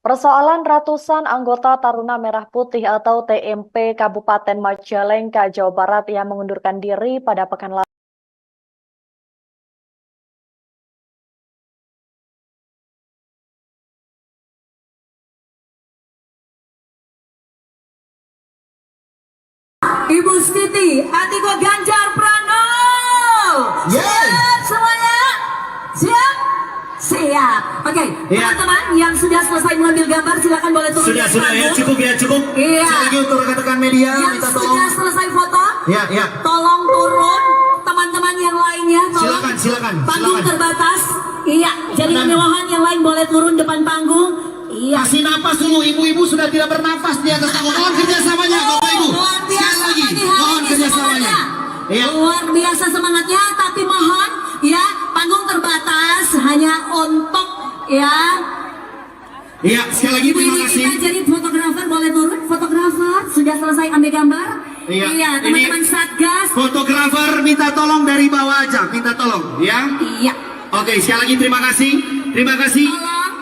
Persoalan ratusan anggota Taruna Merah Putih atau TMP Kabupaten Majalengka, Jawa Barat yang mengundurkan diri pada pekan lalu. Ibu Siti, Atiko Ganjar Pranowo. Siap semuanya? Siap? Siap. Oke, teman-teman yang sudah selesai mengambil gambar silakan boleh turun. Sudah ya, cukup ya, cukup. Iya. Sekali lagi untuk rekan-rekan media, Yang minta sudah tolong. selesai foto, Ya. tolong turun. Teman-teman yang lainnya, tolong. Silakan. Panggung terbatas. Iya, jadi kemewahan yang lain boleh turun depan panggung. Iya. Kasih napas dulu, ibu-ibu sudah tidak bernafas di atas panggung. Mohon kerjasamanya, Bapak Ibu. Luar biasa Sekali lagi, pagi hari mohon ini kerjasamanya. semangatnya. Iya. Luar biasa semangatnya, tapi mohon ya panggung terbatas hanya untuk ya. Iya, sekali lagi terima Ini kasih. kita jadi fotografer boleh turun. Fotografer sudah selesai ambil gambar. Iya, Teman-teman ini Satgas. Fotografer minta tolong dari bawah aja, minta tolong, ya. Iya. Oke, sekali lagi terima kasih. Terima kasih. Tolong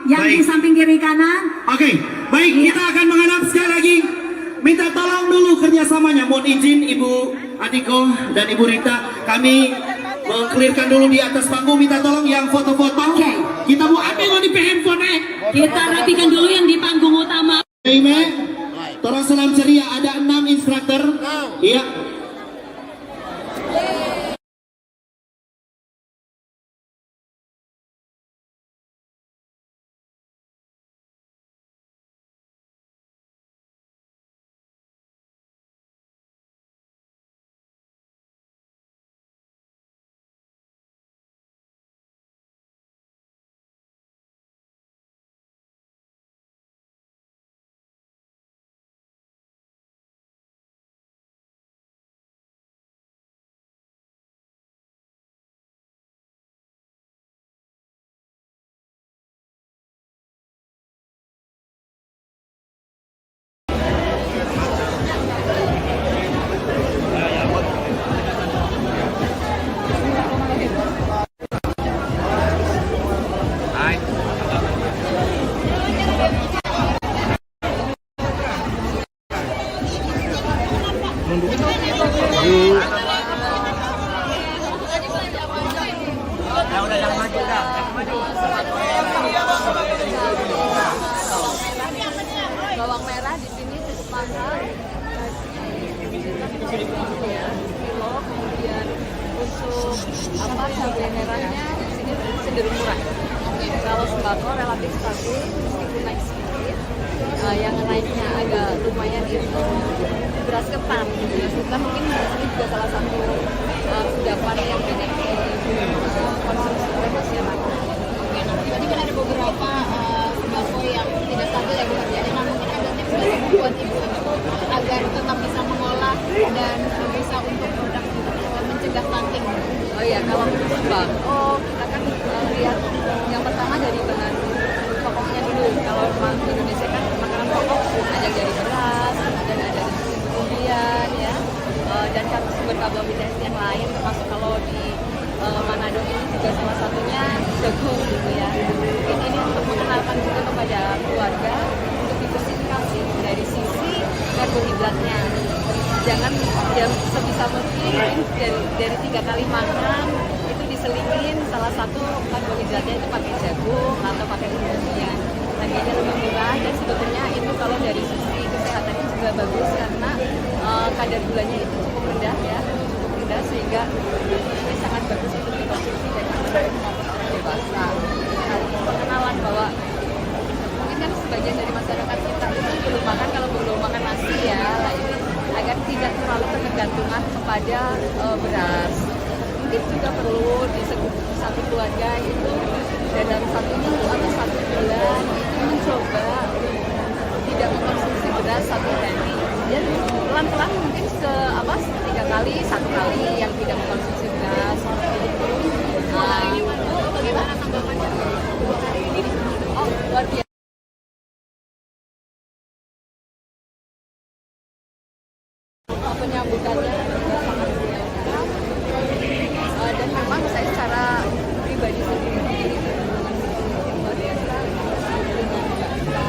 yang di Baik. samping kiri kanan. Oke, baik, kita akan menghadap sekali lagi. Minta tolong dulu kerjasamanya. Mohon izin Ibu Atiko dan Ibu Rita, kami mengklirkan dulu di atas panggung. Minta tolong yang foto-foto. Oke. Kita mau ambil di handphone. Kita rapikan dulu yang di panggung utama. Ime, tolong salam ceria. Ada 6 instruktur. Iya. Bawang merah di sini cukup mahal, kilo, kemudian untuk cabai merahnya di sini cenderung murah. Kalau sembako relatif stabil meskipun naik sedikit. Yang naiknya agak lumayan itu beras ketan. Beras ketan mungkin ini juga salah satu kudapan yang benefit konsumsi oleh masyarakat. Tadi kan ada beberapa sembako yang tidak stabil ya Bu Harjana. Nah, mungkin ada tips dari buat ibu agar tetap bisa mengolah dan bisa untuk produk mencegah stunting. Oh iya, kalau untuk sembako kita kan lihat yang pertama dari bahan pokoknya dulu. Kalau memang di Indonesia kan makanan pokok ada dari beras dan ada dari kemudian ya dan sumber karbohidrat yang lain termasuk kalau di Manado ini juga salah satunya jagung gitu ya. Mungkin ini untuk mengenalkan juga kepada keluarga untuk diversifikasi dari sisi karbohidratnya. Jangan yang sebisa mungkin dari 3 kali makan itu diselingin salah satu karbohidratnya itu pakai jagung atau pakai kemudian. Harganya lebih murah dan sebetulnya itu kalau dari sisi kesehatannya juga bagus karena kadar gulanya itu cukup rendah ya. Sehingga ini sangat bagus untuk dikonsumsi dari anak maupun orang dewasa. Nah, pengenalan bahwa mungkin kan sebagian dari masyarakat kita itu belum makan, kalau belum makan nasi ya, nah ini agar tidak terlalu ketergantungan kepada beras. Mungkin juga perlu di satu keluarga itu dalam 1 minggu atau 1 bulan itu mencoba tidak mengkonsumsi beras 1 hari. Dan pelan-pelan mungkin 3 kali, 1 kali yang tidak mengkonsumsi beras seperti itu. Bagaimana tanggapannya hari ini? Oh, luar biasa. Penyambutannya sangat menyenangkan dan memang saya secara pribadi sendiri luar biasa dengan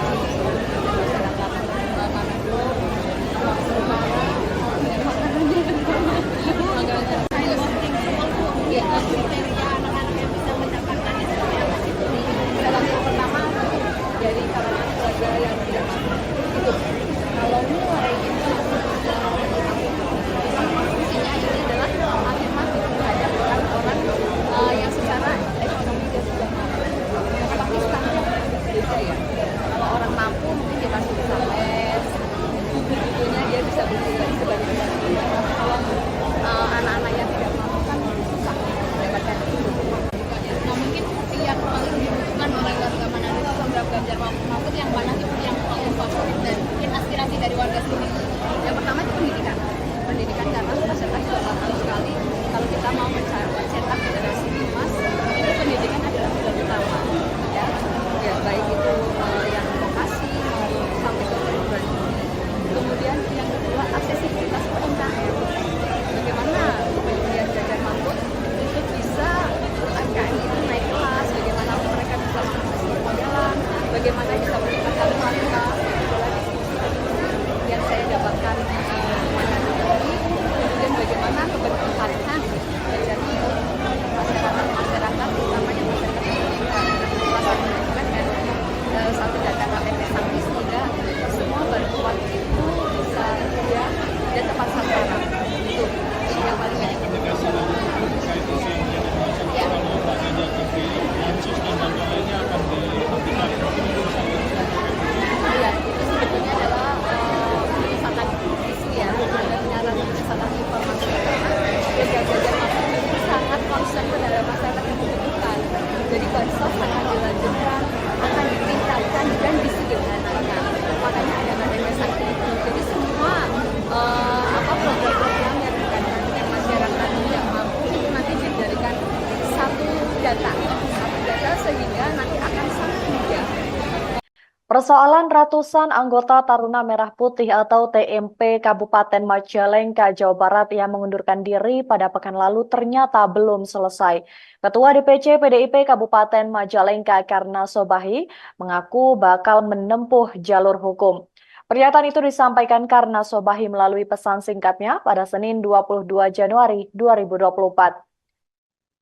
Persoalan ratusan anggota Taruna Merah Putih atau TMP Kabupaten Majalengka, Jawa Barat yang mengundurkan diri pada pekan lalu ternyata belum selesai. Ketua DPC PDIP Kabupaten Majalengka Karna Sobahi mengaku bakal menempuh jalur hukum. Pernyataan itu disampaikan Karna Sobahi melalui pesan singkatnya pada Senin 22 Januari 2024.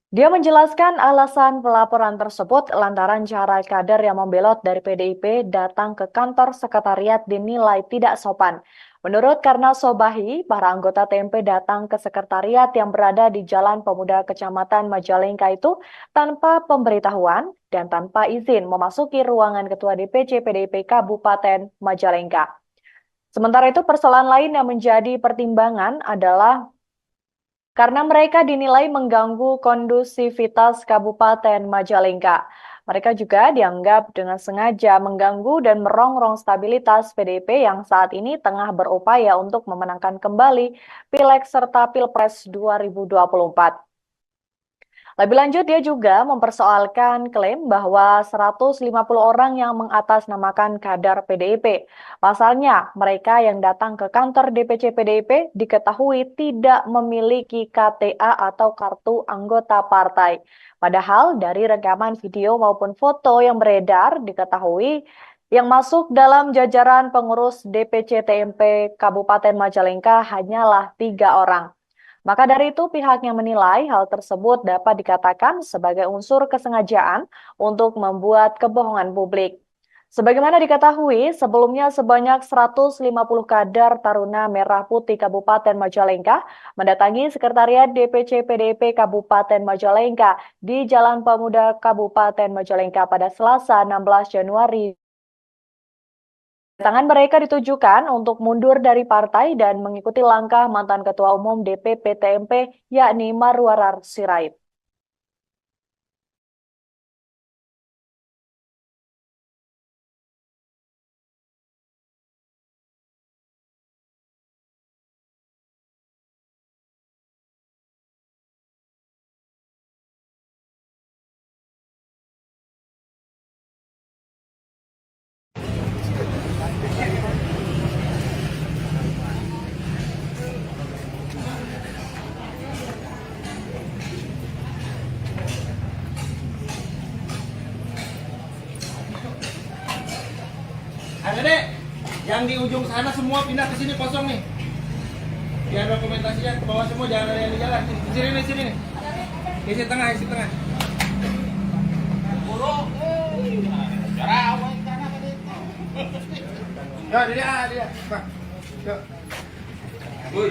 Dia menjelaskan alasan pelaporan tersebut lantaran cara kader yang membelot dari PDIP datang ke kantor sekretariat dinilai tidak sopan. Menurut Karna Sobahi, para anggota TMP datang ke sekretariat yang berada di Jalan Pemuda Kecamatan Majalengka itu tanpa pemberitahuan dan tanpa izin memasuki ruangan Ketua DPC PDIP Kabupaten Majalengka. Sementara itu, persoalan lain yang menjadi pertimbangan adalah karena mereka dinilai mengganggu kondusivitas Kabupaten Majalengka. Mereka juga dianggap dengan sengaja mengganggu dan merongrong stabilitas PDIP yang saat ini tengah berupaya untuk memenangkan kembali Pileg serta Pilpres 2024. Lebih lanjut, dia juga mempersoalkan klaim bahwa 150 orang yang mengatasnamakan kader PDIP. Pasalnya, mereka yang datang ke kantor DPC PDIP diketahui tidak memiliki KTA atau kartu anggota partai. Padahal dari rekaman video maupun foto yang beredar diketahui yang masuk dalam jajaran pengurus DPC TMP Kabupaten Majalengka hanyalah 3 orang. Maka dari itu pihaknya menilai hal tersebut dapat dikatakan sebagai unsur kesengajaan untuk membuat kebohongan publik. Sebagaimana diketahui, sebelumnya sebanyak 150 kader Taruna Merah Putih Kabupaten Majalengka mendatangi Sekretariat DPC PDIP Kabupaten Majalengka di Jalan Pemuda Kabupaten Majalengka pada Selasa 16 Januari. Tangan mereka ditujukan untuk mundur dari partai dan mengikuti langkah mantan Ketua Umum DPP TMP yakni Marwarar Sirait. Adek, yang di ujung sana semua pindah ke sini kosong nih. Biar dokumentasinya ke bawah semua, jangan ada yang di jalan. Di sini nih, sini nih. Isi tengah, isi tengah. Ya, dia. Pak. Yuk. Woi.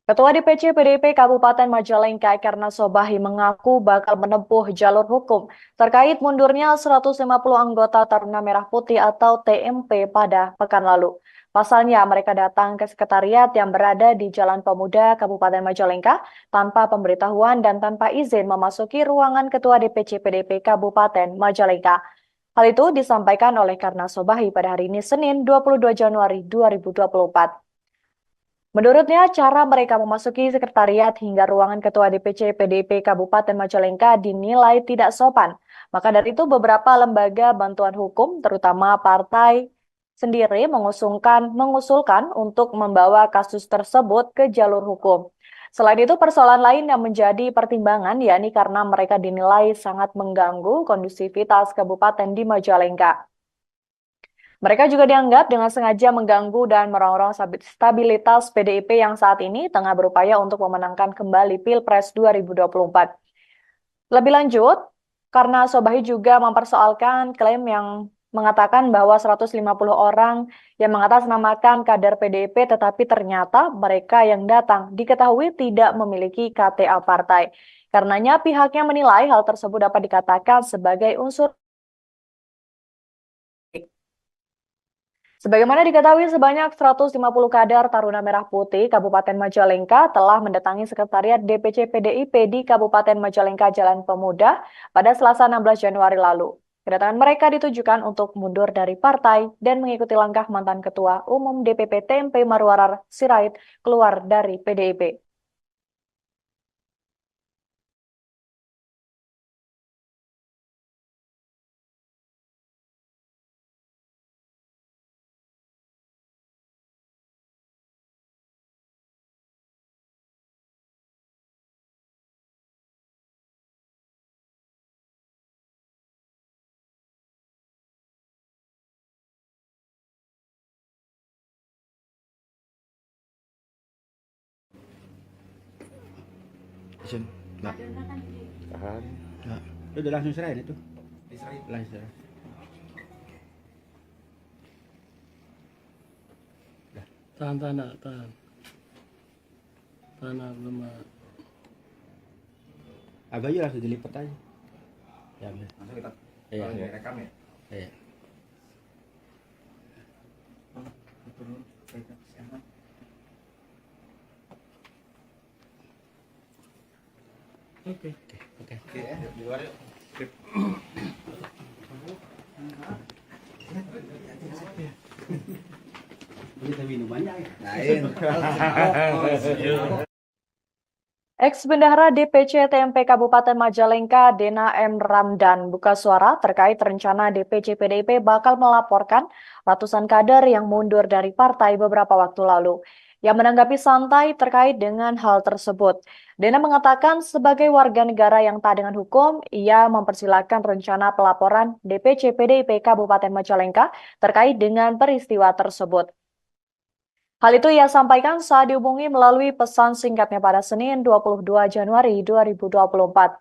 Ketua DPC PDIP Kabupaten Majalengka Karna Sobahi mengaku bakal menempuh jalur hukum terkait mundurnya 150 anggota Taruna Merah Putih atau TMP pada pekan lalu. Pasalnya mereka datang ke sekretariat yang berada di Jalan Pemuda Kabupaten Majalengka tanpa pemberitahuan dan tanpa izin memasuki ruangan Ketua DPC PDIP Kabupaten Majalengka. Hal itu disampaikan oleh Karna Sobahi pada hari ini Senin 22 Januari 2024. Menurutnya, cara mereka memasuki sekretariat hingga ruangan Ketua DPC PDIP Kabupaten Majalengka dinilai tidak sopan. Maka dari itu beberapa lembaga bantuan hukum, terutama partai sendiri mengusulkan untuk membawa kasus tersebut ke jalur hukum. Selain itu, persoalan lain yang menjadi pertimbangan yakni karena mereka dinilai sangat mengganggu kondusivitas kabupaten di Majalengka. Mereka juga dianggap dengan sengaja mengganggu dan merongrong stabilitas PDIP yang saat ini tengah berupaya untuk memenangkan kembali Pilpres 2024. Lebih lanjut, karena Sobahi juga mempersoalkan klaim yang mengatakan bahwa 150 orang yang mengatasnamakan kader PDIP tetapi ternyata mereka yang datang diketahui tidak memiliki KTA partai. Karenanya pihaknya menilai hal tersebut dapat dikatakan sebagai unsur. Sebagaimana diketahui, sebanyak 150 kader Taruna Merah Putih Kabupaten Majalengka telah mendatangi Sekretariat DPC PDIP di Kabupaten Majalengka Jalan Pemuda pada Selasa 16 Januari lalu. Kedatangan mereka ditujukan untuk mundur dari partai dan mengikuti langkah mantan Ketua Umum DPP TMP Marwarar Sirait keluar dari PDIP. Enggak. Tahan. Enggak. Udah langsung serahin itu. Langsung serahin. Tahan, tahan, nak, tahan. Tahan, nak, belum. Agak aja langsung dilipat aja. Ya, bener. Langsung kita Iya. rekam ya. Iya. Oke. Oke. Oke, di luar yuk. Sip. Kita minumannya ya. Lain. Ex-Bendahara DPC TMP Kabupaten Majalengka, Dena M. Ramdan, buka suara terkait rencana DPC PDIP bakal melaporkan ratusan kader yang mundur dari partai beberapa waktu lalu. Yang menanggapi santai terkait dengan hal tersebut, Dena mengatakan sebagai warga negara yang taat dengan hukum, ia mempersilahkan rencana pelaporan DPC PDIP Kabupaten Majalengka terkait dengan peristiwa tersebut. Hal itu ia sampaikan saat dihubungi melalui pesan singkatnya pada Senin 22 Januari 2024.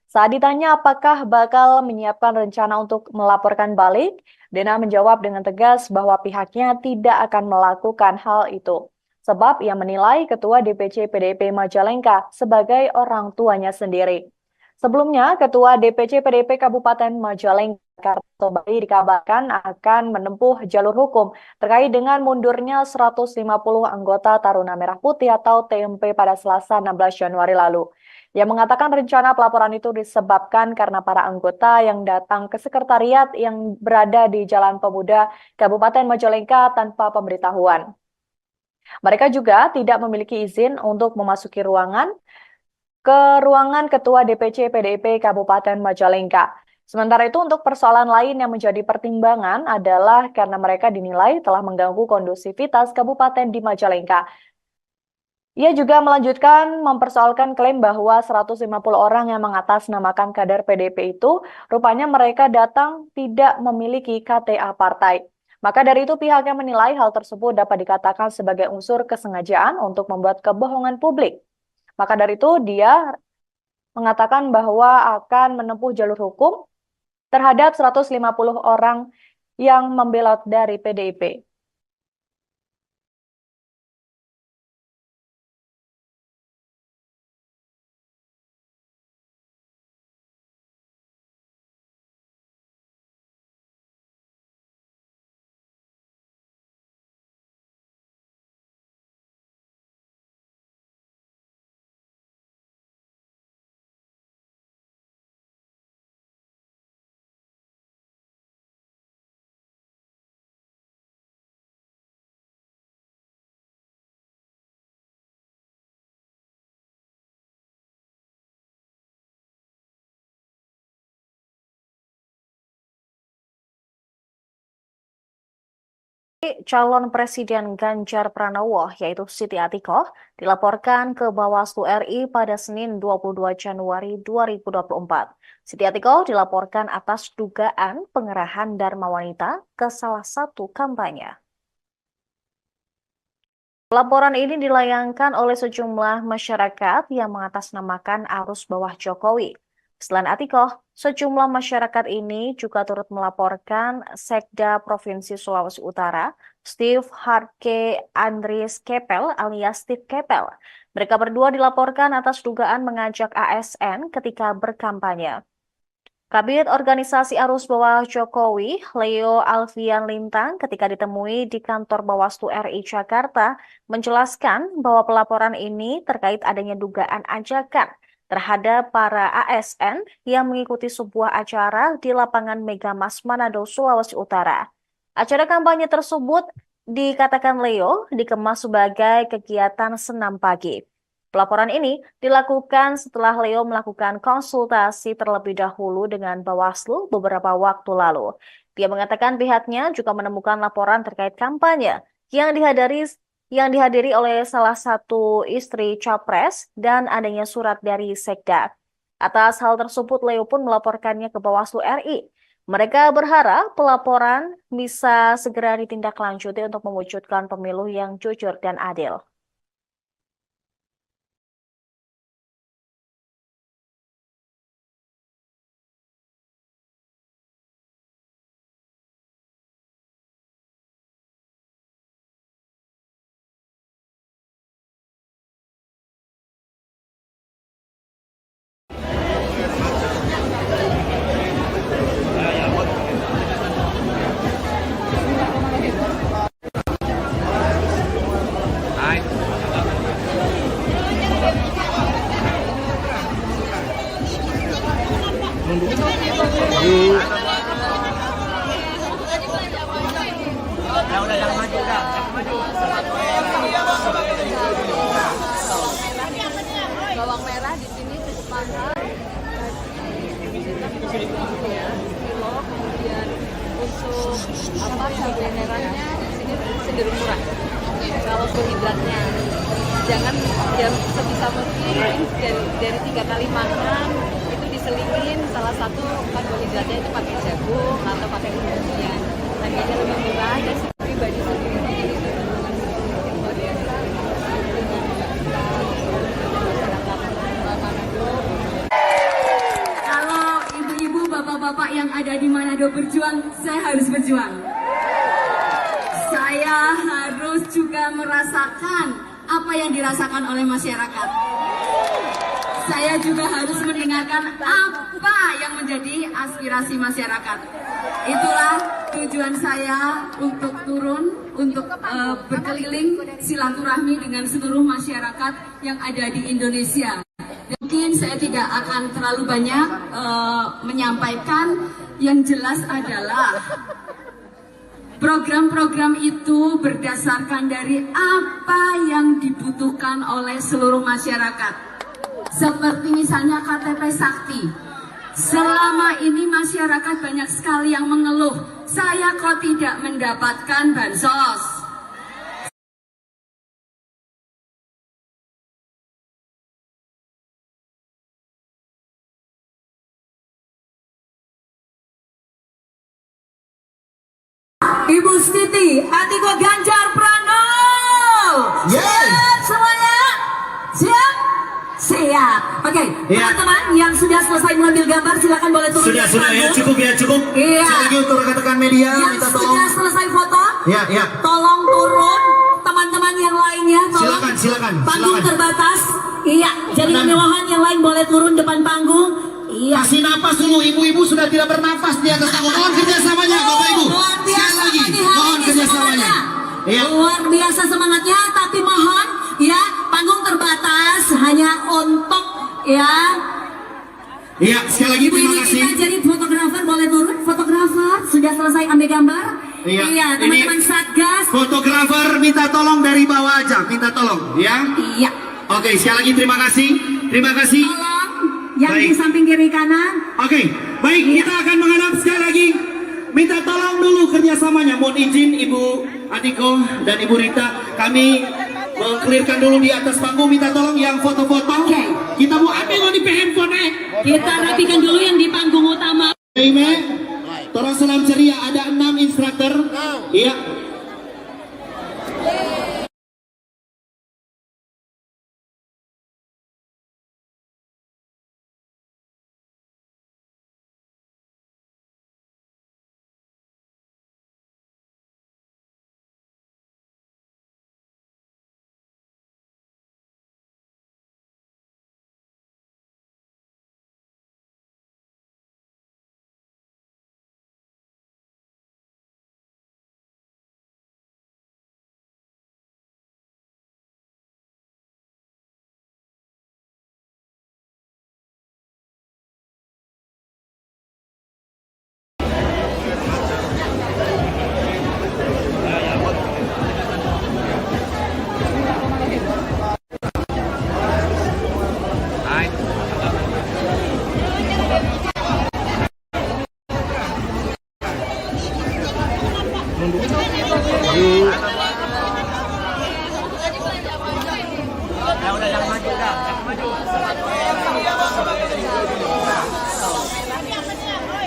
Saat ditanya apakah bakal menyiapkan rencana untuk melaporkan balik, Dena menjawab dengan tegas bahwa pihaknya tidak akan melakukan hal itu. Sebab ia menilai Ketua DPC PDIP Majalengka sebagai orang tuanya sendiri. Sebelumnya, Ketua DPC PDIP Kabupaten Majalengka Karto Bali dikabarkan akan menempuh jalur hukum terkait dengan mundurnya 150 anggota Taruna Merah Putih atau TMP pada Selasa 16 Januari lalu. Ia mengatakan rencana pelaporan itu disebabkan karena para anggota yang datang ke sekretariat yang berada di Jalan Pemuda Kabupaten Majalengka tanpa pemberitahuan. Mereka juga tidak memiliki izin untuk memasuki ruangan Ketua DPC PDIP Kabupaten Majalengka. Sementara itu untuk persoalan lain yang menjadi pertimbangan adalah karena mereka dinilai telah mengganggu kondusivitas kabupaten di Majalengka. Ia juga melanjutkan mempersoalkan klaim bahwa 150 orang yang mengatasnamakan kader PDIP itu rupanya mereka datang tidak memiliki KTA partai. Maka dari itu pihaknya menilai hal tersebut dapat dikatakan sebagai unsur kesengajaan untuk membuat kebohongan publik. Maka dari itu dia mengatakan bahwa akan menempuh jalur hukum terhadap 150 orang yang membelot dari PDIP. Calon Presiden Ganjar Pranowo, yaitu Siti Atikoh, dilaporkan ke Bawaslu RI pada Senin 22 Januari 2024. Siti Atikoh dilaporkan atas dugaan pengerahan Dharma Wanita ke salah satu kampanye. Laporan ini dilayangkan oleh sejumlah masyarakat yang mengatasnamakan arus bawah Jokowi. Selain Atikoh, sejumlah masyarakat ini juga turut melaporkan Sekda Provinsi Sulawesi Utara, Steve Harke Andries Kepel alias Steve Kepel. Mereka berdua dilaporkan atas dugaan mengajak ASN ketika berkampanye. Kabid Organisasi Arus Bawah Jokowi, Leo Alfian Lintang, ketika ditemui di kantor Bawaslu RI Jakarta, menjelaskan bahwa pelaporan ini terkait adanya dugaan ajakan terhadap para ASN yang mengikuti sebuah acara di lapangan Megamas Manado, Sulawesi Utara. Acara kampanye tersebut dikatakan Leo dikemas sebagai kegiatan senam pagi. Pelaporan ini dilakukan setelah Leo melakukan konsultasi terlebih dahulu dengan Bawaslu beberapa waktu lalu. Dia mengatakan pihaknya juga menemukan laporan terkait kampanye yang dihadiri oleh salah satu istri Capres dan adanya surat dari Sekda. Atas hal tersebut, Leo pun melaporkannya ke Bawaslu RI. Mereka berharap pelaporan bisa segera ditindaklanjuti untuk mewujudkan pemilu yang jujur dan adil. Bawang merah di sini cukup mahal. Ya, kilo, kemudian untuk cabai merahnya di sini cenderung murah. Kalau karbohidratnya jangan sebisa mungkin dari 3 kali makan itu diselingin salah satu karbohidratnya itu pakai jagung atau pakai kemudian harganya lebih murah dan pribadi sendiri itu luar biasa. Kalau ibu-ibu, bapak-bapak yang ada di Manado berjuang, saya harus berjuang. Saya harus juga merasakan apa yang dirasakan oleh masyarakat. Saya juga harus mendengarkan apa yang menjadi aspirasi masyarakat. Itulah tujuan saya untuk turun, untuk berkeliling silaturahmi dengan seluruh masyarakat yang ada di Indonesia. Mungkin saya tidak akan terlalu banyak menyampaikan, yang jelas adalah program-program itu berdasarkan dari apa yang dibutuhkan oleh seluruh masyarakat. Seperti misalnya KTP Sakti. Selama ini masyarakat banyak sekali yang mengeluh, saya kok tidak mendapatkan bansos. Ibu Siti, Atiko Ganjar Pranowo. Siap semuanya? Siap? Siap. Oke, teman-teman yang sudah selesai mengambil gambar silakan boleh turun. Sudah ya, cukup ya, cukup. Iya. Sekali lagi untuk rekan-rekan media, Yang minta sudah tolong. selesai foto, Ya. tolong turun. Teman-teman yang lainnya, tolong. Silakan. Panggung terbatas. Iya, jadi Tenang. kemewahan yang lain boleh turun depan panggung. Iya. Kasih napas dulu, ibu-ibu sudah tidak bernafas di atas panggung. Mohon kerjasamanya, Bapak Ibu. Luar biasa Sekali lagi, pagi hari mohon ini kerjasamanya. semangatnya. Iya. Luar biasa semangatnya, tapi mohon ya panggung terbatas hanya untuk ya. Iya, sekali lagi Ibu terima ini kasih. kita jadi fotografer boleh turun. Fotografer sudah selesai ambil gambar. Iya, teman-teman ini Satgas. Fotografer minta tolong dari bawah aja, minta tolong, ya. Iya. Oke, sekali lagi terima kasih. Terima kasih. Tolong yang Baik. di samping kiri kanan. Oke, baik, kita akan menghadap sekali lagi. Minta tolong dulu kerjasamanya. Mohon izin Ibu Adiko dan Ibu Rita, kami mengklirkan dulu di atas panggung. Minta tolong yang foto-foto. Oke. Kita mau ambil di handphone. Kita rapikan dulu yang di panggung utama. Ime, tolong salam ceria. Ada 6 instruktur. Iya.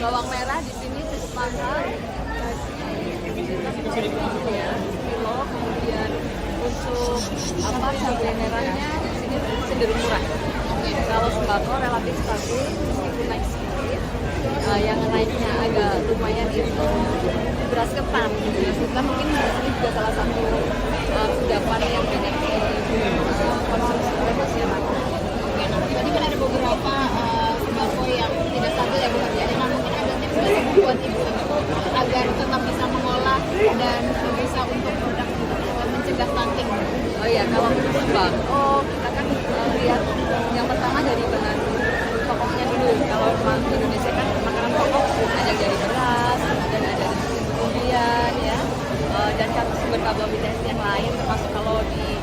Bawang merah di sini cukup mahal. Ya, kilo, kemudian untuk cabai merahnya di sini cenderung murah. Kalau sembako relatif stabil meskipun naik sedikit. Yang naiknya agak lumayan itu beras ketan. Beras ketan mungkin ini juga salah satu kudapan yang banyak dikonsumsi oleh masyarakat. Tadi kan ada beberapa sembako yang tidak stabil ya Bu ya. Nah, mungkin ada tips dari buat ibu agar tetap bisa mengolah dan bisa untuk produk mencegah stunting. Oh iya, kalau untuk sembako kita kan lihat yang pertama dari bahan pokoknya dulu. Kalau memang di Indonesia kan makanan pokok ada dari beras dan ada dari umbian ya, dan sumber WTS yang lain, termasuk kalau di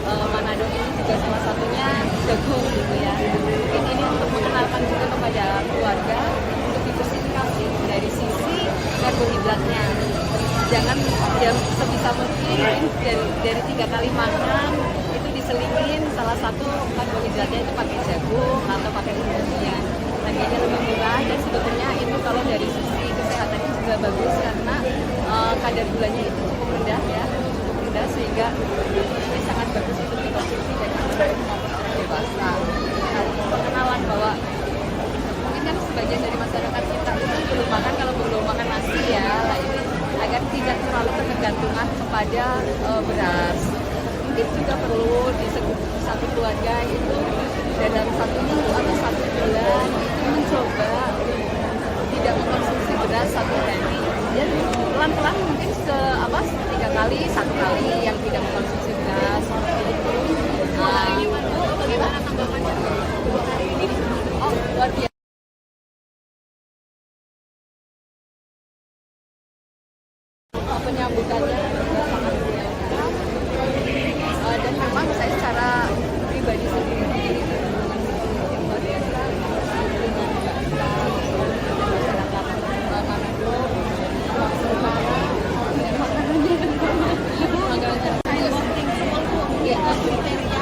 Manado ini juga salah satunya jagung gitu ya. Mungkin ini untuk mengenalkan juga kepada keluarga untuk diversifikasi dari sisi karbohidratnya. Jangan sebisa mungkin dari 3 kali makan itu diselingin salah satu karbohidratnya itu pakai jagung atau pakai umumnya. Harganya lebih murah dan sebetulnya itu kalau dari sisi kesehatannya juga bagus karena kadar gulanya itu cukup rendah ya, cukup rendah sehingga ini sangat bagus untuk dikonsumsi dari anak maupun orang dewasa. Nah, pengenalan bahwa mungkin kan sebagian dari masyarakat kita itu belum makan kalau belum makan nasi ya, nah ini agar tidak terlalu ketergantungan kepada beras. Mungkin juga perlu di satu keluarga itu dalam 1 minggu atau 1 bulan itu mencoba tidak mengkonsumsi beras 1 hari. Dan pelan-pelan mungkin 3 kali, 1 kali yang tidak mengkonsumsi beras seperti itu. Bagaimana tanggapannya hari ini? Oh, luar biasa. Penyambutannya juga sangat welcome dan memang saya secara pribadi sendiri itu luar biasa dengan masyarakat Manado, Sulawesi Utara dan makanannya kriteria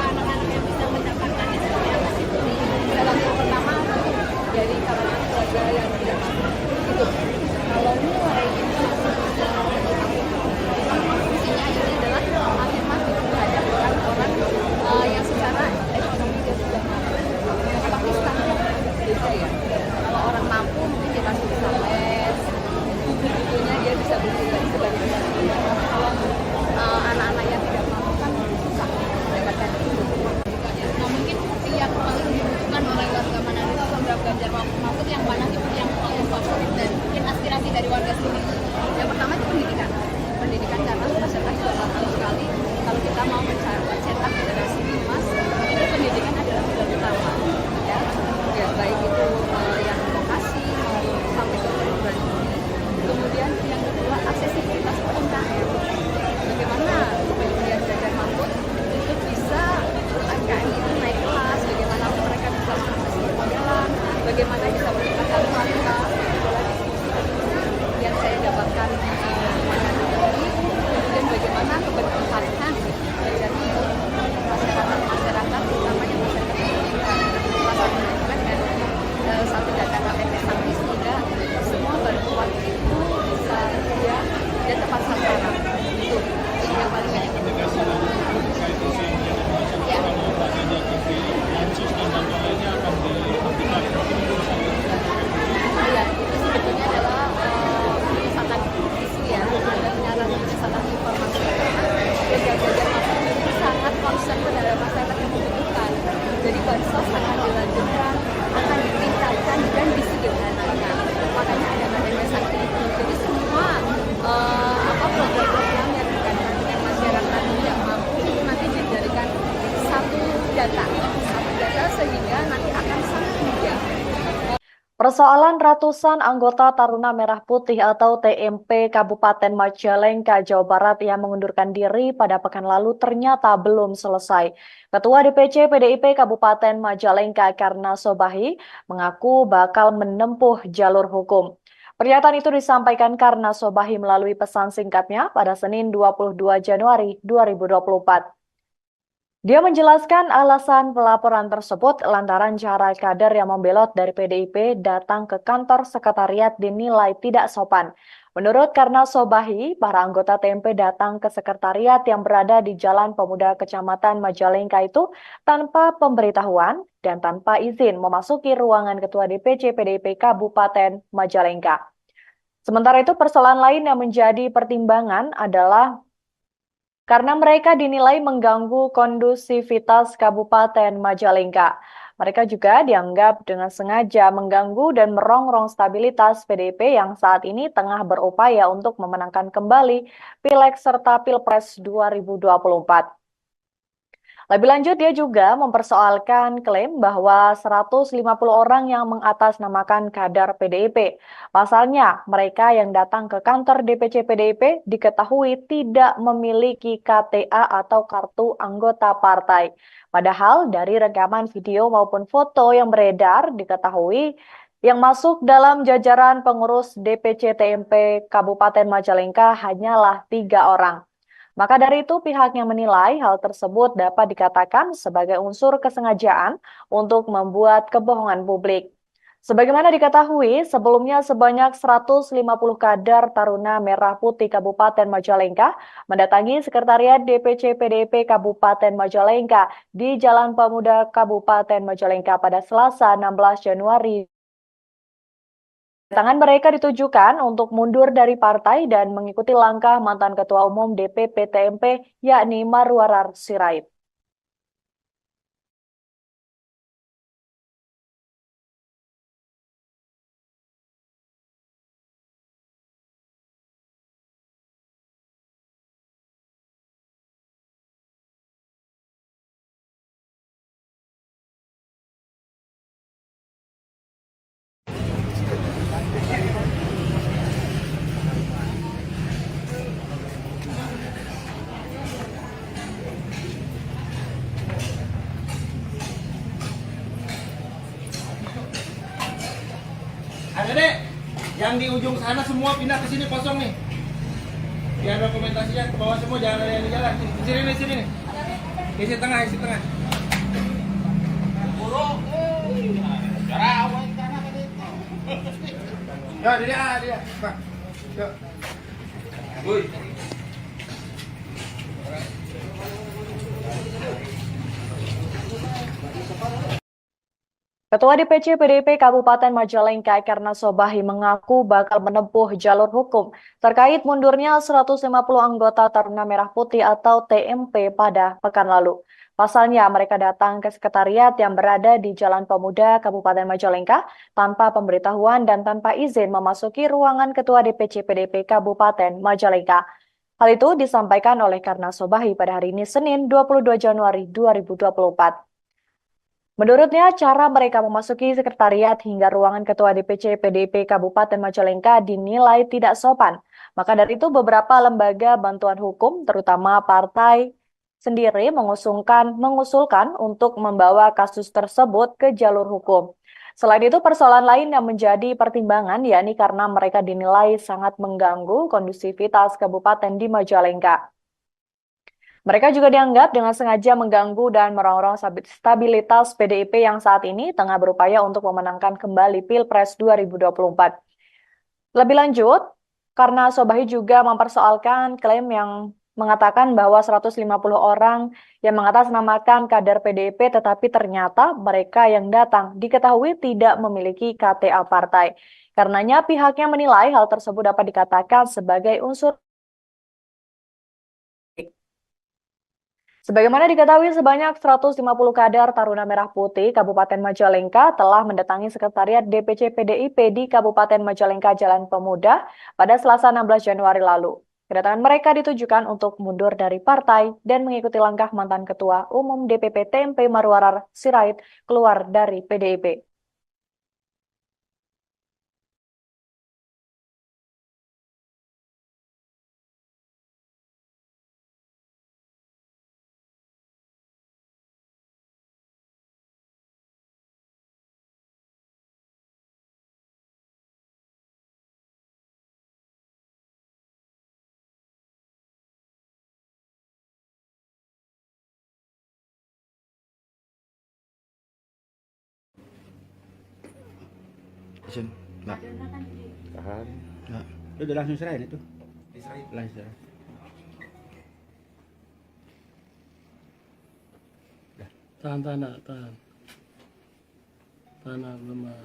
anak-anak yang bisa mendapatkan itu seperti apa sih? dalam yang pertama dari kalangan keluarga yang tidak mampu itu kalau mulai fungsinya ini adalah afirmatif terhadap orang-orang yang secara ekonomi dia sudah mampu. Tapi standar beda ya. Kalau orang mampu mungkin dia masih bisa les, buku-bukunya dia bisa beli sebagai pembelajaran. Kalau anak-anak yang tidak mampu kan susah mendapatkan itu. Nah mungkin yang paling dibutuhkan oleh warga Manado itu program Ganjar Mahfud yang mana sih yang paling favorit dan mungkin aspirasi dari warga sendiri? Yang pertama itu pendidikan. Pendidikan karena masyarakat juga tahu sekali kalau kita mau mencetak generasi emas itu pendidikan adalah pilar utama ya baik itu yang vokasi sampai ke perguruan tinggi. Kemudian yang kedua aksesibilitas UMKM. Bagaimana kemudian Ganjar Mahfud itu bisa UMKM itu naik kelas, bagaimana mereka bisa mengakses permodalan, bagaimana bisa meningkatkan kualitas yang saya dapatkan kemudian bagaimana keberpihakan dari masyarakat utamanya masyarakat pendidikan salah satunya juga dengan satu data KTP Sakti sehingga semua bantuan itu bisa mudah dan tepat sasaran itu yang paling banyak ya. Iya, itu sebetulnya adalah penyesatan isu ya, penyiaran penyesatan informasi karena Ganjar Mahfud itu sangat concern terhadap masyarakat yang membutuhkan. Jadi bansos akan dilanjutkan, akan ditingkatkan dan disederhanakan. Makanya ada KTP Sakti itu. Jadi semua program-program yang berkaitan dengan masyarakat tidak mampu itu nanti dijadikan satu data sehingga nanti akan sangat mudah. Persoalan ratusan anggota Taruna Merah Putih atau TMP Kabupaten Majalengka, Jawa Barat yang mengundurkan diri pada pekan lalu ternyata belum selesai. Ketua DPC PDIP Kabupaten Majalengka Karna Sobahi mengaku bakal menempuh jalur hukum. Pernyataan itu disampaikan Karna Sobahi melalui pesan singkatnya pada Senin 22 Januari 2024. Dia menjelaskan alasan pelaporan tersebut lantaran cara kader yang membelot dari PDIP datang ke kantor sekretariat dinilai tidak sopan. Menurut Karna Sobahi, para anggota TMP datang ke sekretariat yang berada di Jalan Pemuda Kecamatan Majalengka itu tanpa pemberitahuan dan tanpa izin memasuki ruangan Ketua DPC PDIP Kabupaten Majalengka. Sementara itu persoalan lain yang menjadi pertimbangan adalah karena mereka dinilai mengganggu kondusivitas Kabupaten Majalengka. Mereka juga dianggap dengan sengaja mengganggu dan merongrong stabilitas PDIP yang saat ini tengah berupaya untuk memenangkan kembali Pileg serta Pilpres 2024. Lebih lanjut, dia juga mempersoalkan klaim bahwa 150 orang yang mengatasnamakan kader PDIP. Pasalnya, mereka yang datang ke kantor DPC PDIP diketahui tidak memiliki KTA atau kartu anggota partai. Padahal dari rekaman video maupun foto yang beredar diketahui yang masuk dalam jajaran pengurus DPC TMP Kabupaten Majalengka hanyalah 3 orang. Maka dari itu pihaknya menilai hal tersebut dapat dikatakan sebagai unsur kesengajaan untuk membuat kebohongan publik. Sebagaimana diketahui, sebelumnya sebanyak 150 kader Taruna Merah Putih Kabupaten Majalengka mendatangi Sekretariat DPC PDIP Kabupaten Majalengka di Jalan Pemuda Kabupaten Majalengka pada Selasa 16 Januari. Kedatangan mereka ditujukan untuk mundur dari partai dan mengikuti langkah mantan Ketua Umum DPP TMP yakni Marwarar Sirait. Adek, yang di ujung sana semua pindah ke sini kosong nih. Biar dokumentasinya ke bawah semua, jangan ada yang di jalan. Di sini nih. Isi tengah. Ya, dia. Pak. Yuk. Woi. Ketua DPC PDIP Kabupaten Majalengka Karna Sobahi mengaku bakal menempuh jalur hukum terkait mundurnya 150 anggota Taruna Merah Putih atau TMP pada pekan lalu. Pasalnya mereka datang ke sekretariat yang berada di Jalan Pemuda Kabupaten Majalengka tanpa pemberitahuan dan tanpa izin memasuki ruangan Ketua DPC PDIP Kabupaten Majalengka. Hal itu disampaikan oleh Karna Sobahi pada hari ini Senin 22 Januari 2024. Menurutnya, cara mereka memasuki sekretariat hingga ruangan Ketua DPC PDIP Kabupaten Majalengka dinilai tidak sopan. Maka dari itu beberapa lembaga bantuan hukum, terutama partai sendiri mengusulkan untuk membawa kasus tersebut ke jalur hukum. Selain itu, persoalan lain yang menjadi pertimbangan yakni karena mereka dinilai sangat mengganggu kondusivitas kabupaten di Majalengka. Mereka juga dianggap dengan sengaja mengganggu dan merongrong stabilitas PDIP yang saat ini tengah berupaya untuk memenangkan kembali Pilpres 2024. Lebih lanjut, karena Sobahi juga mempersoalkan klaim yang mengatakan bahwa 150 orang yang mengatasnamakan kader PDIP tetapi ternyata mereka yang datang diketahui tidak memiliki KTA partai. Karenanya pihaknya menilai hal tersebut dapat dikatakan sebagai unsur. Sebagaimana diketahui, sebanyak 150 kader Taruna Merah Putih Kabupaten Majalengka telah mendatangi Sekretariat DPC PDIP di Kabupaten Majalengka Jalan Pemuda pada Selasa 16 Januari lalu. Kedatangan mereka ditujukan untuk mundur dari partai dan mengikuti langkah mantan Ketua Umum DPP TMP Marwarar Sirait keluar dari PDIP. Isin, Mbak. Tahan. Mbak. Udah langsung serahin itu. Langsung serahin. Tahan. Tahan lemah.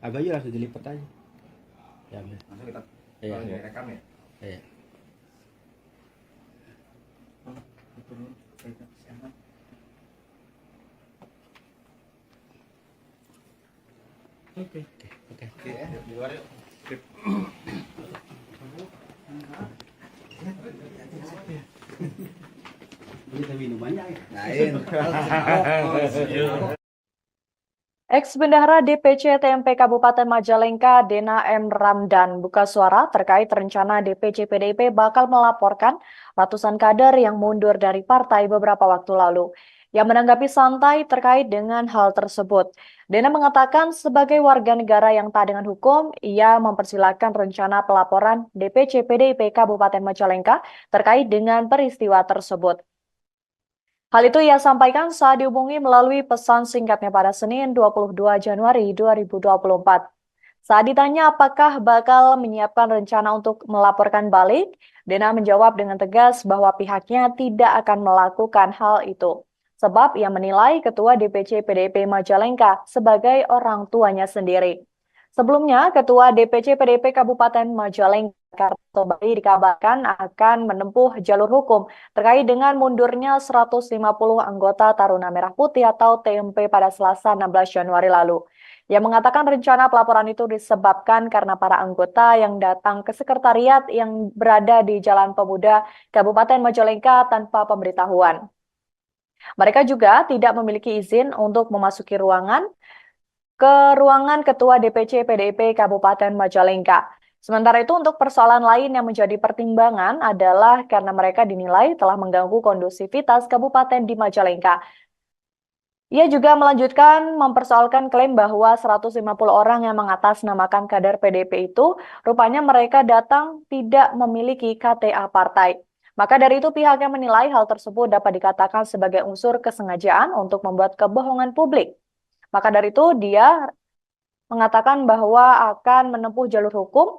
Agak aja langsung dilipat aja. Ya, Langsung kita iya. rekam ya. Iya. Oke. Di luar yuk. Sip. Lain. Ex-Bendahara DPC TMP Kabupaten Majalengka, Dena M. Ramdan, buka suara terkait rencana DPC PDIP bakal melaporkan ratusan kader yang mundur dari partai beberapa waktu lalu. Yang menanggapi santai terkait dengan hal tersebut, Dena mengatakan sebagai warga negara yang taat dengan hukum, ia mempersilahkan rencana pelaporan DPC PDIP Kabupaten Majalengka terkait dengan peristiwa tersebut. Hal itu ia sampaikan saat dihubungi melalui pesan singkatnya pada Senin 22 Januari 2024. Saat ditanya apakah bakal menyiapkan rencana untuk melaporkan balik, Dena menjawab dengan tegas bahwa pihaknya tidak akan melakukan hal itu. Sebab ia menilai Ketua DPC PDIP Majalengka sebagai orang tuanya sendiri. Sebelumnya, Ketua DPC PDIP Kabupaten Majalengka Karto Bali dikabarkan akan menempuh jalur hukum terkait dengan mundurnya 150 anggota Taruna Merah Putih atau TMP pada Selasa 16 Januari lalu. Ia mengatakan rencana pelaporan itu disebabkan karena para anggota yang datang ke sekretariat yang berada di Jalan Pemuda Kabupaten Majalengka tanpa pemberitahuan. Mereka juga tidak memiliki izin untuk memasuki ruangan Ketua DPC PDIP Kabupaten Majalengka. Sementara itu untuk persoalan lain yang menjadi pertimbangan adalah karena mereka dinilai telah mengganggu kondusivitas kabupaten di Majalengka. Ia juga melanjutkan mempersoalkan klaim bahwa 150 orang yang mengatasnamakan kader PDIP itu rupanya mereka datang tidak memiliki KTA partai. Maka dari itu pihaknya menilai hal tersebut dapat dikatakan sebagai unsur kesengajaan untuk membuat kebohongan publik. Maka dari itu dia mengatakan bahwa akan menempuh jalur hukum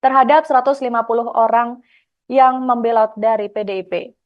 terhadap 150 orang yang membelot dari PDIP.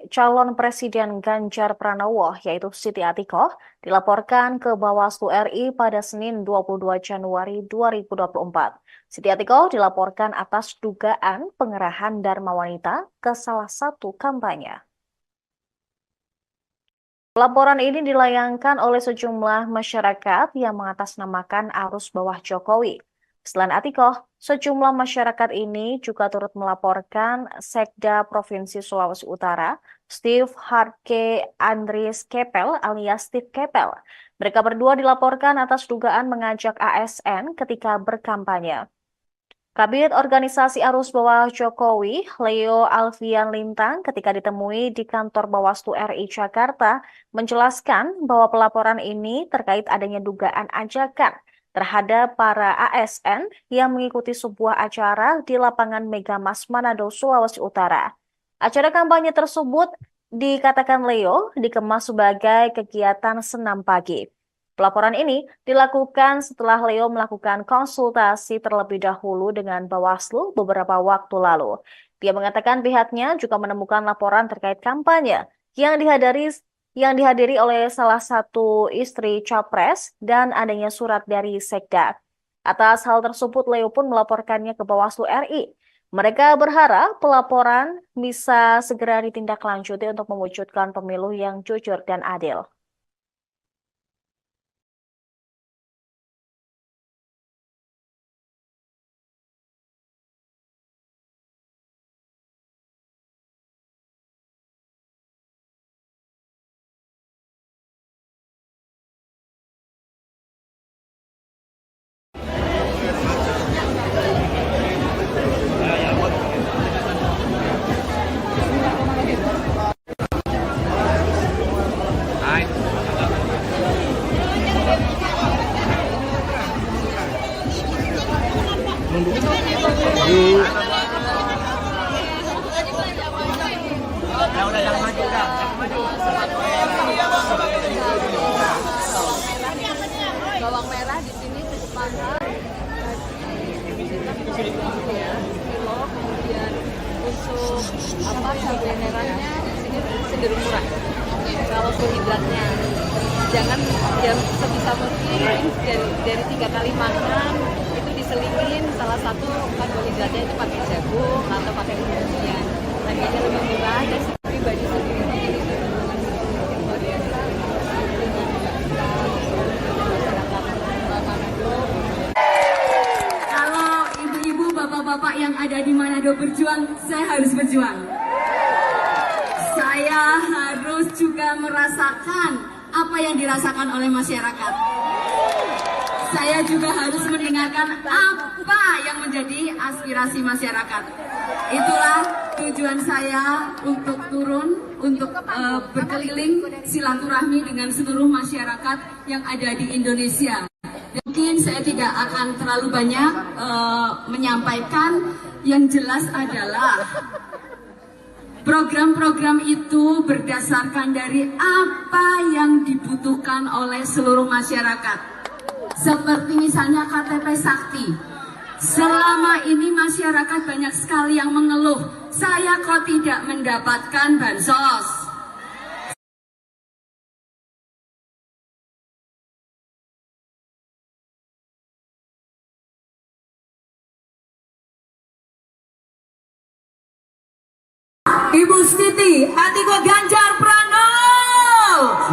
Calon Presiden Ganjar Pranowo, yaitu Siti Atikoh, dilaporkan ke Bawaslu RI pada Senin 22 Januari 2024. Siti Atikoh dilaporkan atas dugaan pengerahan Dharma Wanita ke salah satu kampanye. Laporan ini dilayangkan oleh sejumlah masyarakat yang mengatasnamakan arus bawah Jokowi. Selain Atikoh, sejumlah masyarakat ini juga turut melaporkan Sekda Provinsi Sulawesi Utara, Steve Harke Andries Kepel alias Steve Kepel. Mereka berdua dilaporkan atas dugaan mengajak ASN ketika berkampanye. Kabid Organisasi Arus Bawah Jokowi, Leo Alfian Lintang, ketika ditemui di kantor Bawaslu RI Jakarta, menjelaskan bahwa pelaporan ini terkait adanya dugaan ajakan terhadap para ASN yang mengikuti sebuah acara di lapangan Megamas Manado, Sulawesi Utara. Acara kampanye tersebut dikatakan Leo dikemas sebagai kegiatan senam pagi. Pelaporan ini dilakukan setelah Leo melakukan konsultasi terlebih dahulu dengan Bawaslu beberapa waktu lalu. Dia mengatakan pihaknya juga menemukan laporan terkait kampanye yang dihadiri oleh salah satu istri Capres dan adanya surat dari Sekda. Atas hal tersebut, Leo pun melaporkannya ke Bawaslu RI. Mereka berharap pelaporan bisa segera ditindaklanjuti untuk mewujudkan pemilu yang jujur dan adil. kulinerannya di sini cenderung murah. Kalau karbohidratnya jangan ya sebisa mungkin dari 3 kali makan itu diselingin salah satu karbohidratnya itu pakai jagung atau pakai umbi-umbian. Harganya lebih murah dan pribadi sendiri itu luar biasa. Kalau ibu-ibu, bapak-bapak yang ada di Manado berjuang, saya harus berjuang. Saya harus juga merasakan apa yang dirasakan oleh masyarakat. Saya juga harus mendengarkan apa yang menjadi aspirasi masyarakat. Itulah tujuan saya untuk turun, untuk berkeliling silaturahmi dengan seluruh masyarakat yang ada di Indonesia. Mungkin saya tidak akan terlalu banyak menyampaikan, yang jelas adalah program-program itu berdasarkan dari apa yang dibutuhkan oleh seluruh masyarakat. Seperti misalnya KTP Sakti. Selama ini masyarakat banyak sekali yang mengeluh, saya kok tidak mendapatkan bansos. Ibu Siti Atiko Ganjar Pranowo.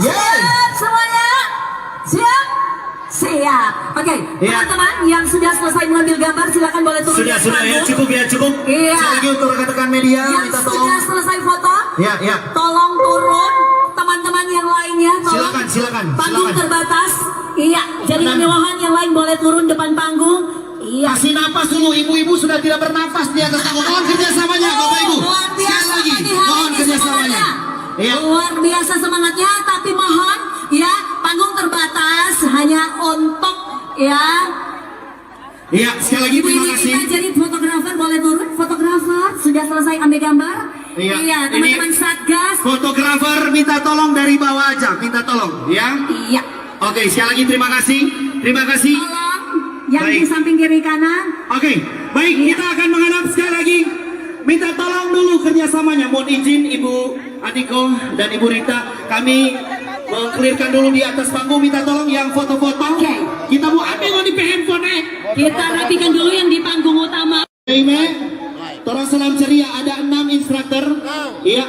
Siap semuanya? Siap? Siap. Oke, teman-teman yang sudah selesai mengambil gambar silakan boleh turun. Sudah ya, cukup. Iya. Sekali lagi untuk rekan-rekan media, Yang minta sudah tolong. selesai foto, Ya. tolong turun. Teman-teman yang lainnya, tolong. Silakan. Panggung terbatas. Iya, jadi kemewahan yang lain boleh turun depan panggung. Iya. Kasih napas dulu, ibu-ibu sudah tidak bernafas di atas panggung. Mohon kerjasamanya, Bapak Ibu. Luar Sekali biasa lagi, pagi hari mohon ini kerjasamanya. semangatnya. Iya. Luar biasa semangatnya, tapi mohon ya panggung terbatas hanya untuk ya. Iya, sekali lagi Ibu terima ini kasih. kita jadi fotografer boleh turun. Fotografer sudah selesai ambil gambar. Iya, teman-teman ini Satgas. Fotografer minta tolong dari bawah aja, minta tolong, ya. Iya. Oke, sekali lagi terima kasih. Tolong yang di Baik. samping kiri kanan. Oke, baik, kita akan menghadap sekali lagi. Minta tolong dulu kerjasamanya. Mohon izin Ibu Atiko dan Ibu Rita, kami mengklirkan dulu di atas panggung. Minta tolong yang foto-foto. Oke. Kita mau ambil di handphone. Kita rapikan dulu yang di panggung utama. Ime, tolong salam ceria. Ada 6 instruktur. Iya.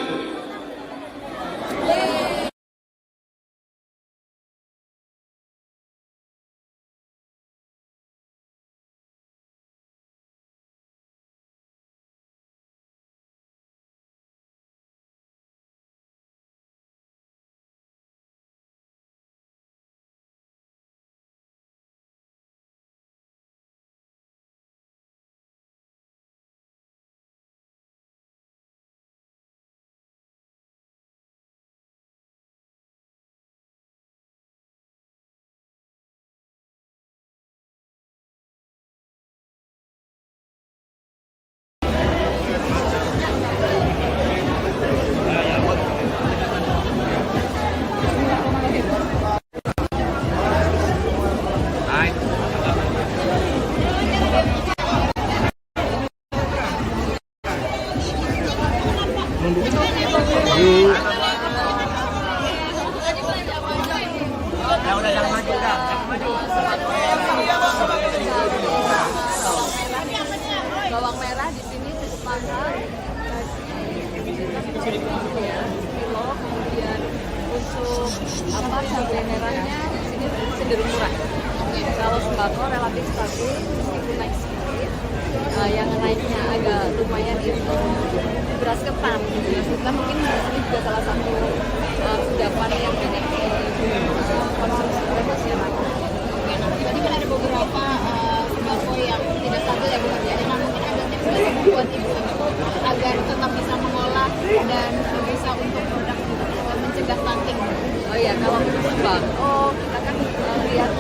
Bawang merah di sini cukup mahal, kilo, kemudian untuk cabai merahnya di sini cenderung murah. Kalau sembako relatif stabil meskipun naik sedikit. Yang naiknya agak lumayan itu beras ketan. Beras ketan mungkin ini juga salah satu kudapan yang banyak konsumsi oleh masyarakat. Oke, nah berarti kan ada beberapa sembako yang tidak stabil ya Bu Mardiani. Nah mungkin ada tips dari buat ibu-ibu agar tetap bisa mengolah dan bisa untuk produk mencegah stunting. Oh iya, kalau untuk sembako kita kan lihat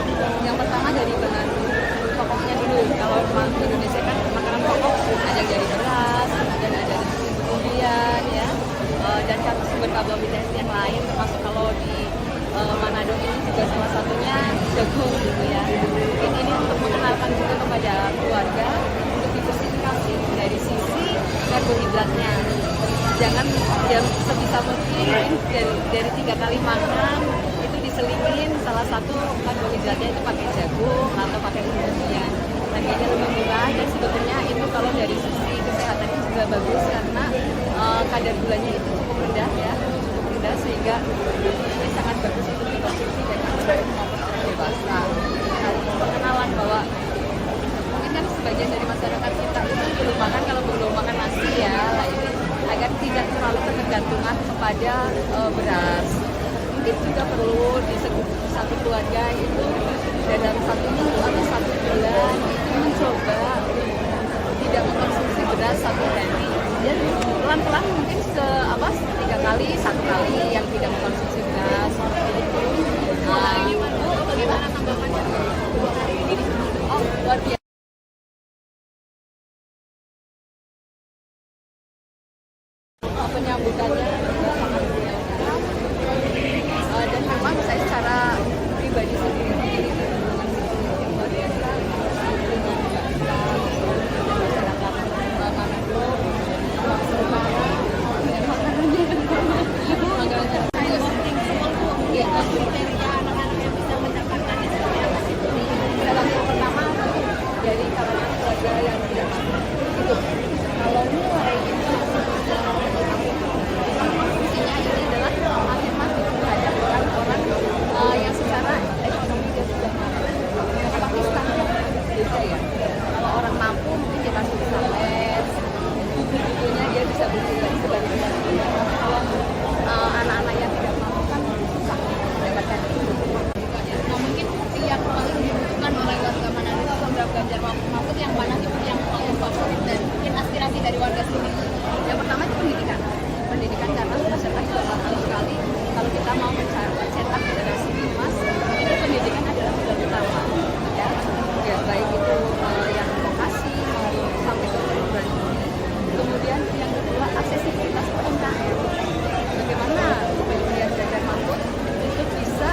yang pertama dari bahan pokoknya dulu. Kalau di Indonesia kan makanan pokok ada yang dari beras, dan ada dari kemudian ya, dan sumber karbohidrat yang lain termasuk kalau di Manado ini juga salah satunya jagung gitu ya. Mungkin ini untuk mengenalkan juga kepada keluarga untuk diversifikasi dari sisi karbohidratnya. jangan yang sebisa mungkin dari 3 kali makan itu diselingin salah satu karbohidratnya itu pakai jagung atau pakai umbi-umbian. Harganya lebih murah dan sebetulnya itu kalau dari sisi kesehatannya juga bagus karena kadar gulanya itu cukup rendah ya, cukup rendah sehingga ini sangat bagus untuk dikonsumsi baik anak maupun orang dewasa. Nah, pengenalan bahwa mungkin kan sebagian dari masyarakat kita itu belum makan, kalau belum makan nasi ya, lah ini agar tidak terlalu ketergantungan kepada beras. Mungkin juga perlu di satu keluarga itu dalam 1 minggu atau 1 bulan itu mencoba tidak mengkonsumsi beras 1 hari. Dan pelan-pelan mungkin 3 kali, 1 kali yang tidak mengkonsumsi beras seperti itu. Bagaimana tanggapannya? Oh, luar biasa. Penyambutannya juga sangat biasa dan memang saya secara pribadi sendiri memiliki hubungan yang luar biasa dengan masyarakat Manado, Sulawesi Utara dan makanannya Kriteria anak-anak yang bisa mendapatkan itu seperti apa sih? salah satu pertama dari kalangan keluarga yang tidak mampu itu kalau mulai itu fungsinya ini adalah afirmatif terhadap orang-orang yang secara ekonomi dia sudah mampu. Tapi standar beda ya. Kalau orang mampu mungkin dia kasih bisa les, buku-bukunya dia bisa beli lagi sebaliknya. Kalau anak-anak yang tidak mampu kan susah mendapatkan itu. Nah, mungkin yang paling dibutuhkan oleh warga Manado itu program Ganjar Mahfud yang mana sih yang paling favorit dan mungkin aspirasi dari warga sini? Yang pertama itu pendidikan karena masyarakat juga paham sekali kalau kita mau mencetak generasi emas ini pendidikan adalah modal utama ya baik itu yang vokasi maupun sampai ke perguruan tinggi. Kemudian yang kedua aksesibilitas UMKM, bagaimana kemudian Ganjar Mahfud itu bisa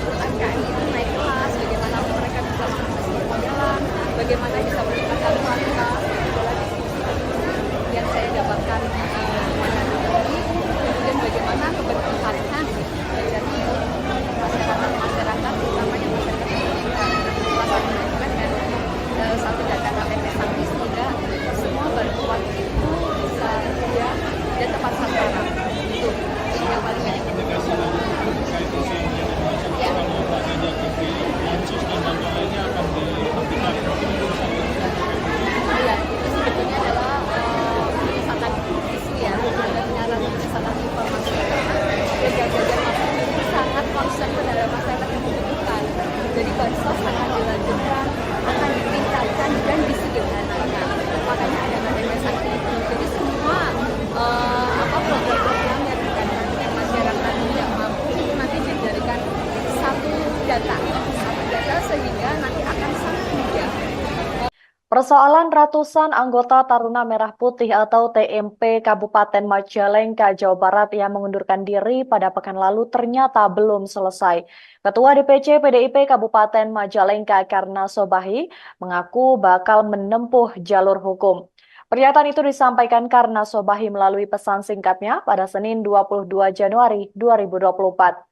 UMKM itu naik kelas, bagaimana mereka bisa mengakses permodalan, bagaimana bisa meningkatkan kualitas yang saya dapatkan kemudian bagaimana keberpihakan dari masyarakat utamanya masyarakat pendidikan dan satu data KTP Sangki sehingga semua bantuan itu bisa dia dan tepat sasaran itu yang paling banyak ya itu sebetulnya adalah misalkan isu ya penyiaran misalkan informasi Ganjar Mahfud itu sangat concern terhadap masyarakat yang membutuhkan. Jadi bansos akan dilanjutkan, akan ditingkatkan dan disederhanakan. Makanya ada KTP Sakti itu. Jadi semua program-program yang berkaitan dengan masyarakat tidak mampu itu nanti dijadikan satu data sehingga nanti akan sangat mudah. Persoalan ratusan anggota Taruna Merah Putih atau TMP Kabupaten Majalengka, Jawa Barat yang mengundurkan diri pada pekan lalu ternyata belum selesai. Ketua DPC PDIP Kabupaten Majalengka Karna Sobahi mengaku bakal menempuh jalur hukum. Pernyataan itu disampaikan Karna Sobahi melalui pesan singkatnya pada Senin 22 Januari 2024.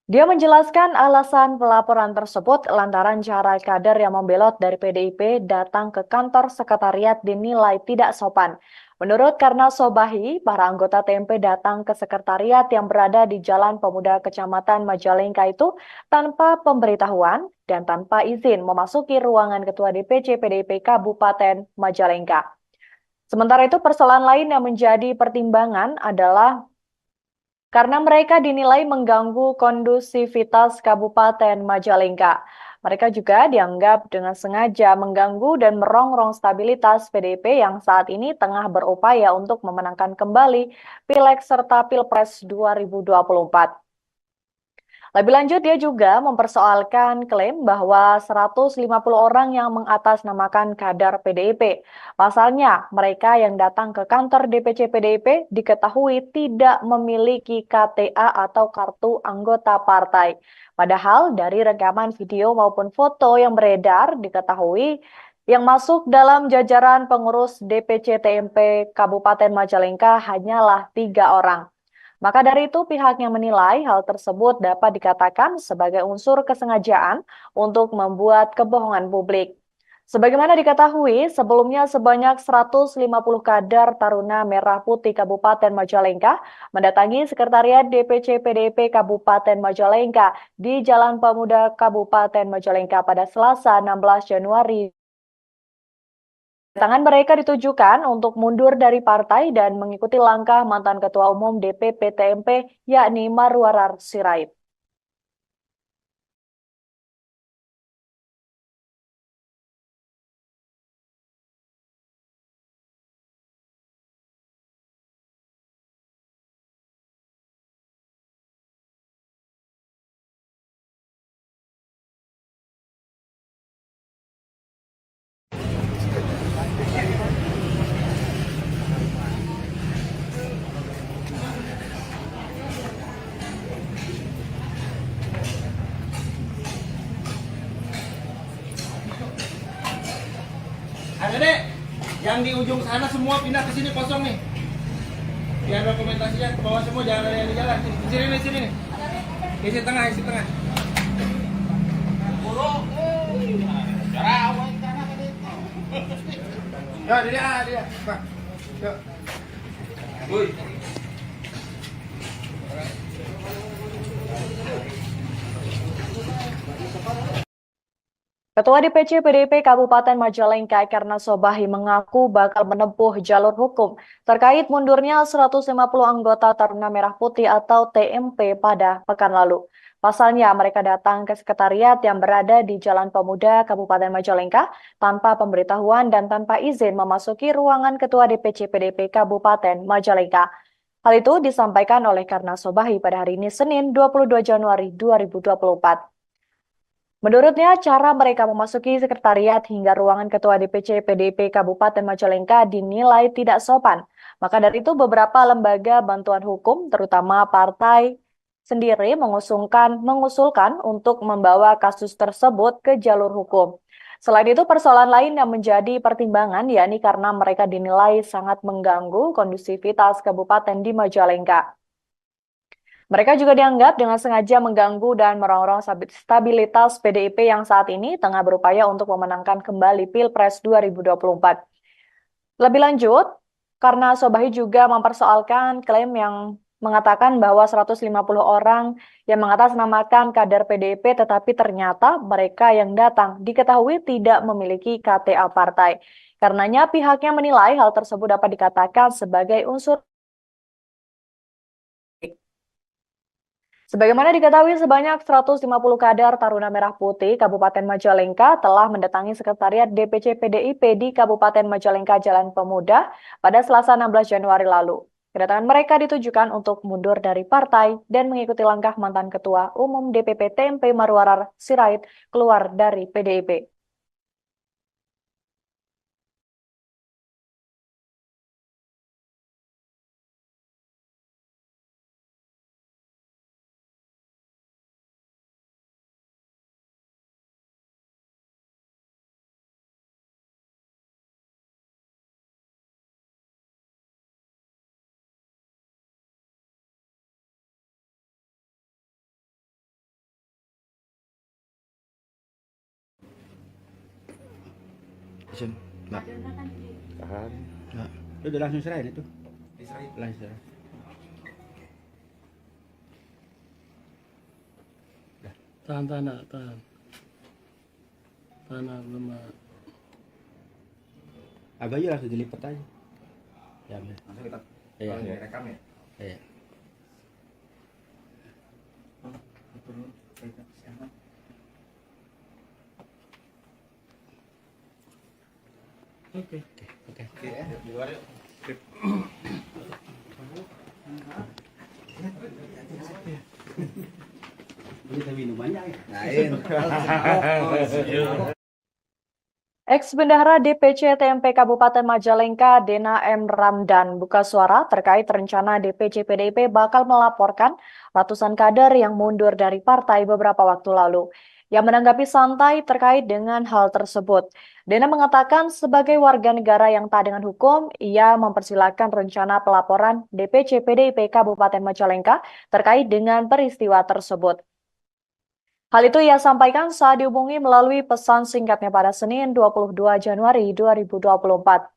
Dia menjelaskan alasan pelaporan tersebut lantaran cara kader yang membelot dari PDIP datang ke kantor sekretariat dinilai tidak sopan. Menurut Karna Sobahi, para anggota TMP datang ke sekretariat yang berada di Jalan Pemuda Kecamatan Majalengka itu tanpa pemberitahuan dan tanpa izin memasuki ruangan Ketua DPC PDIP Kabupaten Majalengka. Sementara itu, persoalan lain yang menjadi pertimbangan adalah karena mereka dinilai mengganggu kondusivitas Kabupaten Majalengka. Mereka juga dianggap dengan sengaja mengganggu dan merongrong stabilitas PDIP yang saat ini tengah berupaya untuk memenangkan kembali Pileg serta Pilpres 2024. Lebih lanjut, dia juga mempersoalkan klaim bahwa 150 orang yang mengatasnamakan kader PDIP. Pasalnya, mereka yang datang ke kantor DPC PDIP diketahui tidak memiliki KTA atau kartu anggota partai. Padahal dari rekaman video maupun foto yang beredar diketahui Yang masuk dalam jajaran pengurus DPC TMP Kabupaten Majalengka hanyalah 3 orang. Maka dari itu pihaknya menilai hal tersebut dapat dikatakan sebagai unsur kesengajaan untuk membuat kebohongan publik. Sebagaimana diketahui, sebelumnya sebanyak 150 kader Taruna Merah Putih Kabupaten Majalengka mendatangi Sekretariat DPC PDIP Kabupaten Majalengka di Jalan Pemuda Kabupaten Majalengka pada Selasa 16 Januari. Kedatangan mereka ditujukan untuk mundur dari partai dan mengikuti langkah mantan Ketua Umum DPP TMP yakni Marwarar Sirait. Adek, yang di ujung sana semua pindah ke sini kosong nih. Biar dokumentasinya ke bawah semua, jangan ada yang di jalan. Di sini nih. Isi tengah. Ya, dia. Pak. Yuk. Woi. Ketua DPC PDIP Kabupaten Majalengka Karna Sobahi mengaku bakal menempuh jalur hukum terkait mundurnya 150 anggota Taruna Merah Putih atau TMP pada pekan lalu. Pasalnya mereka datang ke sekretariat yang berada di Jalan Pemuda Kabupaten Majalengka tanpa pemberitahuan dan tanpa izin memasuki ruangan Ketua DPC PDIP Kabupaten Majalengka. Hal itu disampaikan oleh Karna Sobahi pada hari ini Senin 22 Januari 2024. Menurutnya, cara mereka memasuki sekretariat hingga ruangan Ketua DPC PDIP Kabupaten Majalengka dinilai tidak sopan. Maka dari itu beberapa lembaga bantuan hukum, terutama partai sendiri mengusulkan untuk membawa kasus tersebut ke jalur hukum. Selain itu, persoalan lain yang menjadi pertimbangan yakni karena mereka dinilai sangat mengganggu kondusivitas kabupaten di Majalengka. Mereka juga dianggap dengan sengaja mengganggu dan merongrong stabilitas PDIP yang saat ini tengah berupaya untuk memenangkan kembali Pilpres 2024. Lebih lanjut, karena Sobahi juga mempersoalkan klaim yang mengatakan bahwa 150 orang yang mengatasnamakan kader PDIP tetapi ternyata mereka yang datang diketahui tidak memiliki KTA partai. Karenanya pihaknya menilai hal tersebut dapat dikatakan sebagai unsur. Sebagaimana diketahui, sebanyak 150 kader Taruna Merah Putih Kabupaten Majalengka telah mendatangi Sekretariat DPC PDIP di Kabupaten Majalengka Jalan Pemuda pada Selasa 16 Januari lalu. Kedatangan mereka ditujukan untuk mundur dari partai dan mengikuti langkah mantan Ketua Umum DPP TMP Marwarar Sirait keluar dari PDIP. Isin. Nah. Tahan. Nah. Lu udah langsung serahin itu? Langsung serahin. Tahan. Tahan belum. Abah aja langsung dilipat aja. Ya, Langsung kita iya. rekam ya. Iya. Oke. Di luar yuk. Kita minumannya ya. Ex-Bendahara DPC TMP Kabupaten Majalengka, Dena M. Ramdan, buka suara terkait rencana DPC PDIP bakal melaporkan ratusan kader yang mundur dari partai beberapa waktu lalu. yang menanggapi santai terkait dengan hal tersebut. Dena mengatakan sebagai warga negara yang taat dengan hukum, ia mempersilahkan rencana pelaporan DPC PDIP Kabupaten Majalengka terkait dengan peristiwa tersebut. Hal itu ia sampaikan saat dihubungi melalui pesan singkatnya pada Senin 22 Januari 2024.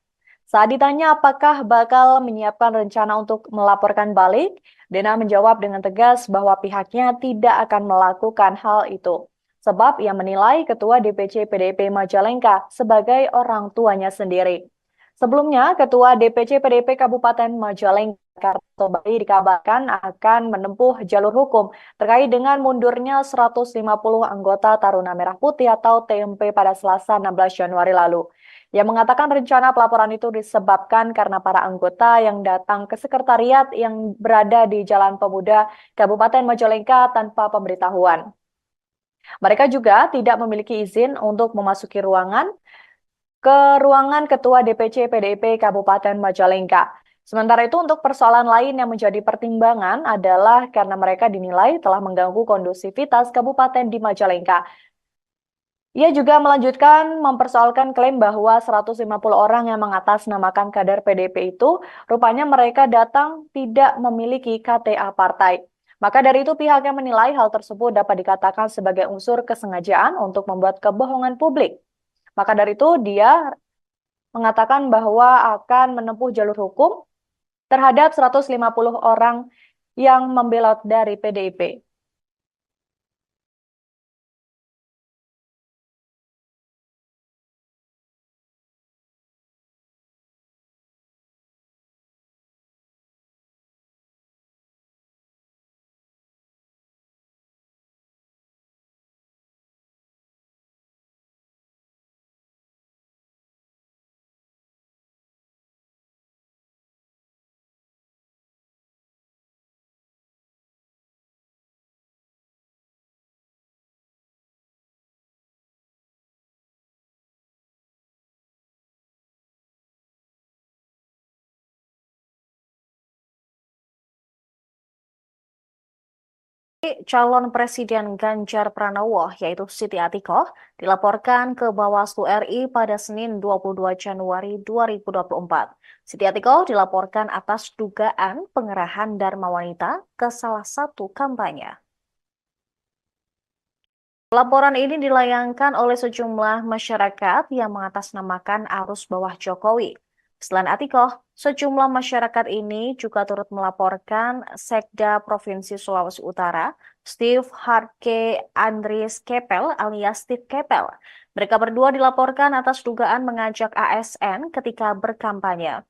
Saat ditanya apakah bakal menyiapkan rencana untuk melaporkan balik, Dena menjawab dengan tegas bahwa pihaknya tidak akan melakukan hal itu. Sebab ia menilai Ketua DPC PDIP Majalengka sebagai orang tuanya sendiri. Sebelumnya, Ketua DPC PDIP Kabupaten Majalengka Karto Bali dikabarkan akan menempuh jalur hukum terkait dengan mundurnya 150 anggota Taruna Merah Putih atau TMP pada Selasa 16 Januari lalu. Ia mengatakan rencana pelaporan itu disebabkan karena para anggota yang datang ke sekretariat yang berada di Jalan Pemuda Kabupaten Majalengka tanpa pemberitahuan. Mereka juga tidak memiliki izin untuk memasuki ruangan Ketua DPC PDIP Kabupaten Majalengka. Sementara itu untuk persoalan lain yang menjadi pertimbangan adalah karena mereka dinilai telah mengganggu kondusivitas kabupaten di Majalengka. Ia juga melanjutkan mempersoalkan klaim bahwa 150 orang yang mengatasnamakan kader PDIP itu rupanya mereka datang tidak memiliki KTA partai. Maka dari itu pihaknya menilai hal tersebut dapat dikatakan sebagai unsur kesengajaan untuk membuat kebohongan publik. Maka dari itu dia mengatakan bahwa akan menempuh jalur hukum terhadap 150 orang yang membelot dari PDIP. Calon Presiden Ganjar Pranowo, yaitu Siti Atikoh, dilaporkan ke Bawaslu RI pada Senin 22 Januari 2024. Siti Atikoh dilaporkan atas dugaan pengerahan Dharma Wanita ke salah satu kampanye. Laporan ini dilayangkan oleh sejumlah masyarakat yang mengatasnamakan arus bawah Jokowi. Selain Atikoh, sejumlah masyarakat ini juga turut melaporkan Sekda Provinsi Sulawesi Utara, Steve Harke Andries Kepel alias Steve Kepel. Mereka berdua dilaporkan atas dugaan mengajak ASN ketika berkampanye.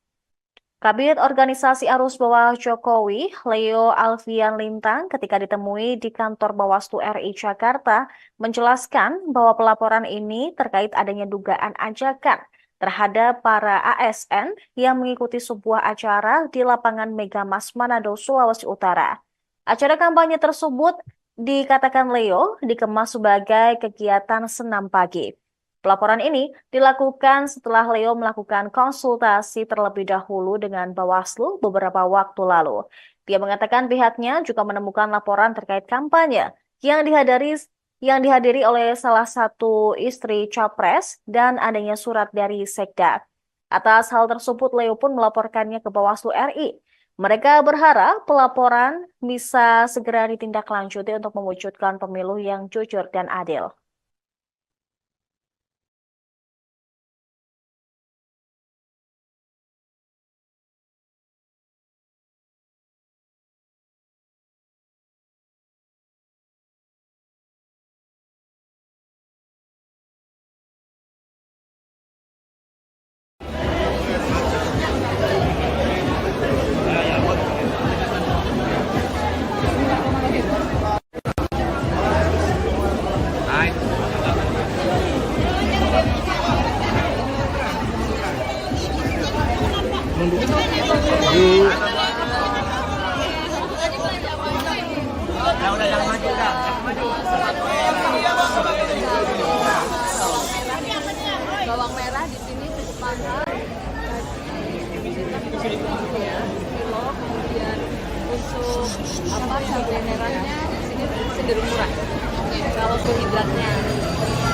Kabid Organisasi Arus Bawah Jokowi, Leo Alfian Lintang, ketika ditemui di kantor Bawaslu RI Jakarta, menjelaskan bahwa pelaporan ini terkait adanya dugaan ajakan terhadap para ASN yang mengikuti sebuah acara di lapangan Megamas Manado, Sulawesi Utara. Acara kampanye tersebut dikatakan Leo dikemas sebagai kegiatan senam pagi. Pelaporan ini dilakukan setelah Leo melakukan konsultasi terlebih dahulu dengan Bawaslu beberapa waktu lalu. Dia mengatakan pihaknya juga menemukan laporan terkait kampanye yang dihadiri oleh salah satu istri Capres dan adanya surat dari Sekda. Atas hal tersebut, Leo pun melaporkannya ke Bawaslu RI. Mereka berharap pelaporan bisa segera ditindaklanjuti untuk mewujudkan pemilu yang jujur dan adil. Bawang merah di sini cukup mahal. Kilo, kemudian untuk cabai merahnya di sini cenderung murah. Kalau karbohidratnya,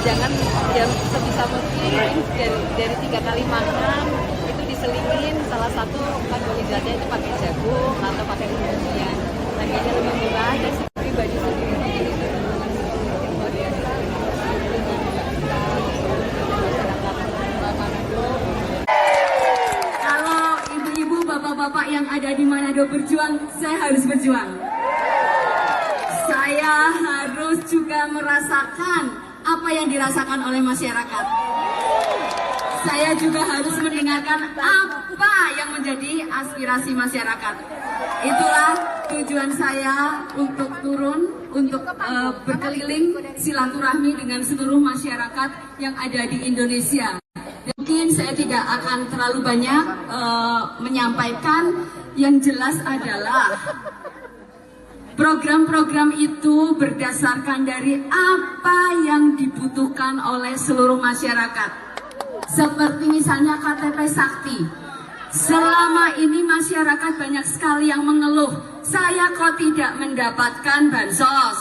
jangan yang sebisa mungkin dari 3 kali makan itu diselingin salah satu karbohidratnya itu pakai jagung atau pakai umbi-umbian. Harganya lebih murah dan si pribadi sendiri itu luar biasa. Kalau ibu-ibu, bapak-bapak yang ada di Manado berjuang, saya harus berjuang. Saya harus juga merasakan apa yang dirasakan oleh masyarakat. Saya juga harus mendengarkan apa yang menjadi aspirasi masyarakat. Itulah tujuan saya untuk turun, untuk berkeliling silaturahmi dengan seluruh masyarakat yang ada di Indonesia. Mungkin saya tidak akan terlalu banyak menyampaikan, yang jelas adalah program-program itu berdasarkan dari apa yang dibutuhkan oleh seluruh masyarakat. Seperti misalnya KTP Sakti. Selama ini masyarakat banyak sekali yang mengeluh, saya kok tidak mendapatkan bansos.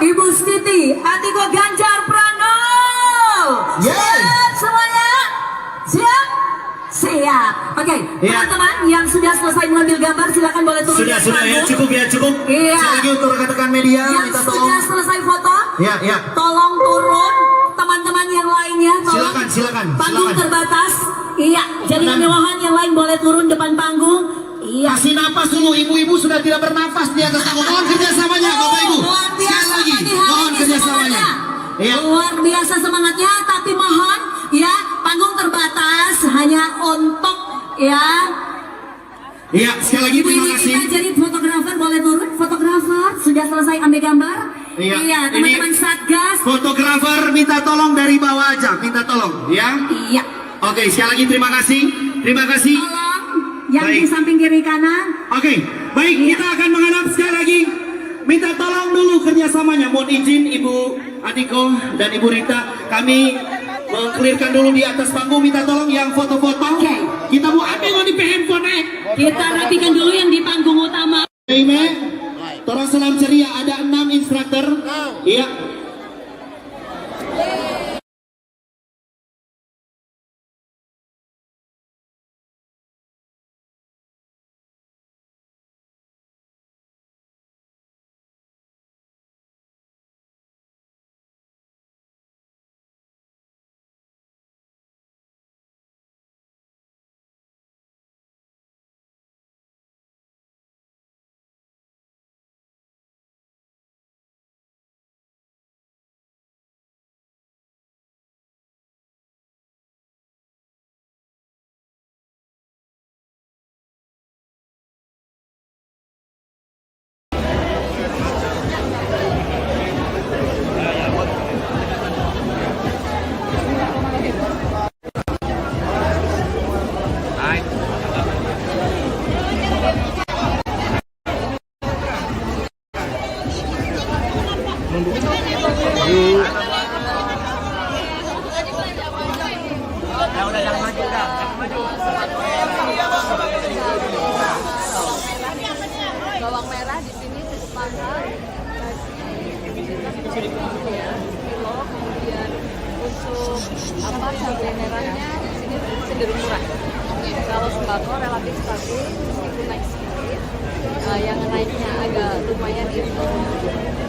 Ibu Siti, Atiko Ganjar Pranowo. Siap semuanya? Siap? Siap. Oke, teman-teman yang sudah selesai mengambil gambar silakan boleh turun. Sudah ya, cukup ya, cukup. Iya. Sekali lagi untuk rekan-rekan media, Yang minta sudah tolong. selesai foto, Ya. tolong turun. Teman-teman yang lainnya, tolong. Silakan. Panggung Silakan. terbatas. Iya, jadi kemewahan yang lain boleh turun depan panggung. Iya. Kasih napas dulu, ibu-ibu sudah tidak bernafas di atas panggung. Mohon kerjasamanya, Bapak Ibu. Luar Sekali biasa lagi, pagi hari mohon ini kerjasamanya. semangatnya. Iya. Luar biasa semangatnya, tapi mohon ya panggung terbatas hanya untuk ya. Iya, sekali lagi terima Ini kasih. kita jadi fotografer boleh turun. Fotografer sudah selesai ambil gambar. Iya, teman-teman ini Satgas. Fotografer minta tolong dari bawah aja, minta tolong, ya. Iya. Oke, sekali lagi terima kasih. Terima kasih. Tolong yang di Baik. samping kiri kanan. Oke, baik, kita akan menghadap sekali lagi. Minta tolong dulu kerjasamanya. Mohon izin Ibu Adiko dan Ibu Rita, kami mengklirkan dulu di atas panggung. Minta tolong yang foto-foto. Oke. Kita mau ambil di handphone. Kita rapikan dulu yang di panggung utama. Ime, tolong salam ceria. Ada 6 instruktur. Iya. Bawang merah di sini cukup mahal, kilo, kemudian untuk cabai merahnya di sini cenderung murah. Kalau sembako relatif stabil meskipun naik sedikit. Yang naiknya agak lumayan itu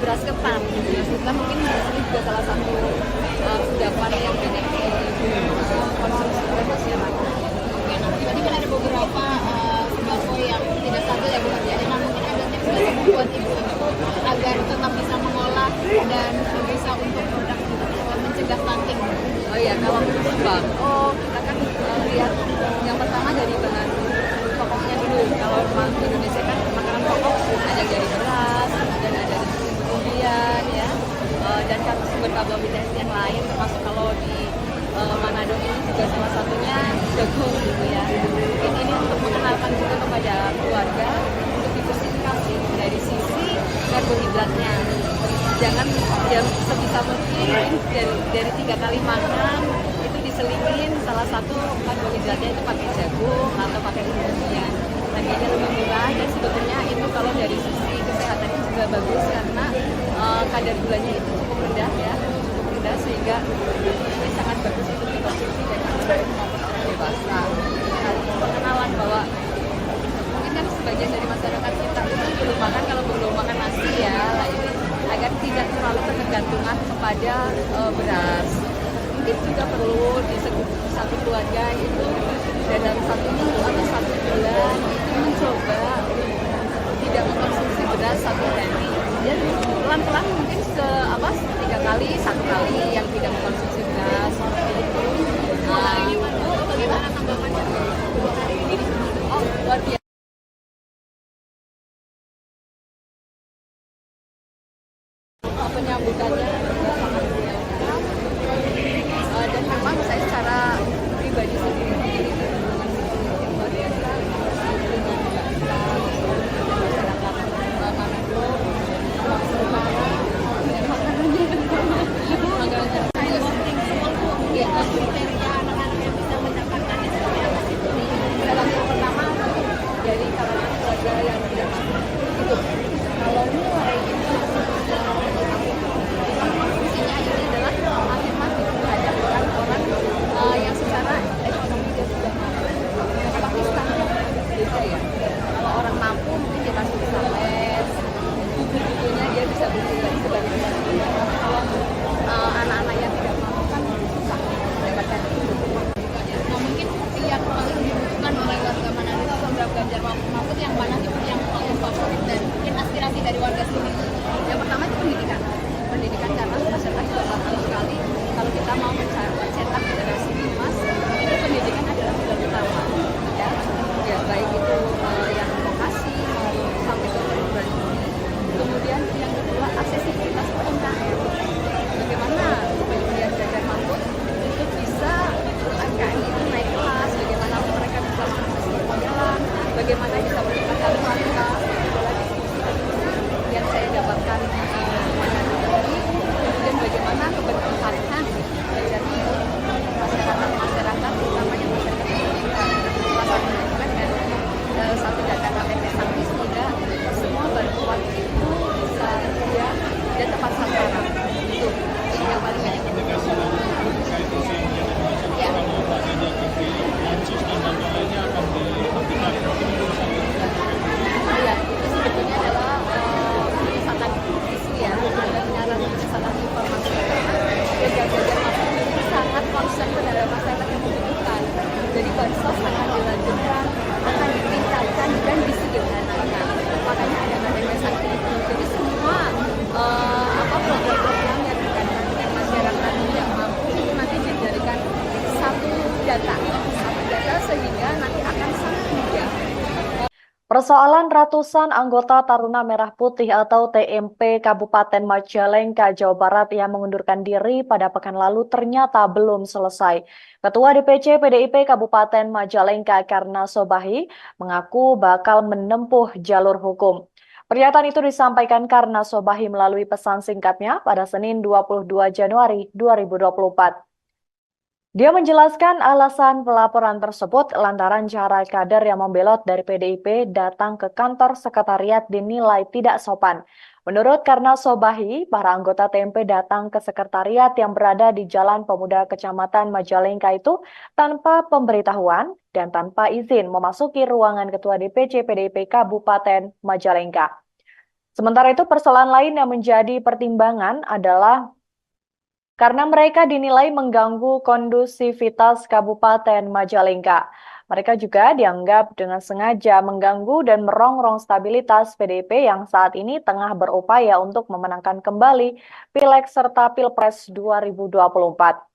beras ketan. Beras ketan mungkin ini juga salah satu kudapan yang banyak konsumsi oleh masyarakat. Berarti kan ada beberapa sembako yang tidak stabil ya Bu Nadia. Nah, mungkin ada tips nggak sih buat ibu-ibu agar tetap bisa mengolah dan bisa untuk produk mencegah stunting. Oh iya, kalau untuk sembako kita kan lihat yang pertama dari bahan pokoknya dulu. Kalau di Indonesia kan makanan pokok ada dari beras, dan ada dari kemudian ya, dan sumber karbohidrat yang lain, termasuk kalau di Manado ini juga salah satunya jagung gitu ya. Mungkin ini untuk mengenalkan juga kepada keluarga untuk diversifikasi dari sisi karbohidratnya. Jangan yang sebisa mungkin dari 3 kali makan itu diselingin salah satu karbohidratnya itu pakai jagung atau pakai umbi-umbian. Harganya lebih murah dan sebetulnya itu kalau dari sisi kesehatan juga bagus karena kadar gulanya itu cukup rendah ya, cukup rendah sehingga ini sangat bagus untuk dikonsumsi dan orang dewasa. Nah, pengenalan bahwa mungkin kan sebagian dari masyarakat kita itu belum makan, kalau belum makan nasi ya, lah ini agar tidak terlalu ketergantungan kepada beras. Mungkin juga perlu di satu keluarga itu dalam 1 minggu atau 1 bulan itu mencoba tidak mengkonsumsi beras 1 hari. Dan pelan-pelan mungkin 3 kali, 1 kali yang tidak mengkonsumsi beras seperti itu. Bagaimana tanggapannya 2 hari ini di sini? Oh, luar biasa. Penyambutannya juga sangat welcome. Dan memang saya secara pribadi sendiri memiliki hubungan yang luar biasa dengan masyarakat Manado, Utara, dan makanannya Saya penting kriteria anak-anak yang bisa mendapatkan itu seperti apa sih? Salah satu pertama dari kalangan keluarga yang tidak mampu itu kalau mulai itu fungsinya ini adalah afirmatif terhadap orang-orang yang secara ekonomi dia tidak mampu. Tapi standar beda ya. Kalau orang mampu mungkin dia masih bisa les, buku-bukunya dia bisa beli lagi sebanyak banyaknya. Tapi kalau anak-anak yang tidak mampu kan susah mendapatkan itu. Nah, mungkin yang paling dibutuhkan oleh warga Manado itu program Ganjar Mahfud yang mana sih yang paling favorit dan mungkin aspirasi dari warga sini? Yang pertama itu pendidikan. Pendidikan karena masyarakat juga paham sekali kalau kita mau mencetak generasi emas itu pendidikan adalah modal utama. Ya baik itu yang vokasi maupun sampai ke perguruan tinggi. Kemudian yang kedua aksesibilitas UMKM. Bagaimana kemudian Ganjar Mahfud untuk bisa UMKM itu naik kelas, bagaimana mereka bisa mengakses permodalan, bagaimana bisa meningkatkan kualitas, adalah diskusi yang saya dapatkan kemudian bagaimana keberpihakan terjadi masyarakat terutama yang masyarakat pendidikan salah satunya juga dengan satu data KPP Sangki sehingga semua bantuan itu bisa dia dan tepat sasaran itu yang paling banyak ya. Ya, itu sebetulnya adalah penyesatan isu ya, penyiaran penyesatan informasi karena Ganjar Mahfud itu sangat concern terhadap masyarakat yang membutuhkan. Jadi bansos akan dilanjutkan, akan ditingkatkan dan disederhanakan. Makanya ada KPP Sangki itu. Jadi semua program-program yang berkaitan dengan masyarakat yang mampu itu nanti dijadikan satu data sehingga nanti akan sangat mudah. Persoalan ratusan anggota Taruna Merah Putih atau TMP Kabupaten Majalengka, Jawa Barat yang mengundurkan diri pada pekan lalu ternyata belum selesai. Ketua DPC PDIP Kabupaten Majalengka Karna Sobahi mengaku bakal menempuh jalur hukum. Pernyataan itu disampaikan Karna Sobahi melalui pesan singkatnya pada Senin 22 Januari 2024. Dia menjelaskan alasan pelaporan tersebut lantaran cara kader yang membelot dari PDIP datang ke kantor sekretariat dinilai tidak sopan. Menurut Karna Sobahi, para anggota TMP datang ke sekretariat yang berada di Jalan Pemuda Kecamatan Majalengka itu tanpa pemberitahuan dan tanpa izin memasuki ruangan Ketua DPC PDIP Kabupaten Majalengka. Sementara itu persoalan lain yang menjadi pertimbangan adalah karena mereka dinilai mengganggu kondusivitas Kabupaten Majalengka. Mereka juga dianggap dengan sengaja mengganggu dan merongrong stabilitas PDIP yang saat ini tengah berupaya untuk memenangkan kembali Pileg serta Pilpres 2024.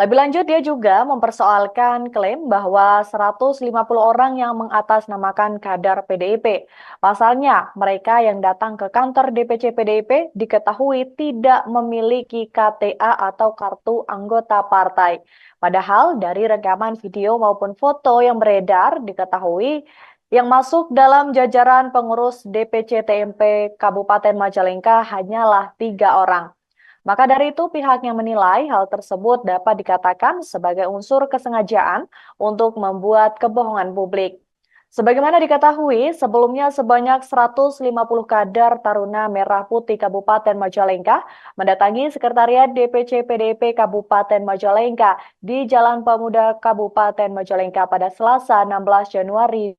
Lebih lanjut, dia juga mempersoalkan klaim bahwa 150 orang yang mengatasnamakan kader PDIP. Pasalnya, mereka yang datang ke kantor DPC PDIP diketahui tidak memiliki KTA atau kartu anggota partai. Padahal dari rekaman video maupun foto yang beredar diketahui yang masuk dalam jajaran pengurus DPC TMP Kabupaten Majalengka hanyalah 3 orang. Maka dari itu pihaknya menilai hal tersebut dapat dikatakan sebagai unsur kesengajaan untuk membuat kebohongan publik. Sebagaimana diketahui, sebelumnya sebanyak 150 kader Taruna Merah Putih Kabupaten Majalengka mendatangi Sekretariat DPC PDIP Kabupaten Majalengka di Jalan Pemuda Kabupaten Majalengka pada Selasa 16 Januari.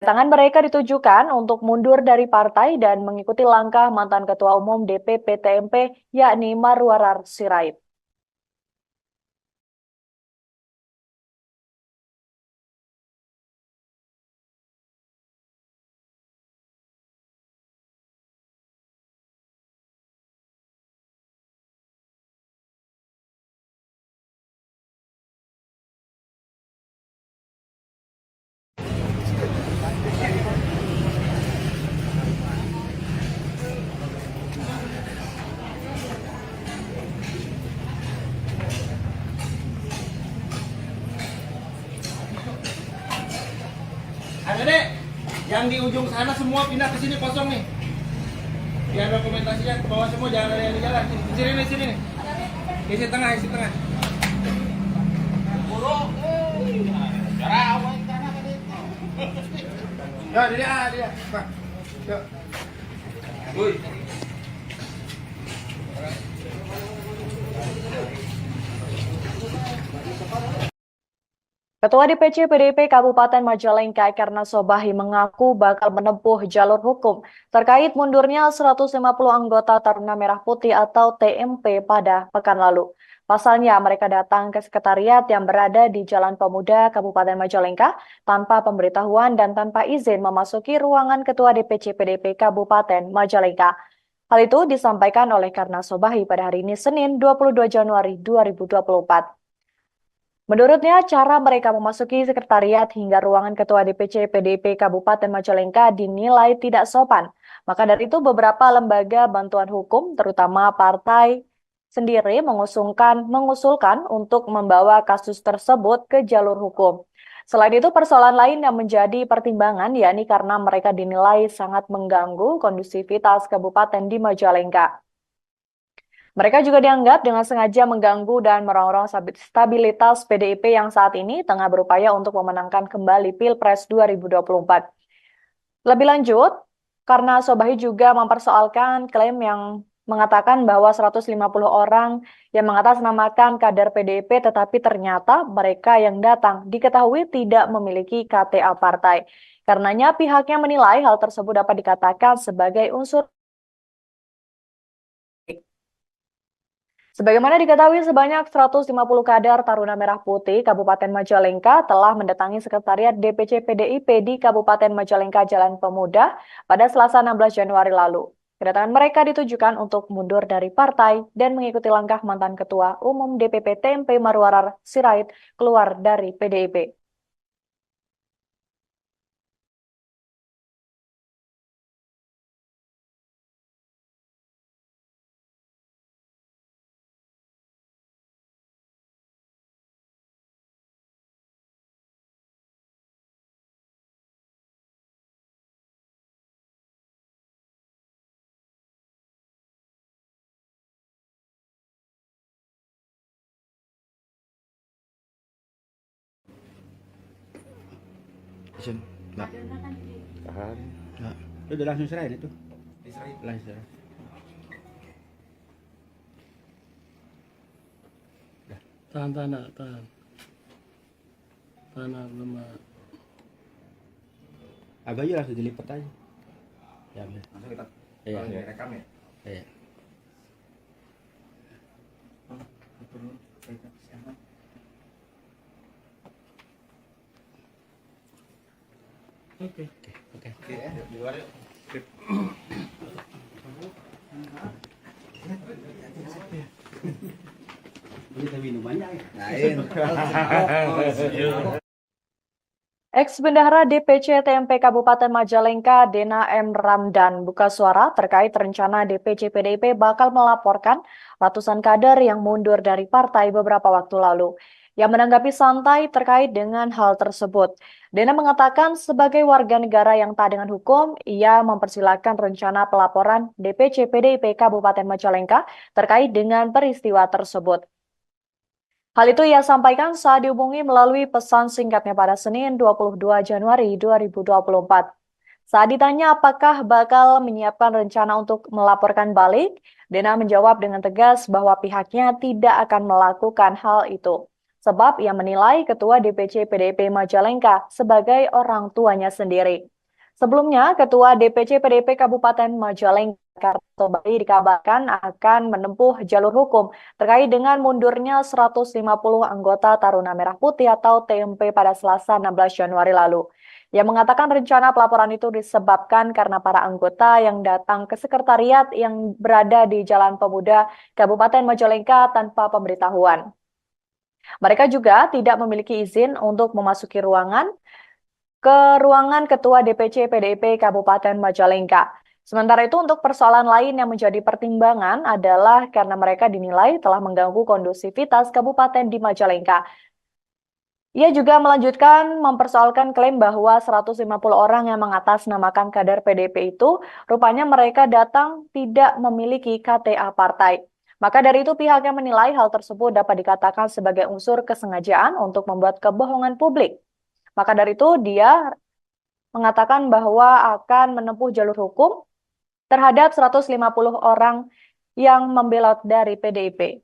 Kedatangan mereka ditujukan untuk mundur dari partai dan mengikuti langkah mantan Ketua Umum DPP TMP yakni Marwarar Sirait. Adek, yang di ujung sana semua pindah ke sini kosong nih. Biar dokumentasinya ke bawah semua, jangan ada yang di jalan. Sini nih. Isi tengah. Ya, dia. Pak. Yuk. Woi. Ketua DPC PDIP Kabupaten Majalengka Karna Sobahi mengaku bakal menempuh jalur hukum terkait mundurnya 150 anggota Taruna Merah Putih atau TMP pada pekan lalu. Pasalnya mereka datang ke sekretariat yang berada di Jalan Pemuda Kabupaten Majalengka tanpa pemberitahuan dan tanpa izin memasuki ruangan Ketua DPC PDIP Kabupaten Majalengka. Hal itu disampaikan oleh Karna Sobahi pada hari ini Senin 22 Januari 2024. Menurutnya, cara mereka memasuki sekretariat hingga ruangan Ketua DPC PDIP Kabupaten Majalengka dinilai tidak sopan. Maka dari itu beberapa lembaga bantuan hukum, terutama partai sendiri mengusulkan untuk membawa kasus tersebut ke jalur hukum. Selain itu, persoalan lain yang menjadi pertimbangan yakni karena mereka dinilai sangat mengganggu kondusivitas kabupaten di Majalengka. Mereka juga dianggap dengan sengaja mengganggu dan merongrong stabilitas PDIP yang saat ini tengah berupaya untuk memenangkan kembali Pilpres 2024. Lebih lanjut, karena Sobahi juga mempersoalkan klaim yang mengatakan bahwa 150 orang yang mengatasnamakan kader PDIP tetapi ternyata mereka yang datang diketahui tidak memiliki KTA partai. Karenanya pihaknya menilai hal tersebut dapat dikatakan sebagai unsur. Sebagaimana diketahui, sebanyak 150 kader Taruna Merah Putih Kabupaten Majalengka telah mendatangi Sekretariat DPC PDIP di Kabupaten Majalengka Jalan Pemuda pada Selasa 16 Januari lalu. Kedatangan mereka ditujukan untuk mundur dari partai dan mengikuti langkah mantan Ketua Umum DPP TMP Marwarar Sirait keluar dari PDIP. Nah, Tahan. nah, itu udah langsung serahin itu. Langsung serahin. Tahan. Tahan belum. Abah aja langsung dilipat aja. Ya, bener. Langsung kita Iya. rekam ya. Iya. Oke. Oke. Di luar yuk. Kita minumannya. Ex-Bendahara DPC TMP Kabupaten Majalengka, Dena M. Ramdan, buka suara terkait rencana DPC PDIP bakal melaporkan ratusan kader yang mundur dari partai beberapa waktu lalu. yang menanggapi santai terkait dengan hal tersebut. Dena mengatakan sebagai warga negara yang taat dengan hukum, ia mempersilahkan rencana pelaporan DPC PDIP Kabupaten Majalengka terkait dengan peristiwa tersebut. Hal itu ia sampaikan saat dihubungi melalui pesan singkatnya pada Senin 22 Januari 2024. Saat ditanya apakah bakal menyiapkan rencana untuk melaporkan balik, Dena menjawab dengan tegas bahwa pihaknya tidak akan melakukan hal itu. Sebab ia menilai Ketua DPC PDIP Majalengka sebagai orang tuanya sendiri. Sebelumnya, Ketua DPC PDIP Kabupaten Majalengka Karto Bali dikabarkan akan menempuh jalur hukum terkait dengan mundurnya 150 anggota Taruna Merah Putih atau TMP pada Selasa 16 Januari lalu. Ia mengatakan rencana pelaporan itu disebabkan karena para anggota yang datang ke sekretariat yang berada di Jalan Pemuda Kabupaten Majalengka tanpa pemberitahuan. Mereka juga tidak memiliki izin untuk memasuki ruangan Ketua DPC PDIP Kabupaten Majalengka. Sementara itu untuk persoalan lain yang menjadi pertimbangan adalah karena mereka dinilai telah mengganggu kondusivitas kabupaten di Majalengka. Ia juga melanjutkan mempersoalkan klaim bahwa 150 orang yang mengatasnamakan kader PDIP itu rupanya mereka datang tidak memiliki KTA partai. Maka dari itu pihaknya menilai hal tersebut dapat dikatakan sebagai unsur kesengajaan untuk membuat kebohongan publik. Maka dari itu dia mengatakan bahwa akan menempuh jalur hukum terhadap 150 orang yang membelot dari PDIP.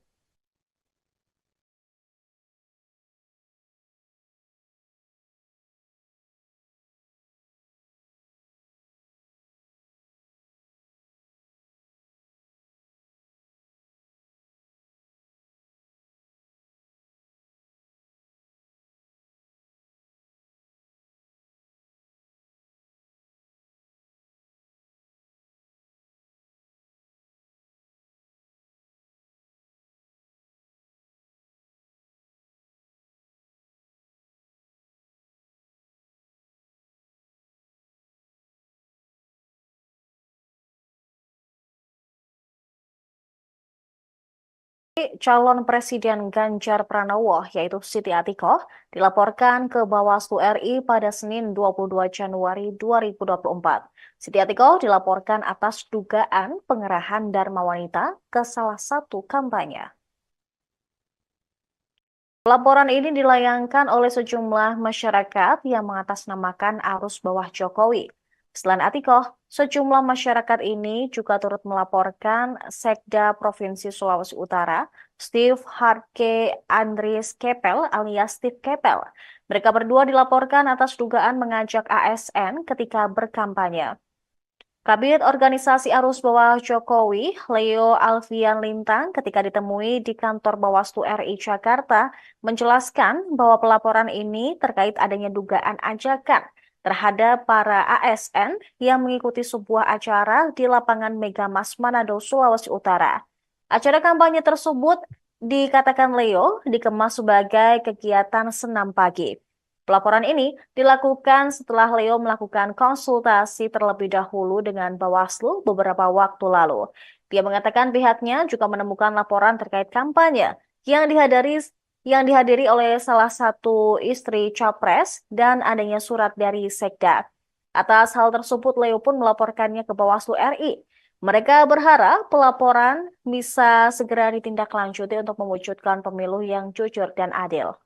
Calon Presiden Ganjar Pranowo, yaitu Siti Atikoh, dilaporkan ke Bawaslu RI pada Senin 22 Januari 2024. Siti Atikoh dilaporkan atas dugaan pengerahan Dharma Wanita ke salah satu kampanye. Laporan ini dilayangkan oleh sejumlah masyarakat yang mengatasnamakan arus bawah Jokowi. Selain Atikoh, sejumlah masyarakat ini juga turut melaporkan Sekda Provinsi Sulawesi Utara, Steve Harke Andries Kepel alias Steve Kepel. Mereka berdua dilaporkan atas dugaan mengajak ASN ketika berkampanye. Kabid Organisasi Arus Bawah Jokowi, Leo Alfian Lintang, ketika ditemui di kantor Bawaslu RI Jakarta, menjelaskan bahwa pelaporan ini terkait adanya dugaan ajakan terhadap para ASN yang mengikuti sebuah acara di lapangan Megamas Manado, Sulawesi Utara. Acara kampanye tersebut dikatakan Leo dikemas sebagai kegiatan senam pagi. Pelaporan ini dilakukan setelah Leo melakukan konsultasi terlebih dahulu dengan Bawaslu beberapa waktu lalu. Dia mengatakan pihaknya juga menemukan laporan terkait kampanye yang dihadiri oleh salah satu istri Capres dan adanya surat dari Sekda. Atas hal tersebut, Leo pun melaporkannya ke Bawaslu RI. Mereka berharap pelaporan bisa segera ditindaklanjuti untuk mewujudkan pemilu yang jujur dan adil.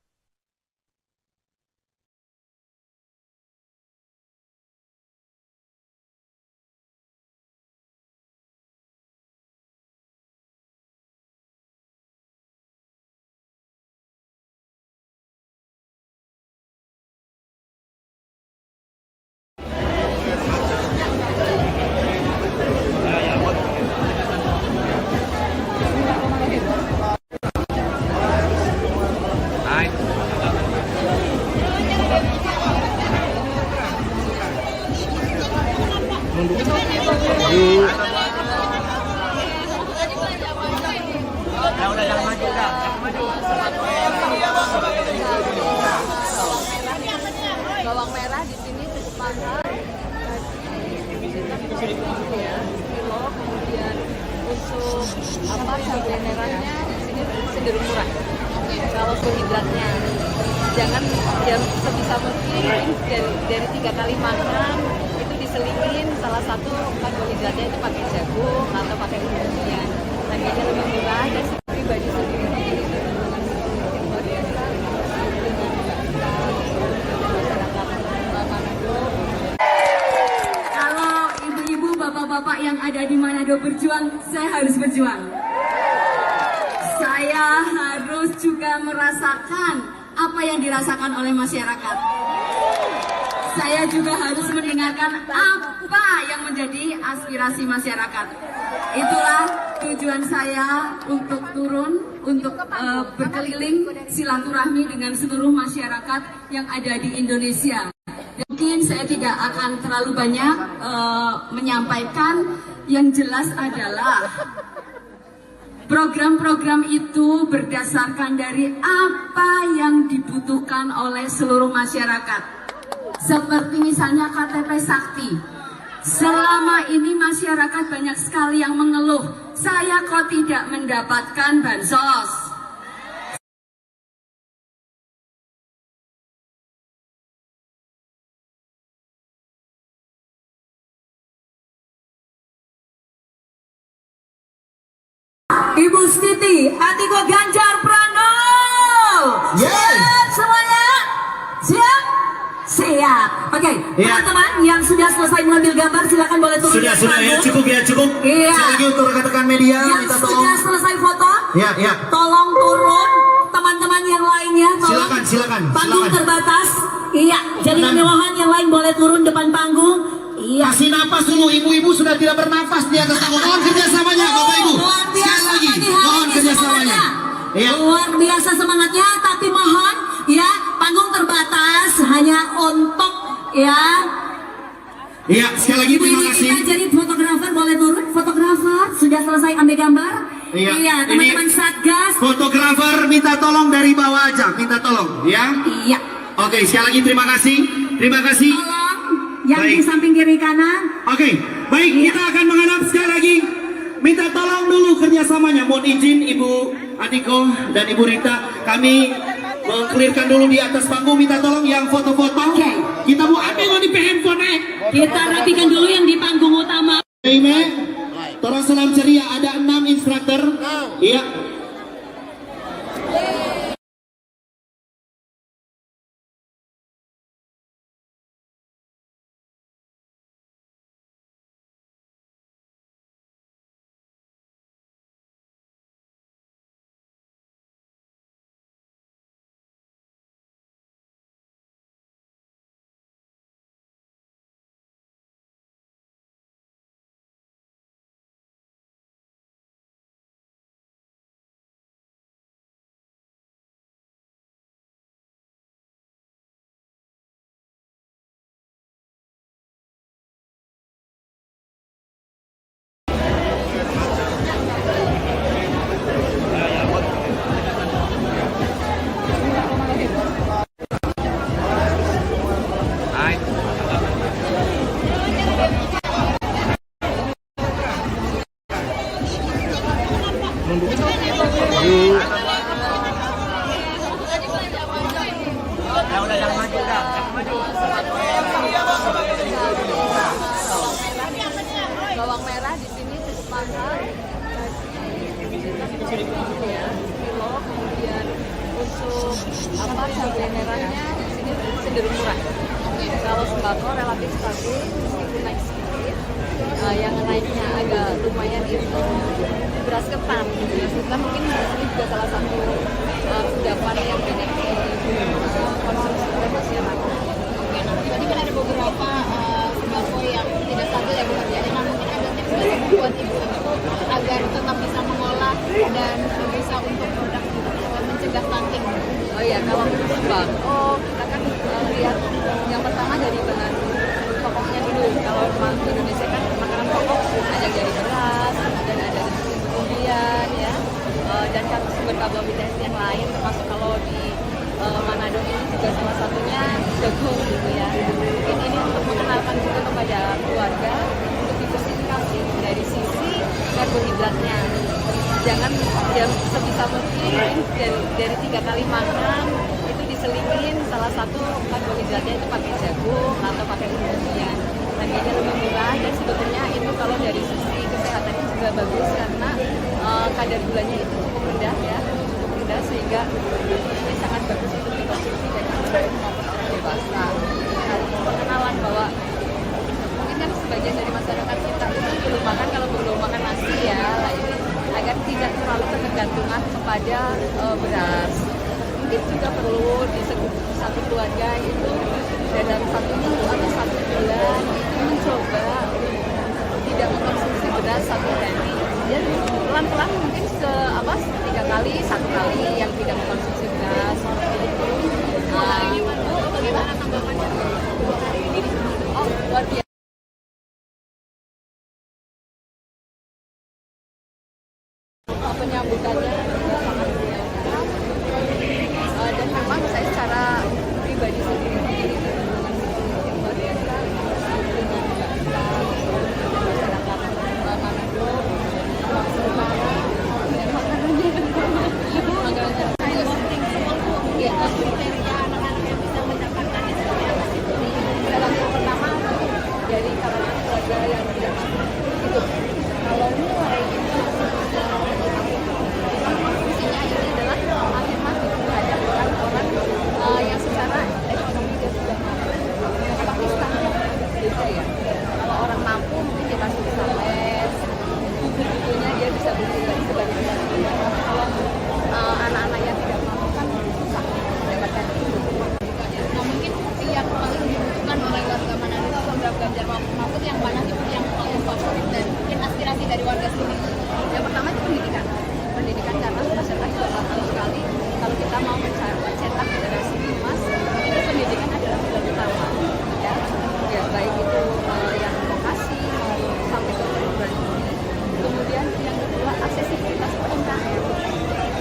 Bawang merah di sini sepakat kilo, kemudian untuk cabai merahnya di sini cenderung murah. Kalau karbohidratnya, jangan sebisa mungkin dari 3 kali makan itu diselipin salah satu karbohidratnya itu pakai jagung atau pakai umbi-umbian. Harganya lebih murah dan pribadi sendiri jadi keuntungan yang luar biasa dengan masyarakat Manado. Kalau ibu-ibu, bapak-bapak yang ada di Manado berjuang, saya harus berjuang. Saya harus juga merasakan apa yang dirasakan oleh masyarakat. Saya juga harus mendengarkan apa yang menjadi aspirasi masyarakat. Itulah tujuan saya untuk turun, untuk berkeliling silaturahmi dengan seluruh masyarakat yang ada di Indonesia. Mungkin saya tidak akan terlalu banyak menyampaikan, yang jelas adalah program-program itu berdasarkan dari apa yang dibutuhkan oleh seluruh masyarakat. Seperti misalnya KTP Sakti. Selama ini masyarakat banyak sekali yang mengeluh, saya kok tidak mendapatkan bansos. Ibu Siti, Atiko Ganjar Pranowo. Siap semuanya? Siap? Siap. Oke, teman-teman yang sudah selesai mengambil gambar silakan boleh turun. Sudah ya, cukup ya, cukup. Iya. Sekali lagi untuk rekan-rekan media, Yang minta sudah tolong. selesai foto, Ya. tolong turun. Teman-teman yang lainnya, tolong. Silakan. Panggung terbatas. Iya, jadi Dan- kemewahan yang lain boleh turun depan panggung. Iya. Kasih napas dulu, ibu-ibu sudah tidak bernafas di atas panggung. Mohon kerjasamanya, Bapak Ibu. Luar biasa Sekali lagi, nih hari mohon ini kerjasamanya. semangatnya. Iya. Luar biasa semangatnya, tapi mohon ya panggung terbatas hanya untuk ya. Iya, sekali lagi terima Ibu-ibu kasih. kita jadi fotografer boleh turun. Fotografer sudah selesai ambil gambar. Iya, teman-teman ini- Satgas. Fotografer minta tolong dari bawah aja, minta tolong, ya. Iya. Oke, sekali lagi terima kasih. Terima kasih. Tolong yang Baik. di samping kiri kanan. Oke, baik, kita akan menghadap sekali lagi. Minta tolong dulu kerjasamanya. Mohon izin Ibu Adiko dan Ibu Rita, kami mengklirkan dulu di atas panggung. Minta tolong yang foto-foto. Oke. Kita mau ambil di handphone. Kita rapikan dulu yang di panggung utama. Ime, tolong salam ceria. Ada 6 instruktur. Iya. Bawang merah di sini cukup mahal, ya, kilo. Kemudian untuk cabai merahnya di sini cenderung murah. Kalau sembako relatif stabil meskipun naik sedikit. Yang naiknya agak lumayan itu beras ketan. Beras ketan mungkin ini juga salah satu kudapan yang banyak dikonsumsi oleh masyarakat. Tadi kan ada beberapa sembako yang tidak stabil ya Bu Mardiani. Nah, mungkin ada tips dari buat ibu-ibu agar tetap bisa mengolah dan bisa untuk produk mencegah stunting. Oh iya, kalau untuk sembako kita kan lihat yang pertama dari bahan pokoknya dulu. Kalau di Indonesia kan makanan pokok ada dari beras, dan ada dari umbi-umbian ya, dan sumber karbohidrat yang lain, termasuk kalau di Manado ini juga salah satunya jagung gitu ya. Mungkin ini untuk mengenalkan juga kepada keluarga untuk diversifikasi dari sisi karbohidratnya. jangan ya sebisa mungkin dari 3 kali makan itu diselingin salah satu karbohidratnya itu pakai jagung atau pakai umbi-umbian. Harganya lebih murah dan sebetulnya itu kalau dari sisi kesehatan juga bagus karena kadar gulanya itu cukup rendah ya, cukup rendah sehingga ini sangat bagus untuk dikonsumsi dari anak maupun orang dewasa. Nah, perkenalan bahwa mungkin kan sebagian dari masyarakat kita itu belum makan kalau belum makan nasi ya, nah ini agar tidak terlalu ketergantungan kepada beras. Mungkin juga perlu di satu keluarga itu dalam 1 minggu atau 1 bulan itu mencoba tidak mengkonsumsi beras 1 hari. Dan pelan-pelan mungkin 3 kali, 1 kali yang tidak mengkonsumsi beras. Bagaimana tanggapannya hari ini? Oh, luar biasa. Penyambutannya juga sangat luar biasa. Dan memang saya secara pribadi sendiri itu yang luar biasa dengan masyarakat Manado, Utara, dan makanannya makanannya Ya, kriteria anak-anak yang bisa mendapatkan itu seperti apa sih? dalam yang pertama dari kalangan keluarga yang tidak mampu itu kalau mulai itu fungsinya ini adalah afirmatif terhadap orang-orang yang secara ekonomi dia sudah mampu. Tapi standar beda ya. Kalau orang mampu mungkin dia masih bisa les, buku-bukunya dia bisa beli sebagai pilihan. Kalau anak-anak yang tidak mampu kan susah mendapatkan itu. Nah, mungkin yang paling dibutuhkan oleh warga Manado itu program Ganjar Mahfud yang mana sih yang paling favorit dan mungkin aspirasi dari warga sini? Yang pertama itu pendidikan. Pendidikan karena masyarakat juga tahu sekali kalau kita mau mencetak generasi emas, itu pendidikan adalah pilar utama. Ya baik itu yang vokasi maupun sampai ke perguruan tinggi. Kemudian yang kedua aksesibilitas UMKM.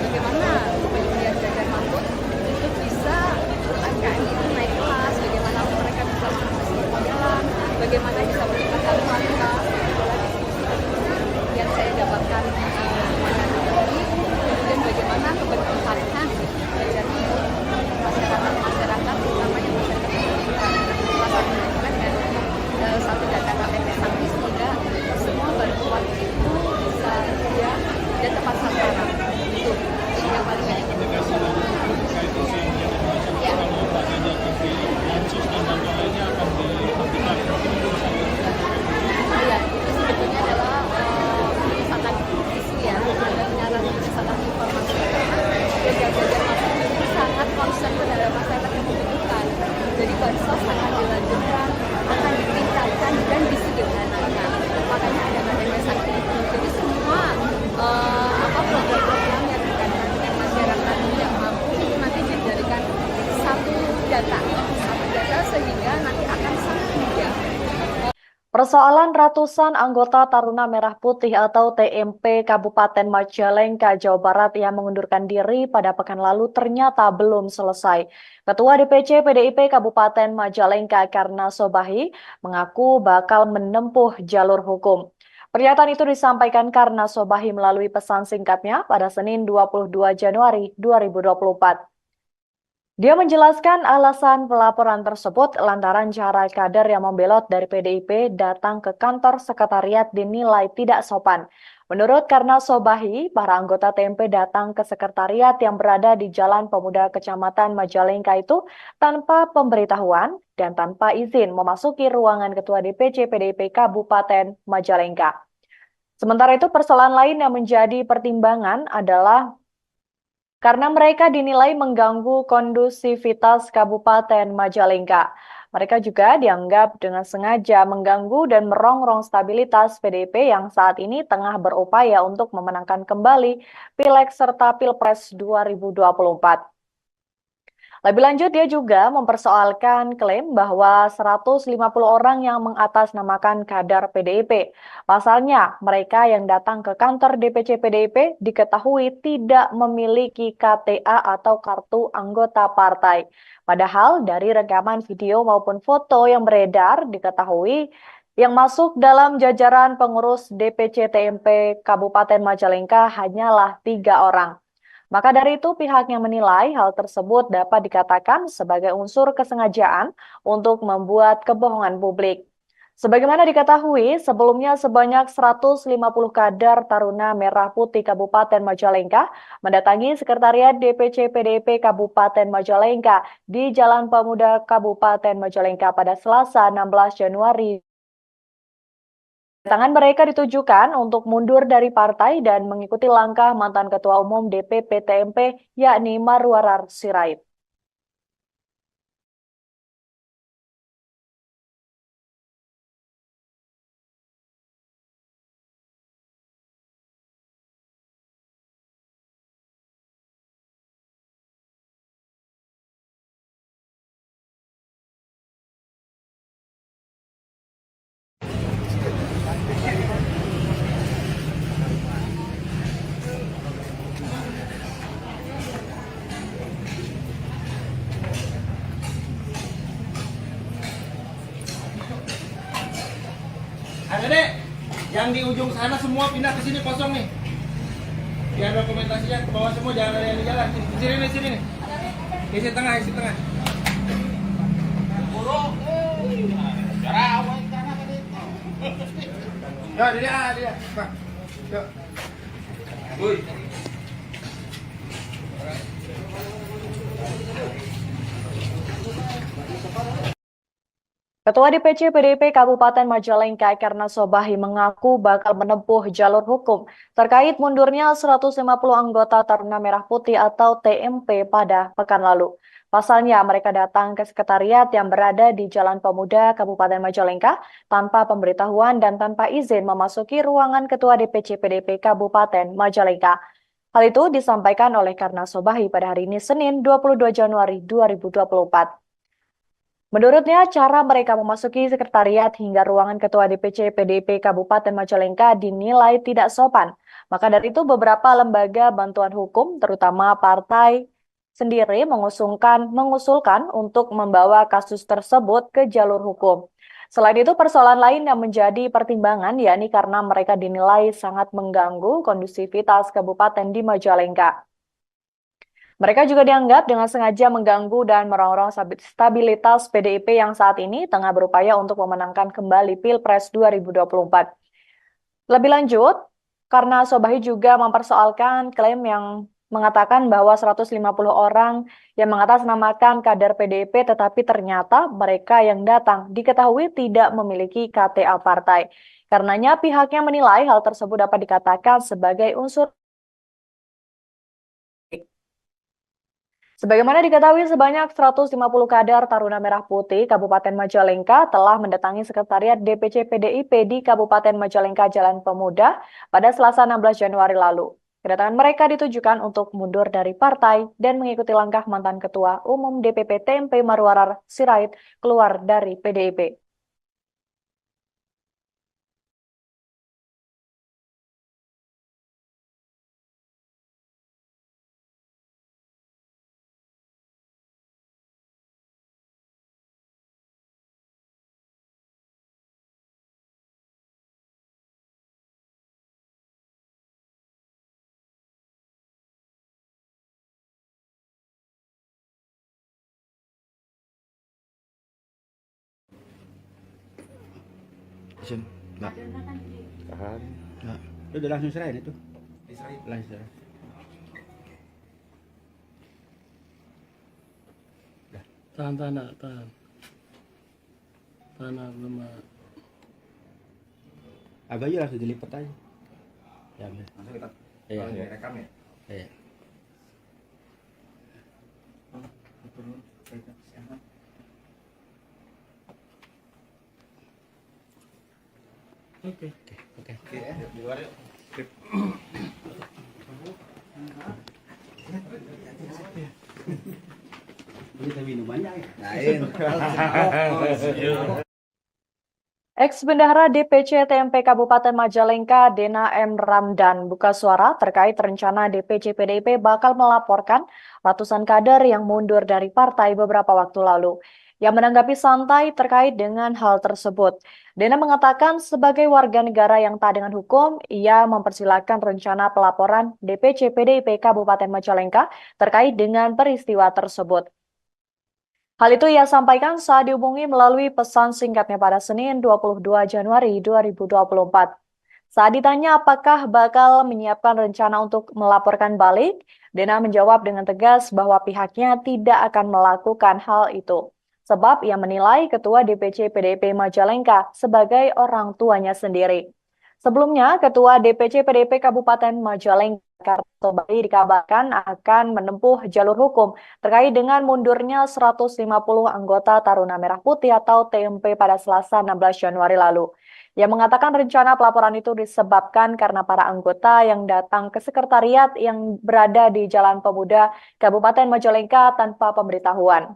Bagaimana supaya Ganjar Mahfud itu bisa UMKM itu naik kelas, bagaimana mereka bisa mengakses permodalan, bagaimana bisa meningkatkan kualitas yang saya dapatkan ini, kemudian bagaimana keberpihakan dari masyarakat utamanya masyarakat pendidikan pasar dan satu data KTP Sangki sehingga semua bantuan itu bisa mudah dan tepat sasaran. Itu yang paling penting. Ya. Iya, itu sebetulnya adalah sangat isu ya, ada penyaluran sangat informasi. Ganjar Mahfud itu sangat concern terhadap masyarakat yang membutuhkan. Jadi bansos akan dilanjutkan, akan ditingkatkan dan disederhanakan. Makanya ada KTP Sangki itu. Jadi semua program-program yang dengan masyarakat yang mampu itu nanti dijadikan satu data sehingga nanti akan sangat mudah. Persoalan ratusan anggota Taruna Merah Putih atau TMP Kabupaten Majalengka, Jawa Barat yang mengundurkan diri pada pekan lalu ternyata belum selesai. Ketua DPC PDIP Kabupaten Majalengka Karna Sobahi mengaku bakal menempuh jalur hukum. Pernyataan itu disampaikan Karna Sobahi melalui pesan singkatnya pada Senin 22 Januari 2024. Dia menjelaskan alasan pelaporan tersebut lantaran cara kader yang membelot dari PDIP datang ke kantor sekretariat dinilai tidak sopan. Menurut Karna Sobahi, para anggota TMP datang ke sekretariat yang berada di Jalan Pemuda Kecamatan Majalengka itu tanpa pemberitahuan dan tanpa izin memasuki ruangan Ketua DPC PDIP Kabupaten Majalengka. Sementara itu persoalan lain yang menjadi pertimbangan adalah karena mereka dinilai mengganggu kondusivitas Kabupaten Majalengka. Mereka juga dianggap dengan sengaja mengganggu dan merongrong stabilitas PDIP yang saat ini tengah berupaya untuk memenangkan kembali Pileg serta Pilpres 2024. Lebih lanjut, dia juga mempersoalkan klaim bahwa 150 orang yang mengatasnamakan kader PDIP. Pasalnya, mereka yang datang ke kantor DPC PDIP diketahui tidak memiliki KTA atau kartu anggota partai. Padahal dari rekaman video maupun foto yang beredar diketahui Yang masuk dalam jajaran pengurus DPC TMP Kabupaten Majalengka hanyalah 3 orang. Maka dari itu pihaknya menilai hal tersebut dapat dikatakan sebagai unsur kesengajaan untuk membuat kebohongan publik. Sebagaimana diketahui, sebelumnya sebanyak 150 kader Taruna Merah Putih Kabupaten Majalengka mendatangi Sekretariat DPC PDIP Kabupaten Majalengka di Jalan Pemuda Kabupaten Majalengka pada Selasa 16 Januari. Kedatangan mereka ditujukan untuk mundur dari partai dan mengikuti langkah mantan Ketua Umum DPP TMP yakni Marwarar Sirait. Adek, yang di ujung sana semua pindah ke sini kosong nih. Biar dokumentasinya ke bawah semua, jangan ada yang di jalan. Di sini nih. Isi tengah. Ya, dia. Bang. Yuk. Woi. Ketua DPC PDIP Kabupaten Majalengka Karna Sobahi mengaku bakal menempuh jalur hukum terkait mundurnya 150 anggota Taruna Merah Putih atau TMP pada pekan lalu. Pasalnya mereka datang ke sekretariat yang berada di Jalan Pemuda Kabupaten Majalengka tanpa pemberitahuan dan tanpa izin memasuki ruangan Ketua DPC PDIP Kabupaten Majalengka. Hal itu disampaikan oleh Karna Sobahi pada hari ini Senin 22 Januari 2024. Menurutnya, cara mereka memasuki sekretariat hingga ruangan Ketua DPC PDIP Kabupaten Majalengka dinilai tidak sopan. Maka dari itu beberapa lembaga bantuan hukum, terutama partai sendiri mengusulkan untuk membawa kasus tersebut ke jalur hukum. Selain itu, persoalan lain yang menjadi pertimbangan yakni karena mereka dinilai sangat mengganggu kondusivitas kabupaten di Majalengka. Mereka juga dianggap dengan sengaja mengganggu dan merongrong stabilitas PDIP yang saat ini tengah berupaya untuk memenangkan kembali Pilpres 2024. Lebih lanjut, karena Sobahi juga mempersoalkan klaim yang mengatakan bahwa 150 orang yang mengatasnamakan kader PDIP tetapi ternyata mereka yang datang diketahui tidak memiliki KTA partai. Karenanya pihaknya menilai hal tersebut dapat dikatakan sebagai unsur. Sebagaimana diketahui, sebanyak 150 kader Taruna Merah Putih Kabupaten Majalengka telah mendatangi Sekretariat DPC PDIP di Kabupaten Majalengka Jalan Pemuda pada Selasa 16 Januari lalu. Kedatangan mereka ditujukan untuk mundur dari partai dan mengikuti langkah mantan Ketua Umum DPP TMP Marwarar Sirait keluar dari PDIP. Isin, enggak. Tahan. Enggak. Udah langsung serahin itu. Langsung serahin. Tahan. Tahan belum. Agak aja langsung dilipat aja. Ya, ambil. Langsung kita Iya. rekam ya. Iya. Oke. Oke. Oke ya, di luar yuk. Kita minumannya ya. Lain. Ex-Bendahara DPC TMP Kabupaten Majalengka Dena M. Ramdan buka suara terkait rencana DPC PDIP bakal melaporkan ratusan kader yang mundur dari partai beberapa waktu lalu. Yang menanggapi santai terkait dengan hal tersebut, Dena mengatakan sebagai warga negara yang taat dengan hukum, ia mempersilahkan rencana pelaporan DPC PDIP Kabupaten Majalengka terkait dengan peristiwa tersebut. Hal itu ia sampaikan saat dihubungi melalui pesan singkatnya pada Senin 22 Januari 2024. Saat ditanya apakah bakal menyiapkan rencana untuk melaporkan balik, Dena menjawab dengan tegas bahwa pihaknya tidak akan melakukan hal itu. Sebab ia menilai Ketua DPC PDIP Majalengka sebagai orang tuanya sendiri. Sebelumnya, Ketua DPC PDIP Kabupaten Majalengka Karto Bali dikabarkan akan menempuh jalur hukum terkait dengan mundurnya 150 anggota Taruna Merah Putih atau TMP pada Selasa 16 Januari lalu. Ia mengatakan rencana pelaporan itu disebabkan karena para anggota yang datang ke sekretariat yang berada di Jalan Pemuda Kabupaten Majalengka tanpa pemberitahuan.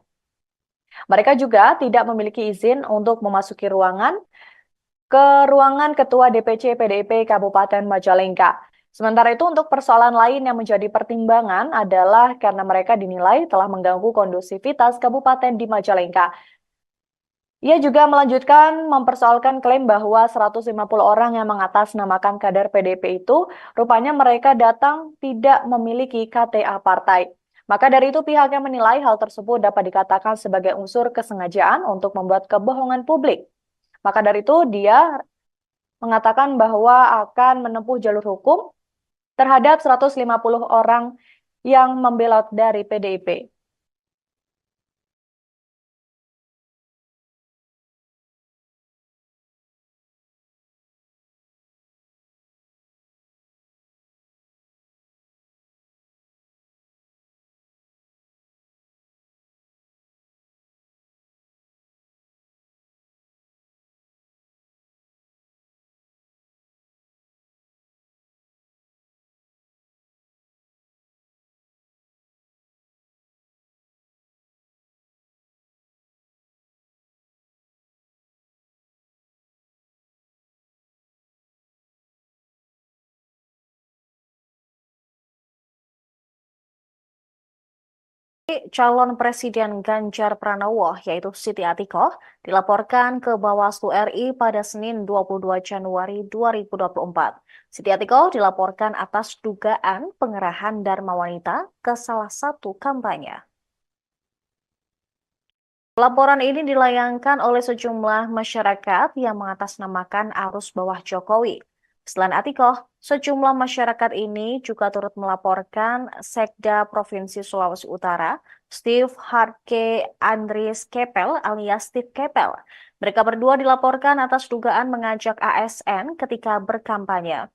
Mereka juga tidak memiliki izin untuk memasuki ruangan Ketua DPC PDIP Kabupaten Majalengka. Sementara itu untuk persoalan lain yang menjadi pertimbangan adalah karena mereka dinilai telah mengganggu kondusivitas kabupaten di Majalengka. Ia juga melanjutkan mempersoalkan klaim bahwa 150 orang yang mengatasnamakan kader PDIP itu rupanya mereka datang tidak memiliki KTA partai. Maka dari itu pihaknya menilai hal tersebut dapat dikatakan sebagai unsur kesengajaan untuk membuat kebohongan publik. Maka dari itu dia mengatakan bahwa akan menempuh jalur hukum terhadap 150 orang yang membelot dari PDIP. Calon Presiden Ganjar Pranowo, yaitu Siti Atikoh, dilaporkan ke Bawaslu RI pada Senin 22 Januari 2024. Siti Atikoh dilaporkan atas dugaan pengerahan Dharma Wanita ke salah satu kampanye. Laporan ini dilayangkan oleh sejumlah masyarakat yang mengatasnamakan arus bawah Jokowi. Selain Atikoh, sejumlah masyarakat ini juga turut melaporkan Sekda Provinsi Sulawesi Utara, Steve Harke Andries Kepel alias Steve Kepel. Mereka berdua dilaporkan atas dugaan mengajak ASN ketika berkampanye.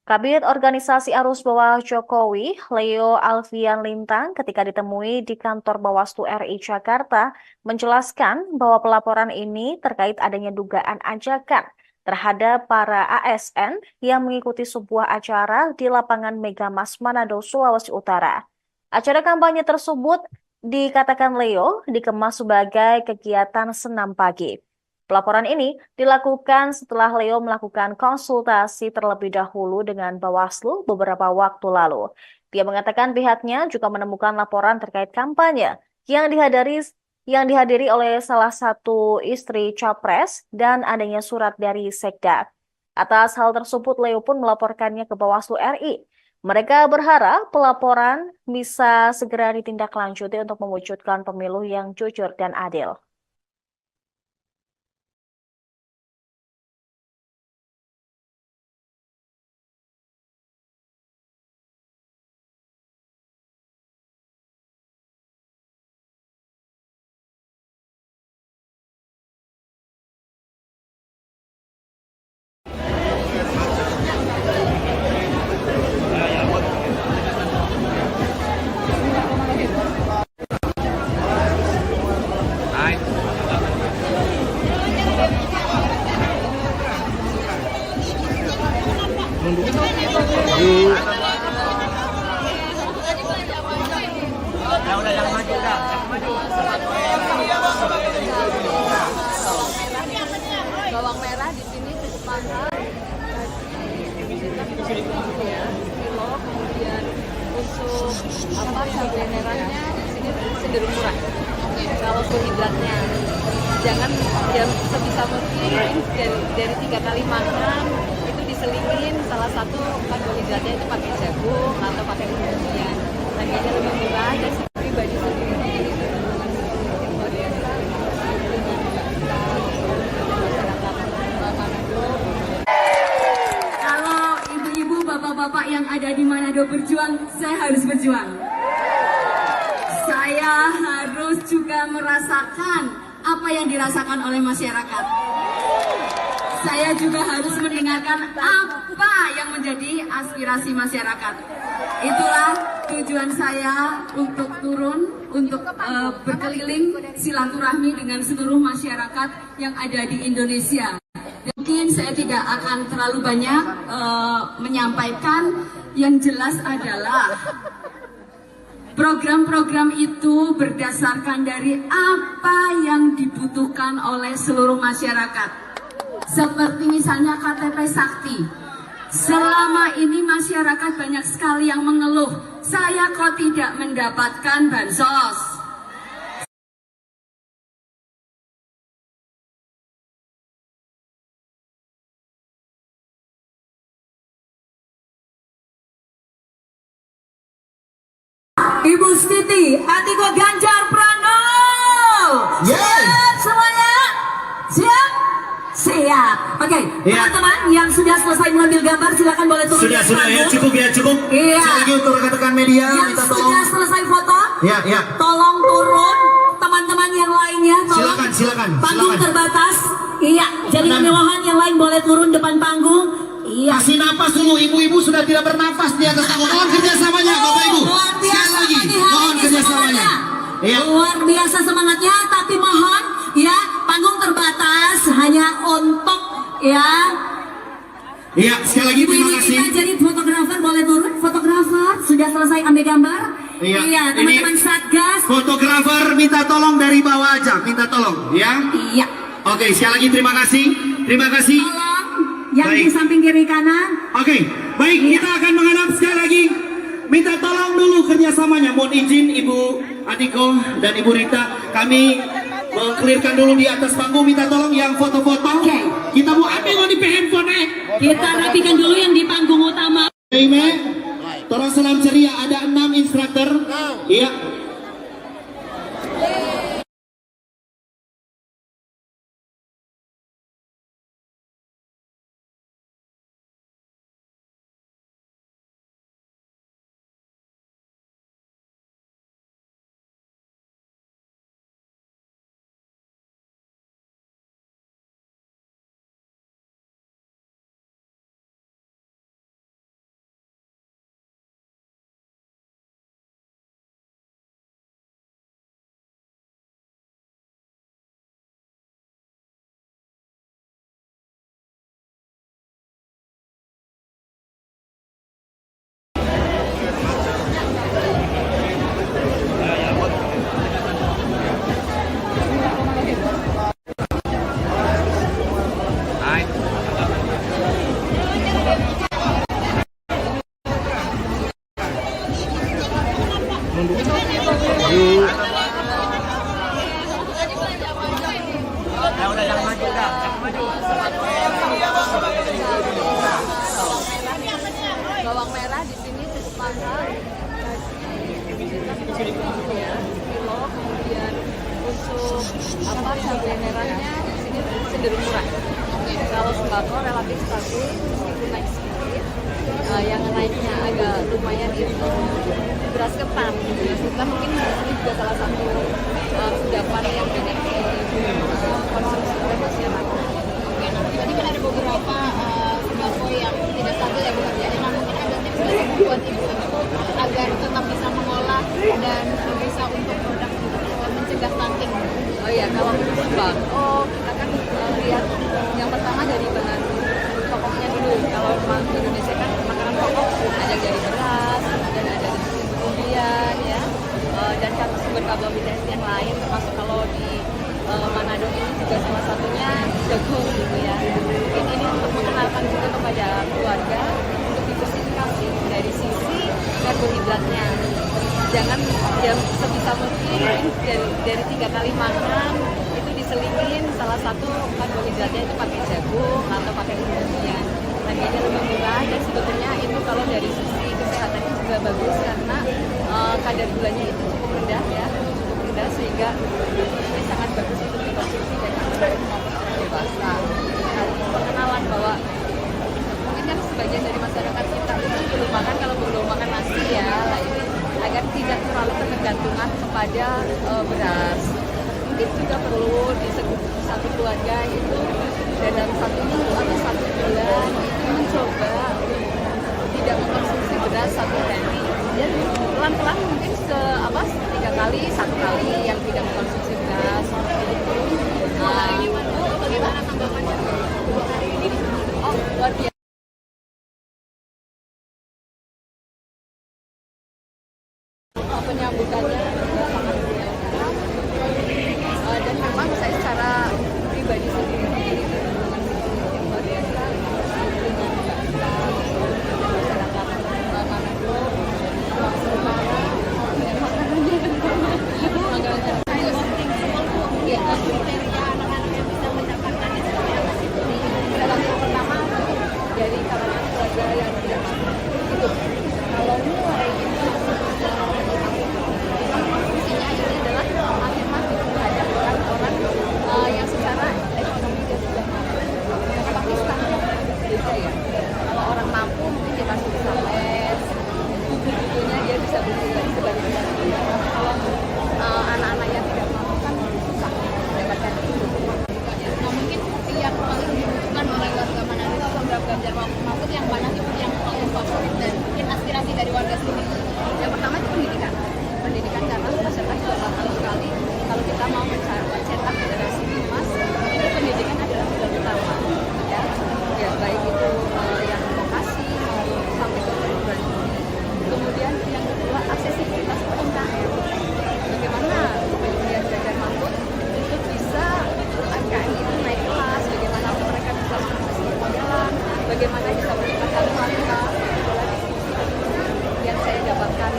Kabid Organisasi Arus Bawah Jokowi, Leo Alfian Lintang, ketika ditemui di kantor Bawaslu RI Jakarta, menjelaskan bahwa pelaporan ini terkait adanya dugaan ajakan terhadap para ASN yang mengikuti sebuah acara di lapangan Megamas Manado, Sulawesi Utara. Acara kampanye tersebut, dikatakan Leo, dikemas sebagai kegiatan senam pagi. Pelaporan ini dilakukan setelah Leo melakukan konsultasi terlebih dahulu dengan Bawaslu beberapa waktu lalu. Dia mengatakan pihaknya juga menemukan laporan terkait kampanye yang dihadiri oleh salah satu istri Capres dan adanya surat dari Sekda. Atas hal tersebut, Leo pun melaporkannya ke Bawaslu RI. Mereka berharap pelaporan bisa segera ditindaklanjuti untuk mewujudkan pemilu yang jujur dan adil. Bawang merah di sini cukup mahal. Kilo, kemudian untuk cabai merahnya di sini cenderung murah. Karbohidratnya jangan ya sebisa mungkin dari 3 kali makan itu diselingin salah satu karbohidratnya itu pakai jagung atau pakai umbi-umbian. Harganya lebih murah dan pribadi sendiri itu luar biasa. Kalau ibu-ibu, bapak-bapak yang ada di Manado berjuang, saya harus berjuang. Saya harus juga merasakan apa yang dirasakan oleh masyarakat. Saya juga harus mendengarkan apa yang menjadi aspirasi masyarakat. Itulah tujuan saya untuk turun, untuk berkeliling silaturahmi dengan seluruh masyarakat yang ada di Indonesia. Mungkin saya tidak akan terlalu banyak menyampaikan, yang jelas adalah program-program itu berdasarkan dari apa yang dibutuhkan oleh seluruh masyarakat. Seperti misalnya KTP Sakti. Selama ini masyarakat banyak sekali yang mengeluh, saya kok tidak mendapatkan bansos. Ibu Siti Atiko Ganjar Pranowo. Siap semuanya? Siap? Siap. Oke, teman-teman yang sudah selesai mengambil gambar silakan boleh turun. Sudah ya, cukup ya, cukup. Iya. Sekali lagi untuk rekan-rekan media, Yang minta sudah tolong. selesai foto, Ya. tolong turun. Teman-teman yang lainnya, tolong. Silakan. Panggung Silakan. terbatas. Iya, jadi kemewahan yang lain boleh turun depan panggung. Iya. Kasih napas dulu, ibu-ibu sudah tidak bernafas di atas panggung. Mohon kerjasamanya, Bapak Ibu. Luar Sekali biasa lagi, pagi hari mohon ini kerjasamanya. semangatnya. Iya. Luar biasa semangatnya, tapi mohon ya panggung terbatas hanya untuk ya. Iya, sekali lagi terima Ibu-ibu kasih. kita jadi fotografer boleh turun. Fotografer sudah selesai ambil gambar. Iya, teman-teman ini Satgas. Fotografer minta tolong dari bawah aja, minta tolong, ya. Iya. Oke, sekali lagi terima kasih. Terima kasih. Tolong yang Baik. di samping kiri kanan. Oke, baik, kita akan menghadap sekali lagi. Minta tolong dulu kerjasamanya. Mohon izin Ibu Adiko dan Ibu Rita, kami mengklirkan dulu di atas panggung. Minta tolong yang foto-foto. Oke. Kita mau ambil di handphone. Kita rapikan dulu yang di panggung utama. Ime, tolong salam ceria. Ada 6 instruktur. Iya. Bawang merah di sini cukup mahal, ya, kilo. Kemudian untuk cabai merahnya di sini cenderung murah. Kalau sembako relatif stabil meskipun naik sedikit. Yang naiknya agak lumayan itu beras ketan. Beras ketan mungkin ini juga salah satu kudapan yang banyak dikonsumsi oleh masyarakat. Tadi kan ada beberapa sembako yang tidak stabil ya Bu Hardiana. Nah, mungkin ada tips buat ibu-ibu agar tetap bisa mengolah dan bisa untuk produk mencegah stunting. Oh iya, kalau untuk sembako kita kan lihat yang pertama dari bahan pokoknya dulu. Kalau memang di Indonesia kan makanan pokok ada dari beras dan ada dari kemudian ya dan sumber karbohidrat yang lain, termasuk kalau di Manado ini juga salah satunya jagung gitu ya. Mungkin ini untuk mengenalkan juga kepada keluarga untuk diversifikasi dari sisi karbohidratnya. Jangan jangan ya sebisa mungkin dari 3 kali makan itu diselingin salah satu karbohidratnya itu pakai jagung atau pakai umumnya. Harganya lebih murah dan sebetulnya itu kalau dari sisi kesehatan juga bagus karena kadar gulanya itu cukup rendah ya, cukup rendah sehingga ini sangat bagus untuk dikonsumsi dari anak maupun dewasa. Nah, pengenalan bahwa mungkin kan sebagian dari masyarakat kita itu belum makan, kalau belum makan nasi ya, nah ini agar tidak terlalu ketergantungan kepada beras. Mungkin juga perlu di satu keluarga itu dalam 1 minggu atau 1 bulan itu mencoba tidak mengkonsumsi beras 1 hari. Dan pelan-pelan mungkin 3 kali, 1 kali yang tidak mengkonsumsi beras seperti itu. Bagaimana tanggapannya 2 hari ini? Oh, luar biasa. Penyambutannya juga sangat menyenangkan. Dan memang saya secara pribadi sendiri dengan luar biasa dengan masyarakat Manado, Semarang, dan makanannya Ya, kriteria anak-anak yang bisa mendapatkan itu seperti apa sih Bu? dalam yang pertama dari kalangan keluarga yang tidak mampu itu kalau mulai itu fungsinya ini adalah afirmatif terhadap orang-orang yang secara ekonomi dia sudah mampu. Tapi standar beda ya. Kalau orang mampu mungkin dia masih bisa les, buku-bukunya dia bisa beli lagi sebaliknya. Kalau anak-anak yang tidak mampu kan susah mendapatkan itu. Nah, mungkin yang paling dibutuhkan oleh warga Manado itu program Ganjar Mahfud yang mana sih yang paling favorit dan mungkin aspirasi dari warga sini? Yang pertama itu pendidikan. Pendidikan karena masyarakat juga paham sekali kalau kita mau mencetak generasi emas, itu pendidikan adalah modal utama. Ya, ya baik itu yang vokasi maupun sampai ke perguruan tinggi. Kemudian yang kedua aksesibilitas UMKM. Bagaimana kemudian Ganjar Mahfud itu bisa UMKM itu naik kelas, bagaimana mereka bisa mengakses permodalan, bagaimana bisa meningkatkan kualitas yang saya dapatkan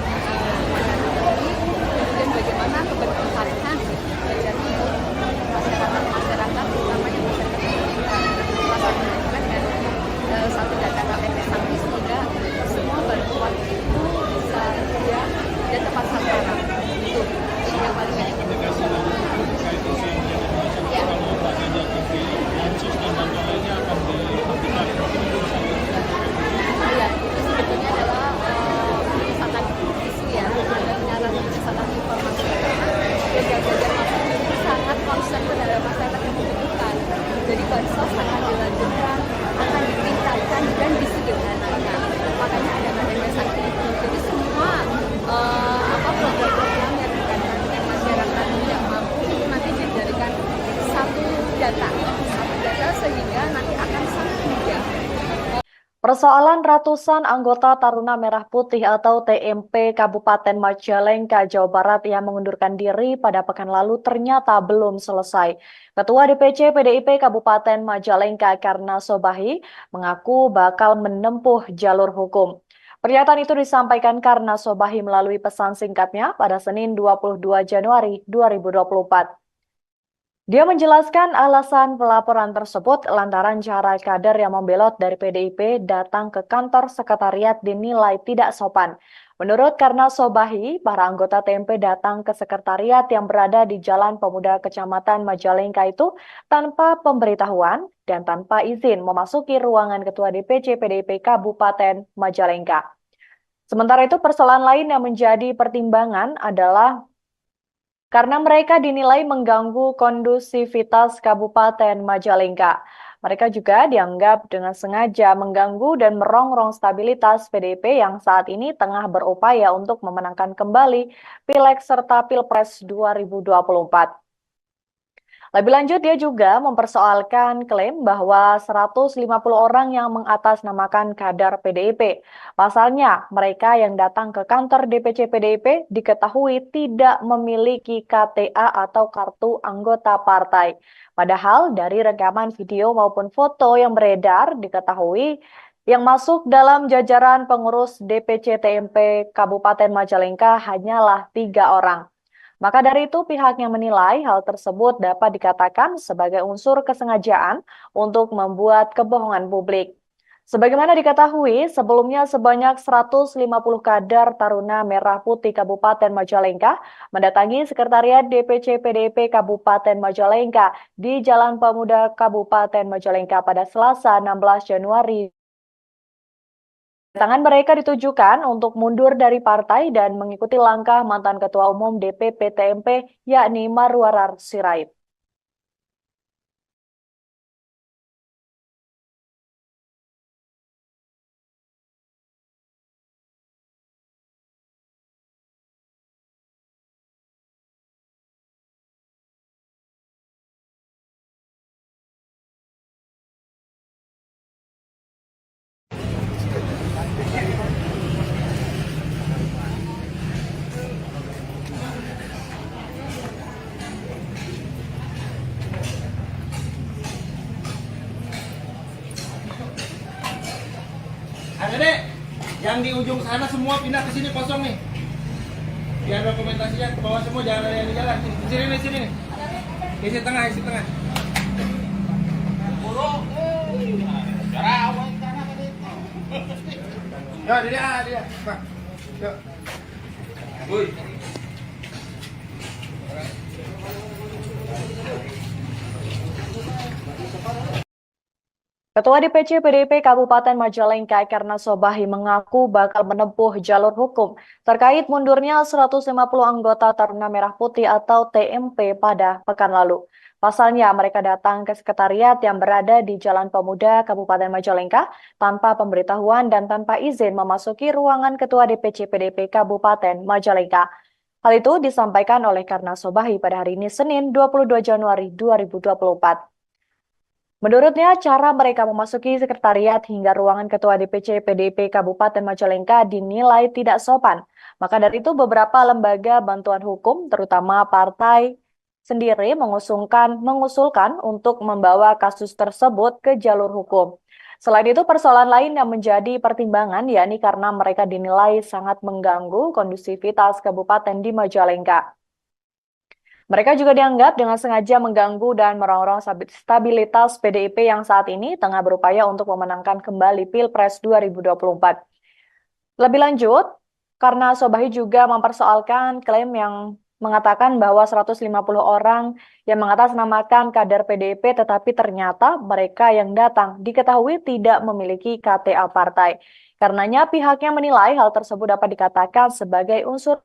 kemudian bagaimana keberpihakan terjadi masyarakat terutama yang masyarakat pendidikan salah satunya juga dengan satu data KPP Sangki sehingga semua bantuan itu bisa dia dan tepat sasaran itu yang paling penting. Ya. Iya, itu sebetulnya adalah sangat isu ya, dan menyarankan kesalahan informasi karena Ganjar Mahfud ini sangat concern terhadap masyarakat yang membutuhkan. Jadi bansos akan dilanjutkan, akan ditingkatkan dan disederhanakan. Makanya ada KPP Sangki itu. Jadi semua program-program yang berkaitan dengan masyarakat yang mampu itu nanti dijadikan satu data sehingga nanti akan sangat mudah. Persoalan ratusan anggota Taruna Merah Putih atau TMP Kabupaten Majalengka, Jawa Barat yang mengundurkan diri pada pekan lalu ternyata belum selesai. Ketua DPC PDIP Kabupaten Majalengka Karna Sobahi mengaku bakal menempuh jalur hukum. Pernyataan itu disampaikan Karna Sobahi melalui pesan singkatnya pada Senin 22 Januari 2024. Dia menjelaskan alasan pelaporan tersebut lantaran cara kader yang membelot dari PDIP datang ke kantor sekretariat dinilai tidak sopan. Menurut Karna Sobahi, para anggota TMP datang ke sekretariat yang berada di Jalan Pemuda Kecamatan Majalengka itu tanpa pemberitahuan dan tanpa izin memasuki ruangan Ketua DPC PDIP Kabupaten Majalengka. Sementara itu persoalan lain yang menjadi pertimbangan adalah karena mereka dinilai mengganggu kondusivitas Kabupaten Majalengka. Mereka juga dianggap dengan sengaja mengganggu dan merongrong stabilitas PDIP yang saat ini tengah berupaya untuk memenangkan kembali Pileg serta Pilpres 2024. Lebih lanjut, dia juga mempersoalkan klaim bahwa 150 orang yang mengatasnamakan kader PDIP. Pasalnya, mereka yang datang ke kantor DPC PDIP diketahui tidak memiliki KTA atau kartu anggota partai. Padahal dari rekaman video maupun foto yang beredar diketahui Yang masuk dalam jajaran pengurus DPC TMP Kabupaten Majalengka hanyalah 3 orang. Maka dari itu pihaknya menilai hal tersebut dapat dikatakan sebagai unsur kesengajaan untuk membuat kebohongan publik. Sebagaimana diketahui, sebelumnya sebanyak 150 kader Taruna Merah Putih Kabupaten Majalengka mendatangi Sekretariat DPC PDIP Kabupaten Majalengka di Jalan Pemuda Kabupaten Majalengka pada Selasa 16 Januari. Kedatangan mereka ditujukan untuk mundur dari partai dan mengikuti langkah mantan Ketua Umum DPP TMP yakni Marwarar Sirait. Adek, yang di ujung sana semua pindah ke sini kosong nih. Biar dokumentasinya ke bawah semua, jangan ada yang di jalan. Di sini nih, sini nih. Isi tengah, isi tengah. Ya, dia. Pak. Yuk. Woi. Ketua DPC PDIP Kabupaten Majalengka Karna Sobahi mengaku bakal menempuh jalur hukum terkait mundurnya 150 anggota Taruna Merah Putih atau TMP pada pekan lalu. Pasalnya mereka datang ke sekretariat yang berada di Jalan Pemuda Kabupaten Majalengka tanpa pemberitahuan dan tanpa izin memasuki ruangan Ketua DPC PDIP Kabupaten Majalengka. Hal itu disampaikan oleh Karna Sobahi pada hari ini Senin 22 Januari 2024. Menurutnya, cara mereka memasuki sekretariat hingga ruangan Ketua DPC PDIP Kabupaten Majalengka dinilai tidak sopan. Maka dari itu beberapa lembaga bantuan hukum, terutama partai sendiri mengusulkan untuk membawa kasus tersebut ke jalur hukum. Selain itu, persoalan lain yang menjadi pertimbangan yakni karena mereka dinilai sangat mengganggu kondusivitas kabupaten di Majalengka. Mereka juga dianggap dengan sengaja mengganggu dan merongrong stabilitas PDIP yang saat ini tengah berupaya untuk memenangkan kembali Pilpres 2024. Lebih lanjut, karena Sobahi juga mempersoalkan klaim yang mengatakan bahwa 150 orang yang mengatasnamakan kader PDIP tetapi ternyata mereka yang datang diketahui tidak memiliki KTA partai. Karenanya pihaknya menilai hal tersebut dapat dikatakan sebagai unsur.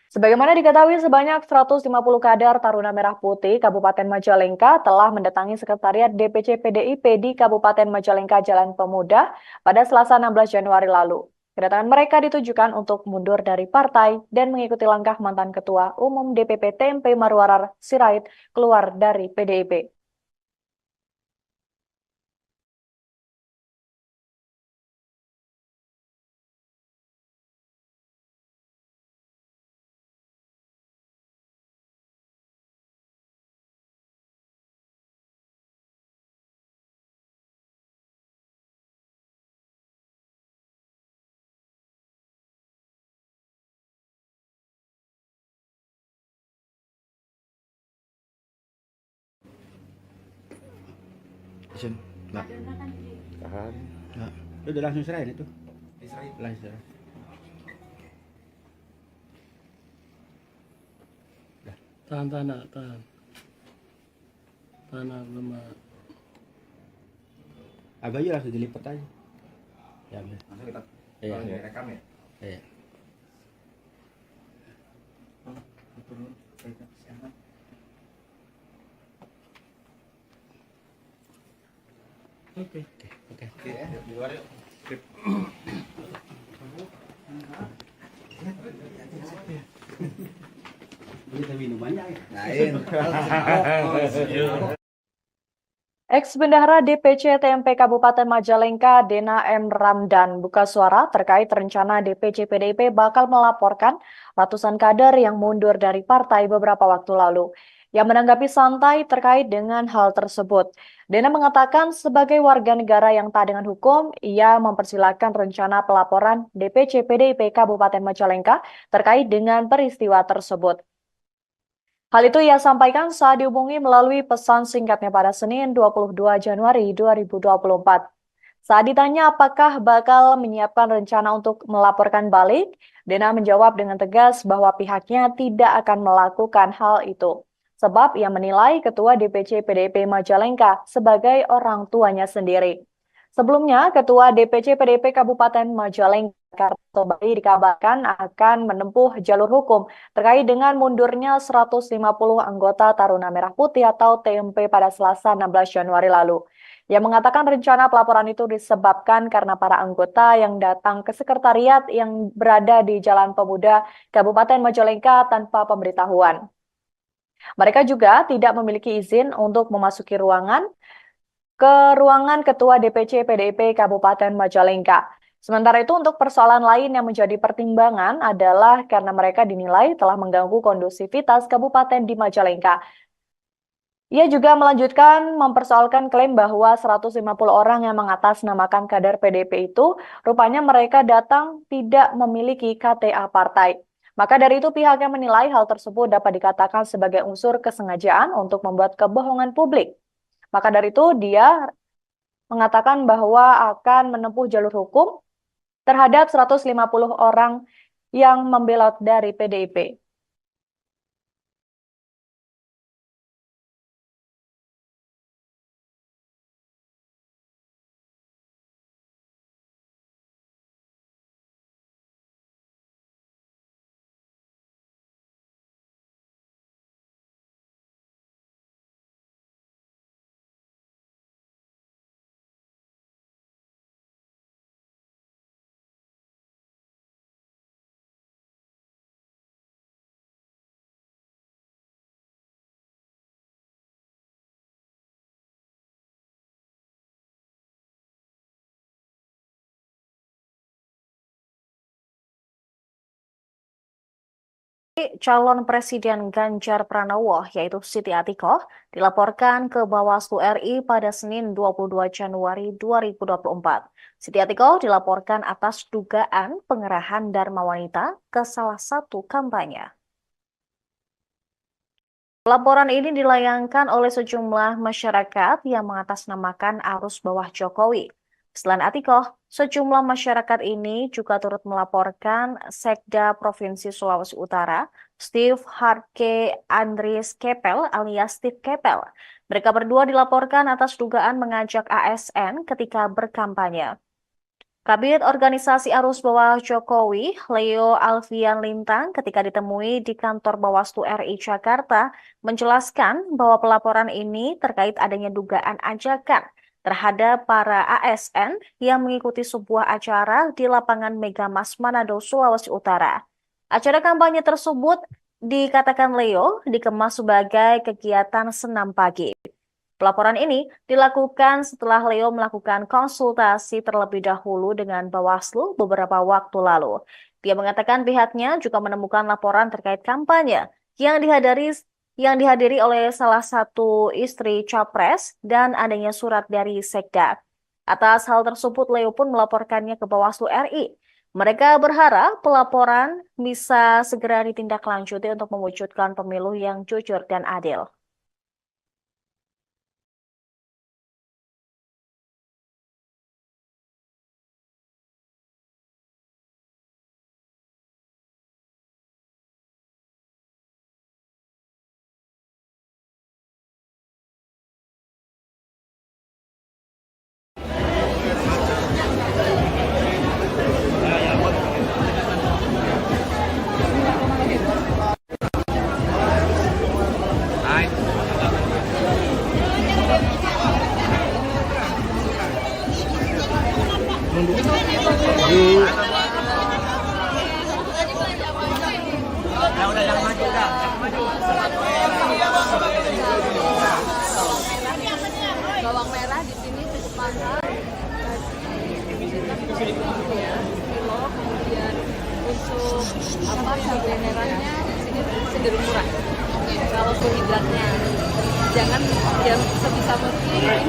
Sebagaimana diketahui, sebanyak 150 kader Taruna Merah Putih Kabupaten Majalengka telah mendatangi Sekretariat DPC PDIP di Kabupaten Majalengka Jalan Pemuda pada Selasa 16 Januari lalu. Kedatangan mereka ditujukan untuk mundur dari partai dan mengikuti langkah mantan Ketua Umum DPP TMP Marwarar Sirait keluar dari PDIP. Isin. Nah. Tahan. Nah. Itu udah langsung serahin itu. Langsung serahin. Tahan. Tahan lemah. Abah aja langsung dilipat aja. Ya, bener. Langsung kita Iya. rekam ya. Iya. Oke. Oke. Di luar yuk. Kita minumannya. Lain. Ex-Bendahara DPC TMP Kabupaten Majalengka, Dena M. Ramdan, buka suara terkait rencana DPC PDIP bakal melaporkan ratusan kader yang mundur dari partai beberapa waktu lalu. yang menanggapi santai terkait dengan hal tersebut. Dena mengatakan sebagai warga negara yang taat dengan hukum, ia mempersilahkan rencana pelaporan DPC PDIP Kabupaten Majalengka terkait dengan peristiwa tersebut. Hal itu ia sampaikan saat dihubungi melalui pesan singkatnya pada Senin 22 Januari 2024. Saat ditanya apakah bakal menyiapkan rencana untuk melaporkan balik, Dena menjawab dengan tegas bahwa pihaknya tidak akan melakukan hal itu. Sebab ia menilai Ketua DPC PDIP Majalengka sebagai orang tuanya sendiri. Sebelumnya, Ketua DPC PDIP Kabupaten Majalengka kembali dikabarkan akan menempuh jalur hukum terkait dengan mundurnya 150 anggota Taruna Merah Putih atau TMP pada Selasa 16 Januari lalu. Ia mengatakan rencana pelaporan itu disebabkan karena para anggota yang datang ke sekretariat yang berada di Jalan Pemuda Kabupaten Majalengka tanpa pemberitahuan. Mereka juga tidak memiliki izin untuk memasuki ruangan Ketua DPC PDIP Kabupaten Majalengka. Sementara itu untuk persoalan lain yang menjadi pertimbangan adalah karena mereka dinilai telah mengganggu kondusivitas kabupaten di Majalengka. Ia juga melanjutkan mempersoalkan klaim bahwa 150 orang yang mengatasnamakan kader PDIP itu rupanya mereka datang tidak memiliki KTA partai. Maka dari itu pihaknya menilai hal tersebut dapat dikatakan sebagai unsur kesengajaan untuk membuat kebohongan publik. Maka dari itu dia mengatakan bahwa akan menempuh jalur hukum terhadap 150 orang yang membelot dari PDIP. Calon Presiden Ganjar Pranowo, yaitu Siti Atikoh, dilaporkan ke Bawaslu RI pada Senin 22 Januari 2024. Siti Atikoh dilaporkan atas dugaan pengerahan Dharma Wanita ke salah satu kampanye. Laporan ini dilayangkan oleh sejumlah masyarakat yang mengatasnamakan arus bawah Jokowi. Selain Atikoh, sejumlah masyarakat ini juga turut melaporkan Sekda Provinsi Sulawesi Utara, Steve Harke Andries Kepel alias Steve Kepel. Mereka berdua dilaporkan atas dugaan mengajak ASN ketika berkampanye. Kabid Organisasi Arus Bawah Jokowi, Leo Alfian Lintang, ketika ditemui di kantor Bawaslu RI Jakarta, menjelaskan bahwa pelaporan ini terkait adanya dugaan ajakan terhadap para ASN yang mengikuti sebuah acara di lapangan Megamas Manado, Sulawesi Utara. Acara kampanye tersebut dikatakan Leo dikemas sebagai kegiatan senam pagi. Pelaporan ini dilakukan setelah Leo melakukan konsultasi terlebih dahulu dengan Bawaslu beberapa waktu lalu. Dia mengatakan pihaknya juga menemukan laporan terkait kampanye yang dihadiri oleh salah satu istri Capres dan adanya surat dari Sekda. Atas hal tersebut, Leo pun melaporkannya ke Bawaslu RI. Mereka berharap pelaporan bisa segera ditindaklanjuti untuk mewujudkan pemilu yang jujur dan adil. Bawang merah di sini cukup mahal, kilo, kemudian untuk harga benerannya di sini cenderung murah. Karbohidratnya jangan sebisa mungkin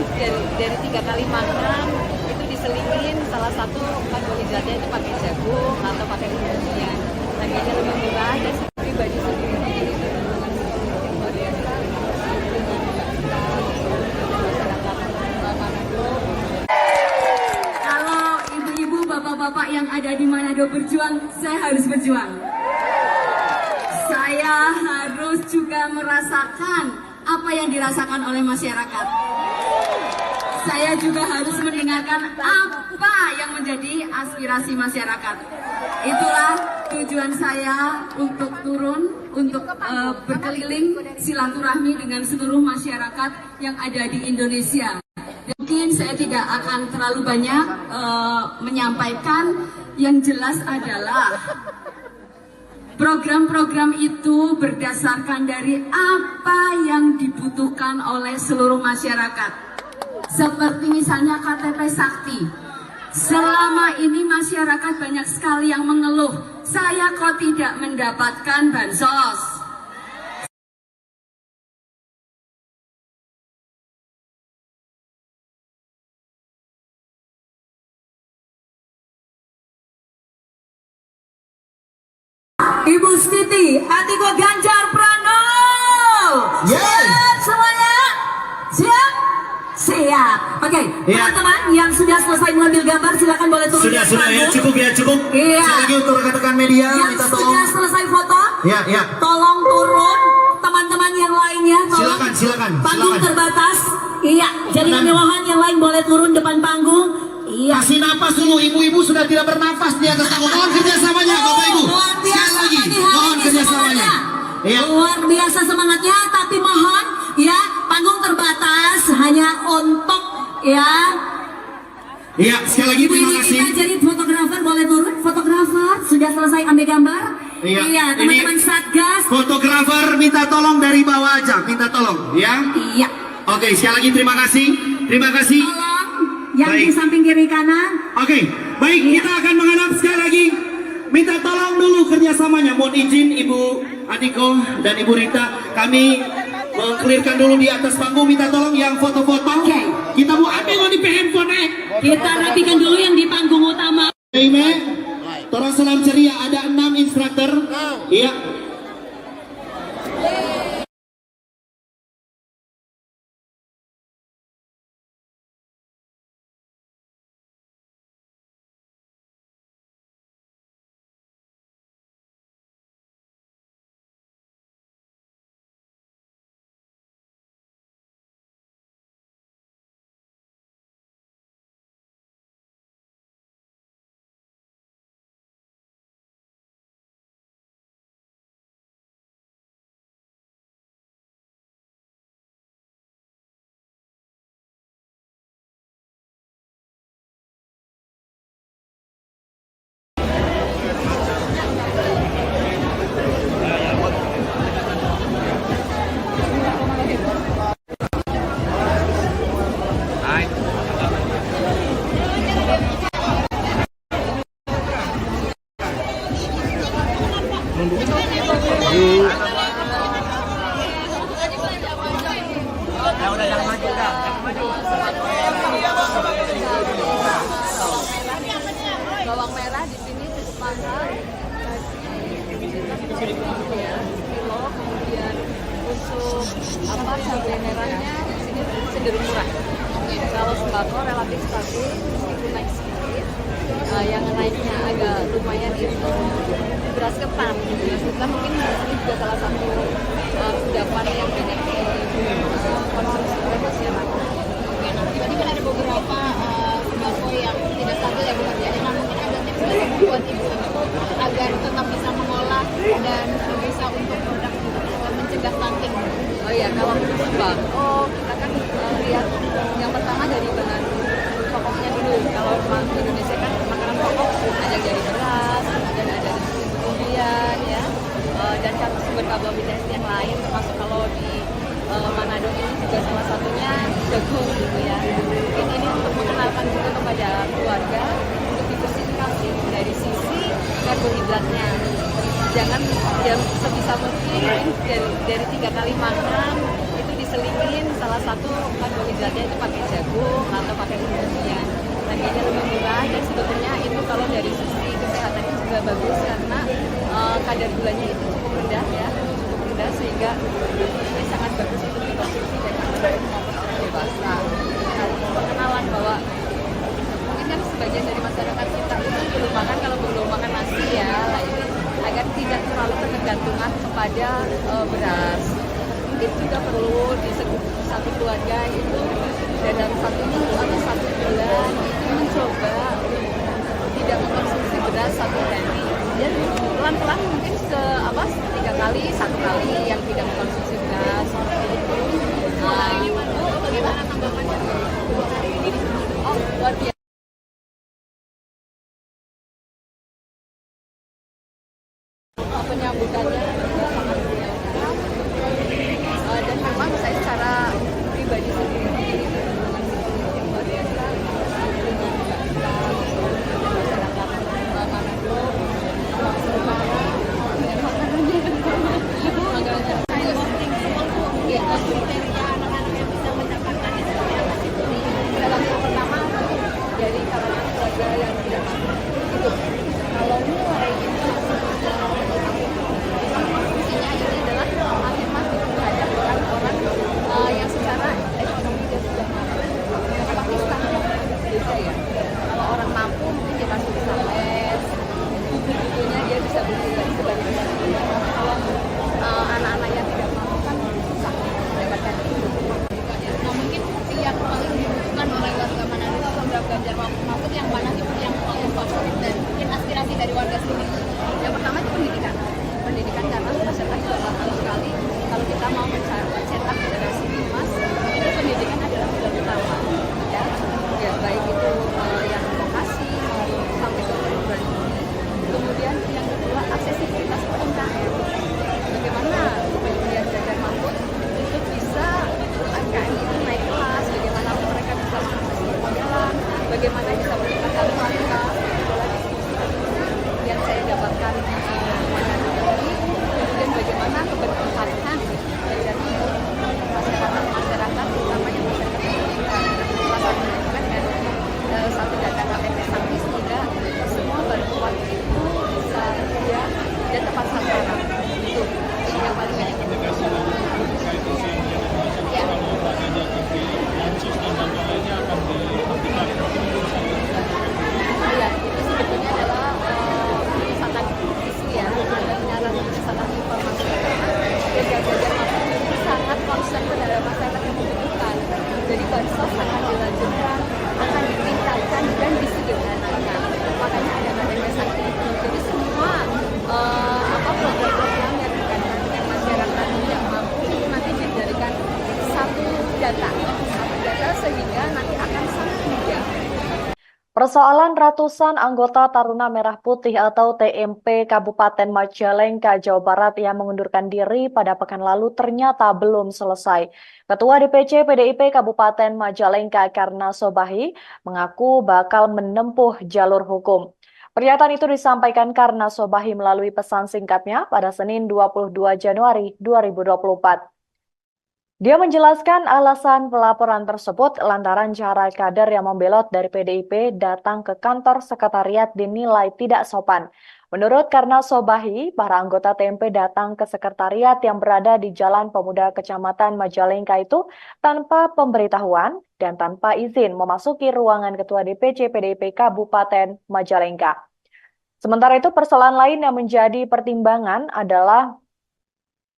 dari 3 kali makan itu diselingin salah satu karbohidratnya itu pakai jagung atau pakai umbi-umbian. Harganya lebih murah dan pribadi sendiri itu dengan luar biasa masyarakat Manado. Kalau ibu-ibu, bapak-bapak yang ada di Manado berjuang, saya harus berjuang. Saya harus juga merasakan apa yang dirasakan oleh masyarakat. Saya juga harus mendengarkan apa yang menjadi aspirasi masyarakat. Itulah tujuan saya untuk turun, untuk berkeliling silaturahmi dengan seluruh masyarakat yang ada di Indonesia. Mungkin saya tidak akan terlalu banyak menyampaikan, yang jelas adalah program-program itu berdasarkan dari apa yang dibutuhkan oleh seluruh masyarakat. Seperti misalnya KTP Sakti. Selama ini masyarakat banyak sekali yang mengeluh, saya kok tidak mendapatkan bansos. Ibu Siti, Atiko Ganjar Pranowo. Siap semuanya? Siap? Siap. Oke, teman-teman yang sudah selesai mengambil gambar silakan boleh turun. Sudah ya, cukup ya, cukup. Iya. Sekali lagi untuk rekan-rekan media, Yang minta sudah tolong. selesai foto, Ya. tolong turun. Teman-teman yang lainnya, tolong. Silakan. Panggung terbatas. Iya, jadi Tenang. kemewahan yang lain boleh turun depan panggung. Iya. Kasih napas dulu, ibu-ibu sudah tidak bernafas di atas panggung. Mohon kerjasamanya, Bapak Ibu. Luar Sekali biasa lagi, nih hari mohon ini kerjasamanya. semangatnya. Iya. Luar biasa semangatnya, tapi mohon ya panggung terbatas hanya untuk ya. Iya, sekali lagi Ibu terima ini kasih. kita jadi fotografer boleh turun. Fotografer sudah selesai ambil gambar. Iya, teman-teman ini Satgas. Fotografer minta tolong dari bawah aja, minta tolong, ya. Iya. Oke, sekali lagi terima kasih. Terima kasih. Tolong yang di Baik. samping kiri kanan. Oke, baik, Iya. kita akan menghadap sekali lagi. Minta tolong dulu kerjasamanya. Mohon izin Ibu Adiko dan Ibu Rita, kami mengklirkan dulu di atas panggung. Minta tolong yang foto-foto. Oke. Kita mau ambil di handphone. Kita rapikan dulu yang di panggung utama. Aime, tolong salam ceria. Ada 6 instruktur. Iya. Bawang merah di sini cukup mahal, ya, kilo, kemudian untuk cabai merahnya di sini cenderung murah. Kalau sembako relatif stabil, meskipun naik sedikit, yang naiknya agak lumayan itu beras ketan. Beras ketan mungkin ini juga salah satu kudapan yang banyak dikonsumsi oleh masyarakat. Berarti kan ada beberapa sembako yang tidak stabil ya Bu Karya. Nah, mungkin ada tips buat ibu agar tetap bisa mengolah dan bisa untuk produk mencegah stunting. Oh iya, kalau untuk sembako kita kan lihat yang pertama dari bahan pokoknya dulu. Kalau di Indonesia kan makanan pokok ada dari beras, kemudian ada dari umbi-umbian ya, dan sumber karbohidrat yang lain, termasuk kalau di Manado ini juga salah satunya jagung gitu ya. Mungkin ini untuk mengenalkan juga kepada keluarga untuk diversifikasi dari sisi karbohidratnya. jangan ya sebisa mungkin dari 3 kali makan itu diselingin salah satu karbohidratnya itu pakai jagung atau pakai umumnya, harganya lebih murah dan sebetulnya itu kalau dari sisi kesehatannya juga bagus karena kadar gulanya itu cukup rendah ya, cukup rendah sehingga ini sangat bagus untuk dikonsumsi dari anak maupun orang dewasa. Nah, pengenalan bahwa mungkin kan sebagian dari masyarakat kita itu belum makan kalau belum makan nasi ya, nah ini agar tidak terlalu ketergantungan kepada beras. Mungkin juga perlu di satu keluarga itu dalam 1 minggu atau 1 bulan itu mencoba tidak mengkonsumsi beras 1 hari. Dan pelan-pelan mungkin 3 kali, 1 kali yang tidak mengkonsumsi beras seperti itu. Bagaimana tanggapannya hari ini? Oh, luar biasa. Penyambutannya sangat welcome dan memang saya secara pribadi sendiri itu luar biasa dengan masyarakat Manado, Utara dengan makanannya Kriteria anak-anak yang bisa mendapatkan itu seperti apa sih? dalam yang pertama dari kalangan keluarga yang tidak mampu itu kalau mulai itu fungsinya ini adalah afirmasi terhadap orang-orang yang secara ekonomi dia sudah mampu. Tapi standar beda ya. Kalau orang mampu mungkin dia masih bisa les, buku-bukunya dia bisa beli dari sebagai kalau anak-anak yang tidak mampu kan susah mendapatkan itu. Nah mungkin yang paling dibutuhkan oleh warga Manado itu program Ganjar Mahfud yang mana sih yang paling favorit dan mungkin aspirasi dari warga sini? Yang pertama itu pendidikan. Pendidikan karena masyarakat juga paham sekali kalau kita mau mencetak generasi emas itu pendidikan adalah pilar utama ya baik itu yang vokasi maupun sampai ke perguruan tinggi. Kemudian yang kedua aksesibilitas UMKM. Bagaimana kemudian Ganjar Mahfud itu bisa UMKM itu naik kelas, bagaimana mereka bisa mengakses permodalan, bagaimana bisa meningkatkan kualitas yang saya dapatkan kemudian bagaimana keberpihakan dari masyarakat terutama yang masyarakat pendidikan salah satunya juga dengan satu data KTP Sakti sehingga semua bantuan itu bisa mudah dan tepat sasaran itu yang paling banyak ya. Iya, itu sebetulnya adalah pemusatan isu ya, penyiaran pemusatan informasi dan Ganjar Mahfud itu sangat concern terhadap masyarakat yang membutuhkan. Jadi bansos akan dilanjutkan, akan ditingkatkan dan disederhanakan. Makanya ada KTP Sakti itu. Jadi semua program-program yang berkaitan dengan masyarakat tidak mampu itu nanti dijadikan satu data sehingga nanti akan sangat mudah. Persoalan ratusan anggota Taruna Merah Putih atau TMP Kabupaten Majalengka, Jawa Barat yang mengundurkan diri pada pekan lalu ternyata belum selesai. Ketua DPC PDIP Kabupaten Majalengka Karna Sobahi mengaku bakal menempuh jalur hukum. Pernyataan itu disampaikan Karna Sobahi melalui pesan singkatnya pada Senin 22 Januari 2024. Dia menjelaskan alasan pelaporan tersebut lantaran cara kader yang membelot dari PDIP datang ke kantor sekretariat dinilai tidak sopan. Menurut Karna Sobahi, para anggota TMP datang ke sekretariat yang berada di Jalan Pemuda Kecamatan Majalengka itu tanpa pemberitahuan dan tanpa izin memasuki ruangan Ketua DPC PDIP Kabupaten Majalengka. Sementara itu persoalan lain yang menjadi pertimbangan adalah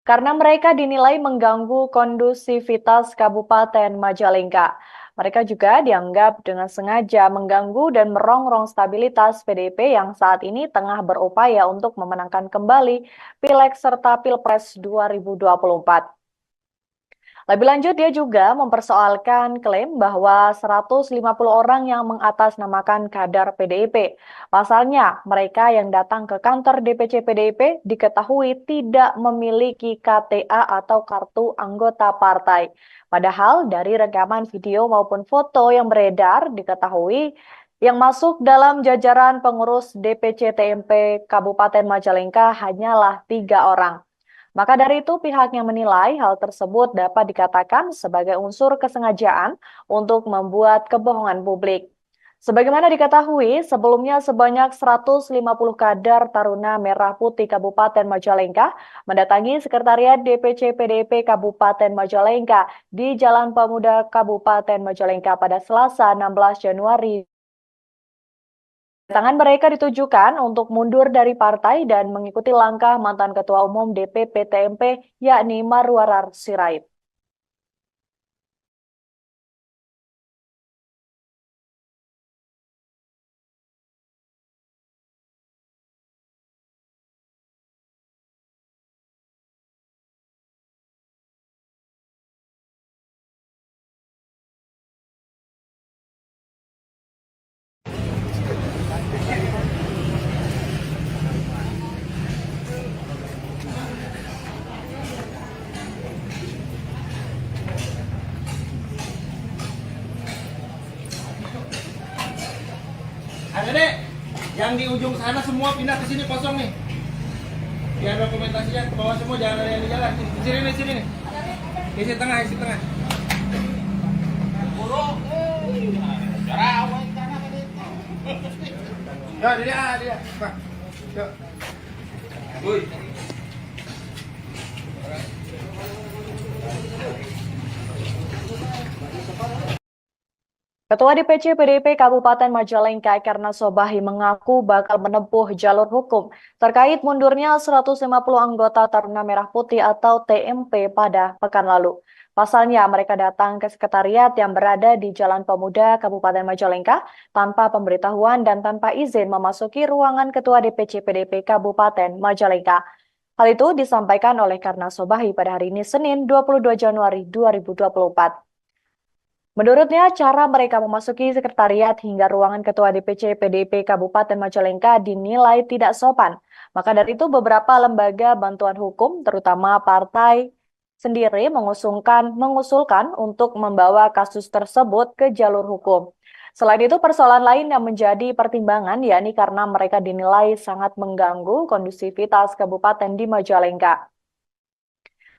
karena mereka dinilai mengganggu kondusivitas Kabupaten Majalengka. Mereka juga dianggap dengan sengaja mengganggu dan merongrong stabilitas PDIP yang saat ini tengah berupaya untuk memenangkan kembali Pileg serta Pilpres 2024. Lebih lanjut, dia juga mempersoalkan klaim bahwa 150 orang yang mengatasnamakan kader PDIP. Pasalnya, mereka yang datang ke kantor DPC PDIP diketahui tidak memiliki KTA atau kartu anggota partai. Padahal dari rekaman video maupun foto yang beredar diketahui Yang masuk dalam jajaran pengurus DPC TMP Kabupaten Majalengka hanyalah 3 orang. Maka dari itu pihaknya menilai hal tersebut dapat dikatakan sebagai unsur kesengajaan untuk membuat kebohongan publik. Sebagaimana diketahui, sebelumnya sebanyak 150 kader Taruna Merah Putih Kabupaten Majalengka mendatangi Sekretariat DPC PDIP Kabupaten Majalengka di Jalan Pemuda Kabupaten Majalengka pada Selasa 16 Januari. Kedatangan mereka ditujukan untuk mundur dari partai dan mengikuti langkah mantan Ketua Umum DPP TMP yakni Marwarar Sirait. Adek, yang di ujung sana semua pindah ke sini kosong nih. Biar dokumentasinya ke bawah semua, jangan ada yang di jalan. Di sini nih. Isi tengah. Ya, dia. Pak. Yuk. Woi. Ketua DPC PDIP Kabupaten Majalengka Karna Sobahi mengaku bakal menempuh jalur hukum terkait mundurnya 150 anggota Taruna Merah Putih atau TMP pada pekan lalu. Pasalnya mereka datang ke sekretariat yang berada di Jalan Pemuda Kabupaten Majalengka tanpa pemberitahuan dan tanpa izin memasuki ruangan Ketua DPC PDIP Kabupaten Majalengka. Hal itu disampaikan oleh Karna Sobahi pada hari ini Senin 22 Januari 2024. Menurutnya, cara mereka memasuki sekretariat hingga ruangan Ketua DPC PDIP Kabupaten Majalengka dinilai tidak sopan. Maka dari itu beberapa lembaga bantuan hukum, terutama partai sendiri mengusulkan untuk membawa kasus tersebut ke jalur hukum. Selain itu, persoalan lain yang menjadi pertimbangan yakni karena mereka dinilai sangat mengganggu kondusivitas kabupaten di Majalengka.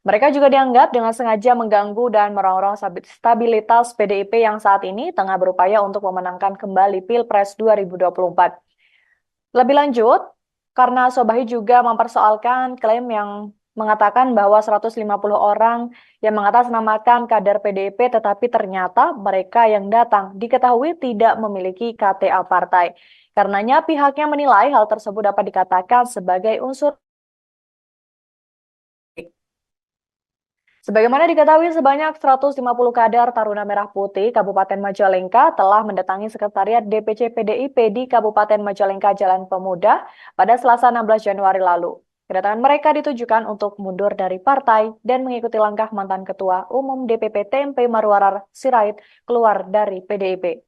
Mereka juga dianggap dengan sengaja mengganggu dan merongrong stabilitas PDIP yang saat ini tengah berupaya untuk memenangkan kembali Pilpres 2024. Lebih lanjut, karena Sobahi juga mempersoalkan klaim yang mengatakan bahwa 150 orang yang mengatasnamakan kader PDIP tetapi ternyata mereka yang datang diketahui tidak memiliki KTA partai. Karenanya pihaknya menilai hal tersebut dapat dikatakan sebagai unsur. Sebagaimana diketahui, sebanyak 150 kader Taruna Merah Putih Kabupaten Majalengka telah mendatangi Sekretariat DPC PDIP di Kabupaten Majalengka Jalan Pemuda pada Selasa 16 Januari lalu. Kedatangan mereka ditujukan untuk mundur dari partai dan mengikuti langkah mantan Ketua Umum DPP TMP Marwarar Sirait keluar dari PDIP.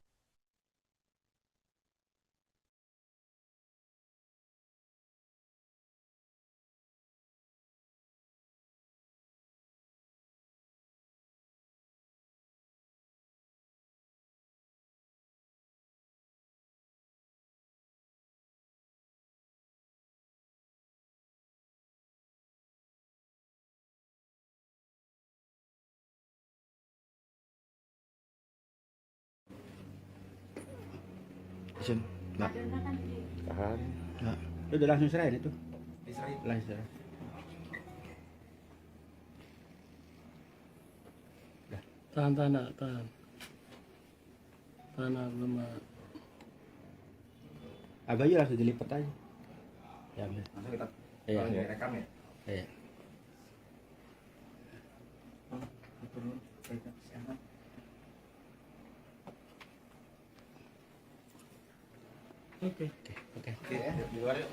Enggak. Tahan. Enggak. Udah langsung serahin itu. Langsung serahin. Tahan. Tahan lemah. Agak aja langsung dilipat aja. Ya, Langsung kita iya. rekam ya. Iya. Oke. Di luar yuk.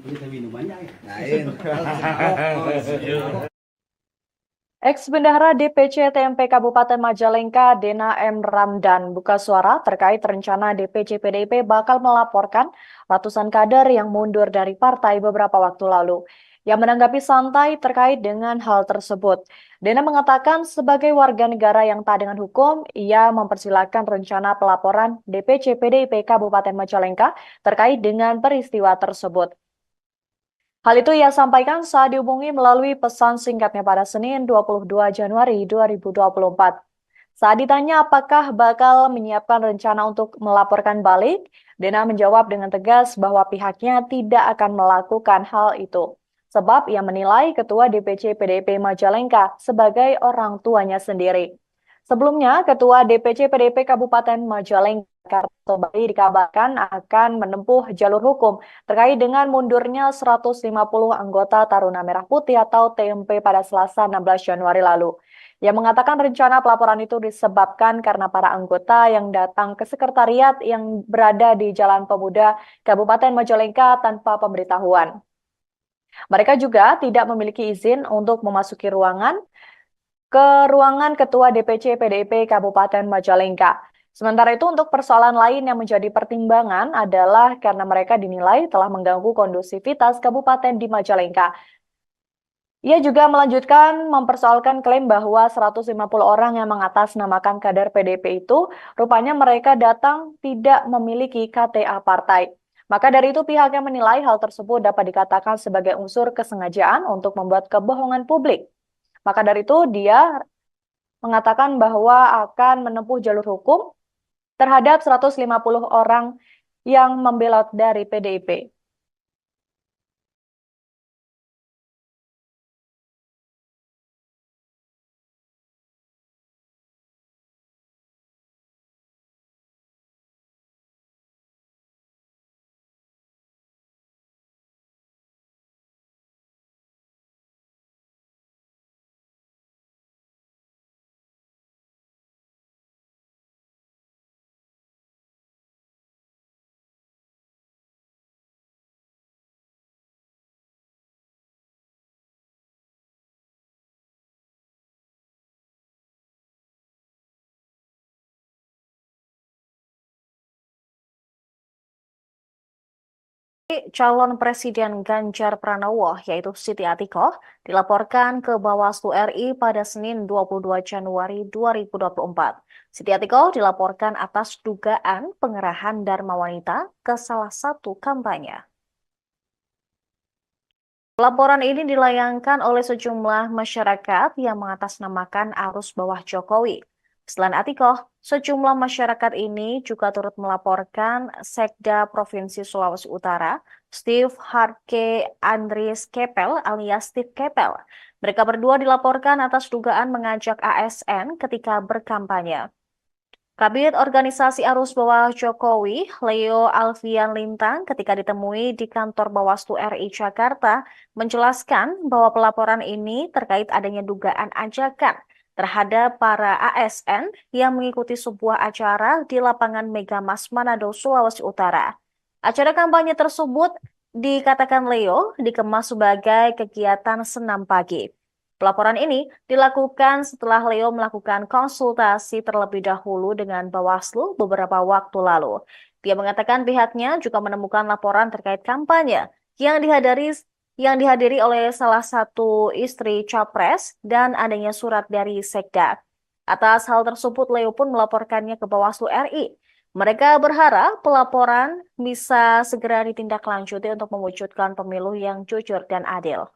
Kita minumannya ya. Lain. Ex-Bendahara DPC TMP Kabupaten Majalengka Dena M. Ramdan buka suara terkait rencana DPC PDIP bakal melaporkan ratusan kader yang mundur dari partai beberapa waktu lalu. yang menanggapi santai terkait dengan hal tersebut. Dena mengatakan sebagai warga negara yang taat dengan hukum, ia mempersilahkan rencana pelaporan DPC PDIP Kabupaten Majalengka terkait dengan peristiwa tersebut. Hal itu ia sampaikan saat dihubungi melalui pesan singkatnya pada Senin 22 Januari 2024. Saat ditanya apakah bakal menyiapkan rencana untuk melaporkan balik, Dena menjawab dengan tegas bahwa pihaknya tidak akan melakukan hal itu. Sebab ia menilai Ketua DPC PDIP Majalengka sebagai orang tuanya sendiri. Sebelumnya, Ketua DPC PDIP Kabupaten Majalengka Karto Bali dikabarkan akan menempuh jalur hukum terkait dengan mundurnya 150 anggota Taruna Merah Putih atau TMP pada Selasa 16 Januari lalu. Ia mengatakan rencana pelaporan itu disebabkan karena para anggota yang datang ke sekretariat yang berada di Jalan Pemuda Kabupaten Majalengka tanpa pemberitahuan. Mereka juga tidak memiliki izin untuk memasuki ruangan Ketua DPC PDIP Kabupaten Majalengka. Sementara itu untuk persoalan lain yang menjadi pertimbangan adalah karena mereka dinilai telah mengganggu kondusivitas kabupaten di Majalengka. Ia juga melanjutkan mempersoalkan klaim bahwa 150 orang yang mengatasnamakan kader PDIP itu rupanya mereka datang tidak memiliki KTA partai. Maka dari itu pihaknya menilai hal tersebut dapat dikatakan sebagai unsur kesengajaan untuk membuat kebohongan publik. Maka dari itu dia mengatakan bahwa akan menempuh jalur hukum terhadap 150 orang yang membelot dari PDIP. Calon Presiden Ganjar Pranowo, yaitu Siti Atikoh, dilaporkan ke Bawaslu RI pada Senin 22 Januari 2024. Siti Atikoh dilaporkan atas dugaan pengerahan Dharma Wanita ke salah satu kampanye. Laporan ini dilayangkan oleh sejumlah masyarakat yang mengatasnamakan arus bawah Jokowi. Selain Atikoh, sejumlah masyarakat ini juga turut melaporkan Sekda Provinsi Sulawesi Utara, Steve Harke Andries Kepel alias Steve Kepel. Mereka berdua dilaporkan atas dugaan mengajak ASN ketika berkampanye. Kabid Organisasi Arus Bawah Jokowi, Leo Alfian Lintang, ketika ditemui di kantor Bawaslu RI Jakarta, menjelaskan bahwa pelaporan ini terkait adanya dugaan ajakan terhadap para ASN yang mengikuti sebuah acara di lapangan Megamas Manado, Sulawesi Utara. Acara kampanye tersebut dikatakan Leo dikemas sebagai kegiatan senam pagi. Pelaporan ini dilakukan setelah Leo melakukan konsultasi terlebih dahulu dengan Bawaslu beberapa waktu lalu. Dia mengatakan pihaknya juga menemukan laporan terkait kampanye yang dihadiri oleh salah satu istri Capres dan adanya surat dari Sekda. Atas hal tersebut, Leo pun melaporkannya ke Bawaslu RI. Mereka berharap pelaporan bisa segera ditindaklanjuti untuk mewujudkan pemilu yang jujur dan adil.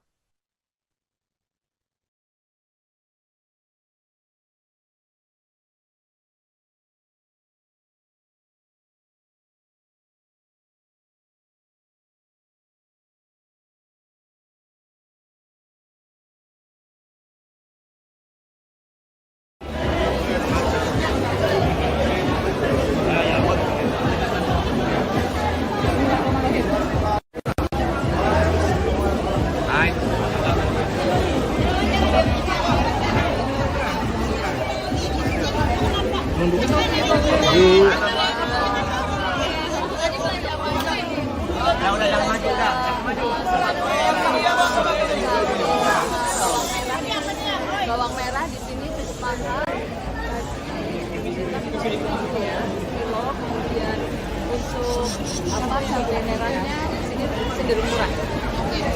Bawang merah di sini cukup mahal. Kilo, kemudian untuk cabai merahnya di sini cenderung murah.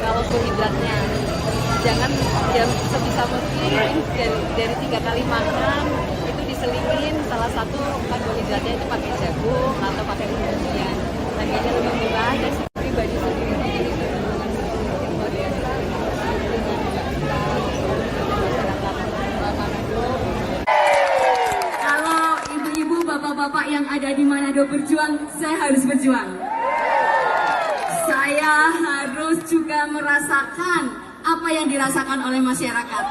Kalau karbohidratnya, jangan ya sebisa mungkin dari 3 kali makan itu diselipin salah satu karbohidratnya itu pakai jagung atau pakai umbi-umbian. Harganya lebih murah dan pribadi sendiri jadi keuntungan yang luar biasa. Kalau ibu-ibu, bapak-bapak yang ada di Manado berjuang, saya harus berjuang. Saya harus juga merasakan apa yang dirasakan oleh masyarakat.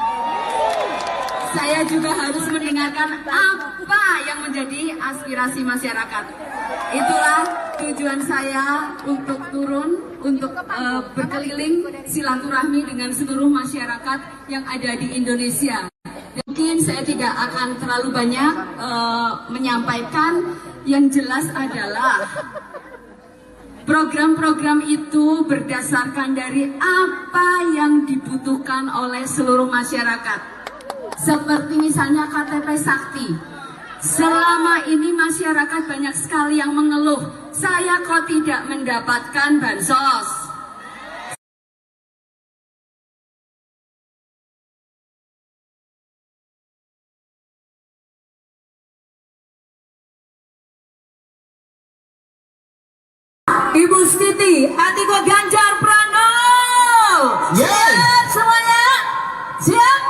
Saya juga harus mendengarkan apa yang menjadi aspirasi masyarakat. Itulah tujuan saya untuk turun, untuk berkeliling silaturahmi dengan seluruh masyarakat yang ada di Indonesia. Mungkin saya tidak akan terlalu banyak menyampaikan, yang jelas adalah program-program itu berdasarkan dari apa yang dibutuhkan oleh seluruh masyarakat. Seperti misalnya KTP Sakti. Selama ini masyarakat banyak sekali yang mengeluh, saya kok tidak mendapatkan bansos. Ibu Siti, Atiko Ganjar Pranowo. Siap semuanya? Siap?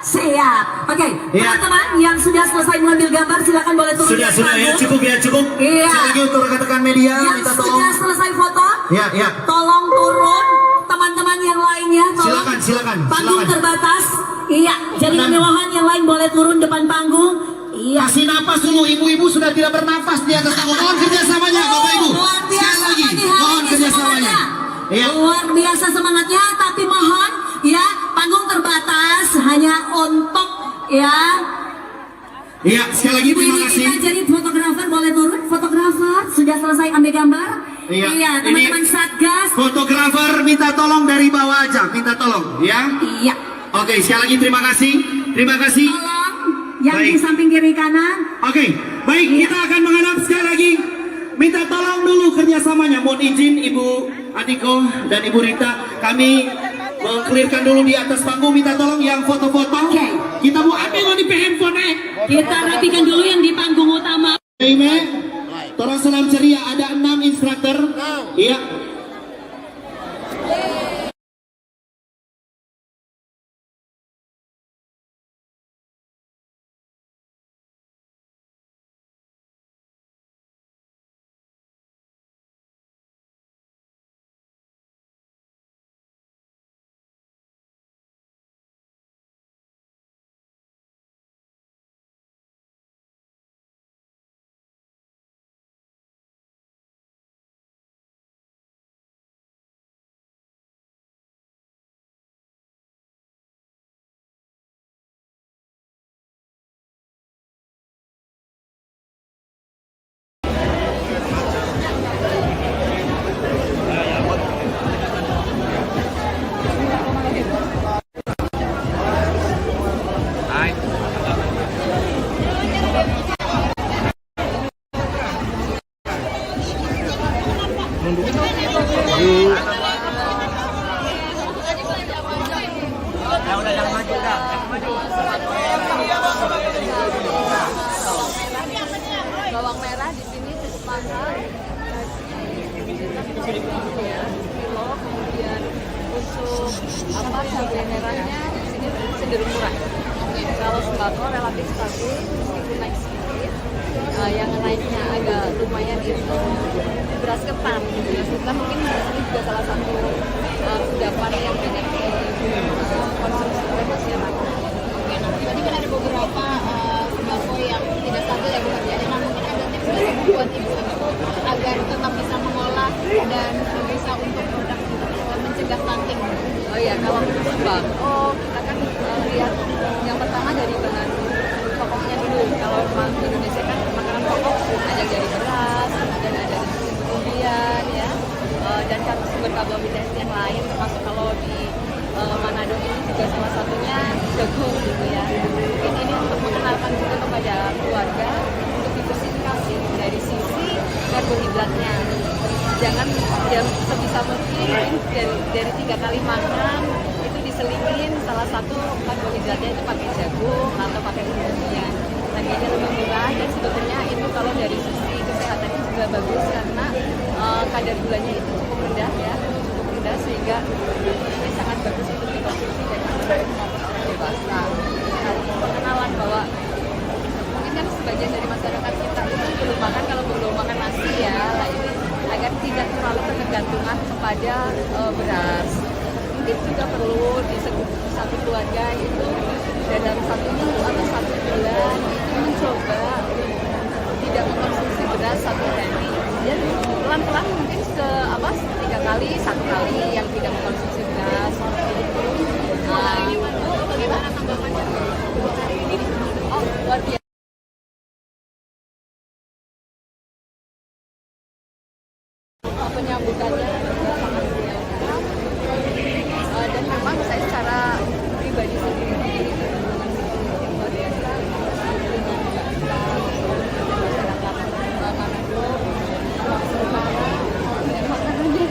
Siap. Oke, teman-teman yang sudah selesai mengambil gambar silakan boleh turun. Sudah ya, cukup ya, cukup. Iya. Sekali lagi untuk rekan-rekan media, Yang minta tolong. sudah selesai foto, Ya. tolong turun. Teman-teman yang lainnya, tolong. Silakan. Panggung terbatas. Iya, jadi kemewahan yang lain boleh turun depan panggung. Iya. Kasih napas dulu, ibu-ibu sudah tidak bernafas di atas panggung. Mohon kerjasamanya, Bapak Ibu. Luar biasa Sekali lagi, pagi hari mohon ini kerjasamanya. semangatnya. Iya. Luar biasa semangatnya, tapi mohon ya panggung terbatas hanya untuk ya. Iya, sekali lagi Ibu terima ini kasih. kita jadi fotografer boleh turun. Fotografer sudah selesai ambil gambar. Iya, teman-teman ini Satgas. Fotografer minta tolong dari bawah aja, minta tolong, ya. Iya. Oke, sekali lagi terima kasih. Terima kasih. Tolong yang Baik. di samping kiri kanan. Oke, baik, kita akan menghadap sekali lagi. Minta tolong dulu kerjasamanya. Mohon izin Ibu Adiko dan Ibu Rita, kami mengklirkan dulu di atas panggung. Minta tolong yang foto-foto. Oke. Kita mau ambil di handphone. Kita rapikan dulu yang di panggung utama. Ime, tolong salam ceria. Ada 6 instruktur. Iya. Bawang merah di sini cukup mahal, ya, kilo. Kemudian untuk cabai merahnya di sini cenderung murah. Kalau sembako relatif stabil meskipun naik sedikit. Yang naiknya agak lumayan itu beras ketan. Beras ketan mungkin ini juga salah satu kudapan yang banyak dikonsumsi oleh masyarakat. Oke, nah tadi kan ada beberapa sembako yang tidak stabil ya Bu Herdiani. Nah mungkin ada tips dari buat ibu-ibu agar tetap bisa mengolah dan bisa untuk produk mencegah stunting. Oh iya, kalau untuk sembako kita kan lihat yang pertama dari bahan pokoknya dulu. Kalau memang di Indonesia kan makanan pokok ada dari beras, dan ada dari umbi-umbian ya, dan sumber karbohidrat yang lain termasuk kalau di Manado ini juga salah satunya jagung gitu ya. Mungkin ini untuk mengenalkan juga kepada keluarga untuk diversifikasi dari sisi karbohidratnya. jangan ya sebisa mungkin dari 3 kali makan itu diselingin salah satu karbohidratnya itu pakai jagung atau pakai umumnya, harganya lebih murah dan sebetulnya itu kalau dari sisi kesehatan juga bagus karena kadar gulanya itu cukup rendah ya, cukup rendah sehingga ini sangat bagus untuk dikonsumsi baik anak maupun orang dewasa. Nah, pengenalan bahwa mungkin kan sebagian dari masyarakat kita itu belum makan, kalau belum makan nasi ya, nah ini agar tidak terlalu ketergantungan kepada beras. Mungkin juga perlu di satu keluarga itu dalam 1 minggu atau 1 bulan itu mencoba tidak mengkonsumsi beras 1 hari dan pelan-pelan mungkin 3 kali, 1 kali yang tidak mengkonsumsi beras itu. Ini Bu, bagaimana tanggapannya hari ini? Oh, luar biasa. Penyambutannya juga sangat welcome. Dan memang saya secara pribadi sendiri memiliki hubungan yang luar biasa dengan masyarakat Manado, Utara, dan makanannya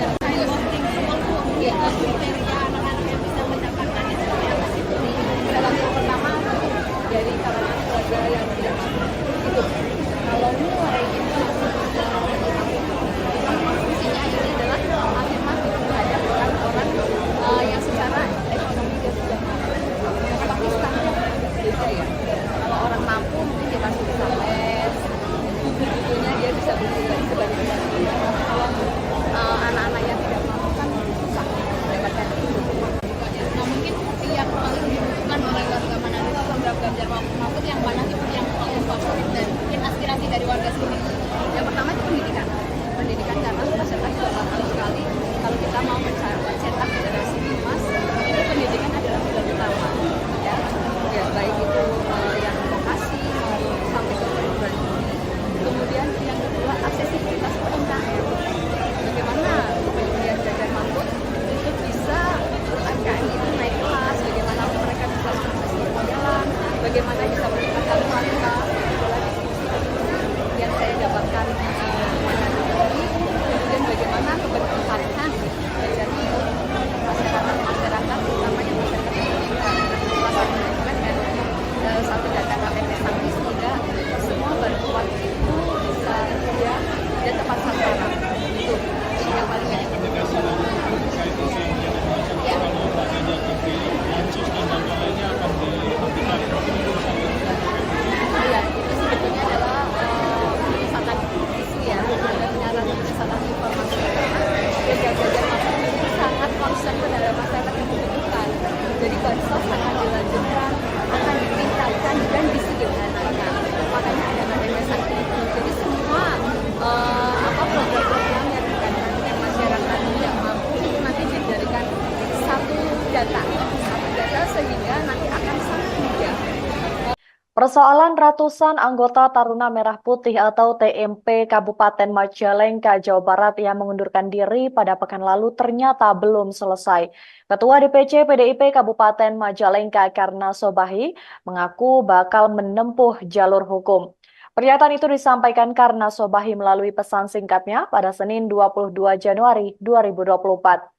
Saya posting semua Bu, kriteria anak-anak yang bisa mendapatkan itu seperti apa sih Bu? salah satu pertama dari kalangan keluarga yang tidak mampu itu kalau mulai itu konsumsinya ini adalah afirmatif terhadap orang-orang yang secara ekonomi dia sudah mampu. Tapi standar beda ya. Kalau orang mampu mungkin dia masih bisa les, buku-bukunya dia bisa beli sebanyak banyaknya. Kalau anak-anak yang tidak mampu kan susah mendapatkan itu. Nah mungkin yang paling dibutuhkan oleh warga Manado program Ganjar Mahfud yang mana sih Bu yang paling favorit dan mungkin aspirasi dari warga sini? Yang pertama itu pendidikan. Pendidikan karena masyarakat juga paham sekali kalau kita mau mencetak generasi emas, itu pendidikan adalah pilar utama. Ya, ya baik itu yang vokasi maupun sampai ke perguruan tinggi. Kemudian yang kedua aksesibilitas UMKM. Bagaimana kemudian Ganjar Mahfud itu bisa UMKM itu naik kelas, bagaimana mereka bisa mengakses permodalan, bagaimana bisa meningkatkan kualitas yang saya dapatkan kemudian bagaimana keberpihakan dari masyarakat utamanya masyarakat yang dan satu data KTP Sangki sehingga semua bantuan itu bisa tersedia dan tepat sasaran itu yang paling penting. Ya. Iya, itu sebetulnya adalah penyesatan isu ya, ada penyaluran penyesatan informasi dan Ganjar Mahfud itu sangat concern terhadap masyarakat yang membutuhkan. Jadi bansos akan dilanjutkan, akan ditingkatkan dan disederhanakan. Makanya ada KTP Sakti itu. Jadi semua program-program yang dikatakan masyarakat tidak mampu itu nanti dijadikan satu data sehingga nanti akan sangat mudah. Persoalan ratusan anggota Taruna Merah Putih atau TMP Kabupaten Majalengka, Jawa Barat yang mengundurkan diri pada pekan lalu ternyata belum selesai. Ketua DPC PDIP Kabupaten Majalengka Karna Sobahi mengaku bakal menempuh jalur hukum. Pernyataan itu disampaikan Karna Sobahi melalui pesan singkatnya pada Senin 22 Januari 2024.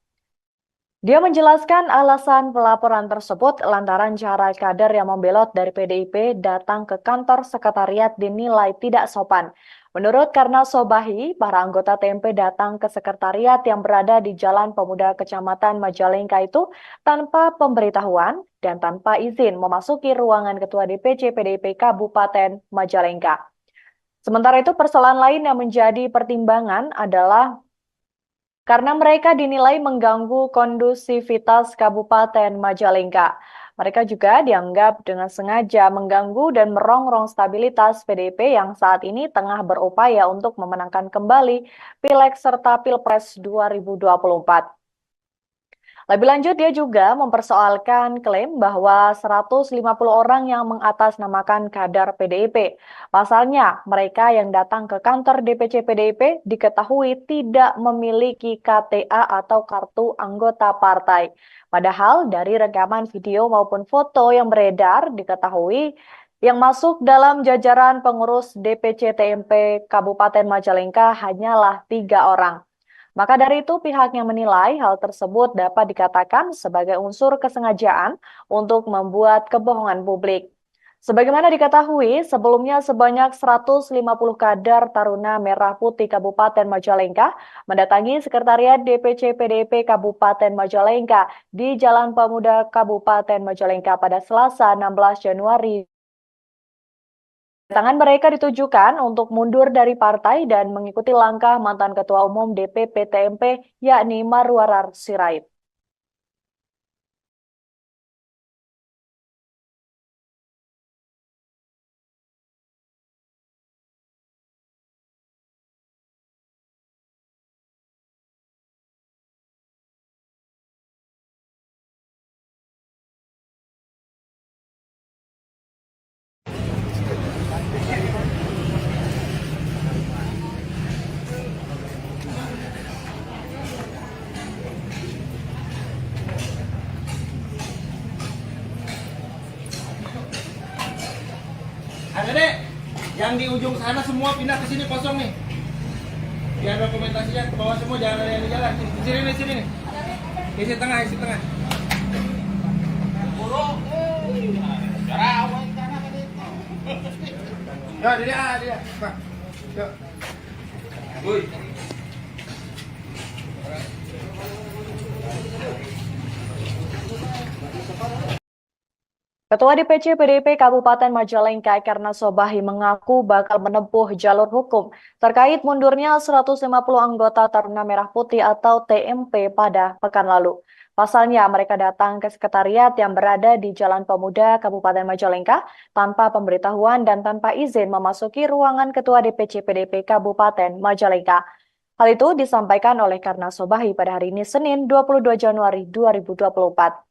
Dia menjelaskan alasan pelaporan tersebut lantaran cara kader yang membelot dari PDIP datang ke kantor sekretariat dinilai tidak sopan. Menurut Karna Sobahi, para anggota TMP datang ke sekretariat yang berada di Jalan Pemuda Kecamatan Majalengka itu tanpa pemberitahuan dan tanpa izin memasuki ruangan Ketua DPC PDIP Kabupaten Majalengka. Sementara itu, persoalan lain yang menjadi pertimbangan adalah karena mereka dinilai mengganggu kondusivitas Kabupaten Majalengka. Mereka juga dianggap dengan sengaja mengganggu dan merongrong stabilitas PDIP yang saat ini tengah berupaya untuk memenangkan kembali Pileg serta Pilpres 2024. Lebih lanjut, dia juga mempersoalkan klaim bahwa 150 orang yang mengatasnamakan kader PDIP. Pasalnya, mereka yang datang ke kantor DPC PDIP diketahui tidak memiliki KTA atau kartu anggota partai. Padahal dari rekaman video maupun foto yang beredar diketahui Yang masuk dalam jajaran pengurus DPC TMP Kabupaten Majalengka hanyalah 3 orang. Maka dari itu pihaknya menilai hal tersebut dapat dikatakan sebagai unsur kesengajaan untuk membuat kebohongan publik. Sebagaimana diketahui, sebelumnya sebanyak 150 kader Taruna Merah Putih Kabupaten Majalengka mendatangi Sekretariat DPC PDIP Kabupaten Majalengka di Jalan Pemuda Kabupaten Majalengka pada Selasa 16 Januari. Tangan mereka ditujukan untuk mundur dari partai dan mengikuti langkah mantan Ketua Umum DPP TMP yakni Marwarar Sirait. Adik-adik, yang di ujung sana semua pindah ke sini kosong nih. Biar dokumentasinya ke bawah semua, jangan ada yang di jalan. Di sini nih. Isi tengah. Ya, dia. Pak. Yuk. Woi. Ketua DPC PDIP Kabupaten Majalengka Karna Sobahi mengaku bakal menempuh jalur hukum terkait mundurnya 150 anggota Taruna Merah Putih atau TMP pada pekan lalu. Pasalnya mereka datang ke sekretariat yang berada di Jalan Pemuda Kabupaten Majalengka tanpa pemberitahuan dan tanpa izin memasuki ruangan Ketua DPC PDIP Kabupaten Majalengka. Hal itu disampaikan oleh Karna Sobahi pada hari ini Senin 22 Januari 2024.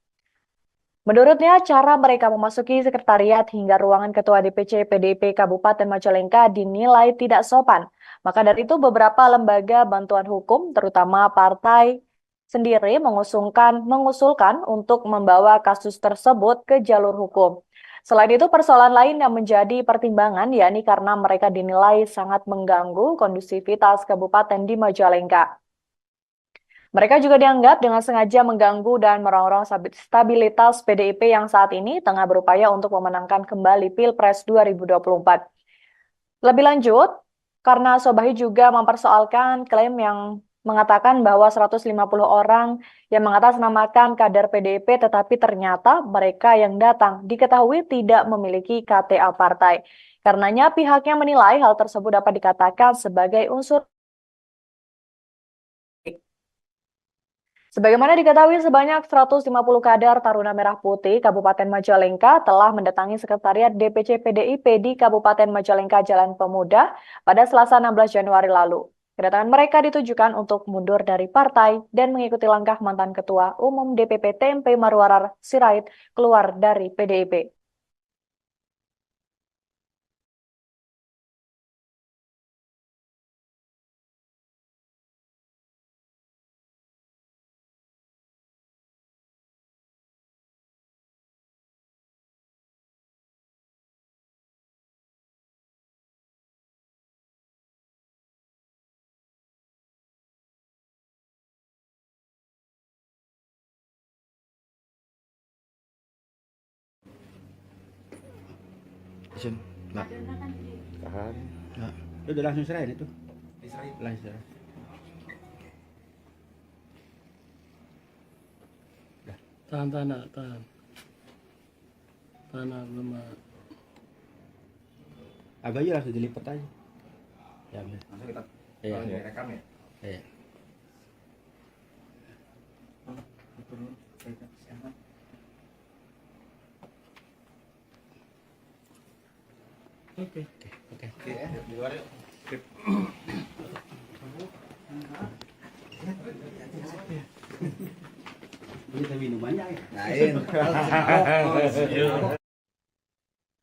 Menurutnya, cara mereka memasuki sekretariat hingga ruangan Ketua DPC PDIP Kabupaten Majalengka dinilai tidak sopan. Maka dari itu beberapa lembaga bantuan hukum, terutama partai sendiri mengusulkan untuk membawa kasus tersebut ke jalur hukum. Selain itu, persoalan lain yang menjadi pertimbangan yakni karena mereka dinilai sangat mengganggu kondusivitas kabupaten di Majalengka. Mereka juga dianggap dengan sengaja mengganggu dan merongrong stabilitas PDIP yang saat ini tengah berupaya untuk memenangkan kembali Pilpres 2024. Lebih lanjut, karena Sobahi juga mempersoalkan klaim yang mengatakan bahwa 150 orang yang mengatasnamakan kader PDIP tetapi ternyata mereka yang datang diketahui tidak memiliki KTA partai. Karenanya pihaknya menilai hal tersebut dapat dikatakan sebagai unsur. Sebagaimana diketahui, sebanyak 150 kader Taruna Merah Putih Kabupaten Majalengka telah mendatangi Sekretariat DPC PDIP di Kabupaten Majalengka Jalan Pemuda pada Selasa 16 Januari lalu. Kedatangan mereka ditujukan untuk mundur dari partai dan mengikuti langkah mantan Ketua Umum DPP TMP Marwarar Sirait keluar dari PDIP. Isin. Nah. Tahan. Nah. Udah langsung serahin itu. Langsung serahin. Tahan. Tahan lemah. Agak aja langsung dilipat aja. Ya, Langsung kita iya. rekam ya. Iya. Oke. Di luar yuk. Ini minumannya ya. Lain.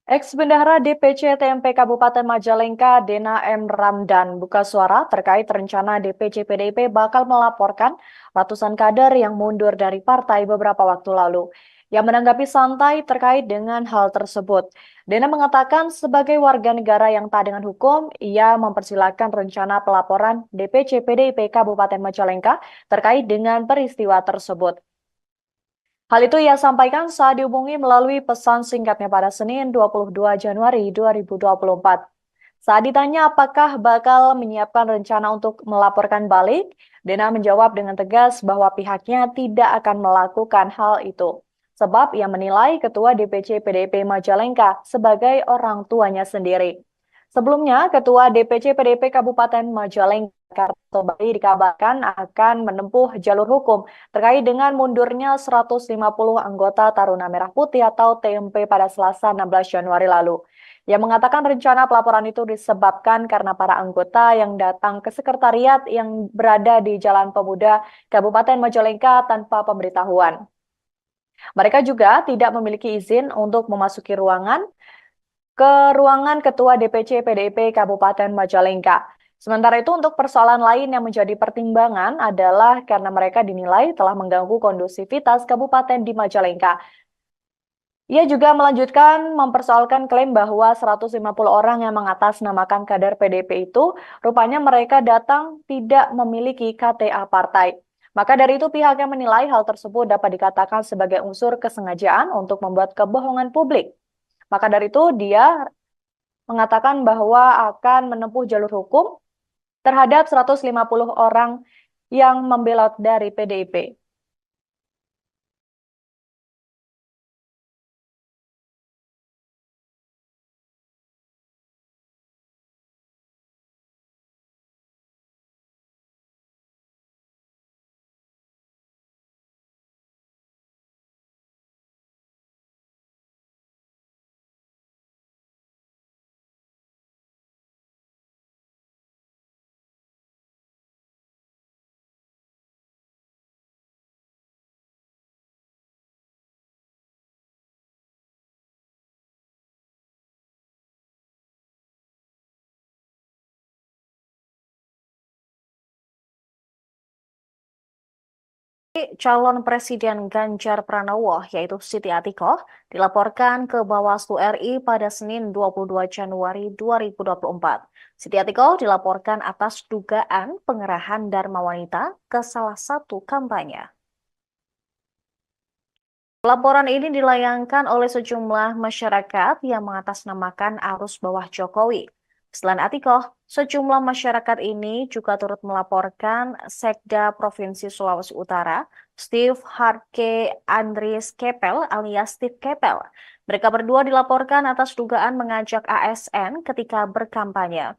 Ex-Bendahara DPC TMP Kabupaten Majalengka, Dena M. Ramdan, buka suara terkait rencana DPC PDIP bakal melaporkan ratusan kader yang mundur dari partai beberapa waktu lalu. yang menanggapi santai terkait dengan hal tersebut. Dena mengatakan sebagai warga negara yang taat dengan hukum, ia mempersilahkan rencana pelaporan DPC PDIP Kabupaten Majalengka terkait dengan peristiwa tersebut. Hal itu ia sampaikan saat dihubungi melalui pesan singkatnya pada Senin 22 Januari 2024. Saat ditanya apakah bakal menyiapkan rencana untuk melaporkan balik, Dena menjawab dengan tegas bahwa pihaknya tidak akan melakukan hal itu. Sebab ia menilai Ketua DPC PDIP Majalengka sebagai orang tuanya sendiri. Sebelumnya, Ketua DPC PDIP Kabupaten Majalengka Karto Bali dikabarkan akan menempuh jalur hukum terkait dengan mundurnya 150 anggota Taruna Merah Putih atau TMP pada Selasa 16 Januari lalu. Ia mengatakan rencana pelaporan itu disebabkan karena para anggota yang datang ke sekretariat yang berada di Jalan Pemuda Kabupaten Majalengka tanpa pemberitahuan. Mereka juga tidak memiliki izin untuk memasuki ruangan Ketua DPC PDIP Kabupaten Majalengka. Sementara itu untuk persoalan lain yang menjadi pertimbangan adalah karena mereka dinilai telah mengganggu kondusivitas kabupaten di Majalengka. Ia juga melanjutkan mempersoalkan klaim bahwa 150 orang yang mengatasnamakan kader PDIP itu rupanya mereka datang tidak memiliki KTA partai. Maka dari itu pihaknya menilai hal tersebut dapat dikatakan sebagai unsur kesengajaan untuk membuat kebohongan publik. Maka dari itu dia mengatakan bahwa akan menempuh jalur hukum terhadap 150 orang yang membelot dari PDIP. Calon Presiden Ganjar Pranowo, yaitu Siti Atikoh, dilaporkan ke Bawaslu RI pada Senin 22 Januari 2024. Siti Atikoh dilaporkan atas dugaan pengerahan Dharma Wanita ke salah satu kampanye. Laporan ini dilayangkan oleh sejumlah masyarakat yang mengatasnamakan arus bawah Jokowi. Selain Atikoh, sejumlah masyarakat ini juga turut melaporkan Sekda Provinsi Sulawesi Utara, Steve Hartke Andries Kepel alias Steve Kepel. Mereka berdua dilaporkan atas dugaan mengajak ASN ketika berkampanye.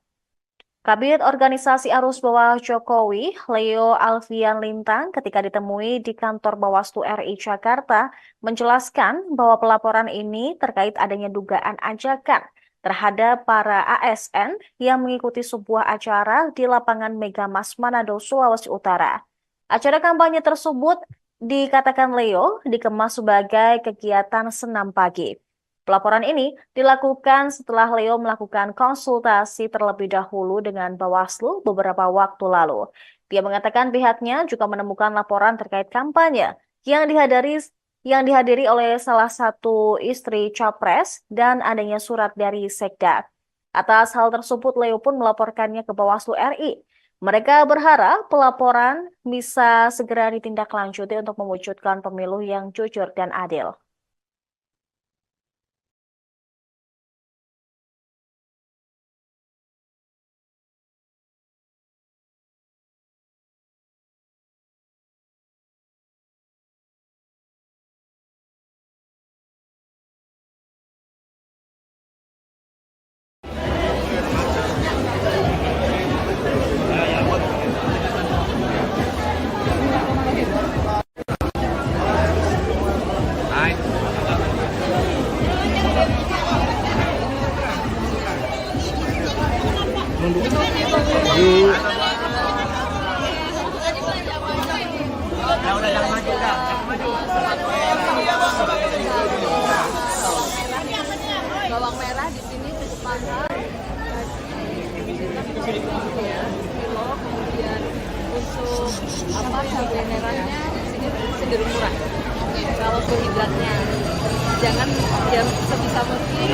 Kabid Organisasi Arus Bawah Jokowi, Leo Alfian Lintang, ketika ditemui di kantor Bawaslu RI Jakarta, menjelaskan bahwa pelaporan ini terkait adanya dugaan ajakan terhadap para ASN yang mengikuti sebuah acara di lapangan Megamas Manado, Sulawesi Utara. Acara kampanye tersebut dikatakan Leo dikemas sebagai kegiatan senam pagi. Pelaporan ini dilakukan setelah Leo melakukan konsultasi terlebih dahulu dengan Bawaslu beberapa waktu lalu. Dia mengatakan pihaknya juga menemukan laporan terkait kampanye yang dihadiri oleh salah satu istri Capres dan adanya surat dari Sekda. Atas hal tersebut, Leo pun melaporkannya ke Bawaslu RI. Mereka berharap pelaporan bisa segera ditindaklanjuti untuk mewujudkan pemilu yang jujur dan adil. Bawang merah di sini cukup mahal. Ya, kilo, kemudian untuk cabai merahnya di sini cenderung murah. Kalau karbohidratnya. Jangan ya sebisa mungkin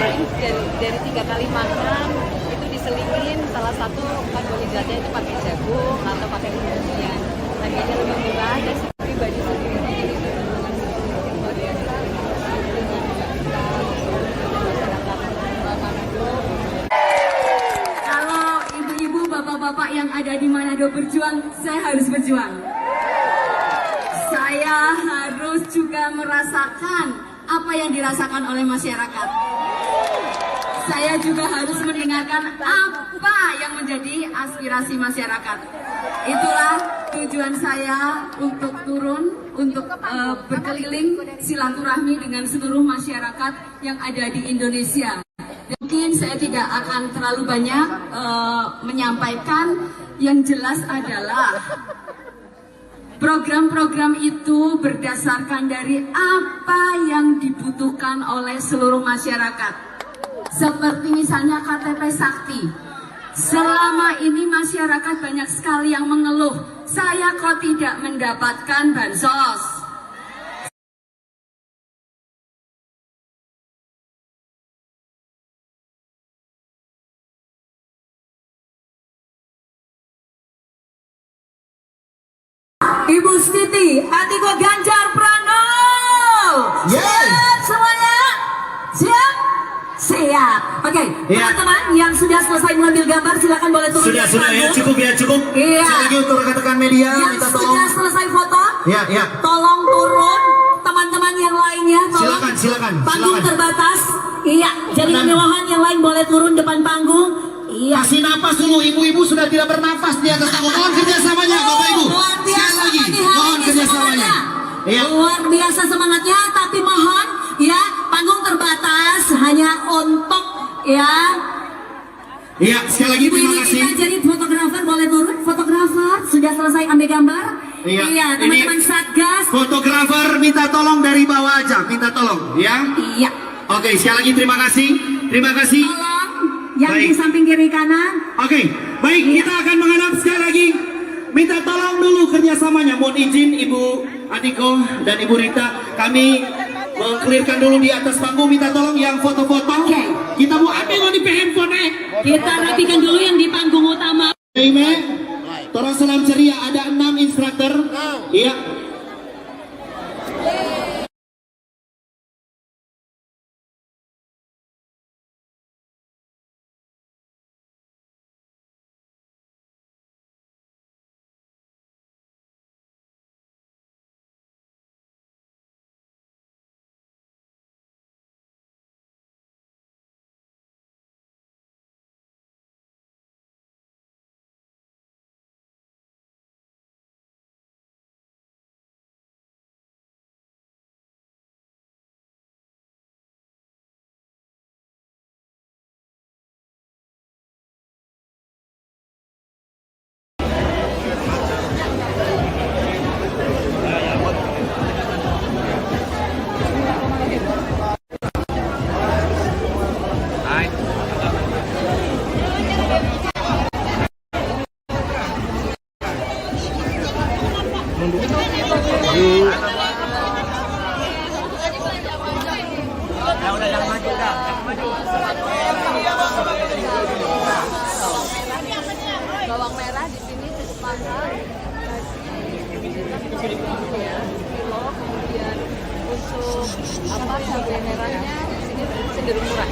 dari 3 kali makan itu diselingin salah satu karbohidratnya itu pakai jagung atau pakai umbi-umbian. Harganya lebih murah dan pribadi sendiri itu dengan luar biasa dengan masyarakat Manado. Kalau ibu-ibu, bapak-bapak yang ada di Manado berjuang, saya harus berjuang. Saya harus juga merasakan apa yang dirasakan oleh masyarakat. Saya juga harus mendengarkan apa yang menjadi aspirasi masyarakat. Itulah tujuan saya untuk turun, untuk berkeliling silaturahmi dengan seluruh masyarakat yang ada di Indonesia. Mungkin saya tidak akan terlalu banyak menyampaikan, yang jelas adalah program-program itu berdasarkan dari apa yang dibutuhkan oleh seluruh masyarakat. Seperti misalnya KTP Sakti. Selama ini masyarakat banyak sekali yang mengeluh, saya kok tidak mendapatkan bansos. Ibu Siti, Atiko Ganjar Pranowo. Siap semuanya? Siap? Siap. Oke, teman-teman yang sudah selesai mengambil gambar silakan boleh turun. Sudah ya, cukup ya, cukup. Iya. Sekali lagi untuk rekan-rekan media, Yang minta sudah tolong. selesai foto, Ya. tolong turun. Teman-teman yang lainnya, tolong. Silakan. Panggung terbatas. Iya, jadi Tenang. kemewahan yang lain boleh turun depan panggung. Iya. Kasih napas dulu, ibu-ibu sudah tidak bernafas di atas panggung. Mohon kerjasamanya, Bapak Ibu. Luar Sekali biasa lagi, tadi hari mohon ini kerjasamanya. semangatnya. Iya. Luar biasa semangatnya, tapi mohon ya panggung terbatas hanya untuk ya. Iya, sekali lagi Ibu terima ini kasih. kita jadi fotografer boleh turun. Fotografer sudah selesai ambil gambar. Iya, teman-teman ini Satgas. Fotografer minta tolong dari bawah aja, minta tolong, ya. Iya. Oke, sekali lagi terima kasih. Terima kasih. Tolong yang Baik. di samping kiri kanan. Oke, baik, kita akan menghadap sekali lagi. Minta tolong dulu kerjasamanya. Mohon izin Ibu Adiko dan Ibu Rita, kami mengklirkan dulu di atas panggung. Minta tolong yang foto-foto. Oke. Kita mau ambil di handphone. Kita rapikan dulu yang di panggung utama. Ime, tolong salam ceria. Ada 6 instruktur. Iya. Bawang merah di sini cukup mahal, ya, kilo. Kemudian untuk cabai merahnya di sini cenderung murah.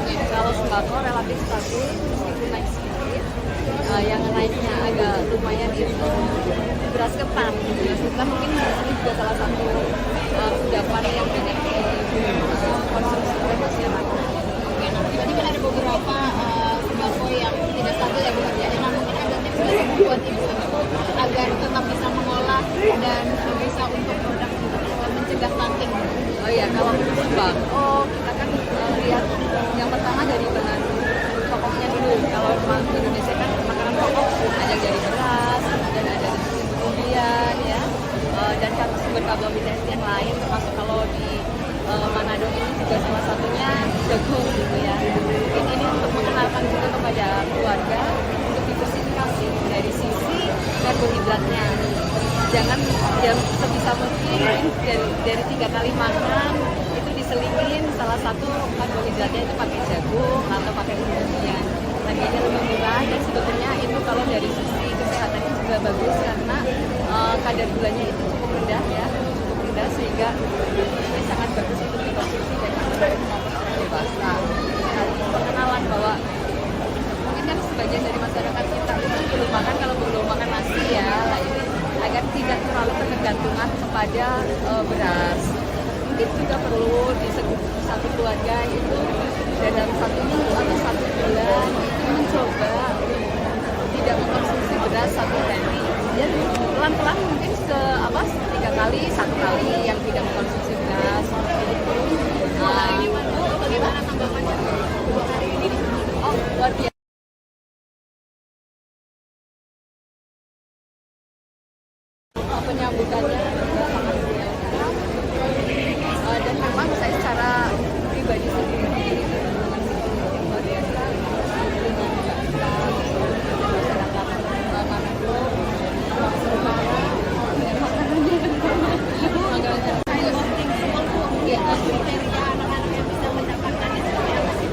Kalau sembako relatif stabil meskipun naik sedikit. Yang naiknya agak lumayan itu beras ketan. Beras ketan mungkin di sini juga salah satu kudapan yang banyak dikonsumsi oleh masyarakat. Berarti kan ada beberapa sembako yang tidak stabil ya Bu Herdiana. Nah, mungkin ada tips dari buat ibu-ibu agar tetap bisa mengolah dan bisa untuk produk mencegah stunting. Oh ya, kalau untuk sembako kita kan lihat yang pertama dari bahan pokoknya dulu. Kalau memang di Indonesia kan makanan pokok ada dari beras, dan ada dari kemudian ya, dan sumber karbohidrat yang lain, termasuk kalau di Manado ini juga salah satunya jagung gitu ya. Mungkin ini untuk mengenalkan juga kepada keluarga untuk diversifikasi dari sisi karbohidratnya. jangan ya sebisa mungkin dari 3 kali makan itu diselingin salah satu karbohidratnya itu pakai jagung atau pakai umbi-umbian. Harganya lebih murah dan sebetulnya itu kalau dari sisi kesehatannya juga bagus karena kadar gulanya itu cukup rendah ya, cukup rendah sehingga ini sangat bagus untuk dikonsumsi dari anak maupun orang dewasa. Nah, pengenalan bahwa mungkin kan sebagian dari masyarakat kita itu belum makan kalau belum makan nasi ya, nah ini agar tidak terlalu ketergantungan kepada beras. Mungkin juga perlu di satu keluarga itu dalam 1 minggu atau 1 bulan itu mencoba tidak mengkonsumsi beras 1 hari. Dan pelan-pelan mungkin 3 kali, 1 kali yang tidak mengkonsumsi beras seperti itu. Bagaimana tanggapannya hari ini? Oh, luar biasa. Penyambutannya sangat welcome dan memang saya secara pribadi sendiri itu dengan psikologi luar biasa dengan masyarakat Manado, Utara dengan makanannya Kriteria anak-anak yang bisa mendapatkan itu seperti apa sih?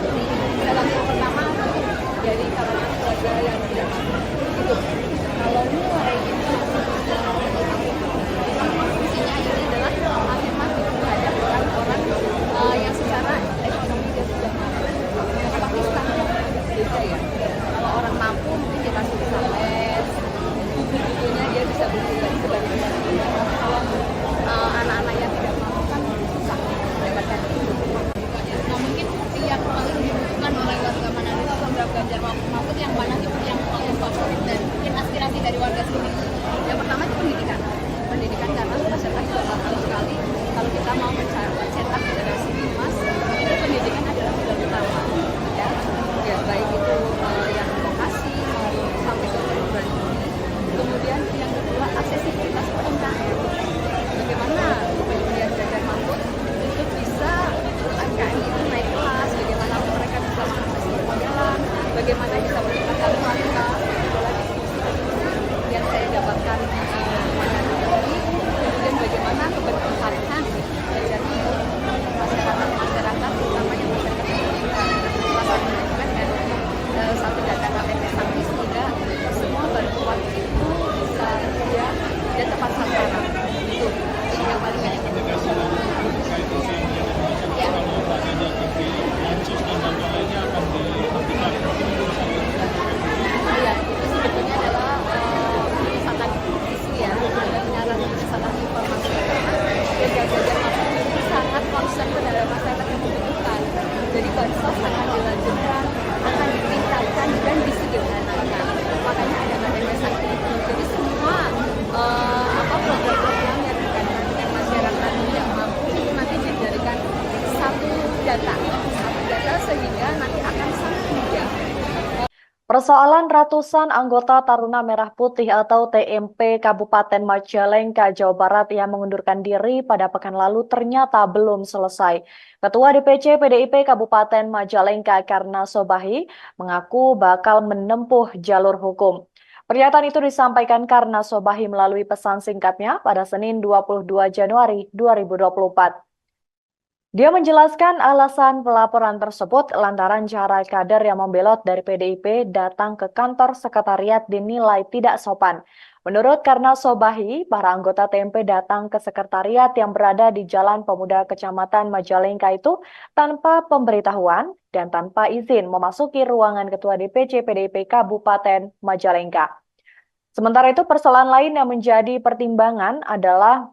dalam yang pertama dari kalangan keluarga yang tidak mampu itu kalau mulai itu fungsinya ini adalah afirmasi terhadap orang-orang yang secara ekonomi dia sudah mampu. Tapi standar beda ya. Kalau orang mampu mungkin dia masih bisa les, buku-bukunya dia bisa beli sebagai pembantu. Kalau anak-anak yang tidak mampu kan susah mendapatkan itu. Nah mungkin yang paling dibutuhkan oleh warga Manado itu program Ganjar Mahfud yang mana sih yang paling favorit dan mungkin aspirasi dari warga sini? Yang pertama itu pendidikan. Pendidikan karena masyarakat juga tahu sekali kalau kita mau mencetak generasi emas itu pendidikan adalah modal utama. Ya baik itu yang vokasi maupun sampai ke perguruan tinggi. Kemudian yang kedua aksesibilitas UMKM. Bagaimana kemudian Ganjar Mahfud untuk bisa UMKM itu naik kelas, bagaimana mereka bisa mengakses permodalan, bagaimana bisa meningkatkan kualitas yang saya dapatkan kemudian bagaimana keberpihakan masyarakat utamanya masyarakat pendidikan salah satunya juga dengan satu data KTP Sakti sehingga semua bantuan itu bisa dia dan tepat sasaran itu yang paling banyak ya. Iya, itu sebetulnya adalah misalkan isu ya, penyiaran misalkan informasi karena Ganjar Mahfud ini sangat concern terhadap masyarakat yang membutuhkan. Jadi bansos akan dilanjutkan, akan ditingkatkan dan disederhanakan. Makanya ada KTP Sakti itu. Jadi semua program-program yang berkaitan dengan masyarakat yang mampu itu nanti dijadikan satu data sehingga nanti akan sangat mudah. Persoalan ratusan anggota Taruna Merah Putih atau TMP Kabupaten Majalengka, Jawa Barat yang mengundurkan diri pada pekan lalu ternyata belum selesai. Ketua DPC PDIP Kabupaten Majalengka Karna Sobahi mengaku bakal menempuh jalur hukum. Pernyataan itu disampaikan Karna Sobahi melalui pesan singkatnya pada Senin 22 Januari 2024. Dia menjelaskan alasan pelaporan tersebut lantaran cara kader yang membelot dari PDIP datang ke kantor sekretariat dinilai tidak sopan. Menurut Karna Sobahi, para anggota TMP datang ke sekretariat yang berada di Jalan Pemuda Kecamatan Majalengka itu tanpa pemberitahuan dan tanpa izin memasuki ruangan Ketua DPC PDIP Kabupaten Majalengka. Sementara itu persoalan lain yang menjadi pertimbangan adalah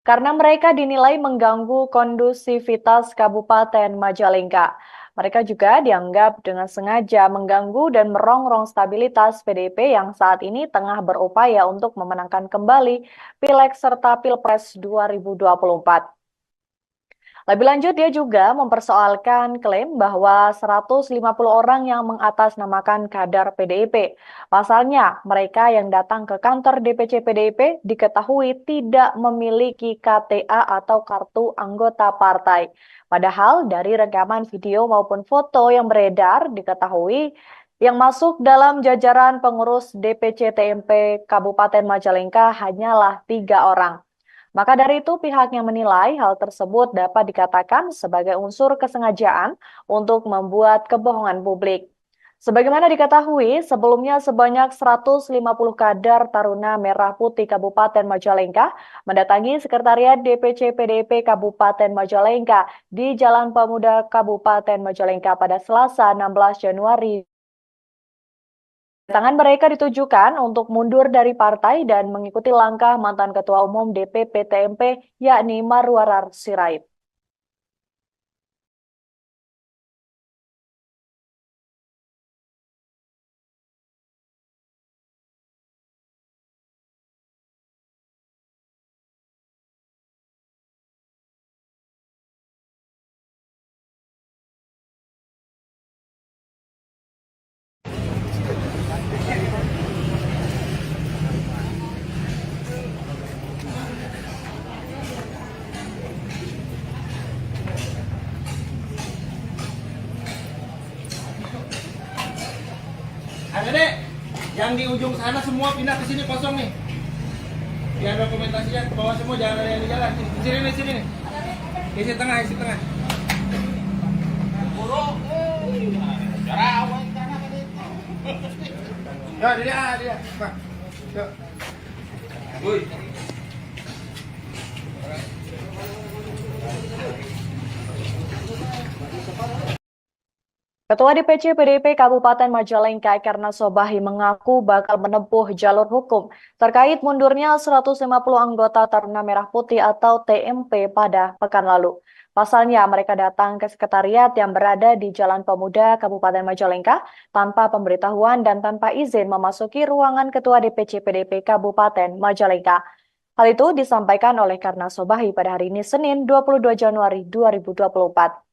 karena mereka dinilai mengganggu kondusivitas Kabupaten Majalengka. Mereka juga dianggap dengan sengaja mengganggu dan merongrong stabilitas PDIP yang saat ini tengah berupaya untuk memenangkan kembali Pileg serta Pilpres 2024. Lebih lanjut, dia juga mempersoalkan klaim bahwa 150 orang yang mengatasnamakan kader PDIP. Pasalnya, mereka yang datang ke kantor DPC PDIP diketahui tidak memiliki KTA atau kartu anggota partai. Padahal dari rekaman video maupun foto yang beredar diketahui Yang masuk dalam jajaran pengurus DPC TMP Kabupaten Majalengka hanyalah 3 orang. Maka dari itu pihaknya menilai hal tersebut dapat dikatakan sebagai unsur kesengajaan untuk membuat kebohongan publik. Sebagaimana diketahui, sebelumnya sebanyak 150 kader Taruna Merah Putih Kabupaten Majalengka mendatangi Sekretariat DPC PDIP Kabupaten Majalengka di Jalan Pemuda Kabupaten Majalengka pada Selasa 16 Januari. Kedatangan mereka ditujukan untuk mundur dari partai dan mengikuti langkah mantan Ketua Umum DPP TMP yakni Marwarar Sirait. Adek, yang di ujung sana semua pindah ke sini kosong nih. Biar dokumentasinya ke bawah semua, jangan ada yang di jalan. Di sini nih. Isi tengah. Ya, dia. Pak. Yuk. Woi. Ketua DPC PDIP Kabupaten Majalengka Karna Sobahi mengaku bakal menempuh jalur hukum terkait mundurnya 150 anggota Taruna Merah Putih atau TMP pada pekan lalu. Pasalnya mereka datang ke sekretariat yang berada di Jalan Pemuda Kabupaten Majalengka tanpa pemberitahuan dan tanpa izin memasuki ruangan Ketua DPC PDIP Kabupaten Majalengka. Hal itu disampaikan oleh Karna Sobahi pada hari ini Senin 22 Januari 2024.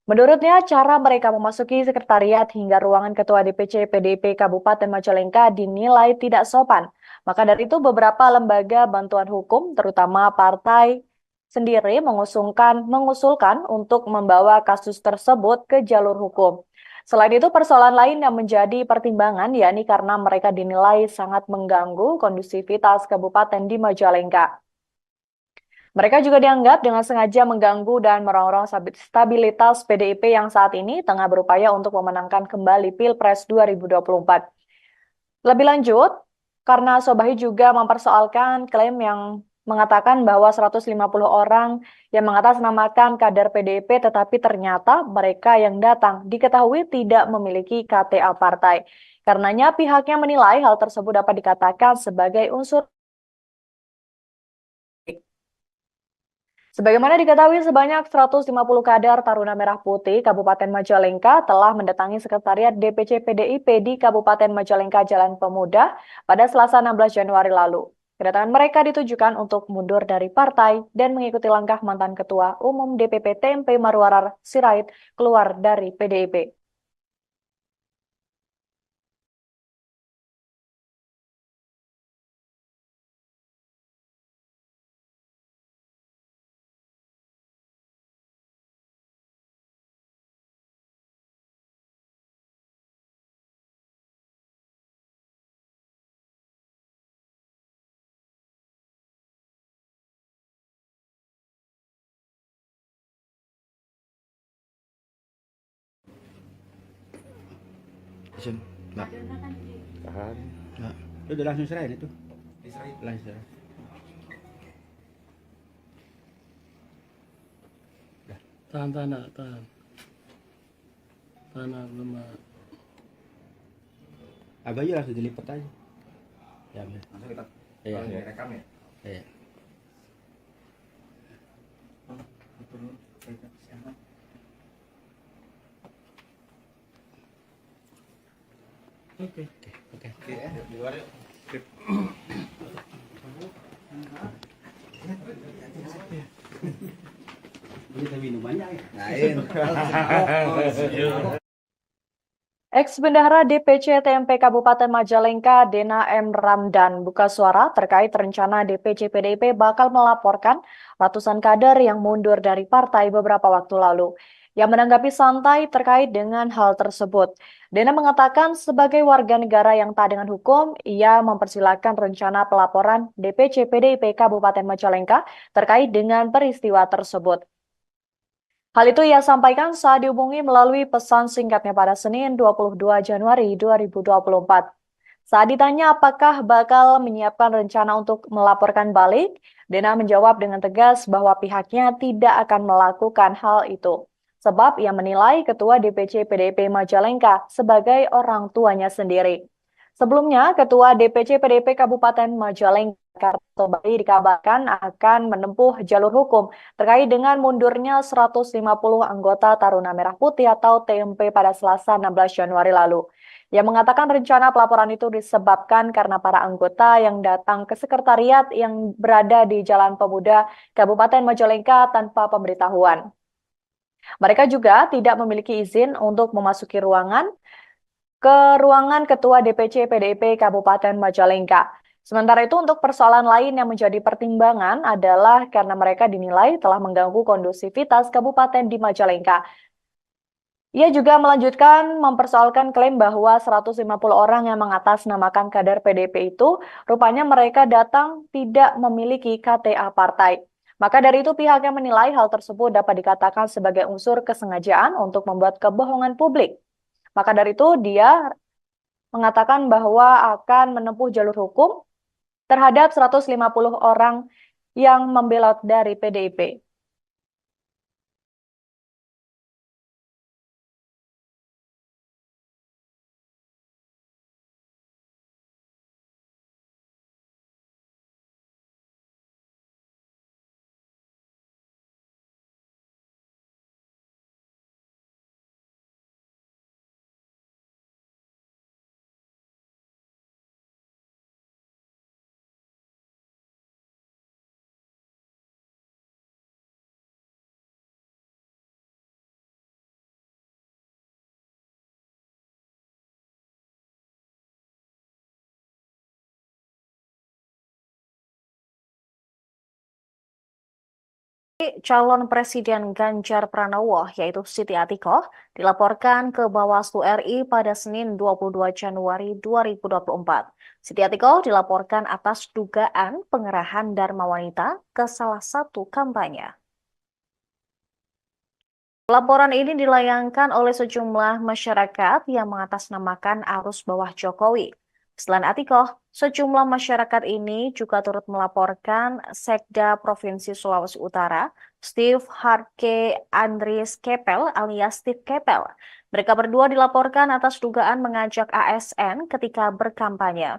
Menurutnya, cara mereka memasuki sekretariat hingga ruangan Ketua DPC PDIP Kabupaten Majalengka dinilai tidak sopan. Maka dari itu beberapa lembaga bantuan hukum, terutama partai sendiri mengusulkan untuk membawa kasus tersebut ke jalur hukum. Selain itu, persoalan lain yang menjadi pertimbangan yakni karena mereka dinilai sangat mengganggu kondusivitas kabupaten di Majalengka. Mereka juga dianggap dengan sengaja mengganggu dan merongrong stabilitas PDIP yang saat ini tengah berupaya untuk memenangkan kembali Pilpres 2024. Lebih lanjut, karena Sobahi juga mempersoalkan klaim yang mengatakan bahwa 150 orang yang mengatasnamakan kader PDIP tetapi ternyata mereka yang datang diketahui tidak memiliki KTA partai. Karenanya pihaknya menilai hal tersebut dapat dikatakan sebagai unsur. Sebagaimana diketahui, sebanyak 150 kader Taruna Merah Putih Kabupaten Majalengka telah mendatangi Sekretariat DPC PDIP di Kabupaten Majalengka Jalan Pemuda pada Selasa 16 Januari lalu. Kedatangan mereka ditujukan untuk mundur dari partai dan mengikuti langkah mantan Ketua Umum DPP TMP Marwarar Sirait keluar dari PDIP. Enggak. Tahan. Enggak. Udah langsung serahin itu. Langsung serahin. Tahan. Tahan belum. Abah aja langsung dilipat aja. Ya, Langsung kita iya. direkam ya. Iya. Oke. Di luar yuk. Kita minum banyak ya. Lain. Ex-Bendahara DPC TMP Kabupaten Majalengka, Dena M. Ramdan, buka suara terkait rencana DPC PDIP bakal melaporkan ratusan kader yang mundur dari partai beberapa waktu lalu. yang menanggapi santai terkait dengan hal tersebut. Dena mengatakan sebagai warga negara yang taat dengan hukum, ia mempersilahkan rencana pelaporan DPC PDIP Kabupaten Majalengka terkait dengan peristiwa tersebut. Hal itu ia sampaikan saat dihubungi melalui pesan singkatnya pada Senin 22 Januari 2024. Saat ditanya apakah bakal menyiapkan rencana untuk melaporkan balik, Dena menjawab dengan tegas bahwa pihaknya tidak akan melakukan hal itu. Sebab ia menilai Ketua DPC PDIP Majalengka sebagai orang tuanya sendiri. Sebelumnya, Ketua DPC PDIP Kabupaten Majalengka Bali dikabarkan akan menempuh jalur hukum terkait dengan mundurnya 150 anggota Taruna Merah Putih atau TMP pada Selasa 16 Januari lalu. Ia mengatakan rencana pelaporan itu disebabkan karena para anggota yang datang ke sekretariat yang berada di Jalan Pemuda Kabupaten Majalengka tanpa pemberitahuan. Mereka juga tidak memiliki izin untuk memasuki ruangan Ketua DPC PDIP Kabupaten Majalengka. Sementara itu untuk persoalan lain yang menjadi pertimbangan adalah karena mereka dinilai telah mengganggu kondusivitas kabupaten di Majalengka. Ia juga melanjutkan mempersoalkan klaim bahwa 150 orang yang mengatasnamakan kader PDIP itu rupanya mereka datang tidak memiliki KTA partai. Maka dari itu pihaknya menilai hal tersebut dapat dikatakan sebagai unsur kesengajaan untuk membuat kebohongan publik. Maka dari itu dia mengatakan bahwa akan menempuh jalur hukum terhadap 150 orang yang membelot dari PDIP. Calon Presiden Ganjar Pranowo, yaitu Siti Atikoh, dilaporkan ke Bawaslu RI pada Senin 22 Januari 2024. Siti Atikoh dilaporkan atas dugaan pengerahan Dharma Wanita ke salah satu kampanye. Laporan ini dilayangkan oleh sejumlah masyarakat yang mengatasnamakan arus bawah Jokowi. Selain Atikoh, sejumlah masyarakat ini juga turut melaporkan Sekda Provinsi Sulawesi Utara, Steve Harke Andries Kepel alias Steve Kepel. Mereka berdua dilaporkan atas dugaan mengajak ASN ketika berkampanye.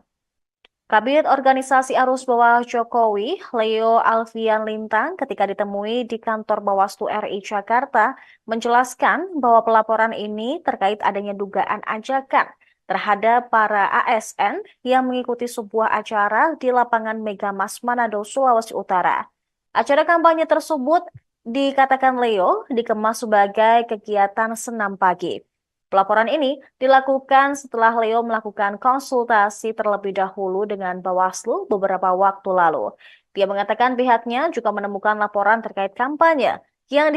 Kabid Organisasi Arus Bawah Jokowi, Leo Alfian Lintang, ketika ditemui di kantor Bawaslu RI Jakarta, menjelaskan bahwa pelaporan ini terkait adanya dugaan ajakan terhadap para ASN yang mengikuti sebuah acara di lapangan Megamas Manado, Sulawesi Utara. Acara kampanye tersebut dikatakan Leo dikemas sebagai kegiatan senam pagi. Pelaporan ini dilakukan setelah Leo melakukan konsultasi terlebih dahulu dengan Bawaslu beberapa waktu lalu. Dia mengatakan pihaknya juga menemukan laporan terkait kampanye yang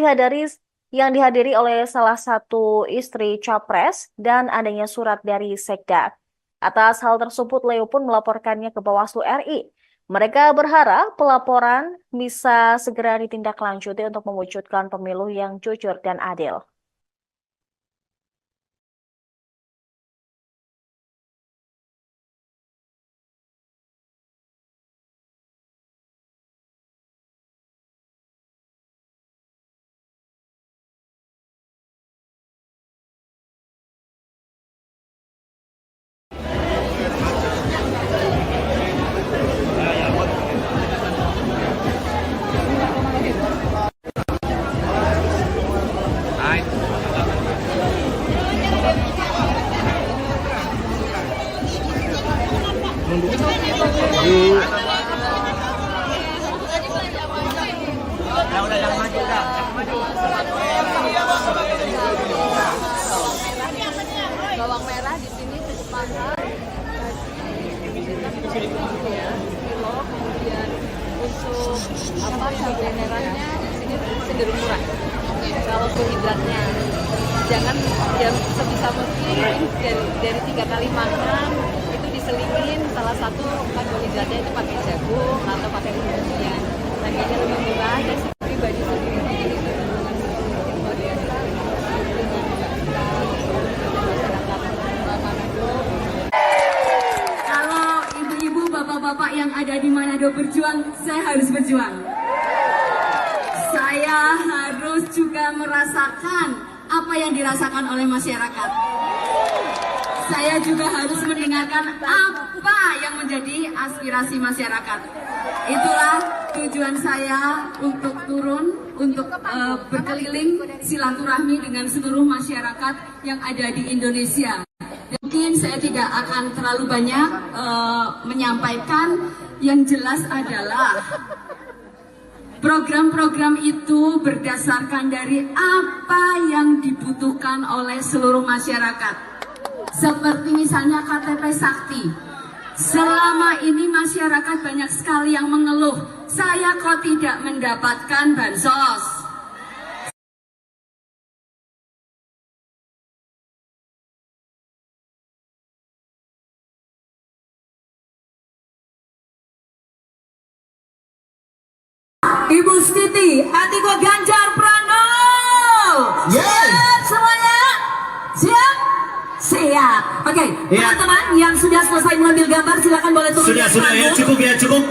dihadiri oleh salah satu istri Capres dan adanya surat dari Sekda. Atas hal tersebut, Leo pun melaporkannya ke Bawaslu RI. Mereka berharap pelaporan bisa segera ditindaklanjuti untuk mewujudkan pemilu yang jujur dan adil. kalau karbohidratnya jangan ya sebisa mungkin dari 3 kali makan itu diselipin salah satu karbohidratnya itu pakai jagung atau pakai umbi-umbian. Harganya lebih murah dan pribadi sendiri jadi dengan sedikit luar biasa masyarakat Manado. Kalau ibu-ibu, bapak-bapak yang ada di Manado berjuang, saya harus berjuang. Saya harus juga merasakan apa yang dirasakan oleh masyarakat. Saya juga harus mendengarkan apa yang menjadi aspirasi masyarakat. Itulah tujuan saya untuk turun, untuk berkeliling silaturahmi dengan seluruh masyarakat yang ada di Indonesia. Mungkin saya tidak akan terlalu banyak menyampaikan, yang jelas adalah program-program itu berdasarkan dari apa yang dibutuhkan oleh seluruh masyarakat. Seperti misalnya KTP Sakti. Selama ini masyarakat banyak sekali yang mengeluh, saya kok tidak mendapatkan bansos. Ibu Siti, Atiko Ganjar Pranowo. Siap semuanya? Siap? Siap. Oke, teman-teman yang sudah selesai mengambil gambar silakan boleh turun. Sudah ya, cukup.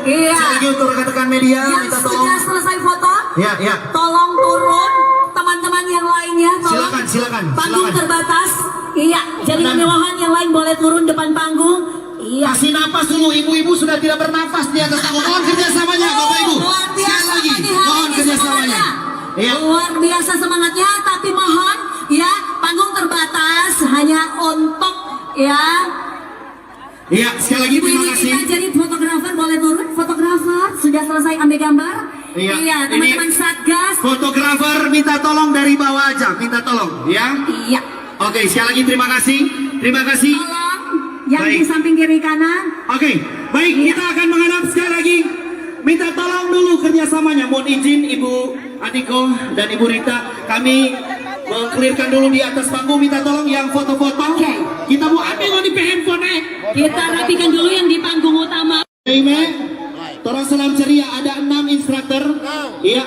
Iya. Sekali lagi untuk rekan-rekan media, Yang minta sudah tolong. selesai foto, Ya. tolong turun. Teman-teman yang lainnya, tolong. Silakan. Panggung terbatas. Iya, jadi kemewahan yang lain boleh turun depan panggung. Iya. Kasih napas dulu, ibu-ibu sudah tidak bernafas di atas panggung. Mohon kerjasamanya, Bapak Ibu. Luar biasa Sekali lagi, pagi hari mohon ini kerjasamanya. semangatnya. Iya. Luar biasa semangatnya, tapi mohon ya panggung terbatas hanya untuk ya. Iya, sekali lagi Ibu terima ini kasih. kita jadi fotografer boleh turun. Fotografer sudah selesai ambil gambar. Iya, teman-teman ini Satgas. Fotografer minta tolong dari bawah aja, minta tolong, ya. Iya. Oke, sekali lagi terima kasih. Tolong yang di Baik. samping kiri kanan. Oke, baik, kita akan menghadap sekali lagi. Minta tolong dulu kerjasamanya. Mohon izin Ibu Adiko dan Ibu Rita, kami mengklirkan dulu di atas panggung. Minta tolong yang foto-foto. Oke. Kita mau ambil di handphone. Kita rapikan dulu yang di panggung utama. Ime, tolong salam ceria. Ada 6 instruktur. Iya.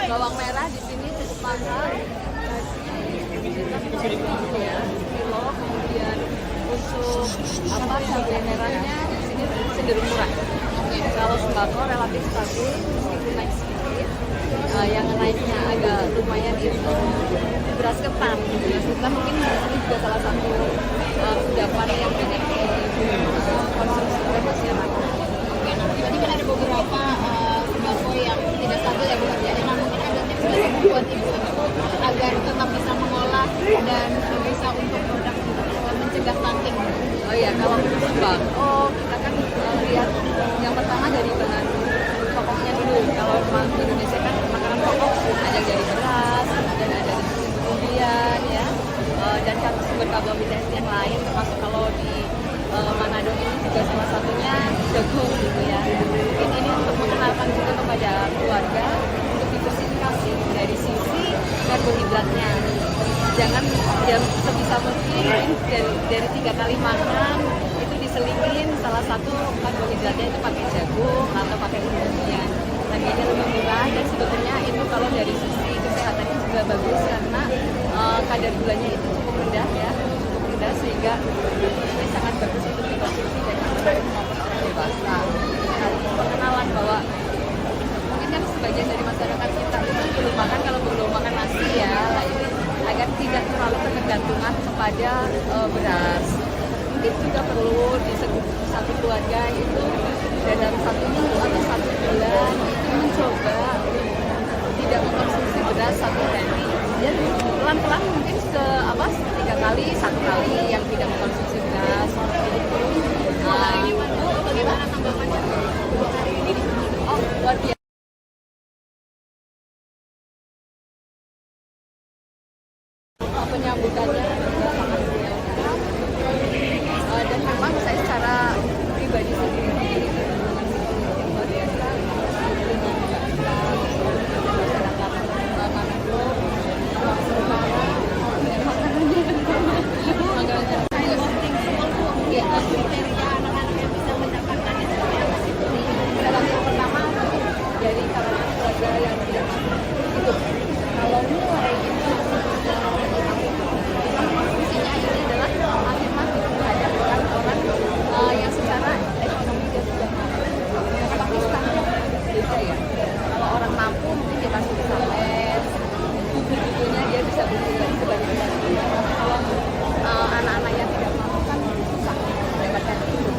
Bawang merah di sini mahal, ya, kilo, kemudian untuk cabai merahnya di sini cenderung murah. Kalau sembako relatif stabil meskipun naik sedikit. Yang naiknya agak lumayan itu beras ketan. Beras ketan mungkin ini juga salah satu kudapan yang banyak dikonsumsi oleh masyarakat. Oke, nah berarti kan ada beberapa sembako yang tidak stabil ya Bu Hardiana. Nah mungkin ada tips nggak sih buat ibu-ibu agar tetap bisa mengolah dan bisa untuk produk mencegah stunting? Oh iya, kalau untuk sembako kita kan lihat yang pertama dari bahan pokoknya dulu. Kalau di Indonesia kan makanan pokok ada dari beras, dan ada dari kemudian ya, dan sumber karbohidrat yang lain termasuk kalau di Manado ini juga salah satunya jagung gitu ya. Mungkin ini untuk mengenalkan juga kepada keluarga untuk diversifikasi dari sisi karbohidratnya. jangan ya sebisa mungkin dari 3 kali makan itu diselipin salah satu karbohidratnya itu pakai jagung atau pakai umbi-umbian. Harganya lebih murah dan sebetulnya itu kalau dari sisi kesehatannya juga bagus karena kadar gulanya itu cukup rendah ya, cukup rendah sehingga ini sangat bagus untuk dikonsumsi dari anak maupun orang dewasa. Nah, pengenalan bahwa mungkin kan sebagian dari masyarakat kita itu belum makan, kalau belum makan nasi ya, lah ini agar tidak terlalu ketergantungan kepada beras. Mungkin juga perlu di satu keluarga itu dalam 1 minggu atau 1 bulan itu mencoba tidak mengkonsumsi beras 1 hari. Dan pelan-pelan mungkin 3 kali, 1 kali yang tidak mengkonsumsi beras. Itu Bagaimana tanggapannya? oh luar biasa. Penyambutannya juga sangat biasa dan memang saya secara pribadi sendiri memiliki hubungan yang luar biasa dengan masyarakat Manado, Sulawesi Utara, dan makanannya makanannya Ya, kriteria anak-anak yang bisa mendapatkan itu seperti apa sih? salah yang pertama dari kalangan keluarga yang tidak mampu itu kalau mulai itu fungsinya ini adalah afirmatif terhadap orang-orang yang secara ekonomi dia sudah mampu. Tapi standar beda ya. Kalau orang mampu mungkin dia masih bisa les, buku-bukunya dia bisa beli sebanyak banyaknya. Kalau anak-anak yang tidak mampu kan susah mendapatkan itu.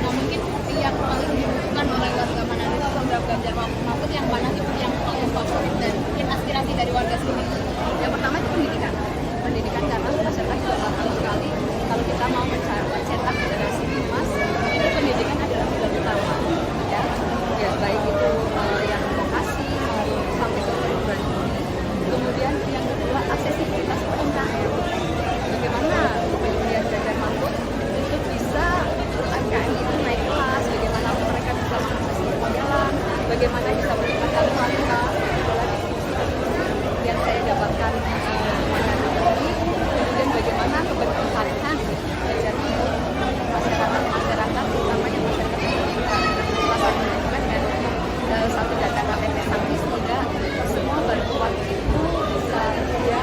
Nah, mungkin yang paling dibutuhkan oleh warga Manado itu program Ganjar Mahfud yang mana sih yang paling favorit dan mungkin aspirasi dari warga sini? Yang pertama itu pendidikan. Pendidikan karena masyarakat juga nggak tahu sekali kalau kita mau mencetak generasi emas itu pendidikan adalah pilar utama ya, ya baik itu yang vokasi maupun sampai ke perguruan tinggi. Kemudian yang kedua aksesibilitas UMKM. Bagaimana kemudian Ganjar Mahfud itu bisa UMKM itu naik kelas, bagaimana mereka bisa mengakses permodalan, bagaimana bisa meningkatkan kualitas, yang saya dapatkan kemudian bagaimana keberpihakan terjadi masyarakat utamanya masyarakat Indonesia dengan satu data KTP Sangki sehingga semua bantuan itu bisa dia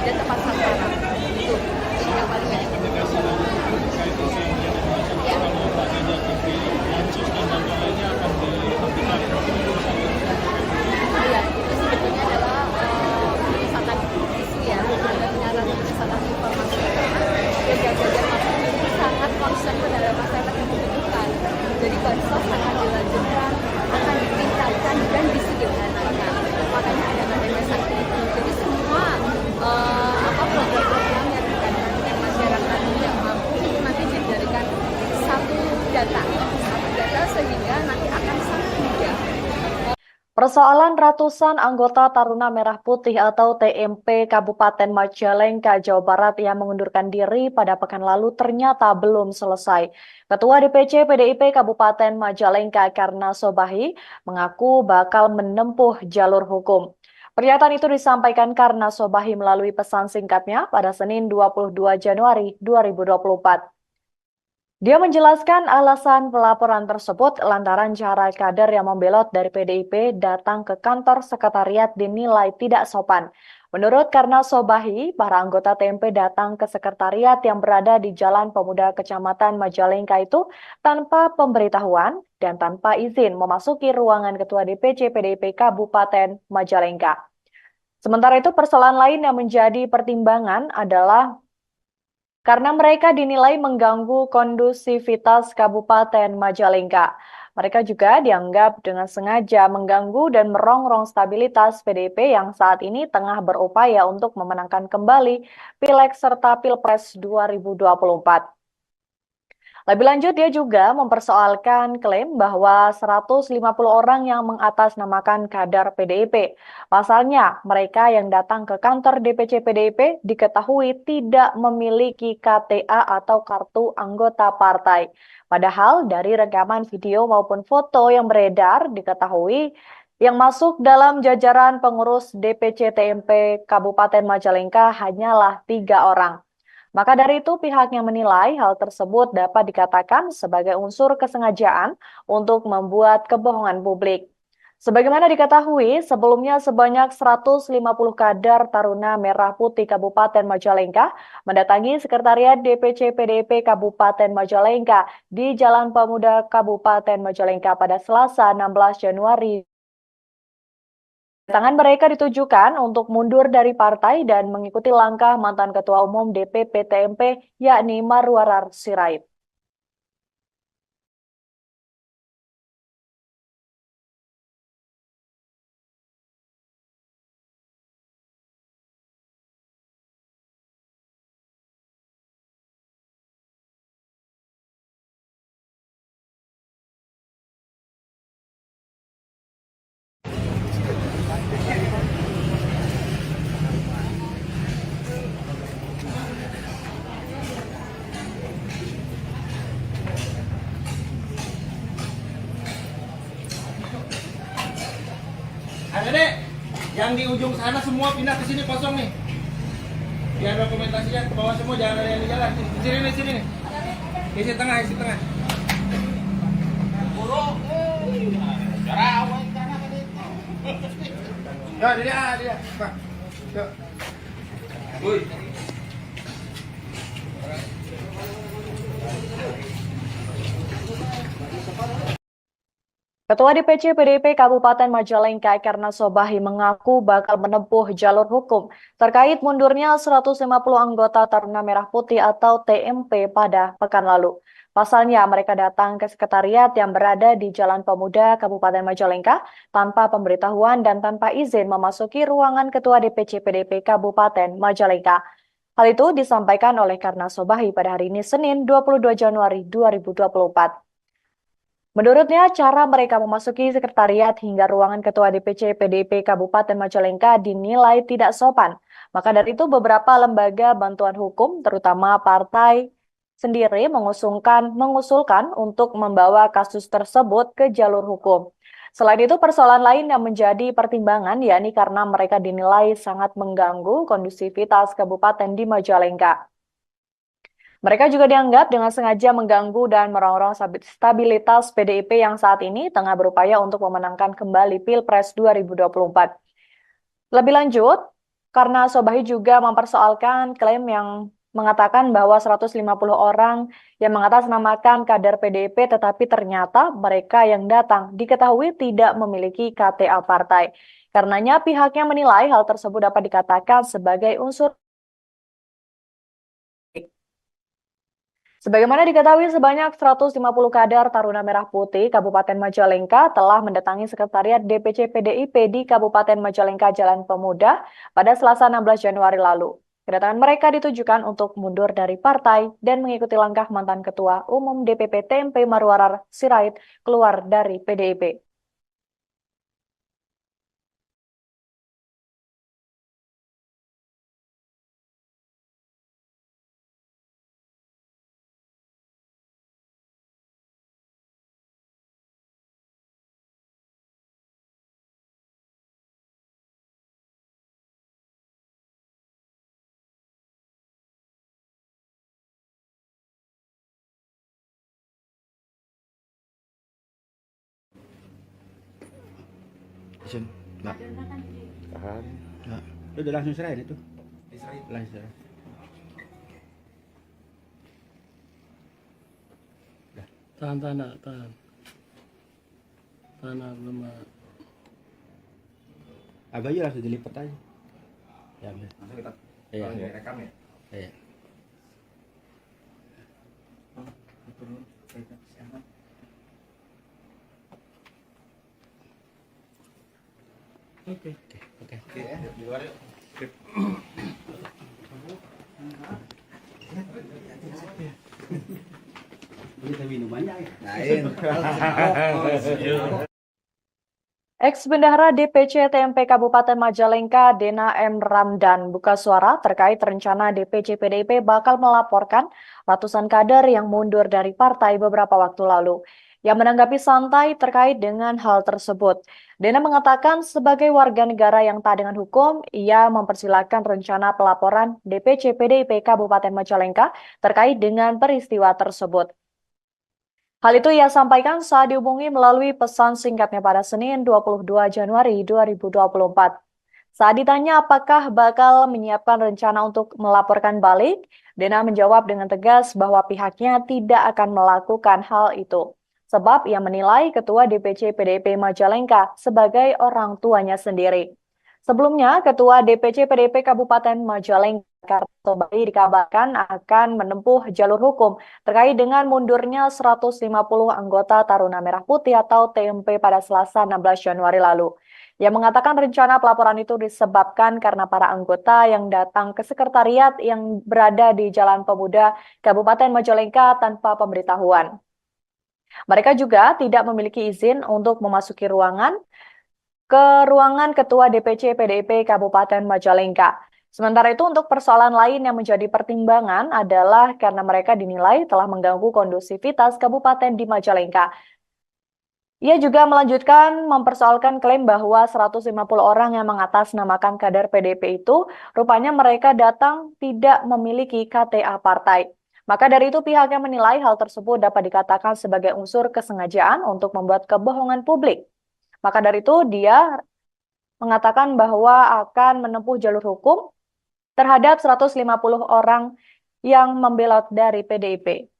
dan tepat sasaran itu yang paling banyak ya itu sebetulnya adalah penyimpanan isu ya, ada penyaluran penyimpanan informasi yang Ganjar Mahfud itu sangat concern terhadap masyarakat yang membutuhkan. Jadi bansos akan dilanjutkan, akan ditingkatkan dan disederhanakan. Makanya ada KTP Sakti itu. Jadi semua program-program yang berkaitan dengan masyarakat tidak mampu itu nanti dijadikan satu data sehingga nanti akan sangat mudah. Persoalan ratusan anggota Taruna Merah Putih atau TMP Kabupaten Majalengka, Jawa Barat yang mengundurkan diri pada pekan lalu ternyata belum selesai. Ketua DPC PDIP Kabupaten Majalengka Karna Sobahi mengaku bakal menempuh jalur hukum. Pernyataan itu disampaikan Karna Sobahi melalui pesan singkatnya pada Senin 22 Januari 2024. Dia menjelaskan alasan pelaporan tersebut lantaran cara kader yang membelot dari PDIP datang ke kantor sekretariat dinilai tidak sopan. Menurut Karna Sobahi, para anggota TMP datang ke sekretariat yang berada di Jalan Pemuda Kecamatan Majalengka itu tanpa pemberitahuan dan tanpa izin memasuki ruangan Ketua DPC PDIP Kabupaten Majalengka. Sementara itu, persoalan lain yang menjadi pertimbangan adalah karena mereka dinilai mengganggu kondusivitas Kabupaten Majalengka. Mereka juga dianggap dengan sengaja mengganggu dan merongrong stabilitas PDIP yang saat ini tengah berupaya untuk memenangkan kembali Pileg serta Pilpres 2024. Lebih lanjut, dia juga mempersoalkan klaim bahwa 150 orang yang mengatasnamakan kader PDIP. Pasalnya, mereka yang datang ke kantor DPC PDIP diketahui tidak memiliki KTA atau kartu anggota partai. Padahal dari rekaman video maupun foto yang beredar diketahui Yang masuk dalam jajaran pengurus DPC TMP Kabupaten Majalengka hanyalah 3 orang. Maka dari itu pihaknya menilai hal tersebut dapat dikatakan sebagai unsur kesengajaan untuk membuat kebohongan publik. Sebagaimana diketahui, sebelumnya sebanyak 150 kader Taruna Merah Putih Kabupaten Majalengka mendatangi Sekretariat DPC PDIP Kabupaten Majalengka di Jalan Pemuda Kabupaten Majalengka pada Selasa 16 Januari. Kedatangan mereka ditujukan untuk mundur dari partai dan mengikuti langkah mantan Ketua Umum DPP TMP yakni Marwarar Sirait. Adik-adik, yang di ujung sana semua pindah ke sini kosong nih. Biar dokumentasinya ke bawah semua, jangan ada yang di jalan. Di sini nih, sini nih. Isi tengah, isi tengah. Ya, dia. Pak. Yuk. Woi. Ketua DPC PDIP Kabupaten Majalengka Karna Sobahi mengaku bakal menempuh jalur hukum terkait mundurnya 150 anggota Taruna Merah Putih atau TMP pada pekan lalu. Pasalnya mereka datang ke sekretariat yang berada di Jalan Pemuda Kabupaten Majalengka tanpa pemberitahuan dan tanpa izin memasuki ruangan Ketua DPC PDIP Kabupaten Majalengka. Hal itu disampaikan oleh Karna Sobahi pada hari ini Senin 22 Januari 2024. Menurutnya, cara mereka memasuki sekretariat hingga ruangan Ketua DPC PDIP Kabupaten Majalengka dinilai tidak sopan. Maka dari itu beberapa lembaga bantuan hukum, terutama partai sendiri mengusulkan untuk membawa kasus tersebut ke jalur hukum. Selain itu, persoalan lain yang menjadi pertimbangan yakni karena mereka dinilai sangat mengganggu kondusivitas kabupaten di Majalengka. Mereka juga dianggap dengan sengaja mengganggu dan merongrong stabilitas PDIP yang saat ini tengah berupaya untuk memenangkan kembali Pilpres 2024. Lebih lanjut, karena Sobahi juga mempersoalkan klaim yang mengatakan bahwa 150 orang yang mengatasnamakan kader PDIP tetapi ternyata mereka yang datang diketahui tidak memiliki KTA partai. Karenanya pihaknya menilai hal tersebut dapat dikatakan sebagai unsur. Sebagaimana diketahui, sebanyak 150 kader Taruna Merah Putih Kabupaten Majalengka telah mendatangi Sekretariat DPC PDIP di Kabupaten Majalengka Jalan Pemuda pada Selasa 16 Januari lalu. Kedatangan mereka ditujukan untuk mundur dari partai dan mengikuti langkah mantan Ketua Umum DPP TMP Marwarar Sirait keluar dari PDIP. Isin. Nah. Tahan. Nah. Udah langsung serahin itu. Langsung serahin. Tahan, tahan. Tahan, belum. Agak aja langsung dilipat aja. Ya, Langsung kita iya. rekam ya. Iya. Oke. Oke, di luar yuk. Kita minumannya ya. Lain. Ex-Bendahara DPC TMP Kabupaten Majalengka Dena M. Ramdan buka suara terkait rencana DPC PDIP bakal melaporkan ratusan kader yang mundur dari partai beberapa waktu lalu. Yang menanggapi santai terkait dengan hal tersebut. Dena mengatakan sebagai warga negara yang taat dengan hukum, ia mempersilahkan rencana pelaporan DPC PDIP Kabupaten Majalengka terkait dengan peristiwa tersebut. Hal itu ia sampaikan saat dihubungi melalui pesan singkatnya pada Senin 22 Januari 2024. Saat ditanya apakah bakal menyiapkan rencana untuk melaporkan balik, Dena menjawab dengan tegas bahwa pihaknya tidak akan melakukan hal itu. Sebab ia menilai Ketua DPC PDIP Majalengka sebagai orang tuanya sendiri. Sebelumnya, Ketua DPC PDIP Kabupaten Majalengka Karto Bali dikabarkan akan menempuh jalur hukum terkait dengan mundurnya 150 anggota Taruna Merah Putih atau TMP pada Selasa 16 Januari lalu. Ia mengatakan rencana pelaporan itu disebabkan karena para anggota yang datang ke sekretariat yang berada di Jalan Pemuda Kabupaten Majalengka tanpa pemberitahuan. Mereka juga tidak memiliki izin untuk memasuki ruangan Ketua DPC PDIP Kabupaten Majalengka. Sementara itu untuk persoalan lain yang menjadi pertimbangan adalah karena mereka dinilai telah mengganggu kondusivitas kabupaten di Majalengka. Ia juga melanjutkan mempersoalkan klaim bahwa 150 orang yang mengatasnamakan kader PDIP itu rupanya mereka datang tidak memiliki KTA partai. Maka dari itu pihaknya menilai hal tersebut dapat dikatakan sebagai unsur kesengajaan untuk membuat kebohongan publik. Maka dari itu dia mengatakan bahwa akan menempuh jalur hukum terhadap 150 orang yang membelot dari PDIP.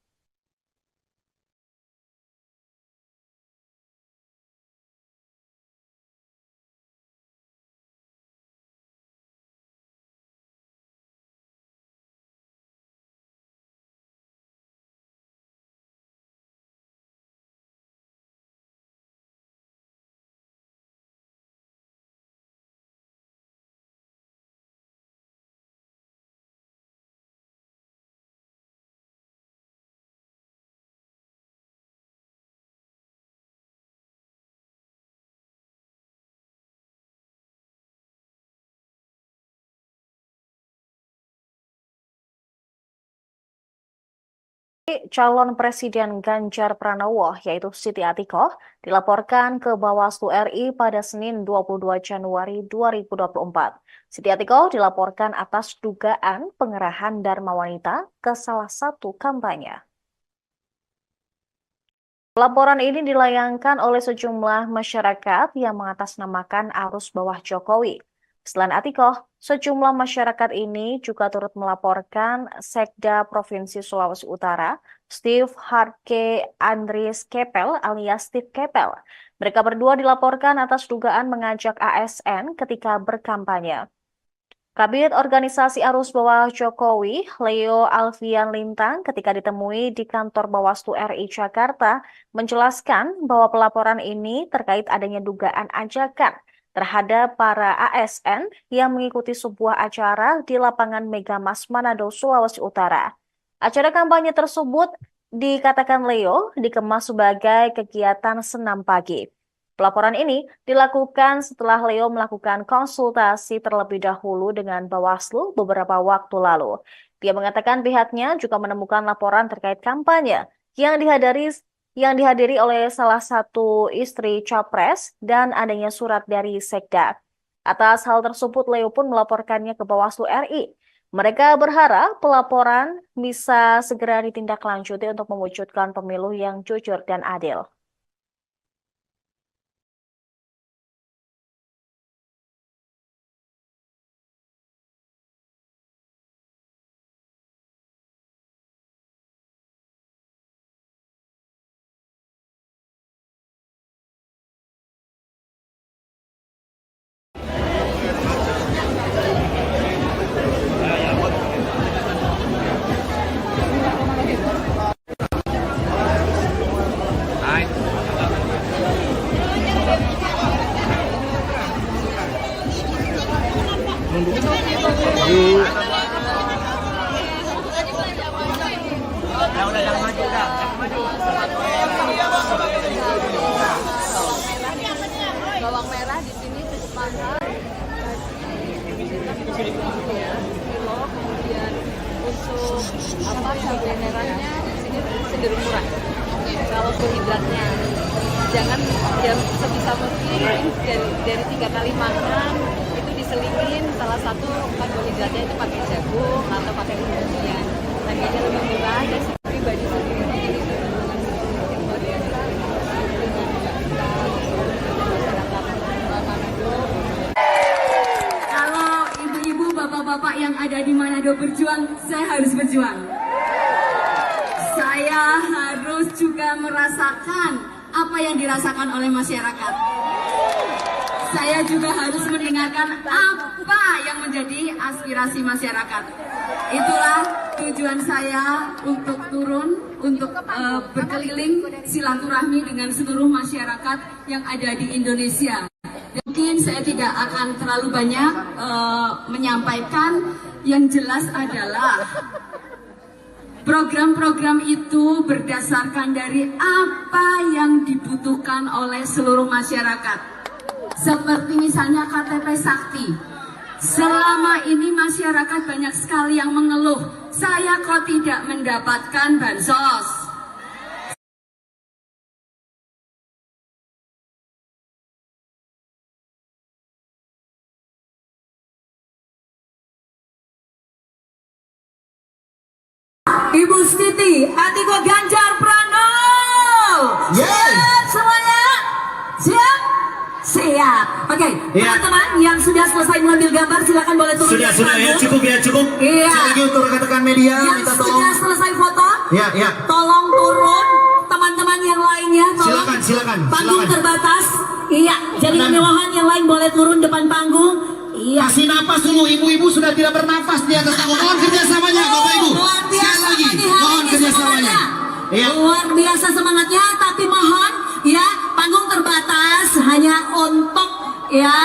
Calon Presiden Ganjar Pranowo, yaitu Siti Atikoh, dilaporkan ke Bawaslu RI pada Senin 22 Januari 2024. Siti Atikoh dilaporkan atas dugaan pengerahan Dharma Wanita ke salah satu kampanye. Laporan ini dilayangkan oleh sejumlah masyarakat yang mengatasnamakan arus bawah Jokowi. Selain Atikoh, sejumlah masyarakat ini juga turut melaporkan Sekda Provinsi Sulawesi Utara, Steve Hartke Andries Kepel alias Steve Kepel. Mereka berdua dilaporkan atas dugaan mengajak ASN ketika berkampanye. Kabid Organisasi Arus Bawah Jokowi, Leo Alfian Lintang, ketika ditemui di kantor Bawaslu RI Jakarta, menjelaskan bahwa pelaporan ini terkait adanya dugaan ajakan terhadap para ASN yang mengikuti sebuah acara di lapangan Megamas Manado, Sulawesi Utara. Acara kampanye tersebut dikatakan Leo dikemas sebagai kegiatan senam pagi. Pelaporan ini dilakukan setelah Leo melakukan konsultasi terlebih dahulu dengan Bawaslu beberapa waktu lalu. Dia mengatakan pihaknya juga menemukan laporan terkait kampanye yang dihadiri oleh salah satu istri Capres dan adanya surat dari Sekda. Atas hal tersebut, Leo pun melaporkannya ke Bawaslu RI. Mereka berharap pelaporan bisa segera ditindaklanjuti untuk mewujudkan pemilu yang jujur dan adil. Bawang merah di sini cukup mahal, kilo, kemudian untuk cabai merahnya di sini cenderung murah. Kalau hidratnya jangan sebisa mungkin dari 3 kali makan itu diselingin salah satu karbohidratnya itu pakai jagung atau pakai umbi-umbian. Harganya lebih murah dan pribadi sendiri ini dengan yang luar biasa Kalau ibu-ibu, bapak-bapak yang ada di Manado berjuang, saya harus berjuang. Saya harus juga merasakan apa yang dirasakan oleh masyarakat. Saya juga harus mendengarkan apa yang menjadi aspirasi masyarakat. Itulah tujuan saya untuk turun, untuk berkeliling silaturahmi dengan seluruh masyarakat yang ada di Indonesia. Mungkin saya tidak akan terlalu banyak menyampaikan, yang jelas adalah program-program itu berdasarkan dari apa yang dibutuhkan oleh seluruh masyarakat. Seperti misalnya KTP Sakti. Selama ini masyarakat banyak sekali yang mengeluh, saya kok tidak mendapatkan bansos. Ibu Siti, Atiko Ganjar Pranowo. Siap semuanya? Siap? Siap. Oke, teman-teman yang sudah selesai mengambil gambar silakan boleh turun. Sudah ya, cukup ya, cukup. Iya. Sekali lagi untuk rekan-rekan media, Yang minta sudah tolong. selesai foto, Ya. tolong turun. Teman-teman yang lainnya, tolong. Silakan. Panggung terbatas. Iya, jadi Dan- kemewahan yang lain boleh turun depan panggung. Iya. Kasih napas dulu, ibu-ibu sudah tidak bernafas di atas panggung. Mohon kerjasamanya, Bapak Ibu. Luar Sekali biasa lagi, pagi hari mohon ini kerjasamanya. semangatnya. Iya. Luar biasa semangatnya, tapi mohon ya panggung terbatas hanya untuk ya.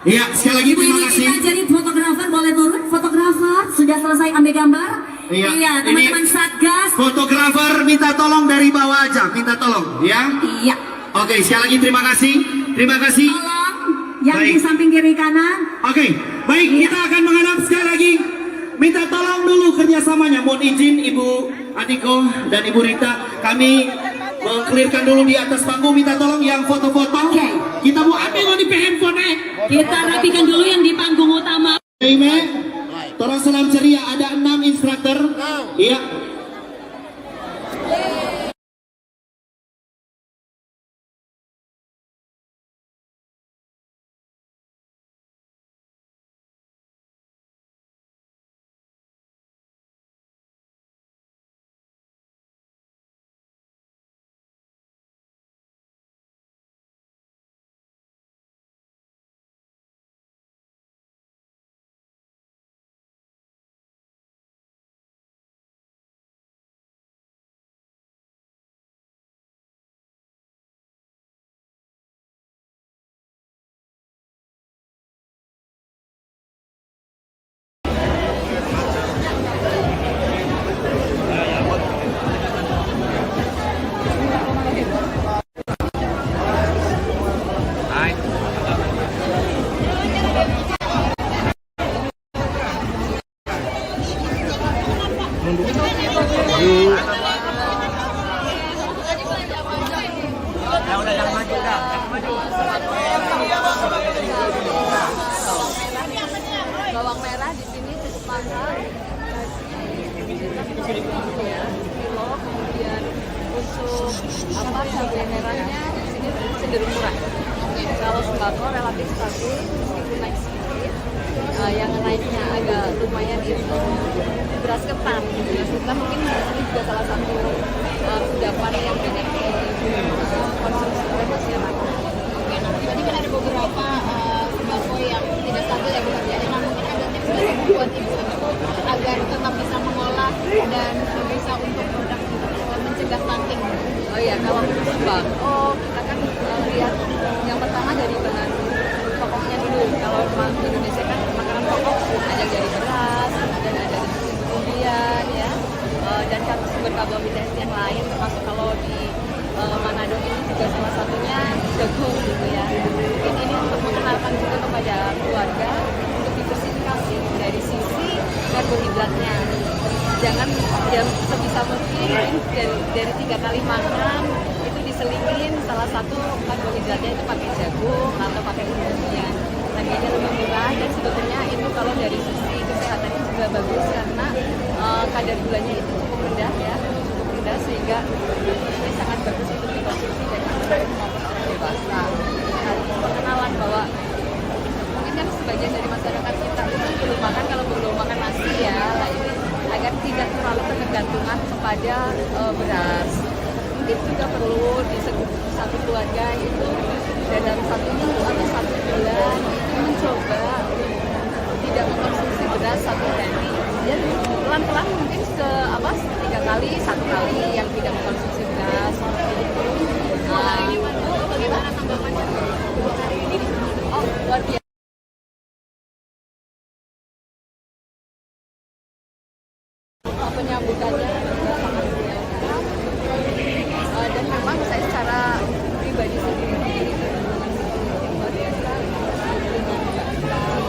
Iya, sekali lagi Ibu terima ini kasih. kita jadi fotografer boleh turun. Fotografer sudah selesai ambil gambar. Iya, teman-teman ini- Satgas. Fotografer minta tolong dari bawah aja, minta tolong, ya. Iya. Oke, sekali lagi terima kasih. Terima kasih. Tolong yang Baik. di samping kiri kanan. Oke, baik, kita akan menghadap sekali lagi. Minta tolong dulu kerjasamanya. Mohon izin Ibu Adiko dan Ibu Rita, kami mengklirkan dulu di atas panggung. Minta tolong yang foto-foto. Oke. Kita mau ambil di handphone. Kita rapikan dulu yang di panggung utama. Ime, tolong salam ceria. Ada 6 instruktur. Iya. Bawang merah di sini cukup mahal, ya, kilo. Kemudian untuk cabai merahnya di sini cenderung murah. Kalau sembako relatif stabil meskipun naik sedikit. Yang naiknya agak lumayan itu beras ketan. Beras ketan mungkin di sini juga salah satu kudapan yang banyak dikonsumsi oleh masyarakat. Tadi kan ada beberapa sembako yang tidak stabil ya Bu Kardiana. Nah, mungkin ada tips dari Ibu buat ibu agar tetap bisa mengolah dan bisa untuk produk mencegah stunting. Oh iya, kalau untuk sembako kita kan lihat yang pertama dari bahan pokoknya dulu. Kalau memang di Indonesia kan makanan pokok ada dari beras, dan ada dari umbi-umbian ya, dan sumber karbohidrat yang lain, termasuk kalau di Manado ini juga salah satunya jagung gitu ya. Mungkin ini untuk mengenalkan juga kepada keluarga untuk diversifikasi dari sisi karbohidratnya. Jangan sebisa mungkin dari 3 kali makan itu diselingin salah satu karbohidratnya itu pakai jagung atau pakai umumnya. Harganya lebih murah dan sebetulnya itu kalau dari sisi kesehatannya juga bagus karena kadar gulanya itu cukup rendah ya, cukup rendah sehingga ini sangat bagus untuk dikonsumsi dari anak maupun orang dewasa. Nah, pengenalan bahwa mungkin kan sebagian dari masyarakat kita itu belum makan kalau belum makan nasi ya, nah ini agar tidak terlalu ketergantungan kepada beras. Mungkin juga perlu di satu keluarga itu dalam 1 minggu atau 1 bulan itu mencoba tidak mengkonsumsi beras 1 hari. Dan pelan-pelan mungkin 3 kali, 1 kali yang tidak mengkonsumsi beras seperti itu. Bagaimana tanggapannya hari ini? Oh, luar biasa. Penyambutannya juga sangat welcome. Dan memang saya secara pribadi sendiri luar biasa dengan masyarakat Manado,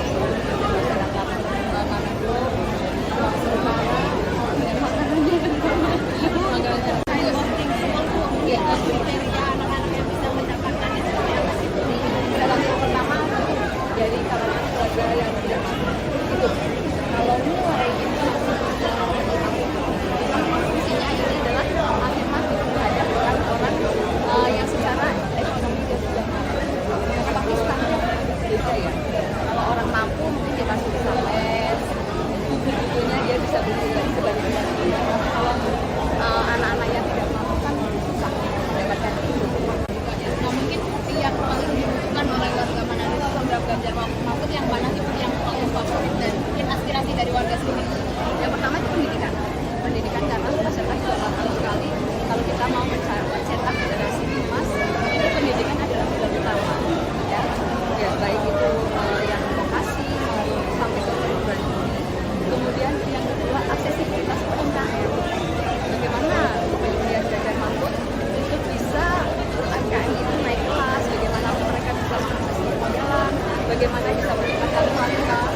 Utara, dan makanannya makanannya. Ya, kriteria anak-anak yang bisa mendapatkan itu seperti apa sih? Salah satu pertama dari kalangan keluarga yang tidak mampu itu kalau mulai itu fungsinya ini adalah afirmatif terhadap orang-orang yang secara ekonomi dia sudah mampu. Tapi standar beda ya. Kalau orang mampu mungkin dia masih bisa les, buku-bukunya dia bisa beli sebagai pembelajaran. Kalau anak-anak yang tidak mampu kan susah mendapatkan itu. Nah, mungkin yang paling dibutuhkan oleh warga Manado itu program Ganjar Mahfud yang mana sih yang paling favorit dan mungkin aspirasi dari warga sini? Yang pertama itu pendidikan. Pendidikan karena masyarakat juga paham sekali kalau kita mau mencetak generasi emas, itu pendidikan adalah pilar utama. Ya, baik itu yang vokasi sampai ke perguruan tinggi. Kemudian yang kedua aksesibilitas UMKM. Bagaimana kemudian Ganjar Mahfud itu bisa UMKM itu naik kelas, bagaimana mereka bisa mengakses permodalan, bagaimana bisa meningkatkan kualitas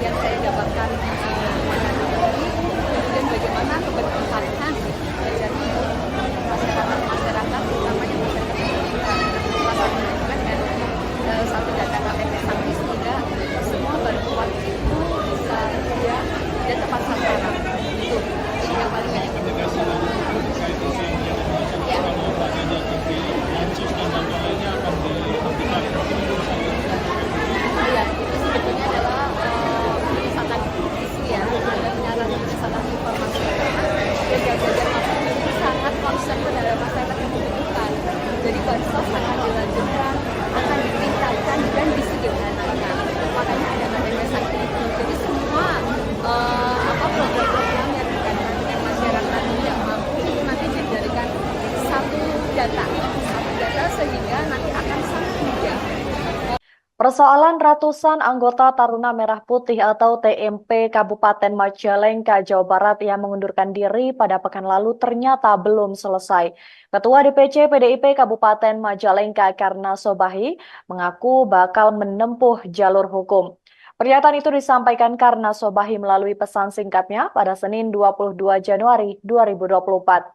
yang saya dapatkan kemudian bagaimana keberpihakan dari masyarakat utamanya masyarakat pendidikan. Salah satunya itu kan dengan satu data KTP Sakti sehingga semua bantuan itu bisa mudah dan tepat sasaran. Itu yang paling banyak. Ya. Iya, itu sebetulnya adalah misalkan isu ya, ada penyaluran misalkan informasi karena Ganjar Mahfud ini sangat concern terhadap masyarakat yang membutuhkan. Jadi bansos akan dilanjutkan, akan ditingkatkan dan disederhanakan. Makanya ada KTP Sakti itu. Jadi semua program-program yang berkaitan dengan masyarakat tidak mampu itu nanti dijadikan satu data sehingga nanti akan sangat mudah. Persoalan ratusan anggota Taruna Merah Putih atau TMP Kabupaten Majalengka, Jawa Barat yang mengundurkan diri pada pekan lalu ternyata belum selesai. Ketua DPC PDIP Kabupaten Majalengka Karna Sobahi mengaku bakal menempuh jalur hukum. Pernyataan itu disampaikan Karna Sobahi melalui pesan singkatnya pada Senin 22 Januari 2024.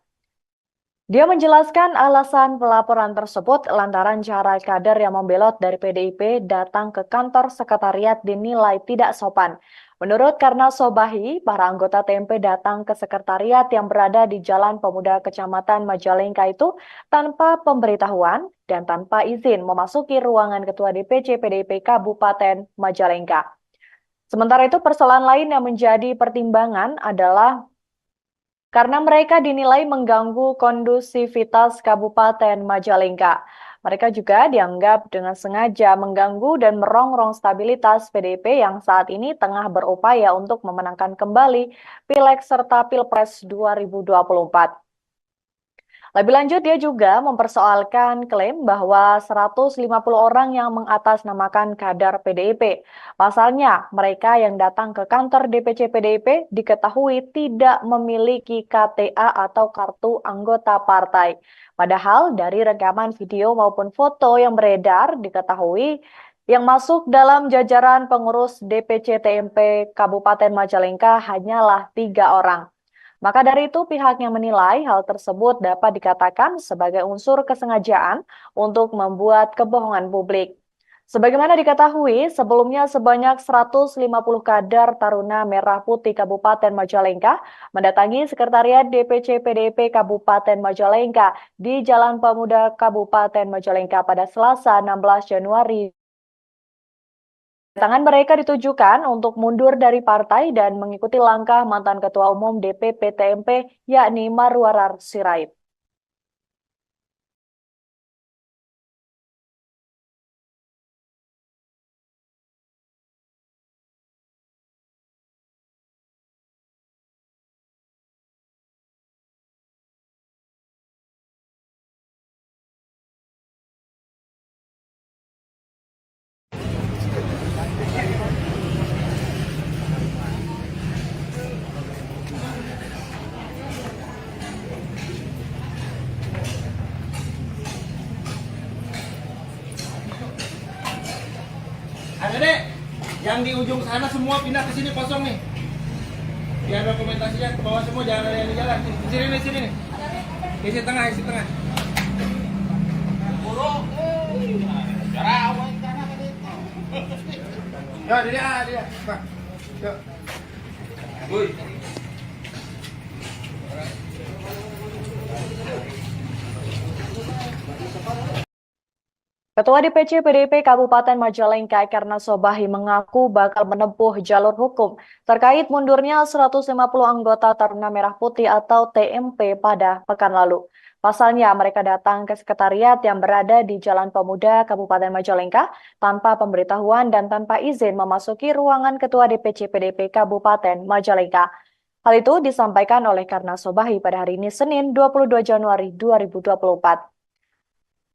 Dia menjelaskan alasan pelaporan tersebut lantaran cara kader yang membelot dari PDIP datang ke kantor sekretariat dinilai tidak sopan. Menurut Karna Sobahi, para anggota TMP datang ke sekretariat yang berada di Jalan Pemuda Kecamatan Majalengka itu tanpa pemberitahuan dan tanpa izin memasuki ruangan Ketua DPC PDIP Kabupaten Majalengka. Sementara itu persoalan lain yang menjadi pertimbangan adalah karena mereka dinilai mengganggu kondusivitas Kabupaten Majalengka. Mereka juga dianggap dengan sengaja mengganggu dan merongrong stabilitas PDIP yang saat ini tengah berupaya untuk memenangkan kembali Pileg serta Pilpres 2024. Lebih lanjut, dia juga mempersoalkan klaim bahwa 150 orang yang mengatasnamakan kader PDIP. Pasalnya, mereka yang datang ke kantor DPC PDIP diketahui tidak memiliki KTA atau kartu anggota partai. Padahal dari rekaman video maupun foto yang beredar diketahui yang masuk dalam jajaran pengurus DPC TMP Kabupaten Majalengka hanyalah 3 orang. Maka dari itu pihaknya menilai hal tersebut dapat dikatakan sebagai unsur kesengajaan untuk membuat kebohongan publik. Sebagaimana diketahui, sebelumnya sebanyak 150 kader Taruna Merah Putih Kabupaten Majalengka mendatangi Sekretariat DPC PDIP Kabupaten Majalengka di Jalan Pemuda Kabupaten Majalengka pada Selasa 16 Januari. Kedatangan mereka ditujukan untuk mundur dari partai dan mengikuti langkah mantan Ketua Umum DPP TMP yakni Marwarar Sirait. Adek, yang di ujung sana semua pindah ke sini kosong nih. Biar dokumentasinya ke bawah semua, jangan ada yang di jalan. Di sini nih. Isi tengah. Yo, dia. Pak. Yuk. Woi. Ketua DPC PDIP Kabupaten Majalengka Karna Sobahi mengaku bakal menempuh jalur hukum terkait mundurnya 150 anggota Taruna Merah Putih atau TMP pada pekan lalu. Pasalnya mereka datang ke sekretariat yang berada di Jalan Pemuda Kabupaten Majalengka tanpa pemberitahuan dan tanpa izin memasuki ruangan Ketua DPC PDIP Kabupaten Majalengka. Hal itu disampaikan oleh Karna Sobahi pada hari ini Senin 22 Januari 2024.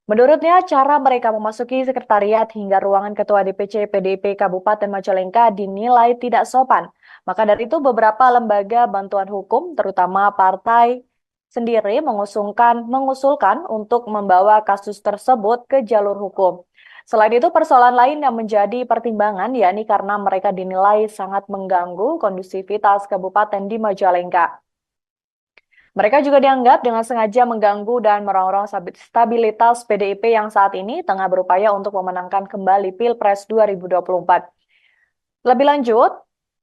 Menurutnya, cara mereka memasuki sekretariat hingga ruangan Ketua DPC PDIP Kabupaten Majalengka dinilai tidak sopan. Maka dari itu beberapa lembaga bantuan hukum, terutama partai sendiri mengusulkan untuk membawa kasus tersebut ke jalur hukum. Selain itu, persoalan lain yang menjadi pertimbangan yakni karena mereka dinilai sangat mengganggu kondusivitas kabupaten di Majalengka. Mereka juga dianggap dengan sengaja mengganggu dan merongrong stabilitas PDIP yang saat ini tengah berupaya untuk memenangkan kembali Pilpres 2024. Lebih lanjut,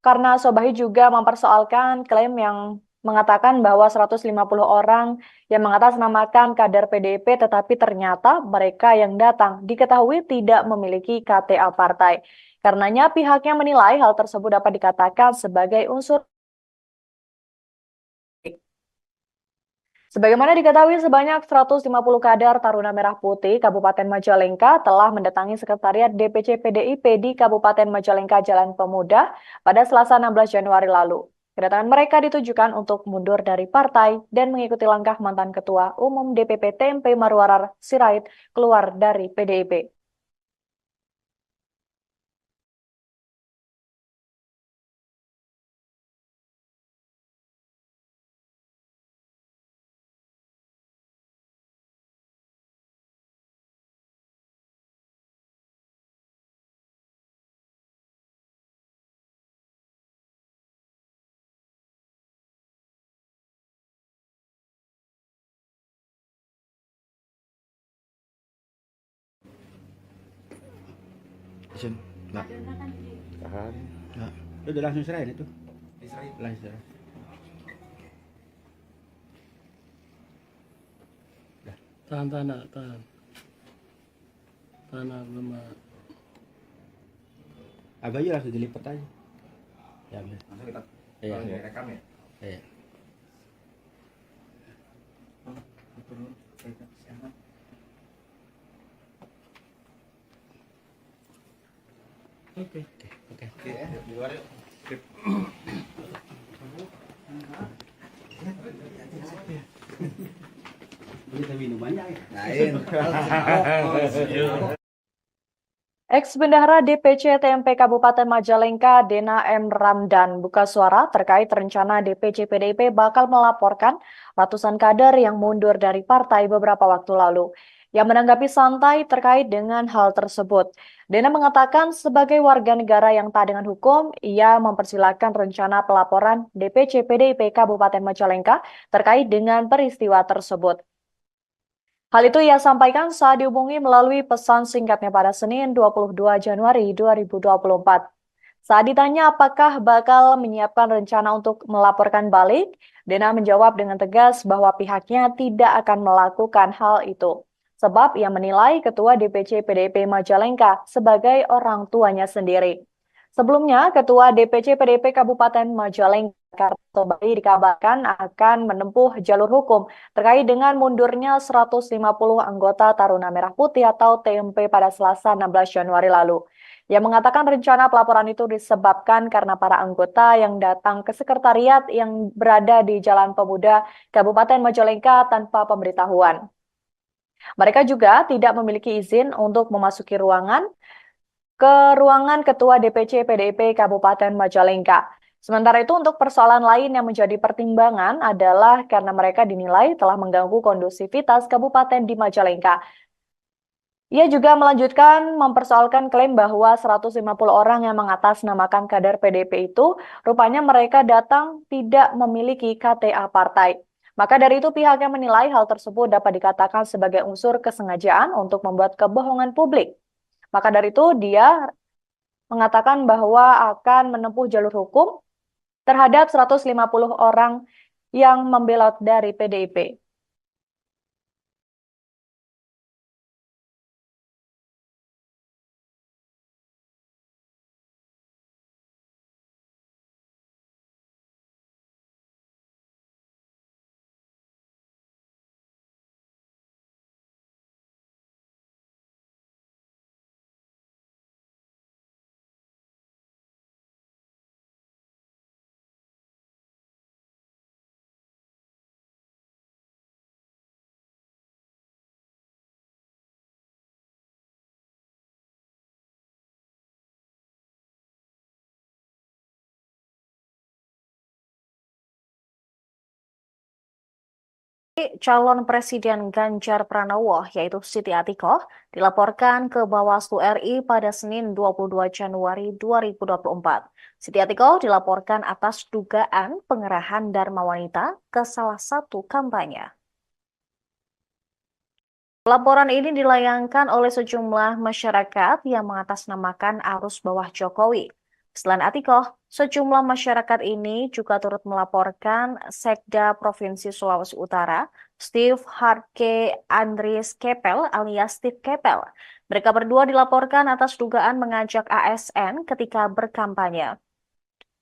karena Sobahi juga mempersoalkan klaim yang mengatakan bahwa 150 orang yang mengatasnamakan kader PDIP tetapi ternyata mereka yang datang diketahui tidak memiliki KTA partai. Karenanya pihaknya menilai hal tersebut dapat dikatakan sebagai unsur. Sebagaimana diketahui, sebanyak 150 kader Taruna Merah Putih Kabupaten Majalengka telah mendatangi Sekretariat DPC PDIP di Kabupaten Majalengka Jalan Pemuda pada Selasa 16 Januari lalu. Kedatangan mereka ditujukan untuk mundur dari partai dan mengikuti langkah mantan Ketua Umum DPP TMP Marwarar Sirait keluar dari PDIP. Nah. Tahan. Nah. Udah langsung serahin itu. Langsung serahin. Tahan. Tahan belum. Agak aja langsung dilipat aja. Ya, Langsung kita iya. rekam ya. Iya. Oke. Di luar yuk. Kita minum banyak ya. Lain. Ex-Bendahara DPC TMP Kabupaten Majalengka, Dena M. Ramdan, buka suara terkait rencana DPC PDIP bakal melaporkan ratusan kader yang mundur dari partai beberapa waktu lalu. yang menanggapi santai terkait dengan hal tersebut. Dena mengatakan sebagai warga negara yang taat dengan hukum, ia mempersilahkan rencana pelaporan DPC PDIP Kabupaten Majalengka terkait dengan peristiwa tersebut. Hal itu ia sampaikan saat dihubungi melalui pesan singkatnya pada Senin 22 Januari 2024. Saat ditanya apakah bakal menyiapkan rencana untuk melaporkan balik, Dena menjawab dengan tegas bahwa pihaknya tidak akan melakukan hal itu. Sebab ia menilai Ketua DPC PDIP Majalengka sebagai orang tuanya sendiri. Sebelumnya, Ketua DPC PDIP Kabupaten Majalengka Karto Bali dikabarkan akan menempuh jalur hukum terkait dengan mundurnya 150 anggota Taruna Merah Putih atau TMP pada Selasa 16 Januari lalu. Ia mengatakan rencana pelaporan itu disebabkan karena para anggota yang datang ke sekretariat yang berada di Jalan Pemuda Kabupaten Majalengka tanpa pemberitahuan. Mereka juga tidak memiliki izin untuk memasuki ruangan Ketua DPC PDIP Kabupaten Majalengka. Sementara itu untuk persoalan lain yang menjadi pertimbangan adalah karena mereka dinilai telah mengganggu kondusivitas kabupaten di Majalengka. Ia juga melanjutkan mempersoalkan klaim bahwa 150 orang yang mengatasnamakan kader PDIP itu rupanya mereka datang tidak memiliki KTA partai. Maka dari itu pihaknya menilai hal tersebut dapat dikatakan sebagai unsur kesengajaan untuk membuat kebohongan publik. Maka dari itu dia mengatakan bahwa akan menempuh jalur hukum terhadap 150 orang yang membelot dari PDIP. Calon Presiden Ganjar Pranowo, yaitu Siti Atikoh, dilaporkan ke Bawaslu RI pada Senin 22 Januari 2024. Siti Atikoh dilaporkan atas dugaan pengerahan Dharma Wanita ke salah satu kampanye. Laporan ini dilayangkan oleh sejumlah masyarakat yang mengatasnamakan arus bawah Jokowi. Selain Atikoh, sejumlah masyarakat ini juga turut melaporkan Sekda Provinsi Sulawesi Utara, Steve Harke Andries Kepel alias Steve Kepel. Mereka berdua dilaporkan atas dugaan mengajak ASN ketika berkampanye.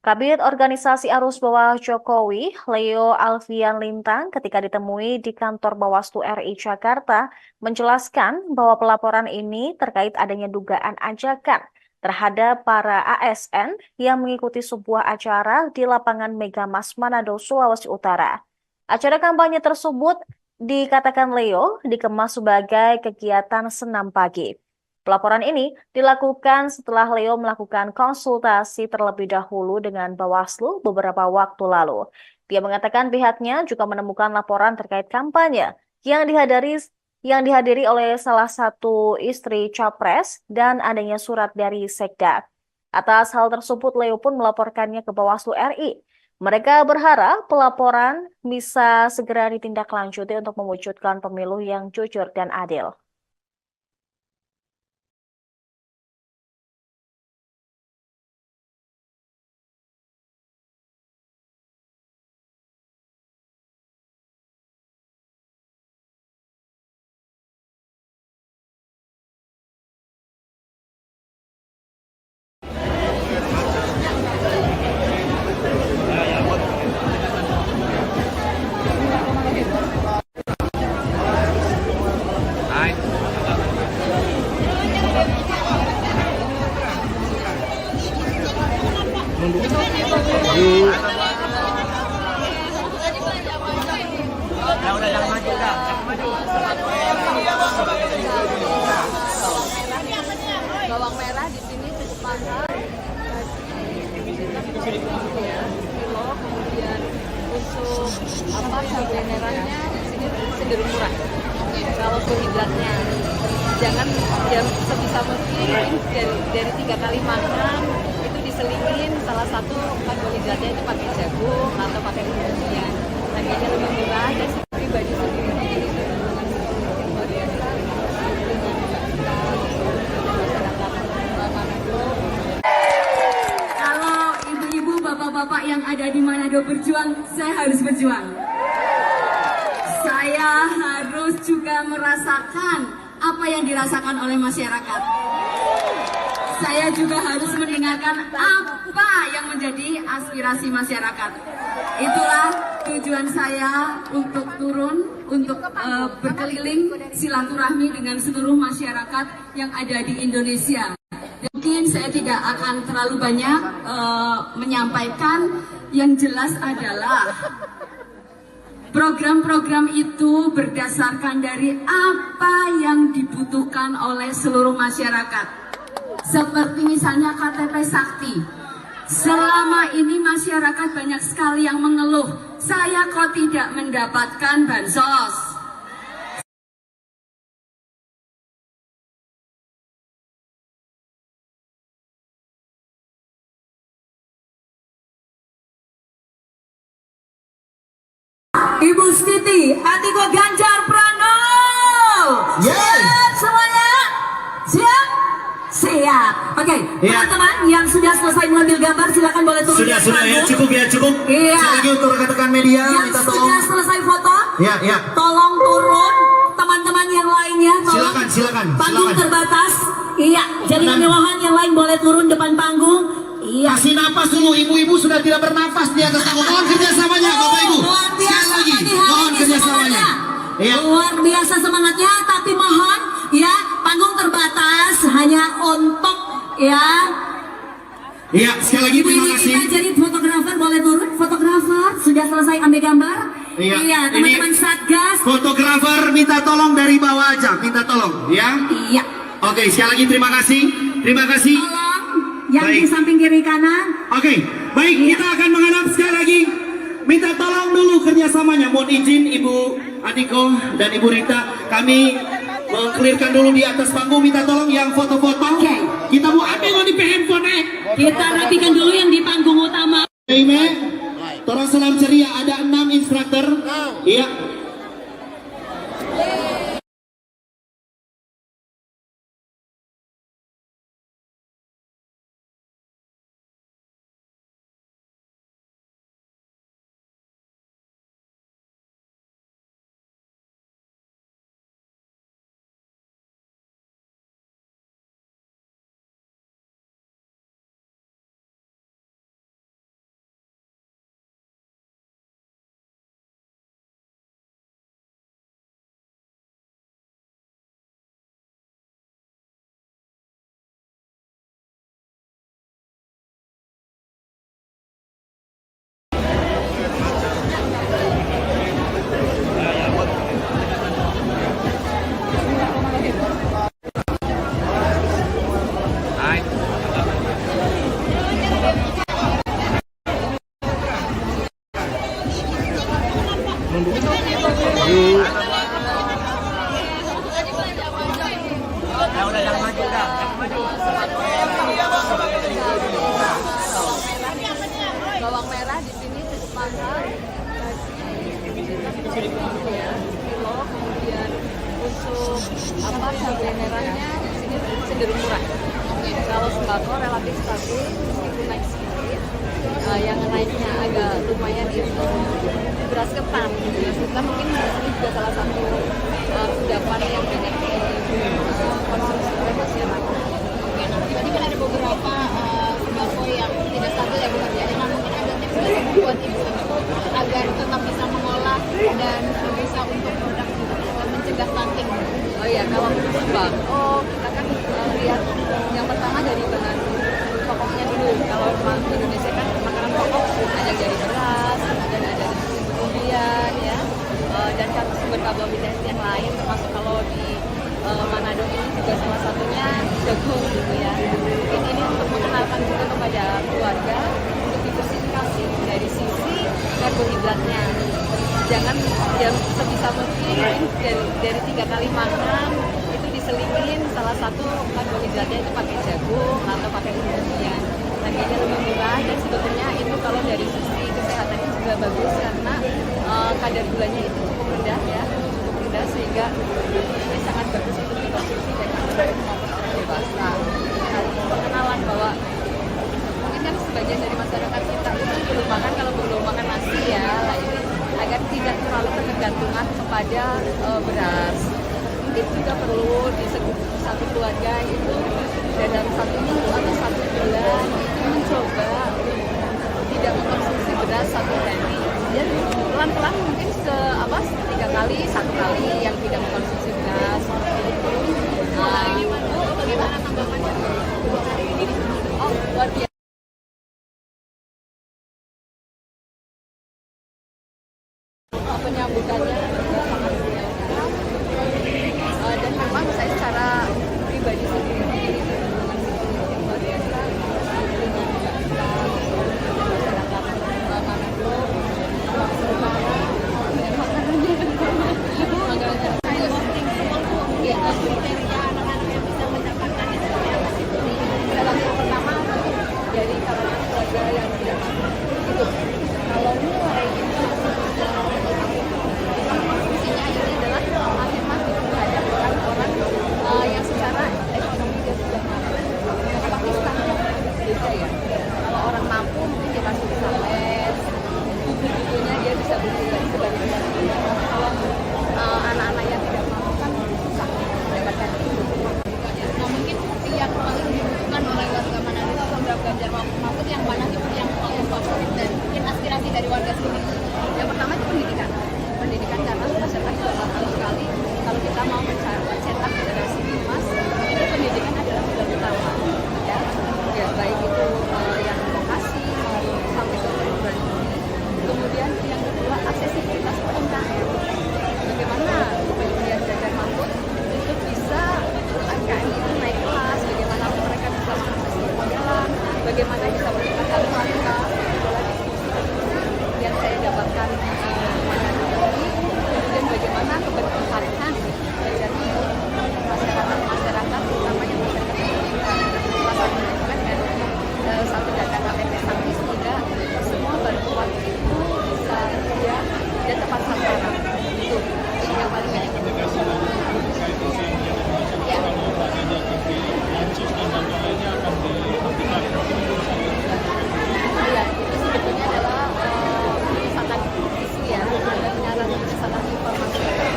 Kabid Organisasi Arus Bawah Jokowi, Leo Alfian Lintang, ketika ditemui di kantor Bawaslu RI Jakarta, menjelaskan bahwa pelaporan ini terkait adanya dugaan ajakan terhadap para ASN yang mengikuti sebuah acara di lapangan Megamas Manado, Sulawesi Utara. Acara kampanye tersebut dikatakan Leo dikemas sebagai kegiatan senam pagi. Pelaporan ini dilakukan setelah Leo melakukan konsultasi terlebih dahulu dengan Bawaslu beberapa waktu lalu. Dia mengatakan pihaknya juga menemukan laporan terkait kampanye yang dihadiri oleh salah satu istri Capres dan adanya surat dari Sekda. Atas hal tersebut, Leo pun melaporkannya ke Bawaslu RI. Mereka berharap pelaporan bisa segera ditindaklanjuti untuk mewujudkan pemilu yang jujur dan adil. Bawang merah di sini cukup mahal, kilo, kemudian untuk cabai merahnya di sini cenderung murah. Karbohidratnya jangan ya sebisa mungkin dari 3 kali makan itu diselingin salah satu karbohidratnya itu pakai jagung atau pakai umbi-umbian. Harganya lebih murah dan pribadi sendiri jadi luar biasa Manado. Kalau ibu-ibu, bapak-bapak yang ada di Manado berjuang, saya harus berjuang. Saya harus juga merasakan apa yang dirasakan oleh masyarakat. Saya juga harus mendengarkan apa yang menjadi aspirasi masyarakat. Itulah tujuan saya untuk turun, untuk berkeliling silaturahmi dengan seluruh masyarakat yang ada di Indonesia. Mungkin saya tidak akan terlalu banyak menyampaikan, yang jelas adalah program-program itu berdasarkan dari apa yang dibutuhkan oleh seluruh masyarakat. Seperti misalnya KTP Sakti. Selama ini masyarakat banyak sekali yang mengeluh, saya kok tidak mendapatkan bansos. Ibu Siti, Atiko Ganjar Pranowo. Siap semuanya? Siap? Siap. Oke, teman-teman yang sudah selesai mengambil gambar silakan boleh turun. Sudah ya, cukup. Iya. Sekali lagi untuk rekan-rekan media, Yang minta sudah tolong. selesai foto, Ya. tolong turun. Teman-teman yang lainnya, tolong. Silakan. Panggung terbatas. Iya, jadi kemewahan yang lain boleh turun depan panggung. Iya. Kasih napas dulu, ibu-ibu sudah tidak bernafas di atas panggung. Mohon kerjasamanya, Bapak Ibu. Luar Sekali biasa lagi, pagi hari mohon ini kerjasamanya. semangatnya. Iya. Luar biasa semangatnya, tapi mohon ya panggung terbatas hanya untuk ya. Iya, sekali lagi terima Ini kasih. kita jadi fotografer boleh turun. Fotografer sudah selesai ambil gambar. Iya, teman-teman ini Satgas. Fotografer minta tolong dari bawah aja, minta tolong, ya. Iya. Oke, sekali lagi terima kasih. Tolong yang di Baik. samping kiri kanan. Oke, baik, kita akan menghadap sekali lagi. Minta tolong dulu kerjasamanya. Mohon izin Ibu Adiko dan Ibu Rita, kami mengklirkan dulu di atas panggung. Minta tolong yang foto-foto. Oke. Kita mau ambil di handphone. Kita rapikan dulu yang di panggung utama. Ime, tolong salam ceria. Ada 6 instruktur. Iya. Bawang merah di sini cukup mahal, kilo, kemudian untuk cabai merahnya di sini cenderung murah. Kalau sembako relatif stabil meskipun naik sedikit. Yang naiknya agak lumayan itu beras ketan. Beras ketan mungkin di sini juga salah satu kudapan yang banyak dikonsumsi oleh masyarakat. Berarti kan ada beberapa sembako yang tidak stabil ya Bu Hardiana. Nah, mungkin ada tips nggak sih buat ibu-ibu agar tetap bisa mengolah dan bisa untuk produk mencegah stunting? Oh iya, kalau untuk sembako kita kan lihat yang pertama dari bahan pokoknya dulu. Kalau di Indonesia kan makanan pokok ada dari beras, dan ada dari umbi-umbian ya, dan sumber karbohidrat yang lain, termasuk kalau di Manado ini juga salah satunya jagung gitu ya. Mungkin ini untuk mengenalkan juga kepada keluarga untuk diversifikasi dari sisi karbohidratnya. jangan yang sebisa mungkin dari 3 kali makan itu diselingin salah satu karbohidratnya itu pakai jagung atau pakai umbi-umbian. Harganya lebih murah dan sebetulnya itu kalau dari sisi kesehatannya juga bagus karena kadar gulanya itu cukup rendah ya, cukup rendah sehingga ini sangat bagus untuk dikonsumsi baik anak maupun orang dewasa. Nah, pengenalan bahwa mungkin kan sebagian dari masyarakat kita itu belum makan, kalau belum makan nasi ya, lah ini agar tidak terlalu ketergantungan kepada beras. Mungkin juga perlu di satu keluarga itu dalam 1 minggu atau 1 bulan itu mencoba tidak mengkonsumsi beras 1 hari. Dan pelan-pelan mungkin 3 kali, 1 kali yang tidak mengkonsumsi beras seperti itu. Bagaimana tanggapannya? Oh, luar biasa. Penyambutannya juga sangat biasa dan memang saya secara pribadi sendiri memiliki hubungan yang luar biasa dengan masyarakat Manado, Utara dan makanannya Kriteria anak-anak yang bisa mendapatkan itu seperti apa sih? salah satu pertama dari kalangan keluarga yang tidak mampu itu kalau mulai itu fungsinya ini adalah afirmatif terhadap orang-orang yang secara ekonomi dia sudah mampu. Tapi standar beda ya. Kalau orang mampu mungkin dia kasih bisa les, buku-bukunya dia bisa beli dan sebagainya. Kalau anak-anak yang tidak mampu kan susah mendapatkan itu. Nah, mungkin yang paling dibutuhkan oleh warga Manado itu program Ganjar Mahfud yang mana sih yang paling favorit dan mungkin aspirasi dari warga sini? Yang pertama itu pendidikan. Pendidikan karena masyarakat juga paham sekali kalau kita mau mencetak generasi emas, itu pendidikan adalah pilar utama. Ya, baik itu yang vokasi maupun sampai ke perguruan tinggi. Kemudian yang kedua aksesibilitas UMKM. Bagaimana kemudian Ganjar Mahfud itu bisa UMKM itu naik kelas, bagaimana mereka bisa mengakses permodalan, bagaimana bisa meningkatkan kualitas, adalah diskusi yang saya dapatkan kemudian bagaimana keberpihakan terjadi masyarakat utamanya masyarakat Indonesia salah satunya dengan satu data KTP Sangki sehingga semua bantuan itu bisa dia dan tepat sasaran itu yang paling banyak ya. Ya, itu sebetulnya adalah misalkan isu ya, penyaluran misalkan informasi dan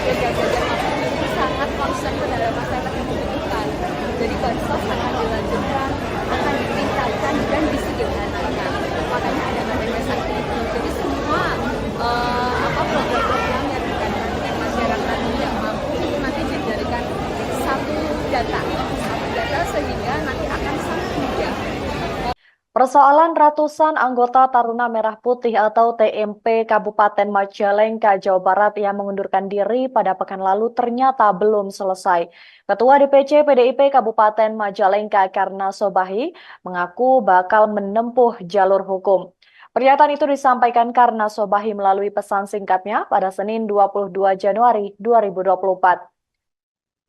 Ganjar Mahfud itu sangat concern terhadap masyarakat yang membutuhkan. Jadi bansos akan dilanjutkan, akan ditingkatkan dan disederhanakan. Makanya ada KTP Sakti itu. Jadi semua program-program yang berkaitan dengan masyarakat yang mampu itu nanti dijadikan satu data sehingga nanti akan sangat mudah. Persoalan ratusan anggota Taruna Merah Putih atau TMP Kabupaten Majalengka, Jawa Barat yang mengundurkan diri pada pekan lalu ternyata belum selesai. Ketua DPC PDIP Kabupaten Majalengka Karna Sobahi mengaku bakal menempuh jalur hukum. Pernyataan itu disampaikan Karna Sobahi melalui pesan singkatnya pada Senin 22 Januari 2024.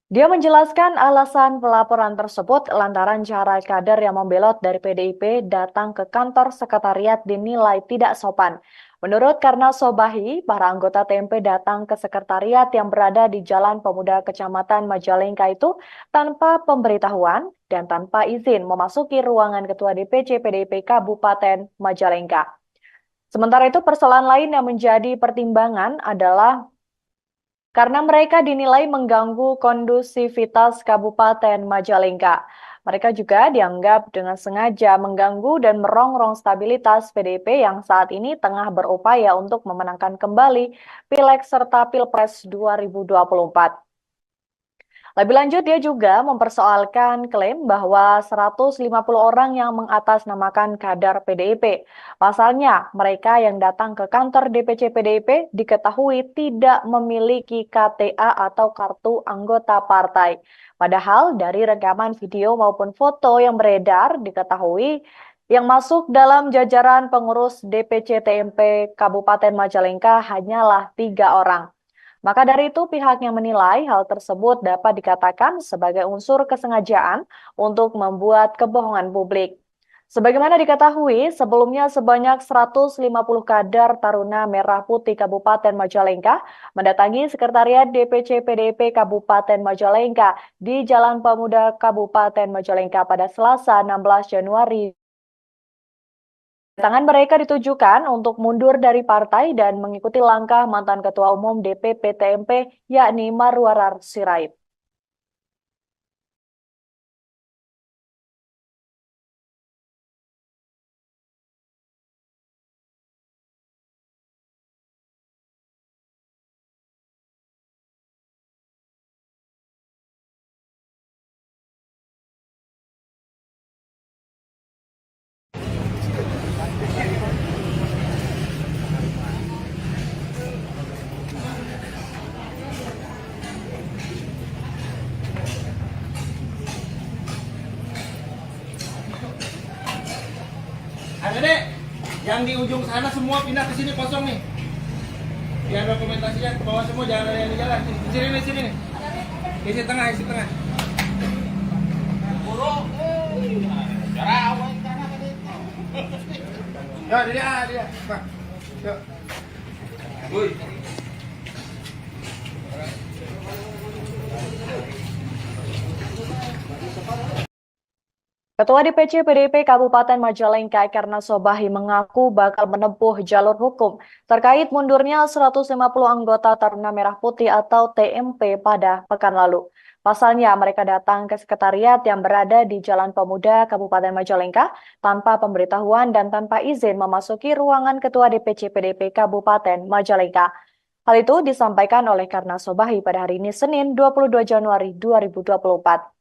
Dia menjelaskan alasan pelaporan tersebut lantaran cara kader yang membelot dari PDIP datang ke kantor sekretariat dinilai tidak sopan. Menurut Karna Sobahi, para anggota TMP datang ke sekretariat yang berada di Jalan Pemuda Kecamatan Majalengka itu tanpa pemberitahuan dan tanpa izin memasuki ruangan Ketua DPC PDIP Kabupaten Majalengka. Sementara itu, persoalan lain yang menjadi pertimbangan adalah karena mereka dinilai mengganggu kondusivitas Kabupaten Majalengka. Mereka juga dianggap dengan sengaja mengganggu dan merongrong stabilitas PDIP yang saat ini tengah berupaya untuk memenangkan kembali Pileg serta Pilpres 2024. Lebih lanjut, dia juga mempersoalkan klaim bahwa 150 orang yang mengatasnamakan kader PDIP. Pasalnya, mereka yang datang ke kantor DPC PDIP diketahui tidak memiliki KTA atau kartu anggota partai. Padahal dari rekaman video maupun foto yang beredar diketahui Yang masuk dalam jajaran pengurus DPC TMP Kabupaten Majalengka hanyalah 3 orang. Maka dari itu pihaknya menilai hal tersebut dapat dikatakan sebagai unsur kesengajaan untuk membuat kebohongan publik. Sebagaimana diketahui, sebelumnya sebanyak 150 kader Taruna Merah Putih Kabupaten Majalengka mendatangi Sekretariat DPC PDIP Kabupaten Majalengka di Jalan Pemuda Kabupaten Majalengka pada Selasa 16 Januari. Kedatangan mereka ditujukan untuk mundur dari partai dan mengikuti langkah mantan Ketua Umum DPP TMP yakni Marwarar Sirait. Adek, yang di ujung sana semua pindah ke sini kosong nih. Biar dokumentasinya ke bawah semua, jangan ada yang di jalan. Di sini nih, sini nih. Isi tengah, isi tengah. Ya, dia. Pak. Yuk. Woi. Ketua DPC PDIP Kabupaten Majalengka Karna Sobahi mengaku bakal menempuh jalur hukum terkait mundurnya 150 anggota Taruna Merah Putih atau TMP pada pekan lalu. Pasalnya mereka datang ke sekretariat yang berada di Jalan Pemuda Kabupaten Majalengka tanpa pemberitahuan dan tanpa izin memasuki ruangan Ketua DPC PDIP Kabupaten Majalengka. Hal itu disampaikan oleh Karna Sobahi pada hari ini Senin 22 Januari 2024.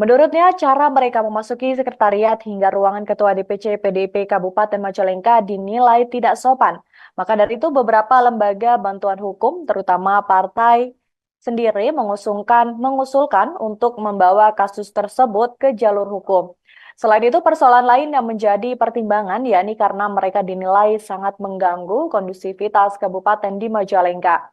Menurutnya, cara mereka memasuki sekretariat hingga ruangan Ketua DPC PDIP Kabupaten Majalengka dinilai tidak sopan. Maka dari itu beberapa lembaga bantuan hukum, terutama partai sendiri mengusulkan untuk membawa kasus tersebut ke jalur hukum. Selain itu, persoalan lain yang menjadi pertimbangan yakni karena mereka dinilai sangat mengganggu kondusivitas kabupaten di Majalengka.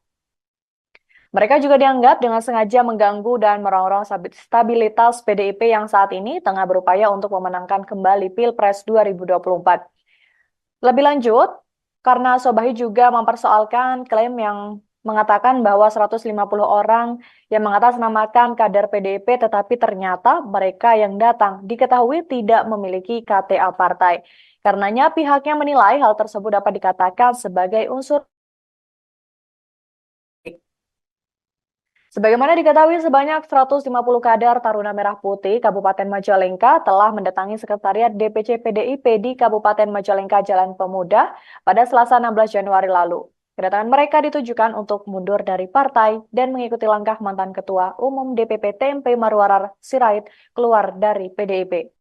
Mereka juga dianggap dengan sengaja mengganggu dan merongrong stabilitas PDIP yang saat ini tengah berupaya untuk memenangkan kembali Pilpres 2024. Lebih lanjut, karena Sobahi juga mempersoalkan klaim yang mengatakan bahwa 150 orang yang mengatasnamakan kader PDIP tetapi ternyata mereka yang datang diketahui tidak memiliki KTA partai. Karenanya pihaknya menilai hal tersebut dapat dikatakan sebagai unsur. Sebagaimana diketahui, sebanyak 150 kader Taruna Merah Putih Kabupaten Majalengka telah mendatangi Sekretariat DPC PDIP di Kabupaten Majalengka Jalan Pemuda pada Selasa 16 Januari lalu. Kedatangan mereka ditujukan untuk mundur dari partai dan mengikuti langkah mantan Ketua Umum DPP TMP Marwarar Sirait keluar dari PDIP.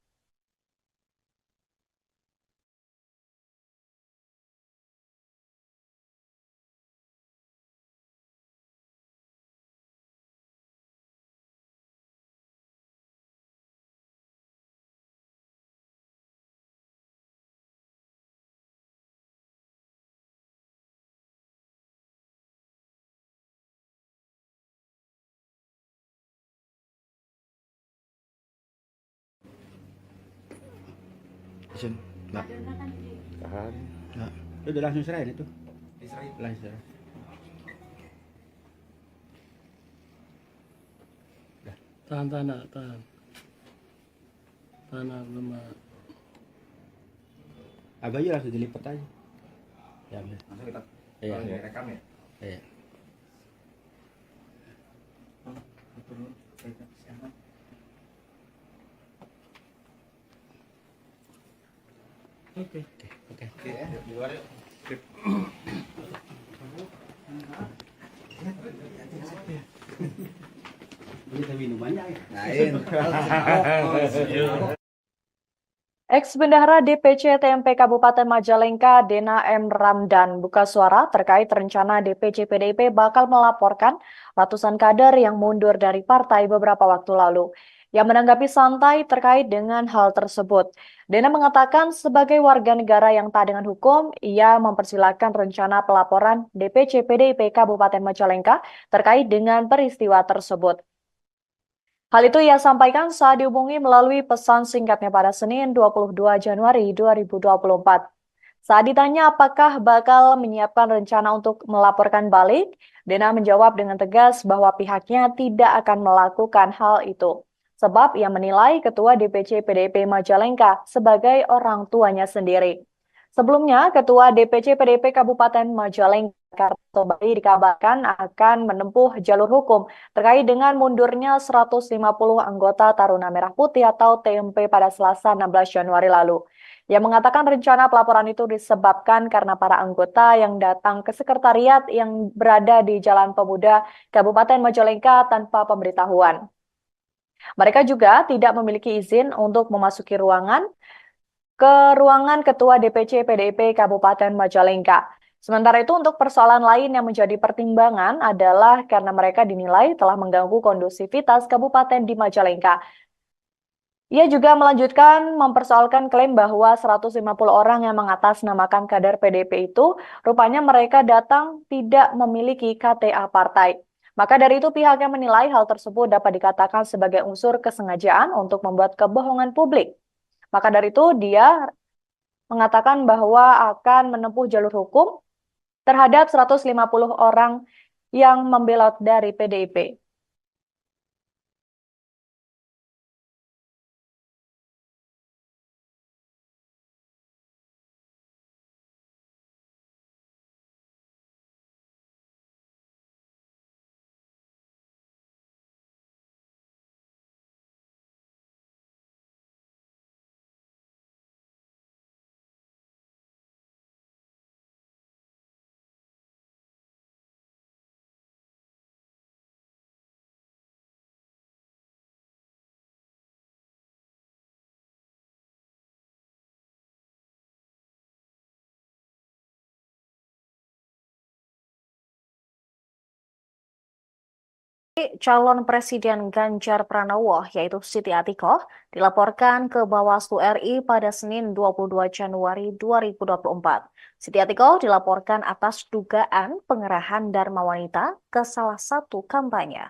Isin. Nah. Tahan. Nah. Udah langsung serahin itu. Langsung serahin. Tahan, tahan. Tahan, lemah. Abah aja langsung dilipat aja. Ya, Langsung kita. iya. Rekam ya. Iya. Oke. Di luar yuk. Ini minumannya ya. Ex-Bendahara DPC TMP Kabupaten Majalengka, Dena M. Ramdan, buka suara terkait rencana DPC PDIP bakal melaporkan ratusan kader yang mundur dari partai beberapa waktu lalu. yang menanggapi santai terkait dengan hal tersebut. Dena mengatakan sebagai warga negara yang taat dengan hukum, ia mempersilahkan rencana pelaporan DPC PDIP Kabupaten Majalengka terkait dengan peristiwa tersebut. Hal itu ia sampaikan saat dihubungi melalui pesan singkatnya pada Senin 22 Januari 2024. Saat ditanya apakah bakal menyiapkan rencana untuk melaporkan balik, Dena menjawab dengan tegas bahwa pihaknya tidak akan melakukan hal itu. Sebab ia menilai Ketua DPC PDIP Majalengka sebagai orang tuanya sendiri. Sebelumnya, Ketua DPC PDIP Kabupaten Majalengka Karto Bali dikabarkan akan menempuh jalur hukum terkait dengan mundurnya 150 anggota Taruna Merah Putih atau TMP pada Selasa 16 Januari lalu. Yang mengatakan rencana pelaporan itu disebabkan karena para anggota yang datang ke sekretariat yang berada di Jalan Pemuda Kabupaten Majalengka tanpa pemberitahuan. Mereka juga tidak memiliki izin untuk memasuki ruangan Ketua DPC PDIP Kabupaten Majalengka. Sementara itu untuk persoalan lain yang menjadi pertimbangan adalah karena mereka dinilai telah mengganggu kondusivitas kabupaten di Majalengka. Ia juga melanjutkan mempersoalkan klaim bahwa 150 orang yang mengatasnamakan kader PDIP itu rupanya mereka datang tidak memiliki KTA partai. Maka dari itu pihaknya menilai hal tersebut dapat dikatakan sebagai unsur kesengajaan untuk membuat kebohongan publik. Maka dari itu dia mengatakan bahwa akan menempuh jalur hukum terhadap 150 orang yang membelot dari PDIP. Calon Presiden Ganjar Pranowo, yaitu Siti Atikoh, dilaporkan ke Bawaslu RI pada Senin 22 Januari 2024. Siti Atikoh dilaporkan atas dugaan pengerahan Dharma Wanita ke salah satu kampanye.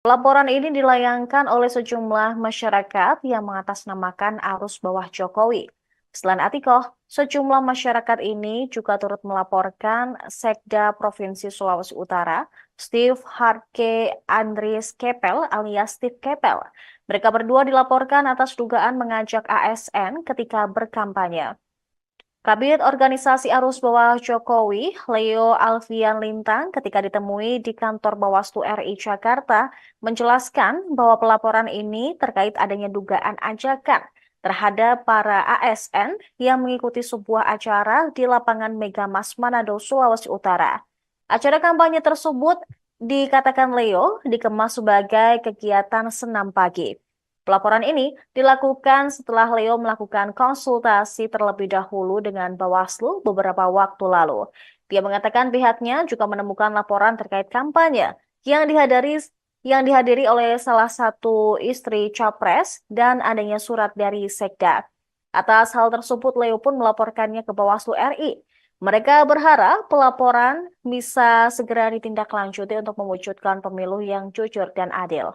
Laporan ini dilayangkan oleh sejumlah masyarakat yang mengatasnamakan arus bawah Jokowi. Selain Atikoh, sejumlah masyarakat ini juga turut melaporkan Sekda Provinsi Sulawesi Utara, Steve Harke Andries Kepel alias Steve Kepel. Mereka berdua dilaporkan atas dugaan mengajak ASN ketika berkampanye. Kabid Organisasi Arus Bawah Jokowi, Leo Alfian Lintang, ketika ditemui di kantor Bawaslu RI Jakarta, menjelaskan bahwa pelaporan ini terkait adanya dugaan ajakan terhadap para ASN yang mengikuti sebuah acara di lapangan Megamas Manado, Sulawesi Utara. Acara kampanye tersebut dikatakan Leo dikemas sebagai kegiatan senam pagi. Pelaporan ini dilakukan setelah Leo melakukan konsultasi terlebih dahulu dengan Bawaslu beberapa waktu lalu. Dia mengatakan pihaknya juga menemukan laporan terkait kampanye yang dihadiri oleh salah satu istri Capres dan adanya surat dari Sekda. Atas hal tersebut, Leo pun melaporkannya ke Bawaslu RI. Mereka berharap pelaporan bisa segera ditindaklanjuti untuk mewujudkan pemilu yang jujur dan adil.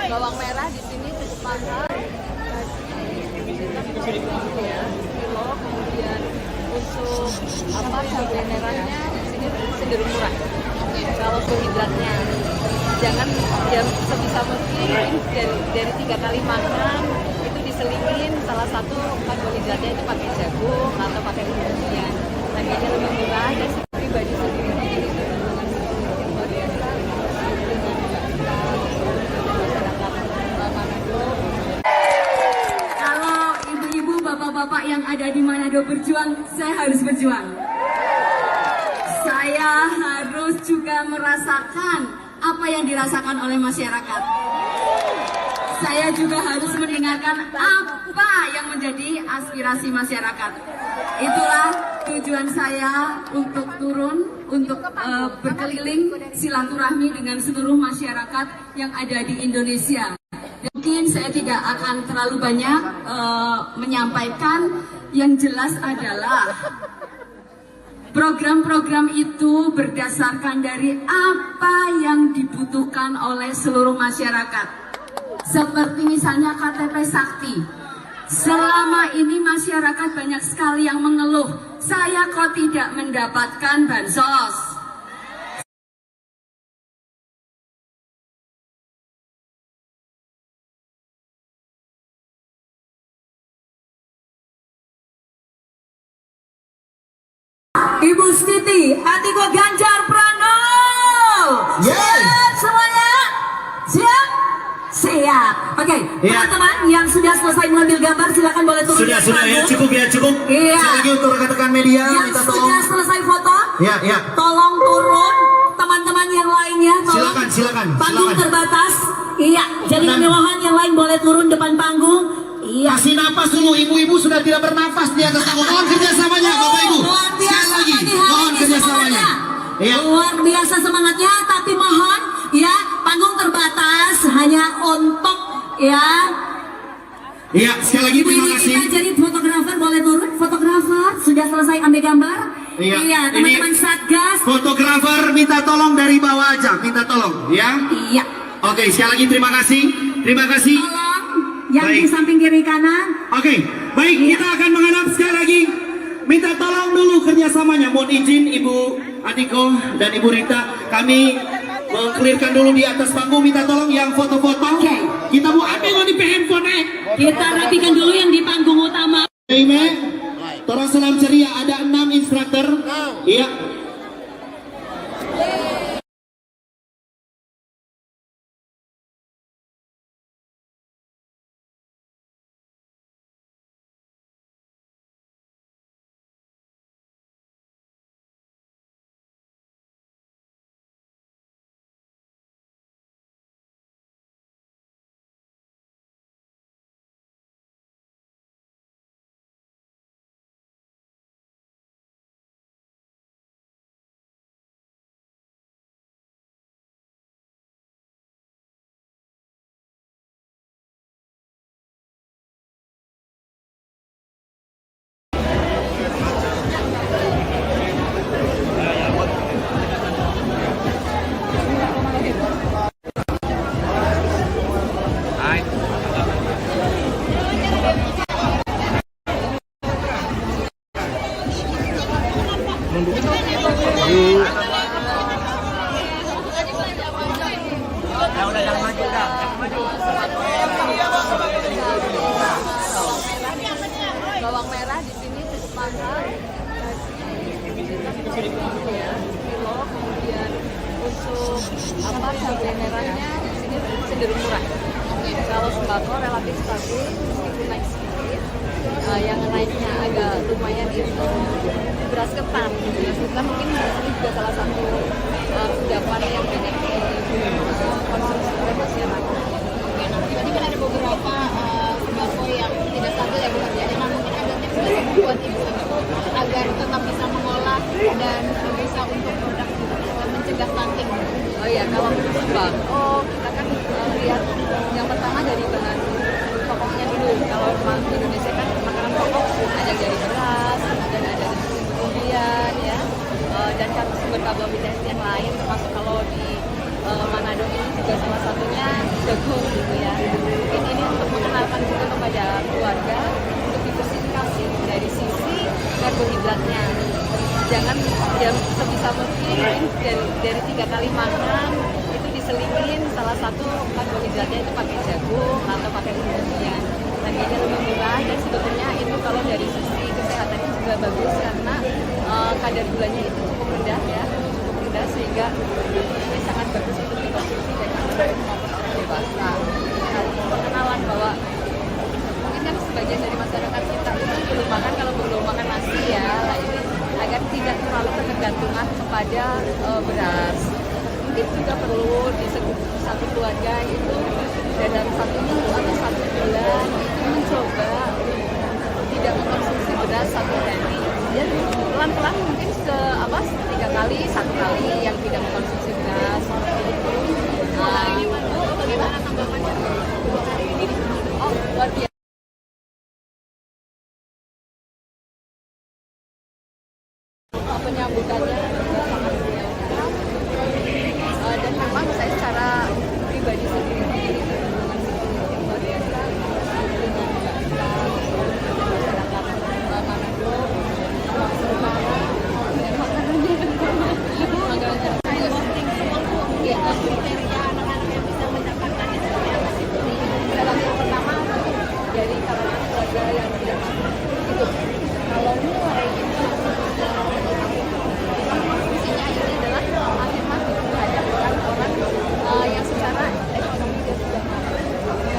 Bawang merah di sini secepatnya kilo, kemudian untuk cabai merahnya di sini cenderung murah. karbohidratnya. Jangan sebisa mungkin dari 3 kali makan itu diselipin salah satu karbohidratnya itu pakai jagung atau pakai umbi-umbian. Harganya lebih murah dan pribadi sendiri ini dengan yang luar biasa masyarakat Manado. Kalau ibu-ibu, bapak-bapak yang ada di Manado berjuang, saya harus berjuang. Saya harus juga merasakan apa yang dirasakan oleh masyarakat. Saya juga harus mendengarkan apa yang menjadi aspirasi masyarakat. Itulah tujuan saya untuk turun, untuk berkeliling silaturahmi dengan seluruh masyarakat yang ada di Indonesia. Mungkin saya tidak akan terlalu banyak menyampaikan, yang jelas adalah program-program itu berdasarkan dari apa yang dibutuhkan oleh seluruh masyarakat. Seperti misalnya KTP Sakti. Selama ini masyarakat banyak sekali yang mengeluh, saya kok tidak mendapatkan bansos. Ibu Siti, Atiko Ganjar Pranowo. Siap semuanya? Siap? Siap. Oke, teman-teman yang sudah selesai mengambil gambar silakan boleh turun. Sudah ya, cukup. Iya. Sekali lagi untuk rekan-rekan media, Yang minta sudah tolong. selesai foto, Ya. tolong turun. Teman-teman yang lainnya, tolong. Silakan. Panggung terbatas. Iya, jadi Dan- kemewahan yang lain boleh turun depan panggung. Iya. Kasih napas dulu, ibu-ibu sudah tidak bernafas di atas panggung. Mohon kerjasamanya, Bapak Ibu. Luar Sekali biasa lagi, tadi hari mohon ini kerjasamanya. semangatnya. Iya. Luar biasa semangatnya, tapi mohon ya panggung terbatas hanya untuk ya. Iya, sekali lagi Ibu terima ini kasih. kita jadi fotografer boleh turun. Fotografer sudah selesai ambil gambar. Iya, teman-teman ini- Satgas. Fotografer minta tolong dari bawah aja, minta tolong, ya. Iya. Oke, sekali lagi terima kasih. Tolong yang di Baik. samping kiri kanan. Oke, baik, kita akan menghadap sekali lagi. Minta tolong dulu kerjasamanya. Mohon izin Ibu Adiko dan Ibu Rita, kami mengklirkan dulu di atas panggung. Minta tolong yang foto-foto. Oke. Kita mau ambil di handphone. Kita rapikan dulu yang di panggung utama. Aime, tolong salam ceria. Ada 6 instruktur. Iya. Bawang merah di sini cukup mahal, ya, kilo. Kemudian untuk cabai merahnya di sini cenderung murah. Kalau sembako relatif stabil meskipun naik sedikit. Yang naiknya agak lumayan itu beras ketan. Beras ketan mungkin ini juga salah satu kudapan yang banyak dikonsumsi oleh masyarakat. Berarti kan ada beberapa sembako yang tidak stabil ya Bu ya. Memang mungkin ada tips buat ibu-ibu agar tetap bisa mengolah dan bisa untuk produk mencegah stunting. Oh iya, kalau untuk sembako kita kan lihat yang pertama dari bahan pokoknya dulu. Kalau di Indonesia kan makanan pokok ada dari beras, dan ada kemudian ya, dan sumber karbohidrat yang lain, termasuk kalau di Manado ini juga salah satunya jagung gitu ya. Mungkin ini untuk mengenalkan juga kepada keluarga untuk diversifikasi dari sisi karbohidratnya. Jangan ya sebisa mungkin dari 3 kali makan itu diselipin salah satu karbohidratnya itu pakai jagung atau pakai umbi-umbian. Harganya lebih murah dan sebetulnya itu kalau dari sisi kesehatannya juga bagus karena kadar gulanya itu cukup rendah ya, cukup rendah sehingga ini sangat bagus untuk dikonsumsi dari anak maupun orang dewasa. Nah, perkenalan bahwa mungkin kan sebagian dari masyarakat kita itu belum makan kalau belum makan nasi ya, nah ini agar tidak terlalu ketergantungan kepada beras. Mungkin juga perlu di satu keluarga itu dalam 1 minggu atau 1 bulan itu mencoba tidak mengkonsumsi beras 1 hari. Dan pelan-pelan mungkin 3 kali, 1 kali yang tidak mengkonsumsi beras seperti itu. Bagaimana tanggapannya hari ini? Oh, luar biasa. Penyambutannya juga sangat welcome dan memang saya secara pribadi sendiri itu hubungan yang luar biasa dengan masyarakat Manado, Sulawesi Utara dan makanannya Kriteria anak-anak yang bisa mendapatkan itu seperti apa sih? dalam yang pertama dari kalangan keluarga yang tidak mampu itu kalau mulai itu fungsinya ini adalah afirmatif terhadap orang-orang yang secara ekonomi dia tidak mampu.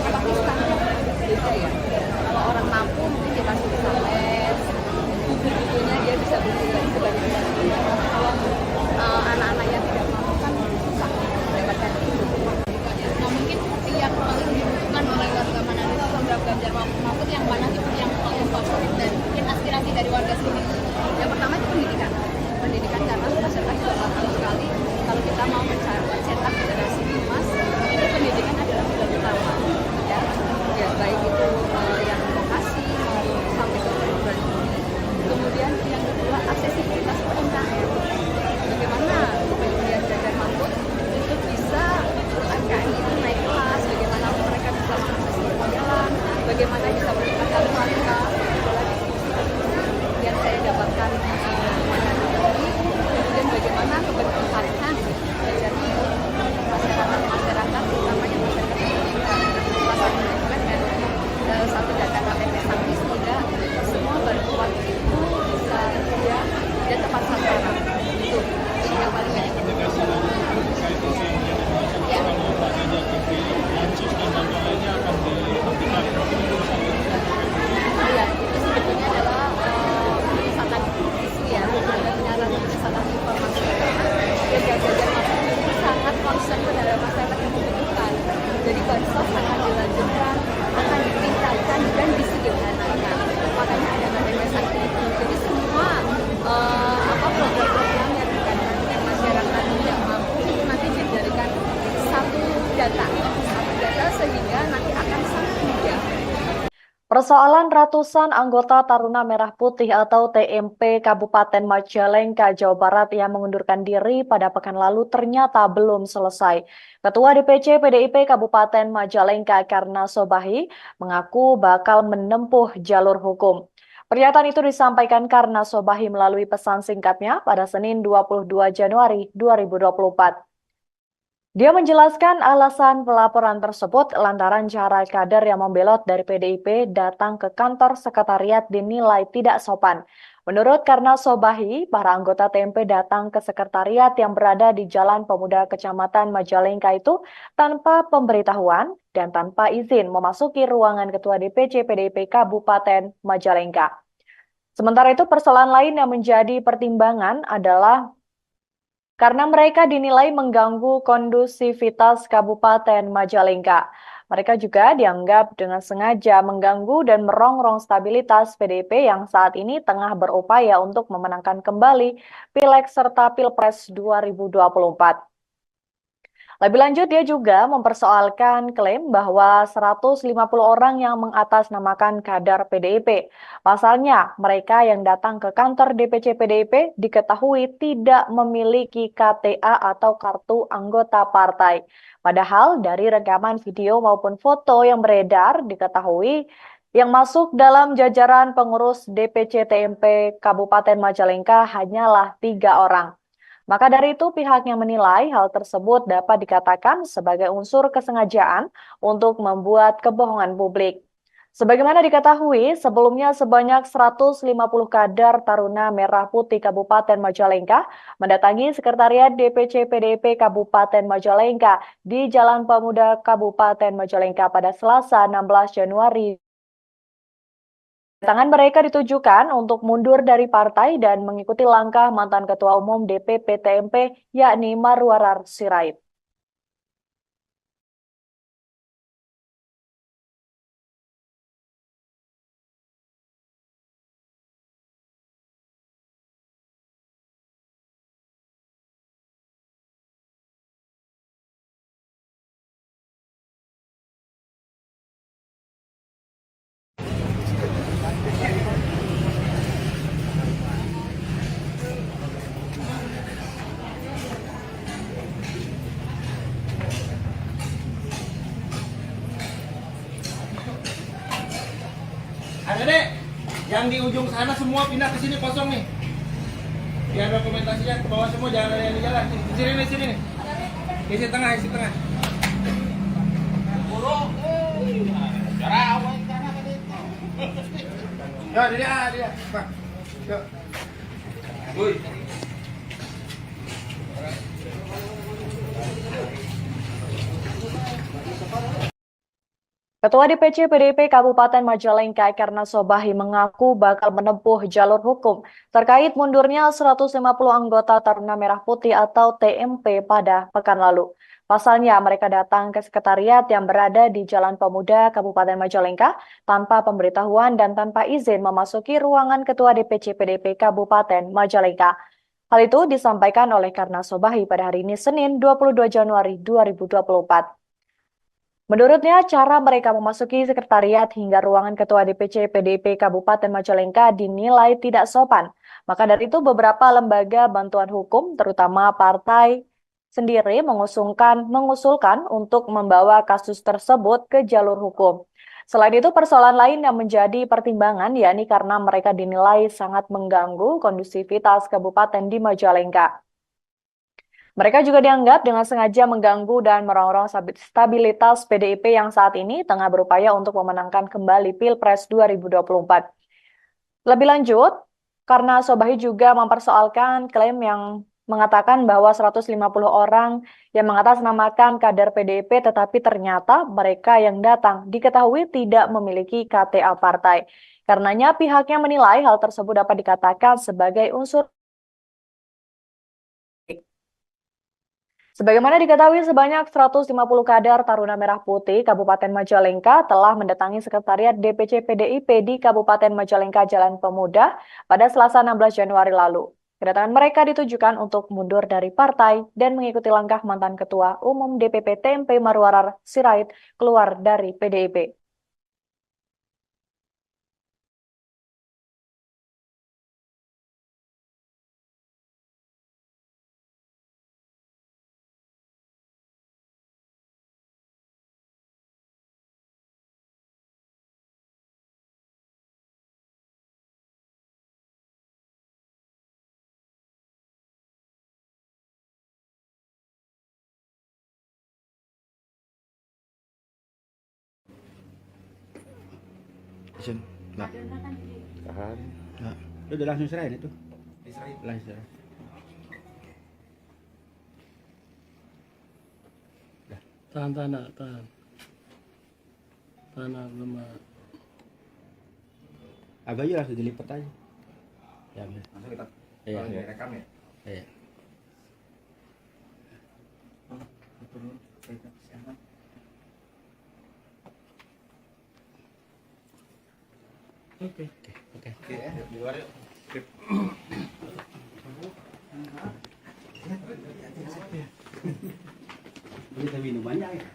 Tapi standar beda ya. Kalau orang mampu mungkin dia masih bisa les, buku-bukunya dia bisa beli sebagai pilihan. Kalau anak-anak yang tidak mampu kan susah mendapatkan itu. Nah mungkin yang paling dibutuhkan oleh warga Manado itu program Ganjar Mahfud yang mana sih yang paling favorit dan mungkin aspirasi dari warga sini? Yang pertama itu pendidikan. Pendidikan karena masyarakat juga tahu sekali kalau kita mau mencetak generasi emas itu pendidikan adalah pilar utama ya baik itu yang vokasi maupun sampai ke perguruan tinggi. Kemudian yang kedua aksesibilitas UMKM. Bagaimana kemudian Ganjar Mahfud itu bisa UMKM itu naik kelas, bagaimana mereka bisa mengakses permodalan, bagaimana bisa meningkatkan kualitas yang saya dapatkan kemudian bagaimana keberpihakan Ganjar Mahfud masyarakat utamanya masyarakat pendidikan salah satunya juga dengan satu data KTP Sakti sehingga semua bantuan itu bisa mudah dan tepat sasaran itu yang paling banyak ya. Iya, itu sebetulnya adalah pemusatan isu ya, penyaluran pemusatan informasi dan Ganjar Mahfud itu sangat concern terhadap masyarakat yang membutuhkan. Jadi bansos akan dilanjutkan, akan ditingkatkan dan disederhanakan. Makanya ada KTP Sakti itu. Jadi semua program-program yang berkaitan dengan masyarakat tidak mampu itu nanti dijadikan satu data sehingga nanti akan sangat mudah. Persoalan ratusan anggota Taruna Merah Putih atau TMP Kabupaten Majalengka, Jawa Barat yang mengundurkan diri pada pekan lalu ternyata belum selesai. Ketua DPC PDIP Kabupaten Majalengka Karna Sobahi mengaku bakal menempuh jalur hukum. Pernyataan itu disampaikan Karna Sobahi melalui pesan singkatnya pada Senin 22 Januari 2024. Dia menjelaskan alasan pelaporan tersebut lantaran cara kader yang membelot dari PDIP datang ke kantor sekretariat dinilai tidak sopan. Menurut Karna Sobahi, para anggota TMP datang ke sekretariat yang berada di Jalan Pemuda Kecamatan Majalengka itu tanpa pemberitahuan dan tanpa izin memasuki ruangan Ketua DPC PDIP Kabupaten Majalengka. Sementara itu persoalan lain yang menjadi pertimbangan adalah karena mereka dinilai mengganggu kondusivitas Kabupaten Majalengka. Mereka juga dianggap dengan sengaja mengganggu dan merongrong stabilitas PDIP yang saat ini tengah berupaya untuk memenangkan kembali Pileg serta Pilpres 2024. Lebih lanjut, dia juga mempersoalkan klaim bahwa 150 orang yang mengatasnamakan kader PDIP. Pasalnya, mereka yang datang ke kantor DPC PDIP diketahui tidak memiliki KTA atau kartu anggota partai. Padahal dari rekaman video maupun foto yang beredar diketahui Yang masuk dalam jajaran pengurus DPC TMP Kabupaten Majalengka hanyalah 3 orang. Maka dari itu pihaknya menilai hal tersebut dapat dikatakan sebagai unsur kesengajaan untuk membuat kebohongan publik. Sebagaimana diketahui, sebelumnya sebanyak 150 kader Taruna Merah Putih Kabupaten Majalengka mendatangi Sekretariat DPC PDIP Kabupaten Majalengka di Jalan Pemuda Kabupaten Majalengka pada Selasa 16 Januari. Kedatangan mereka ditujukan untuk mundur dari partai dan mengikuti langkah mantan Ketua Umum DPP TMP yakni Marwarar Sirait. Adek, yang di ujung sana semua pindah ke sini kosong nih. Biar dokumentasinya ke bawah semua, jangan ada yang di jalan. Di sini nih. Isi tengah. Ya, dia. Pak. Yuk. Woi. Ketua DPC PDIP Kabupaten Majalengka Karna Sobahi mengaku bakal menempuh jalur hukum terkait mundurnya 150 anggota Taruna Merah Putih atau TMP pada pekan lalu. Pasalnya mereka datang ke sekretariat yang berada di Jalan Pemuda Kabupaten Majalengka tanpa pemberitahuan dan tanpa izin memasuki ruangan Ketua DPC PDIP Kabupaten Majalengka. Hal itu disampaikan oleh Karna Sobahi pada hari ini Senin 22 Januari 2024. Menurutnya, cara mereka memasuki sekretariat hingga ruangan Ketua DPC PDIP Kabupaten Majalengka dinilai tidak sopan. Maka dari itu beberapa lembaga bantuan hukum, terutama partai sendiri mengusulkan untuk membawa kasus tersebut ke jalur hukum. Selain itu, persoalan lain yang menjadi pertimbangan yakni karena mereka dinilai sangat mengganggu kondusivitas kabupaten di Majalengka. Mereka juga dianggap dengan sengaja mengganggu dan merongrong stabilitas PDIP yang saat ini tengah berupaya untuk memenangkan kembali Pilpres 2024. Lebih lanjut, karena Sobahi juga mempersoalkan klaim yang mengatakan bahwa 150 orang yang mengatasnamakan kader PDIP tetapi ternyata mereka yang datang diketahui tidak memiliki KTA partai. Karenanya pihaknya menilai hal tersebut dapat dikatakan sebagai unsur. Sebagaimana diketahui, sebanyak 150 kader Taruna Merah Putih Kabupaten Majalengka telah mendatangi Sekretariat DPC PDIP di Kabupaten Majalengka Jalan Pemuda pada Selasa 16 Januari lalu. Kedatangan mereka ditujukan untuk mundur dari partai dan mengikuti langkah mantan Ketua Umum DPP TMP Marwarar Sirait keluar dari PDIP. Isin. Nah. Tahan. Nah. Udah langsung serahin itu. Langsung serahin. Tahan. Tahan belum. Agak aja langsung dilipat aja. Ya, Langsung kita iya. rekam ya. Iya. Oke. Di luar yuk. Kita minum banyak ya.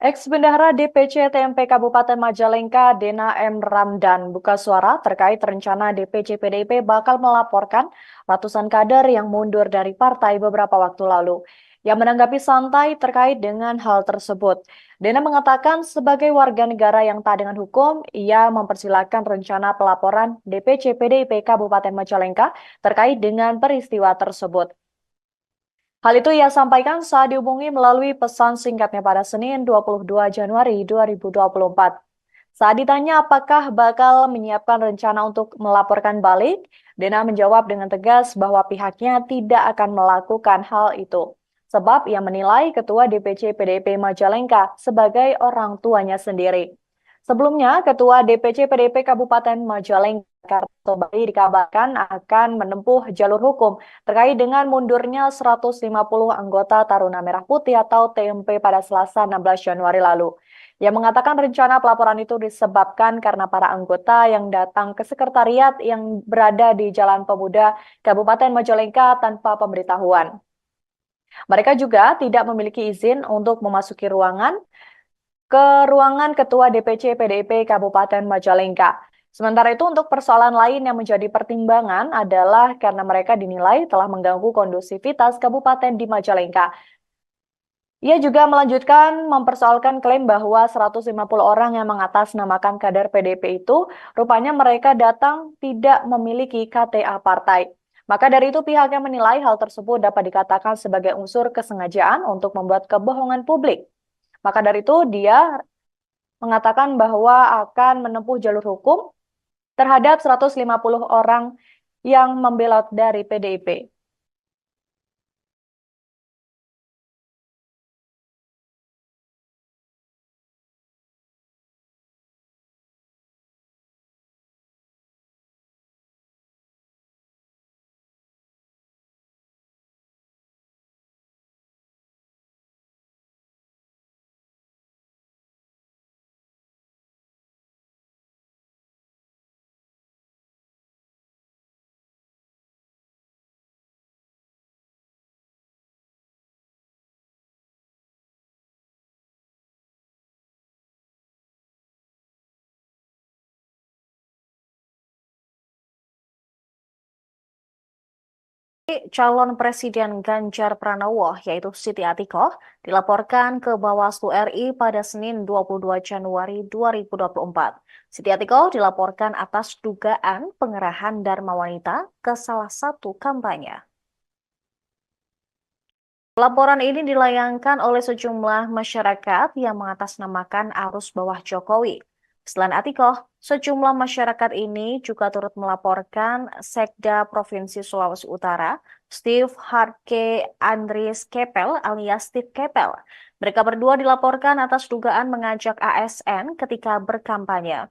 Ex-Bendahara DPC TMP Kabupaten Majalengka, Dena M. Ramdan, buka suara terkait rencana DPC PDIP bakal melaporkan ratusan kader yang mundur dari partai beberapa waktu lalu. yang menanggapi santai terkait dengan hal tersebut. Dena mengatakan sebagai warga negara yang taat dengan hukum, ia mempersilahkan rencana pelaporan DPC PDIP Kabupaten Majalengka terkait dengan peristiwa tersebut. Hal itu ia sampaikan saat dihubungi melalui pesan singkatnya pada Senin 22 Januari 2024. Saat ditanya apakah bakal menyiapkan rencana untuk melaporkan balik, Dena menjawab dengan tegas bahwa pihaknya tidak akan melakukan hal itu. Sebab ia menilai Ketua DPC PDIP Majalengka sebagai orang tuanya sendiri. Sebelumnya, Ketua DPC PDIP Kabupaten Majalengka Karto Bali dikabarkan akan menempuh jalur hukum terkait dengan mundurnya 150 anggota Taruna Merah Putih atau TMP pada Selasa 16 Januari lalu. Ia mengatakan rencana pelaporan itu disebabkan karena para anggota yang datang ke sekretariat yang berada di Jalan Pemuda Kabupaten Majalengka tanpa pemberitahuan. Mereka juga tidak memiliki izin untuk memasuki ruangan Ketua DPC PDIP Kabupaten Majalengka. Sementara itu untuk persoalan lain yang menjadi pertimbangan adalah karena mereka dinilai telah mengganggu kondusivitas kabupaten di Majalengka. Ia juga melanjutkan mempersoalkan klaim bahwa 150 orang yang mengatasnamakan kader PDIP itu rupanya mereka datang tidak memiliki KTA partai. Maka dari itu pihaknya menilai hal tersebut dapat dikatakan sebagai unsur kesengajaan untuk membuat kebohongan publik. Maka dari itu dia mengatakan bahwa akan menempuh jalur hukum terhadap 150 orang yang membelot dari PDIP. Calon Presiden Ganjar Pranowo, yaitu Siti Atikoh, dilaporkan ke Bawaslu RI pada Senin 22 Januari 2024. Siti Atikoh dilaporkan atas dugaan pengerahan Dharma Wanita ke salah satu kampanye. Laporan ini dilayangkan oleh sejumlah masyarakat yang mengatasnamakan arus bawah Jokowi. Selain Atikoh, sejumlah masyarakat ini juga turut melaporkan Sekda Provinsi Sulawesi Utara, Steve Harke Andries Kepel alias Steve Kepel. Mereka berdua dilaporkan atas dugaan mengajak ASN ketika berkampanye.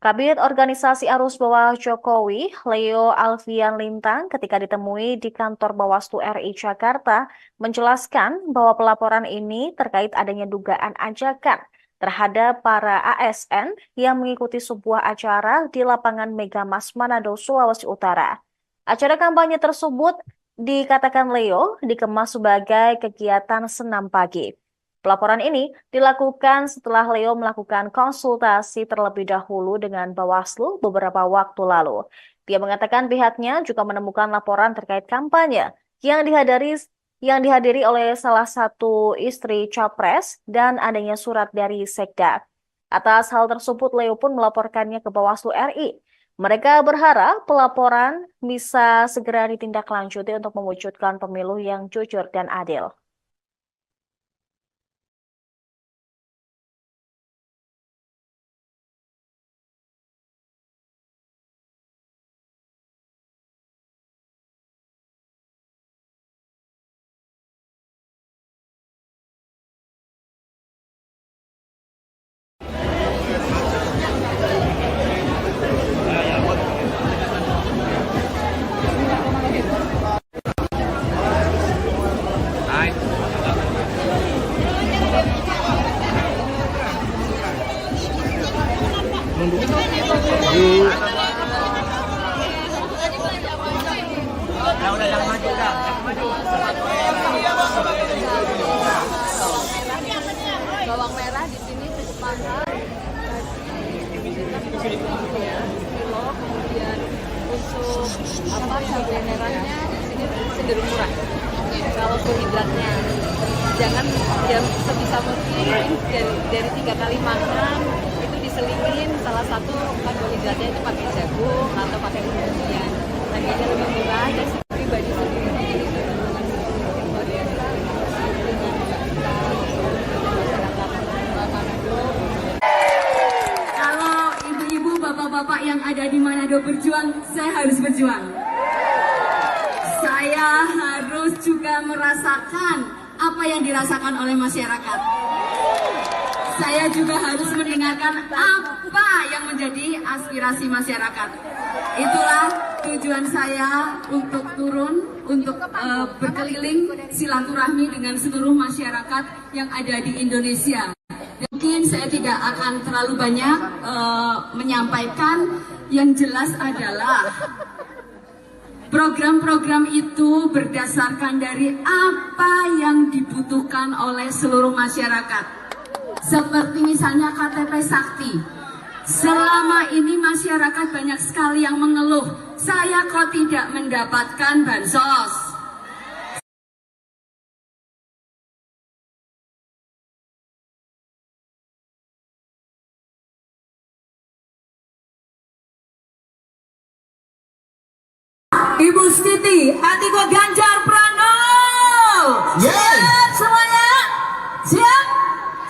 Kabid Organisasi Arus Bawah Jokowi, Leo Alfian Lintang, ketika ditemui di kantor Bawaslu RI Jakarta, menjelaskan bahwa pelaporan ini terkait adanya dugaan ajakan terhadap para ASN yang mengikuti sebuah acara di lapangan Megamas Manado, Sulawesi Utara. Acara kampanye tersebut dikatakan Leo dikemas sebagai kegiatan senam pagi. Pelaporan ini dilakukan setelah Leo melakukan konsultasi terlebih dahulu dengan Bawaslu beberapa waktu lalu. Dia mengatakan pihaknya juga menemukan laporan terkait kampanye yang dihadiri oleh salah satu istri Capres dan adanya surat dari Sekda. Atas hal tersebut, Leo pun melaporkannya ke Bawaslu RI. Mereka berharap pelaporan bisa segera ditindaklanjuti untuk mewujudkan pemilu yang jujur dan adil. Bawang merah di sini cukup mahal. Kilo, kemudian untuk cabai merahnya di sini cenderung murah. karbohidratnya. Jangan ya sebisa mungkin dari 3 kali makan itu diselingin salah satu karbohidratnya itu pakai jagung atau pakai umbi-umbian. Harganya lebih murah dan pribadi sendiri itu dengan luar biasa Kalau ibu-ibu, bapak-bapak yang ada di Manado berjuang, saya harus berjuang. Saya harus juga merasakan apa yang dirasakan oleh masyarakat. Saya juga harus mendengarkan apa yang menjadi aspirasi masyarakat. Itulah tujuan saya untuk turun, untuk berkeliling silaturahmi dengan seluruh masyarakat yang ada di Indonesia. Mungkin saya tidak akan terlalu banyak menyampaikan, yang jelas adalah program-program itu berdasarkan dari apa yang dibutuhkan oleh seluruh masyarakat. Seperti misalnya KTP Sakti. Selama ini masyarakat banyak sekali yang mengeluh, saya kok tidak mendapatkan bansos. Ibu Siti, Atiko Ganjar Pranowo. Siap semuanya? Siap?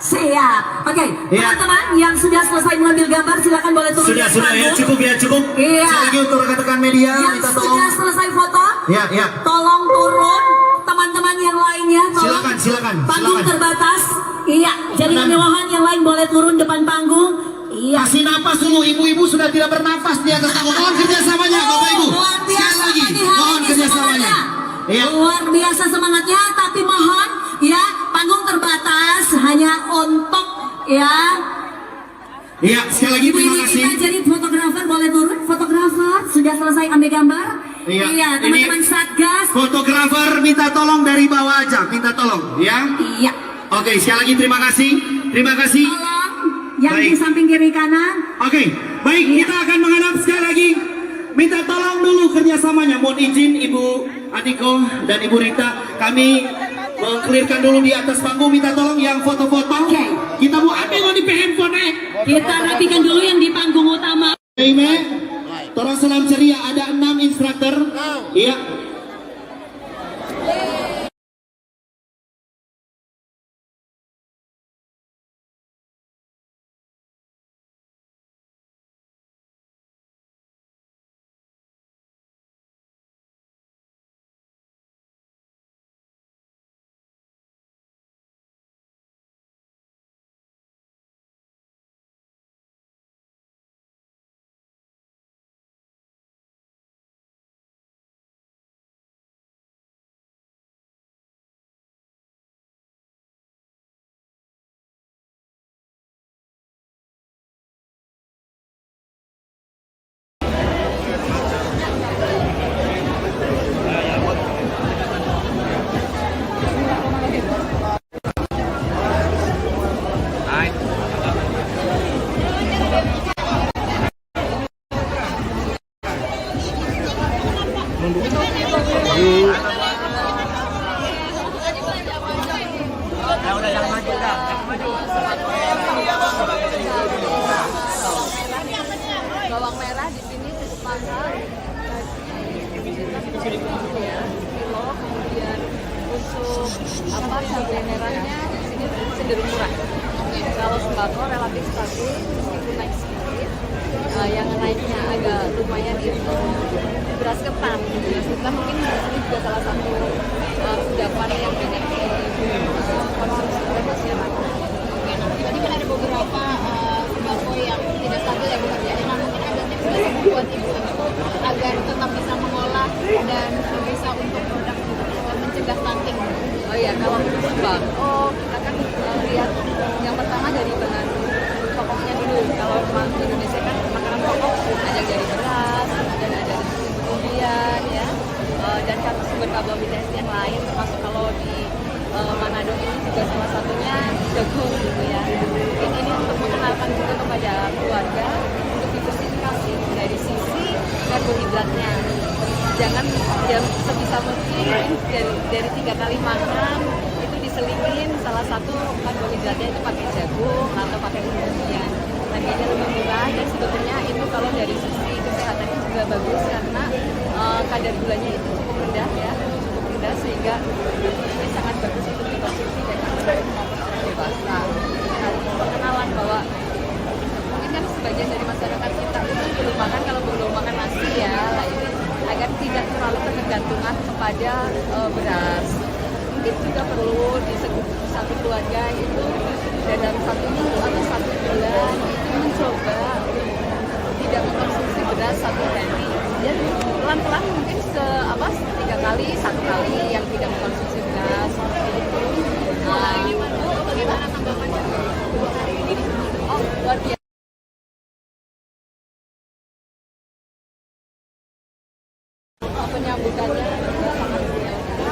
Siap. Oke, teman-teman yang sudah selesai mengambil gambar silakan boleh turun. Sudah ya, cukup ya, cukup. Iya. Sekali lagi untuk rekan-rekan media, Yang minta sudah tolong. selesai foto, Ya. tolong turun. Teman-teman yang lainnya, tolong. Silakan. Panggung terbatas. Iya, jadi Teman. kemewahan yang lain boleh turun depan panggung. Iya. Kasih napas dulu, ibu-ibu sudah tidak bernafas di atas panggung. Mohon kerjasamanya, Bapak Ibu. Luar Sekali biasa lagi, pagi hari mohon ini kerjasamanya. semangatnya. Iya. Luar biasa semangatnya, tapi mohon ya panggung terbatas hanya untuk ya. Iya, sekali lagi terima Ini kasih. kita jadi fotografer boleh turun. Fotografer sudah selesai ambil gambar. Iya, Teman-teman ini Satgas. Fotografer minta tolong dari bawah aja, minta tolong, ya. Iya. Oke, sekali lagi terima kasih. Terima kasih. Tolong yang di Baik. samping kiri kanan. Oke, baik, kita akan menghadap sekali lagi. Minta tolong dulu kerjasamanya. Mohon izin Ibu Atiko dan Ibu Rita, kami mengklirkan dulu di atas panggung. Minta tolong yang foto-foto. Oke. Kita mau ambil di handphone. Kita rapikan dulu yang di panggung utama. Ime, tolong salam ceria. Ada 6 instruktur. Iya. Bawang merah di sini cukup mahal. Kilo, kemudian untuk cabai merahnya di sini cenderung murah. Kalau sembako relatif stabil meskipun naik sedikit. Yang naiknya agak lumayan itu beras ketan. Beras ketan mungkin ini juga salah satu kudapan yang banyak dikonsumsi oleh masyarakat. Tadi kan ada beberapa sembako yang tidak stabil ya Bu Hardiana. Nah, mungkin ada tips nggak sih buat ibu-ibu agar tetap bisa mengolah dan bisa untuk produk mencegah stunting. Oh iya, kalau untuk sembako kita kan lihat yang pertama dari bahan pokoknya dulu. Kalau di Indonesia kan makanan pokok ada dari beras, dan ada dari kemudian ya, dan sumber karbohidrat yang lain termasuk kalau di Manado ini juga salah satunya jagung gitu ya. Mungkin ini untuk mengenalkan juga kepada keluarga untuk diversifikasi dari sisi karbohidratnya. jangan jam sebisa mungkin dari 3 kali makan itu diselingin salah satu karbohidratnya itu pakai jagung atau pakai umbi-umbian. Harganya lebih murah dan sebetulnya itu kalau dari sisi kesehatannya juga bagus karena kadar gulanya itu cukup rendah ya, cukup rendah sehingga ini sangat bagus untuk dikonsumsi dan anak maupun dewasa. Nah, pengenalan bahwa mungkin kan sebagian dari masyarakat kita itu belum makan, kalau belum makan nasi ya, lah ini agar tidak terlalu ketergantungan kepada beras. Mungkin juga perlu di satu keluarga itu dalam 1 minggu atau 1 bulan itu mencoba tidak mengkonsumsi beras 1 hari. Dan pelan-pelan mungkin 3 kali, 1 kali yang tidak mengkonsumsi beras seperti itu. Bagaimana tanggapannya? Oh, luar biasa. Penyambutannya juga sangat biasa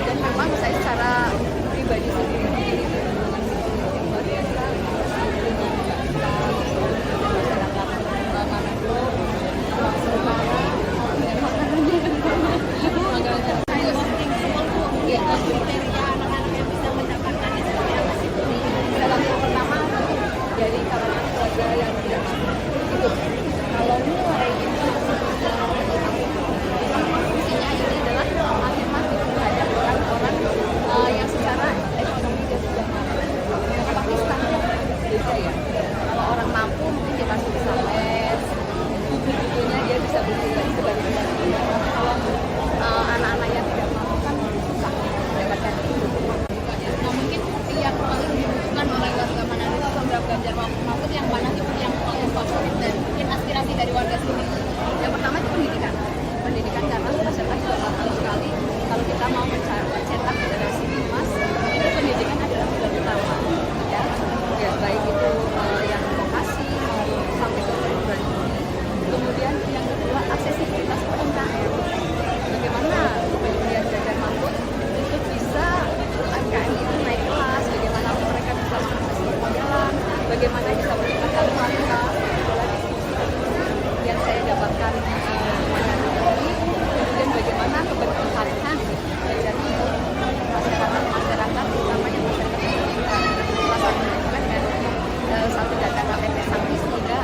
dan memang saya secara pribadi sendiri dengan luar biasa masyarakat Manado Utara dan makanannya Kriteria anak-anak yang bisa mendapatkan itu seperti apa sih? dalam yang pertama dari kalangan keluarga yang tidak mampu itu kalau mulai itu fungsinya ini adalah afirmatif terhadap orang-orang yang secara ekonomi dia sudah mampu. Tapi standar beda ya. Kalau orang mampu mungkin dia masih bisa les, buku-bukunya dia bisa beli lagi sebanyak-banyaknya. Kalau anak-anak yang tidak mampu kan susah mendapatkan itu. Nah, mungkin yang paling dibutuhkan oleh warga Manado itu program Ganjar Mahfud yang mana sih yang paling favorit dan mungkin aspirasi dari warga sini? Yang pertama itu pendidikan. Pendidikan karena masyarakat juga paham sekali kalau kita mau mencetak generasi emas itu pendidikan adalah modal utama ya, ya baik itu yang vokasi maupun sampai ke perguruan tinggi. Kemudian yang kedua aksesibilitas UMKM. Bagaimana kemudian Ganjar Mahfud untuk bisa UMKM itu naik kelas, bagaimana mereka bisa mengakses permodalan, bagaimana bisa meningkatkan kualitas yang saya dapatkan kemudian bagaimana keberpihakan dari masyarakat terutama yang masyarakat pendidikan. Salah satunya juga dengan satu data KPP Sangki sehingga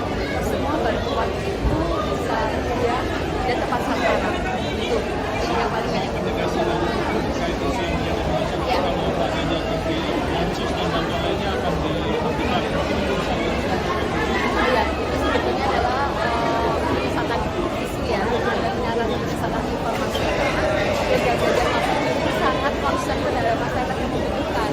semua bantuan itu bisa tersedia dan tepat sasaran. Itu yang paling banyak. Ya. Iya, itu sebetulnya adalah misalkan isu ya, dan misalkan informasi karena Ganjar Mahfud itu sangat concern terhadap masyarakat yang membutuhkan.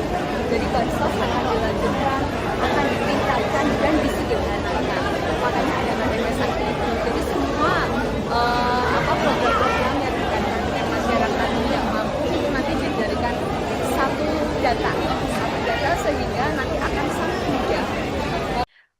Jadi bansos akan dilanjutkan, akan ditingkatkan dan disederhanakan. Makanya ada KPP Sakti itu. Jadi semua program-program yang berkaitan dengan masyarakat yang mampu itu nanti dijadikan satu data sehingga nanti akan sangat mudah.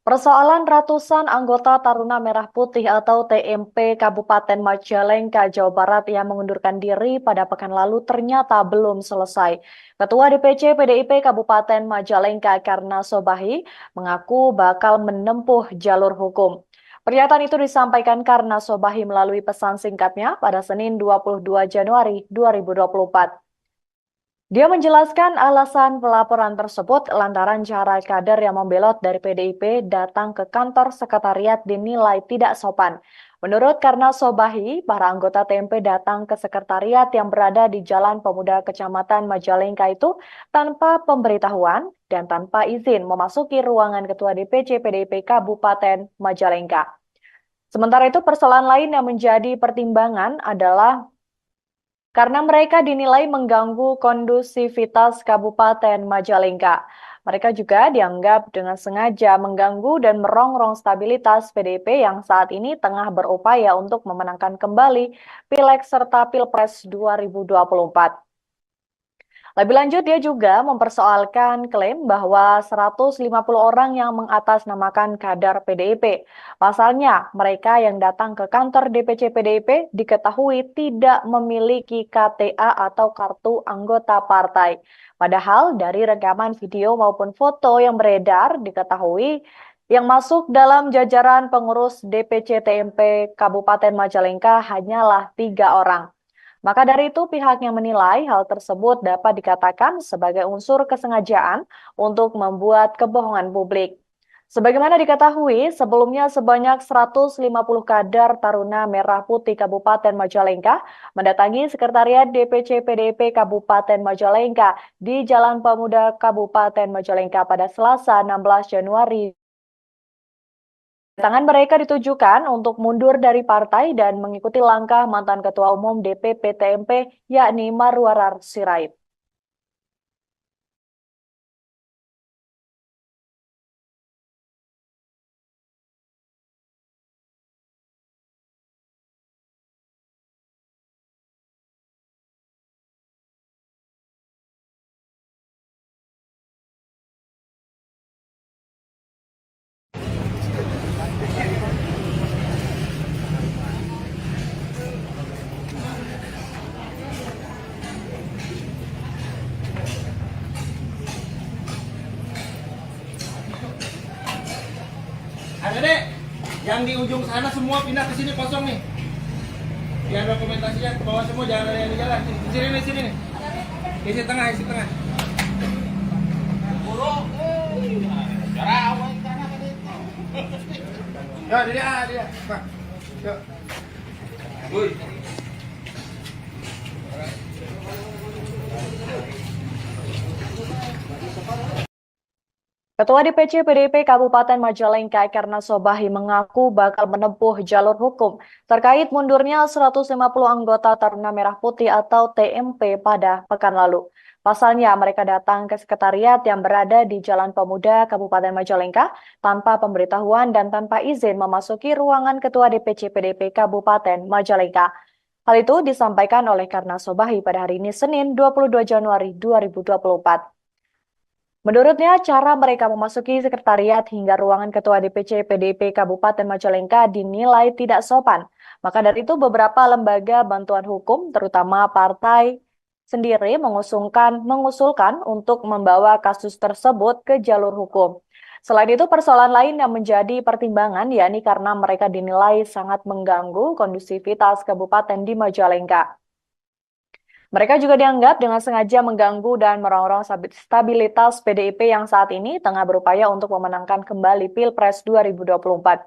Persoalan ratusan anggota Taruna Merah Putih atau TMP Kabupaten Majalengka, Jawa Barat yang mengundurkan diri pada pekan lalu ternyata belum selesai. Ketua DPC PDIP Kabupaten Majalengka Karna Sobahi mengaku bakal menempuh jalur hukum. Pernyataan itu disampaikan Karna Sobahi melalui pesan singkatnya pada Senin 22 Januari 2024. Dia menjelaskan alasan pelaporan tersebut lantaran cara kader yang membelot dari PDIP datang ke kantor sekretariat dinilai tidak sopan. Menurut Karna Sobahi, para anggota TMP datang ke sekretariat yang berada di Jalan Pemuda Kecamatan Majalengka itu tanpa pemberitahuan dan tanpa izin memasuki ruangan Ketua DPC PDIP Kabupaten Majalengka. Sementara itu, persoalan lain yang menjadi pertimbangan adalah karena mereka dinilai mengganggu kondusivitas Kabupaten Majalengka. Mereka juga dianggap dengan sengaja mengganggu dan merongrong stabilitas PDIP yang saat ini tengah berupaya untuk memenangkan kembali Pileg serta Pilpres 2024. Lebih lanjut, dia juga mempersoalkan klaim bahwa 150 orang yang mengatasnamakan kader PDIP. Pasalnya, mereka yang datang ke kantor DPC PDIP diketahui tidak memiliki KTA atau kartu anggota partai. Padahal dari rekaman video maupun foto yang beredar diketahui Yang masuk dalam jajaran pengurus DPC TMP Kabupaten Majalengka hanyalah 3 orang. Maka dari itu pihaknya menilai hal tersebut dapat dikatakan sebagai unsur kesengajaan untuk membuat kebohongan publik. Sebagaimana diketahui, sebelumnya sebanyak 150 kader Taruna Merah Putih Kabupaten Majalengka mendatangi Sekretariat DPC PDIP Kabupaten Majalengka di Jalan Pemuda Kabupaten Majalengka pada Selasa 16 Januari. Kedatangan mereka ditujukan untuk mundur dari partai dan mengikuti langkah mantan Ketua Umum DPP TMP yakni Marwarar Sirait. Adek, yang di ujung sana semua pindah ke sini kosong nih. Biar dokumentasinya ke bawah semua, jangan ada yang di jalan. Di sini nih, sini nih. Isi tengah, isi tengah. Ya, dia. Pak. Yuk. Woi. Ketua DPC PDIP Kabupaten Majalengka Karna Sobahi mengaku bakal menempuh jalur hukum terkait mundurnya 150 anggota Taruna Merah Putih atau TMP pada pekan lalu. Pasalnya mereka datang ke sekretariat yang berada di Jalan Pemuda Kabupaten Majalengka tanpa pemberitahuan dan tanpa izin memasuki ruangan Ketua DPC PDIP Kabupaten Majalengka. Hal itu disampaikan oleh Karna Sobahi pada hari ini Senin 22 Januari 2024. Menurutnya, cara mereka memasuki sekretariat hingga ruangan Ketua DPC PDIP Kabupaten Majalengka dinilai tidak sopan. Maka dari itu beberapa lembaga bantuan hukum, terutama partai sendiri mengusulkan untuk membawa kasus tersebut ke jalur hukum. Selain itu, persoalan lain yang menjadi pertimbangan yakni karena mereka dinilai sangat mengganggu kondusivitas kabupaten di Majalengka. Mereka juga dianggap dengan sengaja mengganggu dan merongrong stabilitas PDIP yang saat ini tengah berupaya untuk memenangkan kembali Pilpres 2024.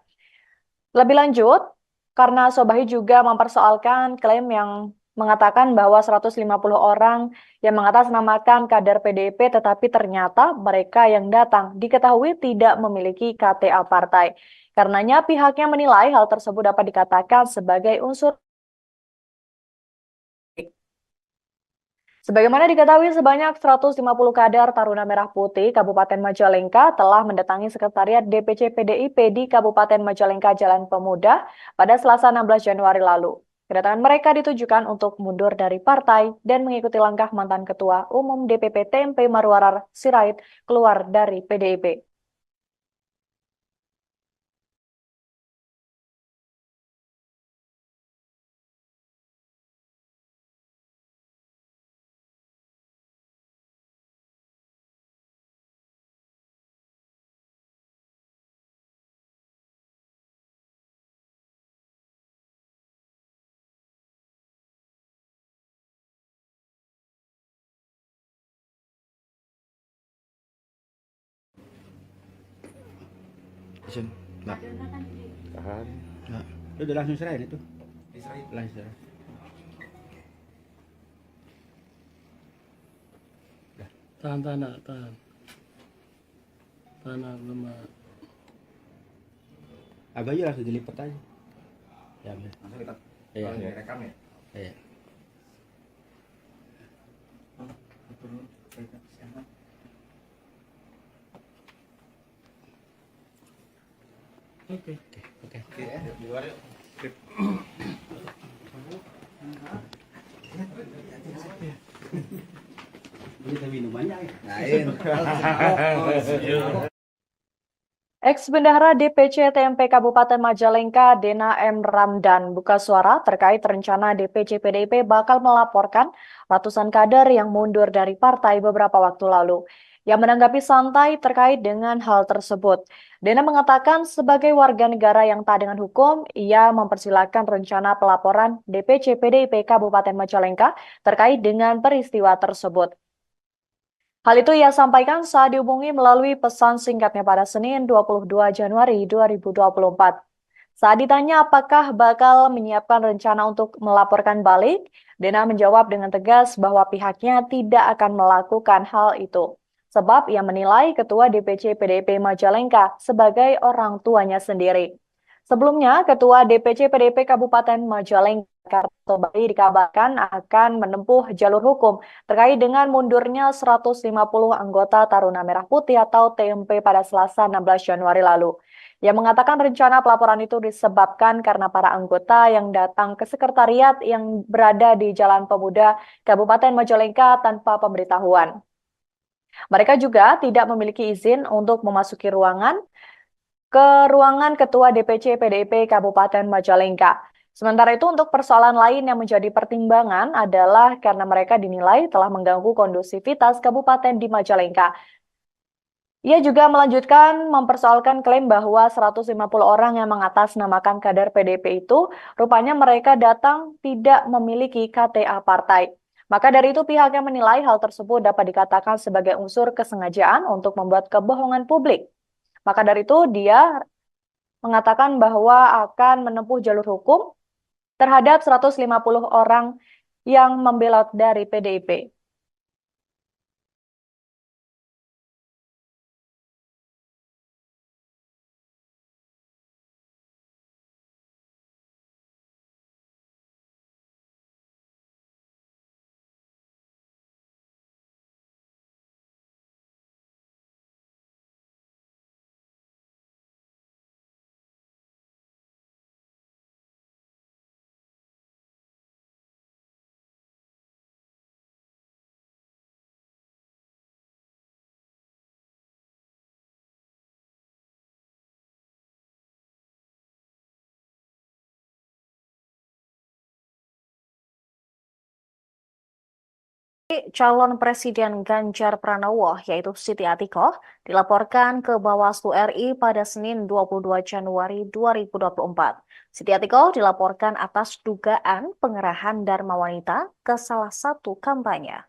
Lebih lanjut, karena Sobahi juga mempersoalkan klaim yang mengatakan bahwa 150 orang yang mengatasnamakan kader PDIP tetapi ternyata mereka yang datang diketahui tidak memiliki KTA partai. Karenanya pihaknya menilai hal tersebut dapat dikatakan sebagai unsur. Sebagaimana diketahui, sebanyak 150 kader Taruna Merah Putih Kabupaten Majalengka telah mendatangi Sekretariat DPC PDIP di Kabupaten Majalengka Jalan Pemuda pada Selasa 16 Januari lalu. Kedatangan mereka ditujukan untuk mundur dari partai dan mengikuti langkah mantan Ketua Umum DPP TMP Marwarar Sirait keluar dari PDIP. Isin. Nah. Tahan. Nah. Itu udah langsung serahin itu. Langsung serahin. Tahan, tahan. Tahan, lemah. Abah aja langsung dilipat aja. Ya, bener. Langsung kita Iya. rekam ya. Iya. Oke. Oke. Oke, di luar yuk. Kita minumannya. Nain. Ex-Bendahara DPC TMP Kabupaten Majalengka Dena M. Ramdan buka suara terkait rencana DPC PDIP bakal melaporkan ratusan kader yang mundur dari partai beberapa waktu lalu. yang menanggapi santai terkait dengan hal tersebut. Dena mengatakan sebagai warga negara yang taat dengan hukum, ia mempersilahkan rencana pelaporan DPC PDIP Kabupaten Majalengka terkait dengan peristiwa tersebut. Hal itu ia sampaikan saat dihubungi melalui pesan singkatnya pada Senin 22 Januari 2024. Saat ditanya apakah bakal menyiapkan rencana untuk melaporkan balik, Dena menjawab dengan tegas bahwa pihaknya tidak akan melakukan hal itu. Sebab ia menilai Ketua DPC PDIP Majalengka sebagai orang tuanya sendiri. Sebelumnya, Ketua DPC PDIP Kabupaten Majalengka Karto Bali dikabarkan akan menempuh jalur hukum terkait dengan mundurnya 150 anggota Taruna Merah Putih atau TMP pada Selasa 16 Januari lalu. Ia mengatakan rencana pelaporan itu disebabkan karena para anggota yang datang ke sekretariat yang berada di Jalan Pemuda Kabupaten Majalengka tanpa pemberitahuan. Mereka juga tidak memiliki izin untuk memasuki ruangan Ketua DPC PDIP Kabupaten Majalengka. Sementara itu untuk persoalan lain yang menjadi pertimbangan adalah karena mereka dinilai telah mengganggu kondusivitas kabupaten di Majalengka. Ia juga melanjutkan mempersoalkan klaim bahwa 150 orang yang mengatasnamakan kader PDIP itu rupanya mereka datang tidak memiliki KTA partai. Maka dari itu pihaknya menilai hal tersebut dapat dikatakan sebagai unsur kesengajaan untuk membuat kebohongan publik. Maka dari itu dia mengatakan bahwa akan menempuh jalur hukum terhadap 150 orang yang membelot dari PDIP. Calon Presiden Ganjar Pranowo, yaitu Siti Atikoh, dilaporkan ke Bawaslu RI pada Senin 22 Januari 2024. Siti Atikoh dilaporkan atas dugaan pengerahan Dharma Wanita ke salah satu kampanye.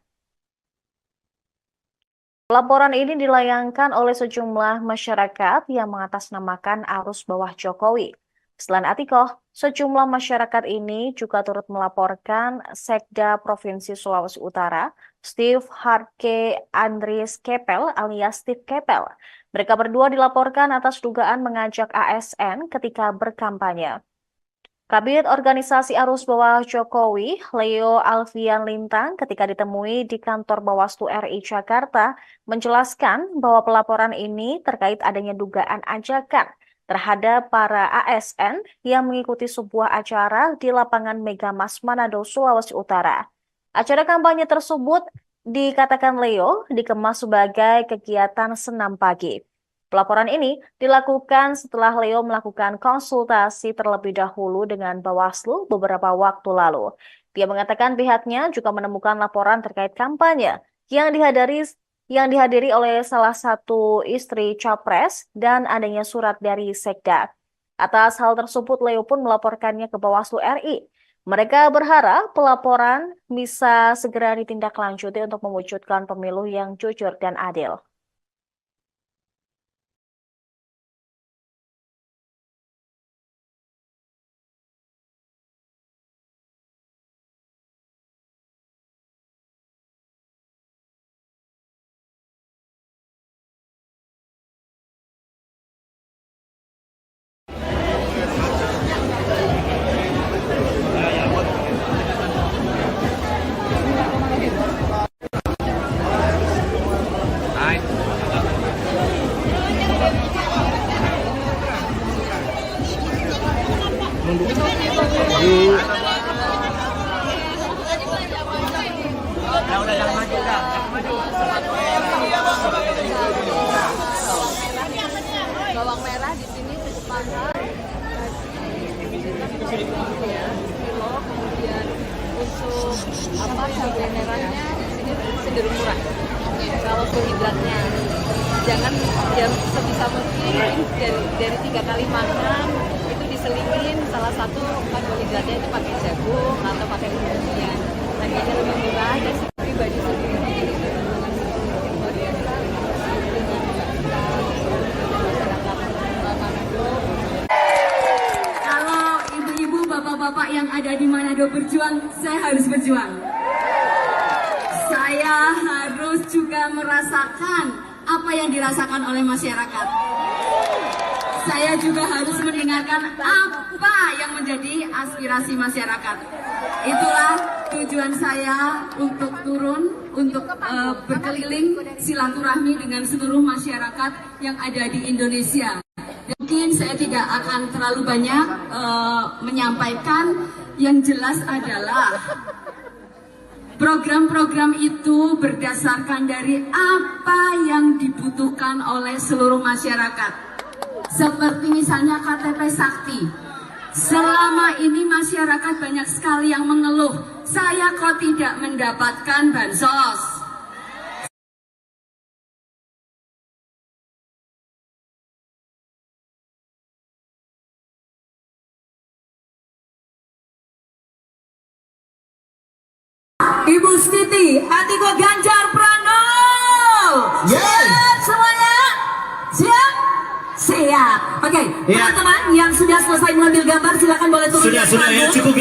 Laporan ini dilayangkan oleh sejumlah masyarakat yang mengatasnamakan arus bawah Jokowi. Selain Atikoh, sejumlah masyarakat ini juga turut melaporkan Sekda Provinsi Sulawesi Utara, Steve Harke Andries Kepel alias Steve Kepel. Mereka berdua dilaporkan atas dugaan mengajak ASN ketika berkampanye. Kabid Organisasi Arus Bawah Jokowi, Leo Alfian Lintang, ketika ditemui di kantor Bawaslu RI Jakarta, menjelaskan bahwa pelaporan ini terkait adanya dugaan ajakan terhadap para ASN yang mengikuti sebuah acara di lapangan Megamas Manado, Sulawesi Utara. Acara kampanye tersebut dikatakan Leo dikemas sebagai kegiatan senam pagi. Pelaporan ini dilakukan setelah Leo melakukan konsultasi terlebih dahulu dengan Bawaslu beberapa waktu lalu. Dia mengatakan pihaknya juga menemukan laporan terkait kampanye yang dihadiri oleh salah satu istri Capres dan adanya surat dari Sekda. Atas hal tersebut, Leo pun melaporkannya ke Bawaslu RI. Mereka berharap pelaporan bisa segera ditindaklanjuti untuk mewujudkan pemilu yang jujur dan adil. Bawang merah di sini secepatnya kilo, kemudian untuk cabai merahnya di sini sini cenderung murah. Kalau karbohidratnya jangan sebisa mungkin dari 3 kali makan itu diselipin salah satu karbohidratnya itu pakai jagung atau pakai umbi-umbian. Harganya lebih murah dan si pribadi sendiri jadi keuntungan luar biasa dengan Manado. Kalau ibu-ibu, bapak-bapak yang ada di Manado berjuang, saya harus berjuang. Saya harus juga merasakan apa yang dirasakan oleh masyarakat. Saya juga harus mendengarkan apa yang menjadi aspirasi masyarakat. Itulah tujuan saya untuk turun, untuk berkeliling silaturahmi dengan seluruh masyarakat yang ada di Indonesia. Mungkin saya tidak akan terlalu banyak menyampaikan, yang jelas adalah program-program itu berdasarkan dari apa yang dibutuhkan oleh seluruh masyarakat. Seperti misalnya KTP Sakti. Selama ini masyarakat banyak sekali yang mengeluh, saya kok tidak mendapatkan bansos. Ibu Siti, Atiko Ganjar Pranowo. Siap semuanya? Siap? Siap. Oke, teman-teman yang sudah selesai mengambil gambar silakan boleh turun. Sudah ya, cukup.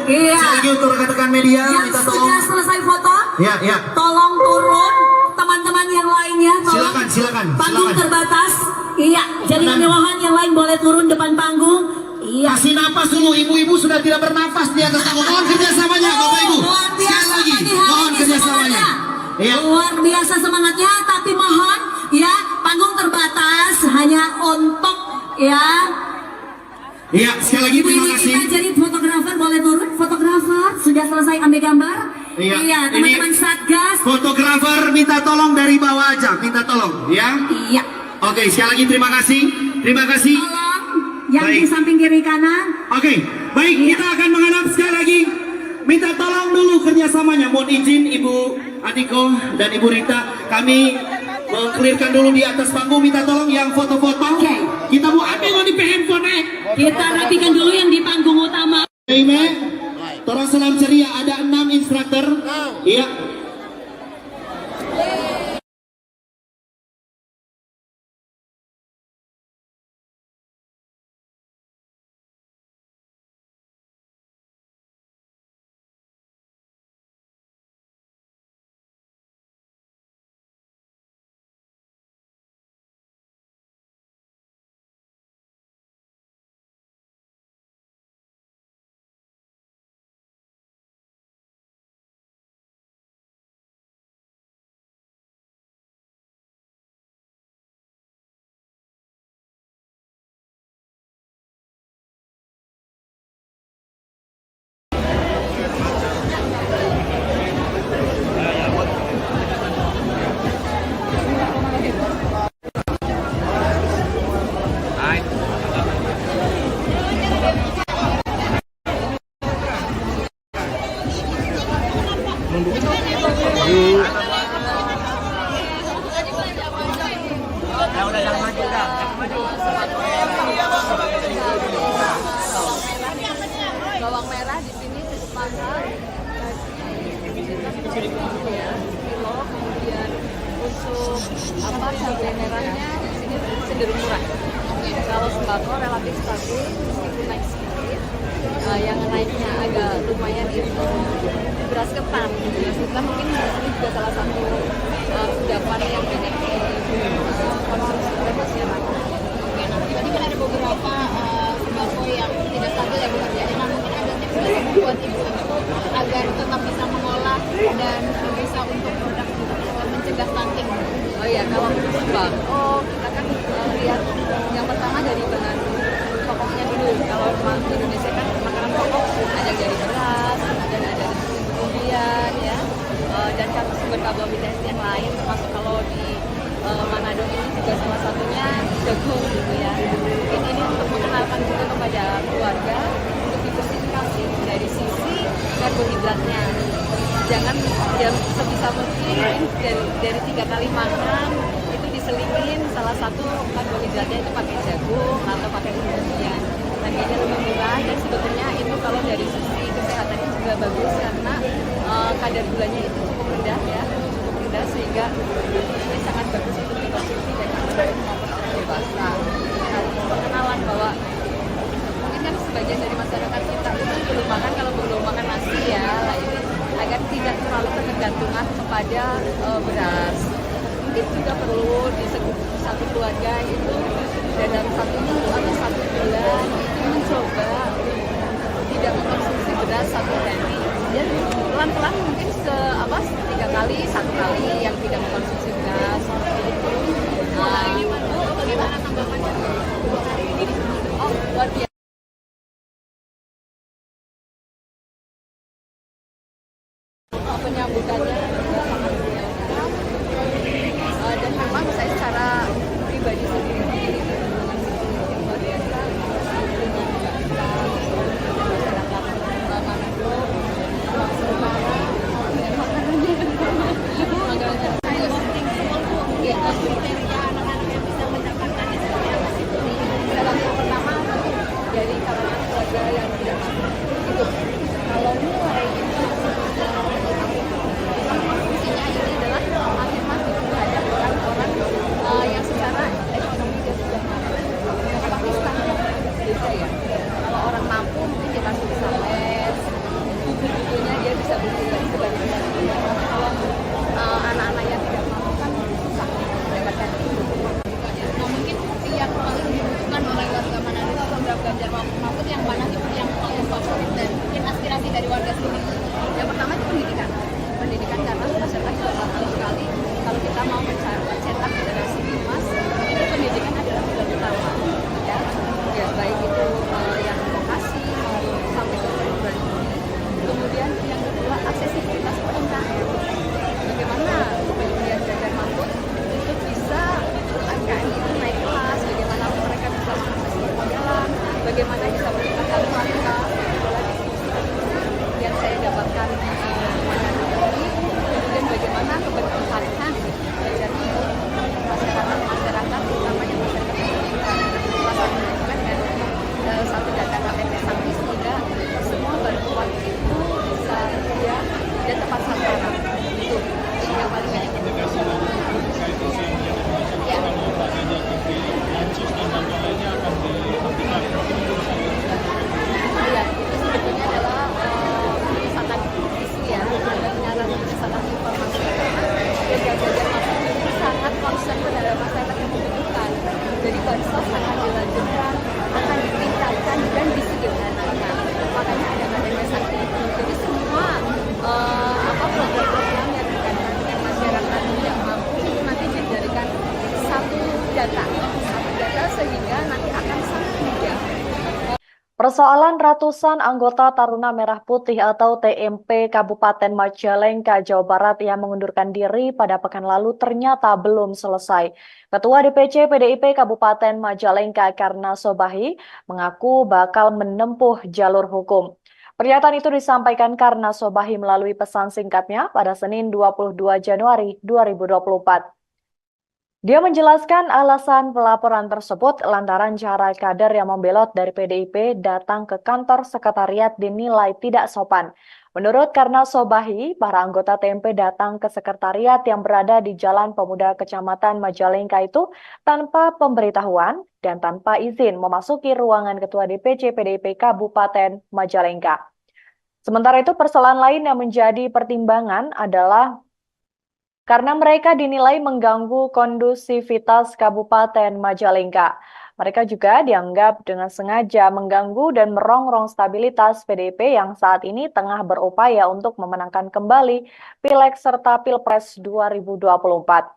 Iya. Sekali lagi untuk rekan-rekan media, Yang minta sudah tolong. selesai foto, Ya. tolong turun. Teman-teman yang lainnya, tolong. Silakan. Panggung terbatas. Iya, jadi kemewahan yang lain boleh turun depan panggung. Iya. Kasih napas dulu, ibu-ibu sudah tidak bernafas di atas panggung. Mohon kerjasamanya, Bapak Ibu. Luar Sekali biasa lagi, pagi hari mohon ini kerjasamanya. semangatnya. Iya. Luar biasa semangatnya, tapi mohon ya panggung terbatas hanya untuk ya. Iya, sekali lagi Ibu terima ini kasih. kita jadi fotografer boleh turun. Fotografer sudah selesai ambil gambar. Iya, teman-teman ini Satgas. Fotografer minta tolong dari bawah aja, minta tolong, ya. Iya. Oke, sekali lagi terima kasih. Tolong yang di Baik. samping kiri kanan. Oke, baik, kita akan menghadap sekali lagi. Minta tolong dulu kerjasamanya. Mohon izin Ibu Adiko dan Ibu Rita, kami mengklirkan dulu di atas panggung. Minta tolong yang foto-foto. Oke. Kita mau ambil di handphone. Kita rapikan dulu yang di panggung utama. Aime, tolong salam ceria. Ada 6 instruktur. Iya. Bawang merah di sini mahal, ya, kilo, kemudian untuk cabai merahnya di sini cenderung murah. Kalau sembako relatif stabil, meskipun naik sedikit, yang naiknya agak lumayan itu beras ketan. Beras ketan mungkin ini juga salah satu kudapan yang banyak dikonsumsi oleh masyarakat. Tadi kan ada beberapa sembako yang tidak stabil ya Bu Kardiana. Nah, mungkin ada tips nggak sih buat ibu-ibu agar tetap bisa mengolah dan bisa untuk produk mencegah stunting? Oh iya, kalau untuk sembako kita kan lihat yang pertama dari bahan pokoknya dulu. Kalau di Indonesia kan makanan pokok ada dari beras, ada dari kemudian ya, dan sumber karbohidrat yang lain. Termasuk kalau di Manado ini juga salah satunya jagung gitu ya. Mungkin ini untuk mengenalkan juga kepada keluarga untuk diversifikasi dari sisi karbohidratnya. jangan jam sebisa mungkin dari 3 kali makan itu diselingin salah satu karbohidratnya itu pakai jagung atau pakai umbi-umbian. Harganya lebih murah dan sebetulnya itu kalau dari sisi kesehatan juga bagus karena kadar gulanya itu cukup rendah ya, cukup rendah sehingga ini sangat bagus untuk dikonsumsi dari anak maupun orang dewasa. Nah, perkenalan bahwa mungkin kan sebagian dari masyarakat kita itu belum makan, kalau belum makan nasi ya, nah ini agar tidak terlalu ketergantungan kepada beras. Mungkin juga perlu di satu keluarga itu dalam 1 minggu atau 1 bulan itu mencoba tidak mengkonsumsi beras 1 hari. Dan pelan-pelan mungkin 3 kali, 1 kali yang tidak mengkonsumsi beras seperti itu. Ini bagaimana tanggapannya hari ini? Oh, luar biasa. Penyambutannya juga sangat luar biasa. Dan memang saya secara pribadi sendiri itu dengan yang luar biasa dengan masyarakat Manado, Utara, dan makanannya kriteria anak-anak yang bisa mendapatkan seperti apa sih? Yang pertama dari kalangan keluarga yang tidak mampu itu kalau mulai itu fungsinya ini adalah afirmatif terhadap orang-orang yang secara ekonomi dia sudah mampu. Tapi standar beda ya. Kalau orang mampu mungkin dia pasti bisa les, buku-bukunya dia bisa beli dari sebagian dari kalau anak-anak yang tidak mampu kan susah mendapatkan itu. Nah mungkin yang paling dibutuhkan oleh warga Manado itu program Ganjar Mahfud yang mana sih yang paling favorit dan mungkin aspirasi dari warga sini? Yang pertama itu pendidikan. Pendidikan karena masyarakat juga tahu sekali kalau kita mau mencetak generasi emas itu pendidikan adalah pilar utama ya baik itu yang vokasi maupun sampai ke perguruan tinggi. Kemudian yang kedua aksesibilitas UMKM. Bagaimana kemudian Ganjar Mahfud itu bisa UMKM itu naik kelas, bagaimana mereka bisa mengakses permodalan, bagaimana bisa meningkatkan kualitas yang saya dapatkan di Manado ini, kemudian bagaimana keberpihakan dari masyarakat utamanya masyarakat pendidikan kelas pendidikan dan satu data KTP Santri sehingga semua bantuan itu bisa mudah dan tepat sasaran. Itu yang paling banyak. Ya. Iya, itu sebetulnya adalah penyesatan isu ya, ada penyesatan informasi. Dan Ganjar Mahfud itu sangat concern terhadap masyarakat yang membutuhkan. Jadi bansos akan dilanjutkan, akan ditingkatkan dan disederhanakan. Makanya ada KTP Santri itu. Jadi semua program-program yang dengan masyarakat yang mampu itu nanti dijadikan satu data sehingga nanti akan sangat mudah. Persoalan ratusan anggota Taruna Merah Putih atau TMP Kabupaten Majalengka, Jawa Barat yang mengundurkan diri pada pekan lalu ternyata belum selesai. Ketua DPC PDIP Kabupaten Majalengka Karna Sobahi mengaku bakal menempuh jalur hukum. Pernyataan itu disampaikan Karna Sobahi melalui pesan singkatnya pada Senin 22 Januari 2024. Dia menjelaskan alasan pelaporan tersebut lantaran cara kader yang membelot dari PDIP datang ke kantor sekretariat dinilai tidak sopan. Menurut Karna Sobahi, para anggota TMP datang ke sekretariat yang berada di Jalan Pemuda Kecamatan Majalengka itu tanpa pemberitahuan dan tanpa izin memasuki ruangan Ketua DPC PDIP Kabupaten Majalengka. Sementara itu persoalan lain yang menjadi pertimbangan adalah karena mereka dinilai mengganggu kondusivitas Kabupaten Majalengka. Mereka juga dianggap dengan sengaja mengganggu dan merongrong stabilitas PDIP yang saat ini tengah berupaya untuk memenangkan kembali Pileg serta Pilpres 2024.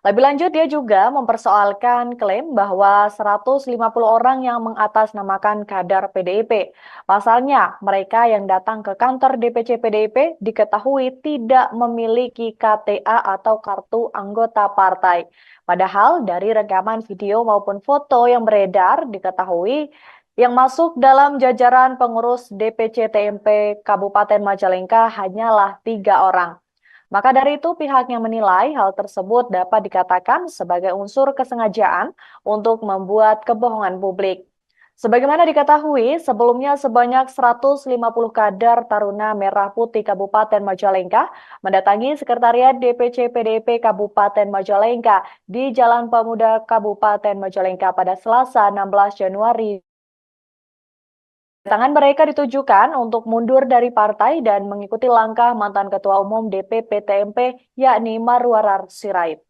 Lebih lanjut, dia juga mempersoalkan klaim bahwa 150 orang yang mengatasnamakan kader PDIP. Pasalnya, mereka yang datang ke kantor DPC PDIP diketahui tidak memiliki KTA atau kartu anggota partai. Padahal dari rekaman video maupun foto yang beredar diketahui Yang masuk dalam jajaran pengurus DPC TMP Kabupaten Majalengka hanyalah 3 orang. Maka dari itu pihaknya menilai hal tersebut dapat dikatakan sebagai unsur kesengajaan untuk membuat kebohongan publik. Sebagaimana diketahui, sebelumnya sebanyak 150 kader Taruna Merah Putih Kabupaten Majalengka mendatangi Sekretariat DPC PDIP Kabupaten Majalengka di Jalan Pemuda Kabupaten Majalengka pada Selasa 16 Januari. Kedatangan mereka ditujukan untuk mundur dari partai dan mengikuti langkah mantan Ketua Umum DPP TMP yakni Marwarar Sirait.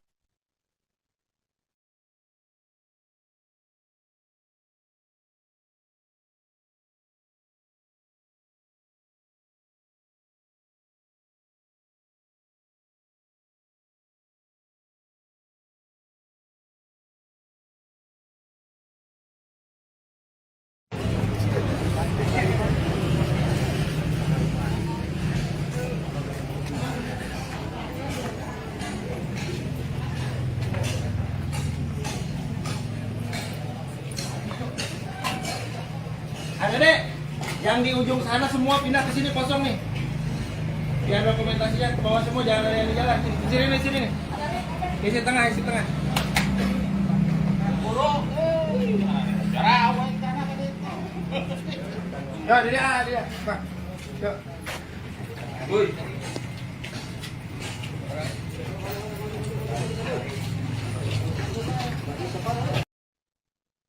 Adik-adik, yang di ujung sana semua pindah ke sini kosong nih. Biar dokumentasinya ke bawah semua, jangan ada yang di jalan. Di sini nih. Isi tengah. Ya, dia. Bang. Yuk. Woi.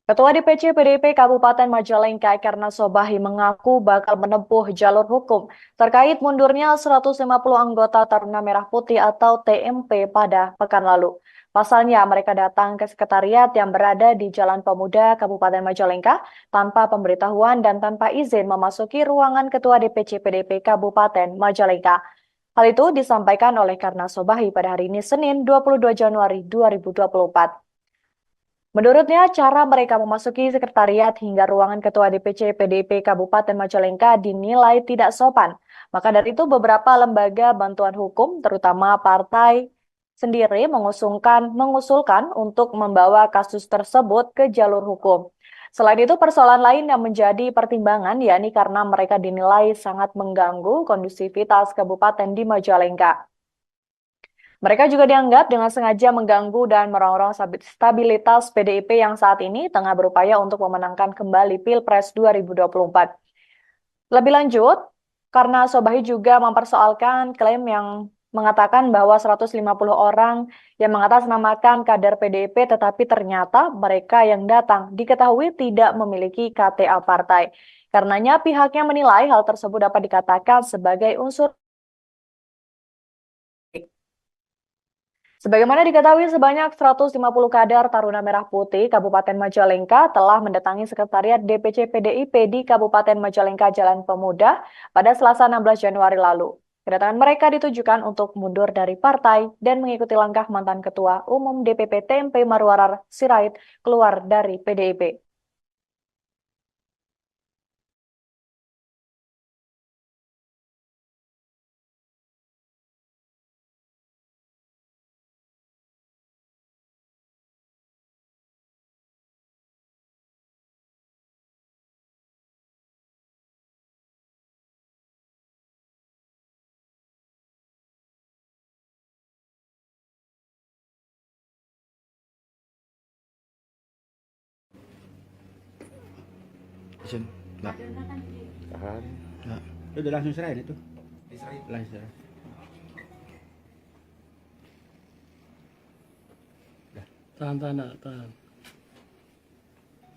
Ketua DPC PDIP Kabupaten Majalengka Karna Sobahi mengaku bakal menempuh jalur hukum terkait mundurnya 150 anggota Taruna Merah Putih atau TMP pada pekan lalu. Pasalnya mereka datang ke sekretariat yang berada di Jalan Pemuda Kabupaten Majalengka tanpa pemberitahuan dan tanpa izin memasuki ruangan Ketua DPC PDIP Kabupaten Majalengka. Hal itu disampaikan oleh Karna Sobahi pada hari ini Senin 22 Januari 2024. Menurutnya, cara mereka memasuki sekretariat hingga ruangan Ketua DPC PDIP Kabupaten Majalengka dinilai tidak sopan. Maka dari itu beberapa lembaga bantuan hukum, terutama partai sendiri mengusulkan untuk membawa kasus tersebut ke jalur hukum. Selain itu, persoalan lain yang menjadi pertimbangan yakni karena mereka dinilai sangat mengganggu kondusivitas kabupaten di Majalengka. Mereka juga dianggap dengan sengaja mengganggu dan merongrong stabilitas PDIP yang saat ini tengah berupaya untuk memenangkan kembali Pilpres 2024. Lebih lanjut, karena Sobahi juga mempersoalkan klaim yang mengatakan bahwa 150 orang yang mengatasnamakan kader PDIP tetapi ternyata mereka yang datang diketahui tidak memiliki KTA partai. Karenanya pihaknya menilai hal tersebut dapat dikatakan sebagai unsur. Sebagaimana diketahui, sebanyak 150 kader Taruna Merah Putih Kabupaten Majalengka telah mendatangi Sekretariat DPC PDIP di Kabupaten Majalengka Jalan Pemuda pada Selasa 16 Januari lalu. Kedatangan mereka ditujukan untuk mundur dari partai dan mengikuti langkah mantan Ketua Umum DPP TMP Marwarar Sirait keluar dari PDIP. Enggak. Tahan. Enggak. Udah langsung serahin itu. Langsung serahin. Tahan.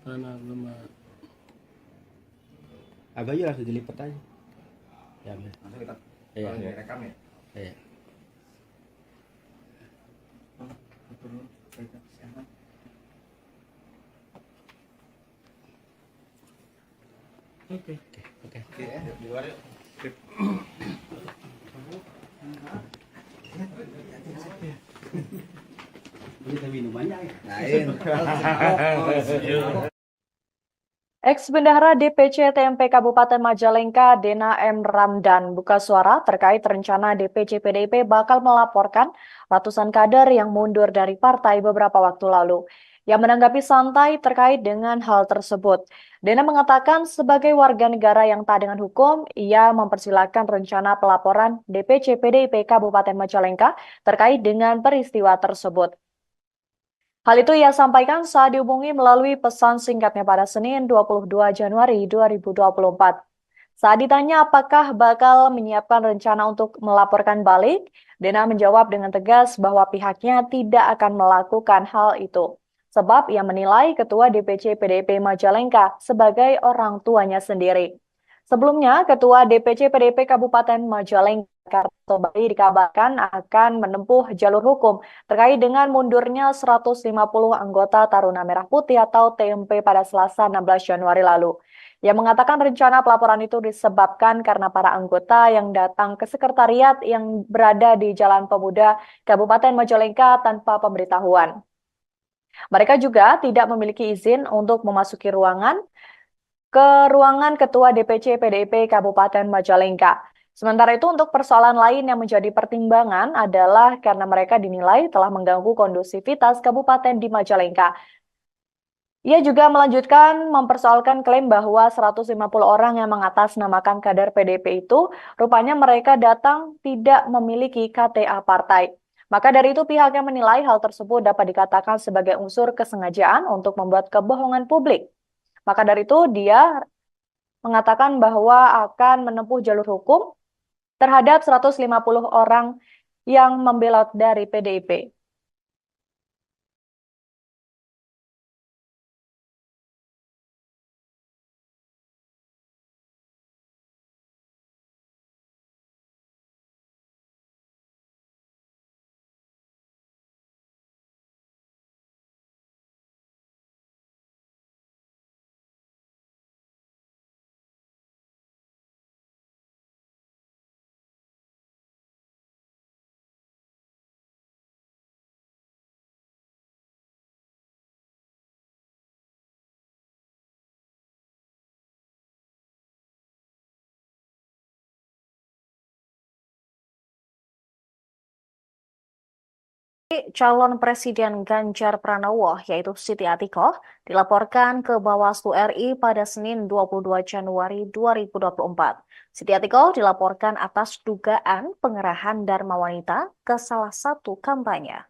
Tahan belum. Abah aja langsung dilipat aja. Ya, ambil. Langsung kita Iya. rekam ya. Iya. Oke. Oke. Oke ya, di luar yuk. Kita minum banyak ya. Lain. Ex-Bendahara DPC TMP Kabupaten Majalengka, Dena M. Ramdan, buka suara terkait rencana DPC PDIP bakal melaporkan ratusan kader yang mundur dari partai beberapa waktu lalu. yang menanggapi santai terkait dengan hal tersebut. Dena mengatakan sebagai warga negara yang taat dengan hukum, ia mempersilahkan rencana pelaporan DPC PDIP Kabupaten Majalengka terkait dengan peristiwa tersebut. Hal itu ia sampaikan saat dihubungi melalui pesan singkatnya pada Senin 22 Januari 2024. Saat ditanya apakah bakal menyiapkan rencana untuk melaporkan balik, Dena menjawab dengan tegas bahwa pihaknya tidak akan melakukan hal itu. Sebab ia menilai Ketua DPC PDIP Majalengka sebagai orang tuanya sendiri. Sebelumnya, Ketua DPC PDIP Kabupaten Majalengka Bali dikabarkan akan menempuh jalur hukum terkait dengan mundurnya 150 anggota Taruna Merah Putih atau TMP pada Selasa 16 Januari lalu. Ia mengatakan rencana pelaporan itu disebabkan karena para anggota yang datang ke sekretariat yang berada di Jalan Pemuda Kabupaten Majalengka tanpa pemberitahuan. Mereka juga tidak memiliki izin untuk memasuki ruangan Ketua DPC PDIP Kabupaten Majalengka. Sementara itu untuk persoalan lain yang menjadi pertimbangan adalah karena mereka dinilai telah mengganggu kondusivitas kabupaten di Majalengka. Ia juga melanjutkan mempersoalkan klaim bahwa 150 orang yang mengatasnamakan kader PDIP itu rupanya mereka datang tidak memiliki KTA partai. Maka dari itu pihaknya menilai hal tersebut dapat dikatakan sebagai unsur kesengajaan untuk membuat kebohongan publik. Maka dari itu dia mengatakan bahwa akan menempuh jalur hukum terhadap 150 orang yang membelot dari PDIP. Calon Presiden Ganjar Pranowo, yaitu Siti Atikoh, dilaporkan ke Bawaslu RI pada Senin 22 Januari 2024. Siti Atikoh dilaporkan atas dugaan pengerahan Dharma Wanita ke salah satu kampanye.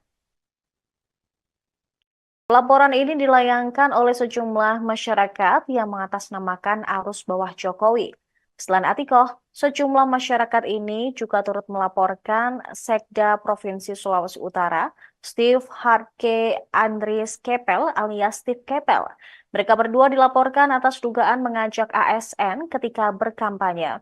Laporan ini dilayangkan oleh sejumlah masyarakat yang mengatasnamakan arus bawah Jokowi. Selain Atikoh, sejumlah masyarakat ini juga turut melaporkan Sekda Provinsi Sulawesi Utara, Steve Harke Andries Kepel alias Steve Kepel. Mereka berdua dilaporkan atas dugaan mengajak ASN ketika berkampanye.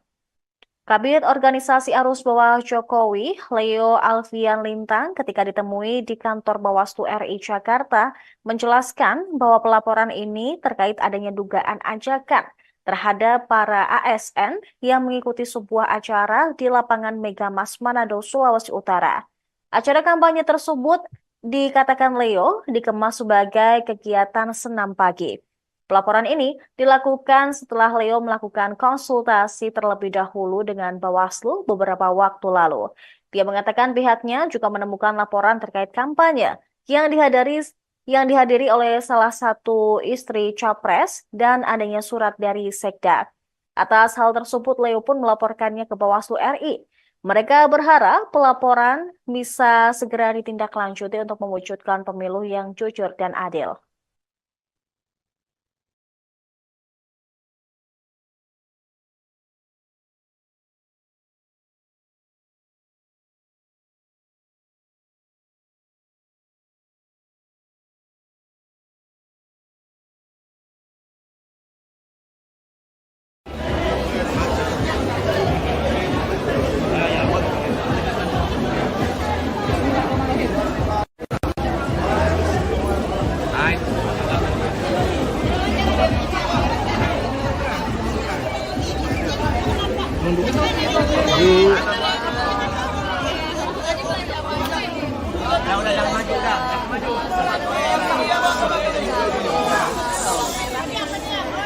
Kabid Organisasi Arus Bawah Jokowi, Leo Alfian Lintang, ketika ditemui di kantor Bawaslu RI Jakarta, menjelaskan bahwa pelaporan ini terkait adanya dugaan ajakan terhadap para ASN yang mengikuti sebuah acara di lapangan Megamas Manado, Sulawesi Utara. Acara kampanye tersebut, dikatakan Leo, dikemas sebagai kegiatan senam pagi. Pelaporan ini dilakukan setelah Leo melakukan konsultasi terlebih dahulu dengan Bawaslu beberapa waktu lalu. Dia mengatakan pihaknya juga menemukan laporan terkait kampanye yang dihadiri oleh salah satu istri Capres dan adanya surat dari Sekda. Atas hal tersebut, Leo pun melaporkannya ke Bawaslu RI. Mereka berharap pelaporan bisa segera ditindaklanjuti untuk mewujudkan pemilu yang jujur dan adil.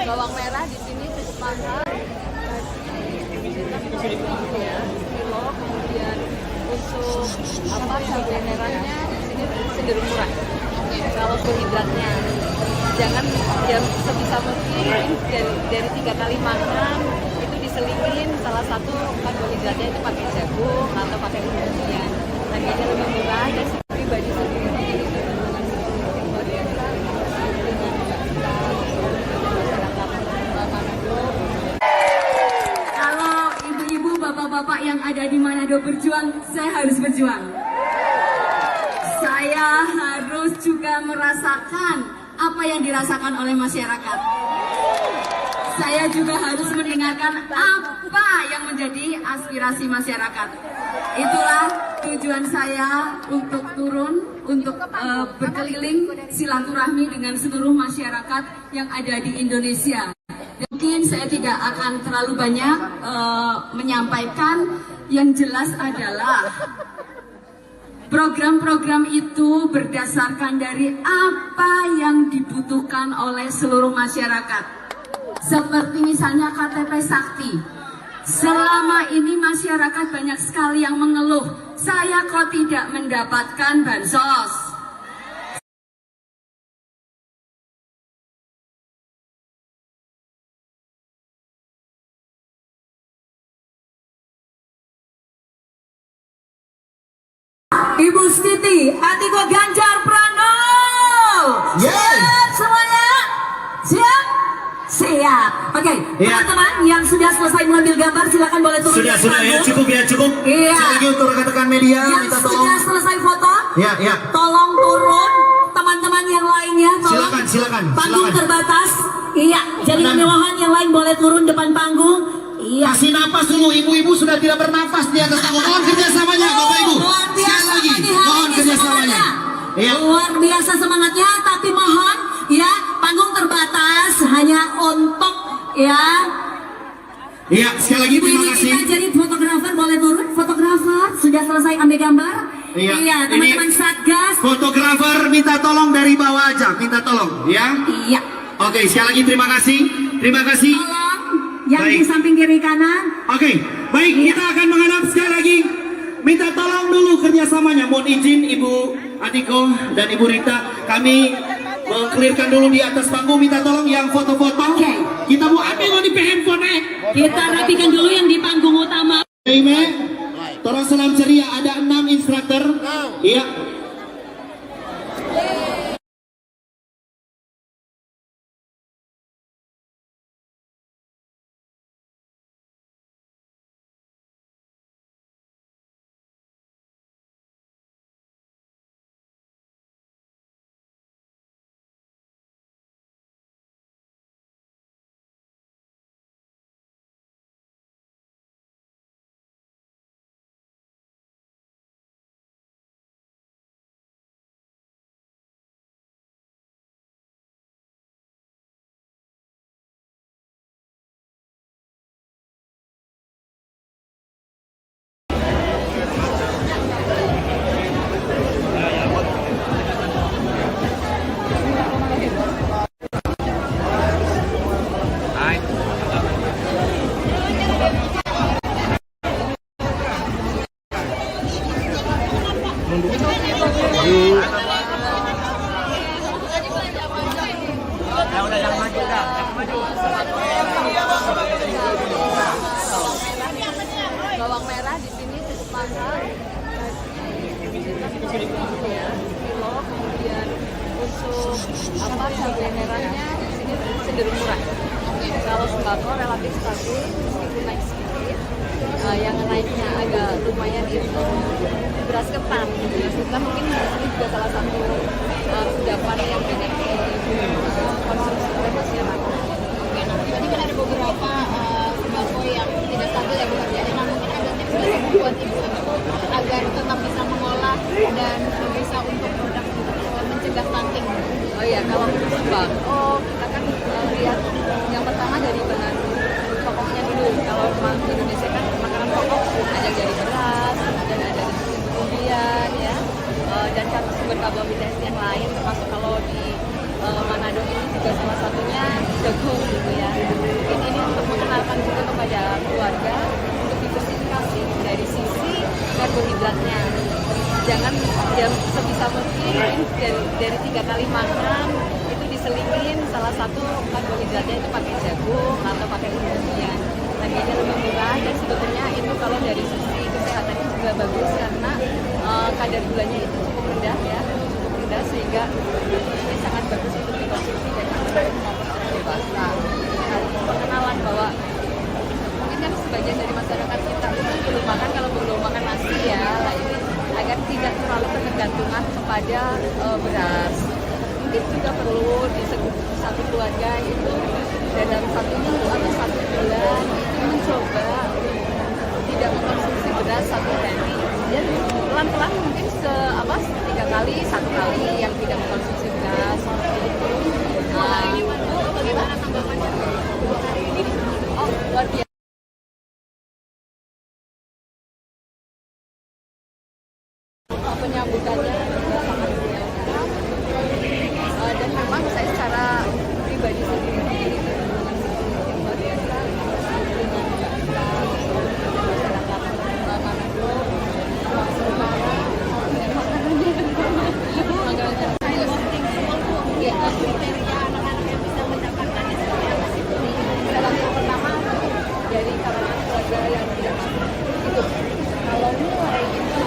Bawang merah di sini cukup mahal. Kilo, kemudian untuk cabai merahnya di sini cenderung murah. Kalau karbohidratnya, jangan jam sebisa mungkin dari 3 kali makan itu diselingin salah satu karbohidratnya itu pakai jagung atau pakai umbi-umbian. Harganya lebih murah dan si pribadi sendiri itu dengan yang luar biasa dengan masyarakat Manado. Kalau ibu-ibu, bapak-bapak yang ada di Manado berjuang, saya harus berjuang. Saya harus juga merasakan apa yang dirasakan oleh masyarakat. Saya juga harus mendengarkan apa yang menjadi aspirasi masyarakat. Itulah tujuan saya untuk turun, untuk berkeliling silaturahmi dengan seluruh masyarakat yang ada di Indonesia. Mungkin saya tidak akan terlalu banyak menyampaikan, yang jelas adalah program-program itu berdasarkan dari apa yang dibutuhkan oleh seluruh masyarakat. Seperti misalnya KTP Sakti. Selama ini masyarakat banyak sekali yang mengeluh, saya kok tidak mendapatkan bansos. Ibu Siti, Atiko Ganjar Pranowo. Siap semuanya? Siap? Siap. Oke, teman-teman yang sudah selesai mengambil gambar silakan boleh turun. Sudah ya, cukup ya, cukup. Iya. Sekali lagi untuk rekan-rekan media, Yang minta sudah tolong. selesai foto, Ya. tolong turun. Teman-teman yang lainnya, tolong. Silakan. Panggung Silakan. terbatas. Iya, jadi kemewahan yang lain boleh turun depan panggung. Iya. Kasih napas dulu, ibu-ibu sudah tidak bernafas di atas panggung. Mohon kerjasamanya, Bapak Ibu. Luar Sekali biasa lagi, pagi hari mohon ini kerjasamanya. semangatnya. Iya. Luar biasa semangatnya, tapi mohon ya panggung terbatas hanya untuk ya. Iya, sekali lagi terima Ini kasih. kita jadi fotografer boleh turun. Fotografer sudah selesai ambil gambar. Iya, Teman-teman ini Satgas. Fotografer minta tolong dari bawah aja, minta tolong, ya. Iya. Oke, sekali lagi terima kasih. Terima kasih. Tolong yang Baik. di samping kiri kanan. Oke, baik, kita akan menghadap sekali lagi. Minta tolong dulu kerjasamanya. Mohon izin Ibu Adiko dan Ibu Rita, kami mengklirkan dulu di atas panggung. Minta tolong yang foto-foto. Oke. Kita mau ambil di handphone. Kita rapikan dulu yang di panggung utama. Ime, tolong salam ceria. Ada 6 instruktur. Iya. Bawang merah di sini cukup mahal. Ya, kilo, kemudian untuk cabai merahnya di sini cenderung murah. Kalau sembako relatif stabil meskipun naik sedikit. Yang naiknya agak lumayan itu beras ketan. Beras ketan mungkin ini juga salah satu kudapan yang banyak dikonsumsi oleh masyarakat. Tadi kan ada beberapa sembako yang tidak stabil ya Bu Hardiana. Nah, mungkin ada tips dari buat ibu-ibu agar tetap bisa mengolah dan bisa untuk produk mencegah stunting. Oh iya, kalau untuk sembako kita kan lihat yang pertama dari bahan pokoknya dulu. Kalau di Indonesia kan makanan pokok ada dari beras dan ada dari kemudian ya dan sumber karbohidrat yang lain termasuk kalau di Manado ini juga salah satunya jagung gitu ya. Mungkin ini untuk mengenalkan juga kepada keluarga untuk diversifikasi dari sisi karbohidratnya. Jangan sebisa mungkin dari 3 kali makan itu diselingin salah satu karbohidratnya itu pakai jagung atau pakai umumnya. Harganya lebih murah dan sebetulnya itu kalau dari sisi kesehatan juga bagus karena kadar gulanya itu cukup rendah ya, cukup rendah sehingga ini sangat bagus untuk dikonsumsi dari anak maupun orang dewasa. Nah, pengenalan bahwa mungkin kan sebagian dari masyarakat kita itu belum makan, kalau belum makan nasi ya, nah ini agar tidak terlalu ketergantungan kepada beras. Mungkin juga perlu di satu keluarga itu dalam 1 minggu atau 1 bulan itu mencoba tidak mengkonsumsi beras 1 hari. Dan pelan-pelan mungkin 3 kali, 1 kali yang tidak mengkonsumsi beras seperti itu. Bagaimana tanggapannya hari ini? Oh, luar biasa. Penyambutannya juga sangat biasa. Dan memang saya secara pribadi sendiri dengan luar biasa dengan masyarakat Manado, Utara, dan makanannya Ya, kriteria anak-anak yang bisa mendapatkan itu seperti apa sih Bu? dalam yang pertama dari kalangan keluarga yang tidak mampu itu kalau mulai itu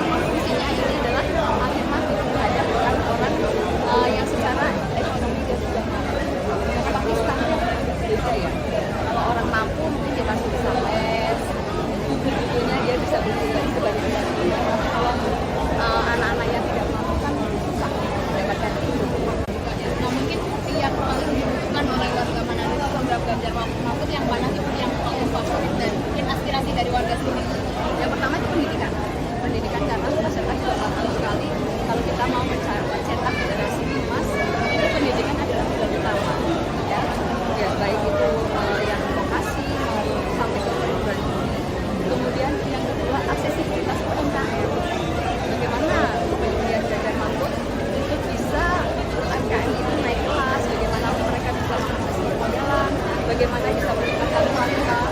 fungsinya ini adalah afirmatif terhadap orang-orang yang secara ekonomi dia sudah mampu. Tapi standar beda ya. Kalau orang mampu mungkin dia masih bisa les, buku-bukunya dia bisa beli lagi sebanyak-banyaknya. Tapi kalau anak-anak yang tidak mampu kan susah mendapatkan itu. Nah, mungkin yang paling dibutuhkan oleh warga Manado itu program Ganjar Mahfud yang mana sih yang paling favorit dan mungkin aspirasi dari warga sini? Yang pertama itu pendidikan. Pendidikan karena masyarakat juga paham sekali kalau kita mau mencetak generasi emas itu pendidikan adalah pilar utama. Ya, baik itu yang vokasi maupun sampai ke perguruan tinggi. Kemudian yang kedua aksesibilitas UMKM. Bagaimana kemudian Ganjar Mahfud itu bisa UMKM itu naik kelas, bagaimana mereka bisa mengakses permodalan, bagaimana bisa meningkatkan kualitas,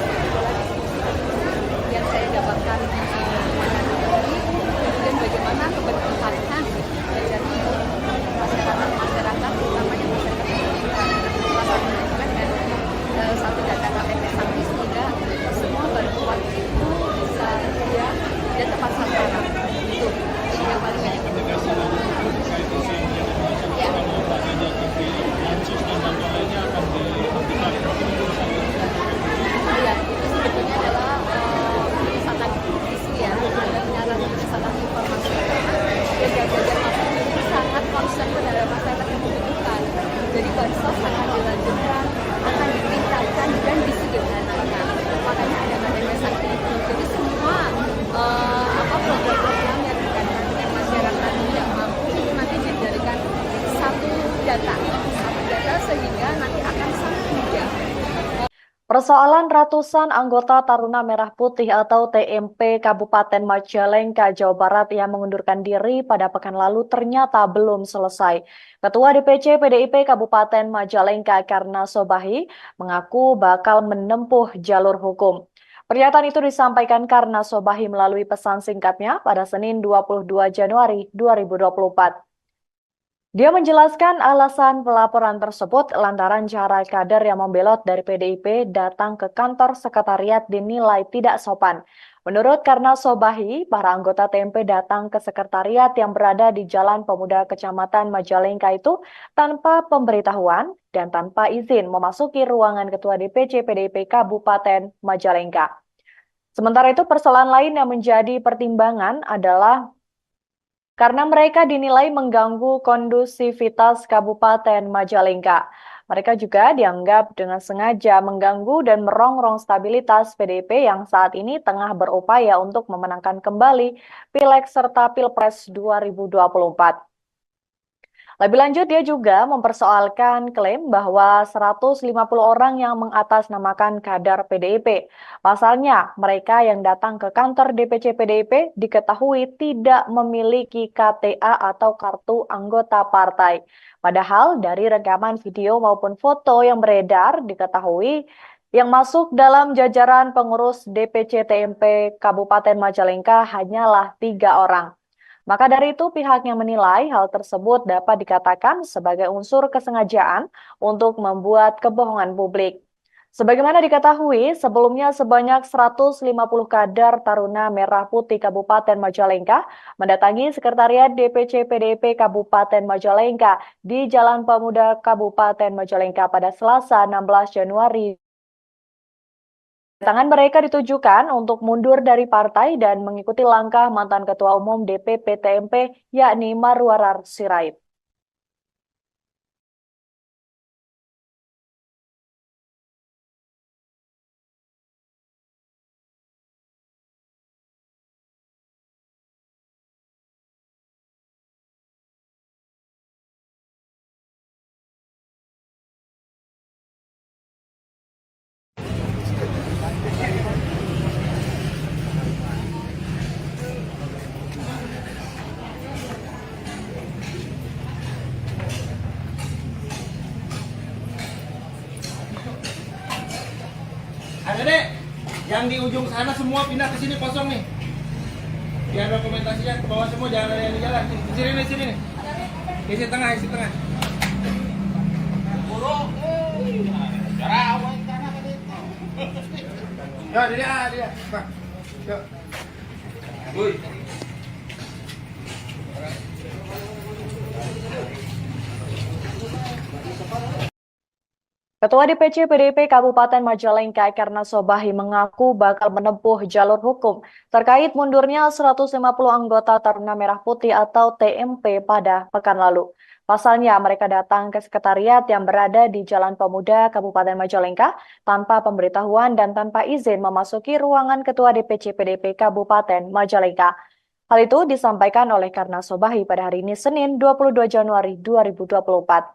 yang saya dapatkan kemudian bagaimana keberpihakan dari masyarakat utamanya masyarakat pendidikan. Salah satunya juga dengan satu data KPP Sangki sehingga semua bantuan itu bisa dia dan tepat sasaran. Itu yang paling penting. Ya. Iya, itu sebetulnya adalah sangat isu ya, dan penyaluran sangat informasi karena Ganjar Mahfud ini sangat concern terhadap masyarakat yang membutuhkan. Jadi bansos akan dilanjutkan, akan ditingkatkan dan disederhanakan. Makanya ada KDP Sakti itu. Jadi semua program-program yang berkaitan dengan masyarakat yang mampu itu nanti dijadikan satu data sehingga nanti akan sangat mudah. Persoalan ratusan anggota Taruna Merah Putih atau TMP Kabupaten Majalengka, Jawa Barat yang mengundurkan diri pada pekan lalu ternyata belum selesai. Ketua DPC PDIP Kabupaten Majalengka Karna Sobahi mengaku bakal menempuh jalur hukum. Pernyataan itu disampaikan Karna Sobahi melalui pesan singkatnya pada Senin 22 Januari 2024. Dia menjelaskan alasan pelaporan tersebut lantaran cara kader yang membelot dari PDIP datang ke kantor sekretariat dinilai tidak sopan. Menurut Karna Sobahi, para anggota TMP datang ke sekretariat yang berada di Jalan Pemuda Kecamatan Majalengka itu tanpa pemberitahuan dan tanpa izin memasuki ruangan Ketua DPC PDIP Kabupaten Majalengka. Sementara itu persoalan lain yang menjadi pertimbangan adalah karena mereka dinilai mengganggu kondusivitas Kabupaten Majalengka. Mereka juga dianggap dengan sengaja mengganggu dan merongrong stabilitas PDIP yang saat ini tengah berupaya untuk memenangkan kembali Pileg serta Pilpres 2024. Lebih lanjut, dia juga mempersoalkan klaim bahwa 150 orang yang mengatasnamakan kader PDIP. Pasalnya, mereka yang datang ke kantor DPC PDIP diketahui tidak memiliki KTA atau kartu anggota partai. Padahal dari rekaman video maupun foto yang beredar diketahui yang masuk dalam jajaran pengurus DPC TMP Kabupaten Majalengka hanyalah 3 orang. Maka dari itu pihaknya menilai hal tersebut dapat dikatakan sebagai unsur kesengajaan untuk membuat kebohongan publik. Sebagaimana diketahui, sebelumnya sebanyak 150 kader Taruna Merah Putih Kabupaten Majalengka mendatangi Sekretariat DPC PDIP Kabupaten Majalengka di Jalan Pemuda Kabupaten Majalengka pada Selasa 16 Januari. Kedatangan mereka ditujukan untuk mundur dari partai dan mengikuti langkah mantan Ketua Umum DPP TMP yakni Marwarar Sirait. Adek, yang di ujung sana semua pindah ke sini kosong nih. Biar dokumentasinya ke bawah semua, jangan ada yang di jalan. Di sini nih, sini nih. Isi tengah, isi tengah. Ya, dia. Pak. Yuk. Woi. Ketua DPC PDIP Kabupaten Majalengka Karna Sobahi mengaku bakal menempuh jalur hukum terkait mundurnya 150 anggota Taruna Merah Putih atau TMP pada pekan lalu. Pasalnya mereka datang ke sekretariat yang berada di Jalan Pemuda Kabupaten Majalengka tanpa pemberitahuan dan tanpa izin memasuki ruangan Ketua DPC PDIP Kabupaten Majalengka. Hal itu disampaikan oleh Karna Sobahi pada hari ini Senin 22 Januari 2024.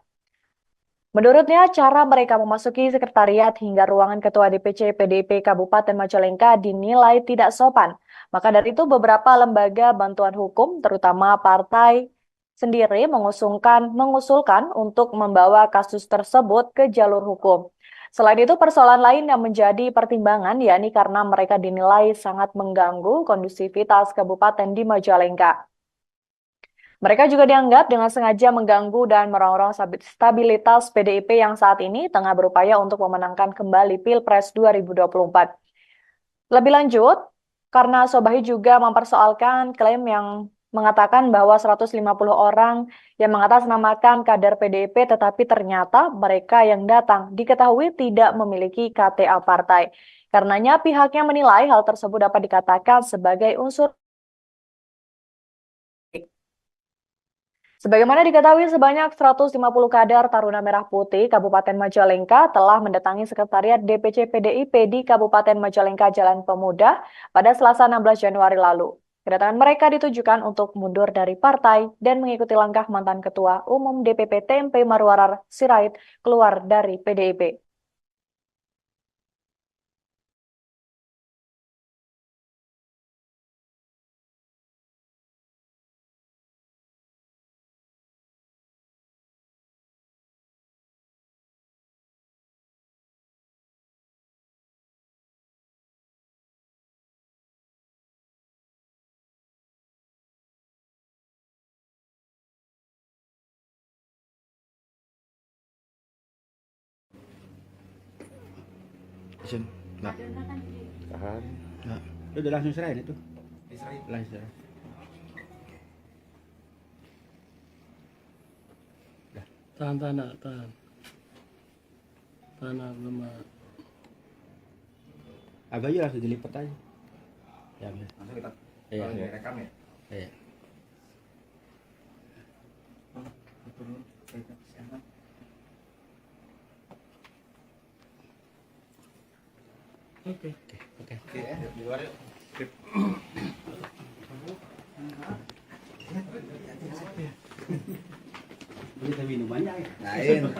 Menurutnya, cara mereka memasuki sekretariat hingga ruangan Ketua DPC PDIP Kabupaten Majalengka dinilai tidak sopan. Maka dari itu beberapa lembaga bantuan hukum, terutama partai sendiri mengusulkan untuk membawa kasus tersebut ke jalur hukum. Selain itu, persoalan lain yang menjadi pertimbangan yakni karena mereka dinilai sangat mengganggu kondusivitas kabupaten di Majalengka. Mereka juga dianggap dengan sengaja mengganggu dan merongrong stabilitas PDIP yang saat ini tengah berupaya untuk memenangkan kembali Pilpres 2024. Lebih lanjut, karena Sobahi juga mempersoalkan klaim yang mengatakan bahwa 150 orang yang mengatasnamakan kader PDIP tetapi ternyata mereka yang datang diketahui tidak memiliki KTA partai. Karenanya pihaknya menilai hal tersebut dapat dikatakan sebagai unsur. Sebagaimana diketahui, sebanyak 150 kader Taruna Merah Putih Kabupaten Majalengka telah mendatangi Sekretariat DPC PDIP di Kabupaten Majalengka Jalan Pemuda pada Selasa 16 Januari lalu. Kedatangan mereka ditujukan untuk mundur dari partai dan mengikuti langkah mantan Ketua Umum DPP TMP Marwarar Sirait keluar dari PDIP. Isin. Nah. Tahan. Nah. Lu udah langsung serahin itu? Langsung serahin. Tahan, tahan. Tahan, belum. Agak aja langsung dilipat aja. Ya, Langsung kita iya. rekam ya. Iya. Oke. Oke. Di luar yuk. Kita minumannya ya. Lain.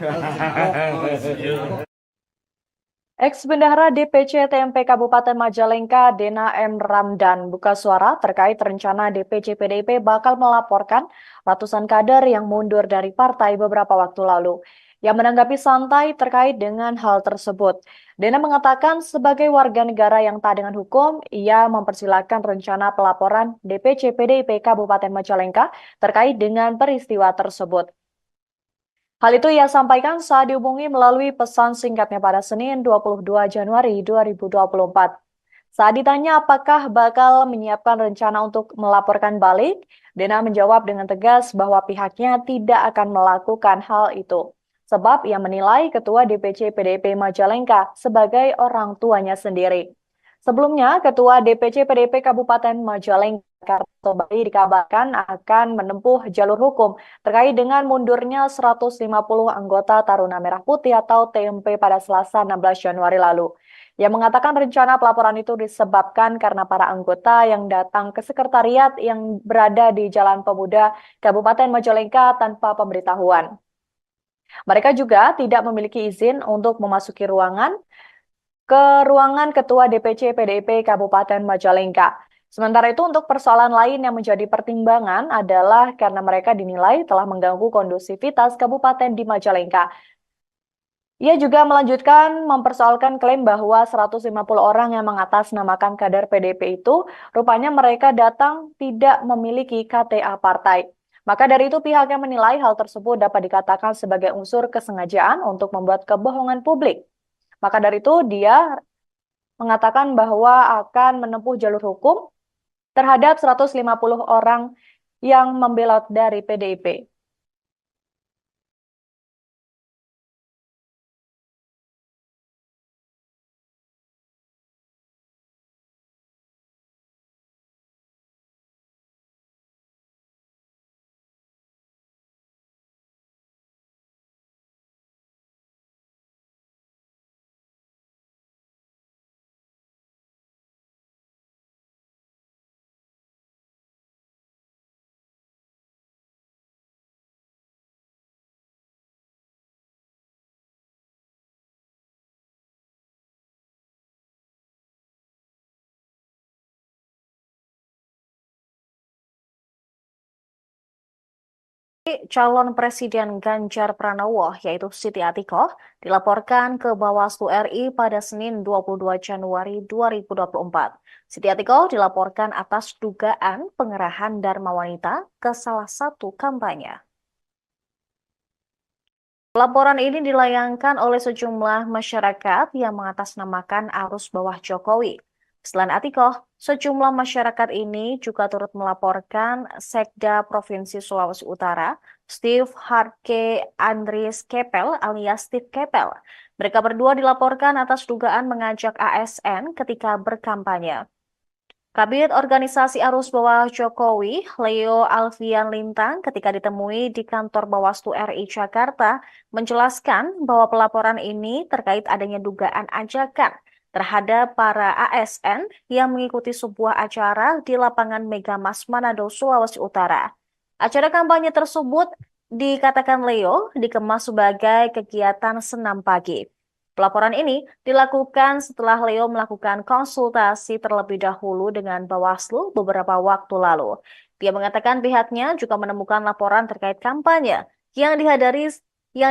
Ex-Bendahara DPC TMP Kabupaten Majalengka, Dena M. Ramdan, buka suara terkait rencana DPC PDIP bakal melaporkan ratusan kader yang mundur dari partai beberapa waktu lalu. yang menanggapi santai terkait dengan hal tersebut. Dena mengatakan sebagai warga negara yang taat dengan hukum, ia mempersilahkan rencana pelaporan DPC PDIP Kabupaten Majalengka terkait dengan peristiwa tersebut. Hal itu ia sampaikan saat dihubungi melalui pesan singkatnya pada Senin 22 Januari 2024. Saat ditanya apakah bakal menyiapkan rencana untuk melaporkan balik, Dena menjawab dengan tegas bahwa pihaknya tidak akan melakukan hal itu. Sebab ia menilai Ketua DPC PDIP Majalengka sebagai orang tuanya sendiri. Sebelumnya, Ketua DPC PDIP Kabupaten Majalengka kembali dikabarkan akan menempuh jalur hukum terkait dengan mundurnya 150 anggota Taruna Merah Putih atau TMP pada Selasa 16 Januari lalu. Ia mengatakan rencana pelaporan itu disebabkan karena para anggota yang datang ke sekretariat yang berada di Jalan Pemuda Kabupaten Majalengka tanpa pemberitahuan. Mereka juga tidak memiliki izin untuk memasuki ruangan Ketua DPC PDIP Kabupaten Majalengka. Sementara itu untuk persoalan lain yang menjadi pertimbangan adalah karena mereka dinilai telah mengganggu kondusivitas kabupaten di Majalengka. Ia juga melanjutkan mempersoalkan klaim bahwa 150 orang yang mengatasnamakan kader PDIP itu rupanya mereka datang tidak memiliki KTA partai. Maka dari itu pihaknya menilai hal tersebut dapat dikatakan sebagai unsur kesengajaan untuk membuat kebohongan publik. Maka dari itu dia mengatakan bahwa akan menempuh jalur hukum terhadap 150 orang yang membelot dari PDIP. Calon Presiden Ganjar Pranowo, yaitu Siti Atikoh, dilaporkan ke Bawaslu RI pada Senin 22 Januari 2024. Siti Atikoh dilaporkan atas dugaan pengerahan Dharma Wanita ke salah satu kampanye. Laporan ini dilayangkan oleh sejumlah masyarakat yang mengatasnamakan arus bawah Jokowi. Selain Atikoh, sejumlah masyarakat ini juga turut melaporkan Sekda Provinsi Sulawesi Utara, Steve Harke Andries Kepel alias Steve Kepel. Mereka berdua dilaporkan atas dugaan mengajak ASN ketika berkampanye. Kabid Organisasi Arus Bawah Jokowi, Leo Alfian Lintang, ketika ditemui di kantor Bawaslu RI Jakarta, menjelaskan bahwa pelaporan ini terkait adanya dugaan ajakan terhadap para ASN yang mengikuti sebuah acara di lapangan Megamas Manado, Sulawesi Utara. Acara kampanye tersebut dikatakan Leo dikemas sebagai kegiatan senam pagi. Pelaporan ini dilakukan setelah Leo melakukan konsultasi terlebih dahulu dengan Bawaslu beberapa waktu lalu. Dia mengatakan pihaknya juga menemukan laporan terkait kampanye yang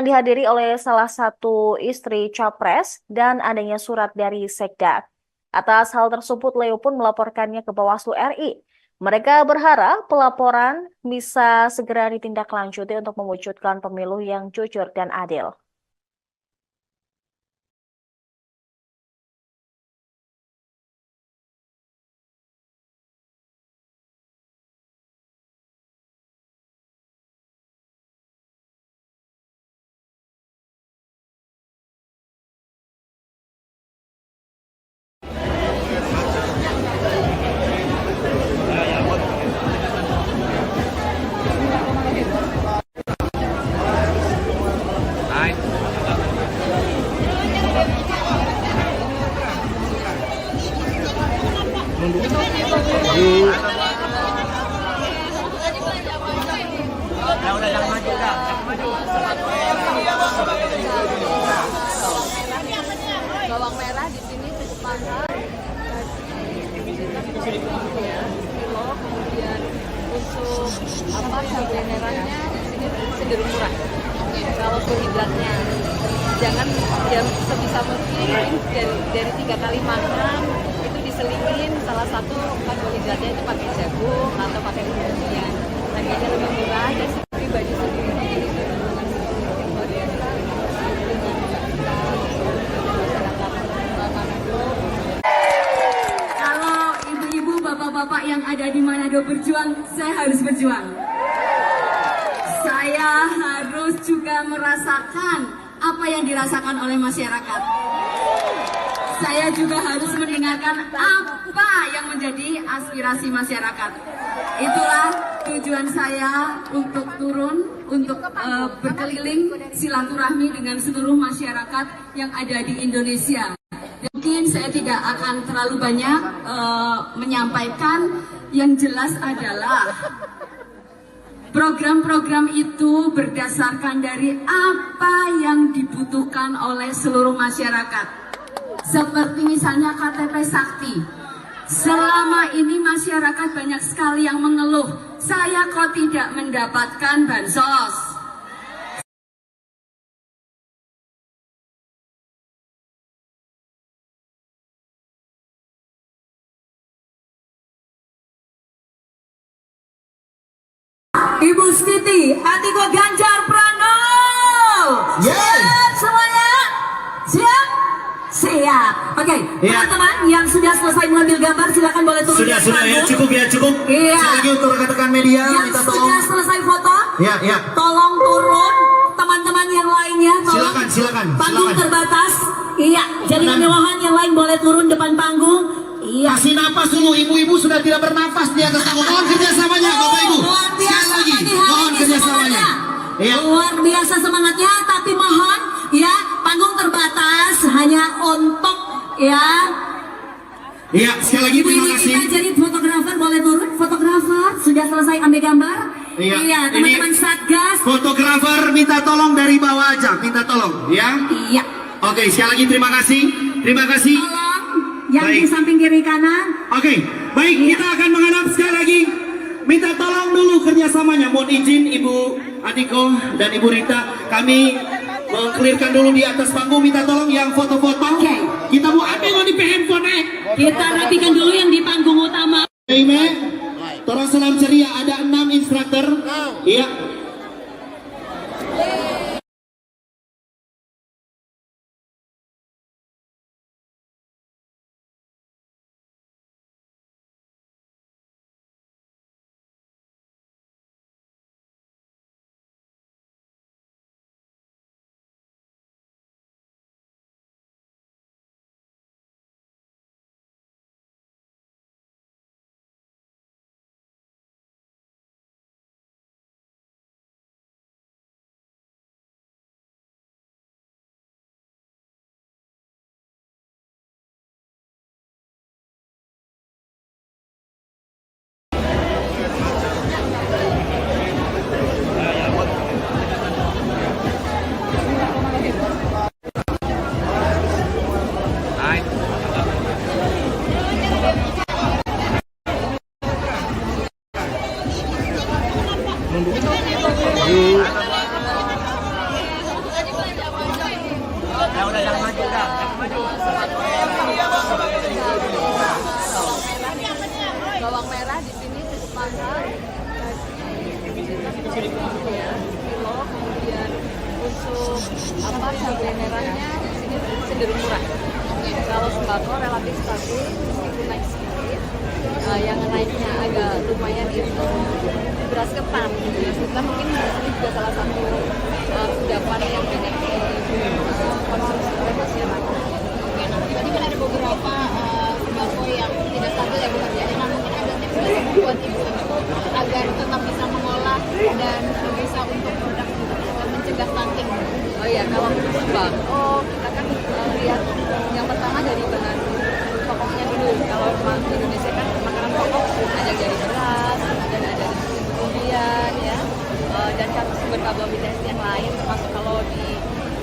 dihadiri oleh salah satu istri Capres dan adanya surat dari Sekda. Atas hal tersebut, Leo pun melaporkannya ke Bawaslu RI. Mereka berharap pelaporan bisa segera ditindaklanjuti untuk mewujudkan pemilu yang jujur dan adil. Bawang merah di sini cukup mahal. Kilo, kemudian untuk cabai merahnya di sini cenderung murah. Kalau karbohidratnya jangan sebisa mungkin dari 3 kali makan itu diselingin salah satu karbohidratnya itu pakai jagung atau pakai umbi-umbian. Harganya lebih murah dan pribadi sendiri jadi keuntungan sendiri luar biasa. Kalau ibu-ibu, bapak-bapak yang ada di Manado berjuang, saya harus berjuang. Saya harus juga merasakan apa yang dirasakan oleh masyarakat. Saya juga harus mendengarkan apa yang menjadi aspirasi masyarakat. Itulah tujuan saya untuk turun, untuk berkeliling silaturahmi dengan seluruh masyarakat yang ada di Indonesia. Mungkin saya tidak akan terlalu banyak menyampaikan, yang jelas adalah program-program itu berdasarkan dari apa yang dibutuhkan oleh seluruh masyarakat. Seperti misalnya KTP Sakti. Selama ini masyarakat banyak sekali yang mengeluh, saya kok tidak mendapatkan bansos. Ibu Siti, Atiko Ganjar Pranowo. Siap semuanya? Siap? Siap. Oke, teman-teman yang sudah selesai mengambil gambar silakan boleh turun. Sudah ya, cukup. Iya. Sekali lagi untuk rekan-rekan media, Yang minta tolong. sudah selesai foto, Ya. tolong turun. Teman-teman yang lainnya, tolong. Silakan. Panggung terbatas. Iya, jadi kemewahan yang lain boleh turun depan panggung. Iya. Kasih napas dulu, ibu-ibu sudah tidak bernafas di atas panggung. Mohon kerjasamanya, Bapak Ibu. Luar biasa Sekali lagi, nih, hari mohon ini kerjasamanya. semangatnya. Iya. Luar biasa semangatnya, tapi mohon ya panggung terbatas hanya untuk ya. Iya, sekali lagi terima Ibu-ibu kasih. kita jadi fotografer boleh turun. Fotografer sudah selesai ambil gambar. Iya, teman-teman ini Satgas. fotografer minta tolong dari bawah aja, minta tolong, ya. Iya. Oke, sekali lagi terima kasih. Terima kasih. Tolong yang Baik. di samping kiri kanan. Oke, baik, kita akan menghadap sekali lagi. Minta tolong dulu kerjasamanya. Mohon izin Ibu Adiko dan Ibu Rita, kami mengklirkan dulu di atas panggung. Minta tolong yang foto-foto. Oke. Kita mau ambil di handphone. Kita rapikan dulu yang di panggung utama. Ime, tolong salam ceria. Ada 6 instruktur. Iya. Bawang merah di sini cukup mahal, ya, kilo. Kemudian untuk cabai merahnya di sini cenderung murah. Kalau sembako relatif stabil meskipun naik sedikit. Yang naiknya agak lumayan itu beras ketan. Beras ketan mungkin ini juga salah satu kudapan yang banyak dikonsumsi oleh masyarakat. Tadi kan ada beberapa sembako yang tidak stabil ya Bu Kardiana. Nah, mungkin ada tips dari buat ibu-ibu agar tetap bisa mengolah dan bisa untuk produk mencegah stunting. Oh iya, kalau untuk sembako kita kan lihat yang pertama dari bahan pokoknya dulu. Kalau di Indonesia kan makanan pokok ada dari beras, ada dari umbi-umbian ya, dan sumber karbohidrat yang lain termasuk kalau di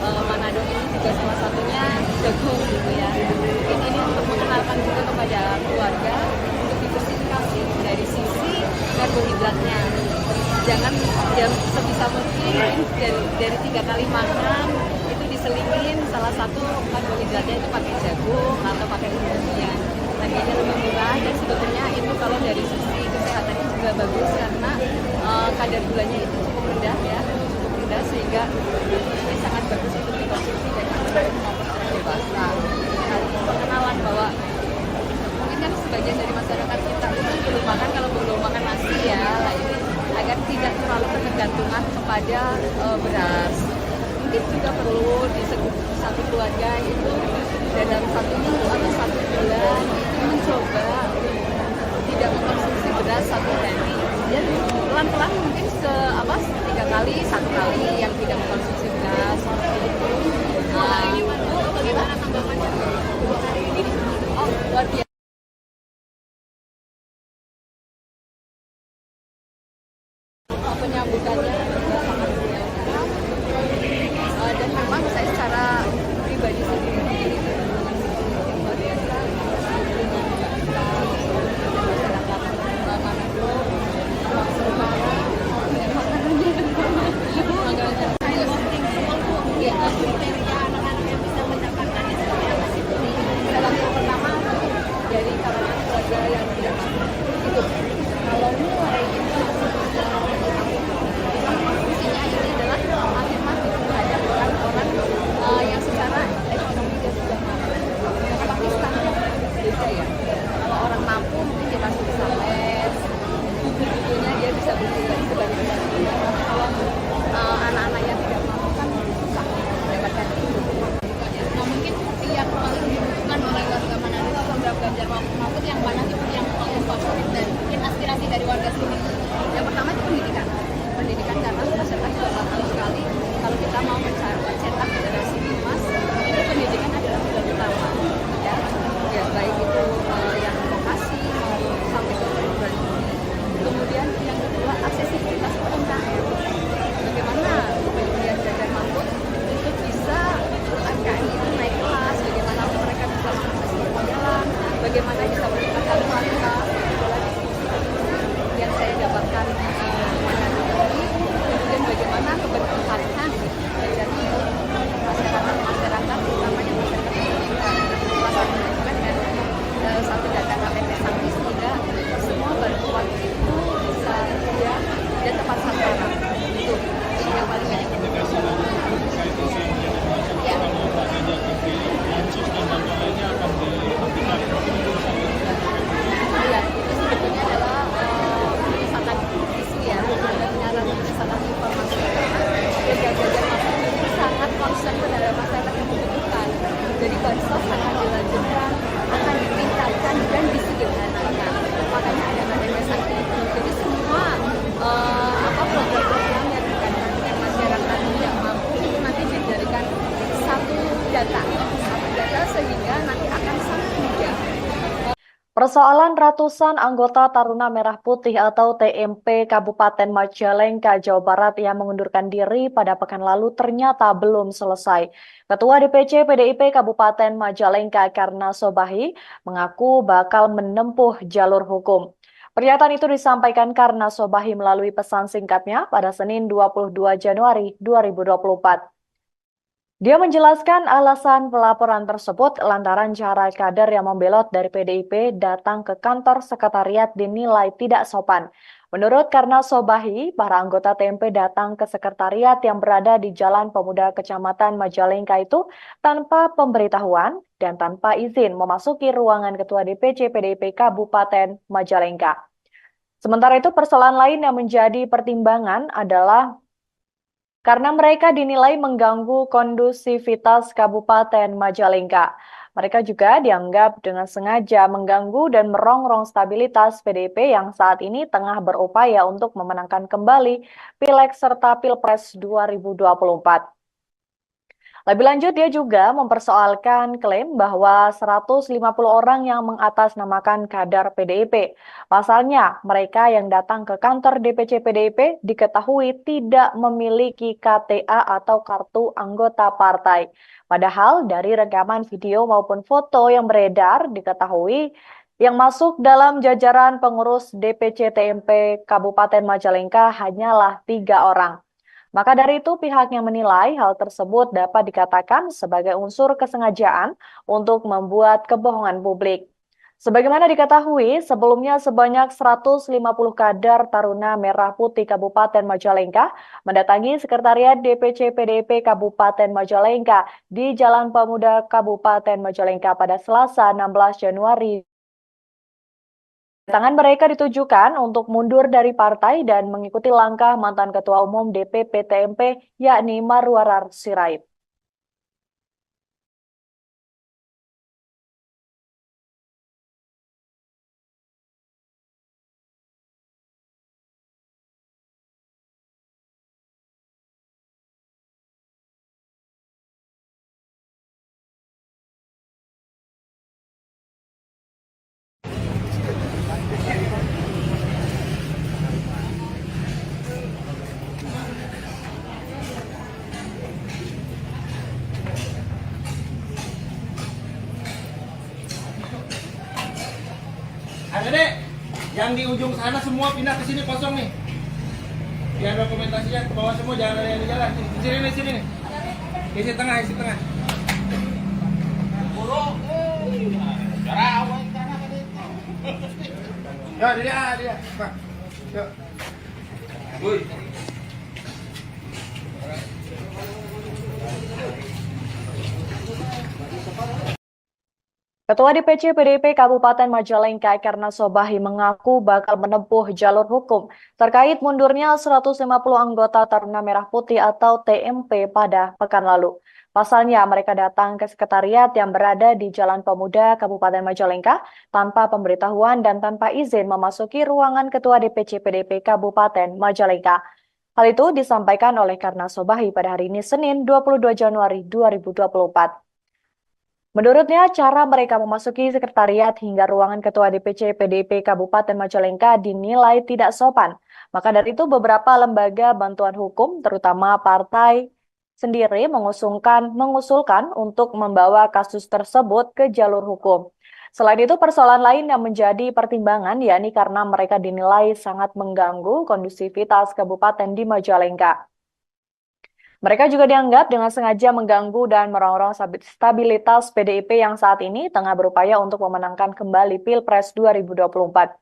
Manado ini juga salah satunya jagung gitu ya. Mungkin ini untuk mengenalkan juga kepada keluarga untuk diversifikasi dari sisi karbohidratnya. jangan jam sebisa mungkin dari 3 kali makan itu diselingin salah satu karbohidratnya itu pakai jagung atau pakai umbi-umbian. Harganya lebih murah dan sebetulnya itu kalau dari sisi kesehatannya juga bagus karena kadar gulanya itu cukup rendah ya, cukup rendah sehingga ini sangat bagus untuk dikonsumsi baik anak maupun orang dewasa. Nah, pengenalan bahwa mungkin kan sebagian dari masyarakat kita itu belum makan, kalau belum makan nasi ya, lah ini agar tidak terlalu ketergantungan kepada beras. Mungkin juga perlu di satu keluarga itu dalam 1 minggu atau 1 bulan itu mencoba tidak mengkonsumsi beras 1 hari. Dan pelan-pelan mungkin 3 kali, 1 kali yang tidak mengkonsumsi beras. Ini Bu, bagaimana tanggapannya hari ini? Oh, luar biasa. Penyambutannya juga sangat luar biasa. Dan memang saya secara pribadi sendiri itu dengan yang luar biasa masyarakat Manado, Utara, dan makanannya Ibu, ya, kriteria anak-anak yang bisa mendapatkan itu seperti apa sih Bu? dalam yang pertama dari kalangan keluarga yang tidak mampu itu kalau mulai itu fungsinya ini adalah afirmatif terhadap orang-orang yang secara ekonomi dia sudah mampu. Karena Pakistan beda ya, kalau orang mampu mungkin dia masih bisa les, buku-bukunya dia bisa beli sebagai pelajaran. Kalau anak-anak yang tidak mampu kan susah mendapatkan itu. Nah, mungkin yang paling dibutuhkan oleh warga Manado atau program Ganjar Mahfud yang mana sih Bu, yang paling favorit dan mungkin aspirasi dari warga sini? Yang pertama itu pendidikan. Pendidikan karena masyarakat juga paham sekali kalau kita mau mencetak generasi emas itu pendidikan adalah modal utama. Ya baik itu yang vokasi maupun sampai ke perguruan tinggi. Kemudian yang kedua aksesibilitas UMKM. Bagaimana kemudian Ganjar Mahfud itu bisa UMKM itu naik kelas, bagaimana mereka bisa mengakses permodalan, bagaimana bisa meningkatkan kualitas yang saya dapatkan kemudian bagaimana keberpihakan dari masyarakat utamanya masyarakat pendidikan dengan satu data KTP Sangki sehingga semua bantuan itu bisa mudah dan tepat sasaran. Itu yang paling banyak ya. Iya, itu sebetulnya adalah misalkan isu ya, penyiaran misalkan informasi dan Ganjar Mahfud itu sangat concern terhadap masyarakat yang membutuhkan. Jadi bansos akan dilanjutkan, akan ditingkatkan dan disederhanakan. Makanya ada KTP Sangki itu. Jadi semua program-program yang berkaitan dengan masyarakat yang mampu itu nanti dijadikan satu data sehingga nanti akan sangat mudah. Persoalan ratusan anggota Taruna Merah Putih atau TMP Kabupaten Majalengka, Jawa Barat yang mengundurkan diri pada pekan lalu ternyata belum selesai. Ketua DPC PDIP Kabupaten Majalengka Karna Sobahi mengaku bakal menempuh jalur hukum. Pernyataan itu disampaikan Karna Sobahi melalui pesan singkatnya pada Senin 22 Januari 2024. Dia menjelaskan alasan pelaporan tersebut lantaran cara kader yang membelot dari PDIP datang ke kantor sekretariat dinilai tidak sopan. Menurut Karna Sobahi, para anggota TMP datang ke sekretariat yang berada di Jalan Pemuda Kecamatan Majalengka itu tanpa pemberitahuan dan tanpa izin memasuki ruangan Ketua DPC PDIP Kabupaten Majalengka. Sementara itu, persoalan lain yang menjadi pertimbangan adalah karena mereka dinilai mengganggu kondusivitas Kabupaten Majalengka. Mereka juga dianggap dengan sengaja mengganggu dan merongrong stabilitas PDIP yang saat ini tengah berupaya untuk memenangkan kembali Pileg serta Pilpres 2024. Lebih lanjut, dia juga mempersoalkan klaim bahwa 150 orang yang mengatasnamakan kader PDIP. Pasalnya, mereka yang datang ke kantor DPC PDIP diketahui tidak memiliki KTA atau kartu anggota partai. Padahal dari rekaman video maupun foto yang beredar diketahui Yang masuk dalam jajaran pengurus DPC TMP Kabupaten Majalengka hanyalah 3 orang. Maka dari itu pihaknya menilai hal tersebut dapat dikatakan sebagai unsur kesengajaan untuk membuat kebohongan publik. Sebagaimana diketahui, sebelumnya sebanyak 150 kader Taruna Merah Putih Kabupaten Majalengka mendatangi Sekretariat DPC PDIP Kabupaten Majalengka di Jalan Pemuda Kabupaten Majalengka pada Selasa 16 Januari. Tangan mereka ditujukan untuk mundur dari partai dan mengikuti langkah mantan Ketua Umum DPP TMP yakni Marwarar Sirait. Adek, yang di ujung sana semua pindah ke sini kosong nih. Biar dokumentasinya ke bawah semua, jangan ada yang di jalan. Di sini nih, sini nih. Isi tengah, isi tengah. Ya, dia. Pak. Yuk. Woi. Ketua DPC PDIP Kabupaten Majalengka Karna Sobahi mengaku bakal menempuh jalur hukum terkait mundurnya 150 anggota Taruna Merah Putih atau TMP pada pekan lalu. Pasalnya mereka datang ke sekretariat yang berada di Jalan Pemuda Kabupaten Majalengka tanpa pemberitahuan dan tanpa izin memasuki ruangan Ketua DPC PDIP Kabupaten Majalengka. Hal itu disampaikan oleh Karna Sobahi pada hari ini Senin 22 Januari 2024. Menurutnya, cara mereka memasuki sekretariat hingga ruangan Ketua DPC PDIP Kabupaten Majalengka dinilai tidak sopan. Maka dari itu beberapa lembaga bantuan hukum, terutama partai sendiri mengusulkan untuk membawa kasus tersebut ke jalur hukum. Selain itu, persoalan lain yang menjadi pertimbangan yakni karena mereka dinilai sangat mengganggu kondusivitas Kabupaten di Majalengka. Mereka juga dianggap dengan sengaja mengganggu dan merongrong stabilitas PDIP yang saat ini tengah berupaya untuk memenangkan kembali Pilpres 2024.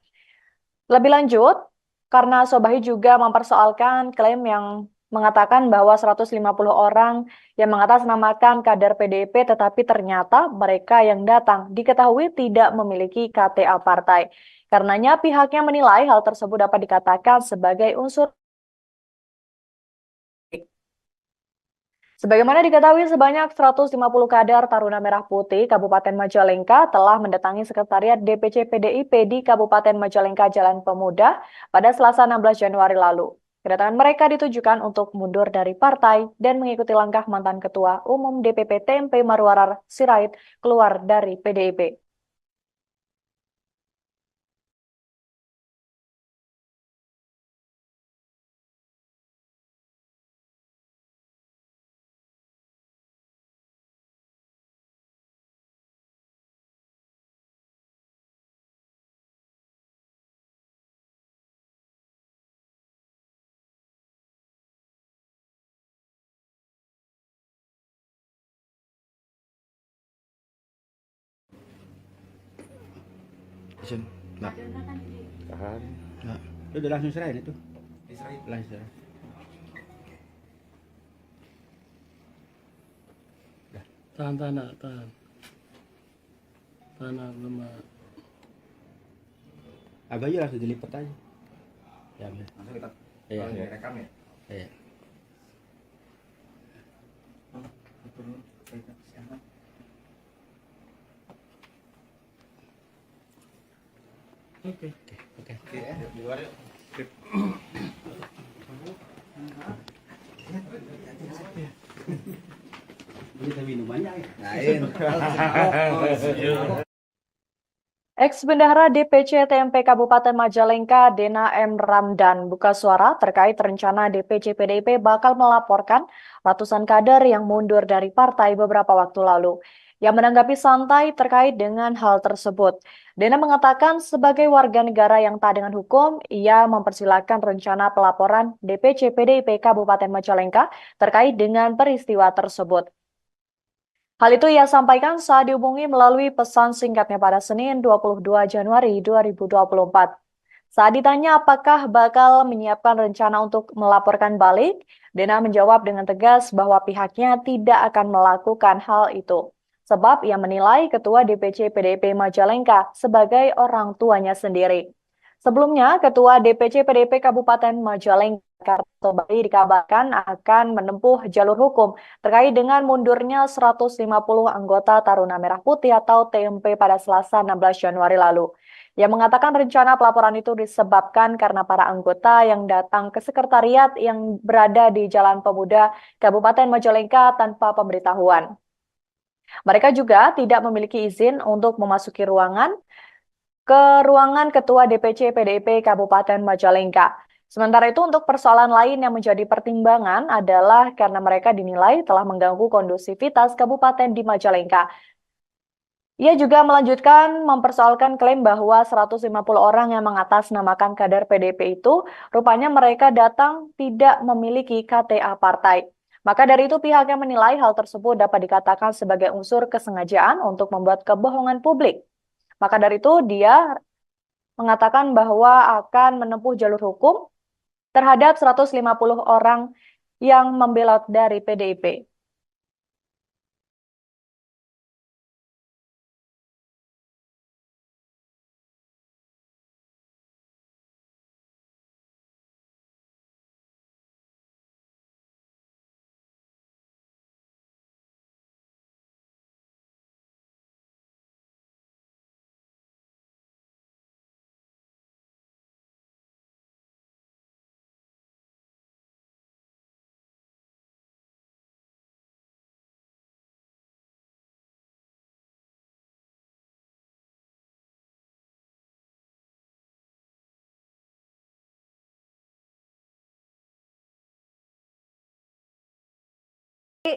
Lebih lanjut, karena Sobahi juga mempersoalkan klaim yang mengatakan bahwa 150 orang yang mengatasnamakan kader PDIP tetapi ternyata mereka yang datang diketahui tidak memiliki KTA partai. Karenanya pihaknya menilai hal tersebut dapat dikatakan sebagai unsur. Sebagaimana diketahui, sebanyak 150 kader Taruna Merah Putih Kabupaten Majalengka telah mendatangi Sekretariat DPC PDIP di Kabupaten Majalengka Jalan Pemuda pada Selasa 16 Januari lalu. Kedatangan mereka ditujukan untuk mundur dari partai dan mengikuti langkah mantan Ketua Umum DPP TMP Marwarar Sirait keluar dari PDIP. Isun. Nah, Tahan. nah. Lu udah langsung serahin itu? Langsung serahin. Tahan, tahan. Tahan, belum. Abah aja langsung dilipat aja. Ya, ambil. Langsung kita Iya. rekam ya. Iya. Oke. Oke. Di luar yuk. Ini kita minum banyak ya. Ex-Bendahara DPC TMP Kabupaten Majalengka, Dena M. Ramdan, buka suara terkait rencana DPC PDIP bakal melaporkan ratusan kader yang mundur dari partai beberapa waktu lalu. yang menanggapi santai terkait dengan hal tersebut. Dena mengatakan sebagai warga negara yang taat dengan hukum, ia mempersilahkan rencana pelaporan DPC PDIP Kabupaten Majalengka terkait dengan peristiwa tersebut. Hal itu ia sampaikan saat dihubungi melalui pesan singkatnya pada Senin 22 Januari 2024. Saat ditanya apakah bakal menyiapkan rencana untuk melaporkan balik, Dena menjawab dengan tegas bahwa pihaknya tidak akan melakukan hal itu. Sebab ia menilai Ketua DPC PDIP Majalengka sebagai orang tuanya sendiri. Sebelumnya, Ketua DPC PDIP Kabupaten Majalengka Bali dikabarkan akan menempuh jalur hukum terkait dengan mundurnya 150 anggota Taruna Merah Putih atau TMP pada Selasa 16 Januari lalu. Ia mengatakan rencana pelaporan itu disebabkan karena para anggota yang datang ke sekretariat yang berada di Jalan Pemuda Kabupaten Majalengka tanpa pemberitahuan. Mereka juga tidak memiliki izin untuk memasuki ruangan Ketua DPC PDIP Kabupaten Majalengka. Sementara itu untuk persoalan lain yang menjadi pertimbangan adalah karena mereka dinilai telah mengganggu kondusivitas kabupaten di Majalengka. Ia juga melanjutkan mempersoalkan klaim bahwa 150 orang yang mengatasnamakan kader PDIP itu rupanya mereka datang tidak memiliki KTA partai. Maka dari itu pihaknya menilai hal tersebut dapat dikatakan sebagai unsur kesengajaan untuk membuat kebohongan publik. Maka dari itu dia mengatakan bahwa akan menempuh jalur hukum terhadap 150 orang yang membelot dari PDIP.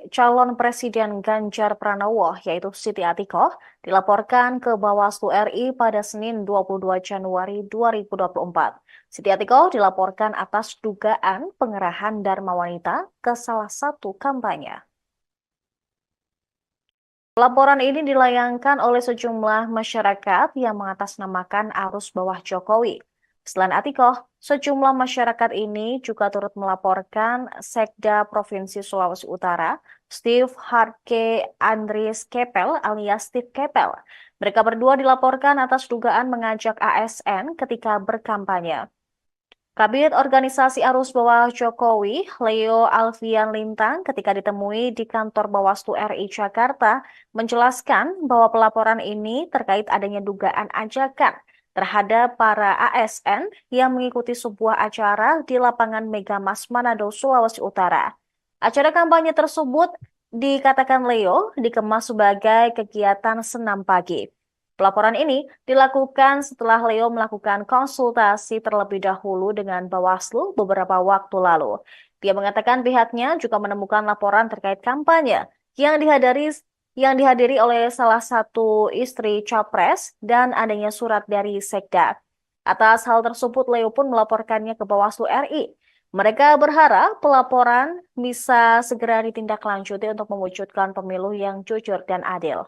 Calon Presiden Ganjar Pranowo, yaitu Siti Atikoh, dilaporkan ke Bawaslu RI pada Senin 22 Januari 2024. Siti Atikoh dilaporkan atas dugaan pengerahan Dharma Wanita ke salah satu kampanye. Laporan ini dilayangkan oleh sejumlah masyarakat yang mengatasnamakan arus bawah Jokowi. Selain Atikoh, sejumlah masyarakat ini juga turut melaporkan Sekda Provinsi Sulawesi Utara, Steve Harke Andries Kepel alias Steve Kepel. Mereka berdua dilaporkan atas dugaan mengajak ASN ketika berkampanye. Kabid Organisasi Arus Bawah Jokowi, Leo Alfian Lintang, ketika ditemui di kantor Bawaslu RI Jakarta, menjelaskan bahwa pelaporan ini terkait adanya dugaan ajakan terhadap para ASN yang mengikuti sebuah acara di lapangan Megamas Manado, Sulawesi Utara. Acara kampanye tersebut dikatakan Leo dikemas sebagai kegiatan senam pagi. Pelaporan ini dilakukan setelah Leo melakukan konsultasi terlebih dahulu dengan Bawaslu beberapa waktu lalu. Dia mengatakan pihaknya juga menemukan laporan terkait kampanye yang dihadiri oleh salah satu istri Capres dan adanya surat dari Sekda. Atas hal tersebut, Leo pun melaporkannya ke Bawaslu RI. Mereka berharap pelaporan bisa segera ditindaklanjuti untuk mewujudkan pemilu yang jujur dan adil.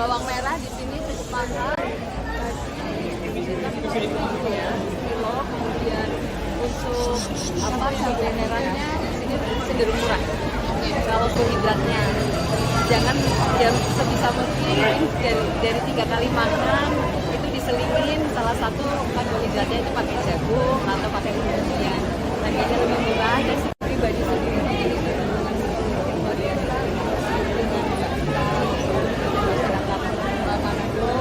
Bawang merah di sini cukup mahal. Kilo, kemudian untuk cabai merahnya di sini cenderung murah. Karbohidratnya jangan sebisa mungkin dari 3 kali makan itu diselingin salah satu karbohidratnya itu pakai jagung atau pakai umbi-umbian. Harganya lebih murah dan pribadi sendiri itu dengan luar biasa dengan masyarakat Manado.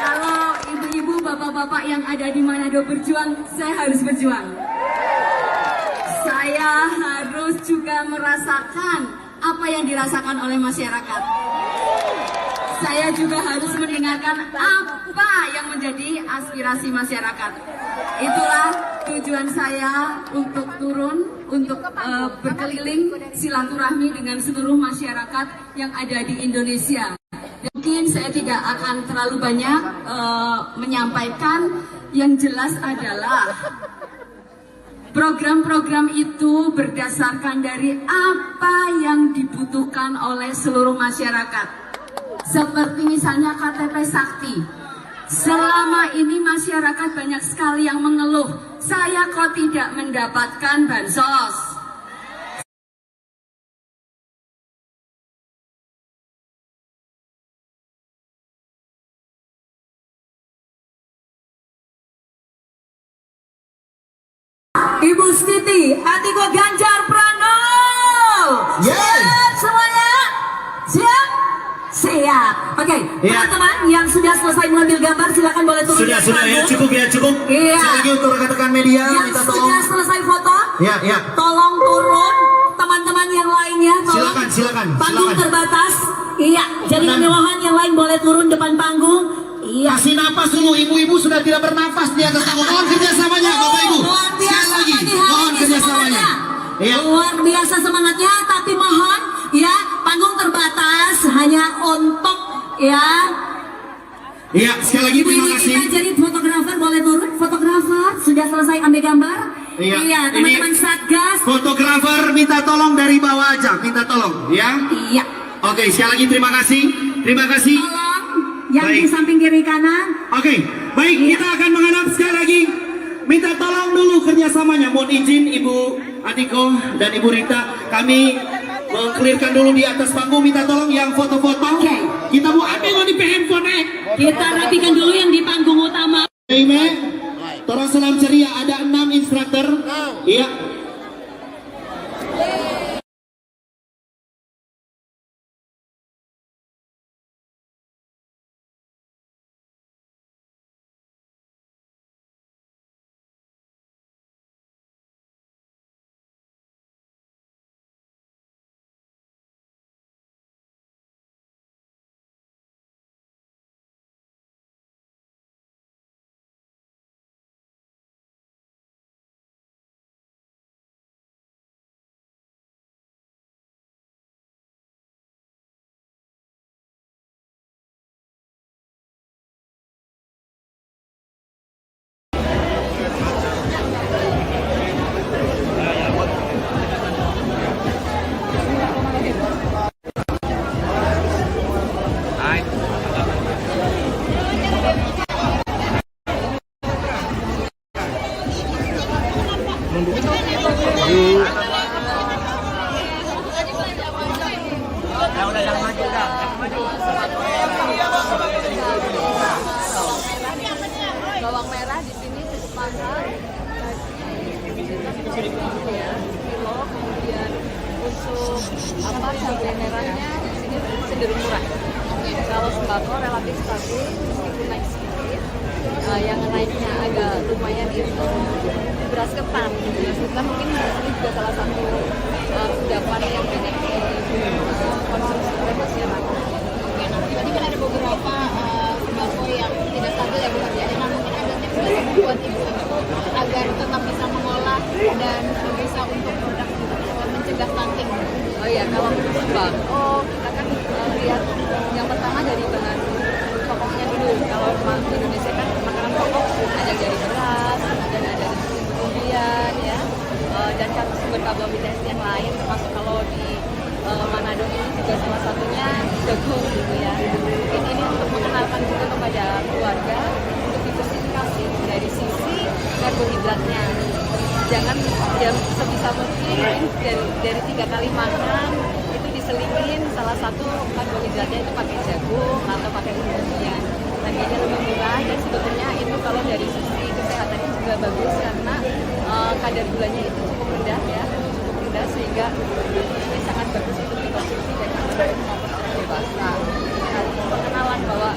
Kalau ibu-ibu, bapak-bapak yang ada di Manado berjuang, saya harus berjuang. Saya harus juga merasakan apa yang dirasakan oleh masyarakat. Saya juga harus mendengarkan apa yang menjadi aspirasi masyarakat. Itulah tujuan saya untuk turun, untuk berkeliling silaturahmi dengan seluruh masyarakat yang ada di Indonesia. Mungkin saya tidak akan terlalu banyak menyampaikan, yang jelas adalah program-program itu berdasarkan dari apa yang dibutuhkan oleh seluruh masyarakat. Seperti misalnya KTP Sakti. Selama ini masyarakat banyak sekali yang mengeluh, saya kok tidak mendapatkan bansos. Ibu Siti, Atiko Ganjar Pranowo. Siap semuanya? Siap? Siap. Oke, teman-teman yang sudah selesai mengambil gambar silakan boleh turun. Sudah ya, cukup ya, cukup. Iya. Sekali lagi untuk rekan-rekan media, Yang minta sudah tolong. selesai foto, Ya. tolong turun. Teman-teman yang lainnya, tolong. Silakan. Panggung Silakan. terbatas. Iya, jadi kemewahan yang lain boleh turun depan panggung. Iya. Kasih napas dulu, ibu-ibu sudah tidak bernafas di atas panggung. Mohon kerjasamanya, Bapak Ibu. Luar Sekali biasa lagi, pagi hari mohon ini kerjasamanya. semangatnya. Iya. Luar biasa semangatnya, tapi mohon ya panggung terbatas hanya untuk ya. Iya, sekali lagi Ibu terima ini kasih. kita jadi fotografer boleh turun. Fotografer sudah selesai ambil gambar. Iya, teman-teman ini Satgas. Fotografer minta tolong dari bawah aja, minta tolong, ya. Iya. Oke, sekali lagi terima kasih. Terima kasih. Tolong yang Baik. di samping kiri kanan. Oke, baik, kita akan menghadap sekali lagi. Minta tolong dulu kerjasamanya. Mohon izin Ibu Adiko dan Ibu Rita, kami mengklirkan dulu di atas panggung. Minta tolong yang foto-foto. Oke. Kita mau ambil di handphone. Kita rapikan dulu yang di panggung utama. Amen. Tolong salam ceria. Ada 6 instruktur. Iya. Bawang merah di sini cukup mahal. Ya, kilo, kemudian untuk cabai merahnya di sini cenderung murah. Kalau sembako relatif stabil meskipun naik sedikit. Yang naiknya agak lumayan itu beras ketan. Beras ketan mungkin ini juga salah satu kudapan yang banyak konsumsi oleh masyarakat. Tadi kan ada beberapa sembako yang tidak stabil ya Bu Hardiana. Nah, mungkin ada tips dari buat ibu-ibu agar tetap bisa mengolah dan bisa untuk produk mencegah stunting. Oh iya, kalau untuk sembako kita kan lihat yang pertama dari bahan pokoknya dulu. Kalau di Indonesia kan makanan pokok ada dari beras, dan ada dari kemudian ya, dan sumber karbohidrat yang lain termasuk kalau di Manado ini juga salah satunya jagung gitu ya. Mungkin ini untuk mengenalkan juga kepada keluarga untuk diversifikasi dari sisi karbohidratnya. jangan ya sebisa mungkin dari 3 kali makan itu diselingin salah satu karbohidratnya itu pakai jagung atau pakai umbi-umbian. Harganya lebih murah dan sebetulnya itu kalau dari sisi kesehatan juga bagus karena kadar gulanya itu cukup rendah ya, cukup rendah sehingga ini sangat bagus untuk dikonsumsi baik anak maupun orang dewasa. Nah, perkenalan bahwa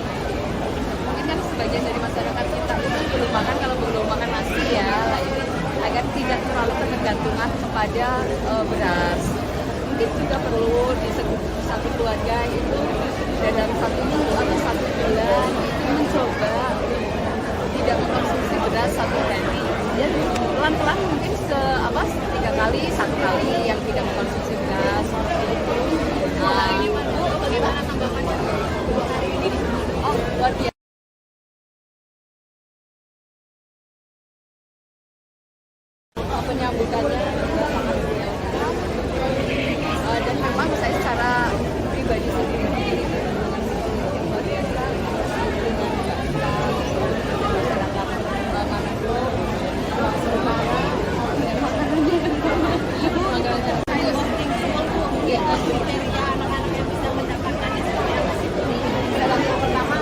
mungkin kan sebagian dari masyarakat kita itu belum makan, kalau belum makan nasi ya, nah ini agar tidak terlalu ketergantungan kepada beras. Mungkin juga perlu di satu keluarga itu dalam 1 minggu atau 1 bulan itu mencoba tidak mengkonsumsi beras 1 hari. Dan pelan-pelan mungkin 3 kali, 1 kali yang tidak mengkonsumsi beras seperti itu. Bagaimana tanggapannya hari ini? Oh, luar biasa. Penyambutannya juga sangat biasa. Dan memang saya secara pribadi sendiri dengan psikolog yang luar biasa dengan masyarakat Manado, Semarang, dan makanannya Kriteria anak-anak yang bisa mendapatkannya seperti apa sih? dalam yang pertama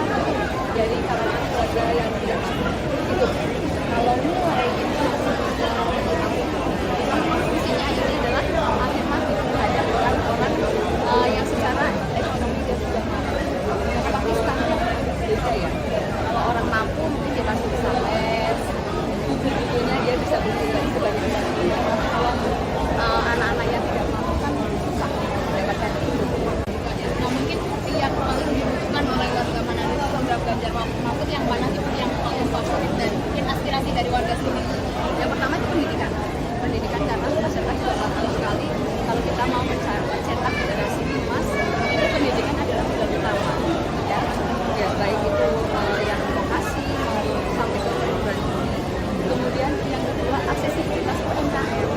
dari kalangan keluarga yang tidak mampu itu kalau mulai itu fungsinya ini adalah afirmatif terhadap orang-orang yang secara ekonomi dia sudah mampu. Tapi standar beda ya. Kalau orang mampu mungkin dia masih bisa les, buku-bukunya dia bisa beli lagi sebanyak banyaknya. Kalau anak-anak yang tidak mampu kan susah mendapatkan itu. Nah, mungkin yang paling dibutuhkan oleh warga Manado itu program Ganjar Mahfud yang mana sih yang paling favorit dan mungkin aspirasi dari warga sini? Yang pertama itu pendidikan. Pendidikan karena masyarakat juga paham sekali kalau kita mau mencetak generasi emas itu pendidikan adalah modal utama. Ya baik itu yang vokasi maupun sampai ke perguruan tinggi. Kemudian yang kedua aksesibilitas UMKM.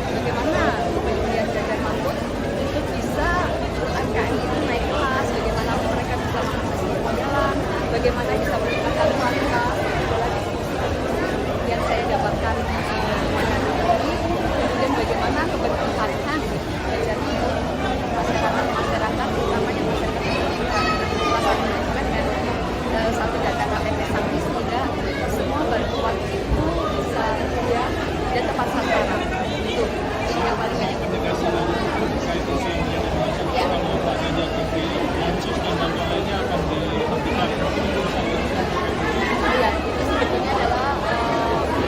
Bagaimana kemudian Ganjar Mahfud untuk bisa UMKM itu naik kelas, bagaimana mereka bisa mengakses permodalan, bagaimana bisa meningkatkan kualitas, yang saya dapatkan kemudian bagaimana keberpihakan masyarakat utamanya masyarakat pendidikan salah satunya juga dengan satu data KTP Sakti sehingga semua bantuan itu bisa dia dan tepat sasaran itu yang paling banyak ya itu sebetulnya adalah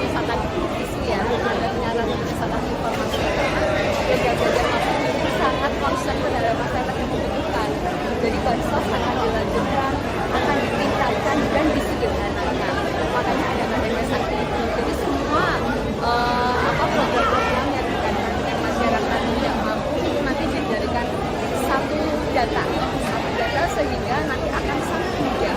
misalkan isu ya dan penyaluran misalkan informasi karena Ganjar Mahfud ini sangat concern terhadap masyarakat yang membutuhkan. Jadi bansos akan dilanjutkan, akan ditingkatkan dan disederhanakan. Makanya ada KTP Sakti itu. Jadi semua program-program yang berkaitan dengan masyarakat yang mampu itu nanti dijadikan satu data sehingga nanti akan sangat mudah.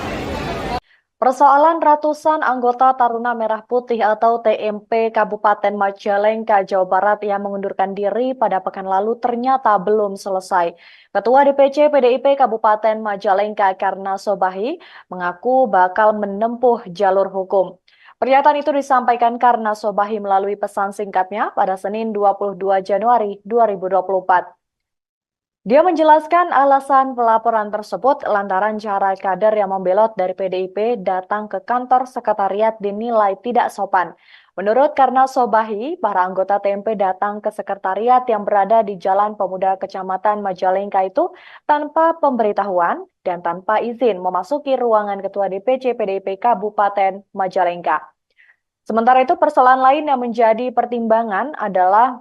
Persoalan ratusan anggota Taruna Merah Putih atau TMP Kabupaten Majalengka, Jawa Barat yang mengundurkan diri pada pekan lalu ternyata belum selesai. Ketua DPC PDIP Kabupaten Majalengka Karna Sobahi mengaku bakal menempuh jalur hukum. Pernyataan itu disampaikan Karna Sobahi melalui pesan singkatnya pada Senin 22 Januari 2024. Dia menjelaskan alasan pelaporan tersebut lantaran cara kader yang membelot dari PDIP datang ke kantor sekretariat dinilai tidak sopan. Menurut Karna Sobahi, para anggota TMP datang ke sekretariat yang berada di Jalan Pemuda Kecamatan Majalengka itu tanpa pemberitahuan dan tanpa izin memasuki ruangan Ketua DPC PDIP Kabupaten Majalengka. Sementara itu persoalan lain yang menjadi pertimbangan adalah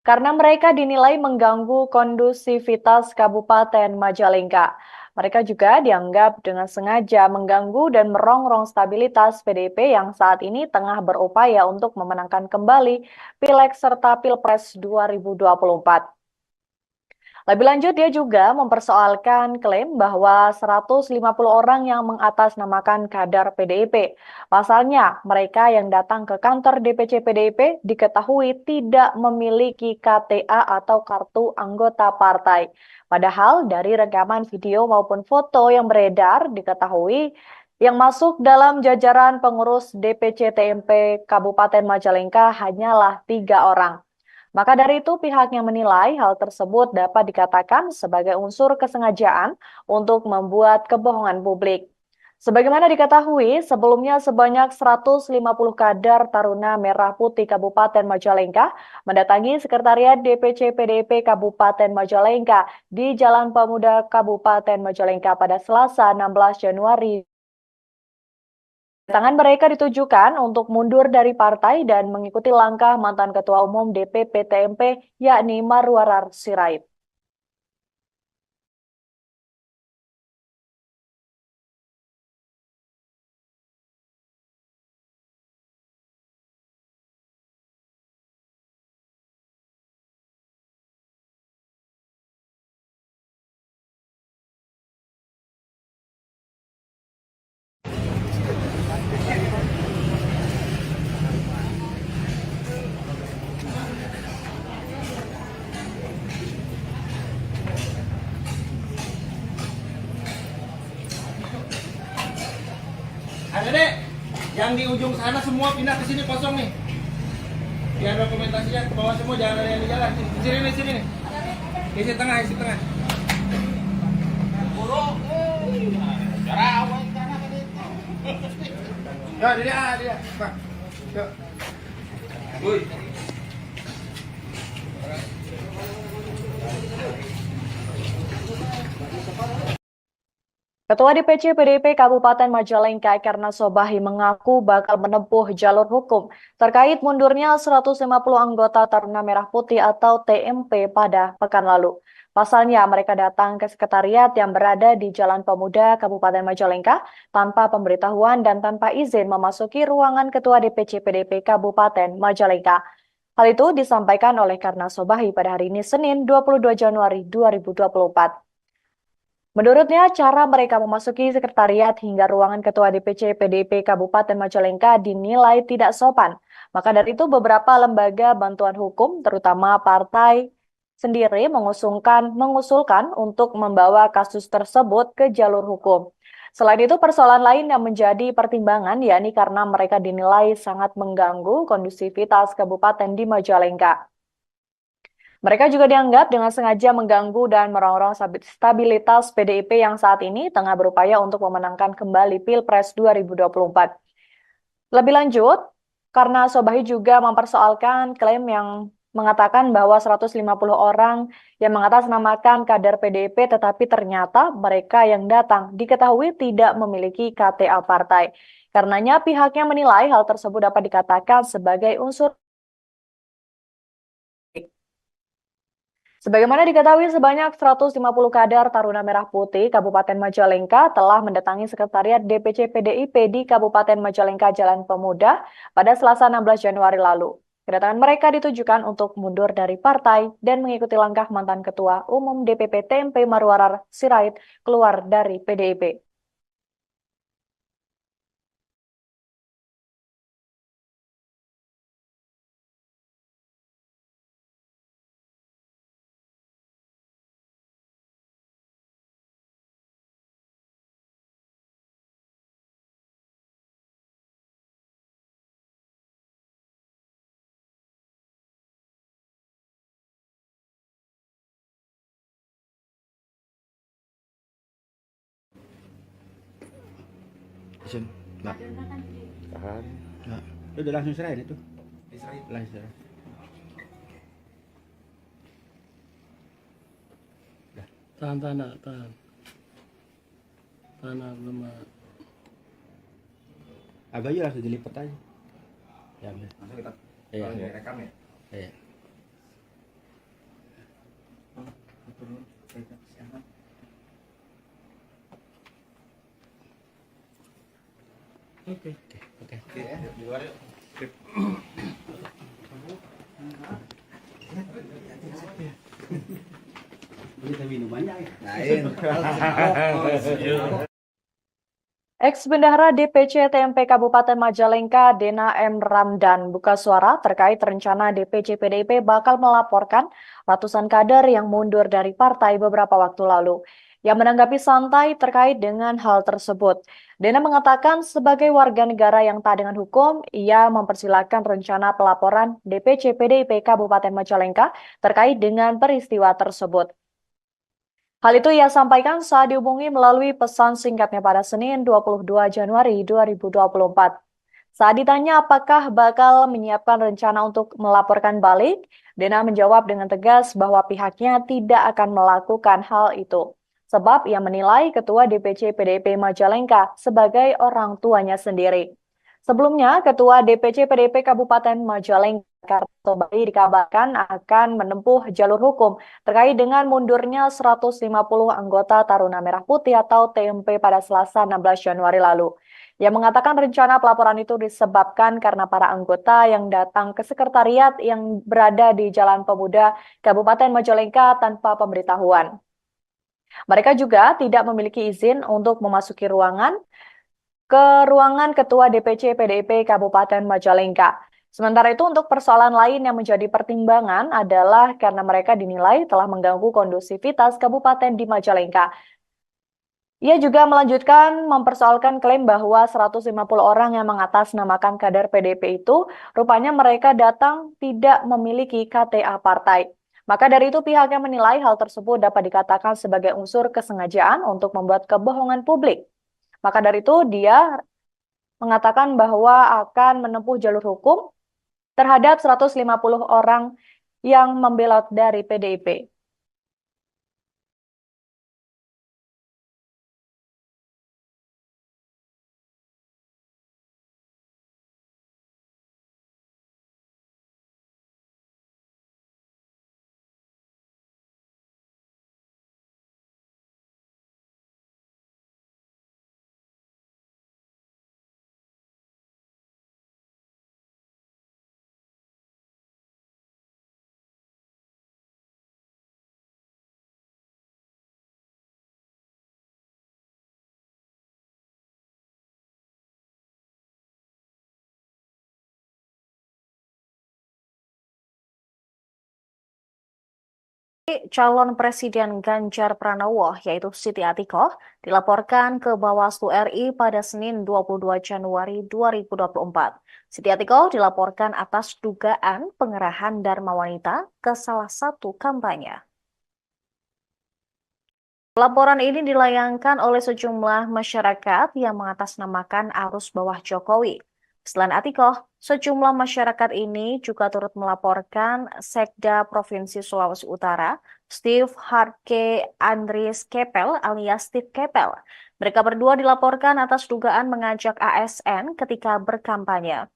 karena mereka dinilai mengganggu kondusivitas Kabupaten Majalengka. Mereka juga dianggap dengan sengaja mengganggu dan merongrong stabilitas PDIP yang saat ini tengah berupaya untuk memenangkan kembali Pileg serta Pilpres 2024. Lebih lanjut, dia juga mempersoalkan klaim bahwa 150 orang yang mengatasnamakan kader PDIP. Pasalnya, mereka yang datang ke kantor DPC PDIP diketahui tidak memiliki KTA atau kartu anggota partai. Padahal dari rekaman video maupun foto yang beredar diketahui Yang masuk dalam jajaran pengurus DPC TMP Kabupaten Majalengka hanyalah 3 orang. Maka dari itu pihaknya menilai hal tersebut dapat dikatakan sebagai unsur kesengajaan untuk membuat kebohongan publik. Sebagaimana diketahui, sebelumnya sebanyak 150 kader Taruna Merah Putih Kabupaten Majalengka mendatangi Sekretariat DPC PDIP Kabupaten Majalengka di Jalan Pemuda Kabupaten Majalengka pada Selasa 16 Januari. Kedatangan mereka ditujukan untuk mundur dari partai dan mengikuti langkah mantan Ketua Umum DPP TMP yakni Marwarar Sirait. Adek, yang di ujung sana semua pindah ke sini kosong nih. Biar dokumentasinya ke bawah semua, jangan ada yang di jalan. Sini nih. Isi tengah. Ya, dia. Pak. Yuk. Woi. Ketua DPC PDIP Kabupaten Majalengka Karna Sobahi mengaku bakal menempuh jalur hukum terkait mundurnya 150 anggota Taruna Merah Putih atau TMP pada pekan lalu. Pasalnya mereka datang ke sekretariat yang berada di Jalan Pemuda Kabupaten Majalengka tanpa pemberitahuan dan tanpa izin memasuki ruangan Ketua DPC PDIP Kabupaten Majalengka. Hal itu disampaikan oleh Karna Sobahi pada hari ini Senin 22 Januari 2024. Menurutnya, cara mereka memasuki sekretariat hingga ruangan Ketua DPC PDIP Kabupaten Majalengka dinilai tidak sopan. Maka dari itu beberapa lembaga bantuan hukum, terutama partai sendiri mengusulkan untuk membawa kasus tersebut ke jalur hukum. Selain itu, persoalan lain yang menjadi pertimbangan yakni karena mereka dinilai sangat mengganggu kondusivitas kabupaten di Majalengka. Mereka juga dianggap dengan sengaja mengganggu dan merongrong stabilitas PDIP yang saat ini tengah berupaya untuk memenangkan kembali Pilpres 2024. Lebih lanjut, karena Sobahi juga mempersoalkan klaim yang mengatakan bahwa 150 orang yang mengatasnamakan kader PDIP tetapi ternyata mereka yang datang diketahui tidak memiliki KTA partai. Karenanya pihaknya menilai hal tersebut dapat dikatakan sebagai unsur. Sebagaimana diketahui, sebanyak 150 kader Taruna Merah Putih Kabupaten Majalengka telah mendatangi Sekretariat DPC PDIP di Kabupaten Majalengka Jalan Pemuda pada Selasa 16 Januari lalu. Kedatangan mereka ditujukan untuk mundur dari partai dan mengikuti langkah mantan Ketua Umum DPP TMP Marwarar Sirait keluar dari PDIP. Isin. Nah. Tahan. Nah. Udah langsung serahin itu. Langsung serahin. Tahan. Tahan lemah. Agak aja langsung dilipat aja. Ya, Langsung kita iya. rekam ya. Iya. Oke. Di luar yuk. Kita minumannya. Ex-Bendahara DPC TMP Kabupaten Majalengka, Dena M. Ramdan, buka suara terkait rencana DPC PDIP bakal melaporkan ratusan kader yang mundur dari partai beberapa waktu lalu. yang menanggapi santai terkait dengan hal tersebut. Dena mengatakan sebagai warga negara yang taat dengan hukum, ia mempersilahkan rencana pelaporan DPC PDIP Kabupaten Majalengka terkait dengan peristiwa tersebut. Hal itu ia sampaikan saat dihubungi melalui pesan singkatnya pada Senin 22 Januari 2024. Saat ditanya apakah bakal menyiapkan rencana untuk melaporkan balik, Dena menjawab dengan tegas bahwa pihaknya tidak akan melakukan hal itu. Sebab ia menilai Ketua DPC PDIP Majalengka sebagai orang tuanya sendiri. Sebelumnya, Ketua DPC PDIP Kabupaten Majalengka kembali dikabarkan akan menempuh jalur hukum terkait dengan mundurnya 150 anggota Taruna Merah Putih atau TMP pada Selasa 16 Januari lalu. Ia mengatakan rencana pelaporan itu disebabkan karena para anggota yang datang ke sekretariat yang berada di Jalan Pemuda Kabupaten Majalengka tanpa pemberitahuan. Mereka juga tidak memiliki izin untuk memasuki ruangan Ketua DPC PDIP Kabupaten Majalengka. Sementara itu untuk persoalan lain yang menjadi pertimbangan adalah karena mereka dinilai telah mengganggu kondusivitas kabupaten di Majalengka. Ia juga melanjutkan mempersoalkan klaim bahwa 150 orang yang mengatasnamakan kader PDIP itu rupanya mereka datang tidak memiliki KTA partai. Maka dari itu pihaknya menilai hal tersebut dapat dikatakan sebagai unsur kesengajaan untuk membuat kebohongan publik. Maka dari itu dia mengatakan bahwa akan menempuh jalur hukum terhadap 150 orang yang membelot dari PDIP. Calon Presiden Ganjar Pranowo, yaitu Siti Atikoh, dilaporkan ke Bawaslu RI pada Senin 22 Januari 2024. Siti Atikoh dilaporkan atas dugaan pengerahan Dharma Wanita ke salah satu kampanye. Laporan ini dilayangkan oleh sejumlah masyarakat yang mengatasnamakan arus bawah Jokowi. Selain Atikoh, sejumlah masyarakat ini juga turut melaporkan Sekda Provinsi Sulawesi Utara, Steve Harke Andries Kepel alias Steve Kepel. Mereka berdua dilaporkan atas dugaan mengajak ASN ketika berkampanye.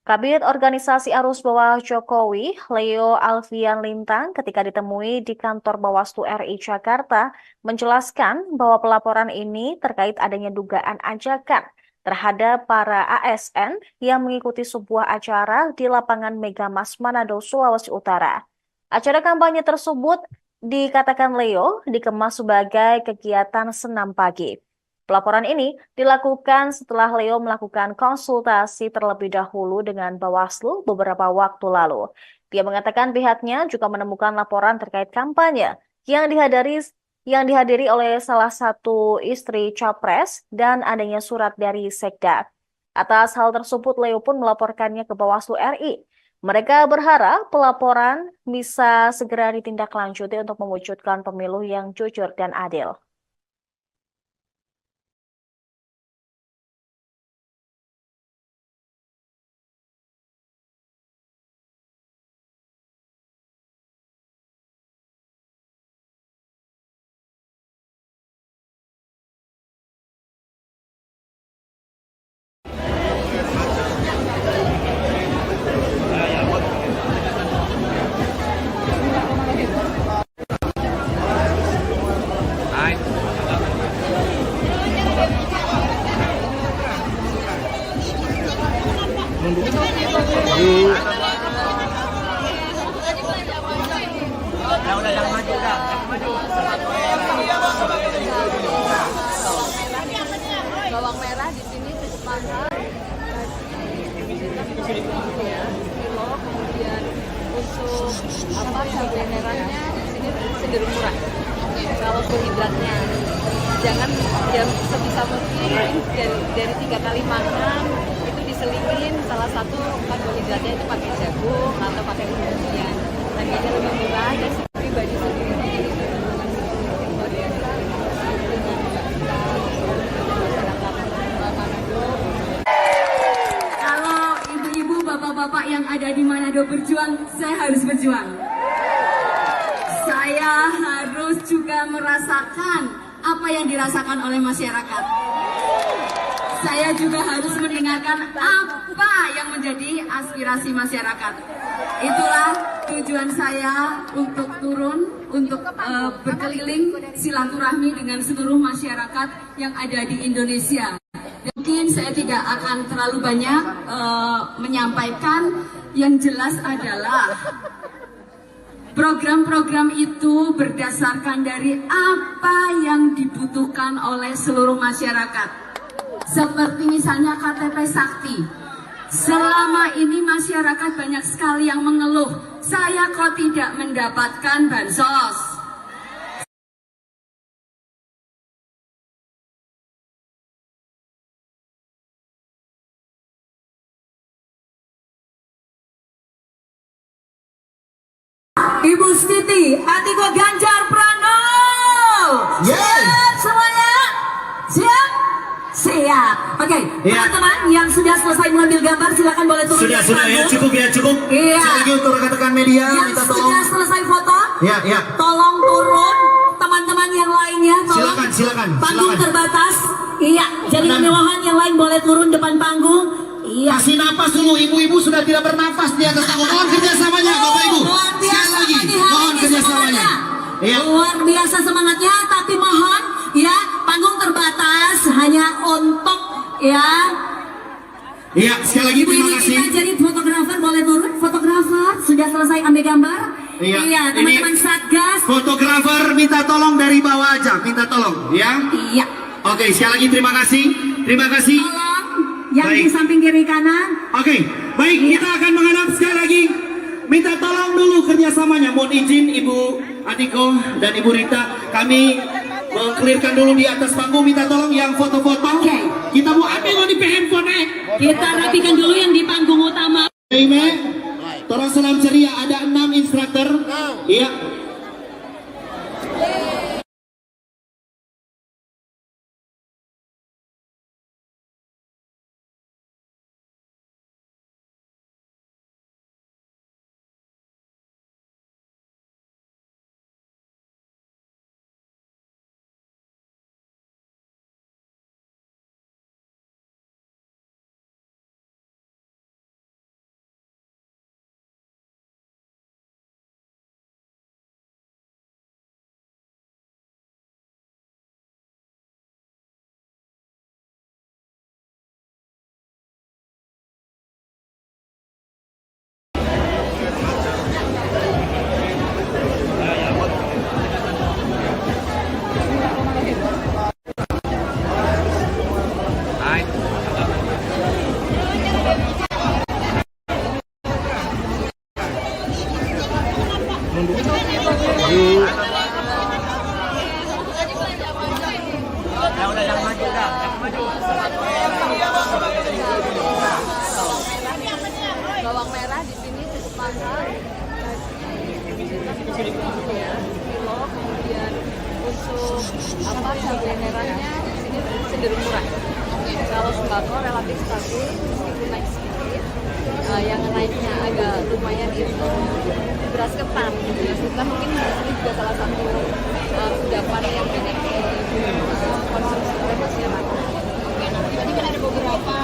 Kabid Organisasi Arus Bawah Jokowi, Leo Alfian Lintang, ketika ditemui di kantor Bawaslu RI Jakarta, menjelaskan bahwa pelaporan ini terkait adanya dugaan ajakan terhadap para ASN yang mengikuti sebuah acara di lapangan Megamas Manado, Sulawesi Utara. Acara kampanye tersebut dikatakan Leo dikemas sebagai kegiatan senam pagi. Pelaporan ini dilakukan setelah Leo melakukan konsultasi terlebih dahulu dengan Bawaslu beberapa waktu lalu. Dia mengatakan pihaknya juga menemukan laporan terkait kampanye yang dihadiri oleh salah satu istri Capres dan adanya surat dari Sekda. Atas hal tersebut, Leo pun melaporkannya ke Bawaslu RI. Mereka berharap pelaporan bisa segera ditindaklanjuti untuk mewujudkan pemilu yang jujur dan adil. Bawang merah di sini cukup mahal, ya, kilo. Kemudian untuk cabai merahnya di sini cenderung murah. Kalau karbohidratnya, jangan sebisa mungkin dari 3 kali makan itu diselipin salah satu karbohidratnya itu pakai jagung atau pakai umbi-umbian. Harganya lebih murah dan pribadi sendiri jadi keuntungan sendiri luar biasa. Kalau ibu-ibu, bapak-bapak yang ada di Manado berjuang, saya harus berjuang. Saya harus juga merasakan apa yang dirasakan oleh masyarakat. Saya juga harus mendengarkan apa yang menjadi aspirasi masyarakat. Itulah tujuan saya untuk turun, untuk berkeliling silaturahmi dengan seluruh masyarakat yang ada di Indonesia. Mungkin saya tidak akan terlalu banyak menyampaikan, yang jelas adalah program-program itu berdasarkan dari apa yang dibutuhkan oleh seluruh masyarakat. Seperti misalnya KTP Sakti. Selama ini masyarakat banyak sekali yang mengeluh, saya kok tidak mendapatkan bansos. Ibu Siti, Atiko Ganjar Pranowo. Siap semuanya? Siap? Siap. Oke, teman-teman yang sudah selesai mengambil gambar silakan boleh turun. Sudah ya, cukup. Iya. Sekali lagi untuk rekan-rekan media, Yang minta tolong. sudah selesai foto, Ya. tolong turun. Teman-teman yang lainnya, tolong. Silakan. Panggung terbatas. Iya, jadi kemewahan yang lain boleh turun depan panggung. Iya. Kasih napas dulu, ibu-ibu sudah tidak bernafas di atas panggung. Mohon kerjasamanya, Bapak Ibu. Luar biasa Sekali lagi, nih hari mohon ini kerjasamanya. semangatnya. Iya. Luar biasa semangatnya, tapi mohon ya panggung terbatas hanya untuk ya. Iya, sekali lagi Ibu terima ini kasih. kita jadi fotografer boleh turun. Fotografer sudah selesai ambil gambar. Iya, teman-teman ini Satgas. Fotografer minta tolong dari bawah aja, minta tolong, ya. Iya. Oke, sekali lagi terima kasih. Tolong yang di Baik. samping kiri kanan. Oke, baik, kita akan menghadap sekali lagi. Minta tolong dulu kerjasamanya. Mohon izin Ibu Atiko dan Ibu Rita, kami mengklirkan dulu di atas panggung. Minta tolong yang foto-foto. Oke. Kita mau ambil di handphone. Kita rapikan dulu yang di panggung utama. Ime, tolong salam ceria. Ada 6 instruktur. Iya. Bawang merah di sini cukup mahal. Ya, kilo, kemudian untuk cabai merahnya di sini cenderung murah. Kalau sembako relatif stabil meskipun naik sedikit. Yang naiknya agak lumayan itu beras ketan. Beras ketan mungkin di sini juga salah satu kudapan yang banyak dikonsumsi oleh masyarakat. Tadi kan ada beberapa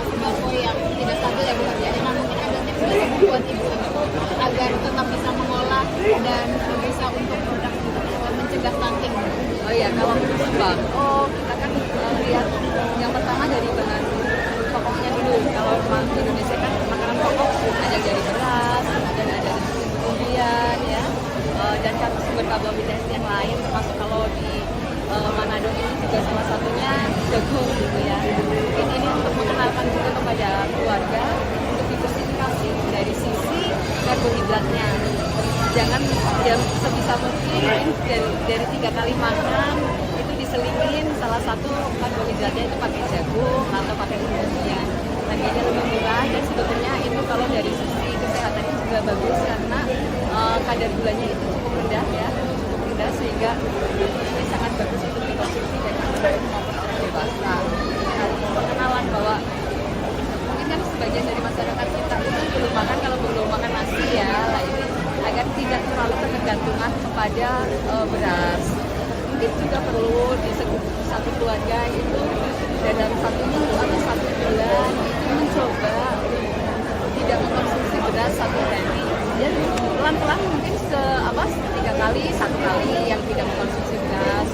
sembako yang tidak stabil ya Bu Kardiana. Nah, mungkin ada tips buat ibu-ibu agar tetap bisa mengolah dan bisa untuk produk mencegah stunting. Oh iya, kalau untuk sembako kita kan lihat yang pertama dari bahan pokoknya dulu. Kalau memang di Indonesia kan makanan pokok ada dari beras, ada dari umbi-umbian ya, dan sumber karbohidrat yang lain termasuk kalau di Manado ini juga salah satunya jagung gitu ya. Mungkin ini untuk mengenalkan juga kepada keluarga untuk diversifikasi dari sisi karbohidratnya. Jangan sebisa mungkin dari 3 kali makan itu diselingin salah satu karbohidratnya itu pakai jagung atau pakai umumnya, harganya lebih murah dan sebetulnya itu kalau dari sisi kesehatannya juga bagus karena kadar gulanya itu cukup rendah ya, cukup rendah sehingga ini sangat bagus untuk dikonsumsi dari anak maupun orang dewasa. Nah, perkenalan bahwa mungkin kan sebagian dari masyarakat kita itu belum makan, kalau belum makan nasi ya, lah ini agar tidak terlalu ketergantungan kepada beras. Mungkin juga perlu di satu keluarga itu dalam 1 minggu atau 1 bulan itu mencoba tidak mengkonsumsi beras 1 hari. Dan pelan-pelan mungkin 3 kali, 1 kali yang tidak mengkonsumsi beras.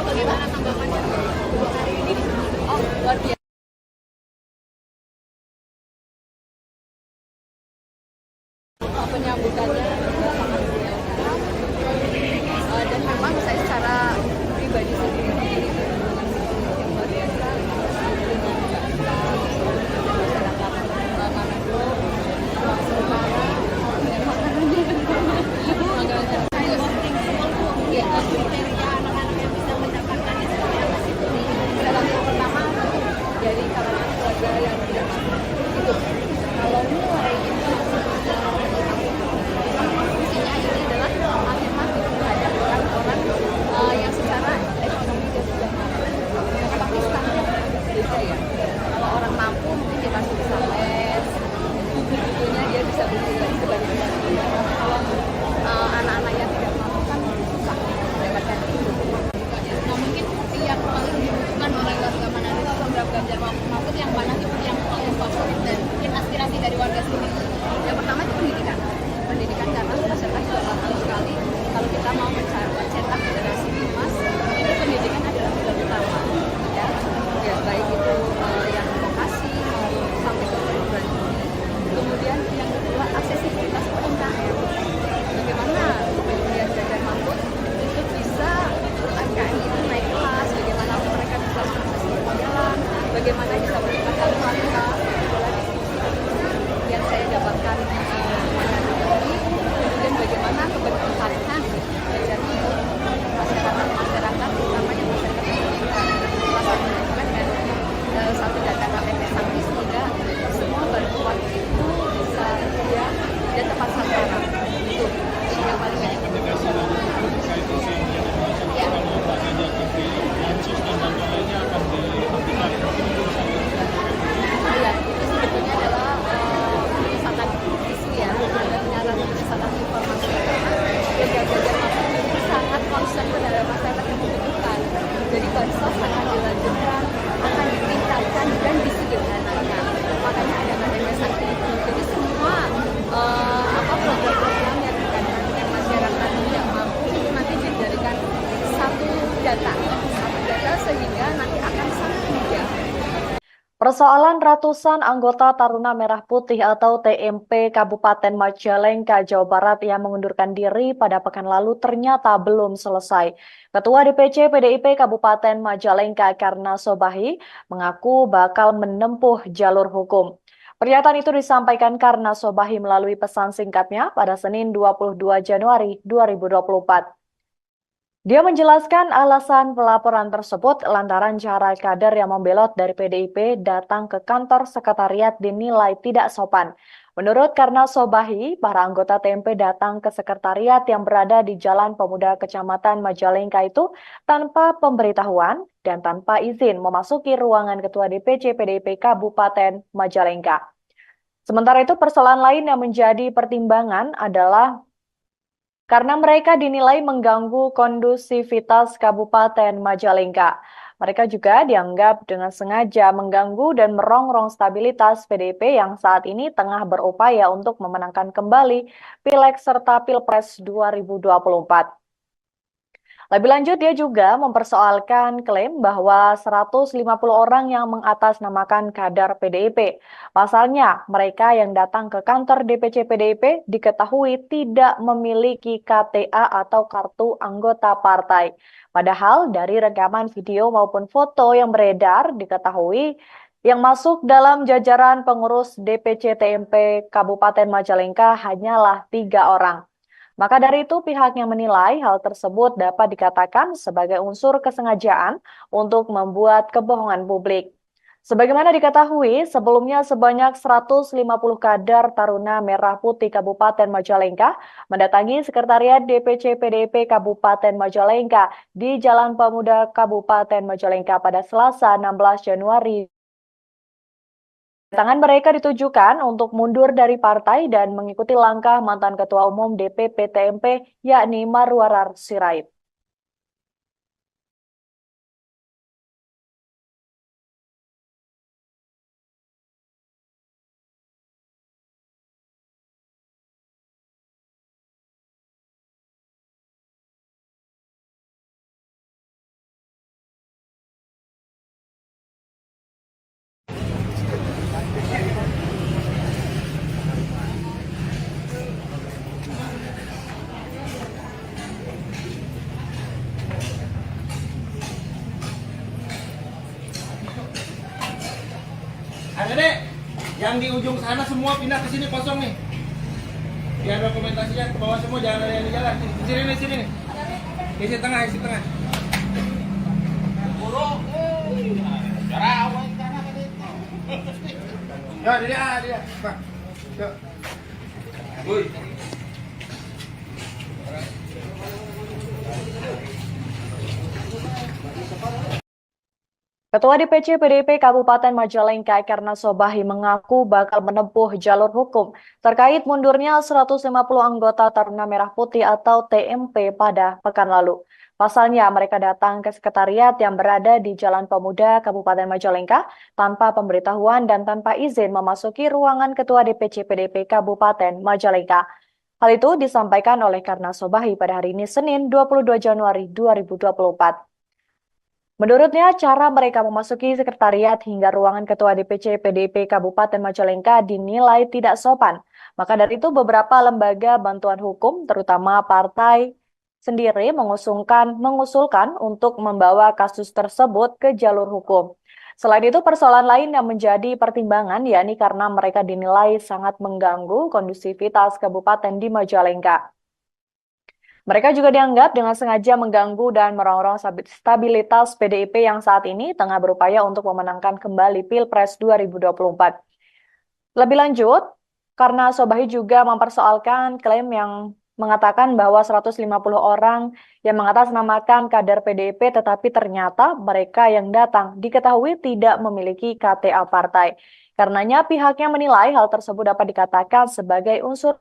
Bagaimana tanggapannya hari ini? Oh, luar biasa. Penyambutannya juga sangat luar biasa. Dan memang saya secara pribadi sendiri itu hubungan yang luar biasa dengan masyarakat Manado, Utara, dan makanannya Kriteria anak-anak yang bisa mendapatkan itu seperti apa sih? Salah yang pertama dari kalangan keluarga yang tidak mampu itu kalau mulai itu fungsinya ini adalah afirmatif terhadap orang-orang yang secara ekonomi dia sudah mampu. Tapi standar beda ya. Kalau orang mampu mungkin dia masih bisa les, buku-bukunya dia bisa beli sebanyak-banyaknya. Kalau anak-anak yang tidak mampu kan susah mendapatkan itu. Nah mungkin yang paling dibutuhkan oleh warga Manado itu program Ganjar Mahfud yang mana itu yang paling favorit dan mungkin aspirasi dari warga sini. Yang pertama itu pendidikan. Pendidikan karena masyarakat juga paham sekali kalau kita mau mencetak generasi emas itu pendidikan adalah pilar utama. Ya baik itu yang vokasi maupun sampai ke perguruan tinggi. Kemudian yang kedua aksesibilitas UMKM. Bagaimana kemudian Ganjar Mahfud itu bisa UMKM itu naik kelas, bagaimana mereka bisa mengakses permodalan, bagaimana bisa meningkatkan kualitas yang saya dapatkan kemudian bagaimana keberpihakan dari masyarakat utamanya masyarakat pendidikan pasar pendidikan dan satu data KTP Sangki sehingga semua bantuan itu bisa mudah dan tepat sasaran itu yang paling banyak ya. Ya, itu sebetulnya adalah penyisakan isu ya, penyisakan informasi. Dan Ganjar Mahfud itu sangat concern terhadap masyarakat yang membutuhkan. Jadi bansos akan dilanjutkan, akan ditingkatkan dan disederhanakan. Makanya ada KTP Sakti itu. Jadi semua program-program yang berkaitan dengan masyarakat yang mampu itu nanti dijadikan satu data sehingga nanti akan sangat mudah. Persoalan ratusan anggota Taruna Merah Putih atau TMP Kabupaten Majalengka, Jawa Barat yang mengundurkan diri pada pekan lalu ternyata belum selesai. Ketua DPC PDIP Kabupaten Majalengka Karna Sobahi mengaku bakal menempuh jalur hukum. Pernyataan itu disampaikan Karna Sobahi melalui pesan singkatnya pada Senin 22 Januari 2024. Dia menjelaskan alasan pelaporan tersebut lantaran cara kader yang membelot dari PDIP datang ke kantor sekretariat dinilai tidak sopan. Menurut Karna Sobahi, para anggota TMP datang ke sekretariat yang berada di Jalan Pemuda Kecamatan Majalengka itu tanpa pemberitahuan dan tanpa izin memasuki ruangan Ketua DPC PDIP Kabupaten Majalengka. Sementara itu persoalan lain yang menjadi pertimbangan adalah karena mereka dinilai mengganggu kondusivitas Kabupaten Majalengka. Mereka juga dianggap dengan sengaja mengganggu dan merongrong stabilitas PDIP yang saat ini tengah berupaya untuk memenangkan kembali Pileg serta Pilpres 2024. Lebih lanjut, dia juga mempersoalkan klaim bahwa 150 orang yang mengatasnamakan kader PDIP. Pasalnya, mereka yang datang ke kantor DPC PDIP diketahui tidak memiliki KTA atau kartu anggota partai. Padahal dari rekaman video maupun foto yang beredar diketahui yang masuk dalam jajaran pengurus DPC TMP Kabupaten Majalengka hanyalah 3 orang. Maka dari itu pihaknya menilai hal tersebut dapat dikatakan sebagai unsur kesengajaan untuk membuat kebohongan publik. Sebagaimana diketahui, sebelumnya sebanyak 150 kader Taruna Merah Putih Kabupaten Majalengka mendatangi Sekretariat DPC PDIP Kabupaten Majalengka di Jalan Pemuda Kabupaten Majalengka pada Selasa 16 Januari. Kedatangan mereka ditujukan untuk mundur dari partai dan mengikuti langkah mantan Ketua Umum DPP TMP yakni Marwarar Sirait. Adek, yang di ujung sana semua pindah ke sini kosong nih. Biar dokumentasinya ke bawah semua, jangan ada yang di jalan. Di sini nih, sini nih. Isi tengah, isi tengah. Ya, dia. Pak. Yuk. Woi. Ketua DPC PDIP Kabupaten Majalengka Karna Sobahi mengaku bakal menempuh jalur hukum terkait mundurnya 150 anggota Taruna Merah Putih atau TMP pada pekan lalu. Pasalnya mereka datang ke sekretariat yang berada di Jalan Pemuda Kabupaten Majalengka tanpa pemberitahuan dan tanpa izin memasuki ruangan Ketua DPC PDIP Kabupaten Majalengka. Hal itu disampaikan oleh Karna Sobahi pada hari ini Senin 22 Januari 2024. Menurutnya, cara mereka memasuki sekretariat hingga ruangan Ketua DPC PDIP Kabupaten Majalengka dinilai tidak sopan. Maka dari itu beberapa lembaga bantuan hukum, terutama partai sendiri mengusulkan untuk membawa kasus tersebut ke jalur hukum. Selain itu, persoalan lain yang menjadi pertimbangan yakni karena mereka dinilai sangat mengganggu kondusivitas kabupaten di Majalengka. Mereka juga dianggap dengan sengaja mengganggu dan merongrong stabilitas PDIP yang saat ini tengah berupaya untuk memenangkan kembali Pilpres 2024. Lebih lanjut, karena Sobahi juga mempersoalkan klaim yang mengatakan bahwa 150 orang yang mengatasnamakan kader PDIP tetapi ternyata mereka yang datang diketahui tidak memiliki KTA partai. Karenanya pihaknya menilai hal tersebut dapat dikatakan sebagai unsur.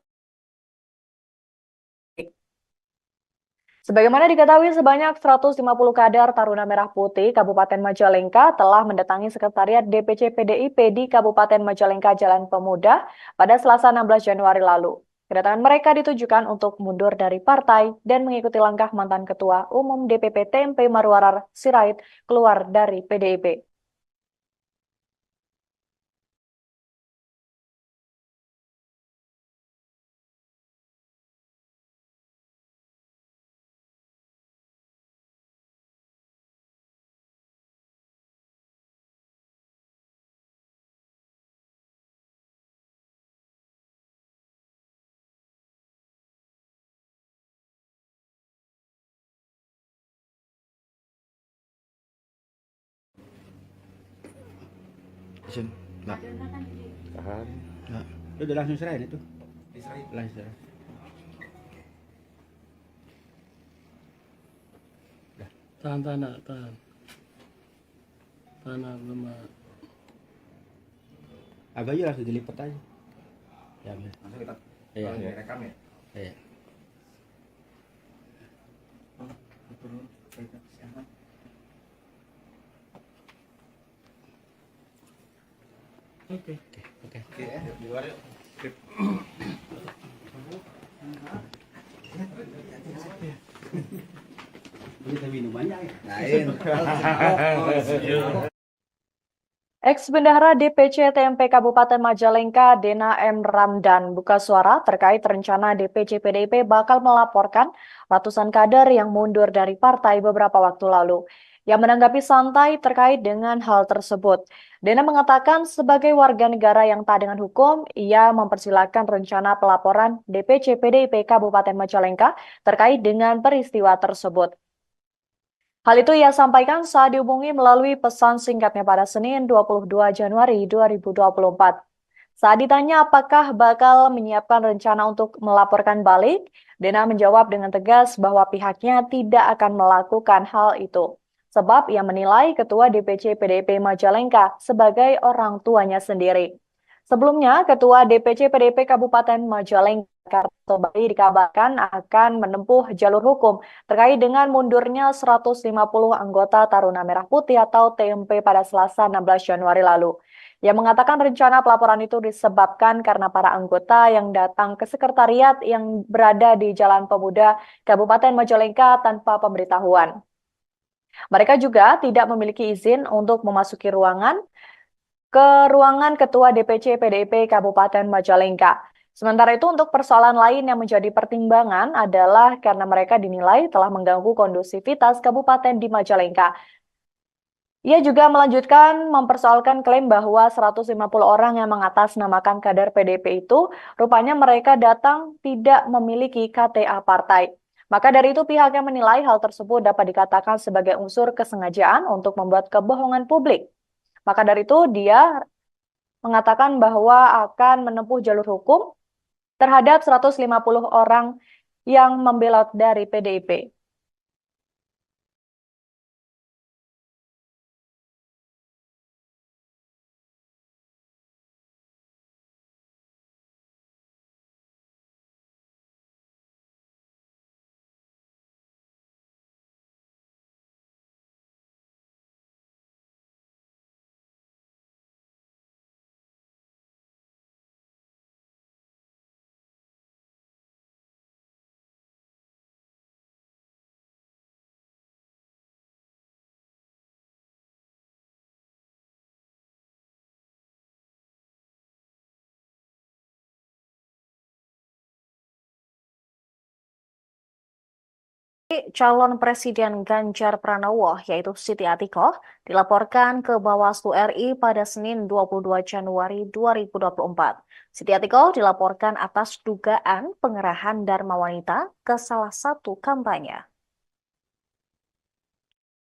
Sebagaimana diketahui, sebanyak 150 kader Taruna Merah Putih Kabupaten Majalengka telah mendatangi Sekretariat DPC PDIP di Kabupaten Majalengka Jalan Pemuda pada Selasa 16 Januari lalu. Kedatangan mereka ditujukan untuk mundur dari partai dan mengikuti langkah mantan Ketua Umum DPP TMP Marwarar Sirait keluar dari PDIP. Isin. Nah. Tahan. Nah. Udah langsung serahin itu. Langsung serahin. Tahan. Tahan belum. Agak aja langsung dilipat aja. Ya, Langsung kita iya. rekam ya. Iya. Oke. Oke ya, di luar yuk. Kita minum banyak ya. Lain. Ex-Bendahara DPC TMP Kabupaten Majalengka, Dena M. Ramdan, buka suara terkait rencana DPC PDIP bakal melaporkan ratusan kader yang mundur dari partai beberapa waktu lalu. yang menanggapi santai terkait dengan hal tersebut. Dena mengatakan sebagai warga negara yang taat dengan hukum, ia mempersilahkan rencana pelaporan DPC PDIP Kabupaten Majalengka terkait dengan peristiwa tersebut. Hal itu ia sampaikan saat dihubungi melalui pesan singkatnya pada Senin 22 Januari 2024. Saat ditanya apakah bakal menyiapkan rencana untuk melaporkan balik, Dena menjawab dengan tegas bahwa pihaknya tidak akan melakukan hal itu. Sebab ia menilai Ketua DPC PDIP Majalengka sebagai orang tuanya sendiri. Sebelumnya, Ketua DPC PDIP Kabupaten Majalengka Karto Bali dikabarkan akan menempuh jalur hukum terkait dengan mundurnya 150 anggota Taruna Merah Putih atau TMP pada Selasa 16 Januari lalu. Ia mengatakan rencana pelaporan itu disebabkan karena para anggota yang datang ke sekretariat yang berada di Jalan Pemuda Kabupaten Majalengka tanpa pemberitahuan. Mereka juga tidak memiliki izin untuk memasuki ruangan Ketua DPC PDIP Kabupaten Majalengka. Sementara itu untuk persoalan lain yang menjadi pertimbangan adalah karena mereka dinilai telah mengganggu kondusivitas kabupaten di Majalengka. Ia juga melanjutkan mempersoalkan klaim bahwa 150 orang yang mengatasnamakan kader PDIP itu rupanya mereka datang tidak memiliki KTA partai. Maka dari itu pihaknya menilai hal tersebut dapat dikatakan sebagai unsur kesengajaan untuk membuat kebohongan publik. Maka dari itu dia mengatakan bahwa akan menempuh jalur hukum terhadap 150 orang yang membelot dari PDIP. Calon Presiden Ganjar Pranowo, yaitu Siti Atikoh, dilaporkan ke Bawaslu RI pada Senin 22 Januari 2024. Siti Atikoh dilaporkan atas dugaan pengerahan Dharma Wanita ke salah satu kampanye.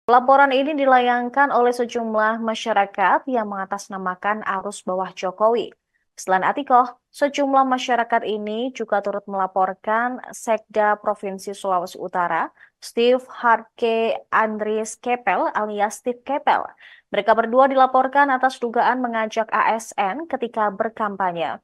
Laporan ini dilayangkan oleh sejumlah masyarakat yang mengatasnamakan arus bawah Jokowi. Selain Atikoh, sejumlah masyarakat ini juga turut melaporkan Sekda Provinsi Sulawesi Utara, Steve Harke Andries Kepel alias Steve Kepel. Mereka berdua dilaporkan atas dugaan mengajak ASN ketika berkampanye.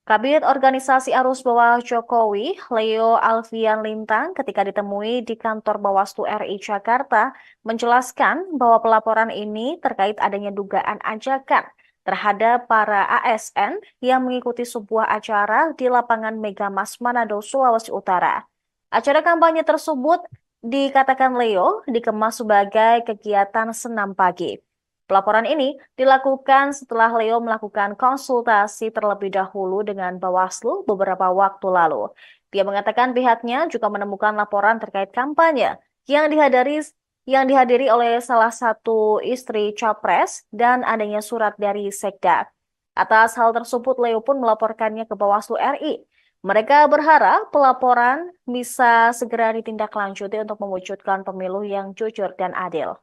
Kabid Organisasi Arus Bawah Jokowi, Leo Alfian Lintang, ketika ditemui di kantor Bawaslu RI Jakarta, menjelaskan bahwa pelaporan ini terkait adanya dugaan ajakan terhadap para ASN yang mengikuti sebuah acara di lapangan Megamas Manado, Sulawesi Utara. Acara kampanye tersebut dikatakan Leo dikemas sebagai kegiatan senam pagi. Pelaporan ini dilakukan setelah Leo melakukan konsultasi terlebih dahulu dengan Bawaslu beberapa waktu lalu. Dia mengatakan pihaknya juga menemukan laporan terkait kampanye yang dihadiri oleh salah satu istri Capres dan adanya surat dari Sekda. Atas hal tersebut, Leo pun melaporkannya ke Bawaslu RI. Mereka berharap pelaporan bisa segera ditindaklanjuti untuk mewujudkan pemilu yang jujur dan adil.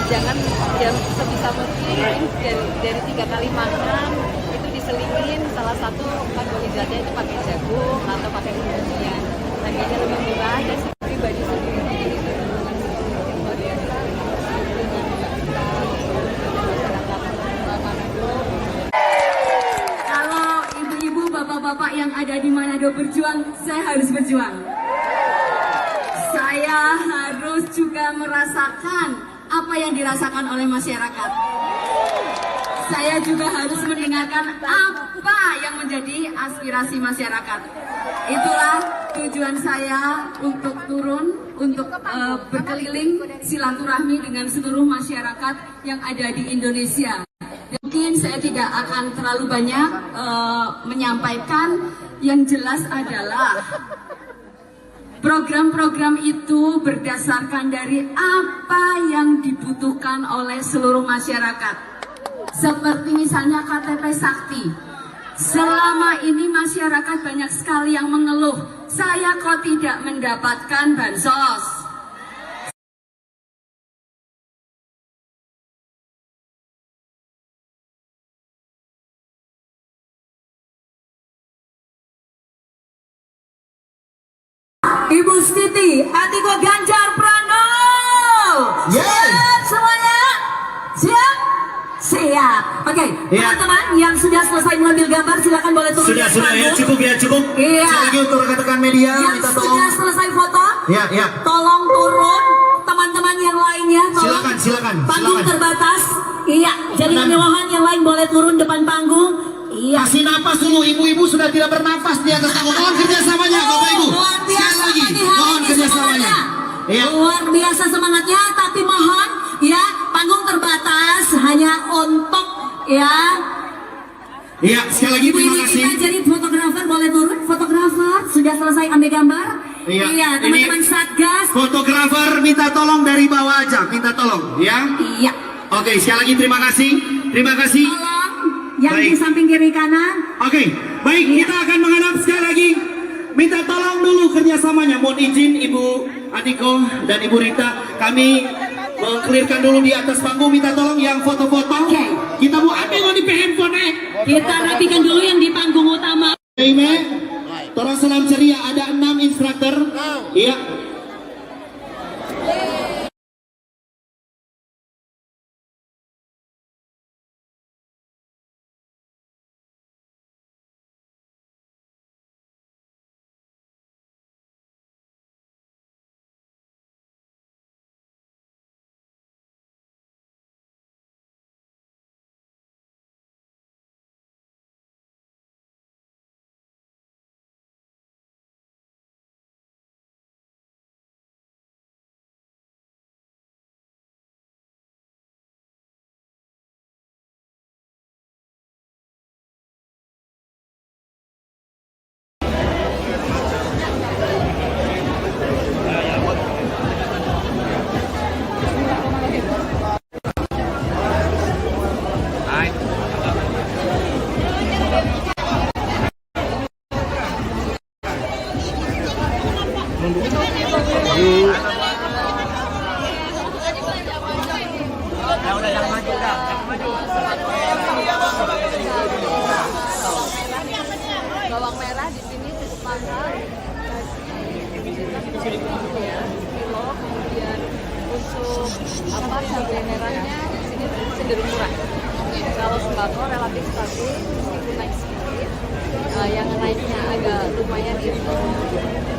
jangan ya sebisa mungkin dari 3 kali makan itu diselingin salah satu karbohidratnya itu pakai jagung atau pakai umbi-umbian. Harganya lebih murah dan pribadi sendiri jadi keuntungan sedikit luar biasa dengan masyarakat Manado. Kalau ibu-ibu, bapak-bapak yang ada di Manado berjuang, saya harus berjuang. Saya harus juga merasakan apa yang dirasakan oleh masyarakat. Saya juga harus mendengarkan apa yang menjadi aspirasi masyarakat. Itulah tujuan saya untuk turun, untuk berkeliling silaturahmi dengan seluruh masyarakat yang ada di Indonesia. Mungkin saya tidak akan terlalu banyak menyampaikan, yang jelas adalah program-program itu berdasarkan dari apa yang dibutuhkan oleh seluruh masyarakat. Seperti misalnya KTP Sakti. Selama ini masyarakat banyak sekali yang mengeluh, saya kok tidak mendapatkan bansos. Ibu Siti Atiko Ganjar Pranowo. Siap semuanya? Siap? Siap. Oke, teman-teman yang sudah selesai mengambil gambar silakan boleh turun. Sudah ya, cukup. Iya. Sekali lagi untuk rekan-rekan media, Yang minta sudah tolong. selesai foto, Ya. tolong turun. Teman-teman yang lainnya, tolong. Silakan. Panggung terbatas. Iya, jadi kemewahan yang lain boleh turun depan panggung. Iya. Kasih napas dulu, ibu-ibu sudah tidak bernafas di atas panggung. Mohon kerjasamanya, Bapak Ibu. Luar biasa Sekali lagi, pagi hari mohon ini kerjasamanya. semangatnya. Iya. Luar biasa semangatnya, tapi mohon ya panggung terbatas hanya untuk ya. Iya, sekali lagi terima Ibu-ibu kasih. kita jadi fotografer boleh turun. Fotografer sudah selesai ambil gambar. Iya, teman-teman ini Satgas. Fotografer minta tolong dari bawah aja, minta tolong, ya. Iya. Oke, sekali lagi terima kasih. Tolong yang di Baik. samping kiri kanan. Oke, baik, kita akan menghadap sekali lagi. Minta tolong dulu kerjasamanya. Mohon izin Ibu Adiko dan Ibu Rita, kami mengklirkan dulu di atas panggung. Minta tolong yang foto-foto. Oke. Kita mau ambil di handphone. Kita rapikan dulu yang di panggung utama. Ime, tolong salam ceria. Ada 6 instruktur. Iya. Bawang merah di sini sepakat kasih kilo, kemudian untuk cabai merahnya di sini cenderung murah. Kalau sembako relatif stabil meskipun naik sedikit. Yang naiknya agak lumayan itu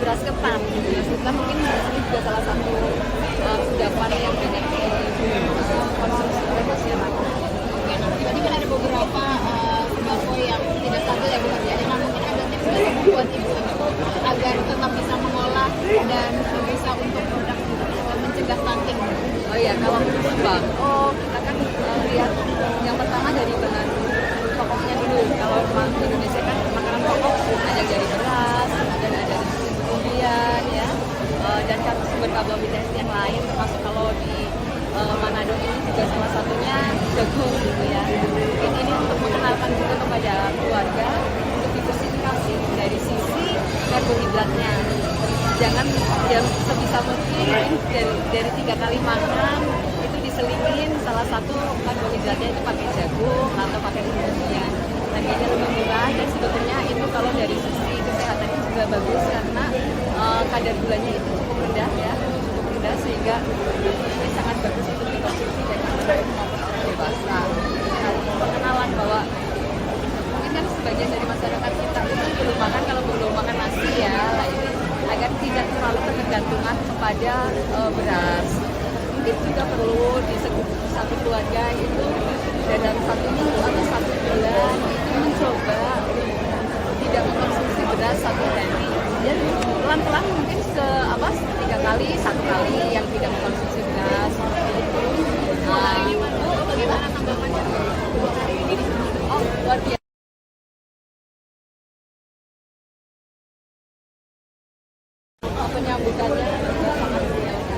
beras ketan. Beras ketan mungkin ini juga salah satu kudapan yang banyak dikonsumsi oleh masyarakat. Berarti kan ada beberapa sembako yang tidak stabil ya Bu Hardiana. Nah, mungkin ada tips dari buat ibu-ibu agar tetap bisa mengolah dan bisa untuk produk mencegah stunting. Oh iya, kalau untuk sembako kita kan lihat yang pertama dari bahan pokoknya dulu. Kalau memang di Indonesia kan makanan pokok ada dari beras, dan ada dari kemudian ya, dan sumber karbohidrat yang lain termasuk kalau di Manado ini juga salah satunya jagung gitu ya. Mungkin ini untuk mengenalkan juga kepada keluarga untuk diversifikasi dari sisi karbohidratnya. Jangan yang sebisa mungkin dari 3 kali makan itu diselingin salah satu karbohidratnya itu pakai jagung atau pakai umumnya. Harganya lebih murah dan sebetulnya itu kalau dari sisi kesehatannya juga bagus karena kadar gulanya itu cukup rendah ya, cukup rendah sehingga ini sangat bagus untuk dikonsumsi baik anak maupun orang dewasa. Nah, pengenalan bahwa mungkin kan sebagian dari masyarakat kita itu belum makan, kalau belum makan nasi ya, lah ini agar tidak terlalu ketergantungan kepada beras. Mungkin juga perlu di satu keluarga itu dalam 1 minggu atau 1 bulan itu mencoba tidak mengkonsumsi beras 1 hari. Dan pelan-pelan mungkin 3 kali, 1 kali yang tidak mengkonsumsi beras seperti itu. Bagaimana tanggapannya 2 hari ini? Oh, luar biasa. Penyambutannya juga sangat biasa.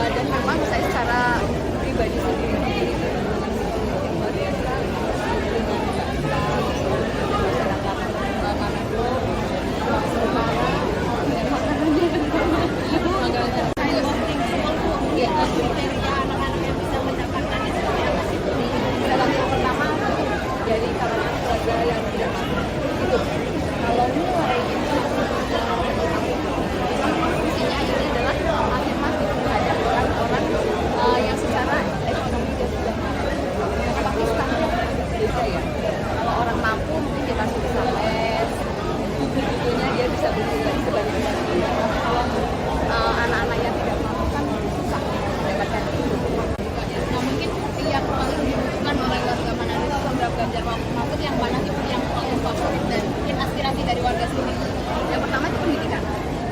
Dan memang saya secara pribadi sendiri luar biasa masyarakat Manado, Sulawesi Utara, dan makanannya Kriteria anak-anak yang bisa mendapatkan itu seperti apa sih? salah satu pertama dari kalangan keluarga yang tidak mampu. Itu kalau mulai itu fungsinya ini adalah afirmatif terhadap orang-orang yang secara ekonomi dia sudah mampu. Tapi standar beda ya. Kalau orang mampu mungkin dia masih bisa les, buku-bukunya dia bisa beli sebagai kalau anak-anak yang tidak mampu kan susah mendapatkan itu. Nah, mungkin yang paling dibutuhkan oleh warga Manado itu program Ganjar Mahfud yang mana sih yang paling favorit dan mungkin aspirasi dari warga sini? Yang pertama itu pendidikan.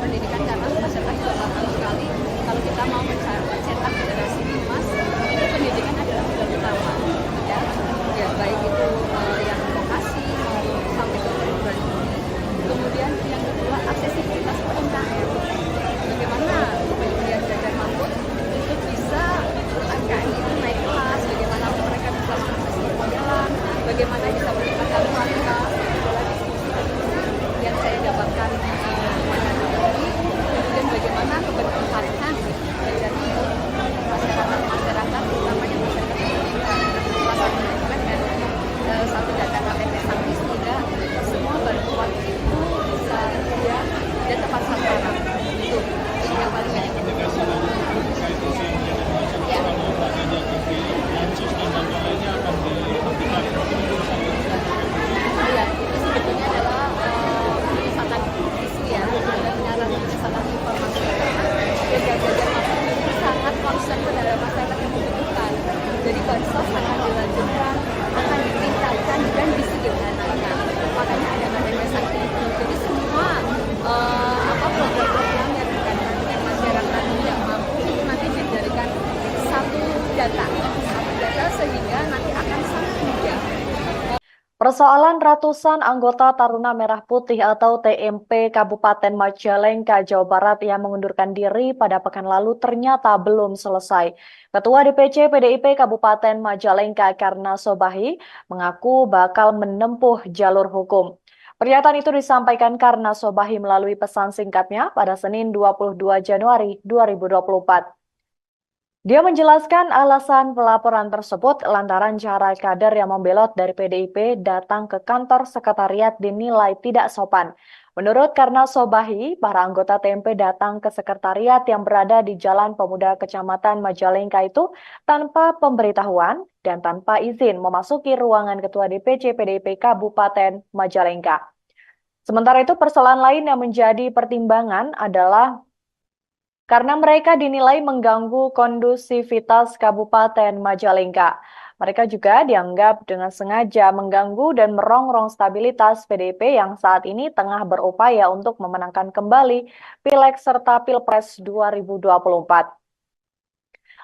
Pendidikan karena masyarakat juga paham sekali kalau kita mau mencetak generasi emas, itu pendidikan adalah modal utama. Ya, baik itu yang vokasi maupun sampai ke perguruan tinggi. Kemudian yang kedua aksesibilitas UMKM. Bagaimana kemudian Ganjar Mahfud itu bisa UMKM itu naik kelas, bagaimana mereka bisa sukses bermodelan, bagaimana bisa meningkatkan kualitas, yang saya dapatkan ini, kemudian bagaimana keberpihakan dari masyarakat terutama yang masyarakat pendidikan, salah satunya juga dengan satu data KTP Sangki sehingga semua bantuan itu bisa dia dan tepat sasaran. Itu yang paling banyak. Ya. Iya, itu sebetulnya adalah penyesatan isu ya, penyiaran penyesatan informasi dan Ganjar Mahfud itu sangat concern terhadap masyarakat yang membutuhkan. Jadi bansos akan dilanjutkan, akan ditingkatkan dan disederhanakan. Makanya ada KTP Sakti itu. Jadi semua program-program yang berkaitan dengan masyarakat tidak mampu itu nanti dijadikan satu data sehingga nanti akan sangat mudah. Persoalan ratusan anggota Taruna Merah Putih atau TMP Kabupaten Majalengka, Jawa Barat yang mengundurkan diri pada pekan lalu ternyata belum selesai. Ketua DPC PDIP Kabupaten Majalengka Karna Sobahi mengaku bakal menempuh jalur hukum. Pernyataan itu disampaikan Karna Sobahi melalui pesan singkatnya pada Senin 22 Januari 2024. Dia menjelaskan alasan pelaporan tersebut lantaran cara kader yang membelot dari PDIP datang ke kantor sekretariat dinilai tidak sopan. Menurut Karna Sobahi, para anggota TMP datang ke sekretariat yang berada di Jalan Pemuda Kecamatan Majalengka itu tanpa pemberitahuan dan tanpa izin memasuki ruangan Ketua DPC PDIP Kabupaten Majalengka. Sementara itu, persoalan lain yang menjadi pertimbangan adalah karena mereka dinilai mengganggu kondusivitas Kabupaten Majalengka. Mereka juga dianggap dengan sengaja mengganggu dan merongrong stabilitas PDIP yang saat ini tengah berupaya untuk memenangkan kembali Pileg serta Pilpres 2024.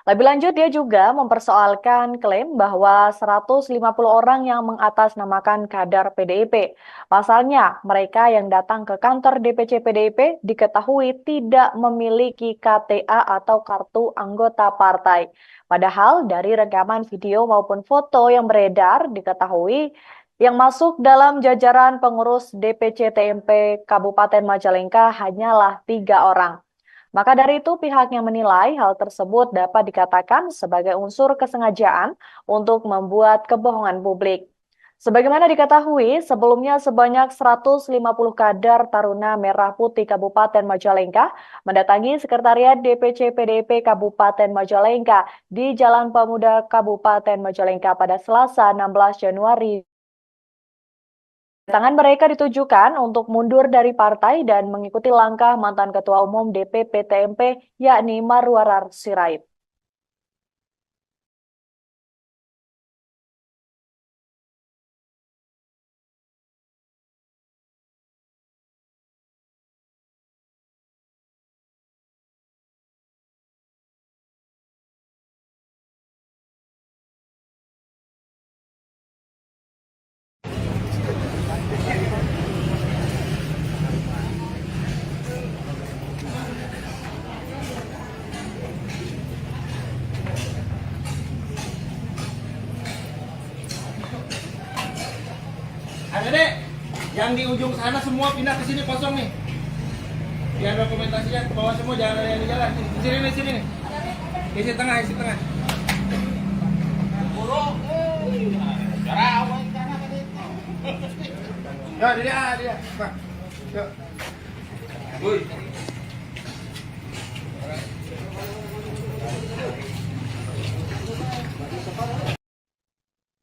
Lebih lanjut, dia juga mempersoalkan klaim bahwa 150 orang yang mengatasnamakan kader PDIP. Pasalnya, mereka yang datang ke kantor DPC PDIP diketahui tidak memiliki KTA atau kartu anggota partai. Padahal dari rekaman video maupun foto yang beredar diketahui yang masuk dalam jajaran pengurus DPC TMP Kabupaten Majalengka hanyalah 3 orang. Maka dari itu pihaknya menilai hal tersebut dapat dikatakan sebagai unsur kesengajaan untuk membuat kebohongan publik. Sebagaimana diketahui, sebelumnya sebanyak 150 kader Taruna Merah Putih Kabupaten Majalengka mendatangi Sekretariat DPC PDIP Kabupaten Majalengka di Jalan Pemuda Kabupaten Majalengka pada Selasa 16 Januari. Kedatangan mereka ditujukan untuk mundur dari partai dan mengikuti langkah mantan Ketua Umum DPP TMP yakni Marwarar Sirait. Adek, yang di ujung sana semua pindah ke sini kosong nih. Biar dokumentasinya ke bawah semua, jangan ada yang di jalan. Di sini nih, sini nih. Isi tengah, isi tengah. Ya, dia. Pak. Yuk. Woi.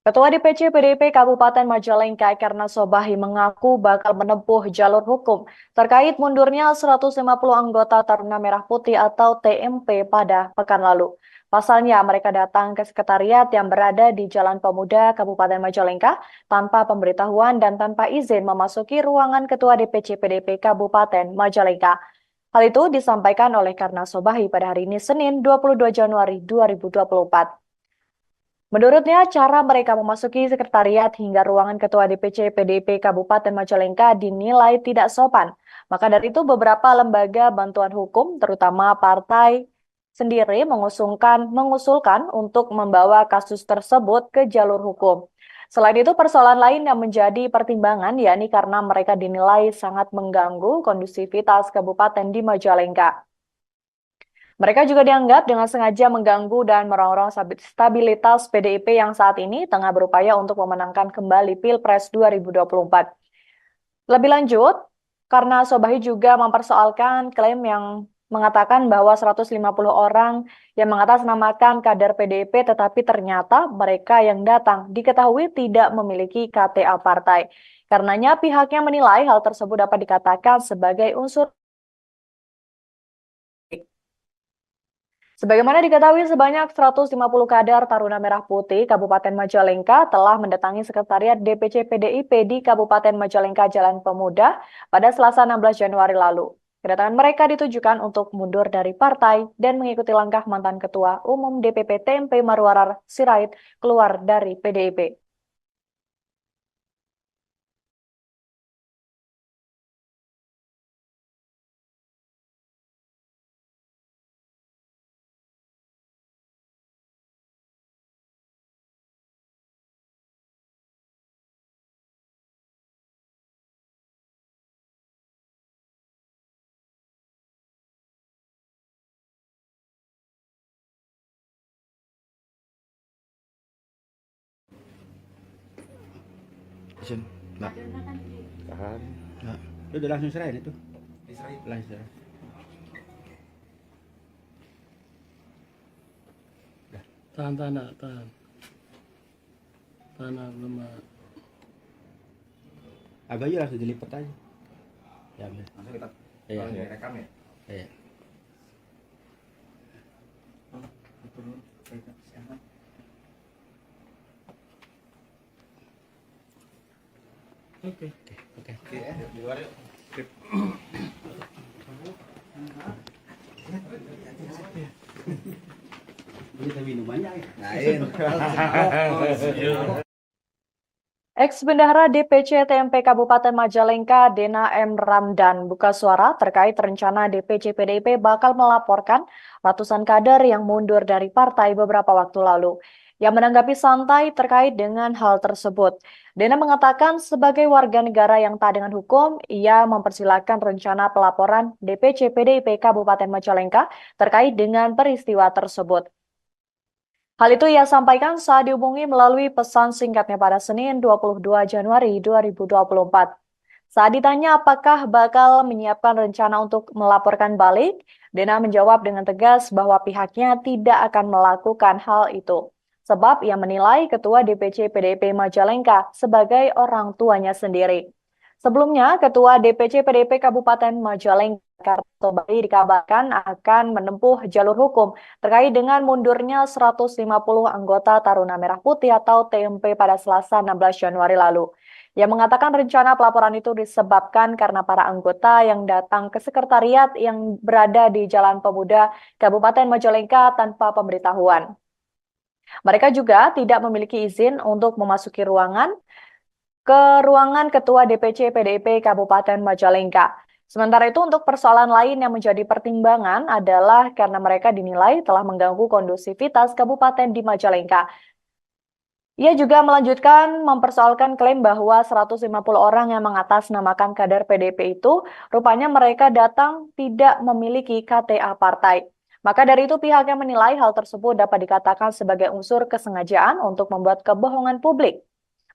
Ketua DPC PDIP Kabupaten Majalengka Karna Sobahi mengaku bakal menempuh jalur hukum terkait mundurnya 150 anggota Taruna Merah Putih atau TMP pada pekan lalu. Pasalnya mereka datang ke sekretariat yang berada di Jalan Pemuda Kabupaten Majalengka tanpa pemberitahuan dan tanpa izin memasuki ruangan Ketua DPC PDIP Kabupaten Majalengka. Hal itu disampaikan oleh Karna Sobahi pada hari ini Senin 22 Januari 2024. Menurutnya, cara mereka memasuki sekretariat hingga ruangan Ketua DPC PDIP Kabupaten Majalengka dinilai tidak sopan. Maka dari itu beberapa lembaga bantuan hukum, terutama partai sendiri mengusulkan untuk membawa kasus tersebut ke jalur hukum. Selain itu, persoalan lain yang menjadi pertimbangan yakni karena mereka dinilai sangat mengganggu kondusivitas kabupaten di Majalengka. Mereka juga dianggap dengan sengaja mengganggu dan merongrong stabilitas PDIP yang saat ini tengah berupaya untuk memenangkan kembali Pilpres 2024. Lebih lanjut, karena Sobahi juga mempersoalkan klaim yang mengatakan bahwa 150 orang yang mengatasnamakan kader PDIP tetapi ternyata mereka yang datang diketahui tidak memiliki KTA partai. Karenanya pihaknya menilai hal tersebut dapat dikatakan sebagai unsur. Sebagaimana diketahui, sebanyak 150 kader Taruna Merah Putih Kabupaten Majalengka telah mendatangi Sekretariat DPC PDIP di Kabupaten Majalengka Jalan Pemuda pada Selasa 16 Januari lalu. Kedatangan mereka ditujukan untuk mundur dari partai dan mengikuti langkah mantan Ketua Umum DPP TMP Marwarar Sirait keluar dari PDIP. Isin. Nah. Tahan. Nah. Lu udah langsung serahin itu? Langsung serahin. Tahan. Tahan belum. Agak aja langsung dilipat aja. Ya, Langsung kita iya. rekam ya. Iya. Oke. Oke, di luar yuk. Kita minumannya ya. Lain. Ex-Bendahara DPC TMP Kabupaten Majalengka, Dena M. Ramdan, buka suara terkait rencana DPC PDIP bakal melaporkan ratusan kader yang mundur dari partai beberapa waktu lalu. yang menanggapi santai terkait dengan hal tersebut. Dena mengatakan sebagai warga negara yang taat dengan hukum, ia mempersilahkan rencana pelaporan DPC PDIP Kabupaten Majalengka terkait dengan peristiwa tersebut. Hal itu ia sampaikan saat dihubungi melalui pesan singkatnya pada Senin 22 Januari 2024. Saat ditanya apakah bakal menyiapkan rencana untuk melaporkan balik, Dena menjawab dengan tegas bahwa pihaknya tidak akan melakukan hal itu. Sebab ia menilai Ketua DPC PDIP Majalengka sebagai orang tuanya sendiri. Sebelumnya, Ketua DPC PDIP Kabupaten Majalengka Karto Bali dikabarkan akan menempuh jalur hukum terkait dengan mundurnya 150 anggota Taruna Merah Putih atau TMP pada Selasa 16 Januari lalu. Yang mengatakan rencana pelaporan itu disebabkan karena para anggota yang datang ke sekretariat yang berada di Jalan Pemuda Kabupaten Majalengka tanpa pemberitahuan. Mereka juga tidak memiliki izin untuk memasuki ruangan Ketua DPC PDIP Kabupaten Majalengka. Sementara itu untuk persoalan lain yang menjadi pertimbangan adalah karena mereka dinilai telah mengganggu kondusivitas kabupaten di Majalengka. Ia juga melanjutkan mempersoalkan klaim bahwa 150 orang yang mengatasnamakan kader PDIP itu rupanya mereka datang tidak memiliki KTA partai. Maka dari itu pihaknya menilai hal tersebut dapat dikatakan sebagai unsur kesengajaan untuk membuat kebohongan publik.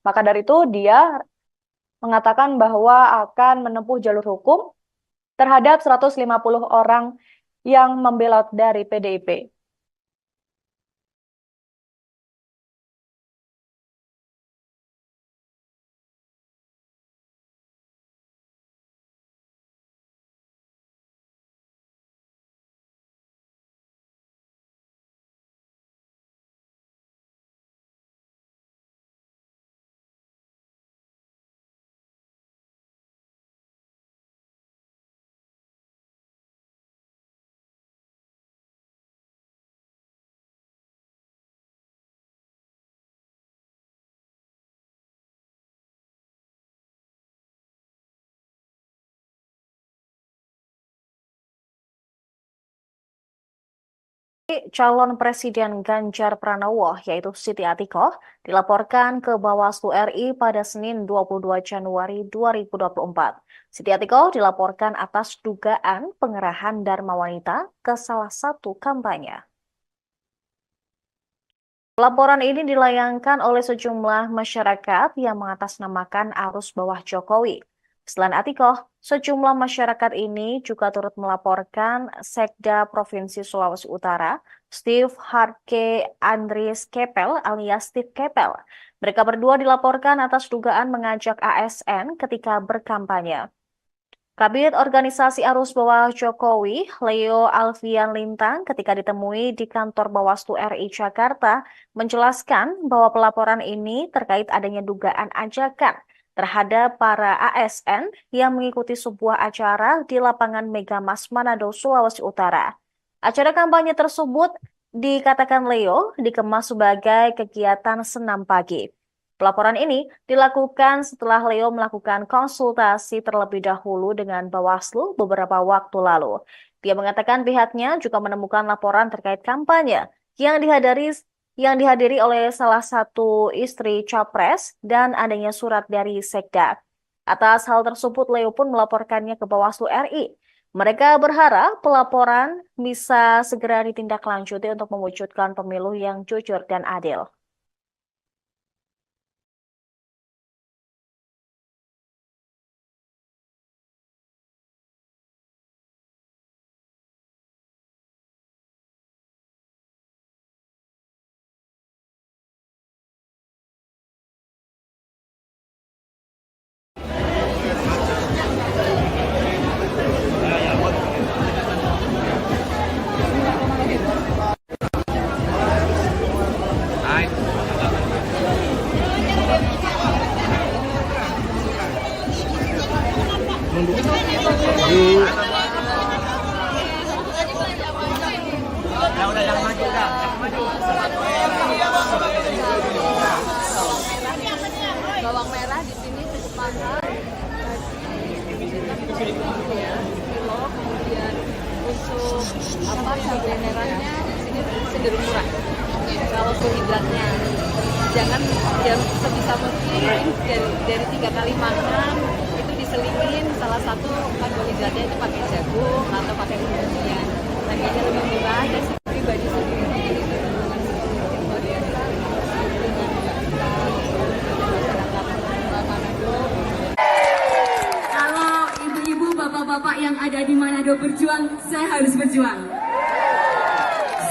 Maka dari itu dia mengatakan bahwa akan menempuh jalur hukum terhadap 150 orang yang membelot dari PDIP. Calon Presiden Ganjar Pranowo, yaitu Siti Atikoh, dilaporkan ke Bawaslu RI pada Senin 22 Januari 2024. Siti Atikoh dilaporkan atas dugaan pengerahan Dharma Wanita ke salah satu kampanye. Laporan ini dilayangkan oleh sejumlah masyarakat yang mengatasnamakan arus bawah Jokowi. Selain Atikoh, sejumlah masyarakat ini juga turut melaporkan Sekda Provinsi Sulawesi Utara, Steve Harke Andries Kepel alias Steve Kepel. Mereka berdua dilaporkan atas dugaan mengajak ASN ketika berkampanye. Kabid Organisasi Arus Bawah Jokowi, Leo Alfian Lintang, ketika ditemui di kantor Bawaslu RI Jakarta, menjelaskan bahwa pelaporan ini terkait adanya dugaan ajakan terhadap para ASN yang mengikuti sebuah acara di lapangan Megamas Manado, Sulawesi Utara. Acara kampanye tersebut dikatakan Leo dikemas sebagai kegiatan senam pagi. Pelaporan ini dilakukan setelah Leo melakukan konsultasi terlebih dahulu dengan Bawaslu beberapa waktu lalu. Dia mengatakan pihaknya juga menemukan laporan terkait kampanye yang dihadiri oleh salah satu istri Capres dan adanya surat dari Sekda. Atas hal tersebut, Leo pun melaporkannya ke Bawaslu RI. Mereka berharap pelaporan bisa segera ditindaklanjuti untuk mewujudkan pemilu yang jujur dan adil. Bawang merah di sini cukup mahal. Kilo, kemudian untuk cabai nerannya di sini cenderung murah. kalau karbohidratnya jangan sebisa mungkin dari 3 kali makan itu diselipin salah satu karbohidratnya itu pakai jagung atau pakai kemudian harganya lebih murah dan pribadi sendiri itu dengan luar biasa Kalau ibu-ibu, bapak-bapak yang ada di Manado berjuang, saya harus berjuang.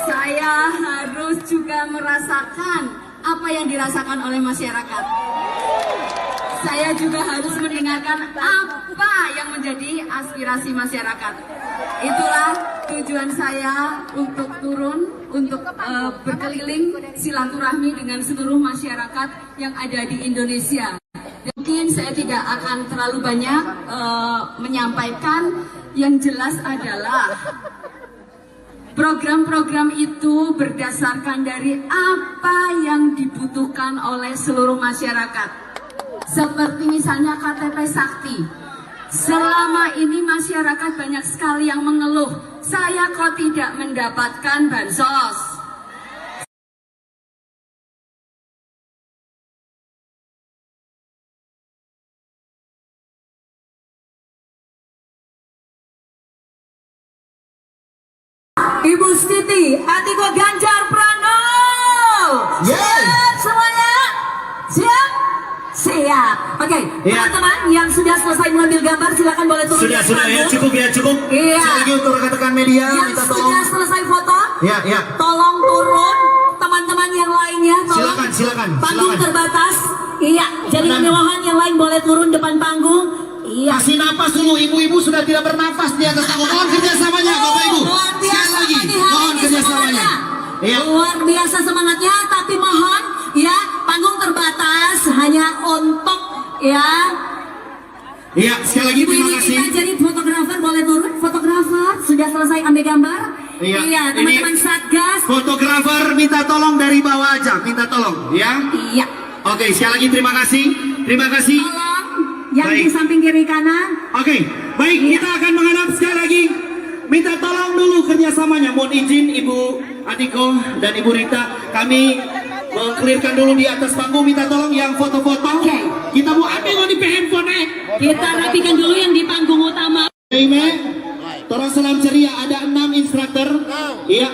Saya harus juga merasakan apa yang dirasakan oleh masyarakat. Saya juga harus mendengarkan apa yang menjadi aspirasi masyarakat. Itulah tujuan saya untuk turun, untuk berkeliling silaturahmi dengan seluruh masyarakat yang ada di Indonesia. Mungkin saya tidak akan terlalu banyak menyampaikan, yang jelas adalah program-program itu berdasarkan dari apa yang dibutuhkan oleh seluruh masyarakat. Seperti misalnya KTP Sakti. Selama ini masyarakat banyak sekali yang mengeluh, saya kok tidak mendapatkan bansos. Ibu Siti, Atiko Ganjar Pranowo. Siap semuanya? Siap? Siap. Oke, teman-teman yang sudah selesai mengambil gambar silakan boleh turun. Sudah ya, cukup. Iya. Sekali lagi untuk rekan-rekan media, Yang minta sudah tolong. selesai foto, Ya. tolong turun. Teman-teman yang lainnya, tolong. Silakan. Panggung terbatas. Iya, jadi Dan- kemewahan yang lain boleh turun depan panggung. Iya. Kasih napas dulu, ibu-ibu sudah tidak bernafas di atas panggung. Mohon kerjasamanya, Bapak Ibu. Luar Sekali biasa lagi, pagi hari mohon ini kerjasamanya. semangatnya. Iya. Luar biasa semangatnya, tapi mohon ya panggung terbatas hanya untuk ya. Iya, sekali lagi Ibu terima ini kasih. kita jadi fotografer boleh turun. Fotografer sudah selesai ambil gambar. Iya, teman-teman ini- Satgas. Fotografer minta tolong dari bawah aja, minta tolong, ya. Iya. Oke, sekali lagi terima kasih. Terima kasih. Tolong yang Baik. di samping kiri kanan. Oke, baik, Iya. kita akan menghadap sekali lagi. Minta tolong dulu kerjasamanya. Mohon izin Ibu Adiko dan Ibu Rita, kami mengklirkan dulu di atas panggung. Minta tolong yang foto-foto. Oke. Kita mau ambil di handphone. Kita rapikan dulu yang di panggung utama. Aime, tolong salam ceria. Ada 6 instruktur. Iya.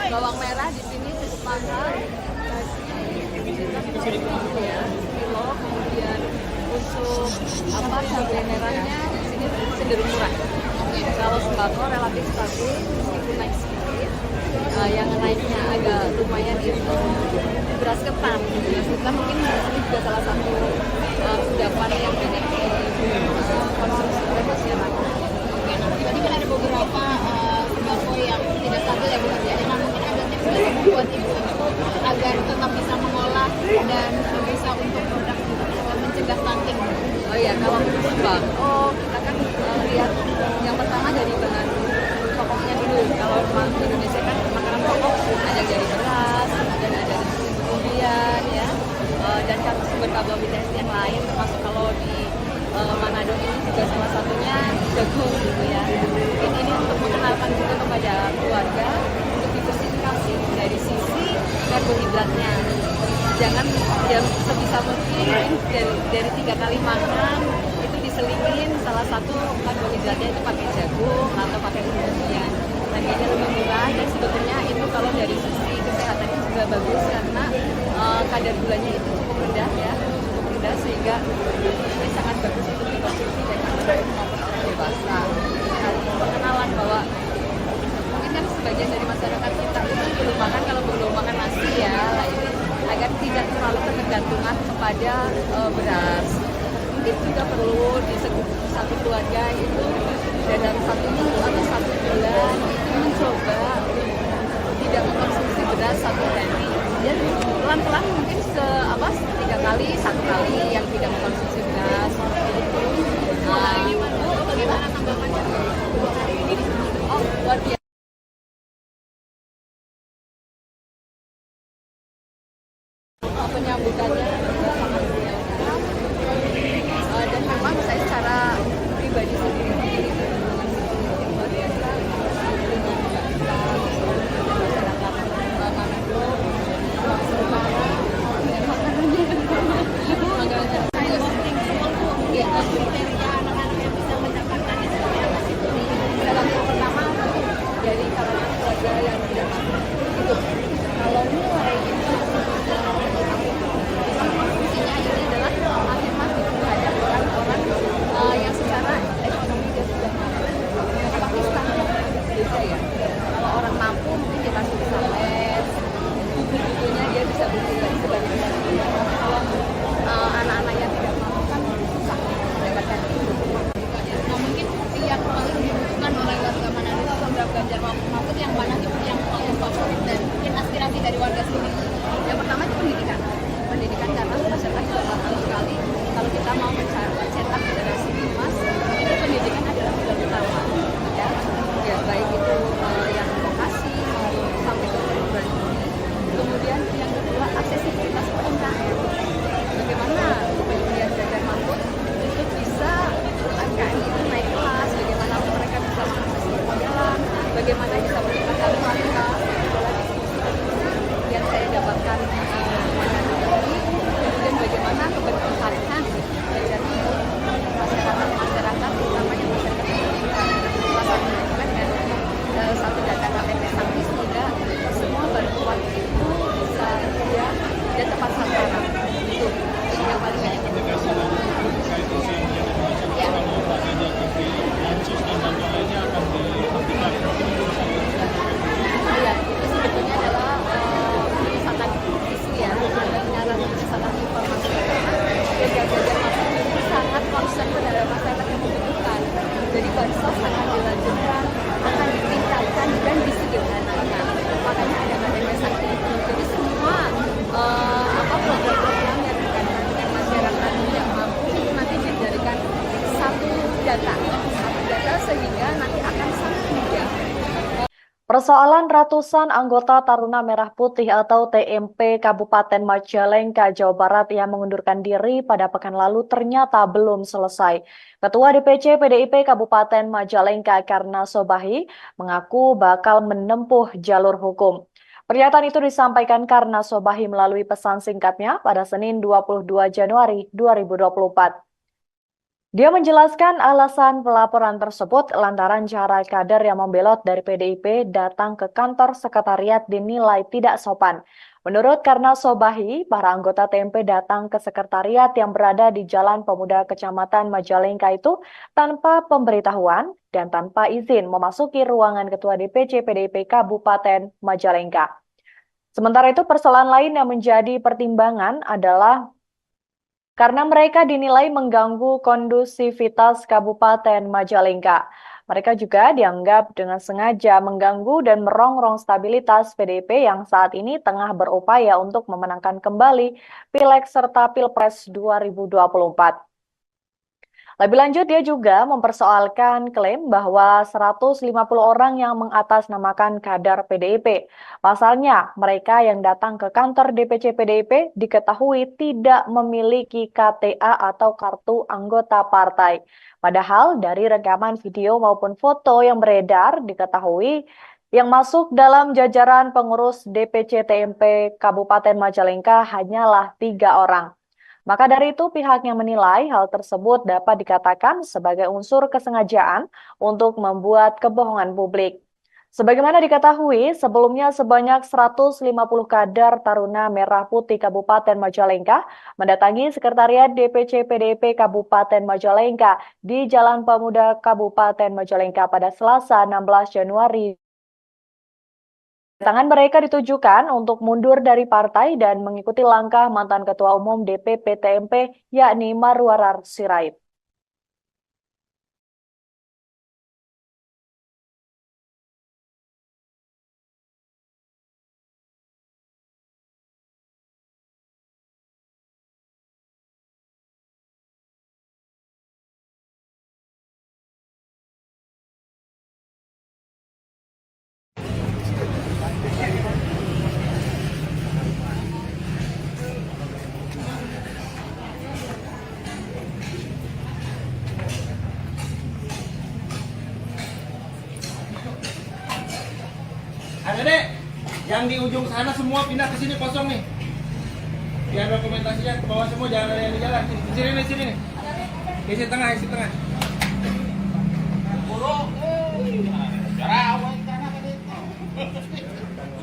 Bawang merah di sini mahal, ya, kilo, kemudian untuk cabai merahnya di sini cenderung murah. Kalau sembako relatif stabil, meskipun naik sedikit, yang naiknya agak lumayan itu beras ketan. Beras ketan mungkin ini juga salah satu kudapan yang banyak dikonsumsi oleh masyarakat. Berarti kan ada beberapa sembako yang tidak stabil ya Bu ya. Nah, mungkin ada tips dari buat ibu-ibu agar tetap bisa mengolah dan bisa untuk produk mencegah stunting. Oh iya, kalau untuk sembako kita kan lihat yang pertama dari bahan pokoknya dulu. Kalau memang di Indonesia kan makanan pokok ada dari beras, ada dari kemudian ya, dan sumber karbohidrat yang lain termasuk kalau di Manado ini juga salah satunya jagung gitu ya. Ini untuk mengenalkan juga kepada keluarga untuk diversifikasi dari sisi karbohidratnya. Jangan sebisa mungkin dari 3 kali makan itu diselingin salah satu karbohidratnya itu pakai jagung atau pakai umumnya. Harganya lebih murah dan sebetulnya itu kalau dari sisi kesehatan juga bagus karena kadar gulanya itu cukup rendah ya, cukup rendah sehingga ini sangat bagus untuk dikonsumsi dari anak maupun orang dewasa. Perkenalan bahwa mungkin kan sebagian dari masyarakat kita itu belum makan kalau belum makan nasi ya, nah ini agar tidak terlalu ketergantungan kepada beras. Mungkin juga perlu di satu keluarga itu dalam 1 minggu atau 1 bulan itu mencoba tidak mengkonsumsi beras 1 hari. Dan pelan-pelan mungkin 3 kali, 1 kali yang tidak mengkonsumsi beras seperti itu. Bagaimana tanggapannya hari ini di sini? Oh, luar biasa. Penyambutannya juga sangat welcome. Dan memang saya secara pribadi sendiri itu luar biasa dengan masyarakat Manado, Sulawesi Utara, dan makanannya Kriteria anak-anak yang bisa mendapatkan itu seperti apa sih? dalam yang pertama dari kalangan keluarga yang tidak mampu itu kalau mulai itu fungsinya ini adalah afirmatif terhadap orang-orang yang secara ekonomi dia sudah mampu. Tapi standar beda ya. Kalau orang mampu mungkin dikasih bisa les, buku-bukunya dia bisa beli sebanyak banyaknya. Tapi kalau anak-anak yang tidak mampu kan susah mendapatkan itu. Nah mungkin yang paling dibutuhkan oleh warga Manado itu program Ganjar Mahfud yang mana sih yang paling favorit dan mungkin aspirasi dari warga sini? Yang pertama itu pendidikan. Pendidikan karena masyarakat juga paham sekali kalau kita mau mencetak generasi emas itu pendidikan adalah modal utama. Ya baik itu yang vokasi sampai ke perguruan tinggi. Kemudian yang kedua aksesibilitas UMKM. Bagaimana kemudian Ganjar Mahfud itu bisa UMKM itu naik kelas, bagaimana mereka bisa mengakses permodalan, bagaimana bisa meningkatkan kualitas yang saya dapatkan kemudian bagaimana keberpihakan dari masyarakat utamanya masyarakat pendidikan salah satunya juga dengan satu data KTP Sakti sehingga semua bantuan itu bisa mudah dan tepat sasaran itu yang paling banyak ya. Iya, itu sebetulnya adalah pemusatan isu ya, sebenarnya pemusatan informasi Ganjar Mahfud itu sangat concern terhadap masyarakat yang membutuhkan. Jadi bansos akan dilanjutkan, akan ditingkatkan dan disederhanakan. Makanya ada KTP Sakti itu. Jadi semua program-program yang berkaitan dengan masyarakat tidak mampu itu nanti dijadikan satu data sehingga nanti akan sangat mudah. Persoalan ratusan anggota Taruna Merah Putih atau TMP Kabupaten Majalengka, Jawa Barat yang mengundurkan diri pada pekan lalu ternyata belum selesai. Ketua DPC PDIP Kabupaten Majalengka Karna Sobahi mengaku bakal menempuh jalur hukum. Pernyataan itu disampaikan Karna Sobahi melalui pesan singkatnya pada Senin 22 Januari 2024. Dia menjelaskan alasan pelaporan tersebut lantaran cara kader yang membelot dari PDIP datang ke kantor sekretariat dinilai tidak sopan. Menurut Karna Sobahi, para anggota TMP datang ke sekretariat yang berada di Jalan Pemuda Kecamatan Majalengka itu tanpa pemberitahuan dan tanpa izin memasuki ruangan Ketua DPC PDIP Kabupaten Majalengka. Sementara itu persoalan lain yang menjadi pertimbangan adalah karena mereka dinilai mengganggu kondusivitas Kabupaten Majalengka. Mereka juga dianggap dengan sengaja mengganggu dan merongrong stabilitas PDIP yang saat ini tengah berupaya untuk memenangkan kembali Pileg serta Pilpres 2024. Lebih lanjut, dia juga mempersoalkan klaim bahwa 150 orang yang mengatasnamakan kader PDIP. Pasalnya, mereka yang datang ke kantor DPC PDIP diketahui tidak memiliki KTA atau kartu anggota partai. Padahal dari rekaman video maupun foto yang beredar diketahui yang masuk dalam jajaran pengurus DPC TMP Kabupaten Majalengka hanyalah 3 orang. Maka dari itu pihaknya menilai hal tersebut dapat dikatakan sebagai unsur kesengajaan untuk membuat kebohongan publik. Sebagaimana diketahui, sebelumnya sebanyak 150 kader Taruna Merah Putih Kabupaten Majalengka mendatangi Sekretariat DPC PDIP Kabupaten Majalengka di Jalan Pemuda Kabupaten Majalengka pada Selasa 16 Januari. Kedatangan mereka ditujukan untuk mundur dari partai dan mengikuti langkah mantan Ketua Umum DPP TMP yakni Marwarar Sirait. Adek, yang di ujung sana semua pindah ke sini kosong nih. Biar dokumentasinya ke bawah semua, jangan ada yang di jalan. Di sini nih. Isi tengah.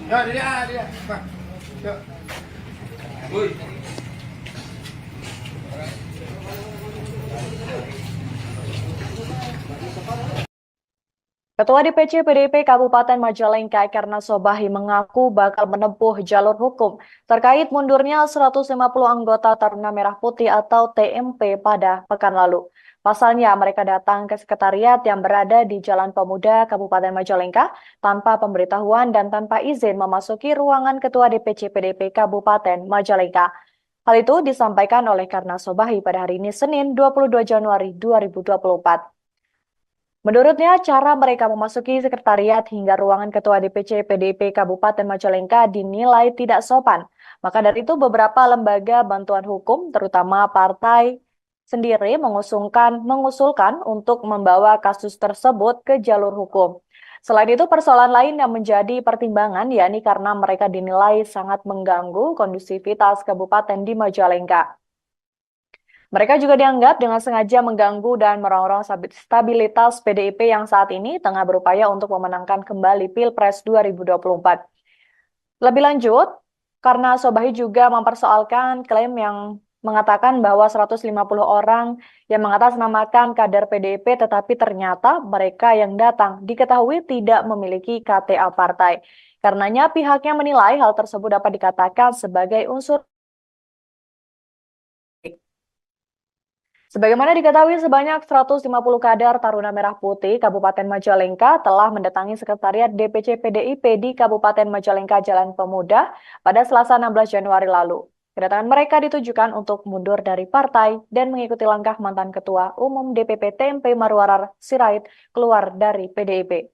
Ya, dia. Pak. Yuk. Woi. Ketua DPC PDIP Kabupaten Majalengka Karna Sobahi mengaku bakal menempuh jalur hukum terkait mundurnya 150 anggota Taruna Merah Putih atau TMP pada pekan lalu. Pasalnya mereka datang ke sekretariat yang berada di Jalan Pemuda Kabupaten Majalengka tanpa pemberitahuan dan tanpa izin memasuki ruangan Ketua DPC PDIP Kabupaten Majalengka. Hal itu disampaikan oleh Karna Sobahi pada hari ini Senin 22 Januari 2024. Menurutnya, cara mereka memasuki sekretariat hingga ruangan Ketua DPC PDIP Kabupaten Majalengka dinilai tidak sopan. Maka dari itu beberapa lembaga bantuan hukum, terutama partai sendiri mengusulkan untuk membawa kasus tersebut ke jalur hukum. Selain itu, persoalan lain yang menjadi pertimbangan yakni karena mereka dinilai sangat mengganggu kondusivitas kabupaten di Majalengka. Mereka juga dianggap dengan sengaja mengganggu dan merongrong stabilitas PDIP yang saat ini tengah berupaya untuk memenangkan kembali Pilpres 2024. Lebih lanjut, karena Sobahi juga mempersoalkan klaim yang mengatakan bahwa 150 orang yang mengatasnamakan kader PDIP tetapi ternyata mereka yang datang diketahui tidak memiliki KTA partai. Karenanya pihaknya menilai hal tersebut dapat dikatakan sebagai unsur. Sebagaimana diketahui, sebanyak 150 kader Taruna Merah Putih Kabupaten Majalengka telah mendatangi Sekretariat DPC PDIP di Kabupaten Majalengka Jalan Pemuda pada Selasa 16 Januari lalu. Kedatangan mereka ditujukan untuk mundur dari partai dan mengikuti langkah mantan Ketua Umum DPP TMP Marwarar Sirait keluar dari PDIP.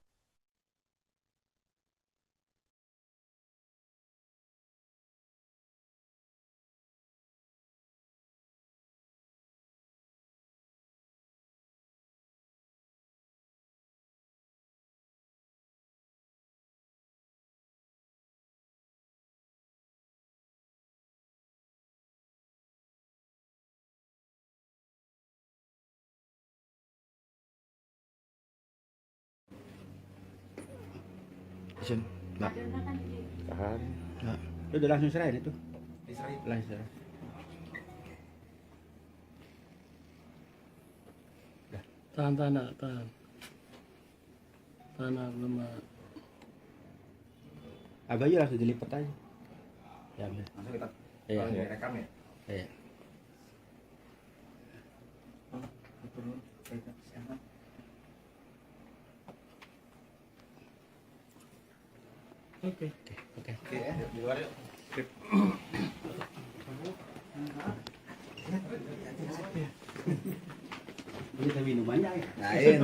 Enggak. Tahan. Enggak. Udah langsung serahin itu. Langsung serahin. Tahan. Tahan lemah. Agak aja langsung dilipat aja. Ya, ambil. Langsung kita Iya. rekam ya. Iya. Oke. Oke. Oke, di luar yuk. Kita minum banyak ya. Lain.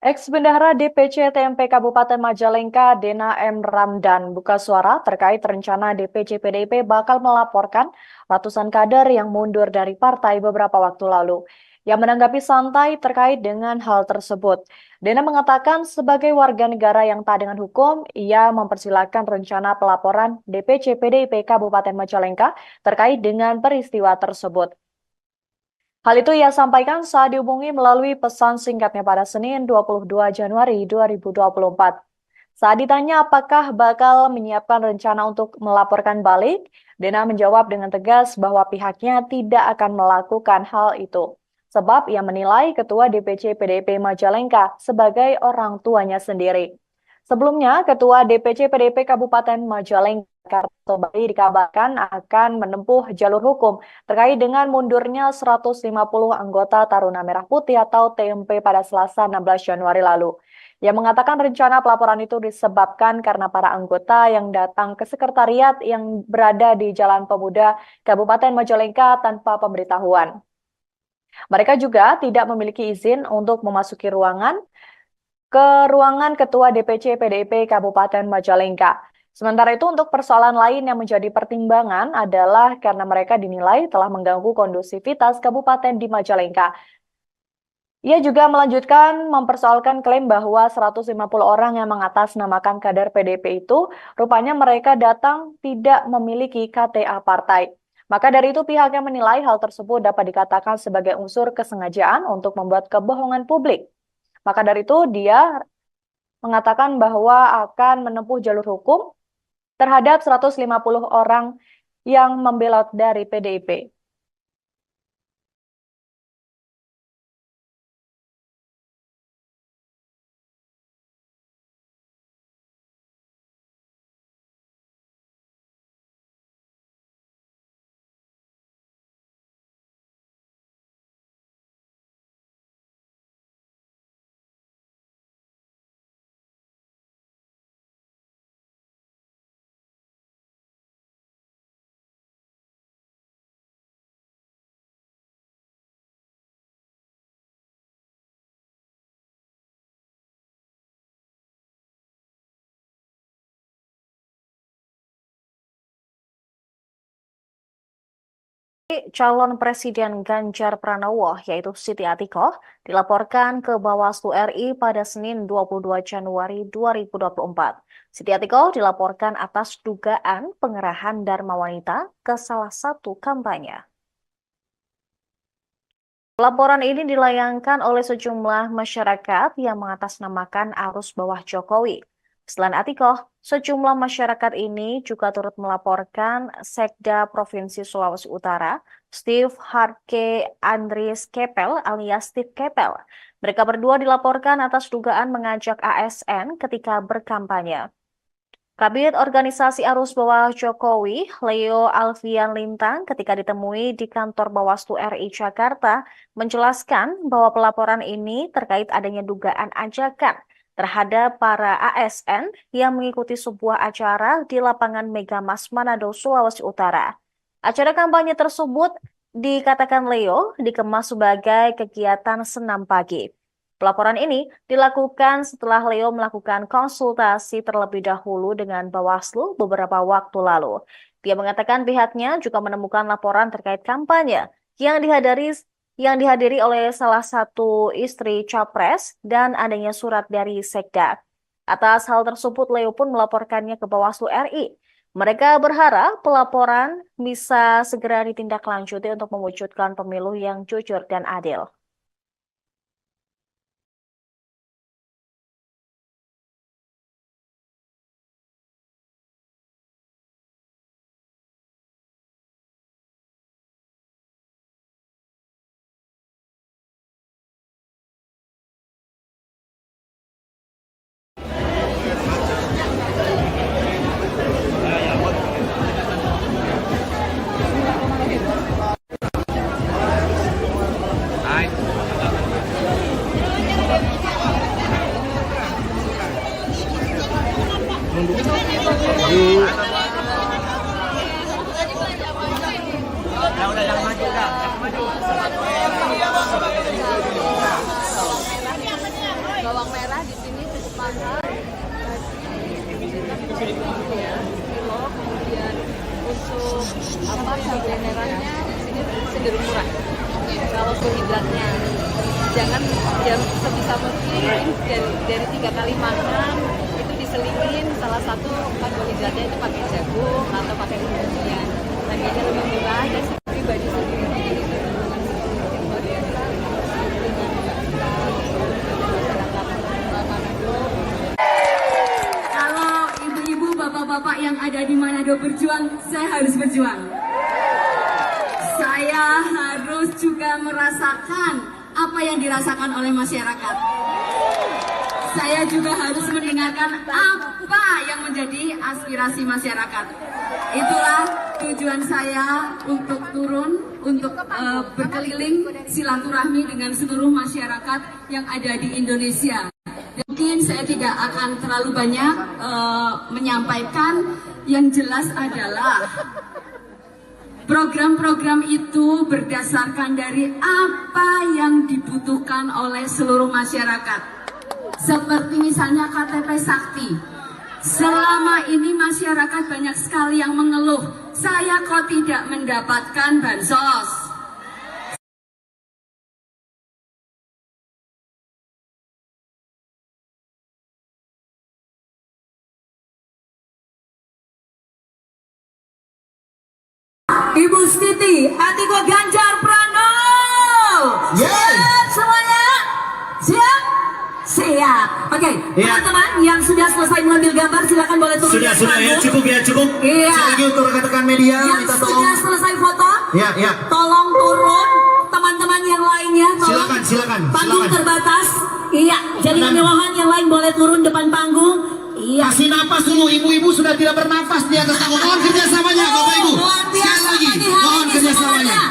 Ex-Bendahara DPC TMP Kabupaten Majalengka, Dena M. Ramdan, buka suara terkait rencana DPC PDIP bakal melaporkan ratusan kader yang mundur dari partai beberapa waktu lalu. yang menanggapi santai terkait dengan hal tersebut. Dena mengatakan sebagai warga negara yang taat dengan hukum, ia mempersilahkan rencana pelaporan DPC PDIP Kabupaten Majalengka terkait dengan peristiwa tersebut. Hal itu ia sampaikan saat dihubungi melalui pesan singkatnya pada Senin 22 Januari 2024. Saat ditanya apakah bakal menyiapkan rencana untuk melaporkan balik, Dena menjawab dengan tegas bahwa pihaknya tidak akan melakukan hal itu. Sebab ia menilai Ketua DPC PDIP Majalengka sebagai orang tuanya sendiri. Sebelumnya, Ketua DPC PDIP Kabupaten Majalengka Karto Bali dikabarkan akan menempuh jalur hukum terkait dengan mundurnya 150 anggota Taruna Merah Putih atau TMP pada Selasa 16 Januari lalu. Ia mengatakan rencana pelaporan itu disebabkan karena para anggota yang datang ke sekretariat yang berada di Jalan Pemuda Kabupaten Majalengka tanpa pemberitahuan. Mereka juga tidak memiliki izin untuk memasuki ruangan Ketua DPC PDIP Kabupaten Majalengka. Sementara itu untuk persoalan lain yang menjadi pertimbangan adalah karena mereka dinilai telah mengganggu kondusivitas kabupaten di Majalengka. Ia juga melanjutkan mempersoalkan klaim bahwa 150 orang yang mengatasnamakan kader PDIP itu rupanya mereka datang tidak memiliki KTA partai. Maka dari itu pihaknya menilai hal tersebut dapat dikatakan sebagai unsur kesengajaan untuk membuat kebohongan publik. Maka dari itu dia mengatakan bahwa akan menempuh jalur hukum terhadap 150 orang yang membelot dari PDIP. Calon Presiden Ganjar Pranowo, yaitu Siti Atikoh, dilaporkan ke Bawaslu RI pada Senin 22 Januari 2024. Siti Atikoh dilaporkan atas dugaan pengerahan Dharma Wanita ke salah satu kampanye. Laporan ini dilayangkan oleh sejumlah masyarakat yang mengatasnamakan arus bawah Jokowi. Selain Atikoh, sejumlah masyarakat ini juga turut melaporkan Sekda Provinsi Sulawesi Utara, Steve Harke Andries Kepel alias Steve Kepel. Mereka berdua dilaporkan atas dugaan mengajak ASN ketika berkampanye. Kabid Organisasi Arus Bawah Jokowi, Leo Alfian Lintang, ketika ditemui di kantor Bawaslu RI Jakarta, menjelaskan bahwa pelaporan ini terkait adanya dugaan ajakan terhadap para ASN yang mengikuti sebuah acara di lapangan Megamas Manado, Sulawesi Utara. Acara kampanye tersebut dikatakan Leo dikemas sebagai kegiatan senam pagi. Pelaporan ini dilakukan setelah Leo melakukan konsultasi terlebih dahulu dengan Bawaslu beberapa waktu lalu. Dia mengatakan pihaknya juga menemukan laporan terkait kampanye yang dihadiri oleh salah satu istri Capres dan adanya surat dari Sekda. Atas hal tersebut, Leo pun melaporkannya ke Bawaslu RI. Mereka berharap pelaporan bisa segera ditindaklanjuti untuk mewujudkan pemilu yang jujur dan adil. Bawang merah di sini cukup mahal, kilo, kemudian untuk cabai merahnya di sini cenderung murah. kalau karbohidratnya jangan ya sebisa mungkin dari 3 kali makan itu diselipin salah satu karbohidratnya itu pakai jagung atau pakai umbi-umbian. Harganya lebih murah dan pribadi sendiri jadi dengan sedikit modern dengan masyarakat Manado. Kalau ibu-ibu, bapak-bapak yang ada di Manado berjuang, saya harus berjuang. Saya harus juga merasakan apa yang dirasakan oleh masyarakat. Saya juga harus mendengarkan apa yang menjadi aspirasi masyarakat. Itulah tujuan saya untuk turun, untuk berkeliling silaturahmi dengan seluruh masyarakat yang ada di Indonesia. Mungkin saya tidak akan terlalu banyak menyampaikan, yang jelas adalah program-program itu berdasarkan dari apa yang dibutuhkan oleh seluruh masyarakat. Seperti misalnya KTP Sakti. Selama ini masyarakat banyak sekali yang mengeluh, saya kok tidak mendapatkan bansos. Ibu Siti Atiko Ganjar Pranowo. Siap semuanya? Siap? Siap. Oke, teman-teman yang sudah selesai mengambil gambar silakan boleh turun. Sudah ya, cukup ya, cukup. Iya. Sekali lagi untuk rekan-rekan media, Yang minta sudah tolong. selesai foto, Ya. tolong turun. Teman-teman yang lainnya, tolong. Silakan. Panggung terbatas. Iya, jadi kemewahan yang lain boleh turun depan panggung. Iya. Kasih napas dulu, ibu-ibu sudah tidak bernafas di atas panggung. Mohon kerjasamanya, Bapak Ibu. Luar Sekali biasa lagi, pagi hari mohon ini kerjasamanya. semangatnya.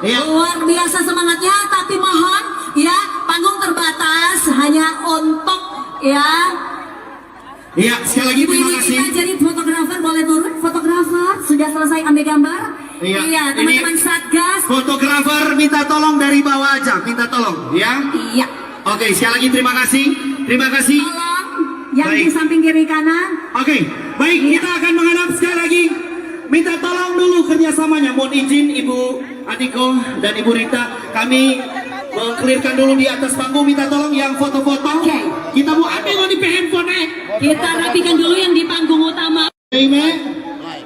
Iya. Luar biasa semangatnya, tapi mohon ya panggung terbatas hanya untuk ya. Iya, sekali lagi terima Ibu-ibu kasih. kita jadi fotografer boleh turun. Fotografer sudah selesai ambil gambar. Iya, teman-teman ini Satgas. Fotografer minta tolong dari bawah aja, minta tolong, ya. Iya. Oke, sekali lagi terima kasih. Terima kasih. Tolong yang Baik. di samping kiri kanan. Oke, baik, kita akan menghadap sekali lagi. Minta tolong dulu kerjasamanya. Mohon izin Ibu Atiko dan Ibu Rita, kami mengklirkan dulu di atas panggung. Minta tolong yang foto-foto. Oke. Kita mau ambil di handphone. Kita rapikan dulu yang di panggung utama. Ime,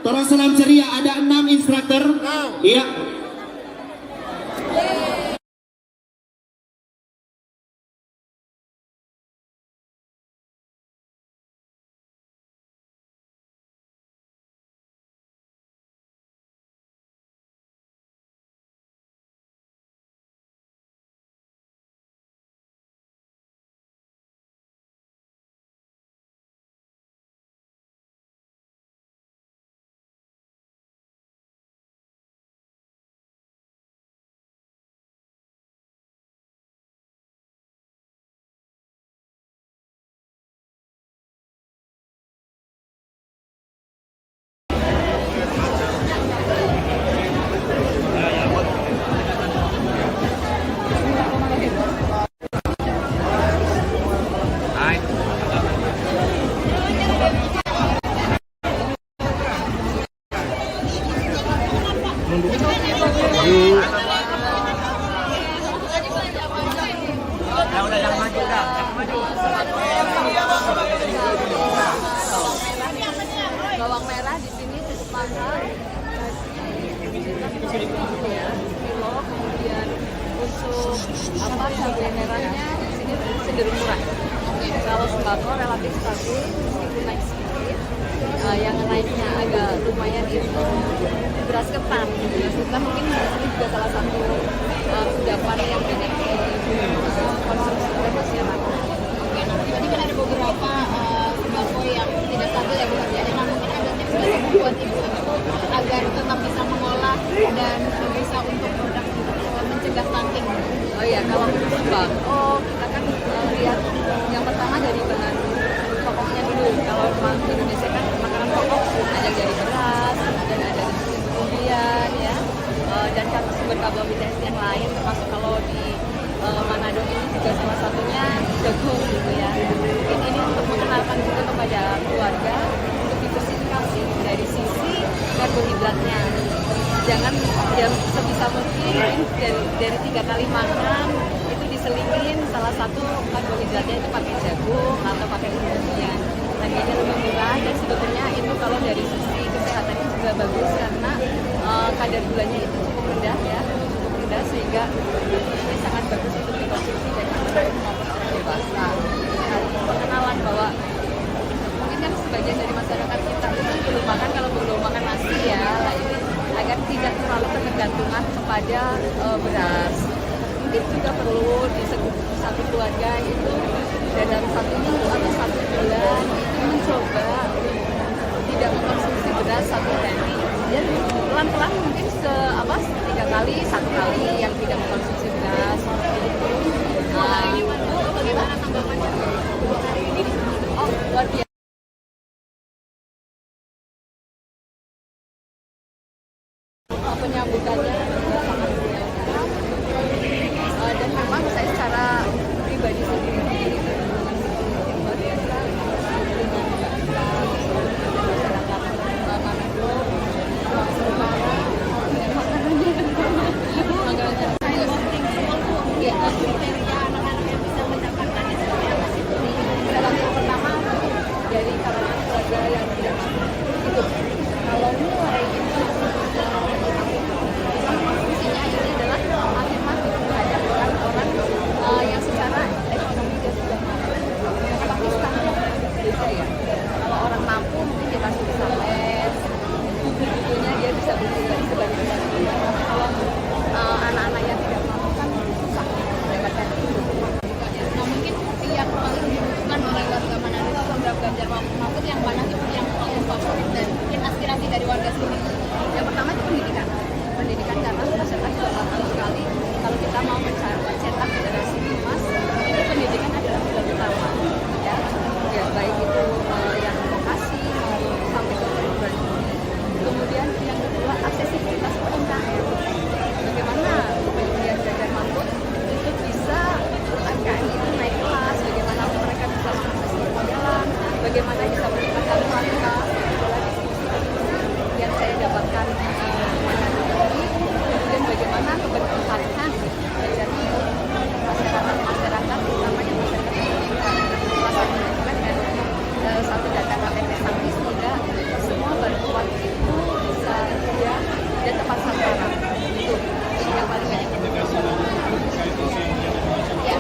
tolong salam ceria. Ada 6 instruktur. Iya. Bawang merah di sini cukup mahal, kilo, kemudian untuk cabai merahnya di sini cenderung murah. Kalau sembako relatif stabil meskipun naik sedikit. Yang naiknya agak lumayan itu beras ketan. Beras ketan mungkin ini juga salah satu kudapan yang banyak dikonsumsi oleh masyarakat. Oke, nah tadi kan ada beberapa sembako yang tidak stabil ya Bu Hardiana. Nah mungkin ada tips nggak sih buat ibu-ibu agar tetap bisa mengolah dan bisa untuk produk mencegah stunting? Oh iya, kalau untuk sembako kita kan lihat yang pertama dari bahan pokoknya dulu. Kalau di Indonesia kan makanan pokok ada dari beras, dan ada dari umbi-umbian ya, dan sumber karbohidrat yang lain termasuk kalau di Manado ini juga salah satunya jagung gitu ya. Mungkin ini untuk mengenalkan juga kepada keluarga untuk diversifikasi dari sisi karbohidratnya. jangan ya sebisa mungkin dari 3 kali makan itu diselingin salah satu karbohidratnya itu pakai jagung atau pakai umbi-umbian. Harganya lebih murah dan sebetulnya itu kalau dari sisi kesehatannya juga bagus karena kadar gulanya itu cukup rendah ya, cukup rendah sehingga ini sangat bagus untuk dikonsumsi baik anak maupun orang dewasa. Nah, pengenalan bahwa mungkin kan sebagian dari masyarakat kita itu belum makan, kalau belum makan nasi ya, nah ini agar tidak terlalu ketergantungan kepada beras. Mungkin juga perlu di satu keluarga itu dalam 1 minggu atau 1 bulan itu mencoba tidak mengkonsumsi beras 1 hari. Dan pelan-pelan mungkin 3 kali, 1 kali yang tidak mengkonsumsi beras. Bagaimana tanggapannya 2 hari ini? Oh, luar biasa. Penyambutannya juga sangat biasa dan memang saya secara pribadi sendiri luar biasa dengan masyarakat Manado, Utara dan makanannya Kriteria anak-anak yang bisa mendapatkan itu seperti apa sih? salah satu pertama dari kalangan keluarga yang tidak mampu itu kalau mulai itu fungsinya ini adalah afirmatif terhadap orang-orang yang secara ekonomi dia sudah mampu. Tapi standar beda ya. Kalau orang mampu mungkin dia kasih bisa les, buku-bukunya dia bisa beli sebanyak banyaknya. Kalau anak-anak yang tidak mampu kan susah mendapatkan itu. Nah, mungkin yang paling dibutuhkan oleh warga Manado program Ganjar Mahfud yang mana sih yang paling favorit dan mungkin aspirasi dari warga sini? Yang pertama itu pendidikan. Pendidikan karena masyarakat juga paham sekali kalau kita mau mencetak generasi emas itu pendidikan adalah pilar utama ya baik itu yang vokasi maupun sampai ke perguruan tinggi. Kemudian yang kedua aksesibilitas UMKM. Bagaimana kemudian Ganjar Mahfud itu bisa UMKM itu naik kelas, bagaimana mereka bisa mengakses permodalan, bagaimana bisa meningkatkan kualitas yang saya dapatkan kemudian bagaimana keberpihakan dari masyarakat terutama yang masyarakat pendidikan salah satunya juga dengan satu data KTP Sangki sehingga semua bantuan itu bisa dia dan tepat sasaran itu yang paling penting. Ya.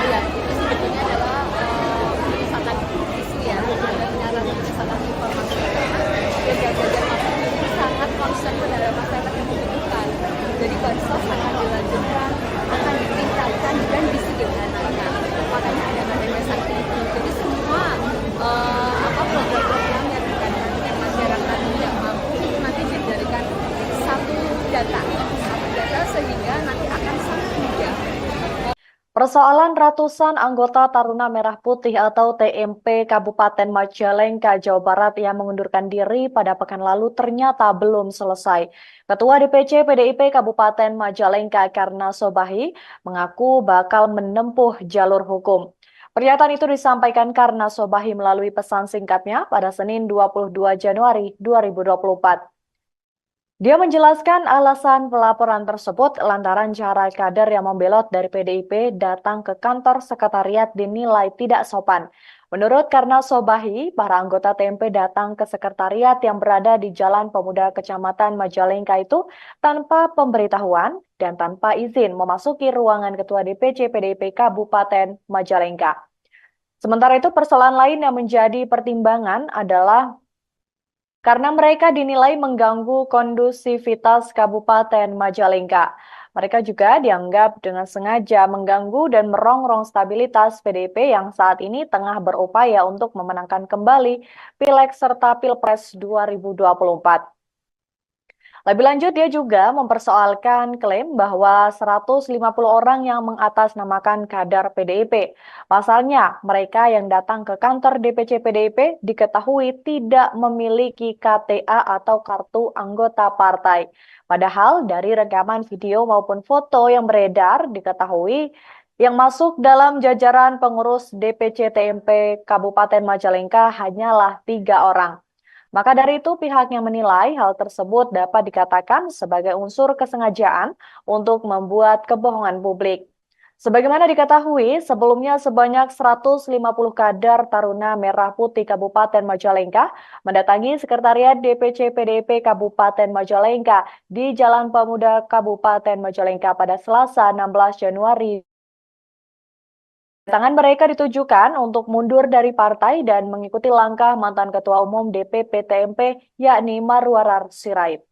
Ya, itu sebetulnya adalah penyimpanan isu ya, penyimpanan informasi karena Ganjar Mahfud ini sangat concern terhadap masyarakat yang membutuhkan. Jadi bansos akan dilanjutkan, akan ditingkatkan dan disederhanakan. Makanya ada KTP Sakti itu. Jadi semua program-program yang berkaitan dengan masyarakat tidak mampu itu nanti dijadikan satu data sehingga nanti akan sangat mudah. Persoalan ratusan anggota Taruna Merah Putih atau TMP Kabupaten Majalengka, Jawa Barat yang mengundurkan diri pada pekan lalu ternyata belum selesai. Ketua DPC PDIP Kabupaten Majalengka Karna Sobahi mengaku bakal menempuh jalur hukum. Pernyataan itu disampaikan Karna Sobahi melalui pesan singkatnya pada Senin 22 Januari 2024. Dia menjelaskan alasan pelaporan tersebut lantaran cara kader yang membelot dari PDIP datang ke kantor sekretariat dinilai tidak sopan. Menurut Karna Sobahi, para anggota TMP datang ke sekretariat yang berada di Jalan Pemuda Kecamatan Majalengka itu tanpa pemberitahuan dan tanpa izin memasuki ruangan Ketua DPC PDIP Kabupaten Majalengka. Sementara itu persoalan lain yang menjadi pertimbangan adalah karena mereka dinilai mengganggu kondusivitas Kabupaten Majalengka. Mereka juga dianggap dengan sengaja mengganggu dan merongrong stabilitas PDIP yang saat ini tengah berupaya untuk memenangkan kembali Pileg serta Pilpres 2024. Lebih lanjut, dia juga mempersoalkan klaim bahwa 150 orang yang mengatasnamakan kader PDIP. Pasalnya, mereka yang datang ke kantor DPC PDIP diketahui tidak memiliki KTA atau kartu anggota partai. Padahal dari rekaman video maupun foto yang beredar diketahui Yang masuk dalam jajaran pengurus DPC TMP Kabupaten Majalengka hanyalah 3 orang. Maka dari itu pihaknya menilai hal tersebut dapat dikatakan sebagai unsur kesengajaan untuk membuat kebohongan publik. Sebagaimana diketahui, sebelumnya sebanyak 150 kader Taruna Merah Putih Kabupaten Majalengka mendatangi Sekretariat DPC PDIP Kabupaten Majalengka di Jalan Pemuda Kabupaten Majalengka pada Selasa 16 Januari. Kedatangan mereka ditujukan untuk mundur dari partai dan mengikuti langkah mantan Ketua Umum DPP TMP yakni Marwarar Sirait.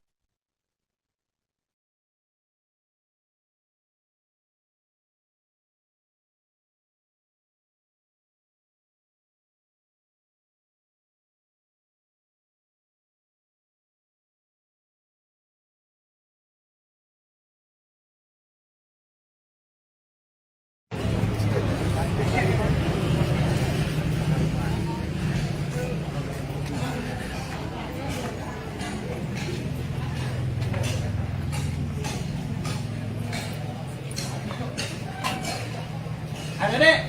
Adek,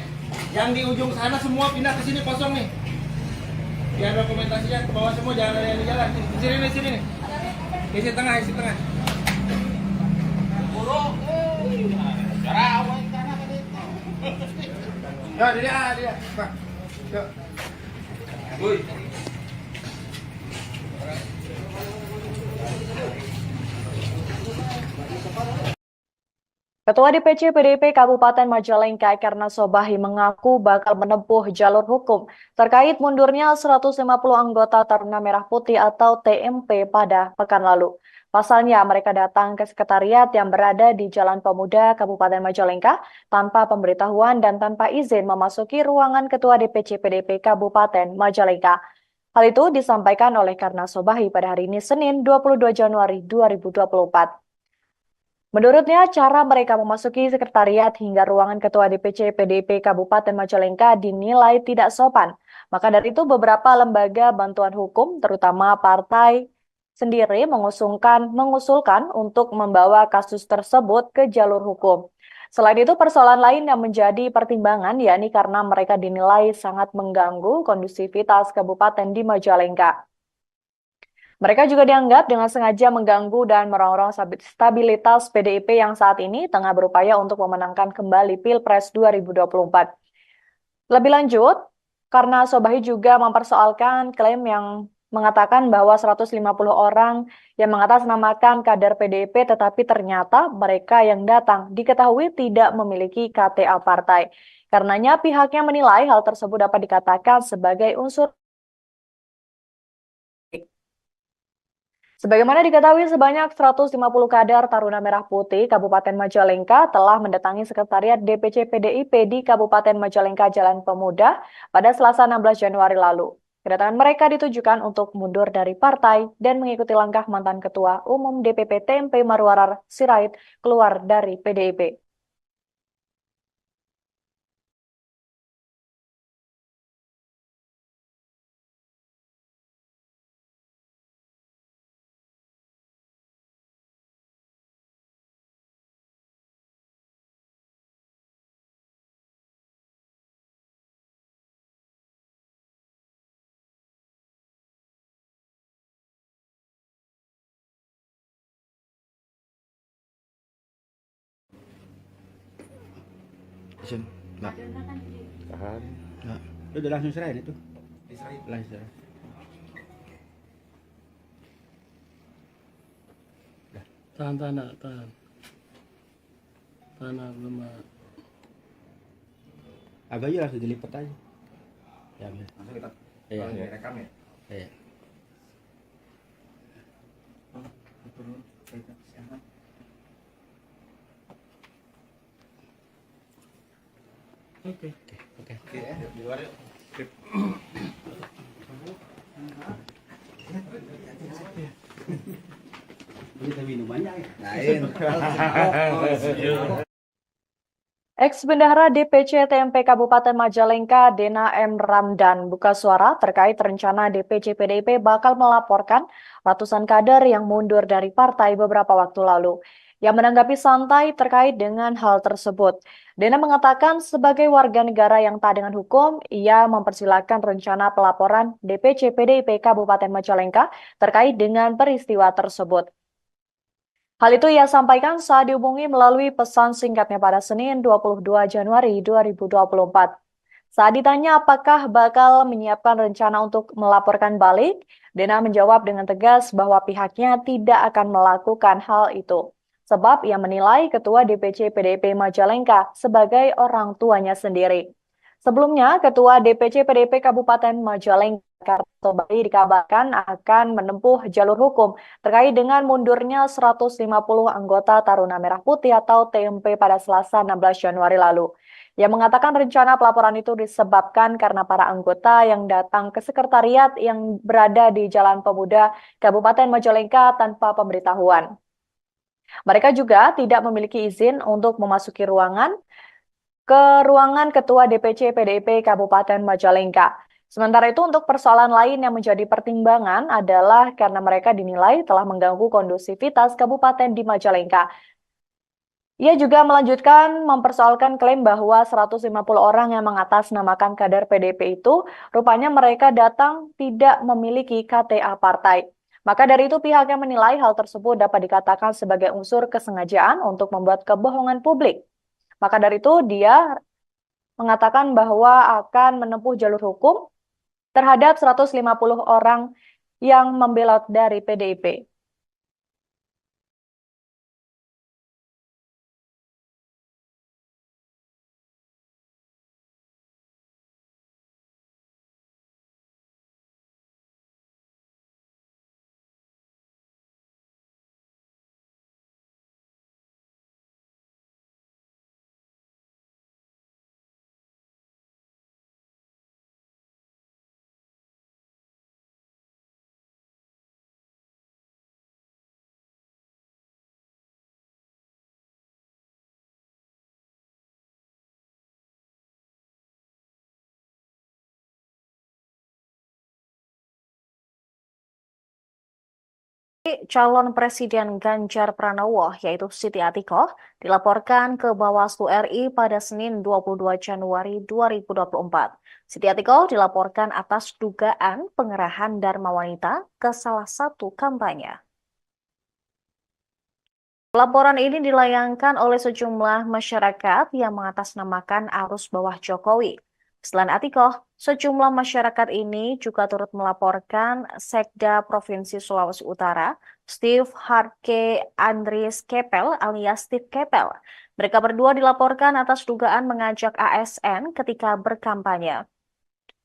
yang di ujung sana semua pindah ke sini kosong nih. Biar dokumentasinya ke bawah semua, jangan ada yang di jalan. Di sini nih, sini nih. Isi tengah, isi tengah. Ya, dia. Pak. Yuk. Woi. Ketua DPC PDIP Kabupaten Majalengka Karna Sobahi mengaku bakal menempuh jalur hukum terkait mundurnya 150 anggota Taruna Merah Putih atau TMP pada pekan lalu. Pasalnya mereka datang ke sekretariat yang berada di Jalan Pemuda Kabupaten Majalengka tanpa pemberitahuan dan tanpa izin memasuki ruangan Ketua DPC PDIP Kabupaten Majalengka. Hal itu disampaikan oleh Karna Sobahi pada hari ini Senin 22 Januari 2024. Menurutnya, cara mereka memasuki sekretariat hingga ruangan Ketua DPC PDIP Kabupaten Majalengka dinilai tidak sopan. Maka dari itu beberapa lembaga bantuan hukum, terutama partai sendiri mengusulkan untuk membawa kasus tersebut ke jalur hukum. Selain itu, persoalan lain yang menjadi pertimbangan yakni karena mereka dinilai sangat mengganggu kondusivitas kabupaten di Majalengka. Mereka juga dianggap dengan sengaja mengganggu dan merongrong stabilitas PDIP yang saat ini tengah berupaya untuk memenangkan kembali Pilpres 2024. Lebih lanjut, karena Sobahi juga mempersoalkan klaim yang mengatakan bahwa 150 orang yang mengatasnamakan kader PDIP tetapi ternyata mereka yang datang diketahui tidak memiliki KTA partai. Karenanya pihaknya menilai hal tersebut dapat dikatakan sebagai unsur. Sebagaimana diketahui, sebanyak 150 kader Taruna Merah Putih Kabupaten Majalengka telah mendatangi Sekretariat DPC PDIP di Kabupaten Majalengka Jalan Pemuda pada Selasa 16 Januari lalu. Kedatangan mereka ditujukan untuk mundur dari partai dan mengikuti langkah mantan Ketua Umum DPP TMP Marwarar Sirait keluar dari PDIP. Isin. Nah. Tahan. Nah. Udah langsung serahin itu. Langsung serahin. Tahan. Tahan belum. Agak aja langsung dilipat aja. Ya, Langsung kita iya. rekam ya. Iya. Oke. Oke. Di luar yuk. Kita minumannya. Lain. Ex-Bendahara DPC TMP Kabupaten Majalengka, Dena M. Ramdan, buka suara terkait rencana DPC PDIP bakal melaporkan ratusan kader yang mundur dari partai beberapa waktu lalu. yang menanggapi santai terkait dengan hal tersebut. Dena mengatakan sebagai warga negara yang taat dengan hukum, ia mempersilahkan rencana pelaporan DPC PDIP Kabupaten Majalengka terkait dengan peristiwa tersebut. Hal itu ia sampaikan saat dihubungi melalui pesan singkatnya pada Senin 22 Januari 2024. Saat ditanya apakah bakal menyiapkan rencana untuk melaporkan balik, Dena menjawab dengan tegas bahwa pihaknya tidak akan melakukan hal itu. Sebab ia menilai Ketua DPC PDIP Majalengka sebagai orang tuanya sendiri. Sebelumnya, Ketua DPC PDIP Kabupaten Majalengka Karto Bali dikabarkan akan menempuh jalur hukum terkait dengan mundurnya 150 anggota Taruna Merah Putih atau TMP pada Selasa 16 Januari lalu. Yang mengatakan rencana pelaporan itu disebabkan karena para anggota yang datang ke sekretariat yang berada di Jalan Pemuda Kabupaten Majalengka tanpa pemberitahuan. Mereka juga tidak memiliki izin untuk memasuki ruangan Ketua DPC PDIP Kabupaten Majalengka. Sementara itu untuk persoalan lain yang menjadi pertimbangan adalah karena mereka dinilai telah mengganggu kondusivitas kabupaten di Majalengka. Ia juga melanjutkan mempersoalkan klaim bahwa 150 orang yang mengatasnamakan kader PDIP itu rupanya mereka datang tidak memiliki KTA partai. Maka dari itu pihaknya menilai hal tersebut dapat dikatakan sebagai unsur kesengajaan untuk membuat kebohongan publik. Maka dari itu dia mengatakan bahwa akan menempuh jalur hukum terhadap 150 orang yang membelot dari PDIP. Calon Presiden Ganjar Pranowo, yaitu Siti Atikoh, dilaporkan ke Bawaslu RI pada Senin 22 Januari 2024. Siti Atikoh dilaporkan atas dugaan pengerahan Dharma Wanita ke salah satu kampanye. Laporan ini dilayangkan oleh sejumlah masyarakat yang mengatasnamakan arus bawah Jokowi. Selain Atikoh, sejumlah masyarakat ini juga turut melaporkan Sekda Provinsi Sulawesi Utara, Steve Harke Andries Kepel alias Steve Kepel. Mereka berdua dilaporkan atas dugaan mengajak ASN ketika berkampanye.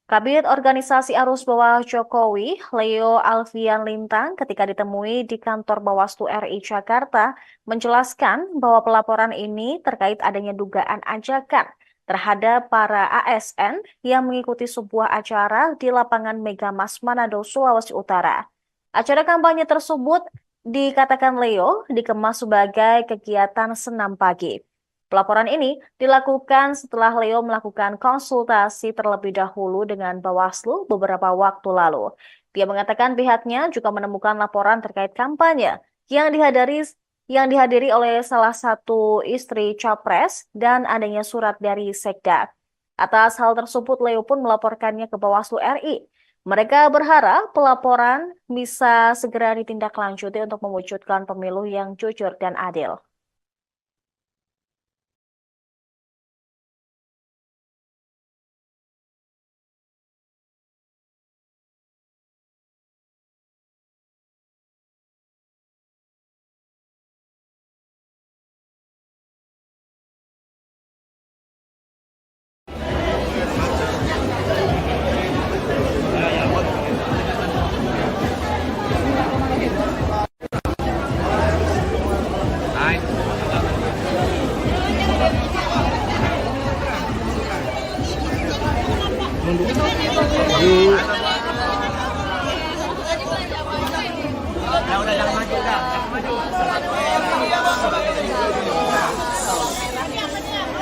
Kabid Organisasi Arus Bawah Jokowi, Leo Alfian Lintang, ketika ditemui di kantor Bawaslu RI Jakarta, menjelaskan bahwa pelaporan ini terkait adanya dugaan ajakan terhadap para ASN yang mengikuti sebuah acara di lapangan Megamas Manado, Sulawesi Utara. Acara kampanye tersebut dikatakan Leo dikemas sebagai kegiatan senam pagi. Pelaporan ini dilakukan setelah Leo melakukan konsultasi terlebih dahulu dengan Bawaslu beberapa waktu lalu. Dia mengatakan pihaknya juga menemukan laporan terkait kampanye yang dihadiri oleh salah satu istri Capres dan adanya surat dari Sekda. Atas hal tersebut, Leo pun melaporkannya ke Bawaslu RI. Mereka berharap pelaporan bisa segera ditindaklanjuti untuk mewujudkan pemilu yang jujur dan adil.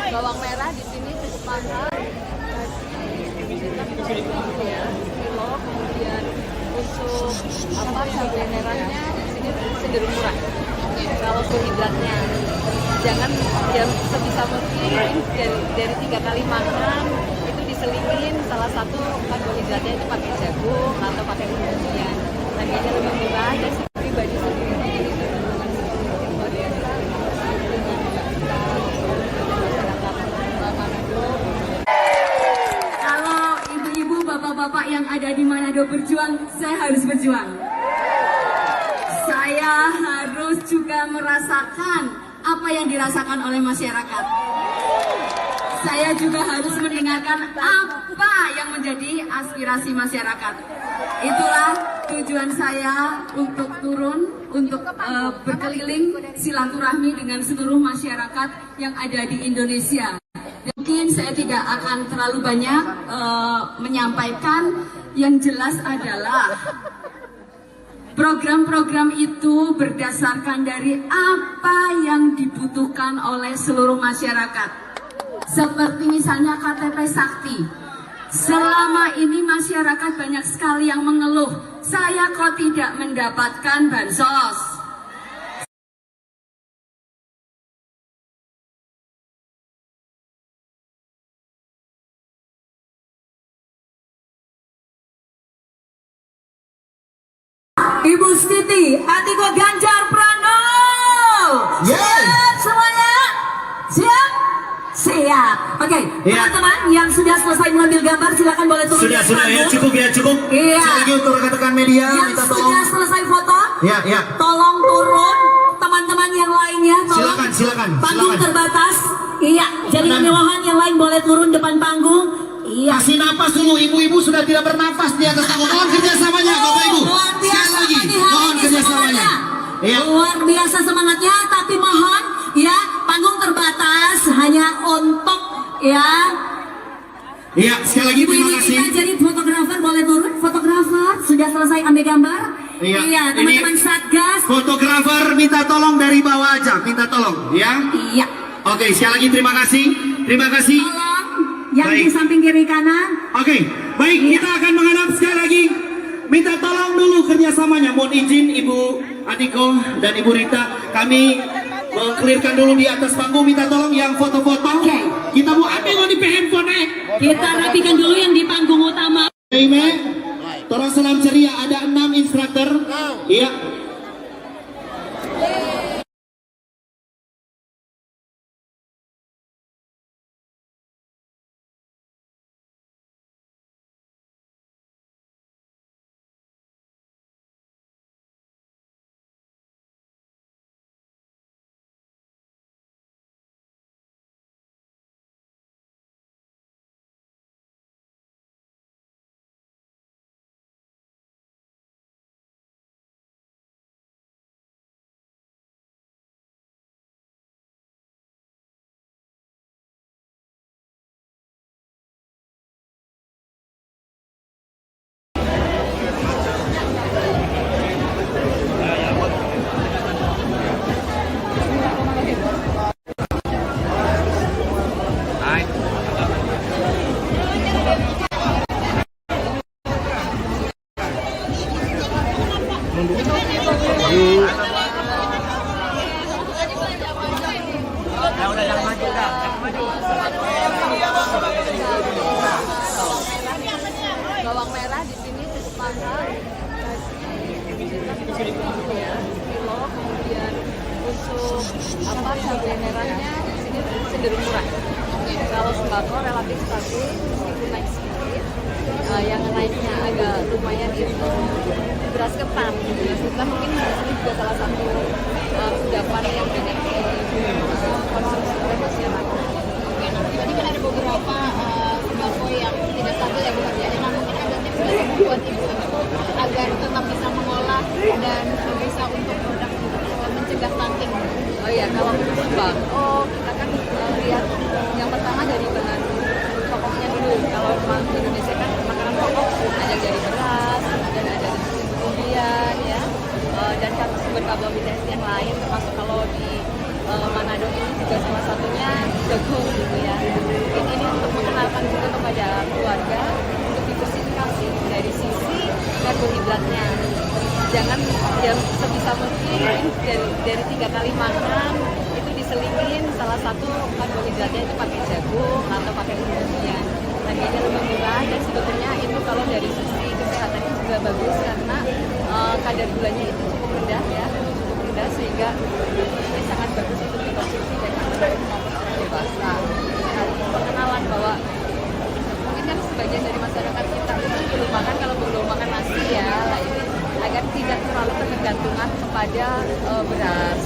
Bawang merah di sini cukup mahal, kilo, kemudian untuk cabai merahnya di sini cenderung murah. Kalau karbohidratnya jangan sebisa mungkin dari 3 kali makan itu diselingin salah satu karbohidratnya itu pakai jagung atau pakai umbi-umbian. Harganya lebih murah dan pribadi sendiri ini keuntungan yang luar biasa dengan Manado. Kalau ibu-ibu, bapak-bapak yang ada di Manado berjuang, saya harus berjuang. Saya harus juga merasakan apa yang dirasakan oleh masyarakat. Saya juga harus mendengarkan apa yang menjadi aspirasi masyarakat. Itulah tujuan saya untuk turun, untuk berkeliling silaturahmi dengan seluruh masyarakat yang ada di Indonesia. Mungkin saya tidak akan terlalu banyak menyampaikan, yang jelas adalah program-program itu berdasarkan dari apa yang dibutuhkan oleh seluruh masyarakat. Seperti misalnya KTP Sakti. Selama ini masyarakat banyak sekali yang mengeluh, saya kok tidak mendapatkan bansos. Ibu Siti, Atiko Ganjar Pranowo. Siap semuanya? Siap? Siap. Oke, teman-teman yang sudah selesai mengambil gambar silakan boleh turun. Sudah ya, cukup. Iya. Lagi untuk rekan-rekan media, Yang minta sudah tolong. selesai foto, Ya. tolong turun. Teman-teman yang lainnya, tolong. Silakan. Panggung terbatas. Iya, jadi kemewahan yang lain boleh turun depan panggung. Iya. Kasih napas dulu, ibu-ibu sudah tidak bernafas di atas panggung. Mohon kerjasamanya, Bapak Ibu. Luar Sekali biasa lagi, nih hari mohon ini kerjasamanya. semangatnya. Iya. Luar biasa semangatnya, tapi mohon ya panggung terbatas hanya untuk ya. Iya, sekali lagi Ibu terima ini kasih. kita jadi fotografer boleh turun. Fotografer sudah selesai ambil gambar. Iya, teman-teman ini Satgas. Fotografer minta tolong dari bawah aja, minta tolong, ya. Iya. Oke, sekali lagi terima kasih. Terima kasih. Tolong yang Baik. di samping kiri kanan. Oke, baik, kita akan menghadap sekali lagi. Minta tolong dulu kerjasamanya. Mohon izin Ibu Adiko dan Ibu Rita, kami mengklirkan dulu di atas panggung. Minta tolong yang foto-foto. Oke. Kita mau ambil di handphone. Kita rapikan dulu yang di panggung utama. Ime, tolong salam ceria. Ada 6 instruktur. Iya. Bawang merah di sini cukup mahal, ya, kilo. Kemudian untuk cabai merahnya di sini cenderung murah. Kalau sembako relatif stabil meskipun naik sedikit. Yang naiknya agak lumayan itu beras ketan. Beras ketan mungkin ini juga salah satu kudapan yang banyak dikonsumsi oleh masyarakat. Tadi kan ada beberapa sembako yang tidak stabil ya Bu Fatia. Nah, mungkin ada tips dari buat ibu-ibu agar tetap bisa mengolah dan bisa untuk produk mencegah stunting. Oh iya, kalau untuk sembako kita kan lihat yang pertama dari bahan pokoknya dulu. Kalau di Indonesia kan makanan pokok ada dari beras, dan ada dari kemudian ya, dan sumber karbohidrat yang lain, termasuk kalau di Manado ini juga salah satunya jagung gitu ya. Mungkin ini untuk mengenalkan juga kepada keluarga untuk diversifikasi dari sisi karbohidratnya. Jangan yang sebisa mungkin dari 3 kali makan itu diselingin salah satu karbohidratnya itu pakai jagung atau pakai umbi-umbian. Harganya lebih murah dan sebetulnya itu kalau dari sisi kesehatan juga bagus karena kadar gulanya itu cukup rendah ya, cukup rendah sehingga ini sangat bagus untuk dikonsumsi baik anak maupun orang dewasa. Nah, pengenalan bahwa mungkin kan sebagian dari masyarakat kita itu belum makan kalau belum makan nasi ya, lah ini agar tidak terlalu ketergantungan kepada beras.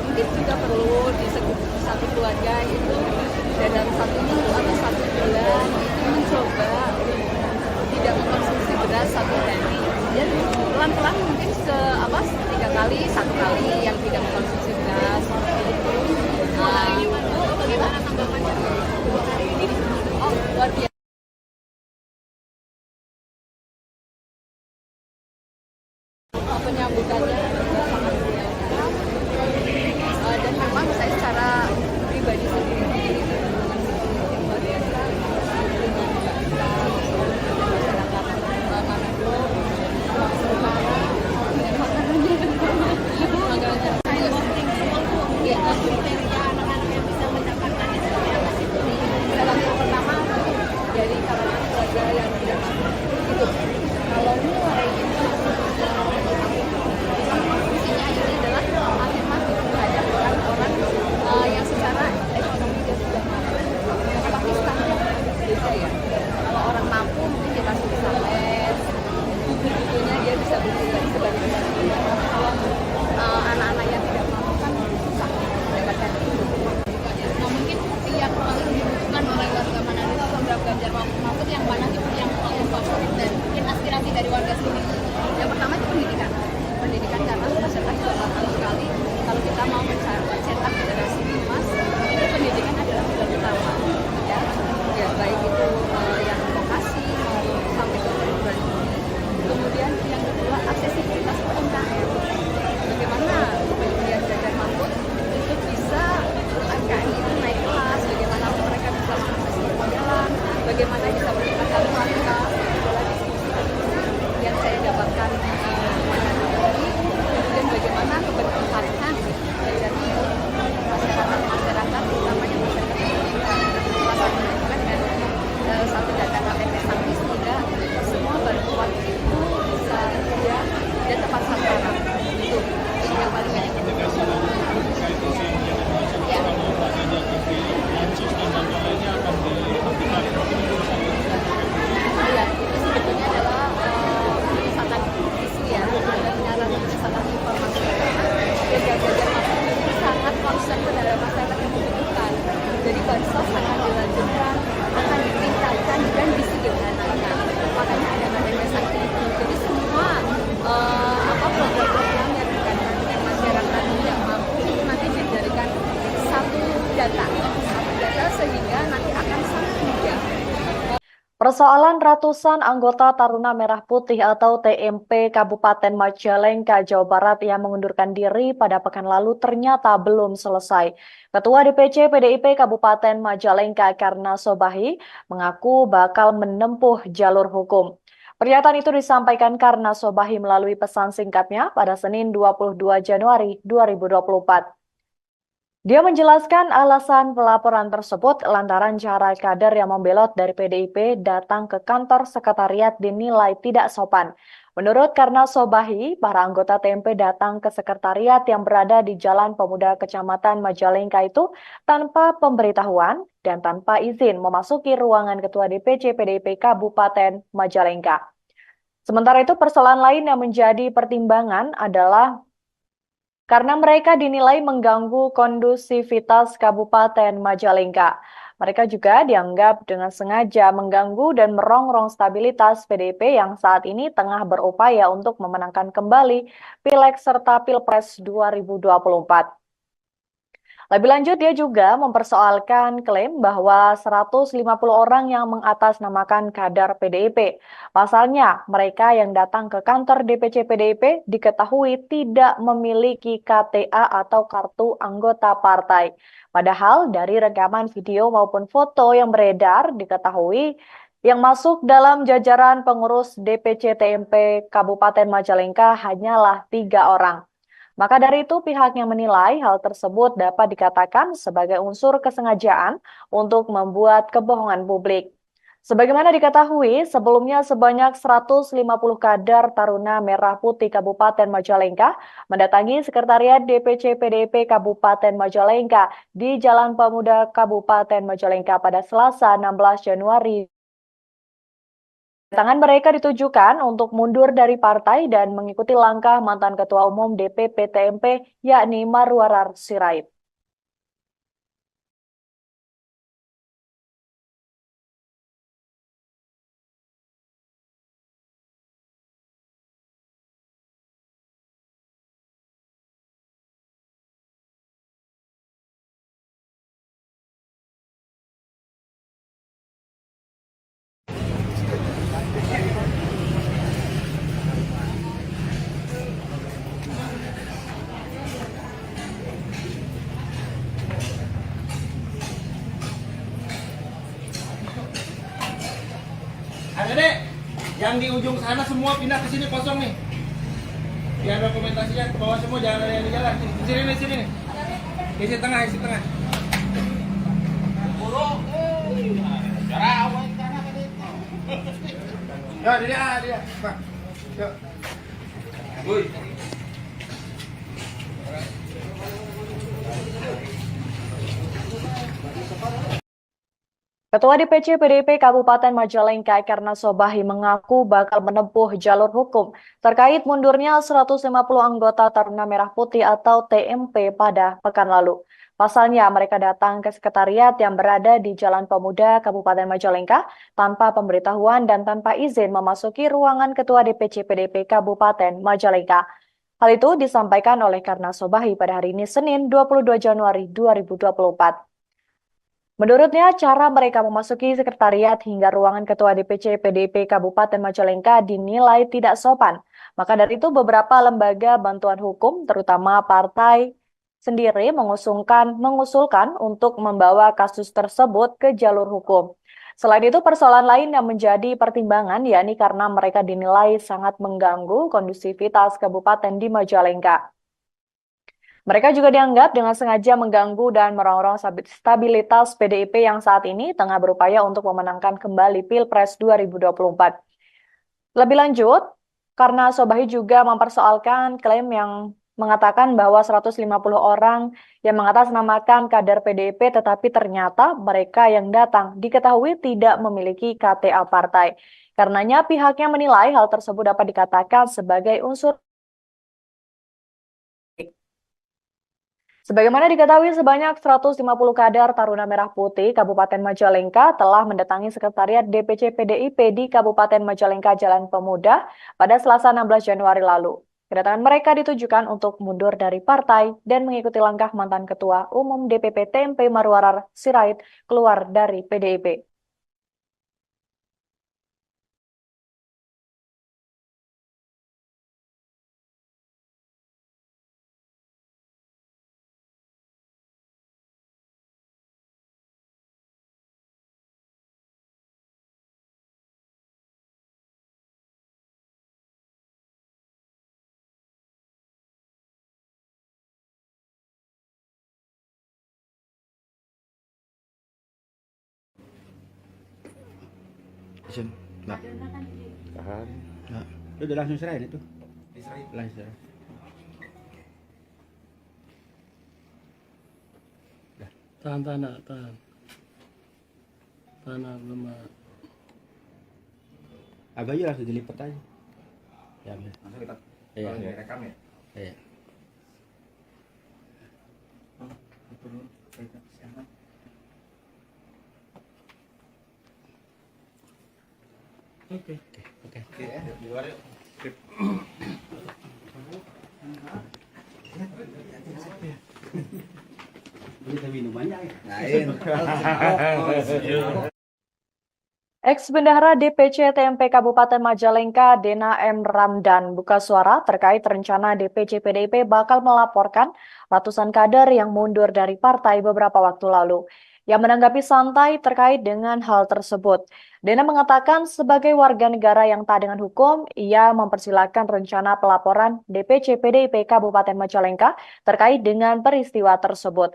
Mungkin juga perlu di satu keluarga itu dalam 1 minggu atau 1 bulan itu mencoba tidak mengkonsumsi beras 1 hari. Dan pelan-pelan mungkin 3 kali, 1 kali yang tidak mengkonsumsi beras. Bagaimana tanggapannya hari ini? Oh, luar biasa. Penyambutannya juga sangat welcome dan memang saya secara pribadi sendiri itu luar biasa dengan masyarakat Manado, Utara dan makanannya makanannya Ya, kriteria anak-anak yang bisa mendapatkan itu seperti apa sih? salah yang pertama dari kalangan keluarga yang tidak mampu itu kalau mulai itu fungsinya ini adalah afirmatif terhadap orang-orang yang secara ekonomi dia sudah mampu. Karena Pakistan kan beda ya. Kalau orang mampu mungkin dia masih bisa les, buku-bukunya dia bisa beli sebagai pendidikan. Kalau anak-anak yang tidak mampu kan susah mendapatkan itu. Nah, mungkin yang paling dibutuhkan oleh warga Manado itu program Ganjar Mahfud yang mana sih yang paling favorit dan mungkin aspirasi dari warga sini? Yang pertama itu pendidikan. Pendidikan karena masyarakat juga paham sekali kalau kita mau mencetak generasi emas itu pendidikan adalah pilar utama ya baik itu yang vokasi maupun sampai ke perguruan tinggi. Kemudian yang kedua aksesibilitas UMKM. Bagaimana kemudian Ganjar Mahfud itu bisa UMKM itu naik kelas, bagaimana mereka bisa mengakses permodalan, bagaimana bisa meningkatkan kualitas yang saya dapatkan kemudian bagaimana keberpihakan dari masyarakat utamanya masyarakat pendidikan salah satunya juga dengan satu data KTP Sakti sehingga semua bantuan itu bisa mudah dan tepat sasaran itu yang paling banyak ya. Iya, itu sebetulnya adalah penyesatan isu ya, ada penyesatan informasi dan Ganjar Mahfud itu sangat concern terhadap masyarakat yang membutuhkan. Jadi bansos akan dilanjutkan, akan ditingkatkan dan disederhanakan. Makanya ada KTP Sakti itu. Jadi semua program-program yang berkaitan dengan masyarakat yang mampu itu nanti dijadikan satu data sehingga nanti akan sangat mudah. Persoalan ratusan anggota Taruna Merah Putih atau TMP Kabupaten Majalengka, Jawa Barat yang mengundurkan diri pada pekan lalu ternyata belum selesai. Ketua DPC PDIP Kabupaten Majalengka Karna Sobahi mengaku bakal menempuh jalur hukum. Pernyataan itu disampaikan Karna Sobahi melalui pesan singkatnya pada Senin 22 Januari 2024. Dia menjelaskan alasan pelaporan tersebut lantaran cara kader yang membelot dari PDIP datang ke kantor sekretariat dinilai tidak sopan. Menurut Karna Sobahi, para anggota TMP datang ke sekretariat yang berada di Jalan Pemuda Kecamatan Majalengka itu tanpa pemberitahuan dan tanpa izin memasuki ruangan Ketua DPC PDIP Kabupaten Majalengka. Sementara itu persoalan lain yang menjadi pertimbangan adalah karena mereka dinilai mengganggu kondusivitas Kabupaten Majalengka. Mereka juga dianggap dengan sengaja mengganggu dan merongrong stabilitas PDIP yang saat ini tengah berupaya untuk memenangkan kembali Pileg serta Pilpres 2024. Lebih lanjut, dia juga mempersoalkan klaim bahwa 150 orang yang mengatasnamakan kader PDIP. Pasalnya, mereka yang datang ke kantor DPC PDIP diketahui tidak memiliki KTA atau kartu anggota partai. Padahal dari rekaman video maupun foto yang beredar diketahui Yang masuk dalam jajaran pengurus DPC TMP Kabupaten Majalengka hanyalah 3 orang. Maka dari itu pihaknya menilai hal tersebut dapat dikatakan sebagai unsur kesengajaan untuk membuat kebohongan publik. Sebagaimana diketahui, sebelumnya sebanyak 150 kader Taruna Merah Putih Kabupaten Majalengka mendatangi Sekretariat DPC PDIP Kabupaten Majalengka di Jalan Pemuda Kabupaten Majalengka pada Selasa 16 Januari. Kedatangan mereka ditujukan untuk mundur dari partai dan mengikuti langkah mantan Ketua Umum DPP TMP yakni Marwarar Sirait. Adek, yang di ujung sana semua pindah ke sini kosong nih. Biar dokumentasinya ke bawah semua, jangan ada yang di jalan. Di sini nih, sini nih. Isi tengah, isi tengah. Ya, dia. Pak. Yuk. Woi. Ketua DPC PDIP Kabupaten Majalengka Karna Sobahi mengaku bakal menempuh jalur hukum terkait mundurnya 150 anggota Taruna Merah Putih atau TMP pada pekan lalu. Pasalnya mereka datang ke sekretariat yang berada di Jalan Pemuda Kabupaten Majalengka tanpa pemberitahuan dan tanpa izin memasuki ruangan Ketua DPC PDIP Kabupaten Majalengka. Hal itu disampaikan oleh Karna Sobahi pada hari ini Senin 22 Januari 2024. Menurutnya, cara mereka memasuki sekretariat hingga ruangan Ketua DPC PDIP Kabupaten Majalengka dinilai tidak sopan. Maka dari itu beberapa lembaga bantuan hukum, terutama partai sendiri mengusulkan untuk membawa kasus tersebut ke jalur hukum. Selain itu, persoalan lain yang menjadi pertimbangan yakni karena mereka dinilai sangat mengganggu kondusivitas kabupaten di Majalengka. Mereka juga dianggap dengan sengaja mengganggu dan merongrong stabilitas PDIP yang saat ini tengah berupaya untuk memenangkan kembali Pilpres 2024. Lebih lanjut, karena Sobahi juga mempersoalkan klaim yang mengatakan bahwa 150 orang yang mengatasnamakan kader PDIP tetapi ternyata mereka yang datang diketahui tidak memiliki KTA partai. Karenanya pihaknya menilai hal tersebut dapat dikatakan sebagai unsur. Sebagaimana diketahui, sebanyak 150 kader Taruna Merah Putih Kabupaten Majalengka telah mendatangi Sekretariat DPC PDIP di Kabupaten Majalengka Jalan Pemuda pada Selasa 16 Januari lalu. Kedatangan mereka ditujukan untuk mundur dari partai dan mengikuti langkah mantan Ketua Umum DPP TMP Marwarar Sirait keluar dari PDIP. Isin, Mbak. Tahan. Mbak. Lu udah langsung serahin itu? Langsung serahin. Tahan, tahan. Tahan, belum. Agak aja langsung dilipat aja. Ya, Langsung kita iya. rekam ya. Iya. Oke. Oke. Di luar yuk. Kita minumannya ya. Lain. Ex-Bendahara DPC TMP Kabupaten Majalengka, Dena M. Ramdan, buka suara terkait rencana DPC PDIP bakal melaporkan ratusan kader yang mundur dari partai beberapa waktu lalu. Yang menanggapi santai terkait dengan hal tersebut. Dena mengatakan sebagai warga negara yang taat dengan hukum, ia mempersilahkan rencana pelaporan DPC PDIP Kabupaten Majalengka terkait dengan peristiwa tersebut.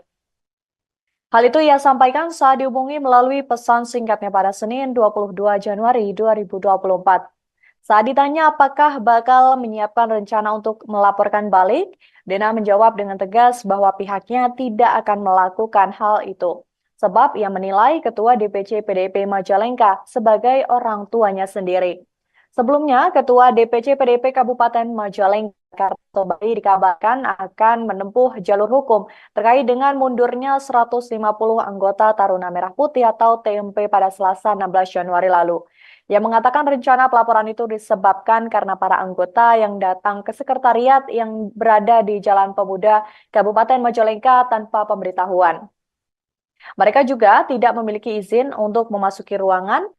Hal itu ia sampaikan saat dihubungi melalui pesan singkatnya pada Senin 22 Januari 2024. Saat ditanya apakah bakal menyiapkan rencana untuk melaporkan balik, Dena menjawab dengan tegas bahwa pihaknya tidak akan melakukan hal itu. Sebab ia menilai Ketua DPC PDIP Majalengka sebagai orang tuanya sendiri. Sebelumnya, Ketua DPC PDIP Kabupaten Majalengka kembali dikabarkan akan menempuh jalur hukum terkait dengan mundurnya 150 anggota Taruna Merah Putih atau TMP pada Selasa 16 Januari lalu. Ia mengatakan rencana pelaporan itu disebabkan karena para anggota yang datang ke sekretariat yang berada di Jalan Pemuda Kabupaten Majalengka tanpa pemberitahuan. Mereka juga tidak memiliki izin untuk memasuki ruangan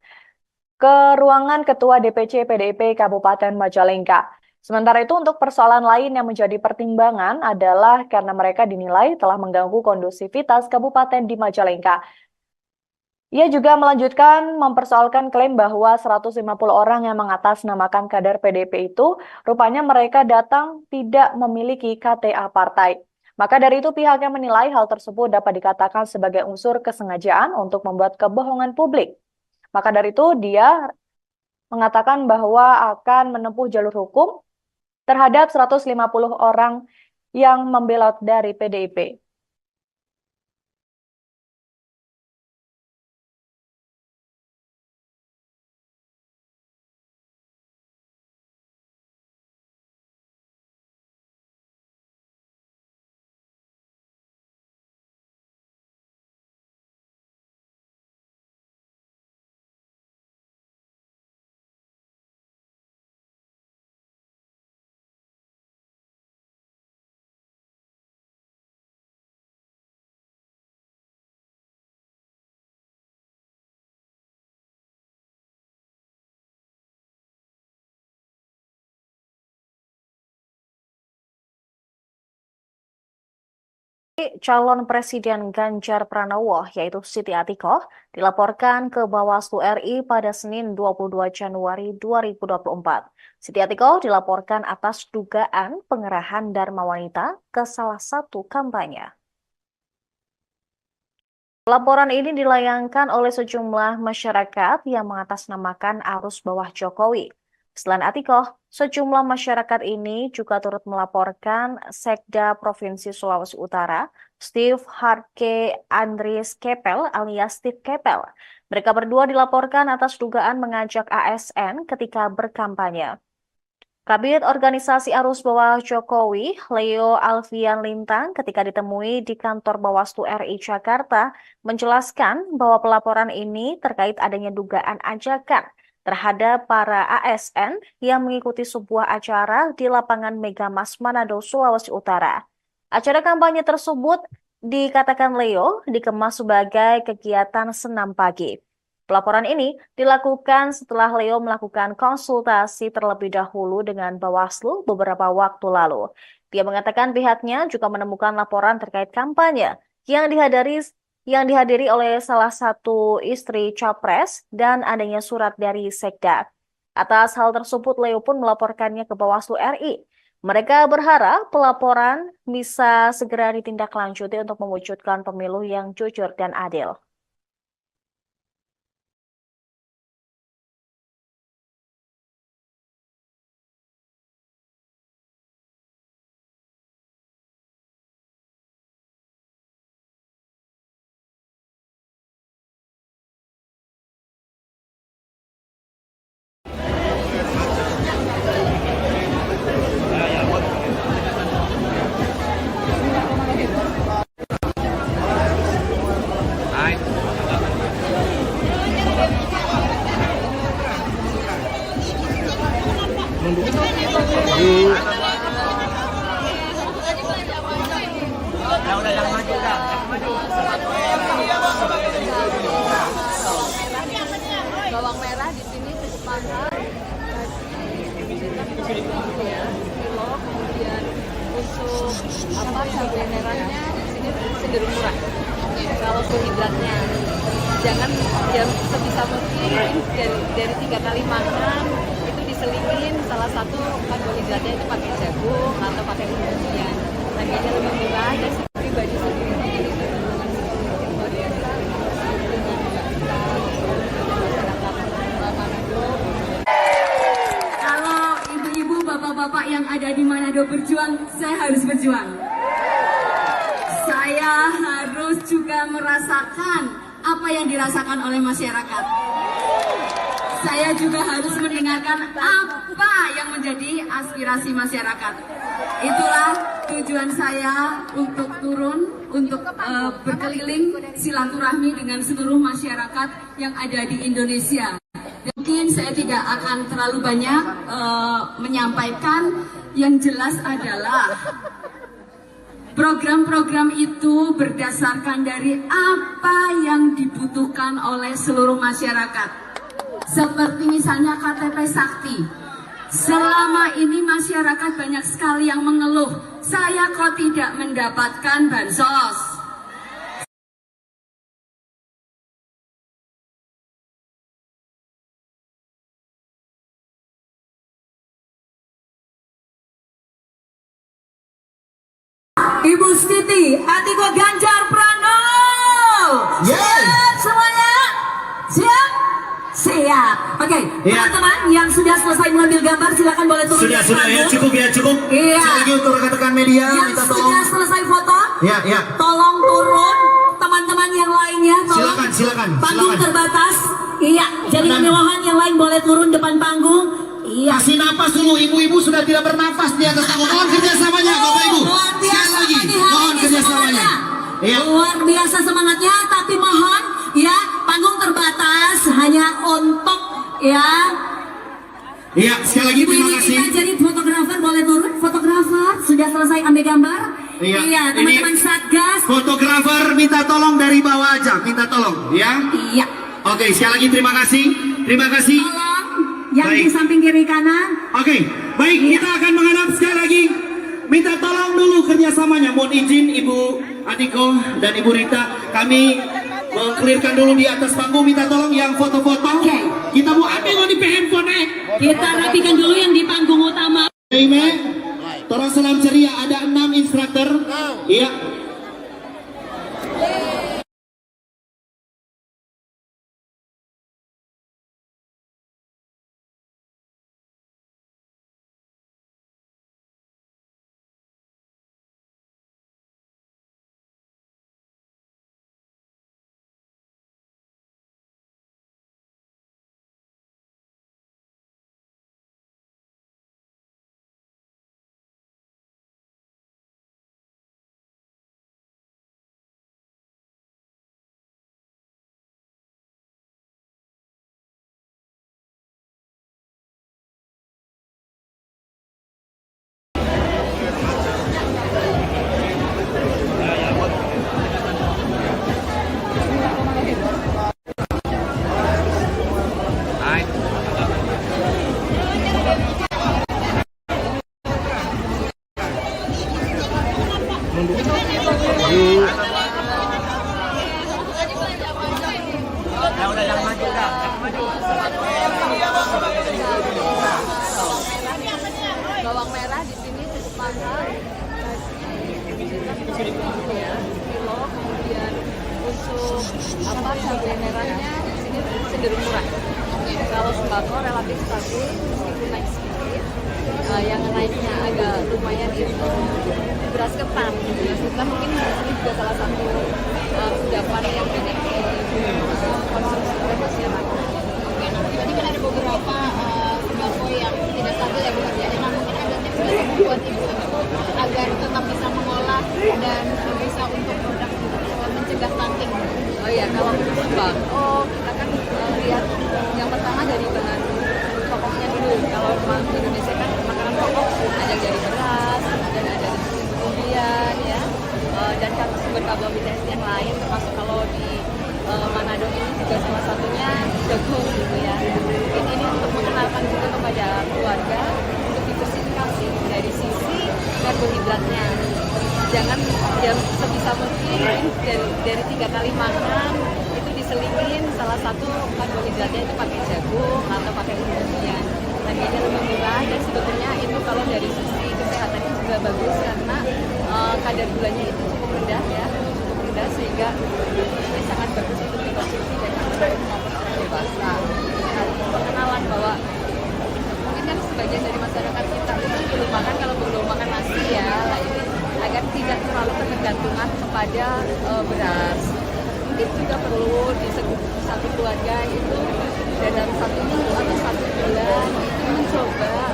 Ketua DPC PDIP Kabupaten Majalengka. Sementara itu untuk persoalan lain yang menjadi pertimbangan adalah karena mereka dinilai telah mengganggu kondusivitas kabupaten di Majalengka. Ia juga melanjutkan mempersoalkan klaim bahwa 150 orang yang mengatasnamakan kader PDIP itu rupanya mereka datang tidak memiliki KTA partai. Maka dari itu pihaknya menilai hal tersebut dapat dikatakan sebagai unsur kesengajaan untuk membuat kebohongan publik. Maka dari itu dia mengatakan bahwa akan menempuh jalur hukum terhadap 150 orang yang membelot dari PDIP. Calon Presiden Ganjar Pranowo, yaitu Siti Atikoh, dilaporkan ke Bawaslu RI pada Senin 22 Januari 2024. Siti Atikoh dilaporkan atas dugaan pengerahan Dharma Wanita ke salah satu kampanye. Laporan ini dilayangkan oleh sejumlah masyarakat yang mengatasnamakan arus bawah Jokowi. Selain Atikoh, sejumlah masyarakat ini juga turut melaporkan Sekda Provinsi Sulawesi Utara, Steve Harke Andries Kepel alias Steve Kepel. Mereka berdua dilaporkan atas dugaan mengajak ASN ketika berkampanye. Kabid Organisasi Arus Bawah Jokowi, Leo Alfian Lintang, ketika ditemui di kantor Bawaslu RI Jakarta, menjelaskan bahwa pelaporan ini terkait adanya dugaan ajakan terhadap para ASN yang mengikuti sebuah acara di lapangan Megamas Manado, Sulawesi Utara. Acara kampanye tersebut dikatakan Leo dikemas sebagai kegiatan senam pagi. Pelaporan ini dilakukan setelah Leo melakukan konsultasi terlebih dahulu dengan Bawaslu beberapa waktu lalu. Dia mengatakan pihaknya juga menemukan laporan terkait kampanye yang dihadiri oleh salah satu istri Capres dan adanya surat dari Sekda. Atas hal tersebut, Leo pun melaporkannya ke Bawaslu RI. Mereka berharap pelaporan bisa segera ditindaklanjuti untuk mewujudkan pemilu yang jujur dan adil. Bawang merah di sini sepakat kilo, kemudian untuk cabai merahnya di sini cenderung murah. Karbohidratnya jangan ya sebisa mungkin dari 3 kali makan itu diselingin salah satu karbohidratnya itu pakai jagung atau pakai umbi-umbian. Harganya lebih murah dan pribadi sendiri jadi dengan psikologis luar biasa Kalau ibu-ibu, bapak-bapak yang ada di Manado berjuang, saya harus berjuang. Saya harus juga merasakan apa yang dirasakan oleh masyarakat. Saya juga harus mendengarkan apa yang menjadi aspirasi masyarakat. Itulah tujuan saya untuk turun, untuk berkeliling silaturahmi dengan seluruh masyarakat yang ada di Indonesia. Mungkin saya tidak akan terlalu banyak menyampaikan, yang jelas adalah program-program itu berdasarkan dari apa yang dibutuhkan oleh seluruh masyarakat. Seperti misalnya KTP Sakti. Selama ini masyarakat banyak sekali yang mengeluh, saya kok tidak mendapatkan bansos. Ibu Siti Atiko Ganjar Pranowo. Siap semuanya? Siap? Siap. Oke, teman-teman yang sudah selesai mengambil gambar silakan boleh turun. Sudah ya, cukup ya, cukup. Iya. Sekali lagi untuk rekan-rekan media, Yang minta sudah tolong. selesai foto, Ya. tolong turun. Teman-teman yang lainnya, tolong. Silakan. Panggung terbatas. Iya, jadi Teman. kemewahan yang lain boleh turun depan panggung. Iya. Kasih napas dulu, ibu-ibu sudah tidak bernafas di atas panggung. Mohon kerjasamanya, Bapak Ibu. Luar Sekali biasa lagi, pagi hari mohon ini kerjasamanya. semangatnya. Iya. Luar biasa semangatnya, tapi mohon ya panggung terbatas hanya untuk ya. Iya, sekali lagi terima Ini kasih. kita jadi fotografer boleh turun. Fotografer sudah selesai ambil gambar. Iya, teman-teman ini Satgas. Fotografer minta tolong dari bawah aja, minta tolong, ya. Iya. Oke, sekali lagi terima kasih. Terima kasih. Tolong yang di Baik. samping kiri kanan. Oke, baik, kita akan menghadap sekali lagi. Minta tolong dulu kerjasamanya. Mohon izin Ibu Adiko dan Ibu Rita, kami mengklirkan dulu di atas panggung. Minta tolong yang foto-foto. Oke. Kita mau ambil di handphone. Kita rapikan dulu yang di panggung utama. Ime, tolong salam ceria. Ada 6 instruktur. Iya. Bawang merah di sini cukup mahal, kilo, kemudian untuk cabai merahnya di sini cenderung murah. Kalau sembako relatif stabil meskipun naik sedikit. Yang naiknya agak lumayan itu beras ketan. Beras ketan mungkin ini juga salah satu kudapan yang banyak dikonsumsi oleh masyarakat. Berarti kan ada beberapa sembako yang tidak stabil ya Bu Hardiana. Nah, mungkin ada tips nggak sih buat ibu-ibu agar tetap bisa mengolah dan bisa untuk produk mencegah stunting? Oh iya, kalau untuk sembako kita kan lihat yang pertama dari bahan pokoknya dulu. Kalau di Indonesia kan makanan pokok ada dari beras, dan ada dari kemudian ya, dan sumber karbohidrat yang lain termasuk kalau di Manado ini juga salah satunya jagung gitu ya. Mungkin ini untuk mengenalkan juga kepada keluarga untuk diversifikasi dari sisi karbohidratnya. jangan yang sebisa mungkin dari 3 kali makan itu diselingin salah satu karbohidratnya itu pakai jagung atau pakai umbi-umbian. Harganya lebih murah dan sebetulnya itu kalau dari sisi kesehatan juga bagus karena kadar gulanya itu cukup rendah ya, cukup rendah sehingga ini sangat bagus untuk dikonsumsi dan anak maupun orang dewasa. Nah, pengenalan bahwa mungkin kan sebagian dari masyarakat kita itu belum makan, kalau belum makan nasi ya, lah ini agar tidak terlalu ketergantungan kepada beras. Mungkin juga perlu di satu keluarga itu dalam 1 minggu atau 1 bulan itu mencoba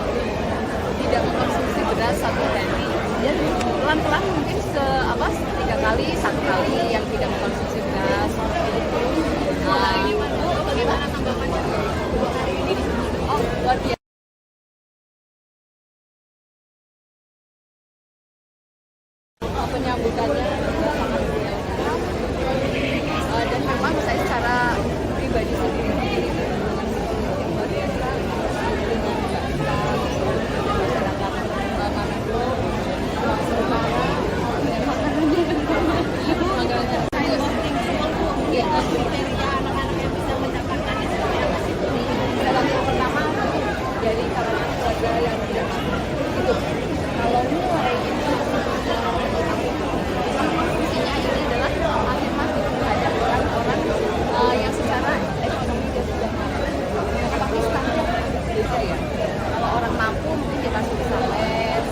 tidak mengkonsumsi beras 1 hari. Dan pelan-pelan mungkin 3 kali, 1 kali yang tidak mengkonsumsi beras seperti itu. Bagaimana tanggapannya 2 hari ini? Oh, luar biasa. Penyambutannya juga sangat biasa dan memang saya secara pribadi sendiri luar biasa dengan masyarakat Manado, Utara dan makanannya Saya posting kriteria anak-anak yang bisa mendapatkan itu apa sih? dalam yang pertama dari kalangan keluarga yang tidak mampu itu kalau mulai itu fungsinya ini adalah afirmatif terhadap orang-orang yang secara ekonomi dia sudah mampu. Tapi standar beda ya. Kalau orang mampu mungkin kita sudah les,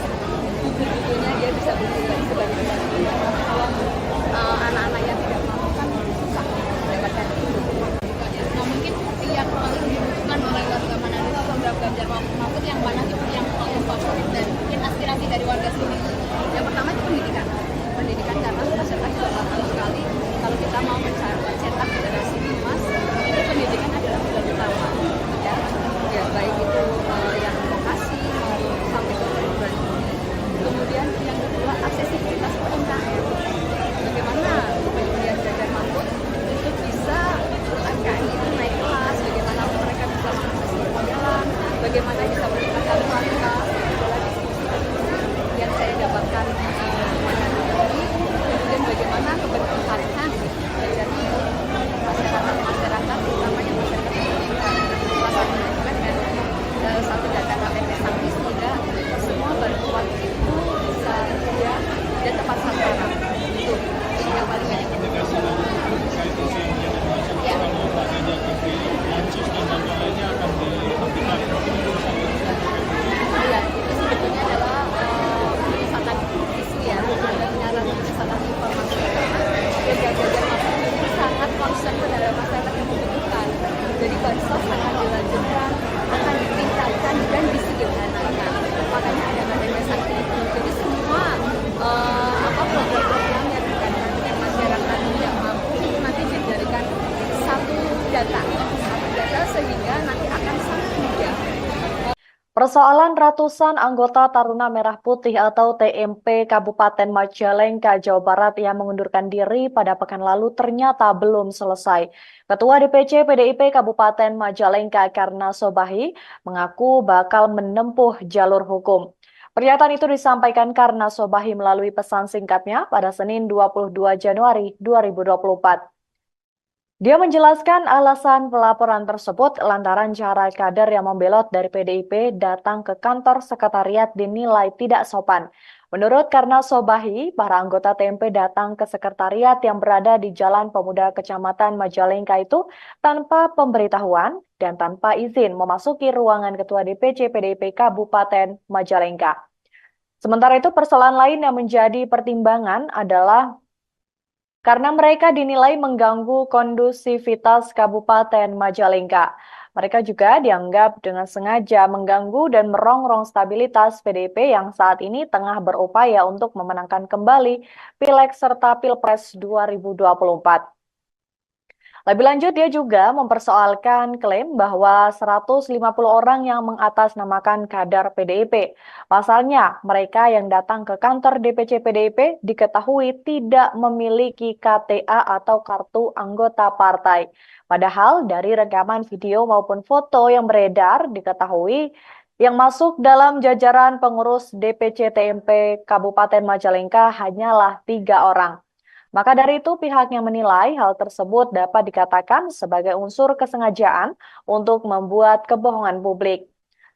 buku-bukunya dia bisa beli sebanyak-banyaknya. Tapi kalau anak-anak yang tidak mampu kan susah mendapatkan itu. Nah, mungkin yang paling dibutuhkan oleh warga Manado itu program Ganjar Mahfud yang mana sih yang paling favorit dan mungkin aspirasi dari warga sini? Yang pertama itu pendidikan. Pendidikan karena masyarakat juga paham sekali kalau kita mau mencetak generasi emas itu pendidikan adalah modal utama. Ya, baik itu yang vokasi maupun sampai ke perguruan tinggi. Kemudian yang kedua aksesibilitas UMKM. Bagaimana kemudian Ganjar Mahfud untuk bisa UMKM itu naik kelas, bagaimana mereka bisa mengakses permodalan, bagaimana bisa meningkatkan kualitas, adalah diskusi yang saya dapatkan kemudian bagaimana keberpihakan dari masyarakat utamanya masyarakat pendidikan. Salah satunya juga dengan satu data KPP Sangki sehingga semua bantuan itu bisa dia dan tepat sasaran. Itu yang paling banyak. Ya. Ya, itu sebetulnya adalah misalkan isu ya, penyiaran misalkan informasi Ganjar Mahfud ini sangat concern terhadap masyarakat yang membutuhkan. Jadi bansos akan dilanjutkan, akan ditingkatkan dan disederhanakan. Makanya ada KPP Sakti itu. Jadi semua program-program yang berkaitan dengan masyarakat yang mampu itu nanti dijadikan satu data sehingga nanti akan sangat mudah. Persoalan ratusan anggota Taruna Merah Putih atau TMP Kabupaten Majalengka, Jawa Barat yang mengundurkan diri pada pekan lalu ternyata belum selesai. Ketua DPC PDIP Kabupaten Majalengka Karna Sobahi mengaku bakal menempuh jalur hukum. Pernyataan itu disampaikan Karna Sobahi melalui pesan singkatnya pada Senin 22 Januari 2024. Dia menjelaskan alasan pelaporan tersebut lantaran cara kader yang membelot dari PDIP datang ke kantor sekretariat dinilai tidak sopan. Menurut Karna Sobahi, para anggota TMP datang ke sekretariat yang berada di Jalan Pemuda Kecamatan Majalengka itu tanpa pemberitahuan dan tanpa izin memasuki ruangan Ketua DPC PDIP Kabupaten Majalengka. Sementara itu, persoalan lain yang menjadi pertimbangan adalah karena mereka dinilai mengganggu kondusivitas Kabupaten Majalengka. Mereka juga dianggap dengan sengaja mengganggu dan merongrong stabilitas PDIP yang saat ini tengah berupaya untuk memenangkan kembali Pileg serta Pilpres 2024. Lebih lanjut, dia juga mempersoalkan klaim bahwa 150 orang yang mengatasnamakan kader PDIP. Pasalnya, mereka yang datang ke kantor DPC PDIP diketahui tidak memiliki KTA atau kartu anggota partai. Padahal dari rekaman video maupun foto yang beredar diketahui Yang masuk dalam jajaran pengurus DPC TMP Kabupaten Majalengka hanyalah 3 orang. Maka dari itu pihaknya menilai hal tersebut dapat dikatakan sebagai unsur kesengajaan untuk membuat kebohongan publik.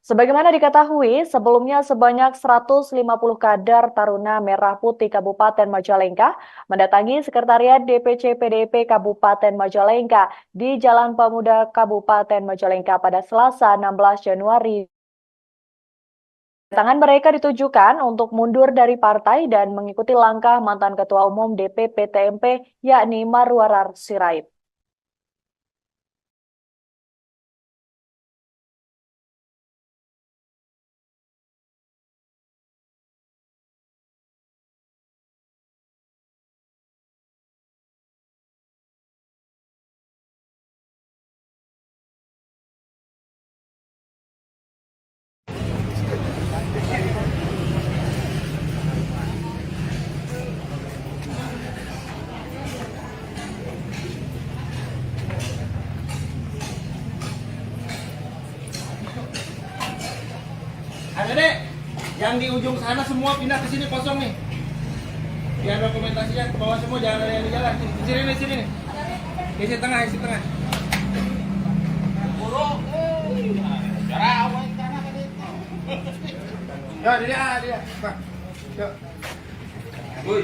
Sebagaimana diketahui, sebelumnya sebanyak 150 kader Taruna Merah Putih Kabupaten Majalengka mendatangi Sekretariat DPC PDIP Kabupaten Majalengka di Jalan Pemuda Kabupaten Majalengka pada Selasa 16 Januari. Kedatangan mereka ditujukan untuk mundur dari partai dan mengikuti langkah mantan Ketua Umum DPP TMP yakni Marwarar Sirait. Adek, yang di ujung sana semua pindah ke sini kosong nih. Biar dokumentasinya ke bawah semua, jangan ada yang di jalan. Sini nih. Isi tengah. Ya, dia. Pak. Yuk. Woi.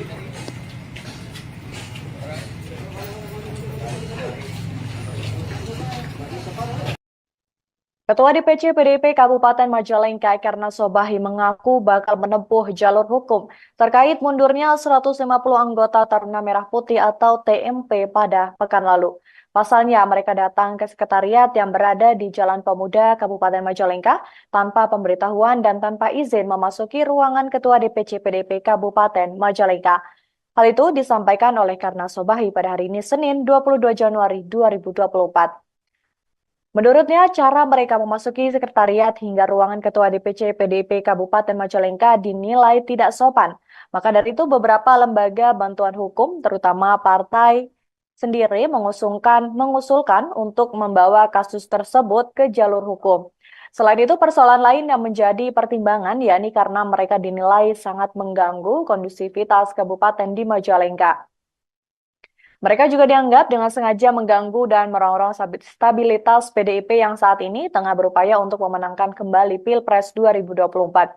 Ketua DPC PDIP Kabupaten Majalengka Karna Sobahi mengaku bakal menempuh jalur hukum terkait mundurnya 150 anggota Taruna Merah Putih atau TMP pada pekan lalu. Pasalnya mereka datang ke sekretariat yang berada di Jalan Pemuda Kabupaten Majalengka tanpa pemberitahuan dan tanpa izin memasuki ruangan Ketua DPC PDIP Kabupaten Majalengka. Hal itu disampaikan oleh Karna Sobahi pada hari ini Senin 22 Januari 2024. Menurutnya, cara mereka memasuki sekretariat hingga ruangan Ketua DPC PDIP Kabupaten Majalengka dinilai tidak sopan. Maka dari itu beberapa lembaga bantuan hukum, terutama partai sendiri mengusulkan untuk membawa kasus tersebut ke jalur hukum. Selain itu, persoalan lain yang menjadi pertimbangan yakni karena mereka dinilai sangat mengganggu kondusivitas kabupaten di Majalengka. Mereka juga dianggap dengan sengaja mengganggu dan merongrong stabilitas PDIP yang saat ini tengah berupaya untuk memenangkan kembali Pilpres 2024.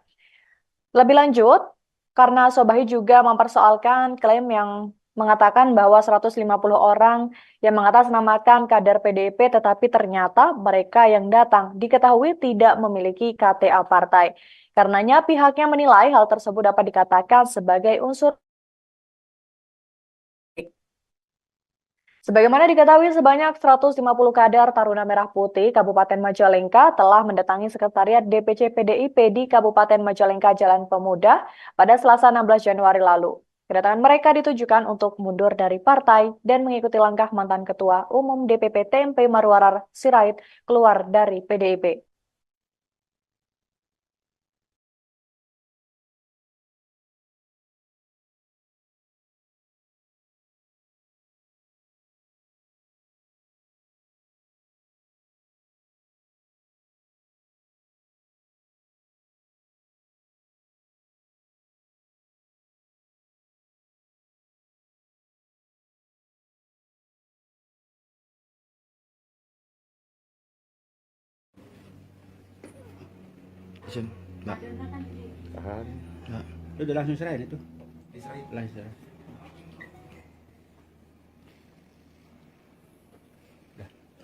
Lebih lanjut, karena Sobahi juga mempersoalkan klaim yang mengatakan bahwa 150 orang yang mengatasnamakan kader PDIP tetapi ternyata mereka yang datang diketahui tidak memiliki KTA partai. Karenanya pihaknya menilai hal tersebut dapat dikatakan sebagai unsur. Sebagaimana diketahui, sebanyak 150 kader Taruna Merah Putih Kabupaten Majalengka telah mendatangi Sekretariat DPC PDIP di Kabupaten Majalengka Jalan Pemuda pada Selasa 16 Januari lalu. Kedatangan mereka ditujukan untuk mundur dari partai dan mengikuti langkah mantan Ketua Umum DPP TMP Marwarar Sirait keluar dari PDIP. Isin. Nah. Tahan. Nah. Itu udah langsung serahin itu. Langsung serahin.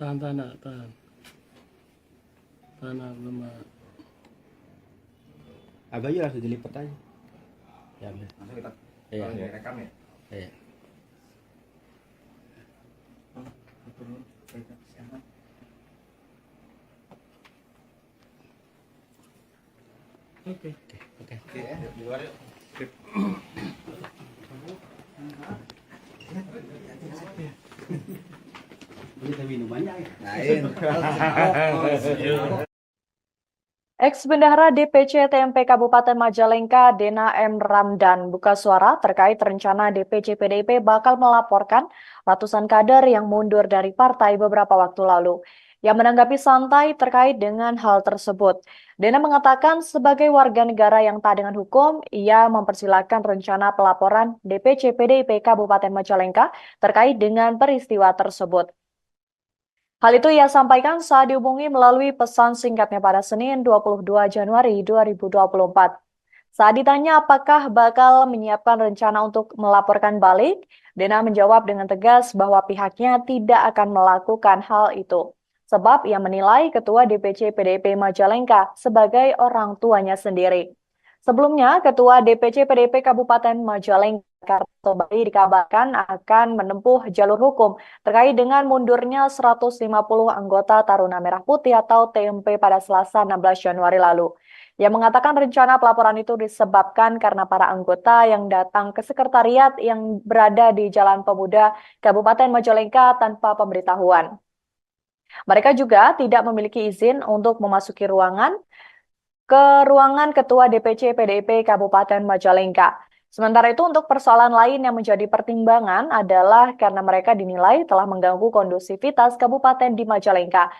Tahan. Tahan belum. Abah aja langsung dilipat aja. Ya, Langsung kita iya. rekam ya. Iya. Oke. Di luar yuk. Kita minumannya ya. Ex-Bendahara DPC TMP Kabupaten Majalengka, Dena M. Ramdan, buka suara terkait rencana DPC PDIP bakal melaporkan ratusan kader yang mundur dari partai beberapa waktu lalu. yang menanggapi santai terkait dengan hal tersebut. Dena mengatakan sebagai warga negara yang taat dengan hukum, ia mempersilahkan rencana pelaporan DPC PDIP Kabupaten Majalengka terkait dengan peristiwa tersebut. Hal itu ia sampaikan saat dihubungi melalui pesan singkatnya pada Senin 22 Januari 2024. Saat ditanya apakah bakal menyiapkan rencana untuk melaporkan balik, Dena menjawab dengan tegas bahwa pihaknya tidak akan melakukan hal itu. Sebab ia menilai Ketua DPC PDIP Majalengka sebagai orang tuanya sendiri. Sebelumnya, Ketua DPC PDIP Kabupaten Majalengka Karto Bali dikabarkan akan menempuh jalur hukum terkait dengan mundurnya 150 anggota Taruna Merah Putih atau TMP pada Selasa 16 Januari lalu. Ia mengatakan rencana pelaporan itu disebabkan karena para anggota yang datang ke sekretariat yang berada di Jalan Pemuda Kabupaten Majalengka tanpa pemberitahuan. Mereka juga tidak memiliki izin untuk memasuki ruangan Ketua DPC PDIP Kabupaten Majalengka. Sementara itu untuk persoalan lain yang menjadi pertimbangan adalah karena mereka dinilai telah mengganggu kondusivitas kabupaten di Majalengka.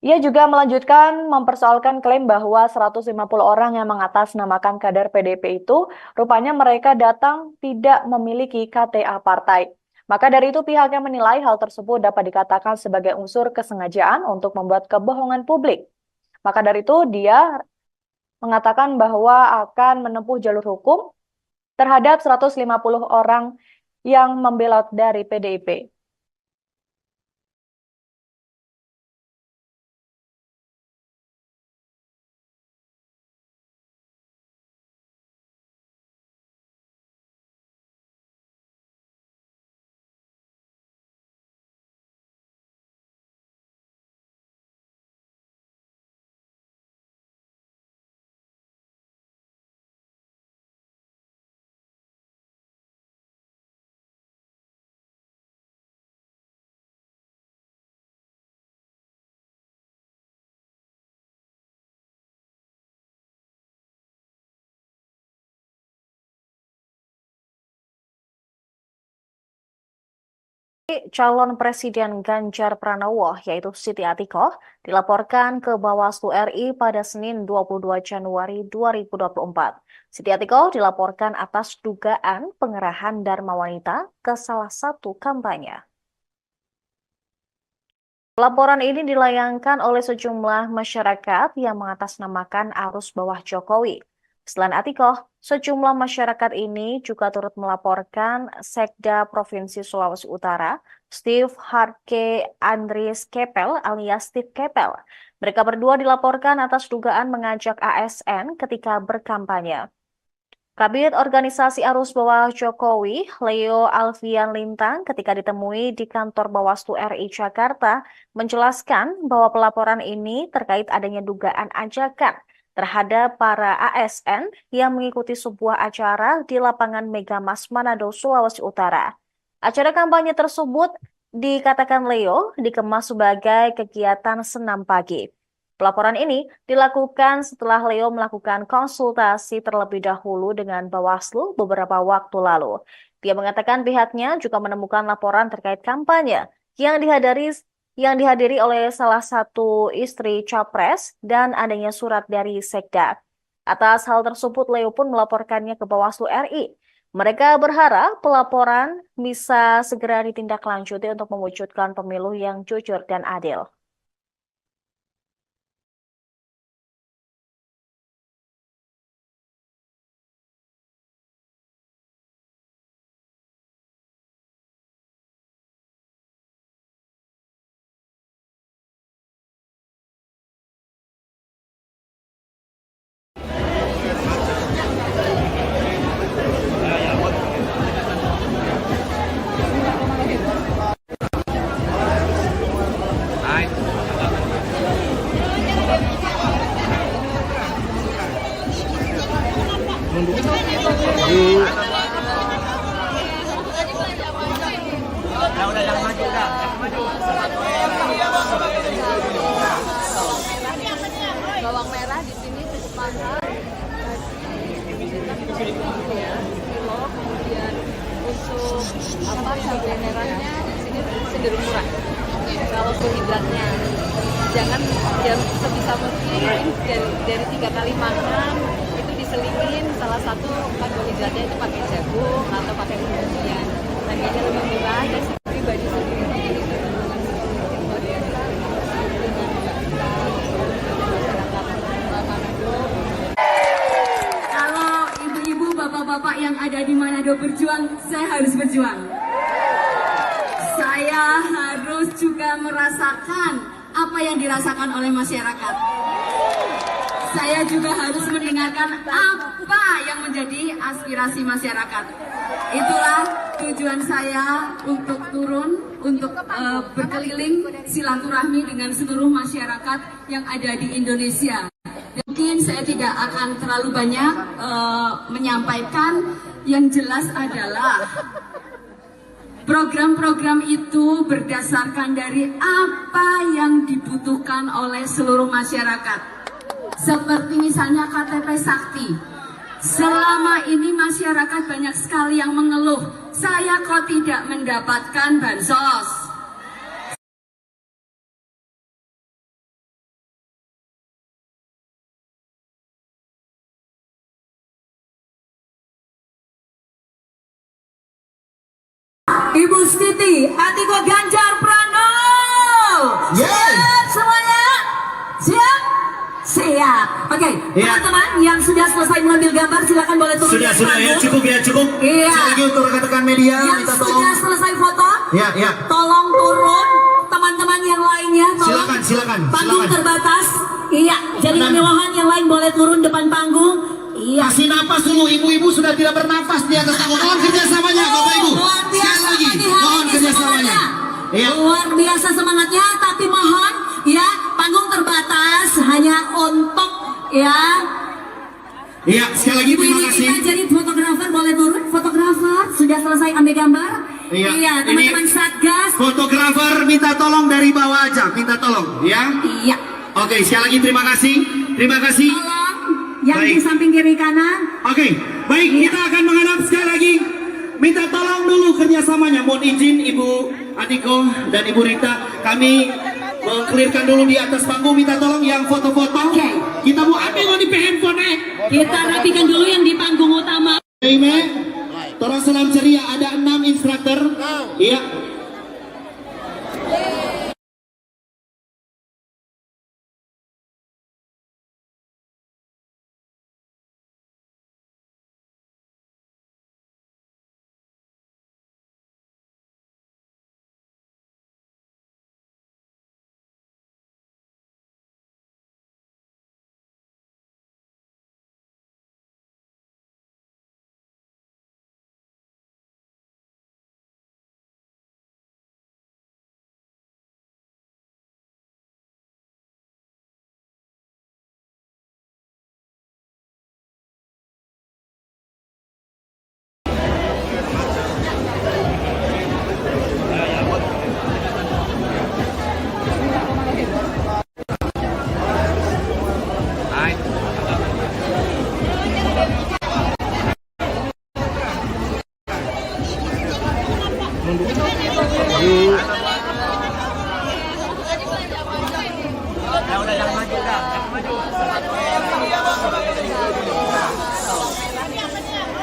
Ia juga melanjutkan mempersoalkan klaim bahwa 150 orang yang mengatasnamakan kader PDIP itu rupanya mereka datang tidak memiliki KTA partai. Maka dari itu pihaknya menilai hal tersebut dapat dikatakan sebagai unsur kesengajaan untuk membuat kebohongan publik. Maka dari itu dia mengatakan bahwa akan menempuh jalur hukum terhadap 150 orang yang membelot dari PDIP. Calon Presiden Ganjar Pranowo, yaitu Siti Atikoh, dilaporkan ke Bawaslu RI pada Senin 22 Januari 2024. Siti Atikoh dilaporkan atas dugaan pengerahan Dharma Wanita ke salah satu kampanye. Laporan ini dilayangkan oleh sejumlah masyarakat yang mengatasnamakan arus bawah Jokowi. Selain Atikoh, sejumlah masyarakat ini juga turut melaporkan Sekda Provinsi Sulawesi Utara, Steve Harke Andries Kepel alias Steve Kepel. Mereka berdua dilaporkan atas dugaan mengajak ASN ketika berkampanye. Kabid Organisasi Arus Bawah Jokowi, Leo Alfian Lintang, ketika ditemui di kantor Bawaslu RI Jakarta, menjelaskan bahwa pelaporan ini terkait adanya dugaan ajakan terhadap para ASN yang mengikuti sebuah acara di lapangan Megamas Manado, Sulawesi Utara. Acara kampanye tersebut dikatakan Leo dikemas sebagai kegiatan senam pagi. Pelaporan ini dilakukan setelah Leo melakukan konsultasi terlebih dahulu dengan Bawaslu beberapa waktu lalu. Dia mengatakan pihaknya juga menemukan laporan terkait kampanye yang dihadiri oleh salah satu istri Capres dan adanya surat dari Sekda. Atas hal tersebut, Leo pun melaporkannya ke Bawaslu RI. Mereka berharap pelaporan bisa segera ditindaklanjuti untuk mewujudkan pemilu yang jujur dan adil. Bawang merah di sini sepakat kilo, kemudian untuk cabai merahnya di sini cenderung murah. Kalau karbohidratnya, jangan sebisa mungkin dari 3 kali makan itu diselipin salah satu karbohidratnya itu pakai jagung atau pakai umbi-umbian. Harganya lebih murah dan pribadi sendiri itu kandungan yang luar biasa dengan masyarakat Manado. Kalau ibu-ibu, bapak-bapak yang ada di Manado berjuang, saya harus berjuang. Saya harus juga merasakan apa yang dirasakan oleh masyarakat. Saya juga harus mendengarkan apa yang menjadi aspirasi masyarakat. Itulah tujuan saya untuk turun, untuk berkeliling silaturahmi dengan seluruh masyarakat yang ada di Indonesia. Mungkin saya tidak akan terlalu banyak menyampaikan. Yang jelas adalah program-program itu berdasarkan dari apa yang dibutuhkan oleh seluruh masyarakat. Seperti misalnya KTP Sakti. Selama ini masyarakat banyak sekali yang mengeluh, saya kok tidak mendapatkan bansos. Ibu Siti, Atiko Ganjar Pranowo. Siap semuanya? Siap? Siap. Oke, teman-teman yang sudah selesai mengambil gambar silakan boleh turun. Sudah ya, cukup ya, cukup. Iya. Sekali lagi untuk rekan-rekan media, Yang minta sudah tolong. selesai foto, Ya. tolong turun. Teman-teman yang lainnya, tolong. Silakan. Panggung terbatas. Iya, jadi Dan- kemewahan yang lain boleh turun depan panggung. Iya. Kasih napas dulu, ibu-ibu sudah tidak bernafas di atas panggung. Mohon kerjasamanya, Bapak Ibu. Luar Sekali biasa lagi, nih hari mohon ini kerjasamanya. semangatnya. Iya. Luar biasa semangatnya, tapi mohon ya panggung terbatas hanya untuk ya. Iya, sekali lagi Ibu terima ini kasih. kita jadi fotografer boleh turun. Fotografer sudah selesai ambil gambar. Iya, teman-teman ini- Satgas. Fotografer minta tolong dari bawah aja, minta tolong, ya. Iya. Oke, sekali lagi terima kasih. Terima kasih. Tolong yang Baik. di samping kiri kanan. Oke, baik, kita akan menghadap sekali lagi. Minta tolong dulu kerjasamanya. Mohon izin Ibu Adiko dan Ibu Rita, kami mengklirkan dulu di atas panggung. Minta tolong yang foto-foto. Oke. Kita mau ambil di handphone. Kita rapikan dulu yang di panggung utama. Ime, tolong salam ceria. Ada 6 instruktur. Iya.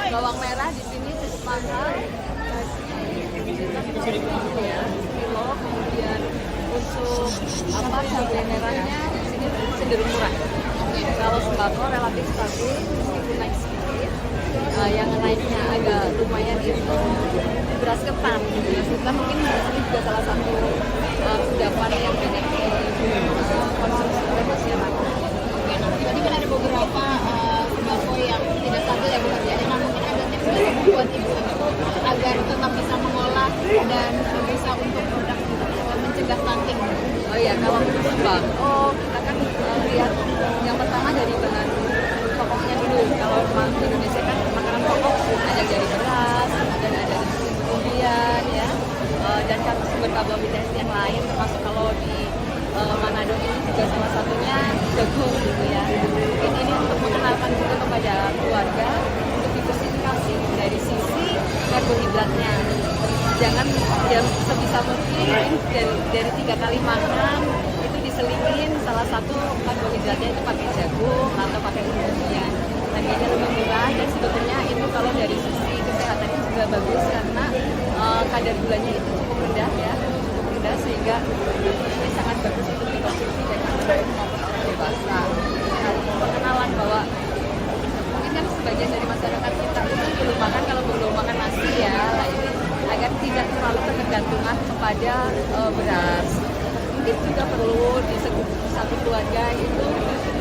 Bawang merah di sini mahal, ya, kilo, kemudian untuk cabai merahnya di sini cenderung murah. Kalau sembako relatif stabil meskipun naik sedikit. Yang naiknya agak lumayan itu beras ketan. Beras ketan mungkin ini juga salah satu kudapan yang banyak dikonsumsi oleh masyarakat. Tadi kan ada beberapa sembako yang tidak stabil ya Bu Kardiana. Nah, mungkin ada tips dari buat ibu agar tetap bisa mengolah dan bisa untuk produk mencegah stunting. Oh iya, kalau untuk sembako kita kan lihat yang pertama dari bahan pokoknya dulu. Kalau di Indonesia kan makanan pokok ada dari beras, dan ada kemudian ya, dan sumber karbohidrat yang lain termasuk kalau di Manado ini juga salah satunya jagung gitu ya. Mungkin ini untuk mengenalkan juga kepada keluarga untuk diversifikasi dari sisi karbohidratnya. jangan ya sebisa mungkin dari 3 kali makan itu diselingin salah satu karbohidratnya itu pakai jagung atau pakai umumnya. Harganya lebih murah dan sebetulnya itu kalau dari sisi kesehatan juga bagus karena kadar gulanya itu cukup rendah ya, cukup rendah sehingga ini sangat bagus untuk dikonsumsi baik anak maupun orang dewasa. Nah, pengenalan bahwa mungkin kan sebagian dari masyarakat kita itu belum makan kalau belum makan nasi ya, nah ini agar tidak terlalu ketergantungan kepada beras. Mungkin juga perlu di satu keluarga itu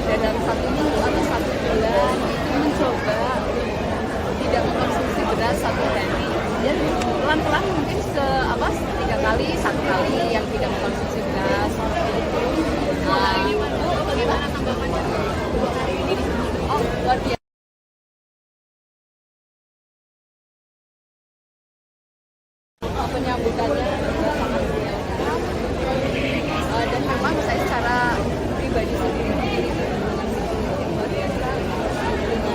dalam 1 minggu atau 1 bulan itu mencoba tidak mengkonsumsi beras 1 hari. Dan pelan-pelan mungkin 3 kali, 1 kali yang tidak mengkonsumsi beras. Bagaimana tanggapannya 2 hari ini? Oh, luar biasa. Penyambutannya juga sangat luar biasa. Dan memang saya secara pribadi sendiri itu hubungan yang luar biasa dengan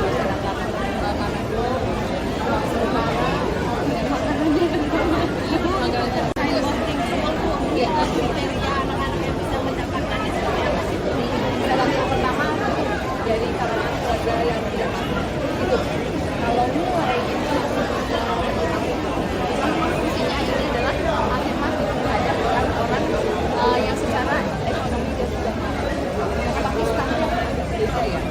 masyarakat Manado, Utara, dan makanannya makanannya Ya, kriteria anak-anak yang bisa mendapatkan itu seperti apa sih? salah satu pertama dari kalangan keluarga yang tidak mampu itu kalau mulai itu konsumsinya ini adalah afirmatif terhadap orang-orang yang secara ekonomi dia sudah mampu. Karena pasti standar beda ya.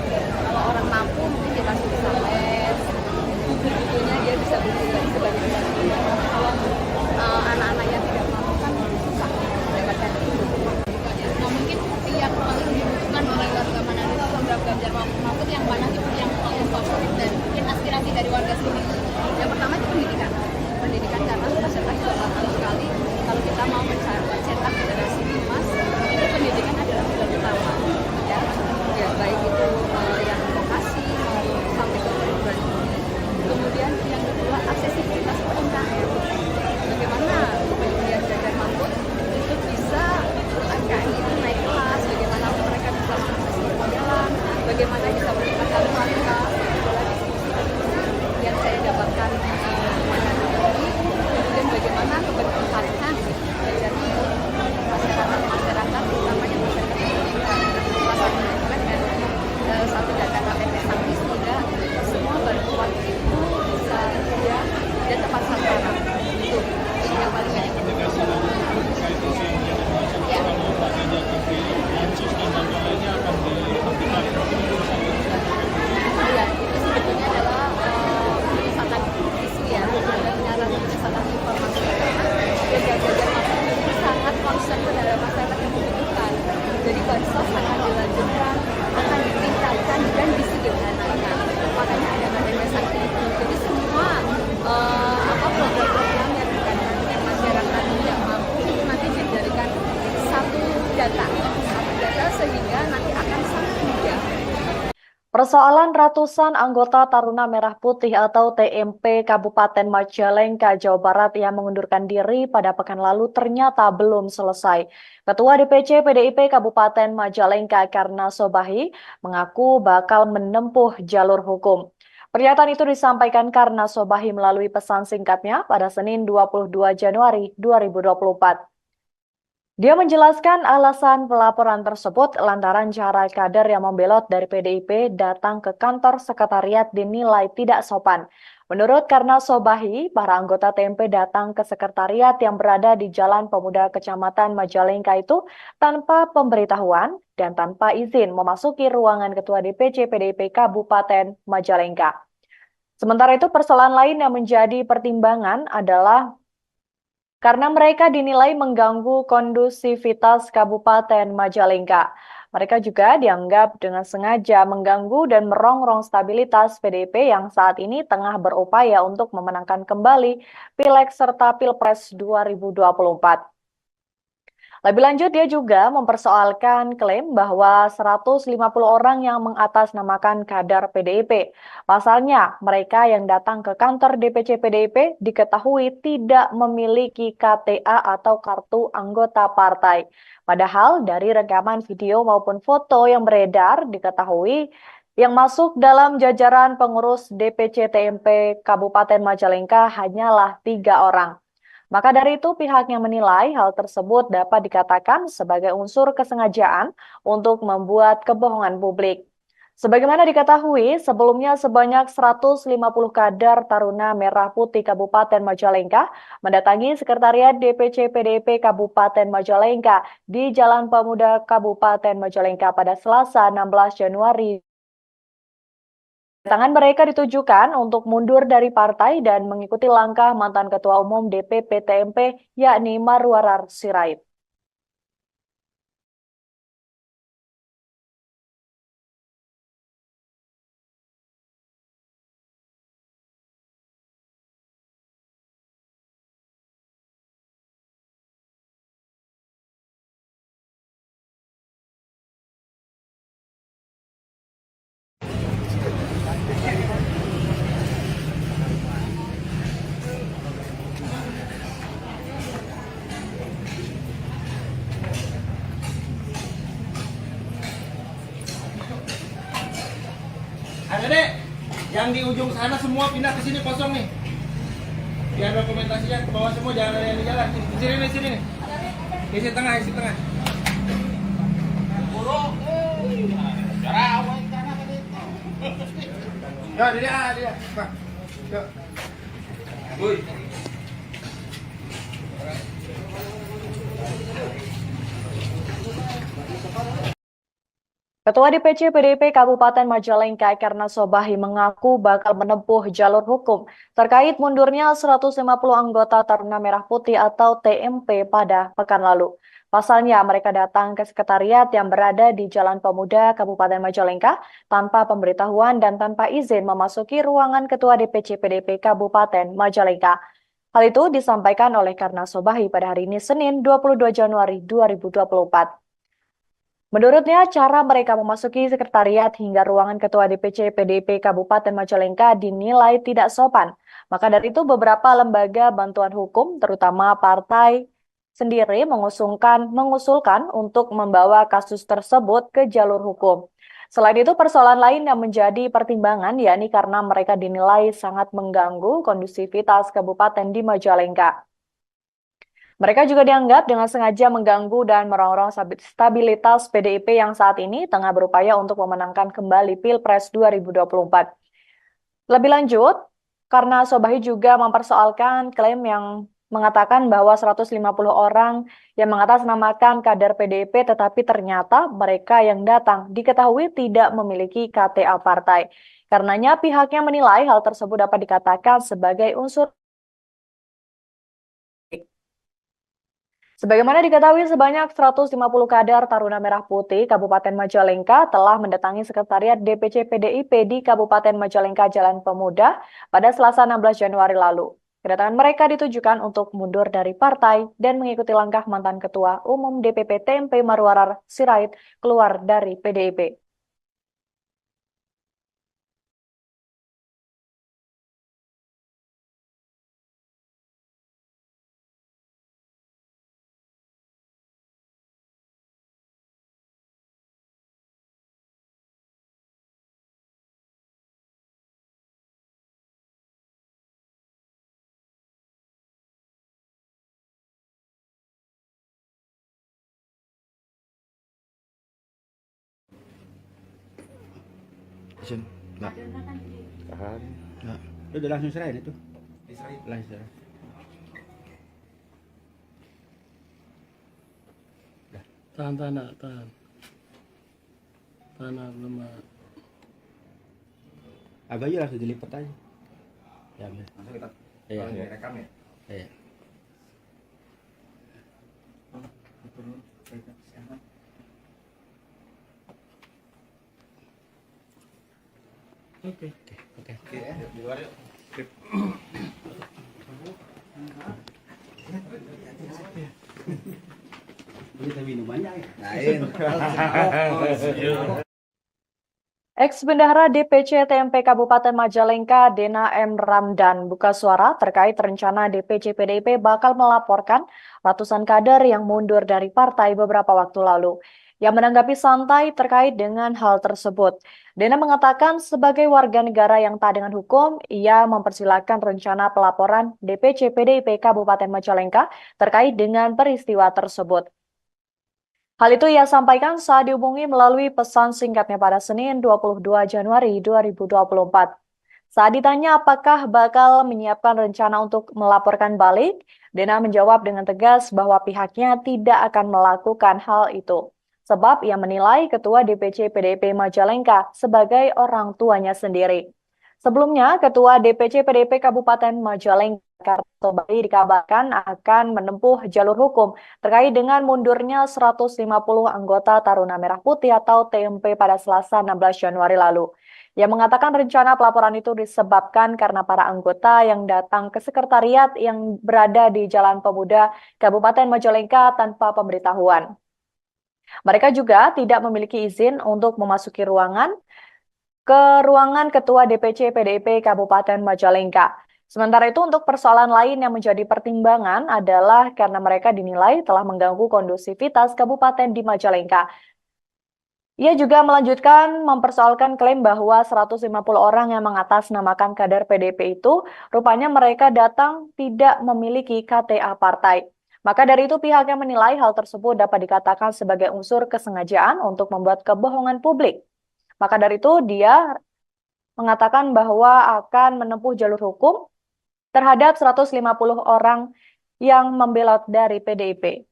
Kalau orang mampu mungkin dia masih bisa les, buku-bukunya dia bisa beli sebagai pilihan. Kalau anak-anak yang tidak mampu kan susah mendapatkan itu. Nah, mungkin yang paling dibutuhkan oleh warga Manado itu program Ganjar Mahfud yang mana sih yang paling favorit dan mungkin aspirasi dari warga sini? Yang pertama itu pendidikan. Pendidikan karena masyarakat juga paham sekali kalau kita mau mencetak generasi emas itu pendidikan adalah pilar utama. Ya baik itu yang vokasi maupun sampai ke perguruan tinggi. Kemudian yang kedua aksesibilitas UMKM. Bagaimana kemudian Ganjar Mahfud itu bisa UMKM itu naik kelas, bagaimana mereka bisa mengakses permodalan, bagaimana bisa meningkatkan kualitas yang saya dapatkan kemudian bagaimana keberpihakan dari masyarakat utamanya masyarakat pendidikan dengan satu data KTP Sangki sehingga semua bantuan itu bisa mudah dan tepat sasaran itu yang paling banyak ya. Ya, itu sebetulnya adalah penyisakan isu ya, penyisakan informasi. Dan Ganjar Mahfud itu sangat concern terhadap masyarakat yang membutuhkan. Jadi bansos akan dilanjutkan, akan ditingkatkan dan disederhanakan. Makanya ada KTP Sakti itu. Jadi semua program-program yang dengan masyarakat tidak mampu itu nanti dijadikan satu data sehingga nanti akan sangat mudah. Persoalan ratusan anggota Taruna Merah Putih atau TMP Kabupaten Majalengka, Jawa Barat yang mengundurkan diri pada pekan lalu ternyata belum selesai. Ketua DPC PDIP Kabupaten Majalengka Karna Sobahi mengaku bakal menempuh jalur hukum. Pernyataan itu disampaikan Karna Sobahi melalui pesan singkatnya pada Senin 22 Januari 2024. Dia menjelaskan alasan pelaporan tersebut lantaran cara kader yang membelot dari PDIP datang ke kantor sekretariat dinilai tidak sopan. Menurut Karna Sobahi, para anggota TMP datang ke sekretariat yang berada di Jalan Pemuda Kecamatan Majalengka itu tanpa pemberitahuan dan tanpa izin memasuki ruangan Ketua DPC PDIP Kabupaten Majalengka. Sementara itu persoalan lain yang menjadi pertimbangan adalah karena mereka dinilai mengganggu kondusivitas Kabupaten Majalengka. Mereka juga dianggap dengan sengaja mengganggu dan merongrong stabilitas PDIP yang saat ini tengah berupaya untuk memenangkan kembali Pileg serta Pilpres 2024. Lebih lanjut, dia juga mempersoalkan klaim bahwa 150 orang yang mengatasnamakan kader PDIP. Pasalnya, mereka yang datang ke kantor DPC PDIP diketahui tidak memiliki KTA atau kartu anggota partai. Padahal dari rekaman video maupun foto yang beredar diketahui Yang masuk dalam jajaran pengurus DPC TMP Kabupaten Majalengka hanyalah 3 orang. Maka dari itu pihaknya menilai hal tersebut dapat dikatakan sebagai unsur kesengajaan untuk membuat kebohongan publik. Sebagaimana diketahui, sebelumnya sebanyak 150 kader Taruna Merah Putih Kabupaten Majalengka mendatangi Sekretariat DPC PDIP Kabupaten Majalengka di Jalan Pemuda Kabupaten Majalengka pada Selasa 16 Januari. Kedatangan mereka ditujukan untuk mundur dari partai dan mengikuti langkah mantan Ketua Umum DPP TMP yakni Marwarar Sirait. Adek, yang di ujung sana semua pindah ke sini kosong nih. Biar dokumentasinya ke bawah semua, jangan ada yang di jalan. Di sini nih. Isi tengah. Ya, dia. Pak. Yuk. Woi. Ketua DPC PDIP Kabupaten Majalengka Karna Sobahi mengaku bakal menempuh jalur hukum terkait mundurnya 150 anggota Taruna Merah Putih atau TMP pada pekan lalu. Pasalnya mereka datang ke sekretariat yang berada di Jalan Pemuda Kabupaten Majalengka tanpa pemberitahuan dan tanpa izin memasuki ruangan Ketua DPC PDIP Kabupaten Majalengka. Hal itu disampaikan oleh Karna Sobahi pada hari ini Senin 22 Januari 2024. Menurutnya, cara mereka memasuki sekretariat hingga ruangan Ketua DPC PDIP Kabupaten Majalengka dinilai tidak sopan. Maka dari itu beberapa lembaga bantuan hukum, terutama partai sendiri mengusulkan untuk membawa kasus tersebut ke jalur hukum. Selain itu, persoalan lain yang menjadi pertimbangan yakni karena mereka dinilai sangat mengganggu kondusivitas kabupaten di Majalengka. Mereka juga dianggap dengan sengaja mengganggu dan merongrong stabilitas PDIP yang saat ini tengah berupaya untuk memenangkan kembali Pilpres 2024. Lebih lanjut, karena Sobahi juga mempersoalkan klaim yang mengatakan bahwa 150 orang yang mengatasnamakan kader PDIP tetapi ternyata mereka yang datang diketahui tidak memiliki KTA partai. Karenanya pihaknya menilai hal tersebut dapat dikatakan sebagai unsur. Sebagaimana diketahui, sebanyak 150 kader Taruna Merah Putih Kabupaten Majalengka telah mendatangi Sekretariat DPC PDIP di Kabupaten Majalengka Jalan Pemuda pada Selasa 16 Januari lalu. Kedatangan mereka ditujukan untuk mundur dari partai dan mengikuti langkah mantan Ketua Umum DPP TMP Marwarar Sirait keluar dari PDIP. Enggak. Tahan. Enggak. Udah langsung serahin itu. Langsung serahin. Tahan. Tahan lemah. Agak aja langsung dilipat aja. Ya, Langsung kita iya. rekam ya. Iya. Oke. Oke. Di luar yuk. Kita minumannya ya. Lain. Ex-Bendahara DPC TMP Kabupaten Majalengka, Dena M. Ramdan, buka suara terkait rencana DPC PDIP bakal melaporkan ratusan kader yang mundur dari partai beberapa waktu lalu. yang menanggapi santai terkait dengan hal tersebut. Dena mengatakan sebagai warga negara yang taat dengan hukum, ia mempersilahkan rencana pelaporan DPC PDIP Kabupaten Majalengka terkait dengan peristiwa tersebut. Hal itu ia sampaikan saat dihubungi melalui pesan singkatnya pada Senin 22 Januari 2024. Saat ditanya apakah bakal menyiapkan rencana untuk melaporkan balik, Dena menjawab dengan tegas bahwa pihaknya tidak akan melakukan hal itu. Sebab ia menilai Ketua DPC PDIP Majalengka sebagai orang tuanya sendiri. Sebelumnya, Ketua DPC PDIP Kabupaten Majalengka Karto Bali dikabarkan akan menempuh jalur hukum terkait dengan mundurnya 150 anggota Taruna Merah Putih atau TMP pada Selasa 16 Januari lalu. Ia mengatakan rencana pelaporan itu disebabkan karena para anggota yang datang ke sekretariat yang berada di Jalan Pemuda Kabupaten Majalengka tanpa pemberitahuan. Mereka juga tidak memiliki izin untuk memasuki ruangan Ketua DPC PDIP Kabupaten Majalengka. Sementara itu untuk persoalan lain yang menjadi pertimbangan adalah karena mereka dinilai telah mengganggu kondusivitas kabupaten di Majalengka. Ia juga melanjutkan mempersoalkan klaim bahwa 150 orang yang mengatasnamakan kader PDIP itu rupanya mereka datang tidak memiliki KTA partai. Maka dari itu pihaknya menilai hal tersebut dapat dikatakan sebagai unsur kesengajaan untuk membuat kebohongan publik. Maka dari itu dia mengatakan bahwa akan menempuh jalur hukum terhadap 150 orang yang membelot dari PDIP.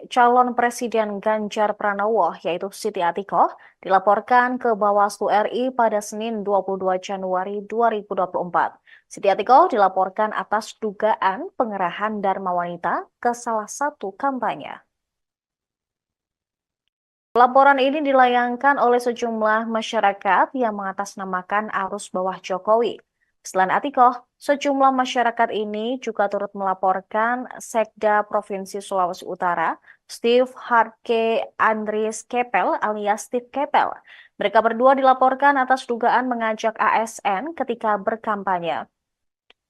Calon Presiden Ganjar Pranowo, yaitu Siti Atikoh, dilaporkan ke Bawaslu RI pada Senin 22 Januari 2024. Siti Atikoh dilaporkan atas dugaan pengerahan Dharma Wanita ke salah satu kampanye. Laporan ini dilayangkan oleh sejumlah masyarakat yang mengatasnamakan arus bawah Jokowi. Selain Atikoh, sejumlah masyarakat ini juga turut melaporkan Sekda Provinsi Sulawesi Utara, Steve Harke Andries Kepel alias Steve Kepel. Mereka berdua dilaporkan atas dugaan mengajak ASN ketika berkampanye.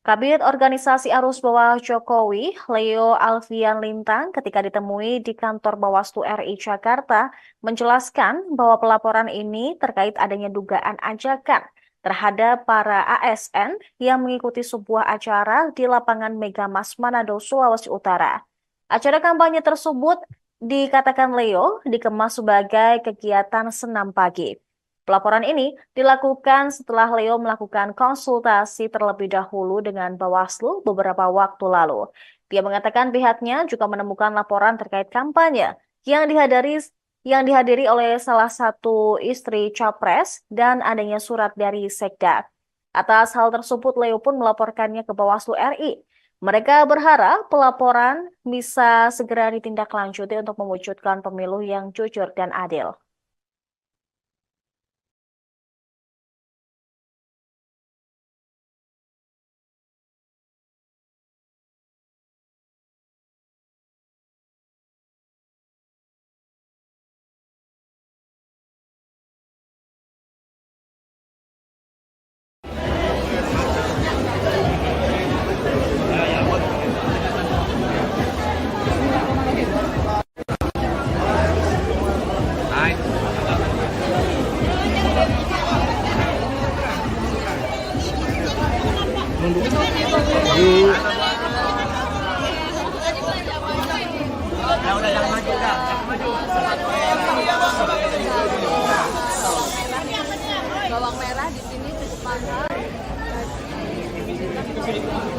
Kabid Organisasi Arus Bawah Jokowi, Leo Alfian Lintang, ketika ditemui di kantor Bawaslu RI Jakarta, menjelaskan bahwa pelaporan ini terkait adanya dugaan ajakan terhadap para ASN yang mengikuti sebuah acara di lapangan Megamas Manado, Sulawesi Utara. Acara kampanye tersebut dikatakan Leo dikemas sebagai kegiatan senam pagi. Pelaporan ini dilakukan setelah Leo melakukan konsultasi terlebih dahulu dengan Bawaslu beberapa waktu lalu. Dia mengatakan pihaknya juga menemukan laporan terkait kampanye yang dihadiri oleh salah satu istri Capres dan adanya surat dari Sekda. Atas hal tersebut, Leo pun melaporkannya ke Bawaslu RI. Mereka berharap pelaporan bisa segera ditindaklanjuti untuk mewujudkan pemilu yang jujur dan adil. Bawang merah di sini cukup mahal.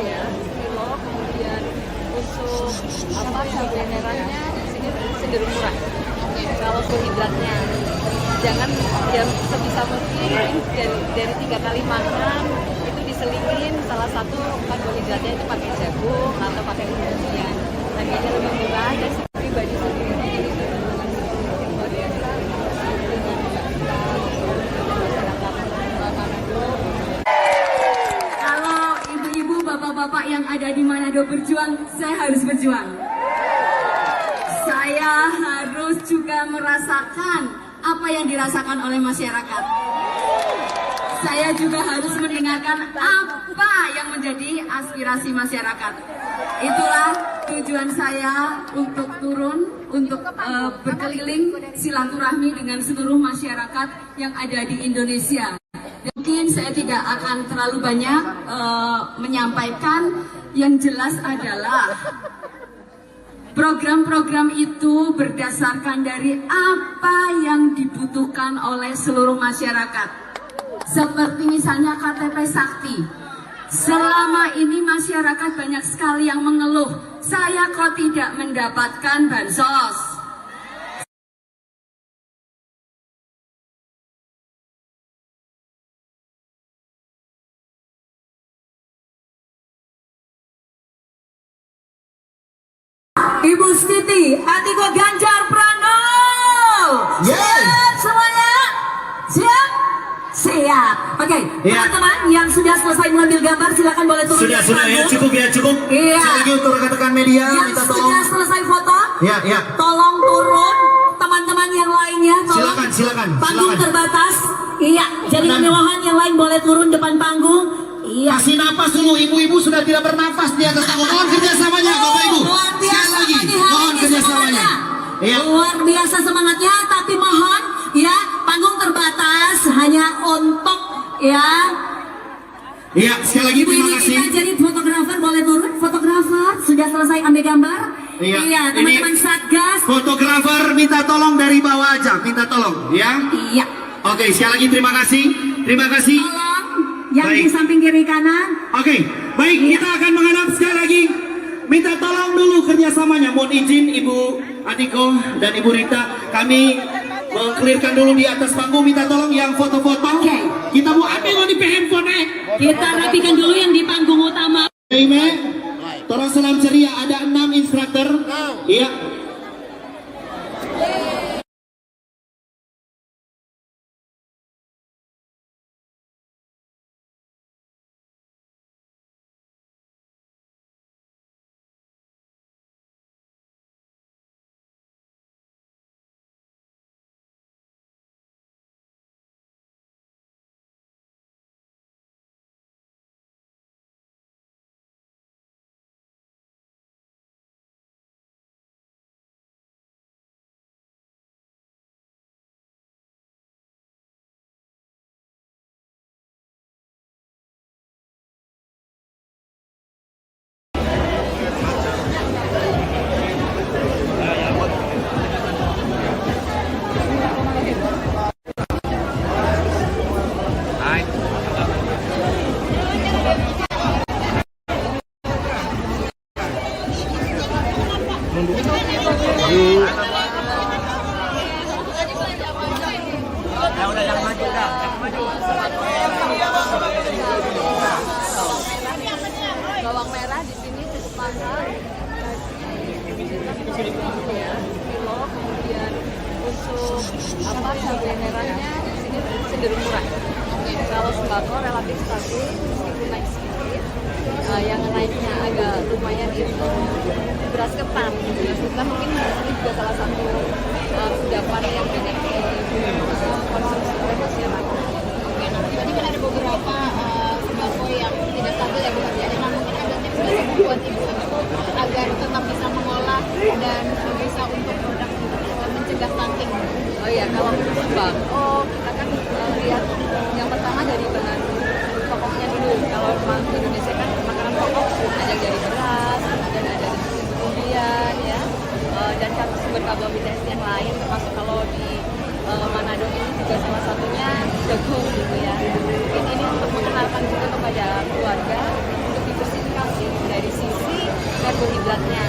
Ya, kilo, kemudian untuk cabai merahnya di sini cenderung murah. Kalau karbohidratnya, jangan ya sebisa mungkin dari 3 kali makan itu diselingin salah satu karbohidratnya itu pakai jagung atau pakai umbi-umbian. Harganya lebih murah dan pribadi sendiri jadi luar biasa. Kalau ibu-ibu, bapak-bapak yang ada di Manado berjuang, saya harus berjuang. Saya harus juga merasakan apa yang dirasakan oleh masyarakat. Saya juga harus mendengarkan apa yang menjadi aspirasi masyarakat. Itulah tujuan saya untuk turun, untuk berkeliling silaturahmi dengan seluruh masyarakat yang ada di Indonesia. Mungkin saya tidak akan terlalu banyak menyampaikan, yang jelas adalah program-program itu berdasarkan dari apa yang dibutuhkan oleh seluruh masyarakat. Seperti misalnya KTP Sakti. Selama ini masyarakat banyak sekali yang mengeluh, saya kok tidak mendapatkan bansos. Ibu Siti, Atiko Ganjar Pranowo. Siap semuanya? Siap? Siap. Oke, teman-teman yang sudah selesai mengambil gambar silakan boleh turun. Sudah ya, cukup ya, cukup. Iya. Sekali lagi untuk rekan-rekan media, Yang minta sudah tolong. selesai foto, Ya. tolong turun. Teman-teman yang lainnya, tolong. Silakan. Panggung terbatas. Iya, jadi kemewahan yang lain boleh turun depan panggung. Iya. Kasih napas dulu, ibu-ibu sudah tidak bernafas di atas panggung. Mohon kerjasamanya, Bapak Ibu. Luar biasa Sekali lagi, pagi hari mohon ini kerjasamanya. semangatnya. Iya. Luar biasa semangatnya, tapi mohon ya panggung terbatas hanya untuk ya. Iya, sekali lagi Ibu terima ini kasih. kita jadi fotografer boleh turun. Fotografer sudah selesai ambil gambar. Iya, teman-teman ini Satgas. Fotografer minta tolong dari bawah aja, minta tolong, ya. Iya. Oke, sekali lagi terima kasih. Terima kasih. Tolong yang Baik. di samping kiri kanan. Oke, baik, kita akan menghadap sekali lagi. Minta tolong dulu kerjasamanya. Mohon izin Ibu Atiko dan Ibu Rita, kami mengklirkan dulu di atas panggung. Minta tolong yang foto-foto. Oke. Kita mau ambil di handphone. Kita rapikan dulu yang di panggung utama. Aime, tolong salam ceria. Ada 6 instruktur. Iya. Bawang merah di sini mahal, ya, kilo, kemudian untuk cabai merahnya di sini cenderung murah. Kalau sembako relatif stabil meskipun naik sedikit. Yang naiknya agak lumayan itu beras ketan. Beras ketan mungkin ini juga salah satu kudapan yang banyak dikonsumsi oleh masyarakat. Berarti kan ada beberapa sembako yang tidak stabil ya Bu Karya. Nah, mungkin ada tips dari buat ibu agar tetap bisa mengolah dan bisa untuk produk mencegah stunting. Oh iya, kalau untuk sembako kita kan lihat yang pertama dari bahan pokoknya dulu. Kalau di Indonesia kan makanan pokok ada dari beras, ada dari kemudian ya, dan sumber karbohidrat yang lain termasuk kalau di Manado ini juga salah satunya jagung gitu ya. Ini untuk mengenalkan juga kepada keluarga untuk diversifikasi dari sisi karbohidratnya.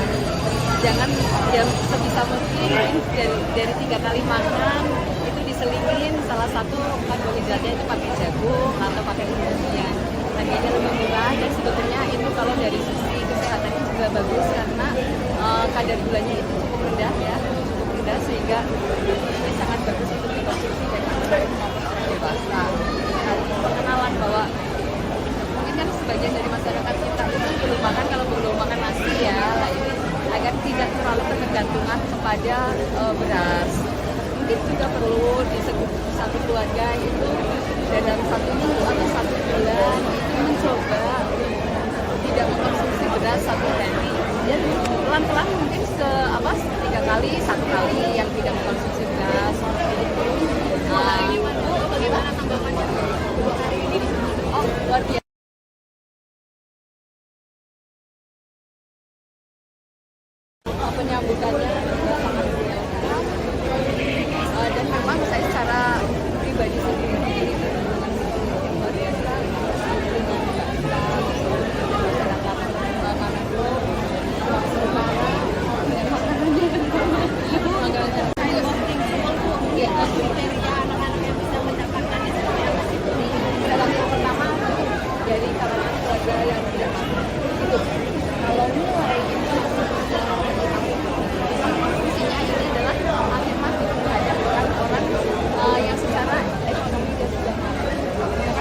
Jangan ya sebisa mungkin dari 3 kali makan itu diselingin salah satu karbohidratnya itu pakai jagung atau pakai umbi-umbian. Harganya lebih murah dan sebetulnya itu kalau dari sisi kesehatan juga bagus karena kadar gulanya itu cukup rendah ya, cukup rendah sehingga ini sangat bagus untuk dikonsumsi baik anak maupun orang dewasa. Nah, pengenalan bahwa mungkin kan sebagian dari masyarakat kita itu belum makan, kalau belum makan nasi ya, lah ini agar tidak terlalu ketergantungan kepada beras. Mungkin juga perlu di satu keluarga itu dalam 1 minggu atau 1 bulan itu mencoba tidak mengkonsumsi beras 1 hari. Dan pelan-pelan mungkin 3 kali, 1 kali yang tidak mengkonsumsi beras seperti itu. Bagaimana tanggapannya 2 hari ini? Oh, luar biasa. Penyambutannya juga sangat biasa dan memang saya secara pribadi sendiri memiliki hubungan yang luar biasa dengan masyarakat Manado, Sulawesi Utara dan makanannya Kriteria anak-anak yang bisa mendapatkan itu seperti apa sih? salah yang pertama dari kalangan keluarga yang tidak mampu itu kalau mulai itu fungsinya ini adalah afirmatif terhadap orang-orang yang secara ekonomi dia sudah mampu.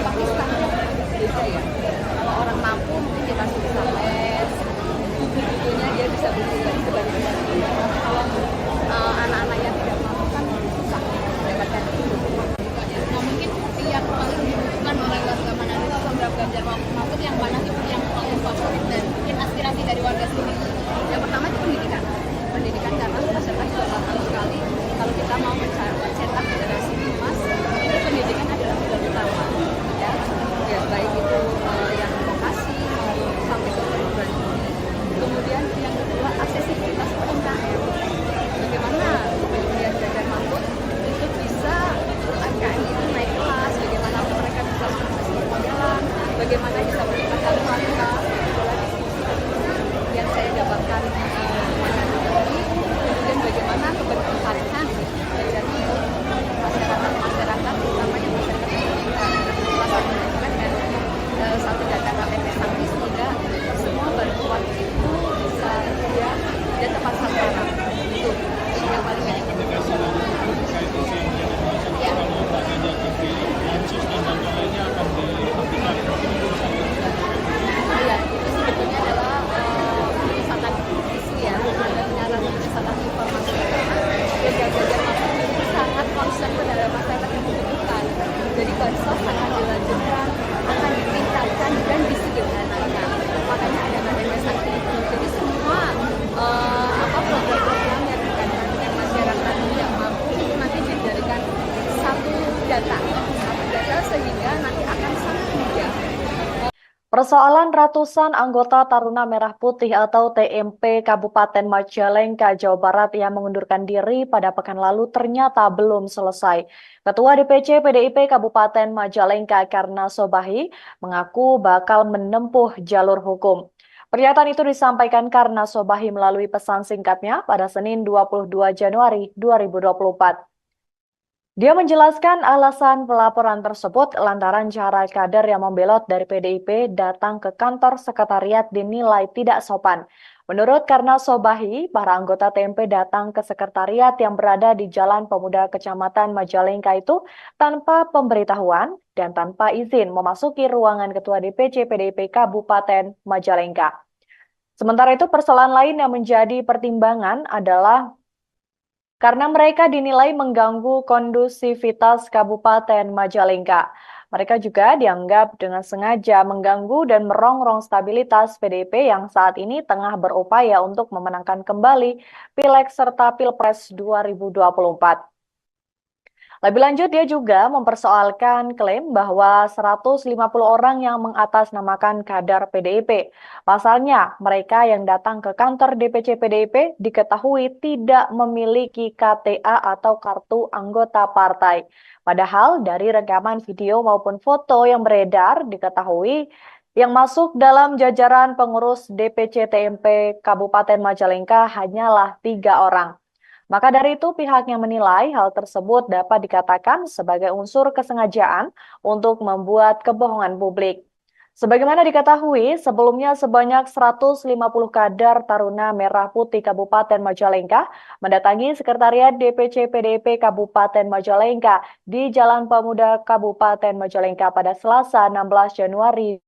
Tapi standar beda ya. Kalau orang mampu mungkin dia masih bisa les, buku-bukunya dia bisa beli sebanyak kalau anak-anak yang tidak mampu kan susah mendapatkan itu. Nah mungkin yang paling dibutuhkan oleh warga Manado itu program Ganjar Mahfud yang mana sih yang paling favorit dan mungkin aspirasi dari warga sini? Yang pertama itu pendidikan. Pendidikan karena masyarakat juga paham sekali kalau kita mau mencetak generasi emas itu pendidikan adalah pilar utama ya, baik itu yang vokasi maupun sampai ke perguruan tinggi. Kemudian yang kedua aksesibilitas UMKM. Bagaimana kemudian Ganjar Mahfud itu bisa UMKM itu naik kelas, bagaimana mereka bisa mengakses permodalan, bagaimana bisa meningkatkan kualitas yang saya dapatkan kemudian bagaimana keberpihakan dari masyarakat utamanya masyarakat pendidikan dan satu data KTP Sangki sehingga semua bantuan itu bisa dia dan tepat sasaran itu yang paling banyak ya. Iya, itu sebetulnya adalah penyiasatan isu ya, dan penyiasatan informasi dan Ganjar Mahfud itu sangat concern terhadap masyarakat yang membutuhkan. Jadi bansos akan dilanjutkan, akan ditingkatkan dan disederhanakan. Makanya ada KTP Sakti itu. Jadi semua program-program yang dikatakan dengan masyarakat yang mampu itu nanti dijadikan satu data sehingga nanti akan sangat mudah. Persoalan ratusan anggota Taruna Merah Putih atau TMP Kabupaten Majalengka, Jawa Barat yang mengundurkan diri pada pekan lalu ternyata belum selesai. Ketua DPC PDIP Kabupaten Majalengka Karna Sobahi mengaku bakal menempuh jalur hukum. Pernyataan itu disampaikan Karna Sobahi melalui pesan singkatnya pada Senin 22 Januari 2024. Dia menjelaskan alasan pelaporan tersebut lantaran cara kader yang membelot dari PDIP datang ke kantor sekretariat dinilai tidak sopan. Menurut Karna Sobahi, para anggota TMP datang ke sekretariat yang berada di Jalan Pemuda Kecamatan Majalengka itu tanpa pemberitahuan dan tanpa izin memasuki ruangan Ketua DPC PDIP Kabupaten Majalengka. Sementara itu, persoalan lain yang menjadi pertimbangan adalah karena mereka dinilai mengganggu kondusivitas Kabupaten Majalengka. Mereka juga dianggap dengan sengaja mengganggu dan merongrong stabilitas PDIP yang saat ini tengah berupaya untuk memenangkan kembali Pileg serta Pilpres 2024. Lebih lanjut, dia juga mempersoalkan klaim bahwa 150 orang yang mengatasnamakan kader PDIP. Pasalnya, mereka yang datang ke kantor DPC PDIP diketahui tidak memiliki KTA atau kartu anggota partai. Padahal dari rekaman video maupun foto yang beredar diketahui yang masuk dalam jajaran pengurus DPC TMP Kabupaten Majalengka hanyalah 3 orang. Maka dari itu pihaknya menilai hal tersebut dapat dikatakan sebagai unsur kesengajaan untuk membuat kebohongan publik. Sebagaimana diketahui, sebelumnya sebanyak 150 kader Taruna Merah Putih Kabupaten Majalengka mendatangi Sekretariat DPC PDIP Kabupaten Majalengka di Jalan Pemuda Kabupaten Majalengka pada Selasa 16 Januari.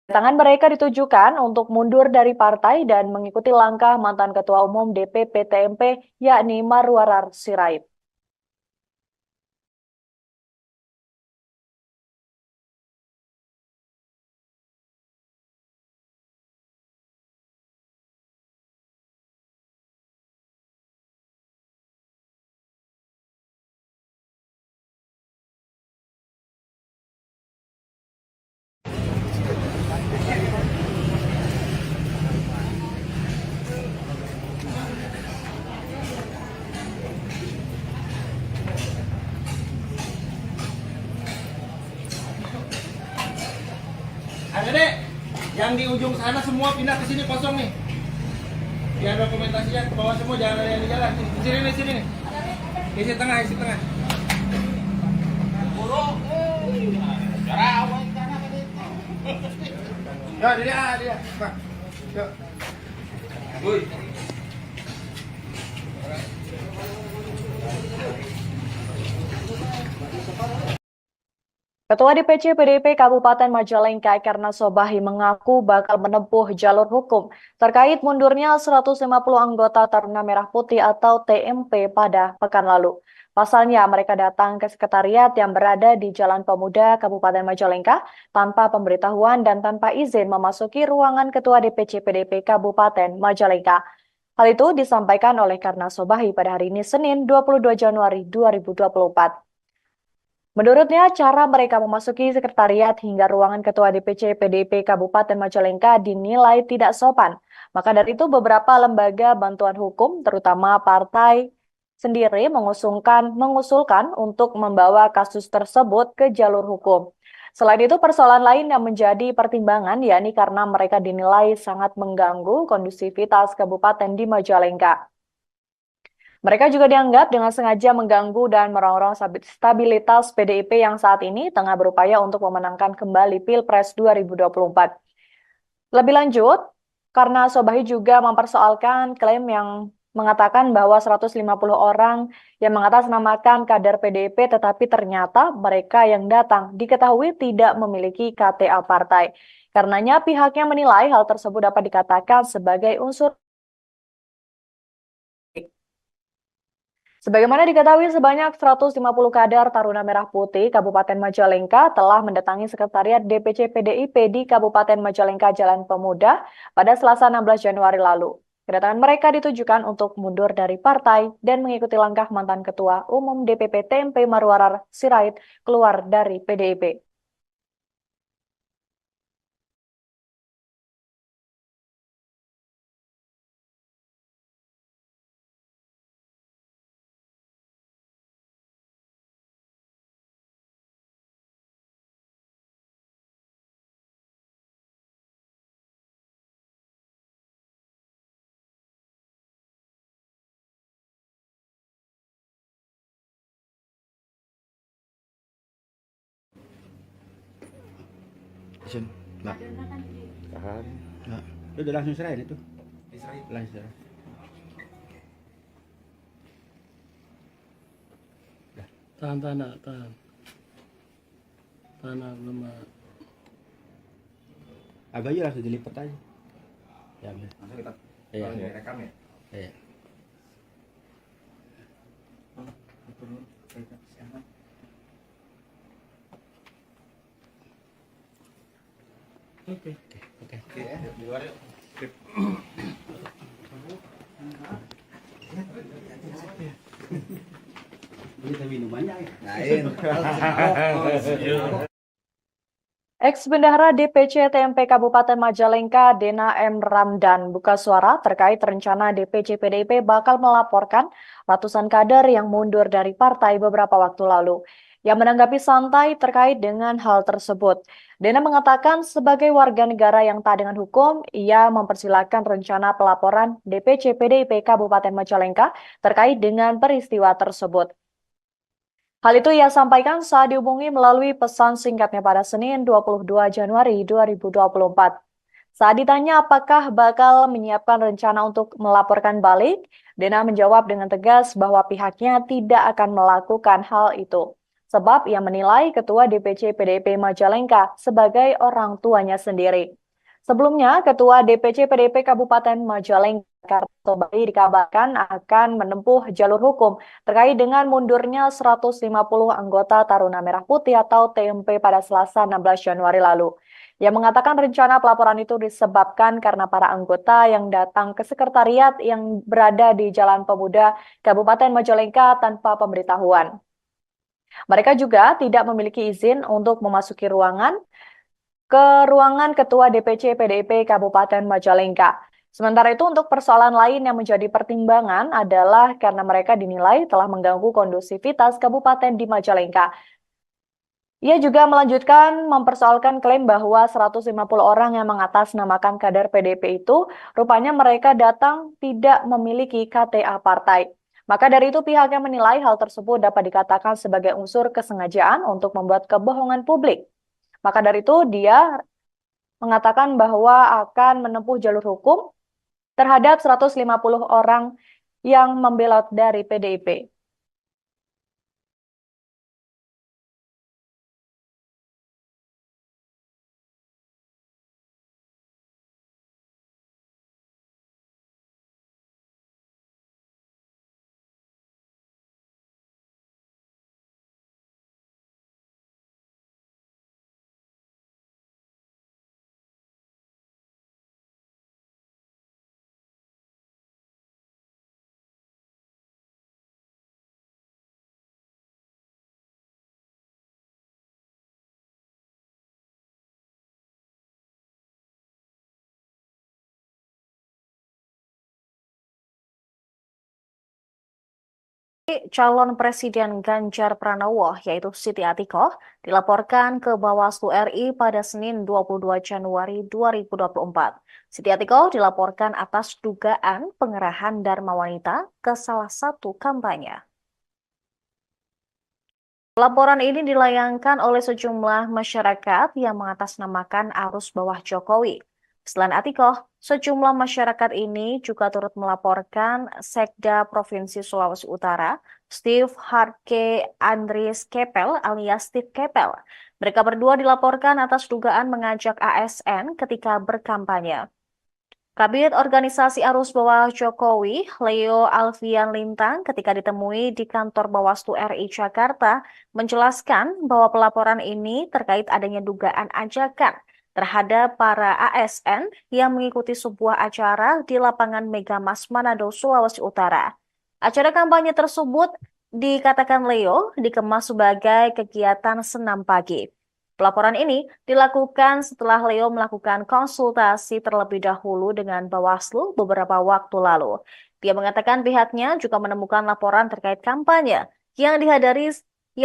Kedatangan mereka ditujukan untuk mundur dari partai dan mengikuti langkah mantan Ketua Umum DPP TMP yakni Marwarar Sirait. Adek, yang di ujung sana semua pindah ke sini kosong nih. Biar dokumentasinya ke bawah semua, jangan ada yang di jalan. Di sini nih. Isi tengah. Ya, dia. Pak. Yuk. Woi. Ketua DPC PDIP Kabupaten Majalengka Karna Sobahi mengaku bakal menempuh jalur hukum terkait mundurnya 150 anggota Taruna Merah Putih atau TMP pada pekan lalu. Pasalnya mereka datang ke sekretariat yang berada di Jalan Pemuda Kabupaten Majalengka tanpa pemberitahuan dan tanpa izin memasuki ruangan Ketua DPC PDIP Kabupaten Majalengka. Hal itu disampaikan oleh Karna Sobahi pada hari ini Senin 22 Januari 2024. Menurutnya, cara mereka memasuki sekretariat hingga ruangan Ketua DPC PDIP Kabupaten Majalengka dinilai tidak sopan. Maka dari itu beberapa lembaga bantuan hukum, terutama partai sendiri mengusulkan untuk membawa kasus tersebut ke jalur hukum. Selain itu, persoalan lain yang menjadi pertimbangan yakni karena mereka dinilai sangat mengganggu kondusivitas kabupaten di Majalengka. Mereka juga dianggap dengan sengaja mengganggu dan merongrong stabilitas PDIP yang saat ini tengah berupaya untuk memenangkan kembali Pilpres 2024. Lebih lanjut, karena Sobahi juga mempersoalkan klaim yang mengatakan bahwa 150 orang yang mengatasnamakan kader PDIP tetapi ternyata mereka yang datang diketahui tidak memiliki KTA partai. Karenanya pihaknya menilai hal tersebut dapat dikatakan sebagai unsur. Sebagaimana diketahui, sebanyak 150 kader Taruna Merah Putih Kabupaten Majalengka telah mendatangi Sekretariat DPC PDIP di Kabupaten Majalengka Jalan Pemuda pada Selasa 16 Januari lalu. Kedatangan mereka ditujukan untuk mundur dari partai dan mengikuti langkah mantan Ketua Umum DPP TMP Marwarar Sirait keluar dari PDIP. Enggak. Tahan. Enggak. Itu udah langsung serahin itu. Langsung serahin. Tahan. Tahan lemah. Agak aja langsung dilipat aja. Ya, Langsung kita iya. rekam ya. Iya. Oke. Di luar yuk. Kita minumannya ya. Lain. Ex-Bendahara DPC TMP Kabupaten Majalengka, Dena M. Ramdan, buka suara terkait rencana DPC PDIP bakal melaporkan ratusan kader yang mundur dari partai beberapa waktu lalu. yang menanggapi santai terkait dengan hal tersebut. Dena mengatakan sebagai warga negara yang taat dengan hukum, ia mempersilahkan rencana pelaporan DPC PDIP Kabupaten Majalengka terkait dengan peristiwa tersebut. Hal itu ia sampaikan saat dihubungi melalui pesan singkatnya pada Senin 22 Januari 2024. Saat ditanya apakah bakal menyiapkan rencana untuk melaporkan balik, Dena menjawab dengan tegas bahwa pihaknya tidak akan melakukan hal itu. Sebab ia menilai Ketua DPC PDIP Majalengka sebagai orang tuanya sendiri. Sebelumnya, Ketua DPC PDIP Kabupaten Majalengka Karto Bali dikabarkan akan menempuh jalur hukum terkait dengan mundurnya 150 anggota Taruna Merah Putih atau TMP pada Selasa 16 Januari lalu. Ia mengatakan rencana pelaporan itu disebabkan karena para anggota yang datang ke sekretariat yang berada di Jalan Pemuda Kabupaten Majalengka tanpa pemberitahuan. Mereka juga tidak memiliki izin untuk memasuki ruangan Ketua DPC PDIP Kabupaten Majalengka. Sementara itu untuk persoalan lain yang menjadi pertimbangan adalah karena mereka dinilai telah mengganggu kondusivitas kabupaten di Majalengka. Ia juga melanjutkan mempersoalkan klaim bahwa 150 orang yang mengatasnamakan kader PDIP itu rupanya mereka datang tidak memiliki KTA partai. Maka dari itu pihaknya menilai hal tersebut dapat dikatakan sebagai unsur kesengajaan untuk membuat kebohongan publik. Maka dari itu dia mengatakan bahwa akan menempuh jalur hukum terhadap 150 orang yang membelot dari PDIP. Calon Presiden Ganjar Pranowo, yaitu Siti Atikoh, dilaporkan ke Bawaslu RI pada Senin 22 Januari 2024. Siti Atikoh dilaporkan atas dugaan pengerahan Dharma Wanita ke salah satu kampanye. Laporan ini dilayangkan oleh sejumlah masyarakat yang mengatasnamakan arus bawah Jokowi. Selain Atikoh, sejumlah masyarakat ini juga turut melaporkan Sekda Provinsi Sulawesi Utara, Steve Hartke Andries Kepel alias Steve Kepel. Mereka berdua dilaporkan atas dugaan mengajak ASN ketika berkampanye. Kabid Organisasi Arus Bawah Jokowi, Leo Alfian Lintang, ketika ditemui di kantor Bawaslu RI Jakarta, menjelaskan bahwa pelaporan ini terkait adanya dugaan ajakan terhadap para ASN yang mengikuti sebuah acara di lapangan Megamas Manado, Sulawesi Utara. Acara kampanye tersebut dikatakan Leo dikemas sebagai kegiatan senam pagi. Pelaporan ini dilakukan setelah Leo melakukan konsultasi terlebih dahulu dengan Bawaslu beberapa waktu lalu. Dia mengatakan pihaknya juga menemukan laporan terkait kampanye yang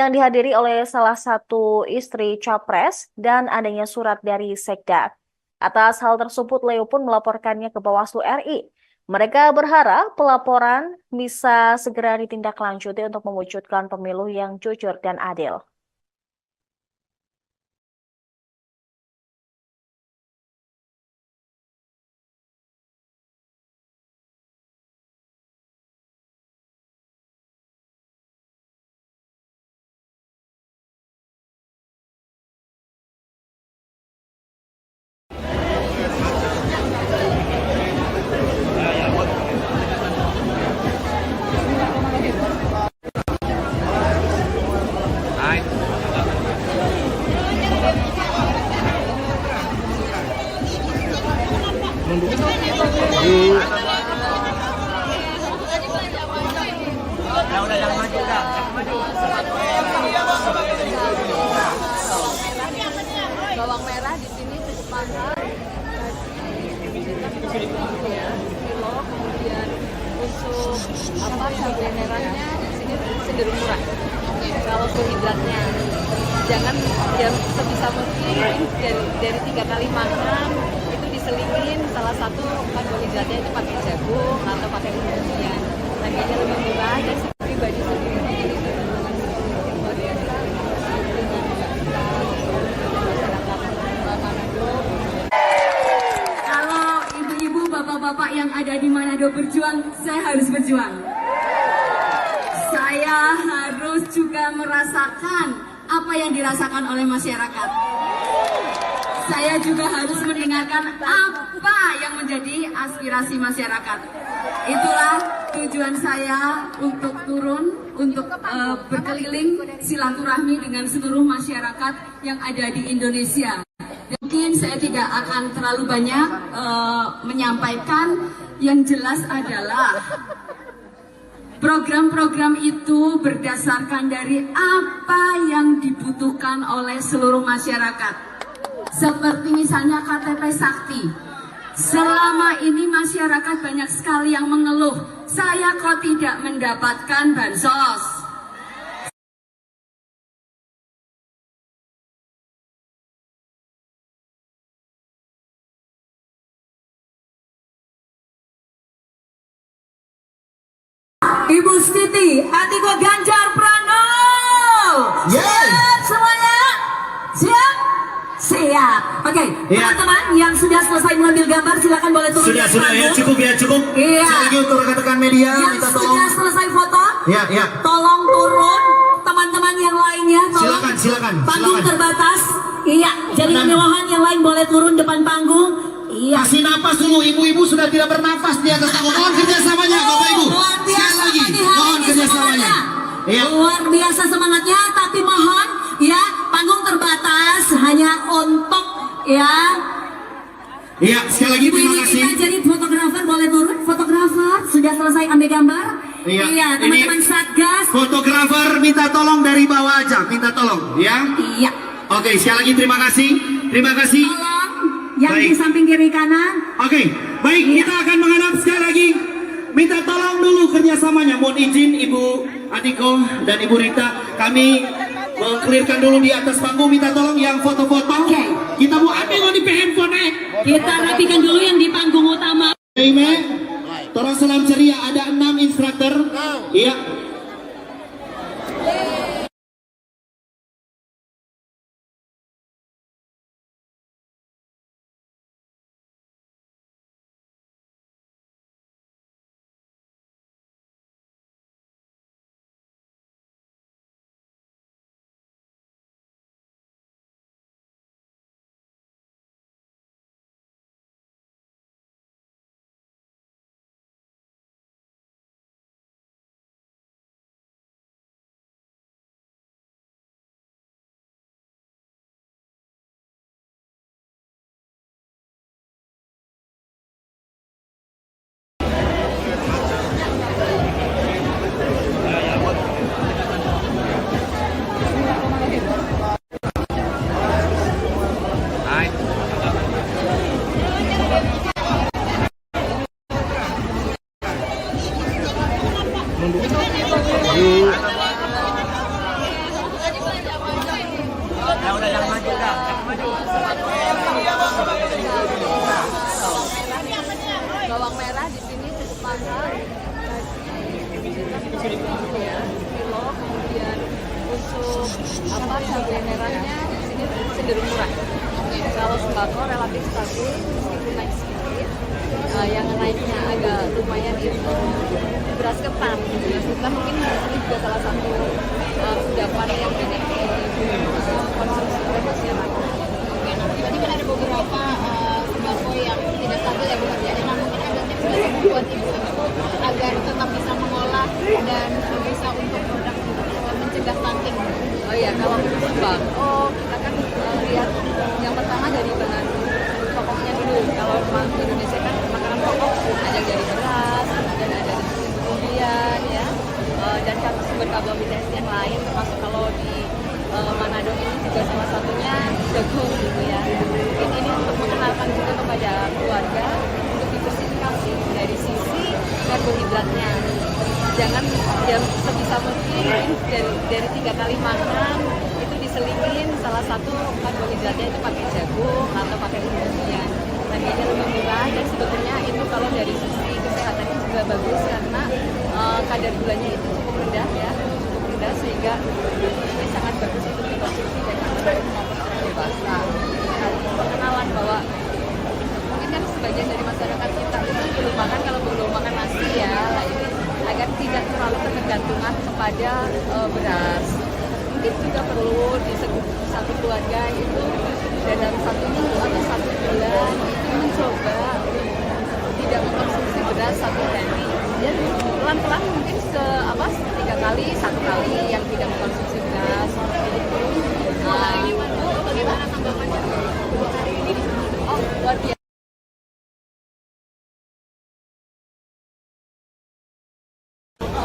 dihadiri oleh salah satu istri Capres dan adanya surat dari Sekda. Atas hal tersebut, Leo pun melaporkannya ke Bawaslu RI. Mereka berharap pelaporan bisa segera ditindaklanjuti untuk mewujudkan pemilu yang jujur dan adil. Bawang merah di sini cukup mahal, kilo, kemudian untuk cabai merahnya di sini cenderung murah. Karbohidratnya jangan ya sebisa mungkin dari 3 kali makan itu diselingin salah satu karbohidratnya itu pakai jagung atau pakai kemudian harganya lebih murah dan pribadi sendiri jadi itu dengan luar biasa dengan masyarakat Manado. Kalau ibu-ibu, bapak-bapak yang ada di Manado berjuang, saya harus berjuang. Saya harus juga merasakan apa yang dirasakan oleh masyarakat. Saya juga harus mendengarkan apa yang menjadi aspirasi masyarakat. Itulah tujuan saya untuk turun, untuk berkeliling silaturahmi dengan seluruh masyarakat yang ada di Indonesia. Mungkin saya tidak akan terlalu banyak menyampaikan, yang jelas adalah program-program itu berdasarkan dari apa yang dibutuhkan oleh seluruh masyarakat. Seperti misalnya KTP Sakti. Selama ini masyarakat banyak sekali yang mengeluh, saya kok tidak mendapatkan bansos. Ibu Siti, Atiko Ganjar Pranowo. Siap semuanya? Siap? Siap. Oke, teman-teman yang sudah selesai mengambil gambar silakan boleh turun. Sudah ya, cukup ya, cukup. Iya. Sekali lagi untuk rekan-rekan media, Yang minta sudah tolong. selesai foto, Ya. tolong turun. Teman-teman yang lainnya, tolong. Silakan. Panggung terbatas. Iya, jadi Tenang. kemewahan yang lain boleh turun depan panggung. Iya. Kasih napas dulu, ibu-ibu sudah tidak bernafas di atas panggung. Mohon kerjasamanya, Bapak Ibu. Luar Sekali biasa lagi, tadi hari mohon ini kerjasamanya. semangatnya. Iya. Luar biasa semangatnya, tapi mohon ya panggung terbatas hanya untuk ya. Iya, sekali lagi Ibu terima ini kasih. kita jadi fotografer boleh turun. Fotografer sudah selesai ambil gambar. Iya, teman-teman ini Satgas. Fotografer minta tolong dari bawah aja, minta tolong, ya. Iya. Oke, sekali lagi terima kasih. Terima kasih. Tolong yang di Baik. samping kiri kanan. Oke, baik, kita akan menghadap sekali lagi. Minta tolong dulu kerjasamanya. Mohon izin Ibu Adiko dan Ibu Rita, kami mengklirkan dulu di atas panggung. Minta tolong yang foto-foto. Oke. Kita mau ambil di handphone. Kita rapikan dulu yang di panggung utama. Ime, tolong salam ceria. Ada 6 instruktur. Iya. Bawang merah di sini cukup mahal, ya, kilo. Kemudian untuk cabai merahnya di sini cenderung murah. Kalau sembako relatif stabil meskipun naik sedikit. Yang naiknya agak lumayan itu beras ketan. Beras ketan mungkin ini juga salah satu kudapan yang banyak dikonsumsi oleh masyarakat. Berarti kan ada beberapa sembako yang tidak stabil ya Bu Karya. Nah, mungkin ada tips dari buat ibu-ibu agar tetap bisa mengolah dan bisa untuk produk mencegah stunting. Oh iya, kalau untuk sembako kita kan lihat yang pertama dari bahan pokoknya dulu. Kalau di Indonesia kan makanan pokok ada dari beras, kemudian ada dari kemudian ya, dan sumber karbohidrat yang lain termasuk kalau di Manado ini juga salah satunya jagung gitu ya. Mungkin ini untuk mengenalkan juga kepada keluarga untuk diversifikasi dari sisi karbohidratnya. jangan ya sebisa mungkin dari 3 kali makan itu diselipin salah satu karbohidratnya itu pakai jagung atau pakai umbi-umbian. Harganya lebih murah dan sebetulnya itu kalau dari sisi kesehatannya juga bagus karena kadar gulanya itu cukup rendah ya, cukup rendah sehingga ini sangat bagus untuk dikonsumsi baik anak maupun orang dewasa. Nah, perkenalan bahwa mungkin kan sebagian dari masyarakat kita itu belum makan kalau belum makan nasi ya, nah ini agar tidak terlalu ketergantungan kepada beras. Mungkin juga perlu di satu keluarga itu dalam 1 minggu atau 1 bulan itu mencoba tidak mengkonsumsi beras 1 hari. Dan pelan-pelan mungkin 3 kali, 1 kali yang tidak mengkonsumsi beras seperti itu. Bagaimana tanggapannya hari ini? Oh, luar biasa.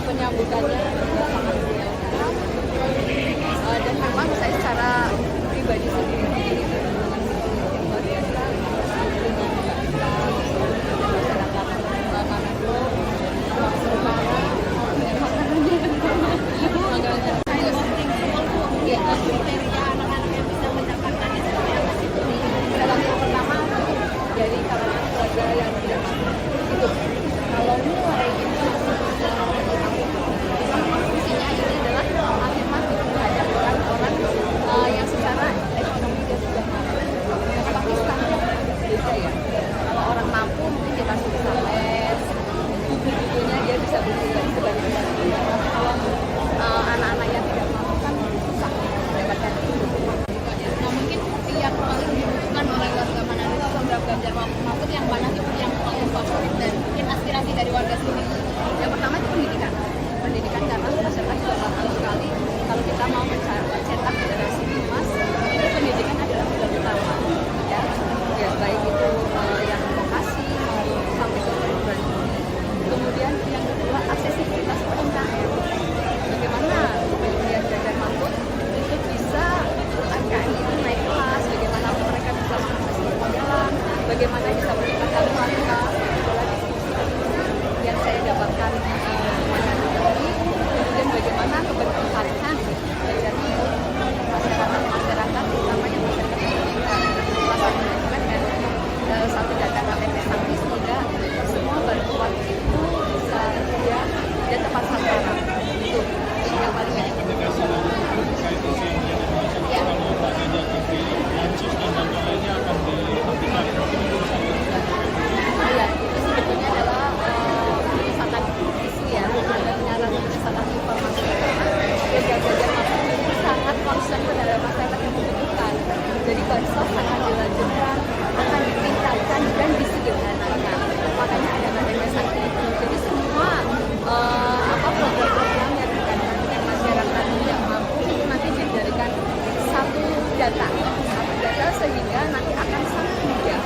Penyambutannya sangat welcome dan memang saya secara pribadi sendiri itu dengan luar biasa dengan masyarakat Manado, Utara dan makanannya Kriteria anak-anak yang bisa mendapatkan itu seperti apa sih? dalam yang pertama dari kalangan keluarga yang tidak mampu itu kalau mulai itu fungsinya ini adalah afirmasi terhadap orang-orang yang secara ekonomi dia sudah mampu. Tapi standar beda ya. Kalau orang mampu mungkin dikasih bisa les, buku-bukunya dia bisa beli sebagai pembantu. Tapi kalau anak-anak yang tidak mampu kan susah mendapatkan itu. Nah mungkin yang paling dibutuhkan oleh warga Manado itu program Ganjar Mahfud yang mana sih yang paling favorit dan mungkin aspirasi dari warga sini? Yang pertama itu pendidikan. Pendidikan karena masyarakat juga tahu sekali kalau kita mau mencetak generasi emas, ini pendidikan adalah modal utama. Ya baik itu yang vokasi maupun sampai ke perguruan tinggi. Kemudian yang kedua aksesibilitas UMKM. Bagaimana kemudian Ganjar Mahfud itu bisa UMKM itu naik kelas, bagaimana mereka bisa mengakses permodalan, bagaimana bisa meningkatkan kualitas pola diskusi yang saya dapatkan kemudian bagaimana keberpihakan Ganjar Mahfud masyarakat utamanya masyarakat pendidikan salah satunya juga dengan satu data KTP Sakti sehingga semua bantuan itu bisa dia dan tepat sasaran itu yang paling penting. Ya, itu sebetulnya adalah misalkan isu ya, penyiaran misalkan informasi Ganjar Mahfud itu sangat concern terhadap masyarakat yang membutuhkan. Jadi bansos akan dilanjutkan, akan ditingkatkan dan disederhanakan. Makanya ada KTP Sakti itu. Jadi semua program-program yang berkaitan dengan masyarakat yang mampu itu nanti dijadikan satu data sehingga nanti akan sangat mudah.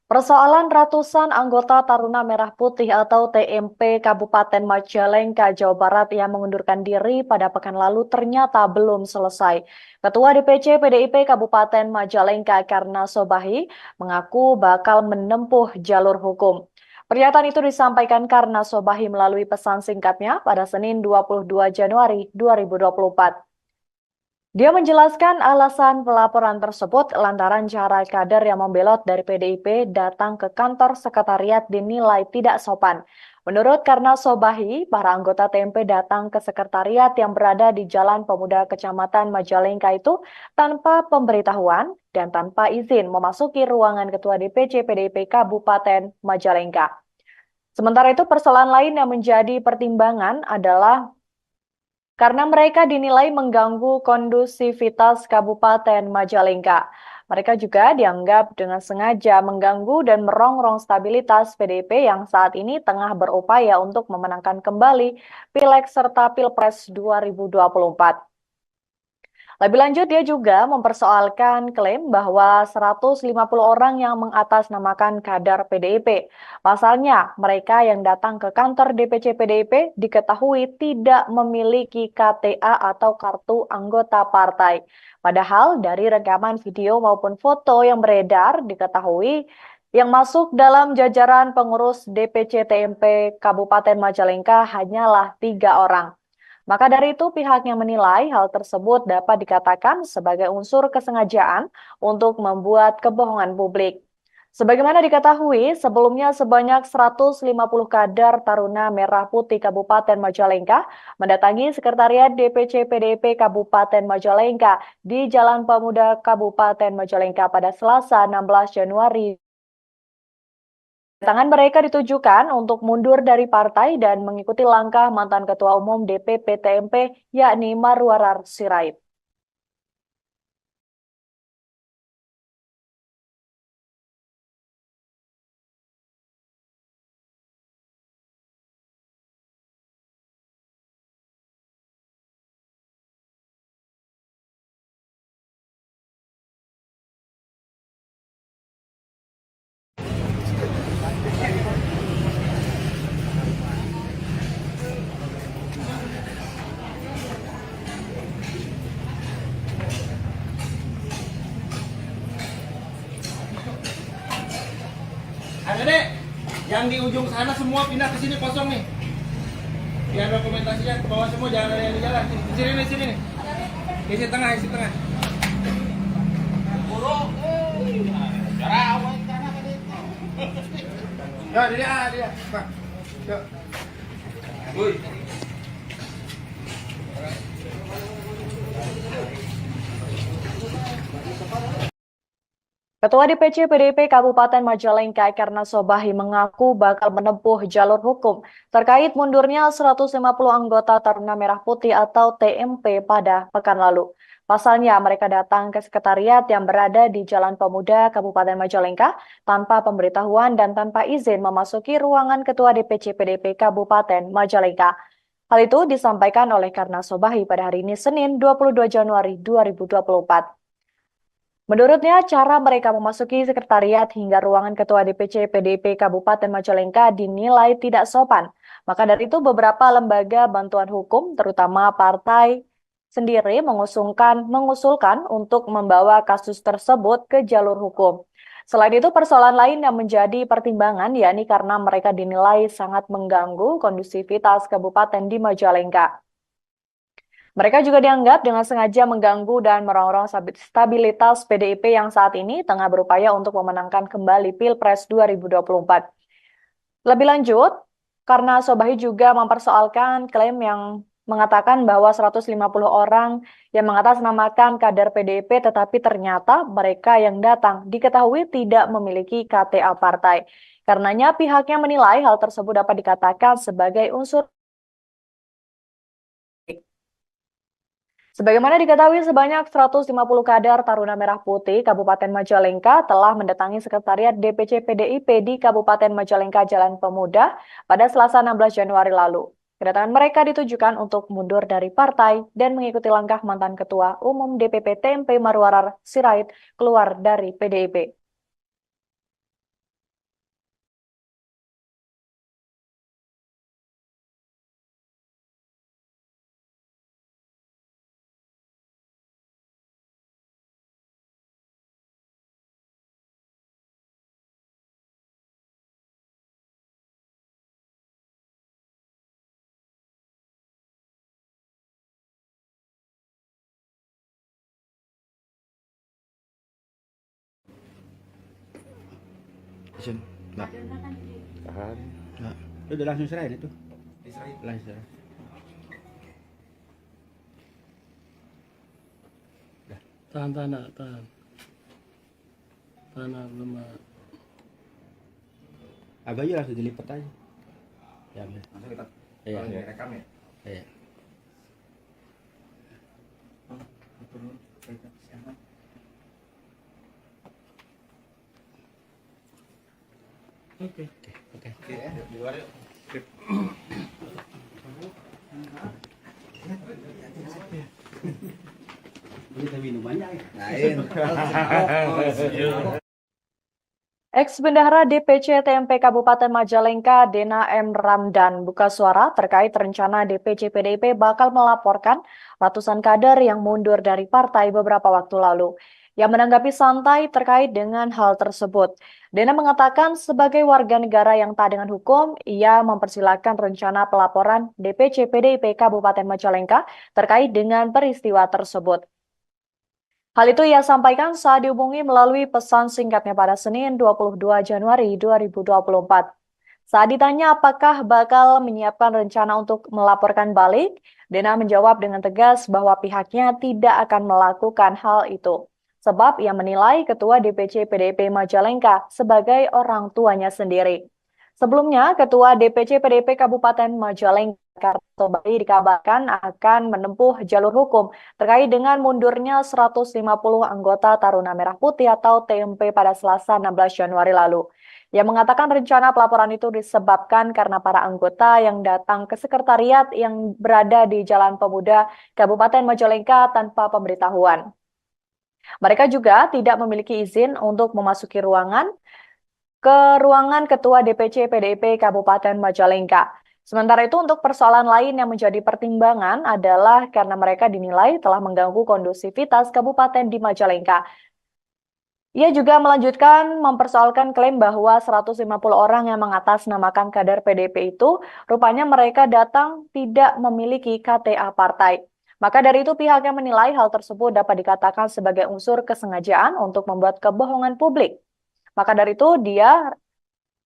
Persoalan ratusan anggota Taruna Merah Putih atau TMP Kabupaten Majalengka, Jawa Barat yang mengundurkan diri pada pekan lalu ternyata belum selesai. Ketua DPC PDIP Kabupaten Majalengka Karna Sobahi mengaku bakal menempuh jalur hukum. Pernyataan itu disampaikan Karna Sobahi melalui pesan singkatnya pada Senin 22 Januari 2024. Dia menjelaskan alasan pelaporan tersebut lantaran cara kader yang membelot dari PDIP datang ke kantor sekretariat dinilai tidak sopan. Menurut Karna Sobahi, para anggota TMP datang ke sekretariat yang berada di Jalan Pemuda Kecamatan Majalengka itu tanpa pemberitahuan dan tanpa izin memasuki ruangan Ketua DPC PDIP Kabupaten Majalengka. Sementara itu persoalan lain yang menjadi pertimbangan adalah karena mereka dinilai mengganggu kondusivitas Kabupaten Majalengka. Mereka juga dianggap dengan sengaja mengganggu dan merongrong stabilitas PDIP yang saat ini tengah berupaya untuk memenangkan kembali Pileg serta Pilpres 2024. Lebih lanjut, dia juga mempersoalkan klaim bahwa 150 orang yang mengatasnamakan kader PDIP. Pasalnya, mereka yang datang ke kantor DPC PDIP diketahui tidak memiliki KTA atau kartu anggota partai. Padahal dari rekaman video maupun foto yang beredar diketahui Yang masuk dalam jajaran pengurus DPC TMP Kabupaten Majalengka hanyalah 3 orang. Maka dari itu pihaknya menilai hal tersebut dapat dikatakan sebagai unsur kesengajaan untuk membuat kebohongan publik. Sebagaimana diketahui, sebelumnya sebanyak 150 kader Taruna Merah Putih Kabupaten Majalengka mendatangi Sekretariat DPC PDIP Kabupaten Majalengka di Jalan Pemuda Kabupaten Majalengka pada Selasa 16 Januari. Kedatangan mereka ditujukan untuk mundur dari partai dan mengikuti langkah mantan Ketua Umum DPP TMP yakni Marwarar Sirait. Adek, yang di ujung sana semua pindah ke sini kosong nih. Biar dokumentasinya ke bawah semua, jangan ada yang di jalan. Di sini nih. Isi tengah. Ya, dia. Pak. Yuk. Woi. Ketua DPC PDIP Kabupaten Majalengka Karna Sobahi mengaku bakal menempuh jalur hukum terkait mundurnya 150 anggota Taruna Merah Putih atau TMP pada pekan lalu. Pasalnya mereka datang ke sekretariat yang berada di Jalan Pemuda Kabupaten Majalengka tanpa pemberitahuan dan tanpa izin memasuki ruangan Ketua DPC PDIP Kabupaten Majalengka. Hal itu disampaikan oleh Karna Sobahi pada hari ini Senin 22 Januari 2024. Menurutnya, cara mereka memasuki sekretariat hingga ruangan Ketua DPC PDIP Kabupaten Majalengka dinilai tidak sopan. Maka dari itu beberapa lembaga bantuan hukum, terutama partai sendiri mengusulkan untuk membawa kasus tersebut ke jalur hukum. Selain itu, persoalan lain yang menjadi pertimbangan yakni karena mereka dinilai sangat mengganggu kondusivitas kabupaten di Majalengka. Mereka juga dianggap dengan sengaja mengganggu dan merongrong stabilitas PDIP yang saat ini tengah berupaya untuk memenangkan kembali Pilpres 2024. Lebih lanjut, karena Sobahi juga mempersoalkan klaim yang mengatakan bahwa 150 orang yang mengatasnamakan kader PDIP tetapi ternyata mereka yang datang diketahui tidak memiliki KTA partai. Karenanya pihaknya menilai hal tersebut dapat dikatakan sebagai unsur. Sebagaimana diketahui, sebanyak 150 kader Taruna Merah Putih Kabupaten Majalengka telah mendatangi Sekretariat DPC PDIP di Kabupaten Majalengka Jalan Pemuda pada Selasa 16 Januari lalu. Kedatangan mereka ditujukan untuk mundur dari partai dan mengikuti langkah mantan Ketua Umum DPP TMP Marwarar Sirait keluar dari PDIP. Nah, Tahan. nah. Udah langsung serahin itu. Langsung serahin. Tahan. Tahan belum. Abah aja langsung dilipat aja. Ya, Langsung kita iya. rekam ya. Iya. Oke. Oke. Di luar yuk. Kita minumannya ya. Lain. Ex-Bendahara DPC TMP Kabupaten Majalengka, Dena M. Ramdan, buka suara terkait rencana DPC PDIP bakal melaporkan ratusan kader yang mundur dari partai beberapa waktu lalu. yang menanggapi santai terkait dengan hal tersebut. Dena mengatakan sebagai warga negara yang taat dengan hukum, ia mempersilahkan rencana pelaporan DPC PDIP Kabupaten Majalengka terkait dengan peristiwa tersebut. Hal itu ia sampaikan saat dihubungi melalui pesan singkatnya pada Senin 22 Januari 2024. Saat ditanya apakah bakal menyiapkan rencana untuk melaporkan balik, Dena menjawab dengan tegas bahwa pihaknya tidak akan melakukan hal itu. Sebab ia menilai Ketua DPC PDIP Majalengka sebagai orang tuanya sendiri. Sebelumnya, Ketua DPC PDIP Kabupaten Majalengka Karto Bali dikabarkan akan menempuh jalur hukum terkait dengan mundurnya 150 anggota Taruna Merah Putih atau TMP pada Selasa 16 Januari lalu. Ia mengatakan rencana pelaporan itu disebabkan karena para anggota yang datang ke sekretariat yang berada di Jalan Pemuda Kabupaten Majalengka tanpa pemberitahuan. Mereka juga tidak memiliki izin untuk memasuki ruangan Ketua DPC PDIP Kabupaten Majalengka. Sementara itu untuk persoalan lain yang menjadi pertimbangan adalah karena mereka dinilai telah mengganggu kondusivitas kabupaten di Majalengka. Ia juga melanjutkan mempersoalkan klaim bahwa 150 orang yang mengatasnamakan kader PDIP itu rupanya mereka datang tidak memiliki KTA partai. Maka dari itu pihaknya menilai hal tersebut dapat dikatakan sebagai unsur kesengajaan untuk membuat kebohongan publik. Maka dari itu dia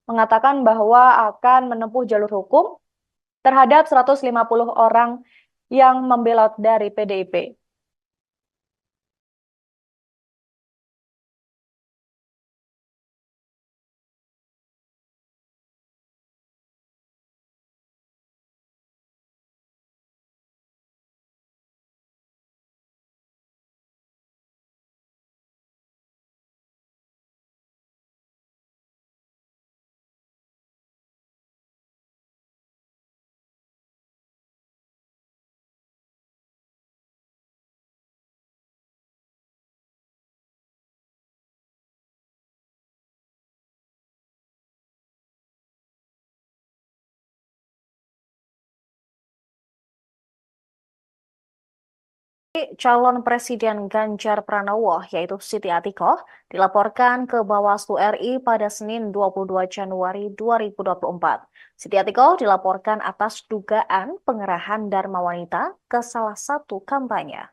mengatakan bahwa akan menempuh jalur hukum terhadap 150 orang yang membelot dari PDIP. Calon Presiden Ganjar Pranowo, yaitu Siti Atikoh, dilaporkan ke Bawaslu RI pada Senin 22 Januari 2024. Siti Atikoh dilaporkan atas dugaan pengerahan Dharma Wanita ke salah satu kampanye.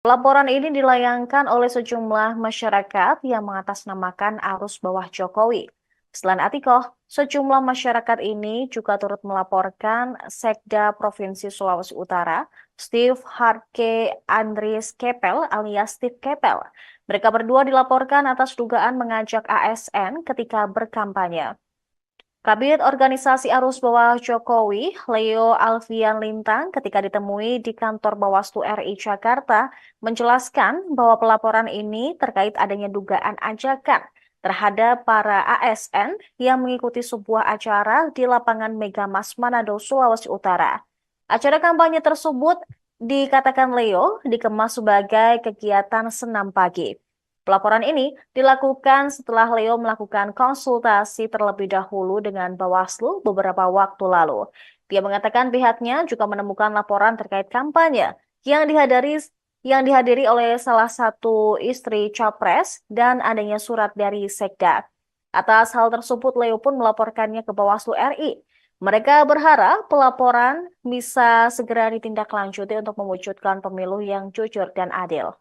Laporan ini dilayangkan oleh sejumlah masyarakat yang mengatasnamakan arus bawah Jokowi. Selain Atikoh, sejumlah masyarakat ini juga turut melaporkan Sekda Provinsi Sulawesi Utara, Steve Harke Andries Kepel alias Steve Kepel. Mereka berdua dilaporkan atas dugaan mengajak ASN ketika berkampanye. Kabid Organisasi Arus Bawah Jokowi, Leo Alfian Lintang, ketika ditemui di kantor Bawaslu RI Jakarta, menjelaskan bahwa pelaporan ini terkait adanya dugaan ajakan terhadap para ASN yang mengikuti sebuah acara di lapangan Megamas Manado, Sulawesi Utara. Acara kampanye tersebut dikatakan Leo dikemas sebagai kegiatan senam pagi. Pelaporan ini dilakukan setelah Leo melakukan konsultasi terlebih dahulu dengan Bawaslu beberapa waktu lalu. Dia mengatakan pihaknya juga menemukan laporan terkait kampanye yang dihadiri oleh salah satu istri Capres dan adanya surat dari Sekda. Atas hal tersebut, Leo pun melaporkannya ke Bawaslu RI. Mereka berharap pelaporan bisa segera ditindaklanjuti untuk mewujudkan pemilu yang jujur dan adil.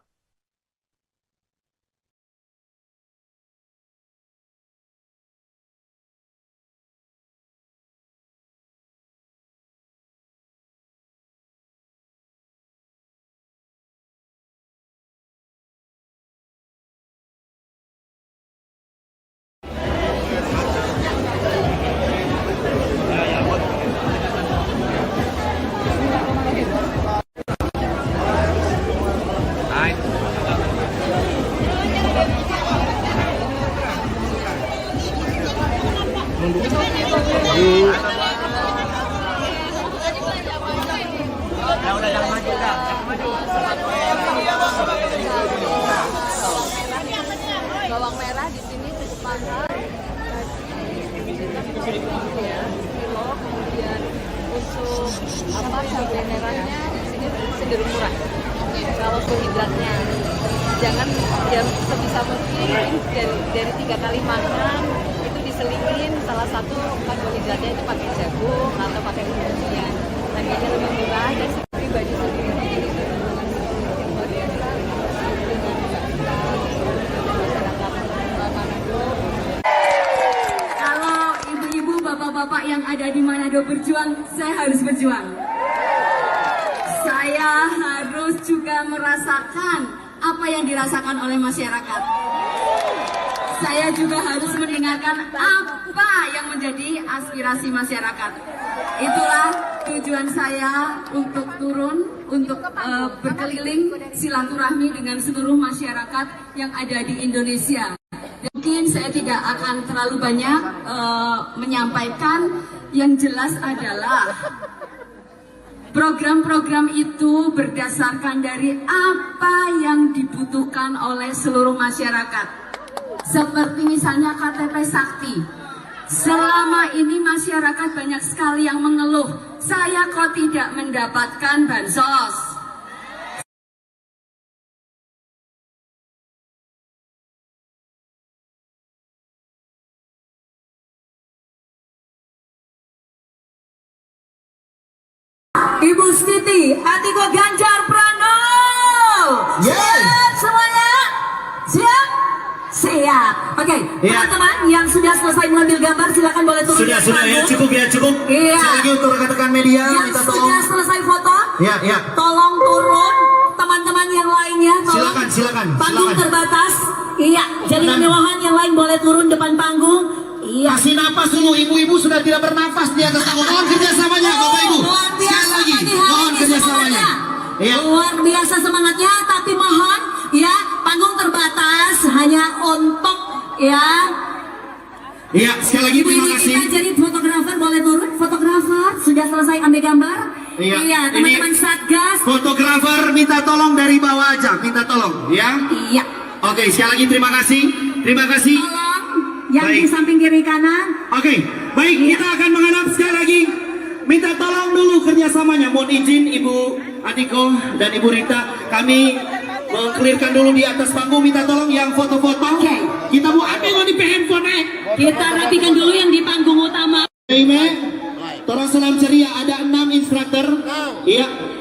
Bawang merah di sini cukup mahal. Ya, kilo, kemudian untuk cabai merahnya di sini cenderung murah. Kalau karbohidratnya, jangan ya sebisa mungkin dari 3 kali makan itu diselipin salah satu karbohidratnya itu pakai jagung atau pakai umbi-umbian. Harganya lebih murah dan pribadi sendiri jadi keuntungan sedikit luar biasa dengan masyarakat Manado. Kalau ibu-ibu, bapak-bapak yang ada di Manado berjuang, saya harus berjuang. Saya harus juga merasakan apa yang dirasakan oleh masyarakat. Saya juga harus mendengarkan apa yang menjadi aspirasi masyarakat. Itulah tujuan saya untuk turun, untuk berkeliling silaturahmi dengan seluruh masyarakat yang ada di Indonesia. Mungkin saya tidak akan terlalu banyak menyampaikan, yang jelas adalah program-program itu berdasarkan dari apa yang dibutuhkan oleh seluruh masyarakat. Seperti misalnya KTP Sakti. Selama ini masyarakat banyak sekali yang mengeluh, saya kok tidak mendapatkan bansos. Ibu Siti Atiko Ganjar Pranowo. Siap semuanya? Siap? Siap. Oke, teman-teman yang sudah selesai mengambil gambar silakan boleh turun. Sudah ya, cukup. Iya. Sekali lagi untuk rekan-rekan media, Yang minta sudah tolong. selesai foto, Ya. tolong turun. Teman-teman yang lainnya, tolong. Silakan. Panggung terbatas. Iya, jadi kemewahan yang lain boleh turun depan panggung. Iya. Kasih napas dulu, ibu-ibu sudah tidak bernafas di atas panggung. Mohon kerjasamanya, Bapak Ibu. Luar biasa Sekali lagi, pagi hari mohon ini kerjasamanya. semangatnya. Iya. Luar biasa semangatnya, tapi mohon ya panggung terbatas hanya untuk ya. Iya, sekali lagi Ibu terima ini kasih. kita jadi fotografer boleh turun. Fotografer sudah selesai ambil gambar. Iya, teman-teman ini Satgas. Fotografer minta tolong dari bawah aja, minta tolong, ya. Iya. Oke, sekali lagi terima kasih. Tolong yang di Baik. samping kiri kanan. Oke, baik, kita akan menghadap sekali lagi. Minta tolong dulu kerjasamanya. Mohon izin Ibu Atiko dan Ibu Rita, kami mengklirkan dulu di atas panggung. Minta tolong yang foto-foto. Oke. Kita mau ambil di handphone. Kita rapikan dulu yang di panggung utama. Ime, tolong salam ceria. Ada 6 instruktur. Iya.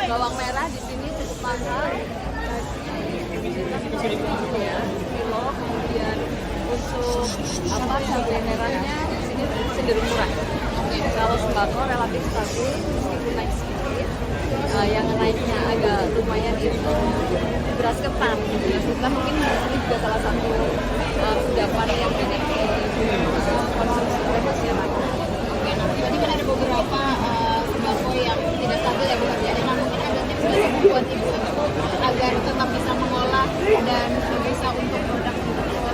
Bawang merah di sini cukup mahal, ya, kilo. Kemudian untuk cabai merahnya di sini cenderung murah. Kalau sembako relatif stabil meskipun naik sedikit. Yang naiknya agak lumayan itu beras ketan. Beras ketan mungkin ini juga salah satu kudapan yang banyak dikonsumsi oleh masyarakat. Oke, nah berarti kan ada beberapa sembako yang tidak stabil ya Bu Hardiana. Nah mungkin ada tips nggak sih buat ibu agar tetap bisa mengolah dan bisa untuk produk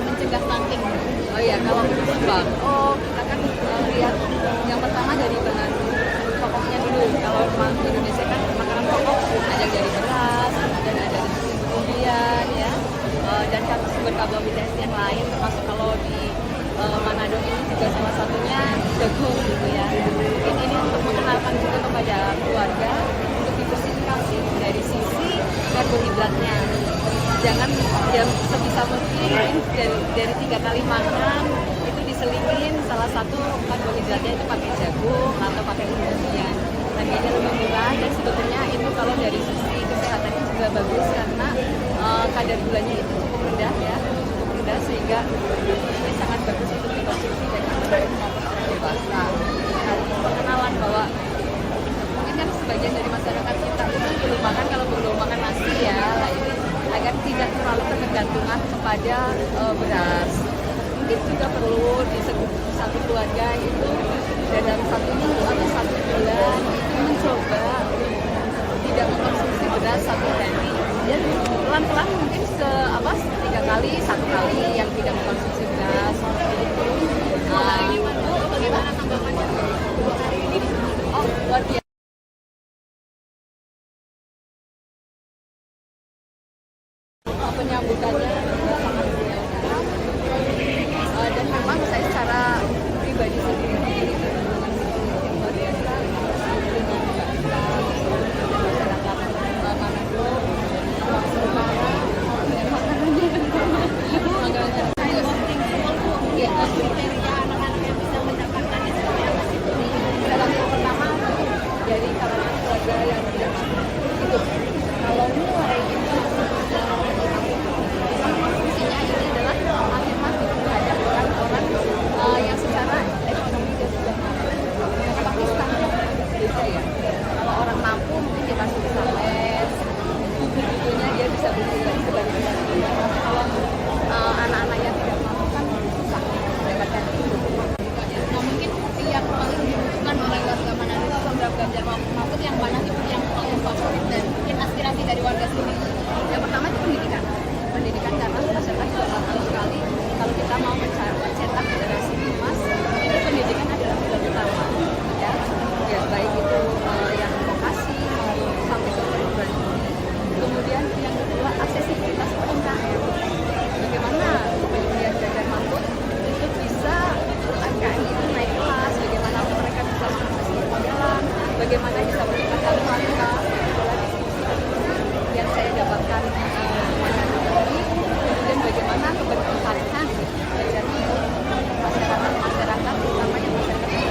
mencegah stunting? Oh iya, kalau untuk sembako kita kan lihat yang pertama dari bahan pokoknya dulu. Kalau di Indonesia kan makanan pokok ada dari beras, dan ada dari umbi-umbian ya, dan sumber karbohidrat yang lain, termasuk kalau di Manado ini juga salah satunya jagung gitu ya. Mungkin ini untuk mengenalkan juga kepada keluarga untuk diversifikasi dari sisi karbohidratnya. jangan ya sebisa mungkin dari 3 kali makan itu diselingin salah satu karbohidratnya itu pakai jagung atau pakai umbi-umbian. Harganya lebih murah dan sebetulnya itu kalau dari sisi kesehatannya juga bagus karena kadar gulanya itu cukup rendah ya, cukup rendah sehingga ini sangat bagus untuk dikonsumsi baik anak maupun orang dewasa. Nah, pengenalan bahwa mungkin kan sebagian dari masyarakat kita itu belum makan, kalau belum makan nasi ya, nah ini agar tidak terlalu ketergantungan kepada beras. Mungkin juga perlu di satu keluarga itu dalam 1 minggu atau 1 bulan itu mencoba tidak mengkonsumsi beras 1 hari. Dan pelan-pelan mungkin 3 kali, 1 kali yang tidak mengkonsumsi beras. Itu Bagaimana tanggapannya? oh luar biasa. Penyambutannya juga sangat biasa dan memang saya secara pribadi sendiri memiliki hubungan yang luar biasa dengan masyarakat Manado, Sulawesi Utara, dan makanannya Kriteria anak-anak yang bisa mendapatkan seperti apa sih? salah satu pertama dari kalangan keluarga yang tidak mampu itu kalau mulai itu fungsinya ini adalah afirmatif terhadap orang-orang yang secara ekonomi dia sudah mampu. Tapi standar beda ya. Kalau orang mampu mungkin dia masih bisa les, buku-bukunya dia bisa beli sebanyak-banyaknya. Tapi kalau anak-anak yang tidak mampu kan susah mendapatkan itu. Nah, mungkin yang paling dibutuhkan oleh warga Manado itu program Ganjar Mahfud yang mana sih yang paling favorit dan mungkin aspirasi dari warga sini? Yang pertama itu pendidikan. Pendidikan karena masyarakat juga nggak tahu sekali kalau kita mau mencetak generasi emas itu pendidikan adalah pilar utama ya, ya baik itu yang vokasi maupun sampai ke perguruan tinggi. Kemudian yang kedua aksesibilitas UMKM. Bagaimana kemudian Ganjar Mahfud itu bisa UMKM itu naik kelas, bagaimana mereka bisa mengakses permodalan, bagaimana bisa meningkatkan kualitas yang saya dapatkan ini, kemudian bagaimana keberpihakan terjadi masyarakat terutama yang masyarakat yang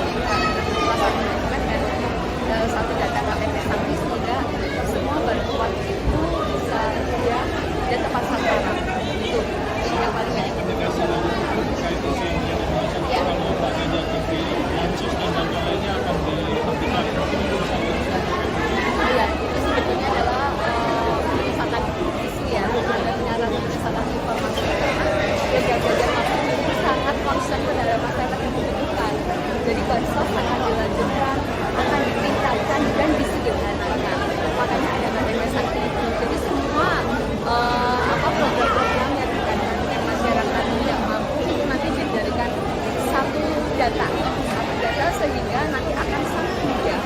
kelas dan satu data KTP Sangki sehingga semua bantuan itu bisa tersedia dan tepat sasaran. Itu yang paling banyak. Ya. Iya, itu sebetulnya adalah penyesatan isu ya, ada penyaluran penyesatan informasi dan Ganjar Mahfud itu sangat concern terhadap masyarakat yang membutuhkan. Jadi bansos akan dilanjutkan, akan ditingkatkan dan disederhanakan. Makanya ada KTP Sakti itu. Jadi semua program-program yang dikatakan dengan masyarakat tidak mampu itu nanti dijadikan satu data sehingga nanti akan sangat mudah.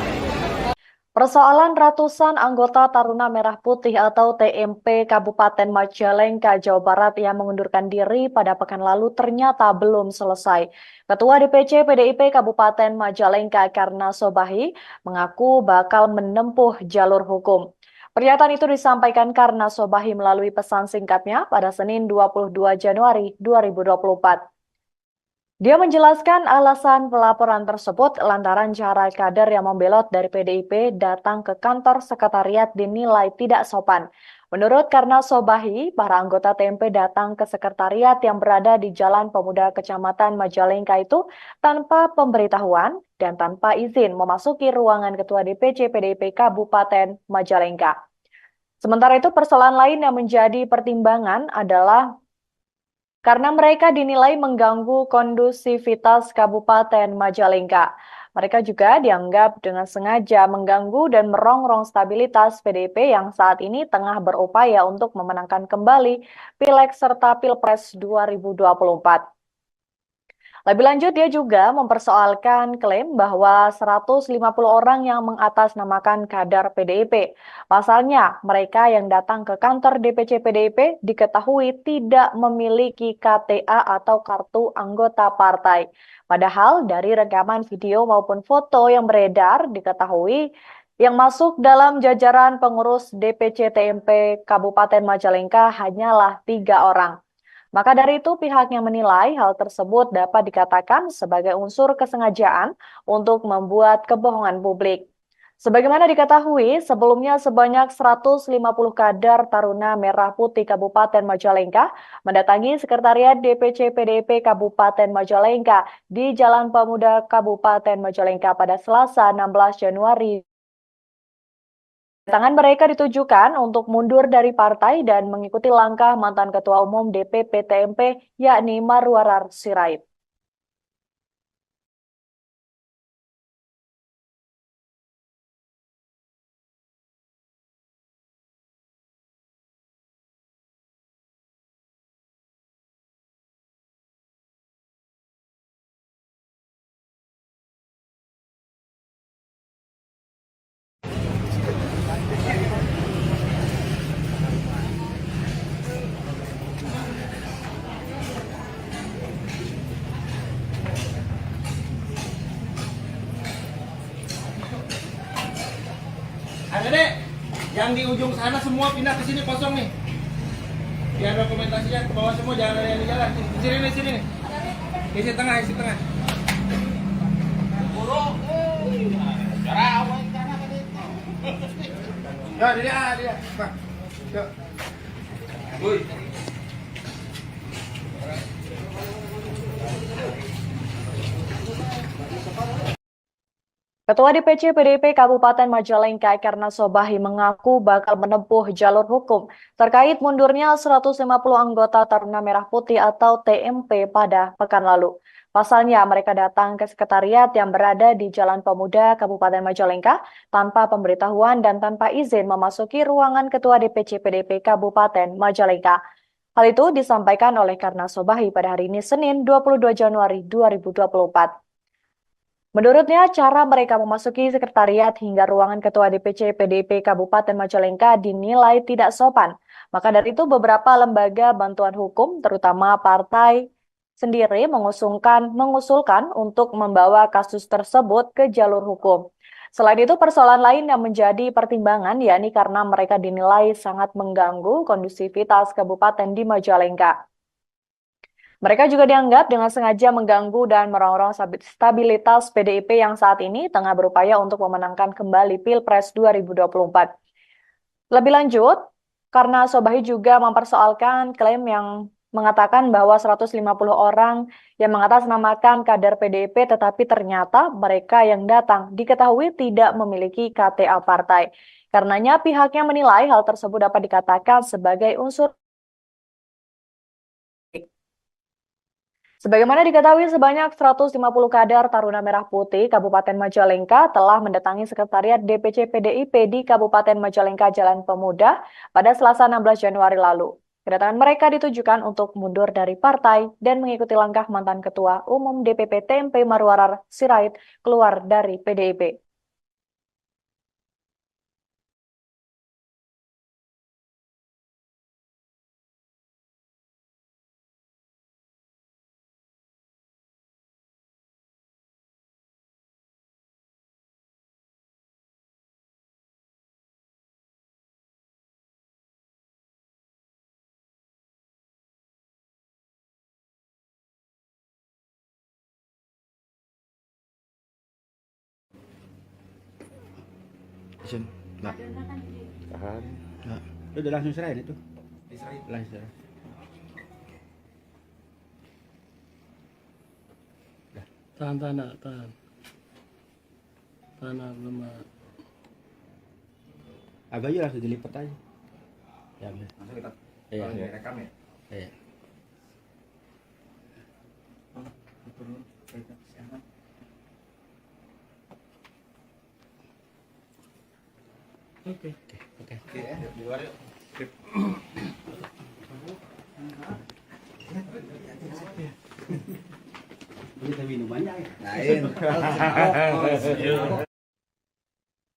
Persoalan ratusan anggota Taruna Merah Putih atau TMP Kabupaten Majalengka, Jawa Barat yang mengundurkan diri pada pekan lalu ternyata belum selesai. Ketua DPC PDIP Kabupaten Majalengka Karna Sobahi mengaku bakal menempuh jalur hukum. Pernyataan itu disampaikan Karna Sobahi melalui pesan singkatnya pada Senin 22 Januari 2024. Dia menjelaskan alasan pelaporan tersebut lantaran cara kader yang membelot dari PDIP datang ke kantor sekretariat dinilai tidak sopan. Menurut Karna Sobahi, para anggota TMP datang ke sekretariat yang berada di Jalan Pemuda Kecamatan Majalengka itu tanpa pemberitahuan dan tanpa izin memasuki ruangan Ketua DPC PDIP Kabupaten Majalengka. Sementara itu, persoalan lain yang menjadi pertimbangan adalah karena mereka dinilai mengganggu kondusivitas Kabupaten Majalengka. Mereka juga dianggap dengan sengaja mengganggu dan merongrong stabilitas PDIP yang saat ini tengah berupaya untuk memenangkan kembali Pileg serta Pilpres 2024. Lebih lanjut, dia juga mempersoalkan klaim bahwa 150 orang yang mengatasnamakan kader PDIP. Pasalnya, mereka yang datang ke kantor DPC PDIP diketahui tidak memiliki KTA atau kartu anggota partai. Padahal dari rekaman video maupun foto yang beredar diketahui Yang masuk dalam jajaran pengurus DPC TMP Kabupaten Majalengka hanyalah 3 orang. Maka dari itu pihaknya menilai hal tersebut dapat dikatakan sebagai unsur kesengajaan untuk membuat kebohongan publik. Sebagaimana diketahui, sebelumnya sebanyak 150 kader Taruna Merah Putih Kabupaten Majalengka mendatangi Sekretariat DPC PDIP Kabupaten Majalengka di Jalan Pemuda Kabupaten Majalengka pada Selasa 16 Januari. Kedatangan mereka ditujukan untuk mundur dari partai dan mengikuti langkah mantan Ketua Umum DPP TMP yakni Marwarar Sirait. Adek, yang di ujung sana semua pindah ke sini kosong nih. Biar dokumentasinya ke bawah semua, jangan ada yang di jalan. Di sini nih, sini nih. Isi tengah, isi tengah. Ya, dia. Nah, yuk. Woi. Ketua DPC PDIP Kabupaten Majalengka Karna Sobahi mengaku bakal menempuh jalur hukum terkait mundurnya 150 anggota Taruna Merah Putih atau TMP pada pekan lalu. Pasalnya mereka datang ke sekretariat yang berada di Jalan Pemuda Kabupaten Majalengka tanpa pemberitahuan dan tanpa izin memasuki ruangan Ketua DPC PDIP Kabupaten Majalengka. Hal itu disampaikan oleh Karna Sobahi pada hari ini Senin 22 Januari 2024. Menurutnya, cara mereka memasuki sekretariat hingga ruangan Ketua DPC PDIP Kabupaten Majalengka dinilai tidak sopan. Maka dari itu beberapa lembaga bantuan hukum, terutama partai sendiri mengusulkan untuk membawa kasus tersebut ke jalur hukum. Selain itu, persoalan lain yang menjadi pertimbangan yakni karena mereka dinilai sangat mengganggu kondusivitas kabupaten di Majalengka. Mereka juga dianggap dengan sengaja mengganggu dan merongrong stabilitas PDIP yang saat ini tengah berupaya untuk memenangkan kembali Pilpres 2024. Lebih lanjut, karena Sobahi juga mempersoalkan klaim yang mengatakan bahwa 150 orang yang mengatasnamakan kader PDIP tetapi ternyata mereka yang datang diketahui tidak memiliki KTA partai. Karenanya pihaknya menilai hal tersebut dapat dikatakan sebagai unsur. Sebagaimana diketahui, sebanyak 150 kader Taruna Merah Putih Kabupaten Majalengka telah mendatangi Sekretariat DPC PDIP di Kabupaten Majalengka Jalan Pemuda pada Selasa 16 Januari lalu. Kedatangan mereka ditujukan untuk mundur dari partai dan mengikuti langkah mantan Ketua Umum DPP TMP Marwarar Sirait keluar dari PDIP. Isin. Nah. Tahan. Nah. Udah langsung serahin itu. Langsung serahin. Tahan, tahan. Tahan, belum. Agak aja langsung dilipat aja. Ya, Langsung kita. iya. Rekam ya. Iya. Oke. Oke, di luar yuk. Kita minumannya ya. Lain.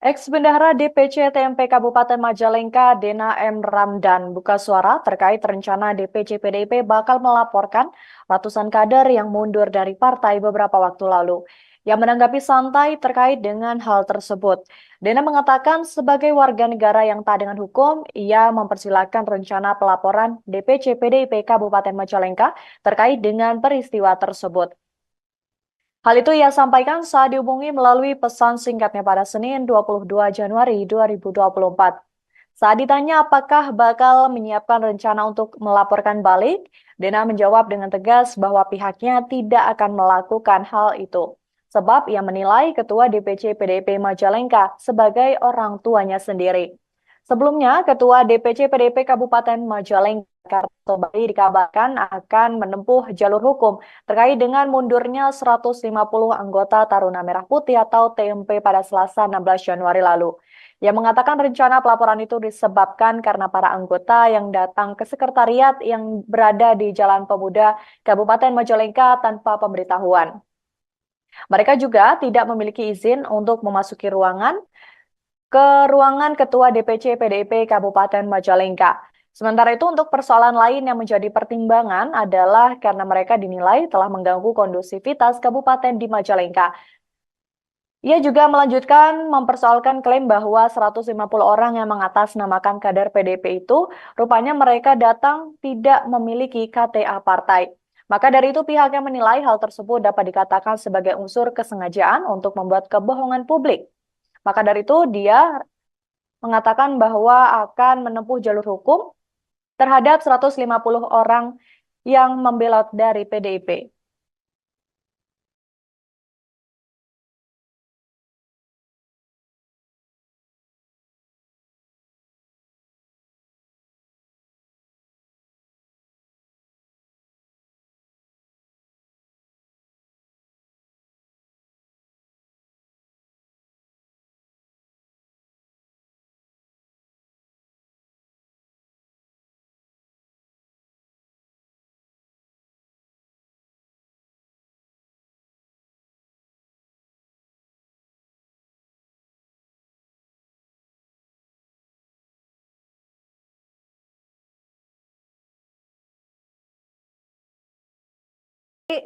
Ex-Bendahara DPC TMP Kabupaten Majalengka, Dena M. Ramdan, buka suara terkait rencana DPC PDIP bakal melaporkan ratusan kader yang mundur dari partai beberapa waktu lalu. yang menanggapi santai terkait dengan hal tersebut. Dena mengatakan sebagai warga negara yang taat dengan hukum, ia mempersilahkan rencana pelaporan DPC PDIP Kabupaten Majalengka terkait dengan peristiwa tersebut. Hal itu ia sampaikan saat dihubungi melalui pesan singkatnya pada Senin 22 Januari 2024. Saat ditanya apakah bakal menyiapkan rencana untuk melaporkan balik, Dena menjawab dengan tegas bahwa pihaknya tidak akan melakukan hal itu. Sebab ia menilai Ketua DPC PDIP Majalengka sebagai orang tuanya sendiri. Sebelumnya, Ketua DPC PDIP Kabupaten Majalengka Karto Bali dikabarkan akan menempuh jalur hukum terkait dengan mundurnya 150 anggota Taruna Merah Putih atau TMP pada Selasa 16 Januari lalu. Ia mengatakan rencana pelaporan itu disebabkan karena para anggota yang datang ke sekretariat yang berada di Jalan Pemuda Kabupaten Majalengka tanpa pemberitahuan. Mereka juga tidak memiliki izin untuk memasuki ruangan Ketua DPC PDIP Kabupaten Majalengka. Sementara itu untuk persoalan lain yang menjadi pertimbangan adalah karena mereka dinilai telah mengganggu kondusivitas kabupaten di Majalengka. Ia juga melanjutkan mempersoalkan klaim bahwa 150 orang yang mengatasnamakan kader PDIP itu rupanya mereka datang tidak memiliki KTA partai. Maka dari itu pihaknya menilai hal tersebut dapat dikatakan sebagai unsur kesengajaan untuk membuat kebohongan publik. Maka dari itu dia mengatakan bahwa akan menempuh jalur hukum terhadap 150 orang yang membelot dari PDIP.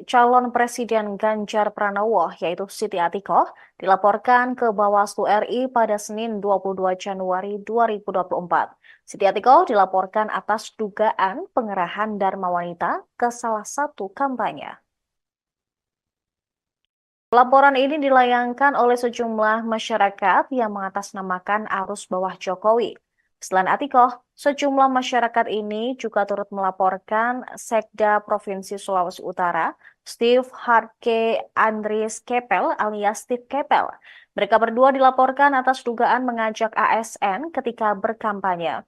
Calon Presiden Ganjar Pranowo, yaitu Siti Atikoh, dilaporkan ke Bawaslu RI pada Senin 22 Januari 2024. Siti Atikoh dilaporkan atas dugaan pengerahan Dharma Wanita ke salah satu kampanye. Laporan ini dilayangkan oleh sejumlah masyarakat yang mengatasnamakan arus bawah Jokowi. Selain Atikoh, sejumlah masyarakat ini juga turut melaporkan Sekda Provinsi Sulawesi Utara, Steve Hartke Andries Kepel alias Steve Kepel. Mereka berdua dilaporkan atas dugaan mengajak ASN ketika berkampanye.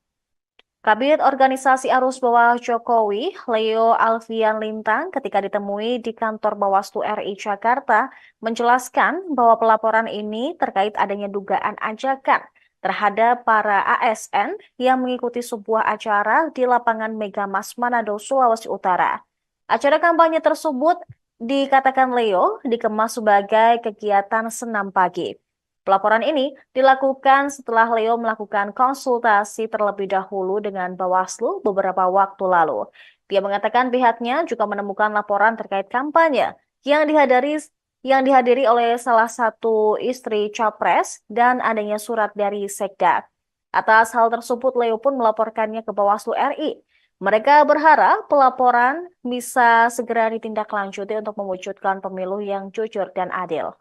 Kabid Organisasi Arus Bawah Jokowi, Leo Alfian Lintang, ketika ditemui di kantor Bawaslu RI Jakarta, menjelaskan bahwa pelaporan ini terkait adanya dugaan ajakan terhadap para ASN yang mengikuti sebuah acara di lapangan Megamas Manado, Sulawesi Utara. Acara kampanye tersebut dikatakan Leo dikemas sebagai kegiatan senam pagi. Pelaporan ini dilakukan setelah Leo melakukan konsultasi terlebih dahulu dengan Bawaslu beberapa waktu lalu. Dia mengatakan pihaknya juga menemukan laporan terkait kampanye yang dihadiri oleh salah satu istri Capres dan adanya surat dari Sekda. Atas hal tersebut, Leo pun melaporkannya ke Bawaslu RI. Mereka berharap pelaporan bisa segera ditindaklanjuti untuk mewujudkan pemilu yang jujur dan adil.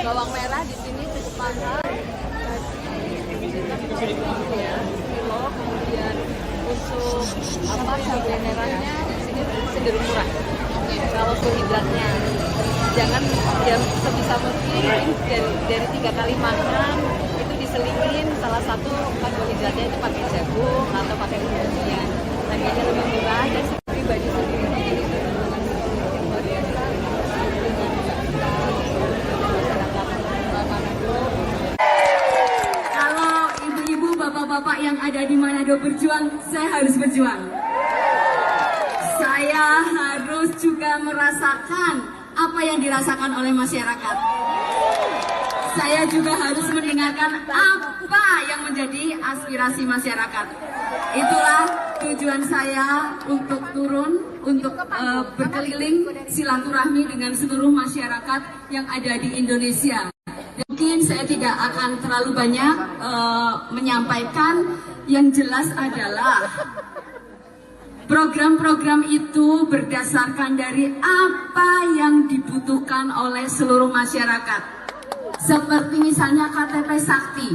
Bawang merah di sini cukup mahal, kilo, kemudian untuk cabai merahnya di sini sini cenderung murah. Kalau karbohidratnya jangan sebisa mungkin dari 3 kali makan itu diselingin salah satu karbohidratnya itu pakai jagung atau pakai kemudian harganya lebih murah dan pribadi sendiri ini kecenderungan yang luar biasa masyarakat Manado. Kalau ibu-ibu, bapak-bapak yang ada di Manado berjuang, saya harus berjuang. Saya harus juga merasakan apa yang dirasakan oleh masyarakat. Saya juga harus mendengarkan apa yang menjadi aspirasi masyarakat. Itulah tujuan saya untuk turun, untuk berkeliling silaturahmi dengan seluruh masyarakat yang ada di Indonesia. Mungkin saya tidak akan terlalu banyak menyampaikan, yang jelas adalah program-program itu berdasarkan dari apa yang dibutuhkan oleh seluruh masyarakat. Seperti misalnya KTP Sakti.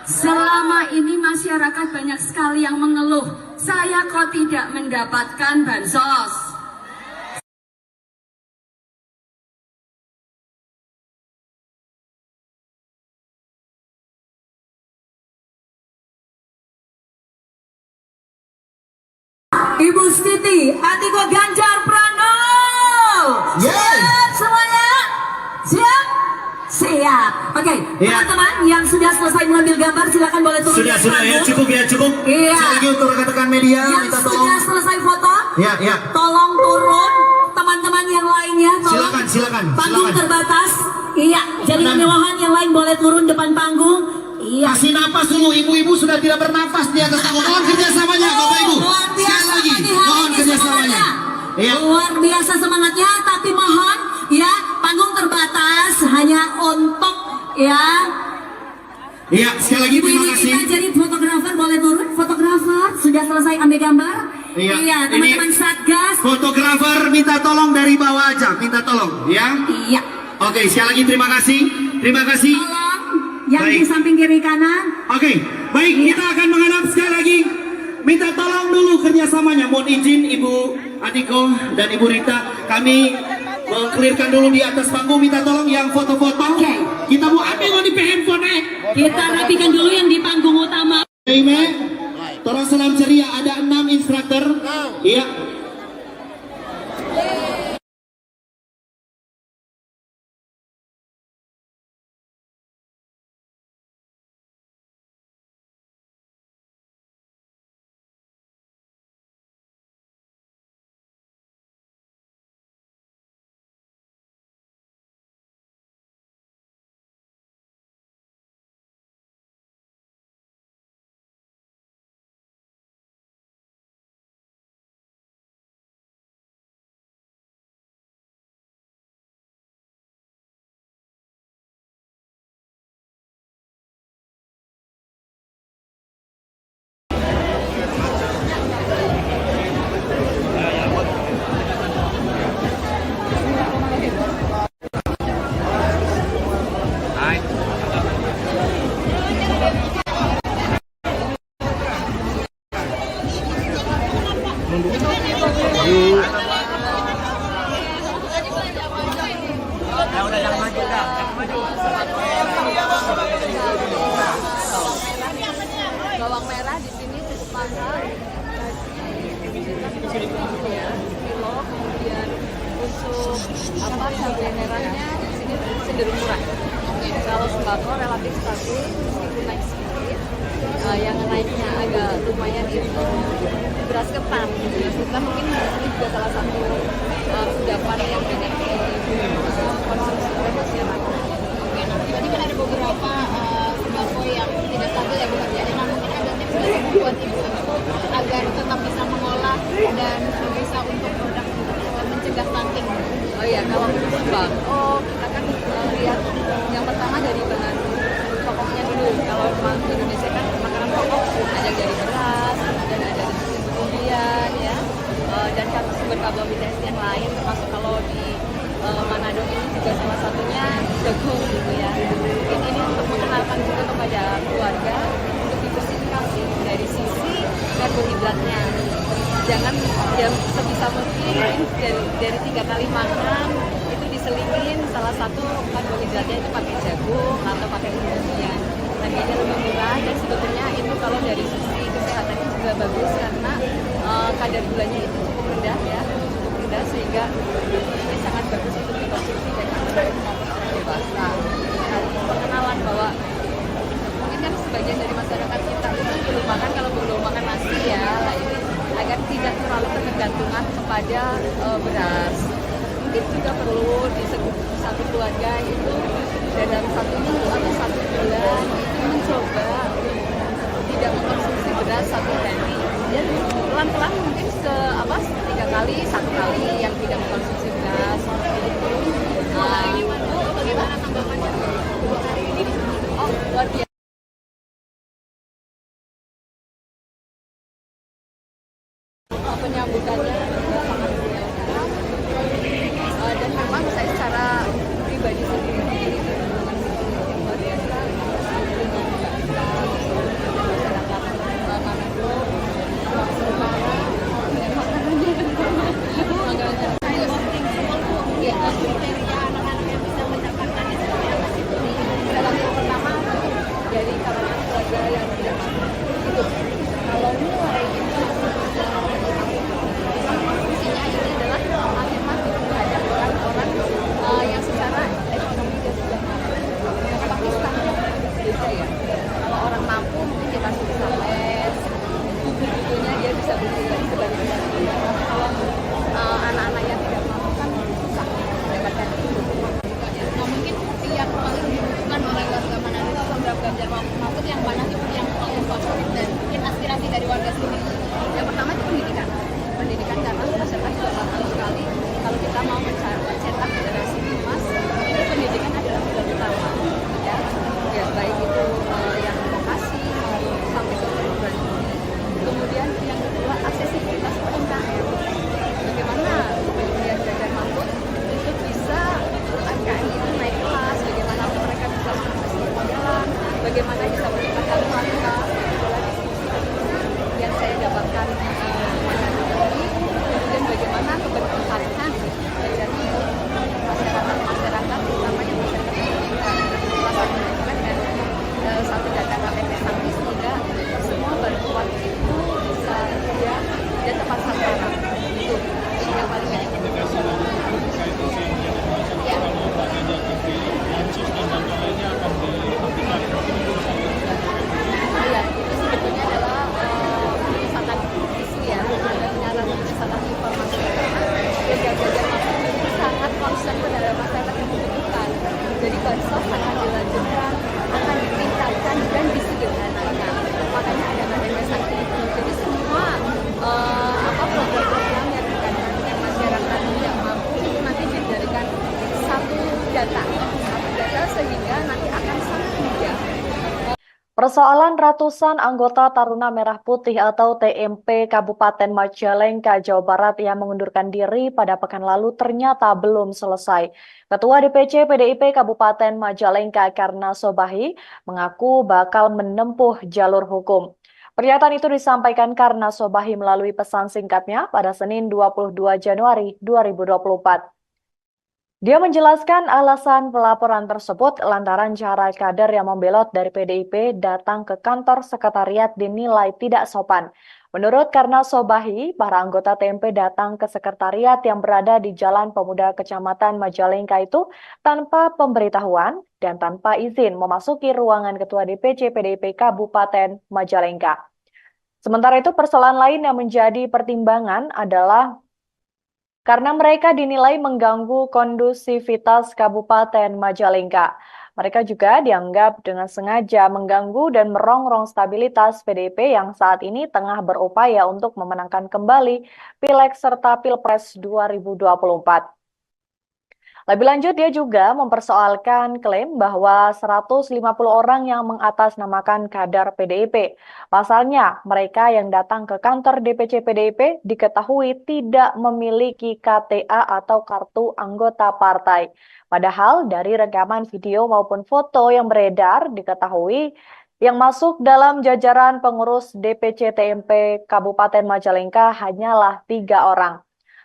Selama ini masyarakat banyak sekali yang mengeluh, saya kok tidak mendapatkan bansos. Ibu Siti, Atiko Ganjar Pranowo. Siap semuanya? Siap? Siap. Oke, teman-teman yang sudah selesai mengambil gambar silakan boleh turun. Sudah ya, cukup ya, cukup. Iya. Sekali lagi untuk rekan-rekan media, Yang minta sudah tolong. selesai foto, Ya. tolong turun. Teman-teman yang lainnya, tolong. Silakan. Panggung terbatas. Iya, jadi Dan- kemewahan yang lain boleh turun depan panggung. Iya. Kasih napas dulu, ibu-ibu sudah tidak bernafas di atas panggung. Mohon kerjasamanya, Bapak Ibu. Luar Sekali biasa lagi, pagi hari mohon ini kerjasamanya. semangatnya. Iya. Luar biasa semangatnya, tapi mohon ya panggung terbatas hanya untuk ya. Iya, sekali lagi Ibu terima ini kasih. kita jadi fotografer boleh turun. Fotografer sudah selesai ambil gambar. Iya, teman-teman ini- Satgas. Fotografer minta tolong dari bawah aja, minta tolong, ya. Iya. Oke, sekali lagi terima kasih. Terima kasih. Tolong yang di Baik. samping kiri kanan. Oke, baik, kita akan menghadap sekali lagi. Minta tolong dulu kerjasamanya. Mohon izin Ibu Adiko dan Ibu Rita, kami mengklirkan dulu di atas panggung. Minta tolong yang foto-foto. Oke. Kita mau ambil di handphone. Kita rapikan dulu yang di panggung utama. Ime, tolong salam ceria. Ada 6 instruktur. Iya. Bawang merah di sini cukup mahal, ya, kilo, kemudian untuk cabai merahnya di sini cenderung murah. Kalau sembako relatif stabil meskipun naik sedikit, yang naiknya agak lumayan itu beras ketan. Beras ketan mungkin ini juga salah satu kudapan yang banyak dikonsumsi oleh masyarakat. Berarti kan ada beberapa sembako yang tidak stabil ya Bu Karya. Nah, mungkin ada tips dari buat ibu agar tetap bisa mengolah dan bisa untuk produk mencegah stunting. Oh iya, kalau untuk sembako kita kan lihat yang pertama dari bahan pokoknya dulu. Kalau memang di Indonesia kan makanan pokok ada dari beras, dan ada dari kemudian ya, dan sumber karbohidrat yang lain termasuk kalau di Manado ini juga salah satunya jagung gitu ya. Mungkin ini untuk mengenalkan juga kepada keluarga untuk diversifikasi dari sisi karbohidratnya. Jangan sebisa mungkin dari 3 kali makan itu diselingin salah satu karbohidratnya itu pakai jagung atau pakai umumnya. Harganya lebih murah dan sebetulnya itu kalau dari sisi kesehatannya juga bagus karena kadar gulanya itu cukup rendah ya, cukup rendah sehingga ini sangat bagus untuk dikonsumsi dari anak maupun orang dewasa. Nah, pengenalan bahwa mungkin kan sebagian dari masyarakat kita itu belum makan kalau belum makan nasi ya, nah ini agar tidak terlalu ketergantungan kepada beras. Mungkin juga perlu di satu keluarga itu dalam 1 minggu atau 1 bulan itu mencoba tidak mengkonsumsi beras 1 hari. Dan pelan-pelan mungkin 3 kali, 1 kali yang tidak mengkonsumsi beras seperti itu. Bagaimana tanggapannya hari ini? Oh, luar biasa. Penyambutannya juga sangat welcome dan memang saya secara pribadi sendiri itu hubungan yang luar biasa dengan masyarakat Manado, Utara, dan makanannya Ya, kriteria anak-anak yang bisa mendapatkan itu seperti apa sih? salah yang pertama dari kalangan keluarga yang tidak mampu itu kalau mulai itu fungsinya ini adalah afirmatif terhadap orang-orang yang secara ekonomi dia sudah mampu. Yang pasti standar beda ya. Kalau orang mampu mungkin dia masih bisa les, buku-bukunya dia bisa beli sebagai pilihan. Tapi kalau anak-anak yang tidak mampu kan susah mendapatkan itu. Nah, mungkin yang paling dibutuhkan oleh warga Manado itu program Ganjar Mahfud yang mana sih yang paling favorit dan mungkin aspirasi dari warga sini? Yang pertama itu pendidikan. Pendidikan karena masyarakat juga paham sekali kalau kita mau mencetak generasi emas, itu pendidikan adalah pilar utama. Ya, baik itu yang vokasi sampai ke perguruan tinggi. Kemudian yang kedua aksesibilitas UMKM. Bagaimana kemudian Ganjar Mahfud itu bisa UMKM itu naik kelas, bagaimana mereka bisa mengakses permodalan, bagaimana bisa meningkatkan kualitas pola diskusi yang saya dapatkan kemudian bagaimana keberpihakan dari masyarakat terutama yang masyarakat pendidikan salah satunya itu kan dari satu data KTP Sakti sehingga semua bantuan itu bisa mudah dan tepat sasaran itu yang paling banyak ya. Iya, itu sebetulnya adalah pemusatan isu ya, sebenarnya pemusatan informasi karena Ganjar Mahfud itu sangat concern terhadap masyarakat yang membutuhkan. Jadi bansos akan dilanjutkan, akan ditingkatkan dan disederhanakan. Makanya ada KTP Sakti itu. Jadi semua program-program yang berkaitan dengan masyarakat yang mampu itu nanti dijadikan satu data sehingga nanti akan sangat mudah. Persoalan ratusan anggota Taruna Merah Putih atau TMP Kabupaten Majalengka, Jawa Barat yang mengundurkan diri pada pekan lalu ternyata belum selesai. Ketua DPC PDIP Kabupaten Majalengka Karna Sobahi mengaku bakal menempuh jalur hukum. Pernyataan itu disampaikan Karna Sobahi melalui pesan singkatnya pada Senin 22 Januari 2024. Dia menjelaskan alasan pelaporan tersebut lantaran cara kader yang membelot dari PDIP datang ke kantor sekretariat dinilai tidak sopan. Menurut Karna Sobahi, para anggota TMP datang ke sekretariat yang berada di Jalan Pemuda Kecamatan Majalengka itu tanpa pemberitahuan dan tanpa izin memasuki ruangan Ketua DPC PDIP Kabupaten Majalengka. Sementara itu persoalan lain yang menjadi pertimbangan adalah karena mereka dinilai mengganggu kondusivitas Kabupaten Majalengka. Mereka juga dianggap dengan sengaja mengganggu dan merongrong stabilitas PDIP yang saat ini tengah berupaya untuk memenangkan kembali Pileg serta Pilpres 2024. Lebih lanjut, dia juga mempersoalkan klaim bahwa 150 orang yang mengatasnamakan kader PDIP. Pasalnya, mereka yang datang ke kantor DPC PDIP diketahui tidak memiliki KTA atau kartu anggota partai. Padahal dari rekaman video maupun foto yang beredar diketahui yang masuk dalam jajaran pengurus DPC TMP Kabupaten Majalengka hanyalah 3 orang.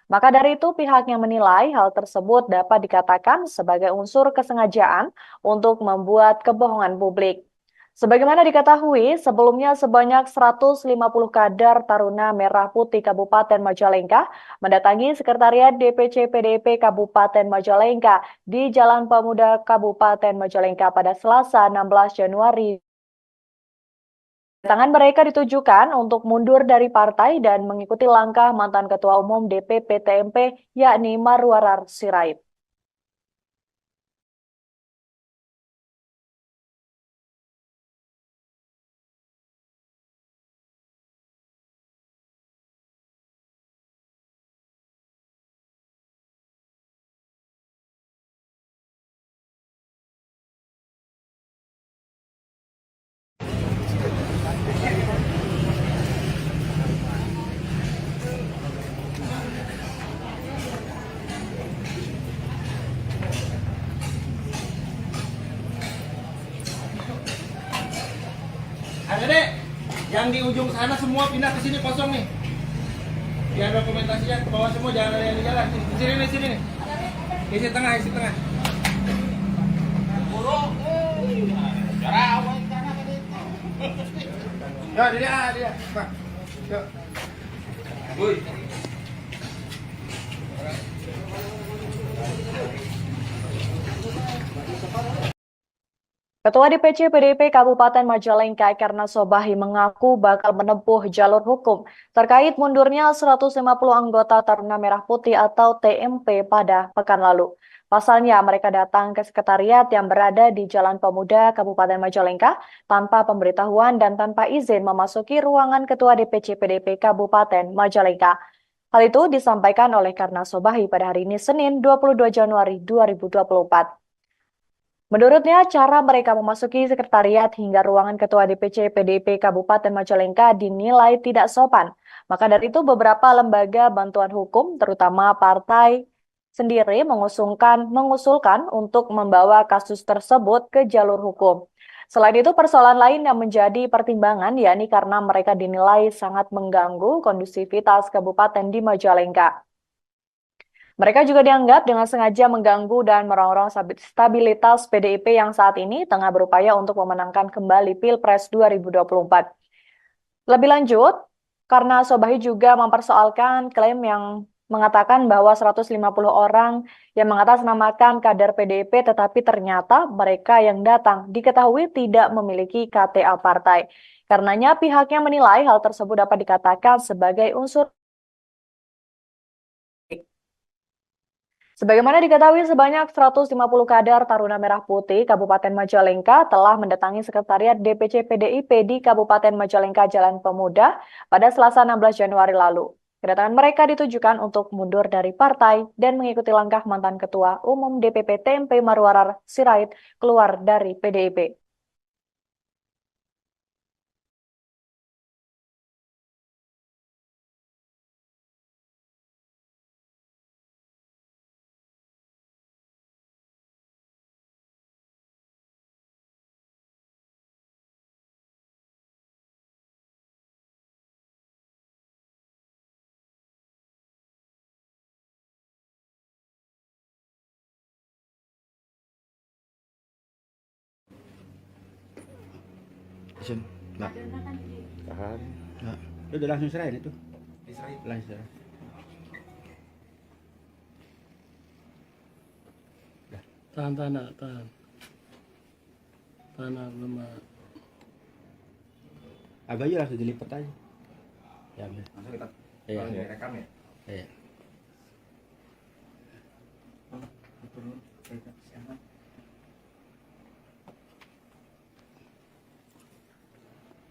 Maka dari itu pihaknya menilai hal tersebut dapat dikatakan sebagai unsur kesengajaan untuk membuat kebohongan publik. Sebagaimana diketahui, sebelumnya sebanyak 150 kader Taruna Merah Putih Kabupaten Majalengka mendatangi Sekretariat DPC PDIP Kabupaten Majalengka di Jalan Pemuda Kabupaten Majalengka pada Selasa 16 Januari. Kedatangan mereka ditujukan untuk mundur dari partai dan mengikuti langkah mantan Ketua Umum DPP TMP yakni Marwarar Sirait. Adek, yang di ujung sana semua pindah ke sini kosong nih. Biar dokumentasinya ke bawah semua, jangan ada yang di jalan. Di sini nih, sini nih. Isi tengah, isi tengah. Yuk, dia. Pak. Yuk. Woi. Ketua DPC PDIP Kabupaten Majalengka Karna Sobahi mengaku bakal menempuh jalur hukum terkait mundurnya 150 anggota Taruna Merah Putih atau TMP pada pekan lalu. Pasalnya mereka datang ke sekretariat yang berada di Jalan Pemuda Kabupaten Majalengka tanpa pemberitahuan dan tanpa izin memasuki ruangan Ketua DPC PDIP Kabupaten Majalengka. Hal itu disampaikan oleh Karna Sobahi pada hari ini Senin 22 Januari 2024. Menurutnya, cara mereka memasuki sekretariat hingga ruangan Ketua DPC PDIP Kabupaten Majalengka dinilai tidak sopan. Maka dari itu beberapa lembaga bantuan hukum, terutama partai sendiri mengusulkan untuk membawa kasus tersebut ke jalur hukum. Selain itu, persoalan lain yang menjadi pertimbangan yakni karena mereka dinilai sangat mengganggu kondusivitas kabupaten di Majalengka. Mereka juga dianggap dengan sengaja mengganggu dan merongrong stabilitas PDIP yang saat ini tengah berupaya untuk memenangkan kembali Pilpres 2024. Lebih lanjut, karena Sobahi juga mempersoalkan klaim yang mengatakan bahwa 150 orang yang mengatasnamakan kader PDIP tetapi ternyata mereka yang datang diketahui tidak memiliki KTA partai. Karenanya pihaknya menilai hal tersebut dapat dikatakan sebagai unsur. Sebagaimana diketahui, sebanyak 150 kader Taruna Merah Putih Kabupaten Majalengka telah mendatangi Sekretariat DPC PDIP di Kabupaten Majalengka Jalan Pemuda pada Selasa 16 Januari lalu. Kedatangan mereka ditujukan untuk mundur dari partai dan mengikuti langkah mantan Ketua Umum DPP TMP Marwarar Sirait keluar dari PDIP. Isin. Nah. Tahan. Nah. Udah langsung serahin itu. Langsung serahin. Tahan, tahan. Tahan lemah. Agak aja langsung dilipat aja. Ya, ambil. Langsung kita Iya. rekam ya. Iya.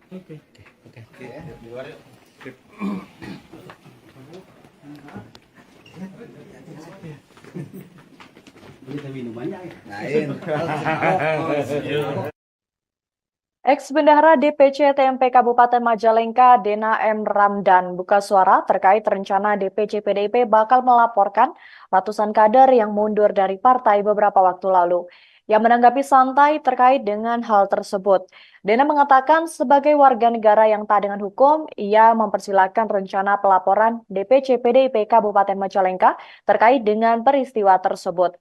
Oke. Oke. Di luar yuk. Kita minumannya ya. Lain. Ex-Bendahara DPC TMP Kabupaten Majalengka, Dena M. Ramdan, buka suara terkait rencana DPC PDIP bakal melaporkan ratusan kader yang mundur dari partai beberapa waktu lalu. yang menanggapi santai terkait dengan hal tersebut. Dena mengatakan sebagai warga negara yang taat dengan hukum, ia mempersilahkan rencana pelaporan DPC PDIP Kabupaten Majalengka terkait dengan peristiwa tersebut.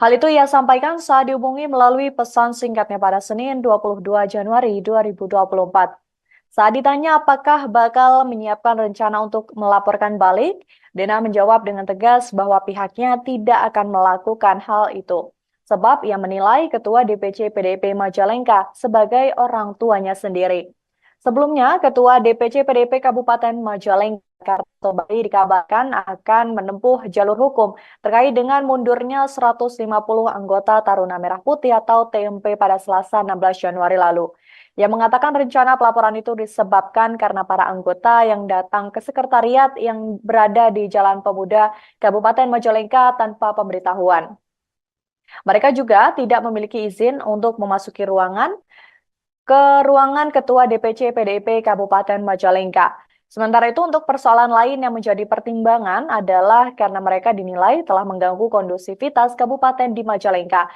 Hal itu ia sampaikan saat dihubungi melalui pesan singkatnya pada Senin 22 Januari 2024. Saat ditanya apakah bakal menyiapkan rencana untuk melaporkan balik, Dena menjawab dengan tegas bahwa pihaknya tidak akan melakukan hal itu. Sebab ia menilai Ketua DPC PDIP Majalengka sebagai orang tuanya sendiri. Sebelumnya, Ketua DPC PDIP Kabupaten Majalengka Karto Bali dikabarkan akan menempuh jalur hukum terkait dengan mundurnya 150 anggota Taruna Merah Putih atau TMP pada Selasa 16 Januari lalu. Ia mengatakan rencana pelaporan itu disebabkan karena para anggota yang datang ke sekretariat yang berada di Jalan Pemuda Kabupaten Majalengka tanpa pemberitahuan. Mereka juga tidak memiliki izin untuk memasuki ruangan Ketua DPC PDIP Kabupaten Majalengka. Sementara itu untuk persoalan lain yang menjadi pertimbangan adalah karena mereka dinilai telah mengganggu kondusivitas kabupaten di Majalengka.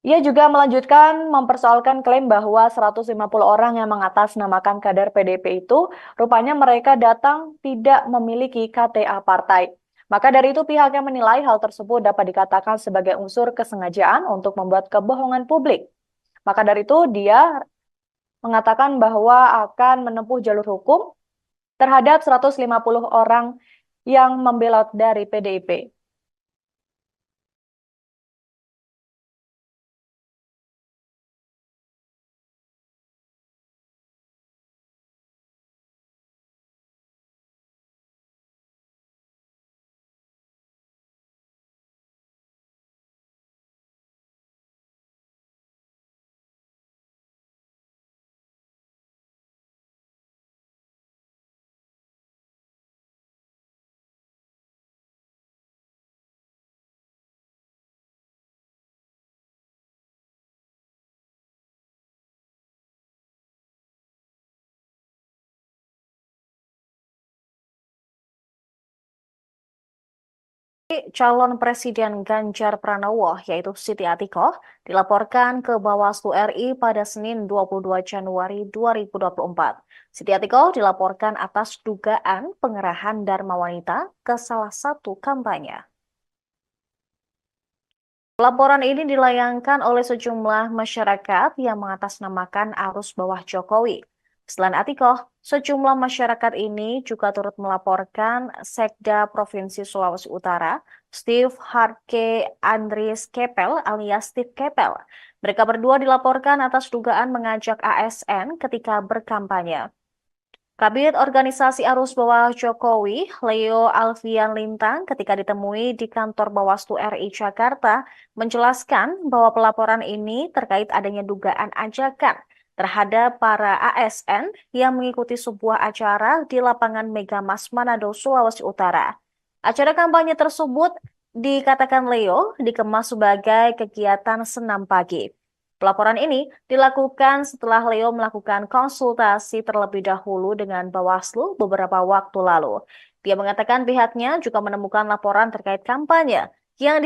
Ia juga melanjutkan mempersoalkan klaim bahwa 150 orang yang mengatasnamakan kader PDIP itu rupanya mereka datang tidak memiliki KTA partai. Maka dari itu pihaknya menilai hal tersebut dapat dikatakan sebagai unsur kesengajaan untuk membuat kebohongan publik. Maka dari itu dia mengatakan bahwa akan menempuh jalur hukum terhadap 150 orang yang membelot dari PDIP. Calon Presiden Ganjar Pranowo, yaitu Siti Atikoh, dilaporkan ke Bawaslu RI pada Senin 22 Januari 2024. Siti Atikoh dilaporkan atas dugaan pengerahan Dharma Wanita ke salah satu kampanye. Laporan ini dilayangkan oleh sejumlah masyarakat yang mengatasnamakan arus bawah Jokowi. Selain Atikoh, sejumlah masyarakat ini juga turut melaporkan Sekda Provinsi Sulawesi Utara, Steve Harke Andries Kepel alias Steve Kepel. Mereka berdua dilaporkan atas dugaan mengajak ASN ketika berkampanye. Kabid Organisasi Arus Bawah Jokowi, Leo Alfian Lintang, ketika ditemui di kantor Bawaslu RI Jakarta, menjelaskan bahwa pelaporan ini terkait adanya dugaan ajakan terhadap para ASN yang mengikuti sebuah acara di lapangan Megamas Manado, Sulawesi Utara. Acara kampanye tersebut dikatakan Leo dikemas sebagai kegiatan senam pagi. Pelaporan ini dilakukan setelah Leo melakukan konsultasi terlebih dahulu dengan Bawaslu beberapa waktu lalu. Dia mengatakan pihaknya juga menemukan laporan terkait kampanye yang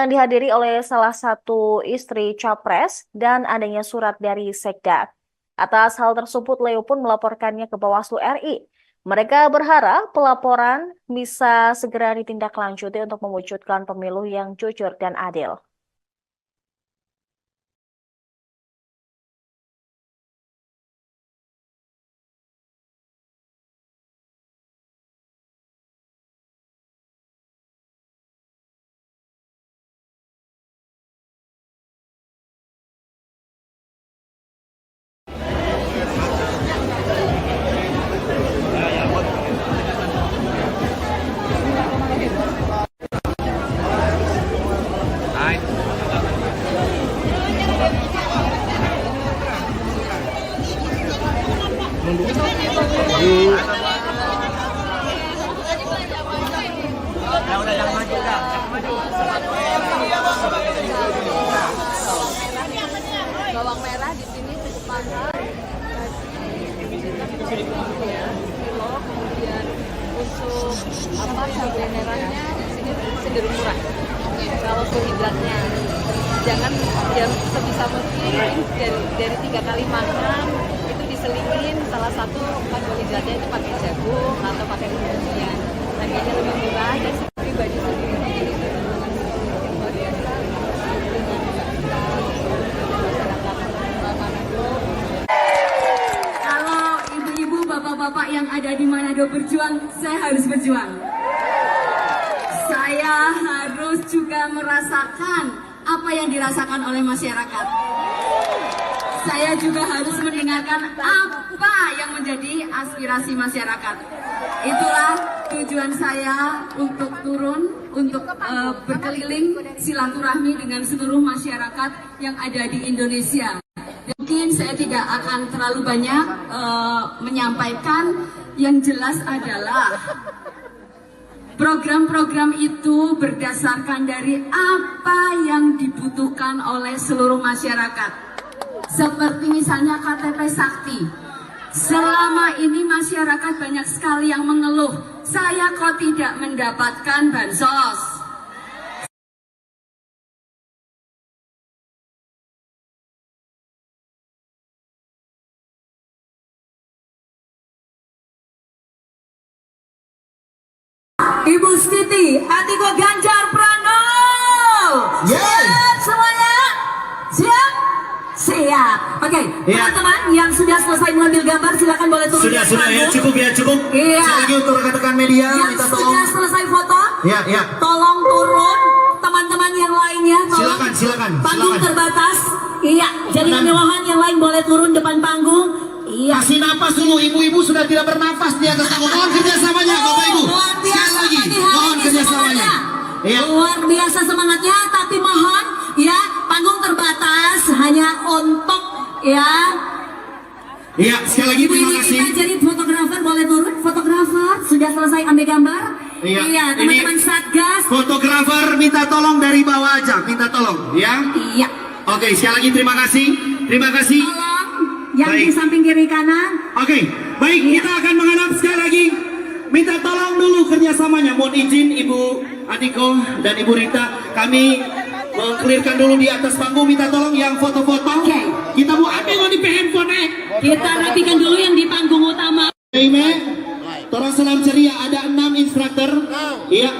dihadiri oleh salah satu istri Capres dan adanya surat dari Sekda. Atas hal tersebut, Leo pun melaporkannya ke Bawaslu RI. Mereka berharap pelaporan bisa segera ditindaklanjuti untuk mewujudkan pemilu yang jujur dan adil. Bawang merah di sini cukup mahal. Kilo, kemudian untuk cabai merahnya di sini cenderung murah. Kalau karbohidratnya, jangan yang sebisa mungkin dari 3 kali makan itu diselingin salah satu karbohidratnya itu pakai jagung atau pakai kemudian harganya lebih murah dan pribadi sendiri jadi dengan luar biasa dengan masyarakat Manado. Kalau ibu-ibu, bapak-bapak yang ada di Manado berjuang, saya harus berjuang. Saya harus juga merasakan apa yang dirasakan oleh masyarakat. Saya juga harus mendengarkan apa yang menjadi aspirasi masyarakat. Itulah tujuan saya untuk turun, untuk berkeliling silaturahmi dengan seluruh masyarakat yang ada di Indonesia. Mungkin saya tidak akan terlalu banyak menyampaikan, yang jelas adalah program-program itu berdasarkan dari apa yang dibutuhkan oleh seluruh masyarakat. Seperti misalnya KTP Sakti. Selama ini masyarakat banyak sekali yang mengeluh, saya kok tidak mendapatkan bansos. Ibu Siti Atiko Ganjar Pranowo. Siap semuanya? Siap? Siap. Oke, teman-teman yang sudah selesai mengambil gambar silakan boleh turun. Sudah ya, cukup. Iya. Sekali lagi untuk rekan-rekan media, Yang minta sudah tolong. selesai foto, Ya. tolong turun. Teman-teman yang lainnya, tolong. Silakan. Panggung terbatas. Iya, jadi kemewahan yang lain boleh turun depan panggung. Iya. Kasih napas dulu, ibu-ibu sudah tidak bernafas di atas panggung. Mohon kerjasamanya, Bapak Ibu. Luar Sekali biasa lagi, pagi hari mohon ini kerjasamanya. semangatnya. Iya. Luar biasa semangatnya, tapi mohon ya panggung terbatas hanya untuk ya. Iya, sekali lagi terima Ini kasih. kita jadi fotografer boleh turun. Fotografer sudah selesai ambil gambar. Iya, teman-teman ini Satgas. Fotografer minta tolong dari bawah aja, minta tolong, ya. Iya. Oke, sekali lagi terima kasih. Tolong yang di Baik. samping kiri kanan. Oke, baik, kita akan menghadap sekali lagi. Minta tolong dulu kerjasamanya. Mohon izin Ibu Atiko dan Ibu Rita, kami mengklirkan dulu di atas panggung. Minta tolong yang foto-foto. Oke. Kita mau ambil di handphone. Kita rapikan dulu yang di panggung utama. Ime, tolong salam ceria. Ada 6 instruktur. Iya.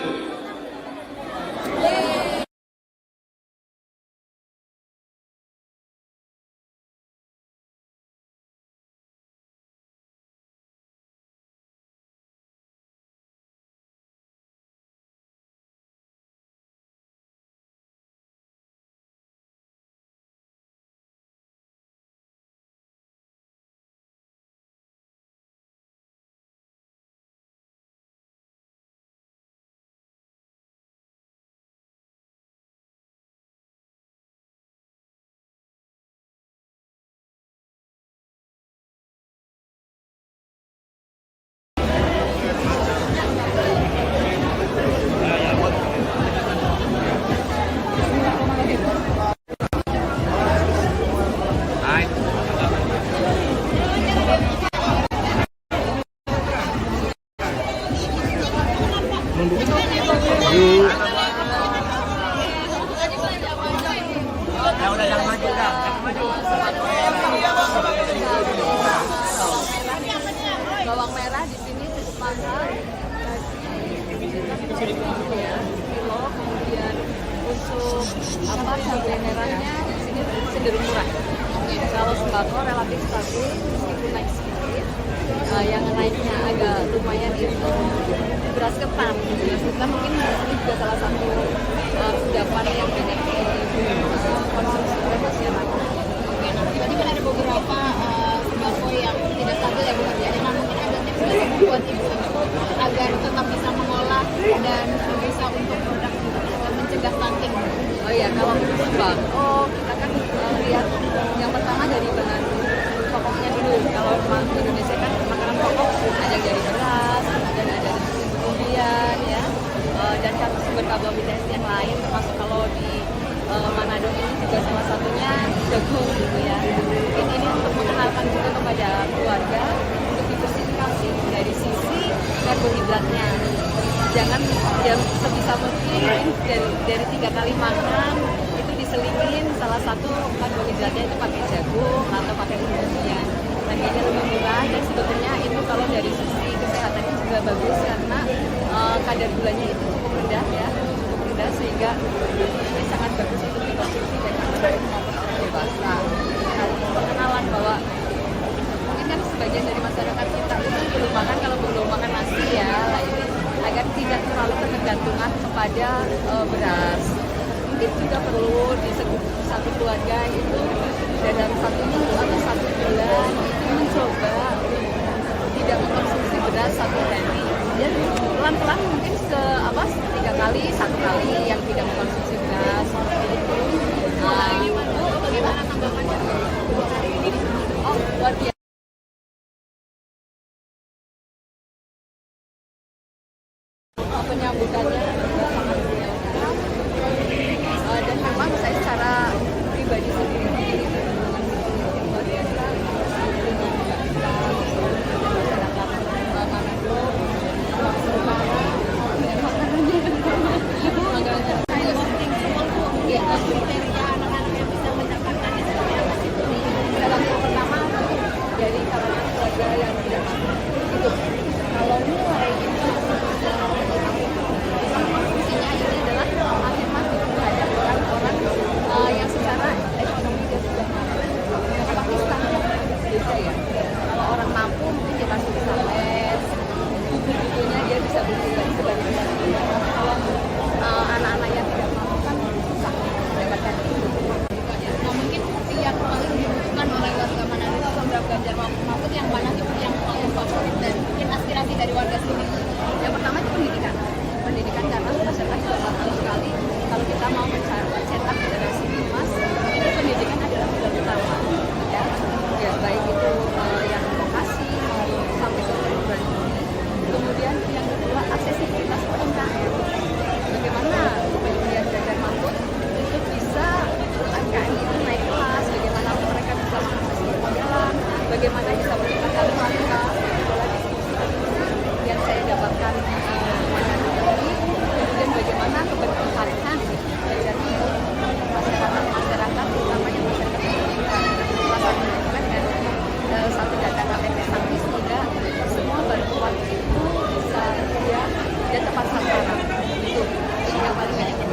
Bawang merah di sini sepakat kilo, kemudian untuk cabai merahnya di sini cenderung murah. Kalau sembako relatif stabil meskipun naik sedikit. Yang naiknya agak lumayan itu beras ketan. Beras ketan mungkin ini juga salah satu kudapan yang banyak dikonsumsi oleh masyarakat. Oke, nah berarti kan ada beberapa sembako yang tidak stabil ya Bu Herdia. Nah mungkin ada tips nggak sih Bu buat ibu-ibu agar tetap bisa mengolah dan bisa untuk produk mencegah stunting? Oh iya, kalau untuk sembako kita kan lihat yang pertama dari bahan pokoknya dulu. Kalau di Indonesia kan makanan pokok ada dari beras, dan ada dari kemudian ya, dan sumber karbohidrat yang lain termasuk kalau di Manado ini juga salah satunya jagung gitu ya. Mungkin ini untuk mengenalkan juga kepada keluarga untuk diversifikasi dari sisi karbohidratnya. Jangan yang sebisa mungkin dari 3 kali makan itu diselingin salah satu karbohidratnya itu pakai jagung atau pakai umbi-umbian. Harganya lebih murah dan sebetulnya itu kalau dari sisi kesehatannya juga bagus karena kadar gulanya itu cukup rendah ya, cukup rendah sehingga ini sangat bagus untuk dikonsumsi baik anak maupun orang dewasa. Nah, perkenalan bahwa mungkin kan sebagian dari masyarakat kita itu belum makan, kalau belum makan nasi ya, nah ini agar tidak terlalu ketergantungan kepada beras. Mungkin juga perlu di satu keluarga itu dalam 1 minggu atau 1 bulan itu mencoba tidak mengkonsumsi beras 1 hari. Dan pelan-pelan mungkin 3 kali, 1 kali yang tidak mengkonsumsi beras seperti itu. Bagaimana tanggapannya 2 hari ini di sini? Oh, luar biasa. Penyambutannya sangat biasa dan memang saya secara pribadi sendiri luar biasa masyarakat Manado, Sulawesi Utara dan makanannya Ibu saya posting kriteria anak-anak yang bisa mendapatkan itu seperti apa sih? dalam yang pertama dari kalangan keluarga yang tidak mampu itu kalau mulai itu fungsinya ini adalah afirmatif terhadap orang-orang yang secara ekonomi dia sudah mampu. Tapi standar beda ya. Kalau orang mampu mungkin dia masih bisa les, buku-bukunya dia bisa beli sebagai kalau anak-anak yang tidak mampu kan susah mendapatkan itu. Nah, mungkin yang paling dibutuhkan oleh warga Manado itu program Ganjar Mahfud yang mana sih yang paling favorit dan mungkin aspirasi dari warga sini? Yang pertama itu pendidikan karena masyarakat juga nggak tahu sekali kalau kita mau mencetak generasi emas ini pendidikan adalah modal utama ya baik itu yang vokasi maupun sampai ke perguruan tinggi. Kemudian yang kedua aksesibilitas UMKM, bagaimana kemudian Ganjar Mahfud itu bisa UMKM itu naik kelas, bagaimana mereka bisa mengakses permodalan, bagaimana bisa meningkatkan kualitas yang saya dapatkan kemudian bagaimana keberpihakan dari masyarakat utamanya masyarakat pendidikan dengan satu data KTP Sakti sehingga semua bantuan itu bisa dia dan tepat sasaran itu yang paling banyak ya.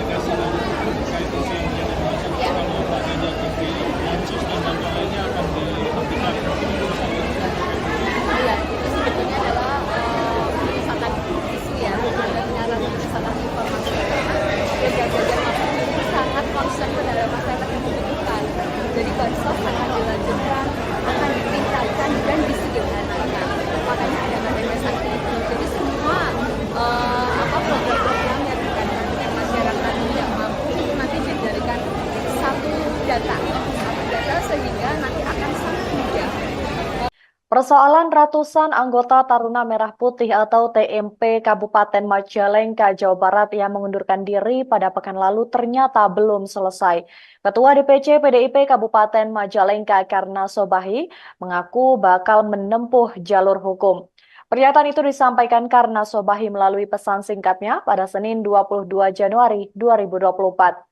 Ya, itu sebetulnya adalah misalkan isu ya, misalkan informasi Ganjar Mahfud itu sangat concern terhadap masyarakat yang membutuhkan. Jadi bansos akan dilanjutkan, akan ditingkatkan dan disederhanakan. Makanya ada KTP Sakti itu. Jadi semua program-program yang dikatakan dengan masyarakat yang mampu itu nanti dijadikan satu data sehingga nanti akan sangat mudah. Persoalan ratusan anggota Taruna Merah Putih atau TMP Kabupaten Majalengka, Jawa Barat yang mengundurkan diri pada pekan lalu ternyata belum selesai. Ketua DPC PDIP Kabupaten Majalengka Karna Sobahi mengaku bakal menempuh jalur hukum. Pernyataan itu disampaikan Karna Sobahi melalui pesan singkatnya pada Senin 22 Januari 2024.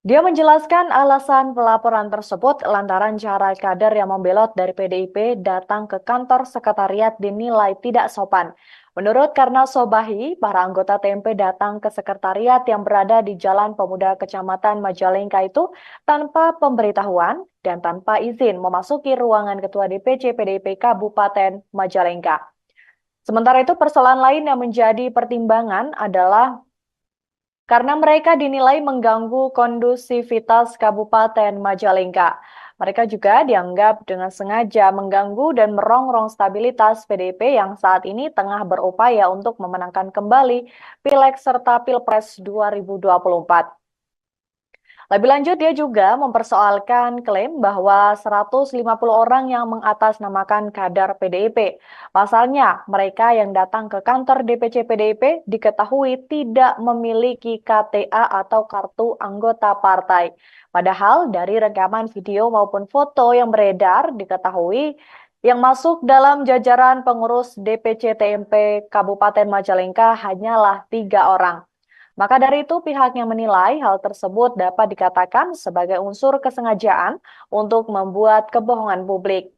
Dia menjelaskan alasan pelaporan tersebut lantaran cara kader yang membelot dari PDIP datang ke kantor sekretariat dinilai tidak sopan. Menurut Karna Sobahi, para anggota TMP datang ke sekretariat yang berada di Jalan Pemuda Kecamatan Majalengka itu tanpa pemberitahuan dan tanpa izin memasuki ruangan Ketua DPC PDIP Kabupaten Majalengka. Sementara itu persoalan lain yang menjadi pertimbangan adalah karena mereka dinilai mengganggu kondusivitas Kabupaten Majalengka. Mereka juga dianggap dengan sengaja mengganggu dan merongrong stabilitas PDIP yang saat ini tengah berupaya untuk memenangkan kembali Pileg serta Pilpres 2024. Lebih lanjut, dia juga mempersoalkan klaim bahwa 150 orang yang mengatasnamakan kader PDIP. Pasalnya, mereka yang datang ke kantor DPC PDIP diketahui tidak memiliki KTA atau kartu anggota partai. Padahal dari rekaman video maupun foto yang beredar diketahui yang masuk dalam jajaran pengurus DPC TMP Kabupaten Majalengka hanyalah 3 orang. Maka dari itu pihaknya menilai hal tersebut dapat dikatakan sebagai unsur kesengajaan untuk membuat kebohongan publik.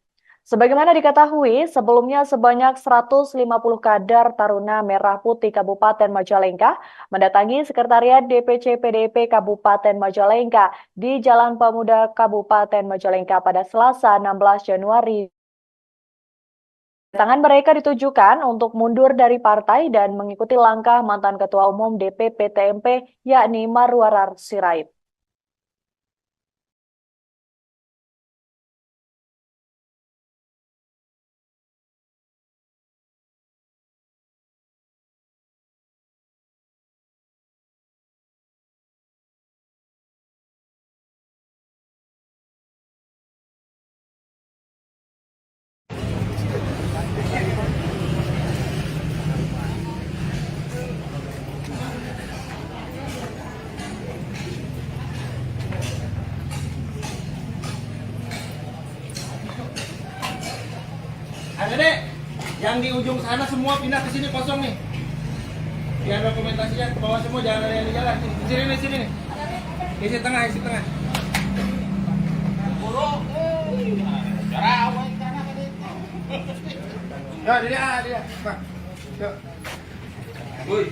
Sebagaimana diketahui, sebelumnya sebanyak 150 kader Taruna Merah Putih Kabupaten Majalengka mendatangi Sekretariat DPC PDIP Kabupaten Majalengka di Jalan Pemuda Kabupaten Majalengka pada Selasa 16 Januari. Kedatangan mereka ditujukan untuk mundur dari partai dan mengikuti langkah mantan Ketua Umum DPP TMP yakni Marwarar Sirait. Adek, yang di ujung sana semua pindah ke sini kosong nih. Biar dokumentasinya ke bawah semua, jangan ada yang di jalan. Di sini nih, sini nih. Isi tengah, isi tengah. Ya, dia. Pak. Yuk. Woi.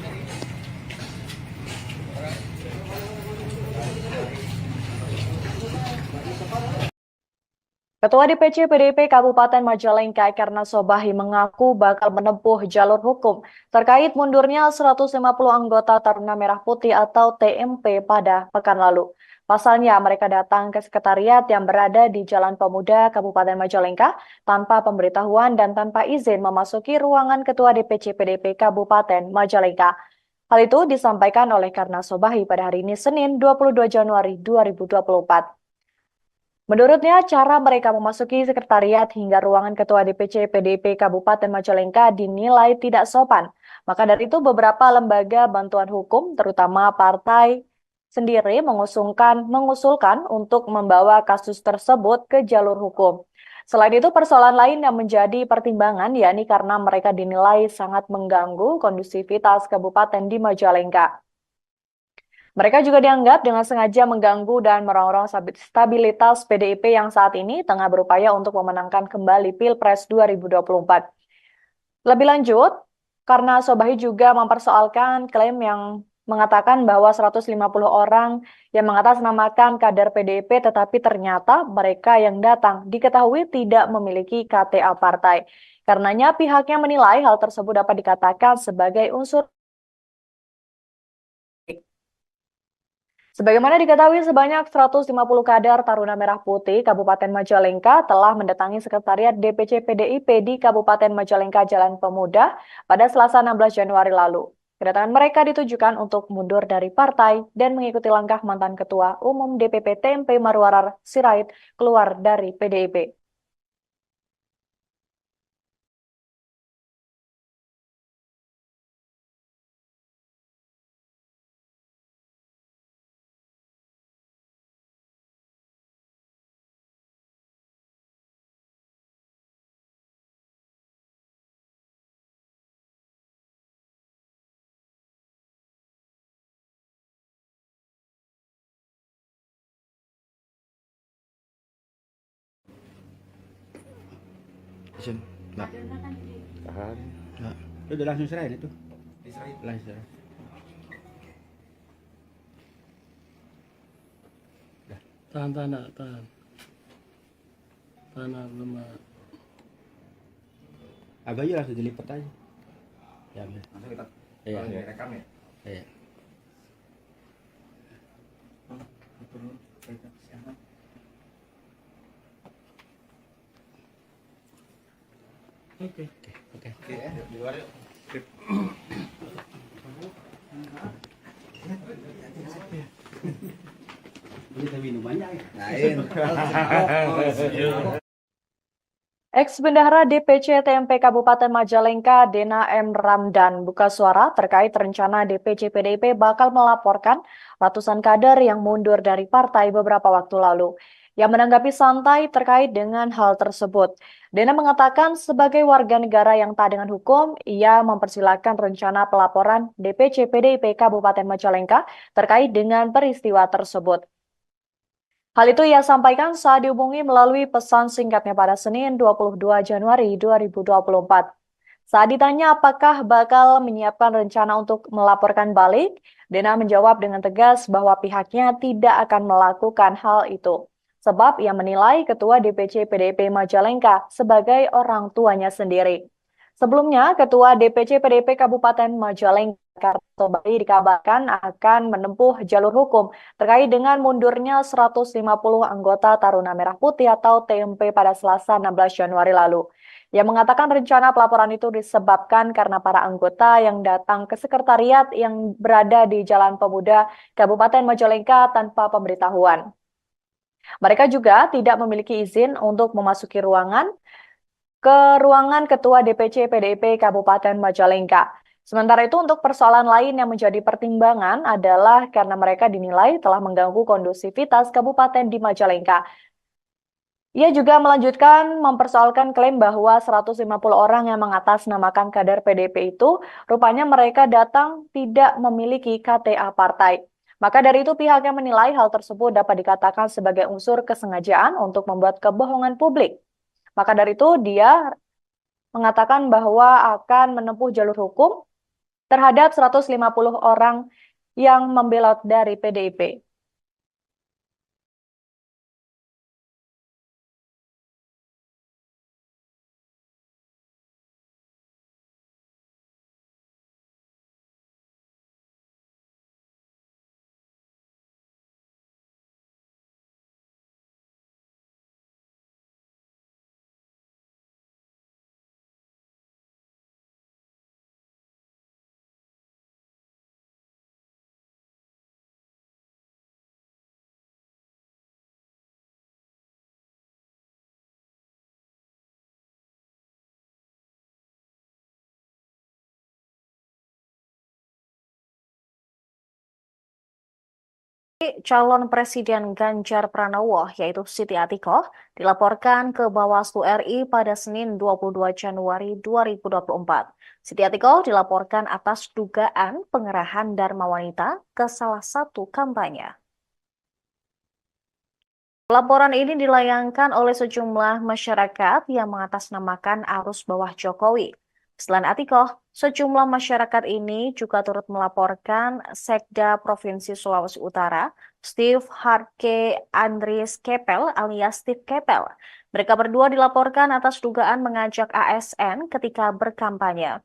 Ketua DPC PDIP Kabupaten Majalengka Karna Sobahi mengaku bakal menempuh jalur hukum terkait mundurnya 150 anggota Taruna Merah Putih atau TMP pada pekan lalu. Pasalnya mereka datang ke sekretariat yang berada di Jalan Pemuda Kabupaten Majalengka tanpa pemberitahuan dan tanpa izin memasuki ruangan Ketua DPC PDIP Kabupaten Majalengka. Hal itu disampaikan oleh Karna Sobahi pada hari ini Senin 22 Januari 2024. Menurutnya, cara mereka memasuki sekretariat hingga ruangan Ketua DPC PDIP Kabupaten Majalengka dinilai tidak sopan. Maka dari itu beberapa lembaga bantuan hukum, terutama partai sendiri mengusulkan untuk membawa kasus tersebut ke jalur hukum. Selain itu, persoalan lain yang menjadi pertimbangan yakni karena mereka dinilai sangat mengganggu kondusivitas kabupaten di Majalengka. Mereka juga dianggap dengan sengaja mengganggu dan merongrong stabilitas PDIP yang saat ini tengah berupaya untuk memenangkan kembali Pilpres 2024. Lebih lanjut, karena Sobahi juga mempersoalkan klaim yang mengatakan bahwa 150 orang yang mengatasnamakan kader PDIP tetapi ternyata mereka yang datang diketahui tidak memiliki KTA partai. Karenanya pihaknya menilai hal tersebut dapat dikatakan sebagai unsur. Sebagaimana diketahui, sebanyak 150 kader Taruna Merah Putih Kabupaten Majalengka telah mendatangi Sekretariat DPC PDIP di Kabupaten Majalengka Jalan Pemuda pada Selasa 16 Januari lalu. Kedatangan mereka ditujukan untuk mundur dari partai dan mengikuti langkah mantan Ketua Umum DPP TMP Marwarar Sirait keluar dari PDIP. Isin. Nah. Tahan. Nah. Itu udah langsung serahin itu. Langsung serahin. Tahan. Tahan belum. Abah aja langsung dilipat aja. Ya, Langsung kita iya. rekam ya. Iya. Oke. Di luar yuk. Kita minumannya ya. Ex-Bendahara DPC TMP Kabupaten Majalengka, Dena M. Ramdan, buka suara terkait rencana DPC PDIP bakal melaporkan ratusan kader yang mundur dari partai beberapa waktu lalu. yang menanggapi santai terkait dengan hal tersebut. Dena mengatakan sebagai warga negara yang taat dengan hukum, ia mempersilahkan rencana pelaporan DPC PDIP Kabupaten Majalengka terkait dengan peristiwa tersebut. Hal itu ia sampaikan saat dihubungi melalui pesan singkatnya pada Senin 22 Januari 2024. Saat ditanya apakah bakal menyiapkan rencana untuk melaporkan balik, Dena menjawab dengan tegas bahwa pihaknya tidak akan melakukan hal itu. Sebab ia menilai Ketua DPC PDIP Majalengka sebagai orang tuanya sendiri. Sebelumnya, Ketua DPC PDIP Kabupaten Majalengka Karto Bali dikabarkan akan menempuh jalur hukum terkait dengan mundurnya 150 anggota Taruna Merah Putih atau TMP pada Selasa 16 Januari lalu. Yang mengatakan rencana pelaporan itu disebabkan karena para anggota yang datang ke sekretariat yang berada di Jalan Pemuda Kabupaten Majalengka tanpa pemberitahuan. Mereka juga tidak memiliki izin untuk memasuki ruangan Ketua DPC PDIP Kabupaten Majalengka. Sementara itu untuk persoalan lain yang menjadi pertimbangan adalah karena mereka dinilai telah mengganggu kondusivitas kabupaten di Majalengka. Ia juga melanjutkan mempersoalkan klaim bahwa 150 orang yang mengatasnamakan kader PDIP itu rupanya mereka datang tidak memiliki KTA partai. Maka dari itu pihaknya menilai hal tersebut dapat dikatakan sebagai unsur kesengajaan untuk membuat kebohongan publik. Maka dari itu dia mengatakan bahwa akan menempuh jalur hukum terhadap 150 orang yang membelot dari PDIP. Calon Presiden Ganjar Pranowo, yaitu Siti Atikoh, dilaporkan ke Bawaslu RI pada Senin 22 Januari 2024. Siti Atikoh dilaporkan atas dugaan pengerahan Dharma Wanita ke salah satu kampanye. Laporan ini dilayangkan oleh sejumlah masyarakat yang mengatasnamakan arus bawah Jokowi. Selain Atikoh, sejumlah masyarakat ini juga turut melaporkan Sekda Provinsi Sulawesi Utara, Steve Harke Andries Kepel alias Steve Kepel. Mereka berdua dilaporkan atas dugaan mengajak ASN ketika berkampanye.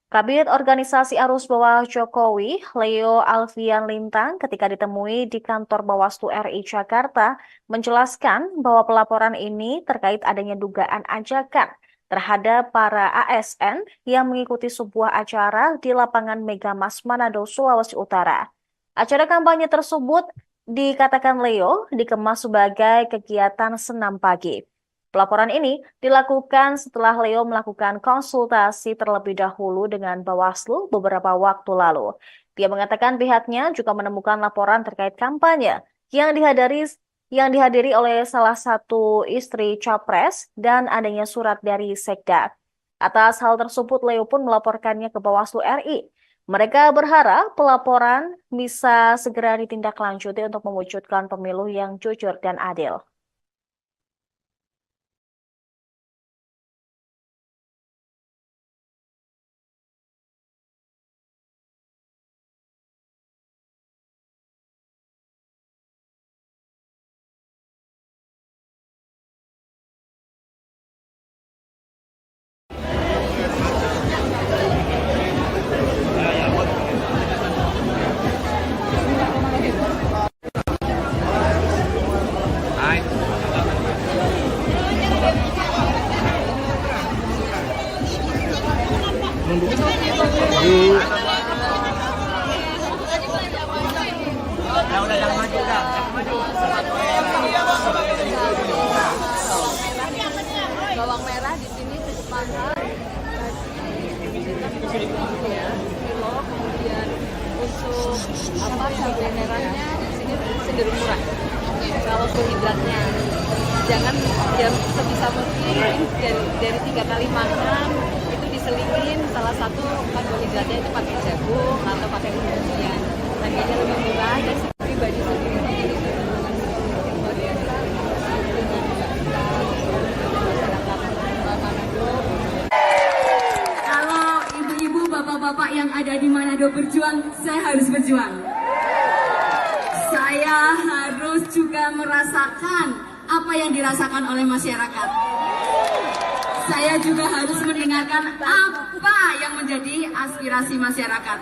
Kabid Organisasi Arus Bawah Jokowi, Leo Alfian Lintang, ketika ditemui di kantor Bawaslu RI Jakarta, menjelaskan bahwa pelaporan ini terkait adanya dugaan ajakan terhadap para ASN yang mengikuti sebuah acara di lapangan Megamas Manado, Sulawesi Utara. Acara kampanye tersebut dikatakan Leo dikemas sebagai kegiatan senam pagi. Pelaporan ini dilakukan setelah Leo melakukan konsultasi terlebih dahulu dengan Bawaslu beberapa waktu lalu. Dia mengatakan pihaknya juga menemukan laporan terkait kampanye yang dihadiri oleh salah satu istri Capres dan adanya surat dari Sekda. Atas hal tersebut, Leo pun melaporkannya ke Bawaslu RI. Mereka berharap pelaporan bisa segera ditindaklanjuti untuk mewujudkan pemilu yang jujur dan adil. jangan sebisa mungkin dari 3 kali makan itu diselipin salah satu karbohidratnya itu pakai jagung atau pakai umbi-umbian. Harganya lebih murah dan pribadi sendiri jadi keuntungan yang luar biasa dengan masyarakat Manado. Kalau ibu-ibu, bapak-bapak yang ada di Manado berjuang, saya harus berjuang. Saya harus juga merasakan apa yang dirasakan oleh masyarakat. Saya juga harus mendengarkan apa yang menjadi aspirasi masyarakat.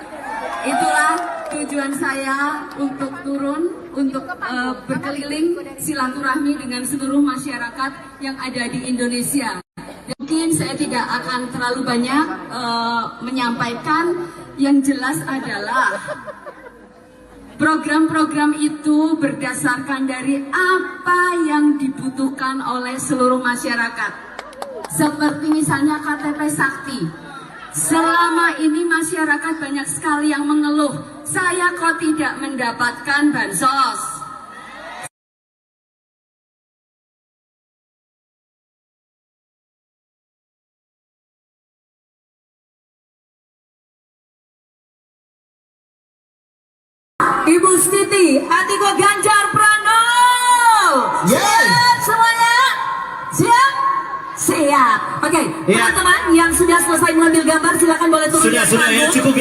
Itulah tujuan saya untuk turun, untuk berkeliling silaturahmi dengan seluruh masyarakat yang ada di Indonesia. Mungkin saya tidak akan terlalu banyak menyampaikan, yang jelas adalah program-program itu berdasarkan dari apa yang dibutuhkan oleh seluruh masyarakat. Seperti misalnya KTP Sakti. Selama ini masyarakat banyak sekali yang mengeluh, saya kok tidak mendapatkan bansos. Ibu Siti, Atiko Ganjar Pranowo. Siap semuanya? Siap? Siap. Oke, teman-teman yang sudah selesai mengambil gambar silakan boleh turun. Sudah ya, cukup.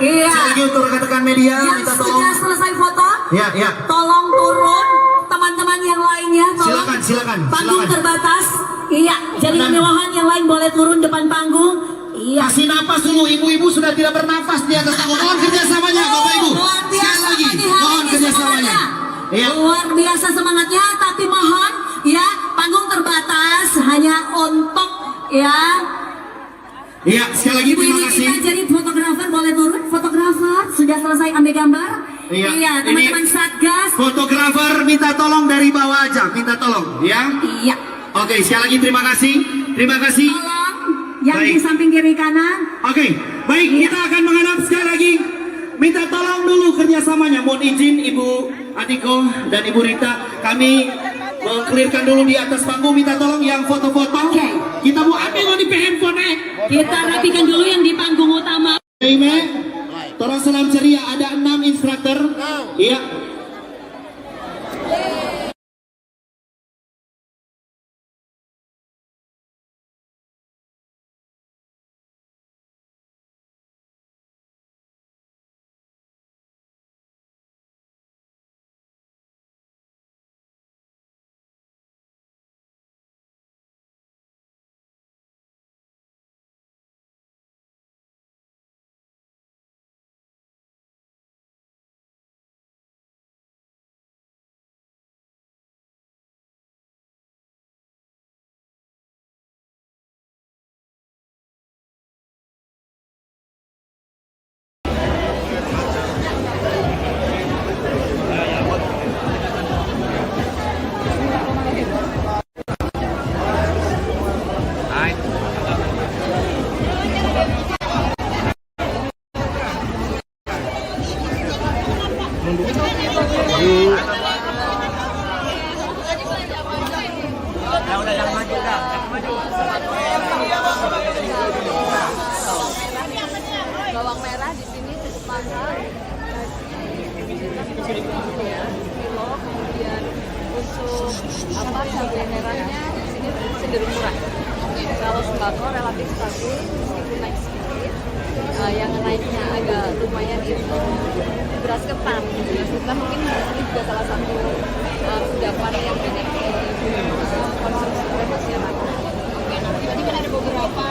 Iya. Sekali lagi untuk rekan-rekan media, Yang minta sudah tolong. selesai foto, Ya. tolong turun. Teman-teman yang lainnya, tolong. Silakan. Panggung terbatas. Iya, jadi Dan- kemewahan yang lain boleh turun depan panggung. Iya. Kasih napas dulu, ibu-ibu sudah tidak bernafas di atas panggung. Mohon kerjasamanya, Bapak Ibu. Luar Sekali biasa lagi, pagi hari mohon ini kerjasamanya. semangatnya. Iya. Luar biasa semangatnya, tapi mohon ya panggung terbatas hanya untuk ya. Iya, sekali lagi Ibu terima ini kasih. kita jadi fotografer boleh turun. Fotografer sudah selesai ambil gambar. Iya, teman-teman ini- Satgas. Fotografer minta tolong dari bawah aja, minta tolong, ya. Iya. Oke, sekali lagi terima kasih. Tolong yang di Baik. samping kiri kanan. Oke, baik, kita akan menghadap sekali lagi. Minta tolong dulu kerjasamanya. Mohon izin Ibu Adiko dan Ibu Rita, kami mengklirkan dulu di atas panggung. Minta tolong yang foto-foto. Oke. Kita mau ambil di handphone. Kita rapikan dulu yang di panggung utama. Ime, tolong salam ceria. Ada 6 instruktur. Iya. Bawang merah di sini cukup mahal, ya, kilo. Kemudian untuk cabai merahnya di sini cenderung murah. Kalau sembako relatif stabil meskipun naik sedikit. Yang naiknya agak lumayan itu beras ketan. Beras ketan mungkin ini juga salah satu kudapan yang banyak dikonsumsi oleh masyarakat. Tadi kan ada beberapa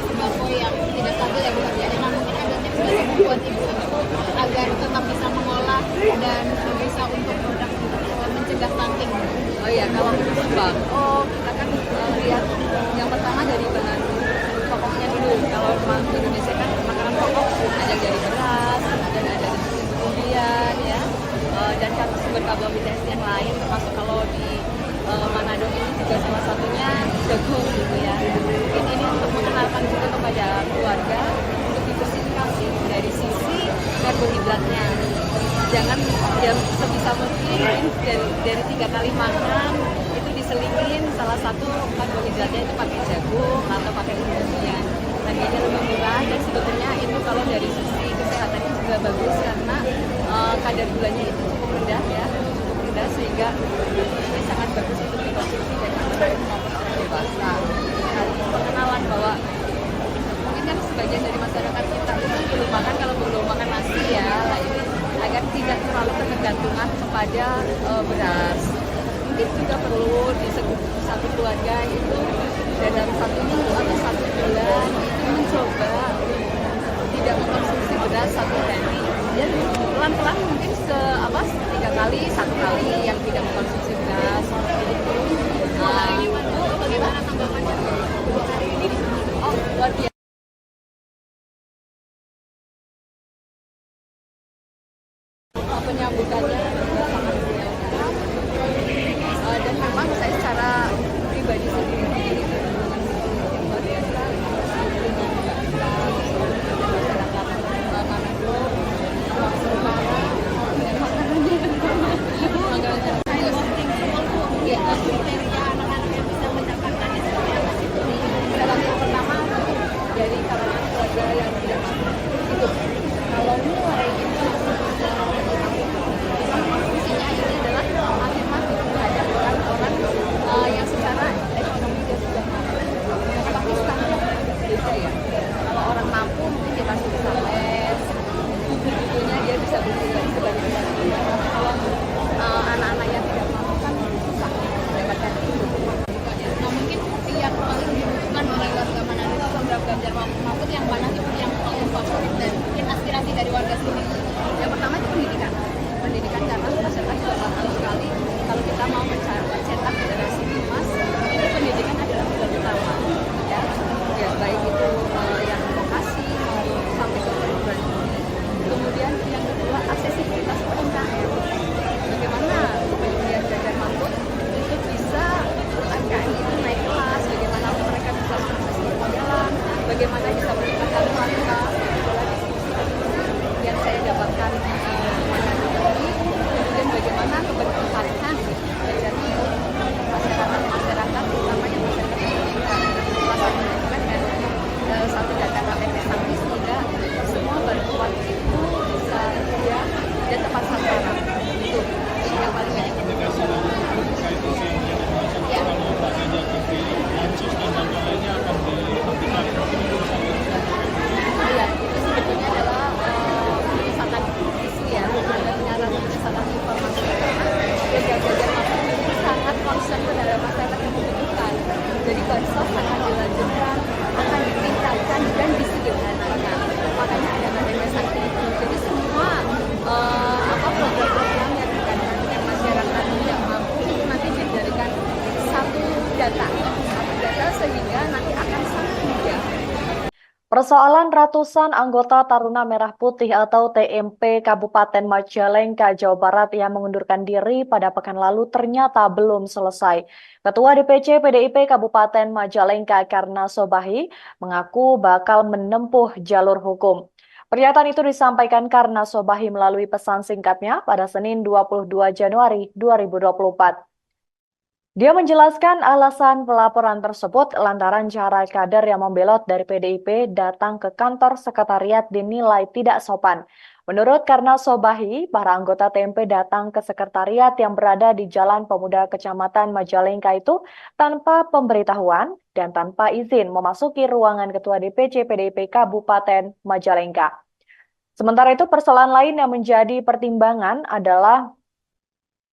sembako yang tidak stabil ya Bu Karya. Nah, mungkin ada tips dari Ibu buat ibu-ibu agar tetap bisa mengolah dan bisa untuk produk untuk mencegah stunting. Oh iya, kalau untuk sembako kita kan lihat yang pertama dari bahan pokoknya dulu. Kalau di Indonesia kan makanan pokok ada dari beras, ada dari kemudian ya, dan sumber karbohidrat yang lain termasuk kalau di Manado ini juga salah satunya jagung gitu ya. Mungkin ini untuk mengenalkan juga kepada keluarga untuk diversifikasi dari sisi karbohidratnya. Jangan sebisa mungkin dari 3 kali makan itu diselingin salah satu karbohidratnya itu pakai jagung atau pakai umumnya, harganya lebih murah dan sebetulnya itu kalau dari sisi kesehatan juga bagus karena kadar gulanya itu cukup rendah ya, cukup rendah sehingga ini sangat bagus untuk dikonsumsi dari anak maupun orang dewasa. Nah, perkenalan bahwa mungkin kan sebagian dari masyarakat kita itu belum makan kalau belum makan nasi ya, nah ini agar tidak terlalu ketergantungan kepada beras. Mungkin juga perlu di satu keluarga itu dalam 1 minggu atau 1 bulan itu mencoba tidak mengkonsumsi beras 1 hari dan pelan-pelan mungkin 3 kali 1 kali yang tidak mengkonsumsi beras seperti itu. Bagaimana tanggapannya hari ini di sini? Oh, luar biasa. Penyambutannya juga sangat welcome dan memang saya secara pribadi sendiri itu luar biasa dengan masyarakat Manado, Sulawesi Utara dan makanannya Kriteria anak-anak yang bisa mendapatkan itu seperti apa sih? salah yang pertama dari kalangan keluarga yang tidak mampu itu kalau mulai itu fungsinya ini adalah afirmatif terhadap orang-orang yang secara ekonomi dia sudah mampu. Tapi standar beda ya. Kalau orang mampu mungkin dia masih bisa les, buku-bukunya dia bisa beli sebagai sebagainya. Kalau anak-anak yang tidak mampu kan susah mendapatkan itu. Nah mungkin yang paling dibutuhkan oleh warga Manado itu program Ganjar Mahfud yang mana sih yang paling favorit dan mungkin aspirasi dari warga sini? Yang pertama itu pendidikan. Pendidikan karena masyarakat juga paham sekali kalau kita mau mencetak generasi emas itu pendidikan adalah modal utama ya baik itu yang vokasi maupun sampai ke perguruan tinggi. Kemudian yang kedua aksesibilitas UMKM. Bagaimana kemudian Ganjar Mahfud itu bisa UMKM itu naik kelas, bagaimana mereka bisa mengakses permodalan, bagaimana bisa meningkatkan kualitas yang saya dapatkan kemudian bagaimana keberpihakan dari masyarakat terutama yang masyarakat pendidikan salah satunya itu kan dengan satu data KTP Sakti sehingga semua bantuan itu bisa mudah dan tepat sasaran itu yang paling banyak ya. Iya, itu sebetulnya adalah penyesatan isu ya, ada penyataan penyesatan informasi karena Ganjar Mahfud itu sangat concern terhadap masyarakat yang membutuhkan. Jadi bansos akan dilanjutkan, akan ditingkatkan dan disederhanakan. Makanya ada KTP Sakti itu. Jadi semua program-program yang berkaitan dengan masyarakat tidak mampu itu nanti dijadikan satu data sehingga nanti akan sangat mudah. Persoalan ratusan anggota Taruna Merah Putih atau TMP Kabupaten Majalengka, Jawa Barat yang mengundurkan diri pada pekan lalu ternyata belum selesai. Ketua DPC PDIP Kabupaten Majalengka Karna Sobahi mengaku bakal menempuh jalur hukum. Pernyataan itu disampaikan Karna Sobahi melalui pesan singkatnya pada Senin 22 Januari 2024. Dia menjelaskan alasan pelaporan tersebut lantaran cara kader yang membelot dari PDIP datang ke kantor sekretariat dinilai tidak sopan. Menurut Karna Sobahi, para anggota TMP datang ke sekretariat yang berada di Jalan Pemuda Kecamatan Majalengka itu tanpa pemberitahuan dan tanpa izin memasuki ruangan Ketua DPC PDIP Kabupaten Majalengka. Sementara itu persoalan lain yang menjadi pertimbangan adalah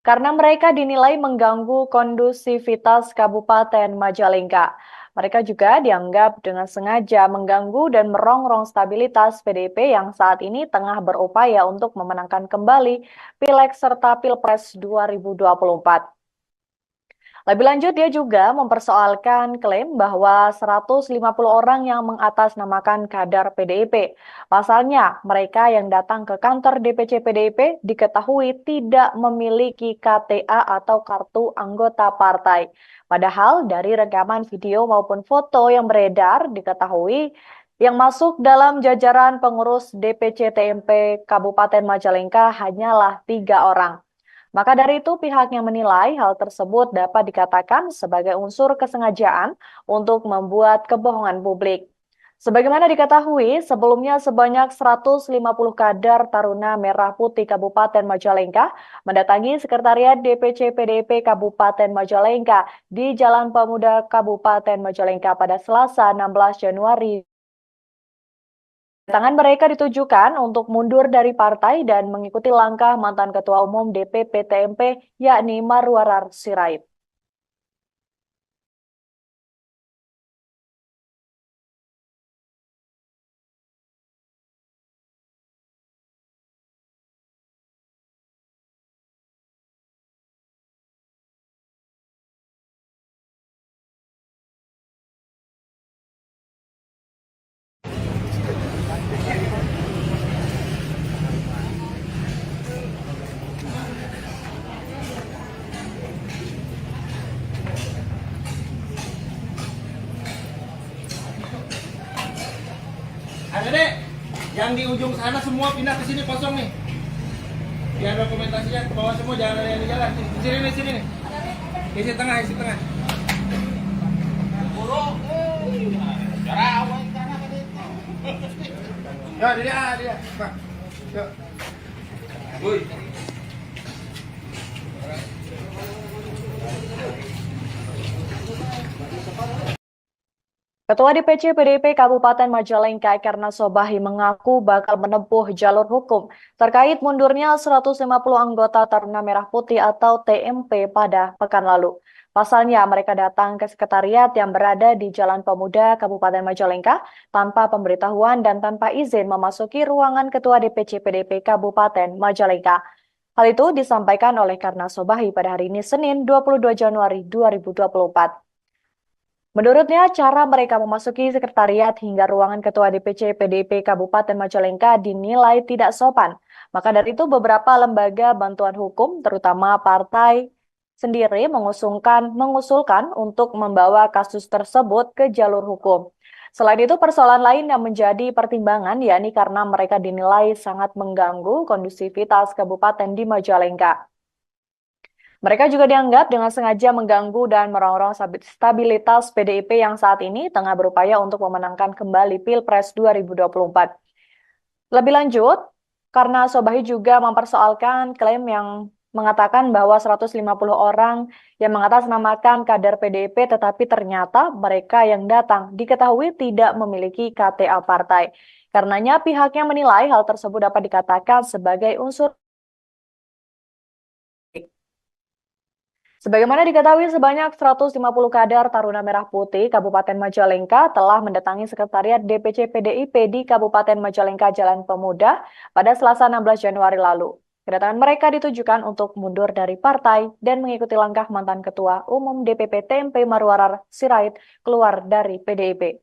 karena mereka dinilai mengganggu kondusivitas Kabupaten Majalengka. Mereka juga dianggap dengan sengaja mengganggu dan merongrong stabilitas PDIP yang saat ini tengah berupaya untuk memenangkan kembali Pileg serta Pilpres 2024. Lebih lanjut, dia juga mempersoalkan klaim bahwa 150 orang yang mengatasnamakan kader PDIP. Pasalnya, mereka yang datang ke kantor DPC PDIP diketahui tidak memiliki KTA atau kartu anggota partai. Padahal dari rekaman video maupun foto yang beredar diketahui yang masuk dalam jajaran pengurus DPC TMP Kabupaten Majalengka hanyalah 3 orang. Maka dari itu pihaknya menilai hal tersebut dapat dikatakan sebagai unsur kesengajaan untuk membuat kebohongan publik. Sebagaimana diketahui, sebelumnya sebanyak 150 kader Taruna Merah Putih Kabupaten Majalengka mendatangi Sekretariat DPC PDIP Kabupaten Majalengka di Jalan Pemuda Kabupaten Majalengka pada Selasa 16 Januari. Kedatangan mereka ditujukan untuk mundur dari partai dan mengikuti langkah mantan Ketua Umum DPP TMP yakni Marwarar Sirait. Adek, yang di ujung sana semua pindah ke sini kosong nih. Biar dokumentasinya ke bawah semua, jangan ada yang di jalan. Di sini nih. Isi tengah. Ya, dia. Pak. Yuk. Woi. Ketua DPC PDIP Kabupaten Majalengka Karna Sobahi mengaku bakal menempuh jalur hukum terkait mundurnya 150 anggota Taruna Merah Putih atau TMP pada pekan lalu. Pasalnya mereka datang ke sekretariat yang berada di Jalan Pemuda Kabupaten Majalengka tanpa pemberitahuan dan tanpa izin memasuki ruangan Ketua DPC PDIP Kabupaten Majalengka. Hal itu disampaikan oleh Karna Sobahi pada hari ini Senin 22 Januari 2024. Menurutnya, cara mereka memasuki sekretariat hingga ruangan Ketua DPC PDIP Kabupaten Majalengka dinilai tidak sopan. Maka dari itu beberapa lembaga bantuan hukum, terutama partai sendiri mengusulkan untuk membawa kasus tersebut ke jalur hukum. Selain itu, persoalan lain yang menjadi pertimbangan yakni karena mereka dinilai sangat mengganggu kondusivitas kabupaten di Majalengka. Mereka juga dianggap dengan sengaja mengganggu dan merongrong stabilitas PDIP yang saat ini tengah berupaya untuk memenangkan kembali Pilpres 2024. Lebih lanjut, karena Sobahi juga mempersoalkan klaim yang mengatakan bahwa 150 orang yang mengatasnamakan kader PDIP tetapi ternyata mereka yang datang diketahui tidak memiliki KTA partai. Karenanya pihaknya menilai hal tersebut dapat dikatakan sebagai unsur. Sebagaimana diketahui, sebanyak 150 kader Taruna Merah Putih Kabupaten Majalengka telah mendatangi Sekretariat DPC PDIP di Kabupaten Majalengka Jalan Pemuda pada Selasa 16 Januari lalu. Kedatangan mereka ditujukan untuk mundur dari partai dan mengikuti langkah mantan Ketua Umum DPP TMP Marwarar Sirait keluar dari PDIP.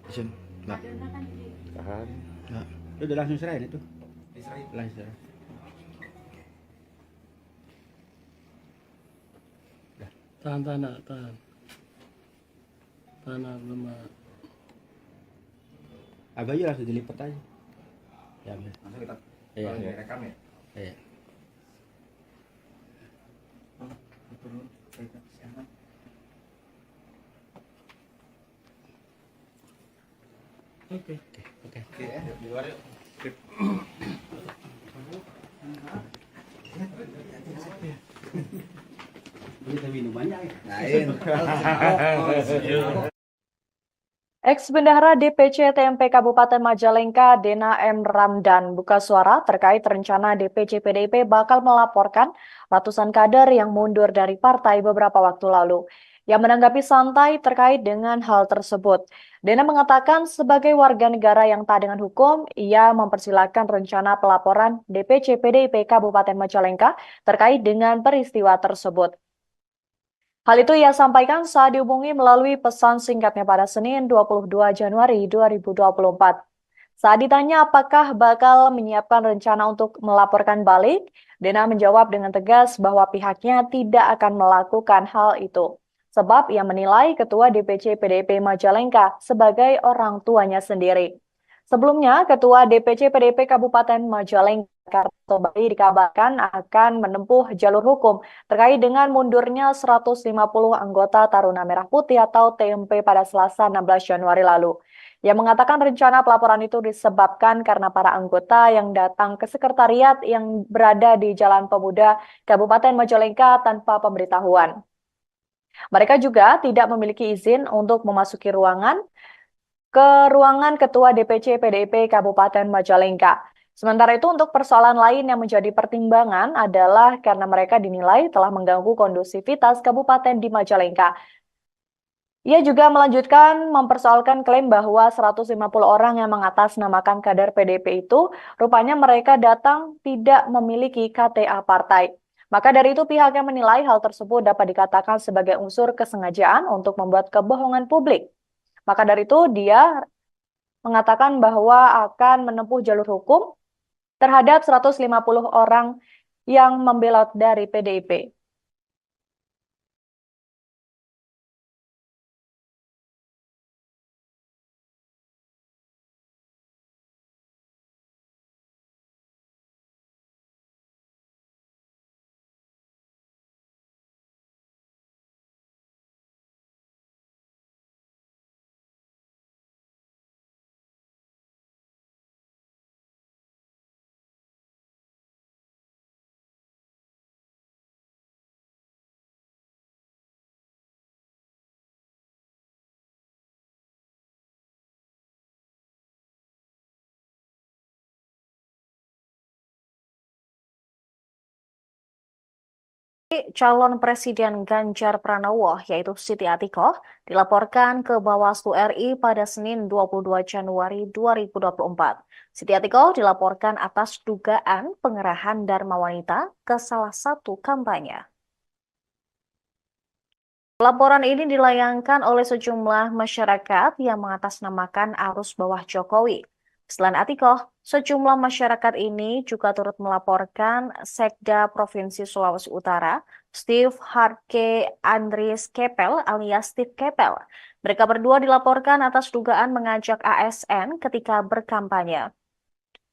Isin. Enggak. Tahan. Enggak. Udah langsung serahin itu. Langsung serahin. Tahan. Tahan belum. Agak aja langsung dilipat aja. Ya, ambil. Langsung kita Iya. rekam ya. Iya. Oke. Oke. Oke ya, di luar yuk. Kita minum banyak ya. Lain. Ex-Bendahara DPC TMP Kabupaten Majalengka, Dena M. Ramdan, buka suara terkait rencana DPC PDIP bakal melaporkan ratusan kader yang mundur dari partai beberapa waktu lalu. yang menanggapi santai terkait dengan hal tersebut. Dena mengatakan sebagai warga negara yang taat dengan hukum, ia mempersilahkan rencana pelaporan DPC PDIP Kabupaten Majalengka terkait dengan peristiwa tersebut. Hal itu ia sampaikan saat dihubungi melalui pesan singkatnya pada Senin 22 Januari 2024. Saat ditanya apakah bakal menyiapkan rencana untuk melaporkan balik, Dena menjawab dengan tegas bahwa pihaknya tidak akan melakukan hal itu. Sebab ia menilai Ketua DPC PDIP Majalengka sebagai orang tuanya sendiri. Sebelumnya, Ketua DPC PDIP Kabupaten Majalengka Karto Bali dikabarkan akan menempuh jalur hukum terkait dengan mundurnya 150 anggota Taruna Merah Putih atau TMP pada Selasa 16 Januari lalu. Ia mengatakan rencana pelaporan itu disebabkan karena para anggota yang datang ke sekretariat yang berada di Jalan Pemuda Kabupaten Majalengka tanpa pemberitahuan. Mereka juga tidak memiliki izin untuk memasuki ruangan Ketua DPC PDIP Kabupaten Majalengka. Sementara itu untuk persoalan lain yang menjadi pertimbangan adalah karena mereka dinilai telah mengganggu kondusivitas kabupaten di Majalengka. Ia juga melanjutkan mempersoalkan klaim bahwa 150 orang yang mengatasnamakan kader PDIP itu rupanya mereka datang tidak memiliki KTA partai. Maka dari itu pihaknya menilai hal tersebut dapat dikatakan sebagai unsur kesengajaan untuk membuat kebohongan publik. Maka dari itu dia mengatakan bahwa akan menempuh jalur hukum terhadap 150 orang yang membelot dari PDIP. Calon Presiden Ganjar Pranowo, yaitu Siti Atikoh, dilaporkan ke Bawaslu RI pada Senin 22 Januari 2024. Siti Atikoh dilaporkan atas dugaan pengerahan Dharma Wanita ke salah satu kampanye. Laporan ini dilayangkan oleh sejumlah masyarakat yang mengatasnamakan arus bawah Jokowi. Selain Atikoh, sejumlah masyarakat ini juga turut melaporkan Sekda Provinsi Sulawesi Utara, Steve Harke Andries Kepel alias Steve Kepel. Mereka berdua dilaporkan atas dugaan mengajak ASN ketika berkampanye.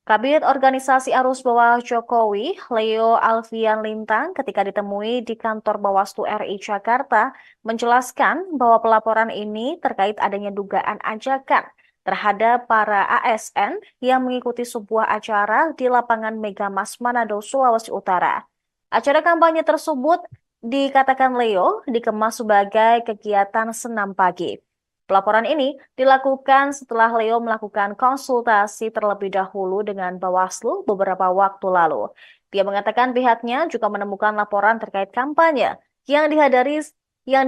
Kabid Organisasi Arus Bawah Jokowi, Leo Alfian Lintang, ketika ditemui di kantor Bawaslu RI Jakarta, menjelaskan bahwa pelaporan ini terkait adanya dugaan ajakan terhadap para ASN yang mengikuti sebuah acara di lapangan Megamas Manado, Sulawesi Utara. Acara kampanye tersebut dikatakan Leo dikemas sebagai kegiatan senam pagi. Pelaporan ini dilakukan setelah Leo melakukan konsultasi terlebih dahulu dengan Bawaslu beberapa waktu lalu. Dia mengatakan pihaknya juga menemukan laporan terkait kampanye yang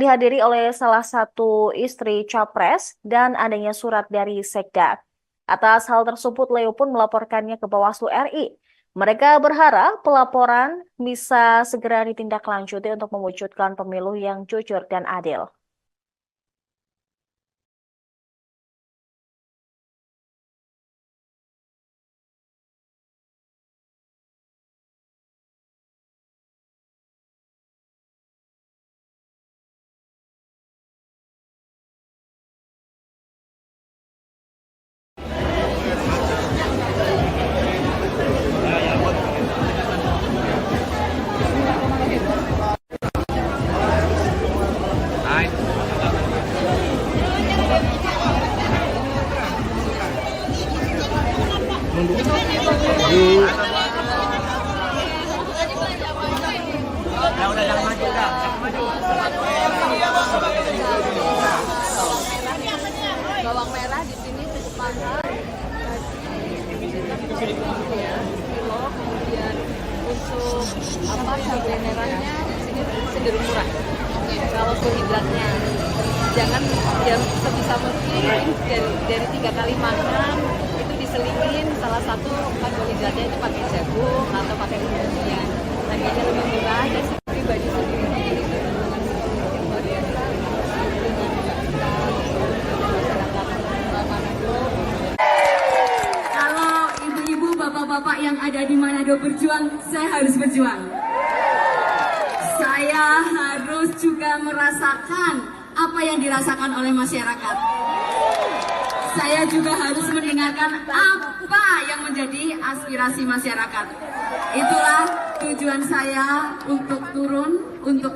dihadiri oleh salah satu istri Capres dan adanya surat dari Sekda. Atas hal tersebut, Leo pun melaporkannya ke Bawaslu RI. Mereka berharap pelaporan bisa segera ditindaklanjuti untuk mewujudkan pemilu yang jujur dan adil. karbohidratnya. Jangan ya sebisa mungkin dari 3 kali makan itu diselingin salah satu karbohidratnya itu pakai jagung atau pakai umbi-umbian. Harganya lebih murah dan saya pribadi sendiri itu dengan yang luar biasa dengan masyarakat Manado. Kalau ibu-ibu, bapak-bapak yang ada di Manado berjuang, saya harus berjuang. Saya harus juga merasakan apa yang dirasakan oleh masyarakat. Saya juga harus mendengarkan apa yang menjadi aspirasi masyarakat. Itulah tujuan saya untuk turun, untuk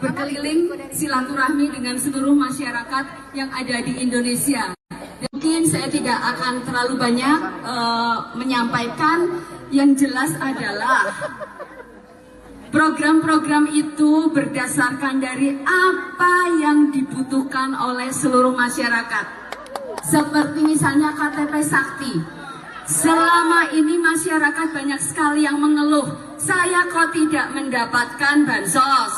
berkeliling silaturahmi dengan seluruh masyarakat yang ada di Indonesia. Mungkin saya tidak akan terlalu banyak menyampaikan, yang jelas adalah program-program itu berdasarkan dari apa yang dibutuhkan oleh seluruh masyarakat. Seperti misalnya KTP Sakti. Selama ini masyarakat banyak sekali yang mengeluh, saya kok tidak mendapatkan bansos.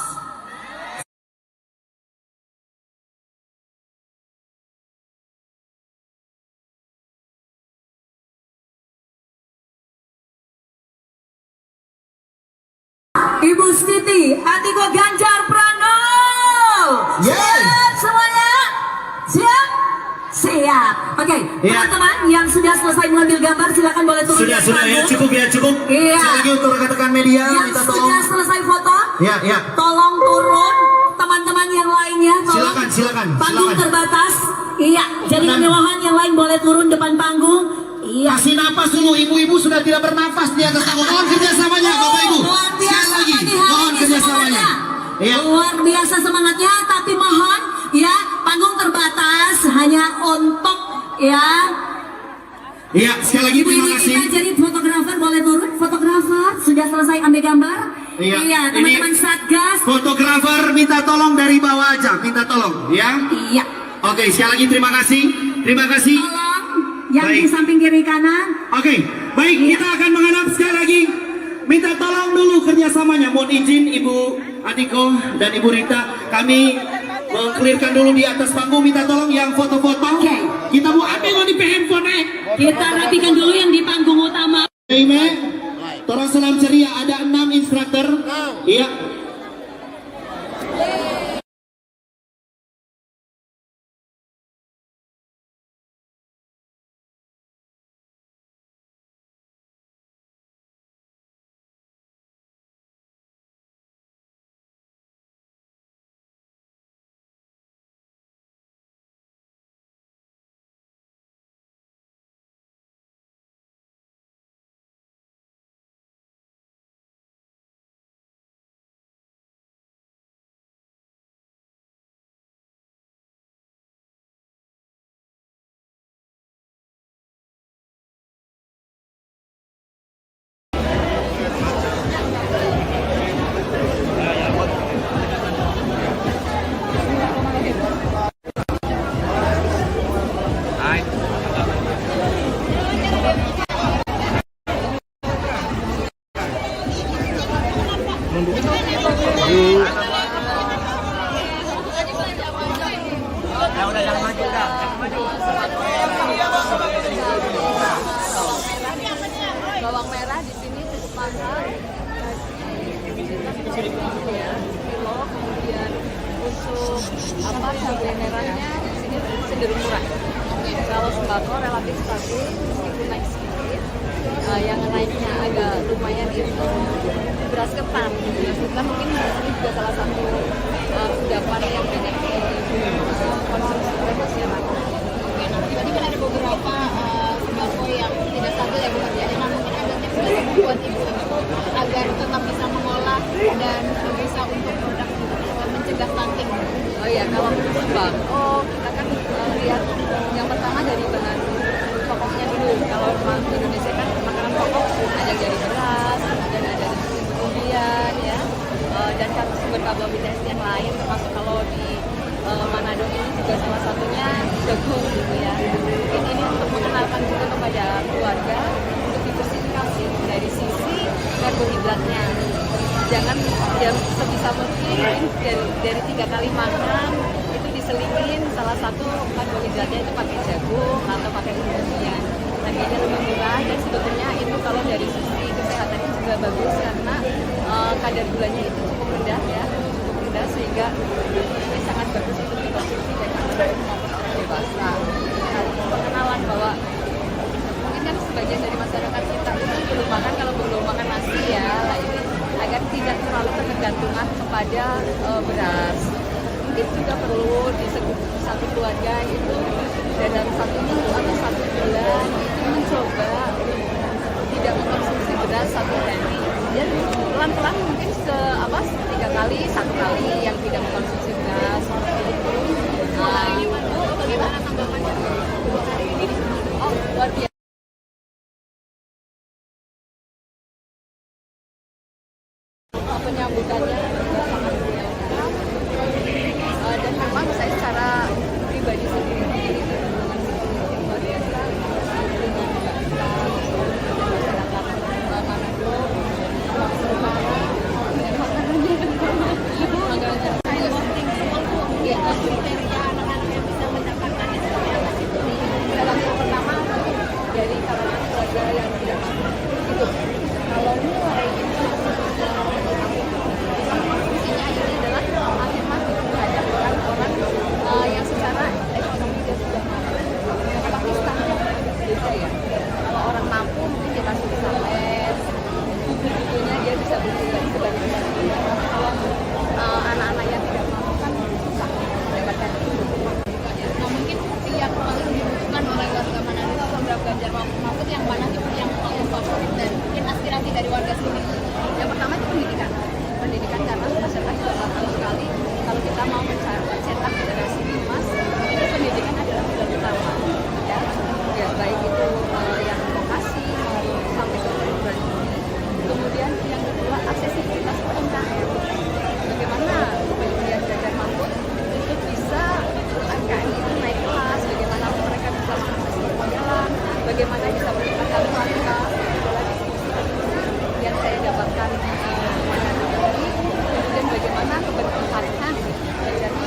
Ibu Siti, Atiko Ganjar Pranowo. Siap semuanya? Siap? Siap. Oke, teman-teman yang sudah selesai mengambil gambar silakan boleh turun. Sudah ya, cukup ya, cukup. Iya. Sekali lagi untuk rekan-rekan media, Yang minta sudah tolong. selesai foto, Ya. tolong turun. Teman-teman yang lainnya, tolong. Silakan. Panggung terbatas. Iya, jadi kemewahan yang lain boleh turun depan panggung. Iya. Kasih napas dulu, ibu-ibu sudah tidak bernafas di atas panggung. Mohon kerjasamanya, Bapak Ibu. Luar Sekali biasa lagi, pagi hari mohon ini kerjasamanya. semangatnya. Iya. Luar biasa semangatnya, tapi mohon ya panggung terbatas hanya untuk ya. Iya, sekali lagi terima Ini kasih. kita jadi fotografer boleh turun. Fotografer sudah selesai ambil gambar. Iya, teman-teman ini Satgas. Fotografer minta tolong dari bawah aja, minta tolong, ya. Iya. Oke, sekali lagi terima kasih. Terima kasih. Tolong yang di Baik. samping kiri kanan. Oke, baik, kita akan menghadap sekali lagi. Minta tolong dulu kerjasamanya. Mohon izin Ibu Adiko dan Ibu Rita, kami mengklirkan dulu di atas panggung. Minta tolong yang foto-foto. Oke. Kita mau ambil di handphone. Kita rapikan dulu yang di panggung utama. Ime, tolong salam ceria. Ada 6 instruktur. Iya. Bawang merah di sini cukup mahal. Kilo, kemudian untuk cabai merahnya di sini cenderung murah. Kalau sembako relatif stabil meskipun naik sedikit. Yang naiknya agak lumayan itu beras ketan. Beras ketan mungkin ini juga salah satu kudapan yang banyak konsumsi oleh masyarakat. Berarti kan ada beberapa sembako yang tidak stabil ya Bu Herdia. Nah, mungkin ada tips dari buat ibu-ibu agar tetap bisa mengolah dan bisa untuk produk mencegah stunting. Oh ya, kalau untuk sembako kita kan lihat yang pertama dari bahan pokoknya dulu. Kalau di Indonesia kan makanan pokok ada dari beras, dan ada dari kemudian ya, dan sumber karbohidrat yang lain termasuk kalau di Manado ini juga salah satunya jagung gitu ya. Mungkin ini untuk mengenalkan juga kepada keluarga untuk diversifikasi dari sisi karbohidratnya. jangan yang sebisa mungkin dari 3 kali makan itu diselingin salah satu karbohidratnya itu pakai jagung atau pakai umbi-umbian. Harganya lebih murah dan sebetulnya itu kalau dari sisi kesehatannya juga bagus karena kadar gulanya itu cukup rendah ya, cukup rendah sehingga ini sangat bagus untuk dikonsumsi baik anak maupun dewasa. Nah, pengenalan bahwa mungkin kan sebagian dari masyarakat kita itu belum makan, kalau belum makan nasi ya, lah ini agar tidak terlalu ketergantungan kepada beras. Mungkin juga perlu di satu keluarga itu dalam 1 minggu atau 1 bulan itu mencoba tidak mengkonsumsi beras 1 hari. Dan pelan-pelan mungkin 3 kali, 1 kali yang tidak mengkonsumsi beras seperti itu. Bagaimana tanggapannya 2 hari ini? Oh, luar biasa. Penyambutannya juga sangat biasa dan memang saya secara pribadi sendiri memiliki hubungan yang luar biasa dengan masyarakat Manado, Utara, dan makanannya Saya penting ya kriteria anak-anak yang bisa mendapatkan itu seperti apa sih? dalam yang pertama dari kalangan keluarga yang tidak mampu itu kalau mulai itu fungsinya ini adalah afirmatif terhadap orang-orang yang secara ekonomi dia sudah mampu. Tapi standar beda ya. Kalau orang mampu mungkin dikasih les, buku-bukunya dia bisa beli sebanyak-banyaknya. Tapi kalau anak-anak yang tidak mampu kan susah mendapatkan itu. Nah, mungkin yang paling dibutuhkan oleh warga Manado itu program Ganjar Mahfud yang mana sih yang paling favorit dan mungkin aspirasi dari warga sini? Yang pertama itu pendidikan. Pendidikan karena masyarakat juga paham sekali kalau kita mau mencetak generasi emas itu pendidikan adalah modal utama. Ya baik itu yang vokasi maupun sampai ke perguruan tinggi. Kemudian yang kedua aksesibilitas UMKM. Bagaimana kemudian Ganjar Mahfud untuk bisa UMKM itu naik kelas, bagaimana mereka bisa mengakses permodalan, bagaimana bisa meningkatkan kualitas, adalah diskusi yang saya dapatkan kemudian bagaimana keberpihakan terjadi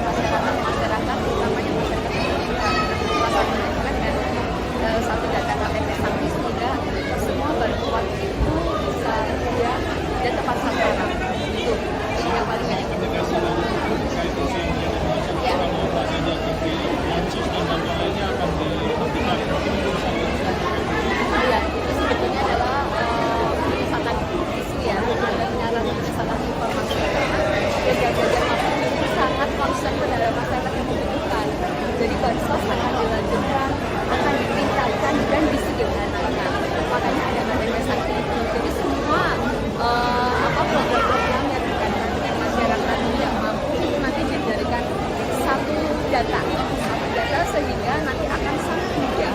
masyarakat terutama yang masyarakat pendidikan salah satunya juga dengan satu data KTP Sangki sehingga semua bantuan itu bisa dia dan tepat sasaran itu yang paling penting. Ya. Ya, itu sebetulnya adalah penyesatan isu ya, dan penyesatan informasi karena Ganjar Mahfud itu sangat concern terhadap masyarakat yang membutuhkan. Jadi bansos akan dilanjutkan, akan ditingkatkan dan disederhanakan. Makanya ada KTP Sakti itu. Jadi semua program-program yang berkaitan dengan masyarakat tidak mampu itu nanti dijadikan satu data sehingga nanti akan sangat mudah.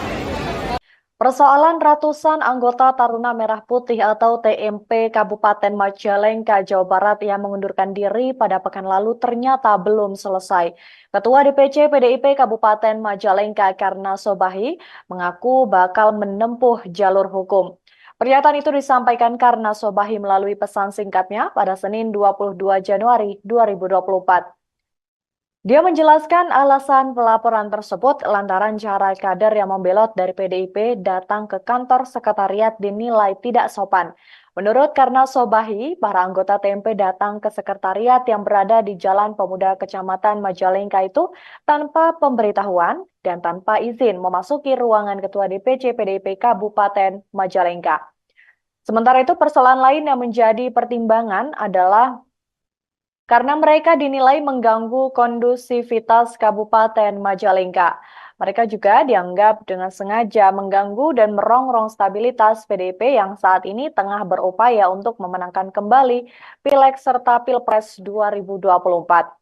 Persoalan ratusan anggota Taruna Merah Putih atau TMP Kabupaten Majalengka, Jawa Barat yang mengundurkan diri pada pekan lalu ternyata belum selesai. Ketua DPC PDIP Kabupaten Majalengka Karna Sobahi mengaku bakal menempuh jalur hukum. Pernyataan itu disampaikan Karna Sobahi melalui pesan singkatnya pada Senin 22 Januari 2024. Dia menjelaskan alasan pelaporan tersebut lantaran cara kader yang membelot dari PDIP datang ke kantor sekretariat dinilai tidak sopan. Menurut Karna Sobahi, para anggota TMP datang ke sekretariat yang berada di Jalan Pemuda Kecamatan Majalengka itu tanpa pemberitahuan dan tanpa izin memasuki ruangan Ketua DPC PDIP Kabupaten Majalengka. Sementara itu, persoalan lain yang menjadi pertimbangan adalah karena mereka dinilai mengganggu kondusivitas Kabupaten Majalengka. Mereka juga dianggap dengan sengaja mengganggu dan merongrong stabilitas PDIP yang saat ini tengah berupaya untuk memenangkan kembali Pileg serta Pilpres 2024.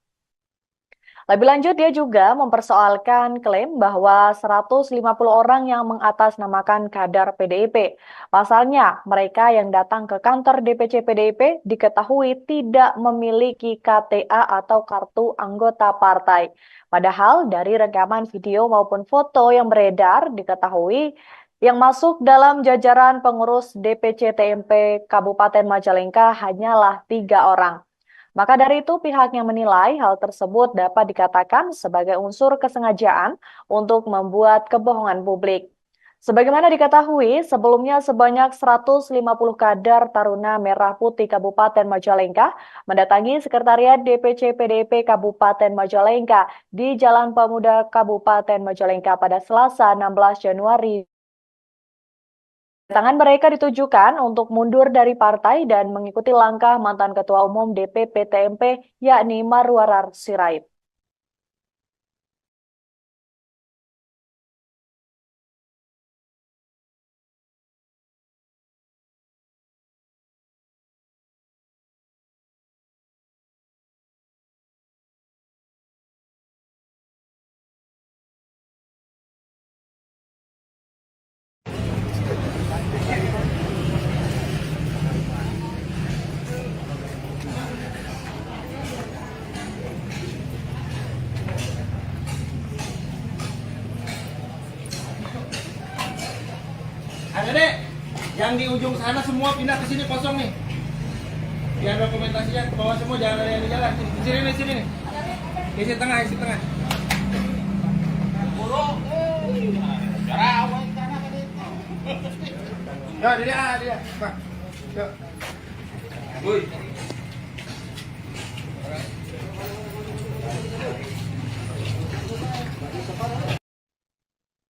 Lebih lanjut, dia juga mempersoalkan klaim bahwa 150 orang yang mengatasnamakan kader PDIP. Pasalnya, mereka yang datang ke kantor DPC PDIP diketahui tidak memiliki KTA atau kartu anggota partai. Padahal dari rekaman video maupun foto yang beredar diketahui Yang masuk dalam jajaran pengurus DPC TMP Kabupaten Majalengka hanyalah 3 orang. Maka dari itu pihaknya menilai hal tersebut dapat dikatakan sebagai unsur kesengajaan untuk membuat kebohongan publik. Sebagaimana diketahui, sebelumnya sebanyak 150 kader Taruna Merah Putih Kabupaten Majalengka mendatangi Sekretariat DPC PDIP Kabupaten Majalengka di Jalan Pemuda Kabupaten Majalengka pada Selasa 16 Januari. Kedatangan mereka ditujukan untuk mundur dari partai dan mengikuti langkah mantan Ketua Umum DPP TMP yakni Marwarar Sirait. Adek, yang di ujung sana semua pindah ke sini kosong nih. Biar dokumentasinya ke bawah semua, jangan ada yang di jalan. Sini nih. Isi tengah. Ya, dia. Pak. Yuk. Woi.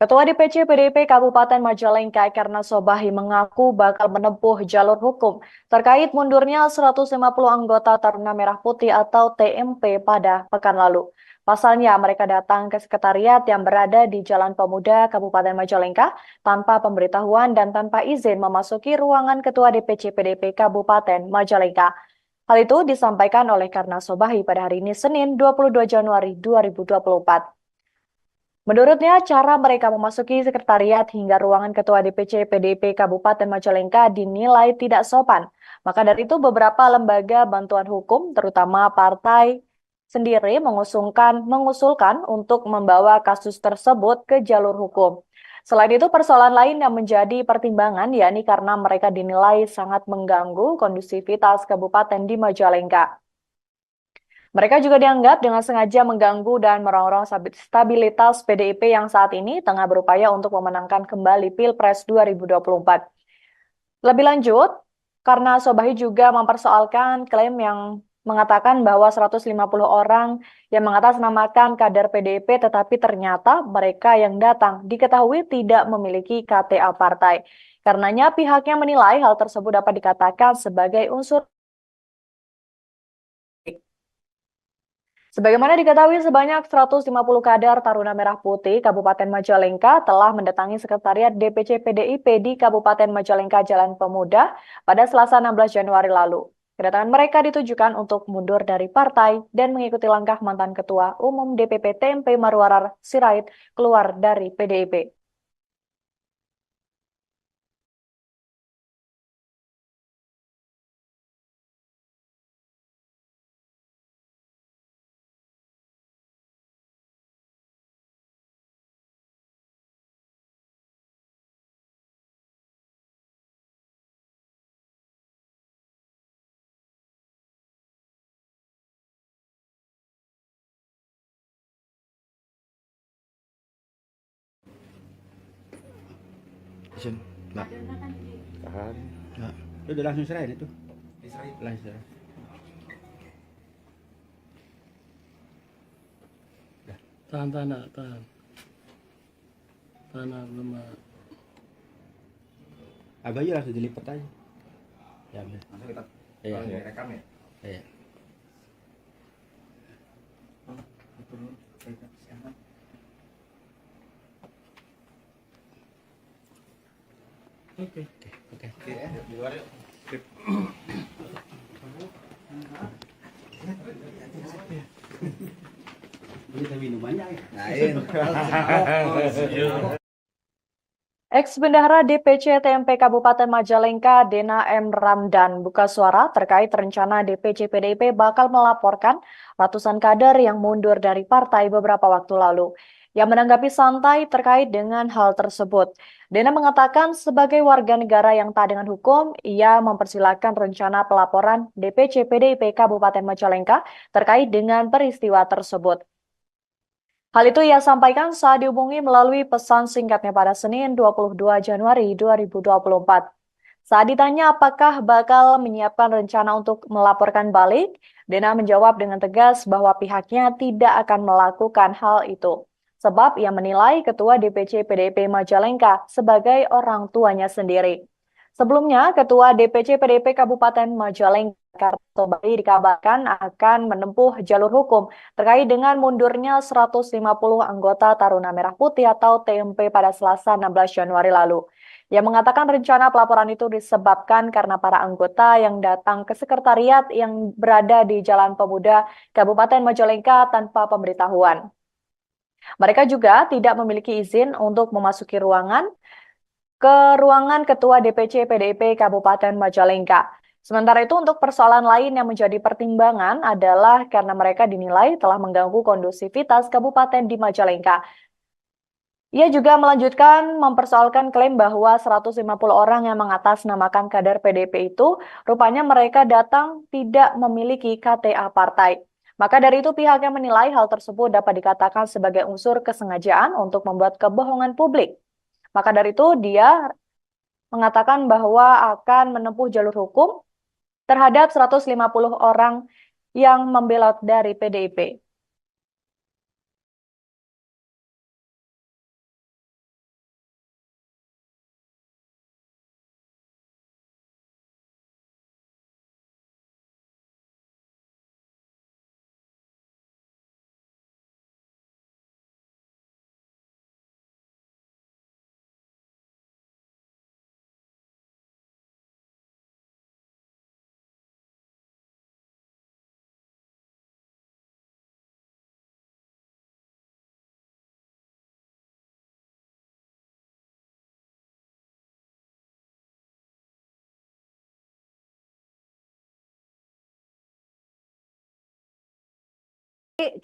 Ketua DPC PDIP Kabupaten Majalengka Karna Sobahi mengaku bakal menempuh jalur hukum terkait mundurnya 150 anggota Taruna Merah Putih atau TMP pada pekan lalu. Pasalnya mereka datang ke sekretariat yang berada di Jalan Pemuda Kabupaten Majalengka tanpa pemberitahuan dan tanpa izin memasuki ruangan Ketua DPC PDIP Kabupaten Majalengka. Hal itu disampaikan oleh Karna Sobahi pada hari ini Senin 22 Januari 2024. Menurutnya, cara mereka memasuki sekretariat hingga ruangan Ketua DPC PDIP Kabupaten Majalengka dinilai tidak sopan. Maka dari itu beberapa lembaga bantuan hukum, terutama partai sendiri mengusulkan untuk membawa kasus tersebut ke jalur hukum. Selain itu, persoalan lain yang menjadi pertimbangan yakni karena mereka dinilai sangat mengganggu kondusivitas kabupaten di Majalengka. Mereka juga dianggap dengan sengaja mengganggu dan merongrong stabilitas PDIP yang saat ini tengah berupaya untuk memenangkan kembali Pilpres 2024. Lebih lanjut, karena Sobahi juga mempersoalkan klaim yang mengatakan bahwa 150 orang yang mengatasnamakan kader PDIP tetapi ternyata mereka yang datang diketahui tidak memiliki KTA partai. Karenanya pihaknya menilai hal tersebut dapat dikatakan sebagai unsur. Sebagaimana diketahui, sebanyak 150 kader Taruna Merah Putih Kabupaten Majalengka telah mendatangi Sekretariat DPC PDIP di Kabupaten Majalengka Jalan Pemuda pada Selasa 16 Januari lalu. Kedatangan mereka ditujukan untuk mundur dari partai dan mengikuti langkah mantan Ketua Umum DPP TMP Marwarar Sirait keluar dari PDIP. Nah, Tahan. nah. Itu udah langsung serahin itu. Langsung serahin. Tahan. Tahan belum. Abah aja langsung dilipat aja. Ya, bener. Langsung kita Iya. rekam ya. Iya. Oke. Di luar yuk. Kita minumannya. Ex-Bendahara DPC TMP Kabupaten Majalengka, Dena M. Ramdan, buka suara terkait rencana DPC PDIP bakal melaporkan ratusan kader yang mundur dari partai beberapa waktu lalu. yang menanggapi santai terkait dengan hal tersebut. Dena mengatakan sebagai warga negara yang taat dengan hukum, ia mempersilahkan rencana pelaporan DPC PDIP Kabupaten Majalengka terkait dengan peristiwa tersebut. Hal itu ia sampaikan saat dihubungi melalui pesan singkatnya pada Senin 22 Januari 2024. Saat ditanya apakah bakal menyiapkan rencana untuk melaporkan balik, Dena menjawab dengan tegas bahwa pihaknya tidak akan melakukan hal itu. Sebab ia menilai Ketua DPC PDIP Majalengka sebagai orang tuanya sendiri. Sebelumnya, Ketua DPC PDIP Kabupaten Majalengka Karto Bali dikabarkan akan menempuh jalur hukum terkait dengan mundurnya 150 anggota Taruna Merah Putih atau TMP pada Selasa 16 Januari lalu. Ia mengatakan rencana pelaporan itu disebabkan karena para anggota yang datang ke sekretariat yang berada di Jalan Pemuda Kabupaten Majalengka tanpa pemberitahuan. Mereka juga tidak memiliki izin untuk memasuki ruangan Ketua DPC PDIP Kabupaten Majalengka. Sementara itu untuk persoalan lain yang menjadi pertimbangan adalah karena mereka dinilai telah mengganggu kondusivitas kabupaten di Majalengka. Ia juga melanjutkan mempersoalkan klaim bahwa 150 orang yang mengatasnamakan kader PDIP itu rupanya mereka datang tidak memiliki KTA partai. Maka dari itu pihaknya menilai hal tersebut dapat dikatakan sebagai unsur kesengajaan untuk membuat kebohongan publik. Maka dari itu dia mengatakan bahwa akan menempuh jalur hukum terhadap 150 orang yang membelot dari PDIP.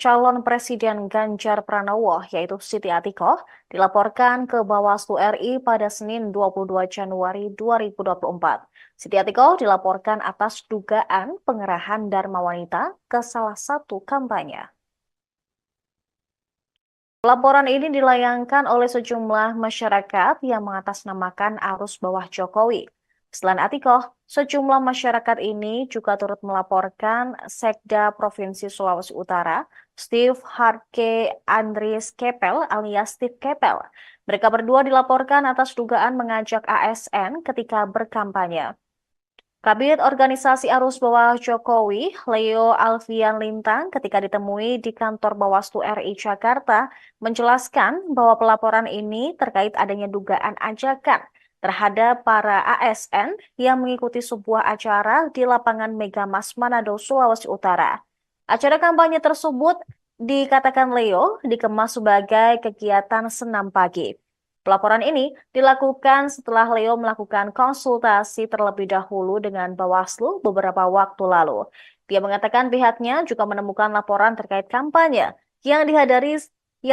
Calon Presiden Ganjar Pranowo, yaitu Siti Atikoh, dilaporkan ke Bawaslu RI pada Senin 22 Januari 2024. Siti Atikoh dilaporkan atas dugaan pengerahan Dharma Wanita ke salah satu kampanye. Laporan ini dilayangkan oleh sejumlah masyarakat yang mengatasnamakan arus bawah Jokowi. Selain Atikoh, sejumlah masyarakat ini juga turut melaporkan Sekda Provinsi Sulawesi Utara, Steve Harke Andries Kepel alias Steve Kepel. Mereka berdua dilaporkan atas dugaan mengajak ASN ketika berkampanye. Kabid Organisasi Arus Bawah Jokowi, Leo Alfian Lintang, ketika ditemui di kantor Bawaslu RI Jakarta, menjelaskan bahwa pelaporan ini terkait adanya dugaan ajakan terhadap para ASN yang mengikuti sebuah acara di lapangan Megamas Manado, Sulawesi Utara. Acara kampanye tersebut dikatakan Leo dikemas sebagai kegiatan senam pagi. Pelaporan ini dilakukan setelah Leo melakukan konsultasi terlebih dahulu dengan Bawaslu beberapa waktu lalu. Dia mengatakan pihaknya juga menemukan laporan terkait kampanye yang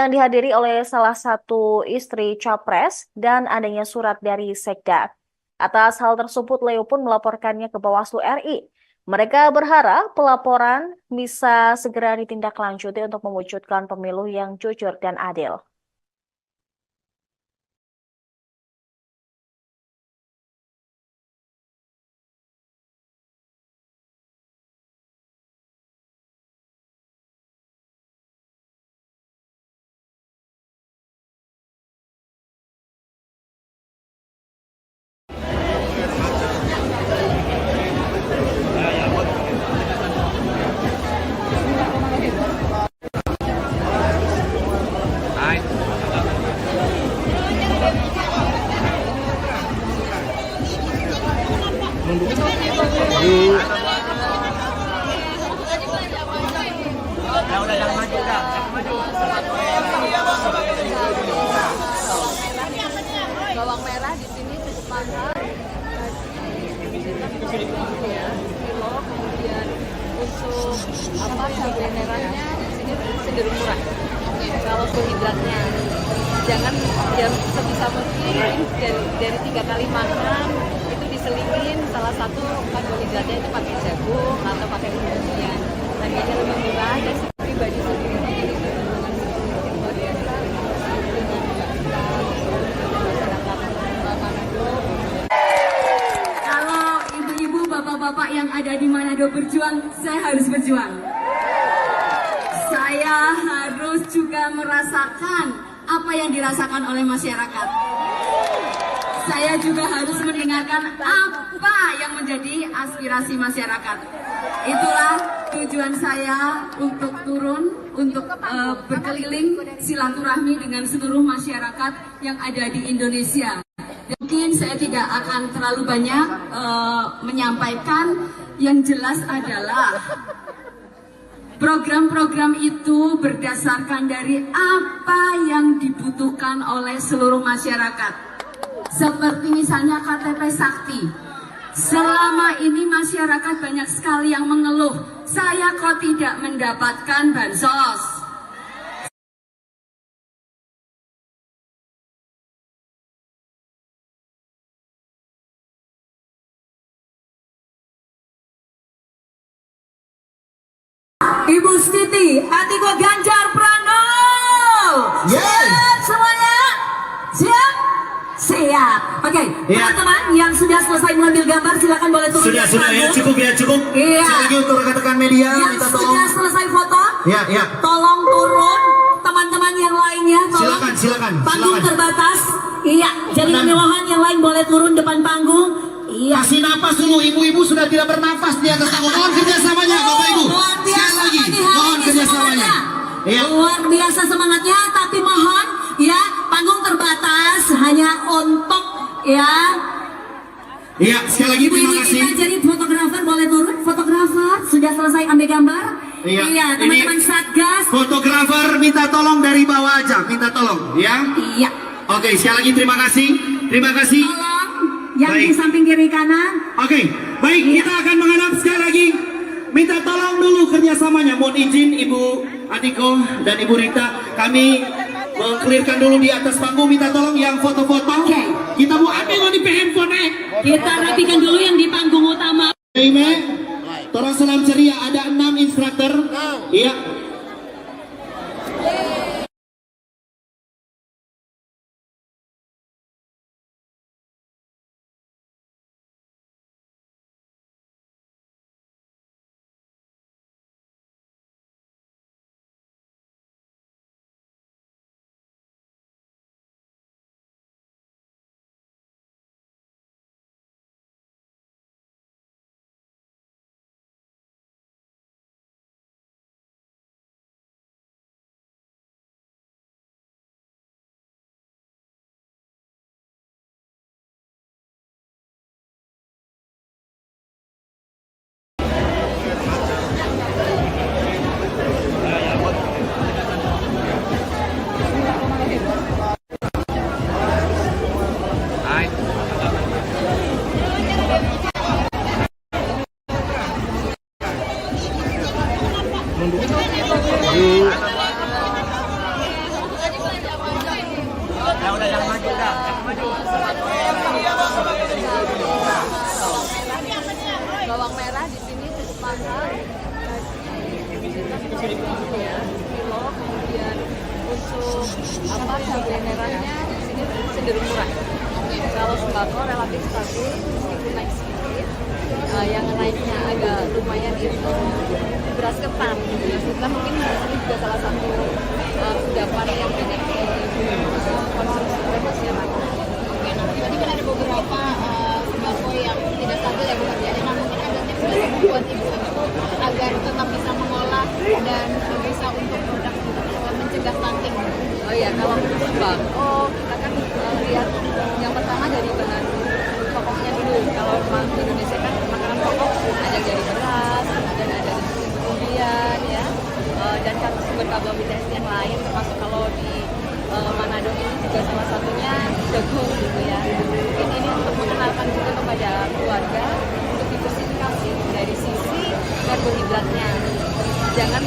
dihadiri oleh salah satu istri Capres dan adanya surat dari Sekda. Atas hal tersebut, Leo pun melaporkannya ke Bawaslu RI. Mereka berharap pelaporan bisa segera ditindaklanjuti untuk mewujudkan pemilu yang jujur dan adil. Bawang merah di sini cukup mahal, ya, kilo, kemudian untuk cabai merahnya di sini cenderung murah. Kalau karbohidratnya, jangan sebisa mungkin dari 3 kali makan itu diselipin salah satu karbohidratnya itu pakai jagung atau pakai umbi-umbian. Harganya lebih murah dan pribadi sendiri jadi keuntungan yang luar biasa masyarakat Manado. Kalau ibu-ibu, bapak-bapak yang ada di Manado berjuang, saya harus berjuang. Saya harus juga merasakan apa yang dirasakan oleh masyarakat. Saya juga harus mendengarkan apa yang menjadi aspirasi masyarakat. Itulah tujuan saya untuk turun, untuk berkeliling silaturahmi dengan seluruh masyarakat yang ada di Indonesia. Mungkin saya tidak akan terlalu banyak menyampaikan, yang jelas adalah program-program itu berdasarkan dari apa yang dibutuhkan oleh seluruh masyarakat. Seperti misalnya KTP Sakti. Selama ini masyarakat banyak sekali yang mengeluh, saya kok tidak mendapatkan bansos. Ibu Siti, Atiko Ganjar Pranowo. Siap semuanya? Siap? Siap. Oke, teman-teman yang sudah selesai mengambil gambar silakan boleh turun. Sudah ya, cukup. Iya. Sekali lagi untuk rekan-rekan media, Yang minta sudah tolong. selesai foto, Ya. tolong turun. Teman-teman yang lainnya, tolong. Silakan. Panggung terbatas. Iya, jadi Dan- kemewahan yang lain boleh turun depan panggung. Iya. Kasih napas dulu, ibu-ibu sudah tidak bernafas di atas panggung. Mohon kerjasamanya, Bapak Ibu. Luar Sekali biasa lagi, nih hari mohon ini kerjasamanya. semangatnya. Iya. Luar biasa semangatnya, tapi mohon ya panggung terbatas hanya untuk ya. Iya, sekali lagi Ibu terima ini kasih. kita jadi fotografer boleh turun. Fotografer sudah selesai ambil gambar. Iya, teman-teman ini- Satgas. Fotografer minta tolong dari bawah aja, minta tolong, ya. Iya. Oke, sekali lagi terima kasih. Terima kasih. Tolong yang Baik. di samping kiri kanan. Oke, baik, kita akan menghadap sekali lagi. Minta tolong dulu kerjasamanya. Mohon izin Ibu Adiko dan Ibu Rita, kami mengklirkan dulu di atas panggung. Minta tolong yang foto-foto. Oke. Kita mau ambil di handphone. Kita rapikan dulu yang di panggung utama. Aime, tolong salam ceria. Ada 6 instruktur. Iya. Bawang merah di sini cukup mahal, ya, kilo. Kemudian untuk cabai merahnya di sini cenderung murah. Kalau sembako relatif stabil meskipun naik sedikit. Yang naiknya agak lumayan itu beras ketan. Beras ketan mungkin ini juga salah satu kudapan yang banyak dikonsumsi oleh masyarakat. Tadi kan ada beberapa sembako yang tidak stabil ya Bu Kardiana. Nah, mungkin ada tips dari buat ibu-ibu agar tetap bisa mengolah dan bisa untuk produk mencegah stunting. Oh iya, kalau untuk sembako kita kan lihat yang pertama dari bahan pokoknya dulu. Kalau di Indonesia kan makanan pokok ada dari beras, dan ada dari kemudian ya, dan kan sumber karbohidrat yang lain, termasuk kalau di Manado ini juga salah satunya jagung gitu ya. Mungkin ini untuk mengenalkan juga kepada keluarga untuk diversifikasi dari sisi karbohidratnya. Jangan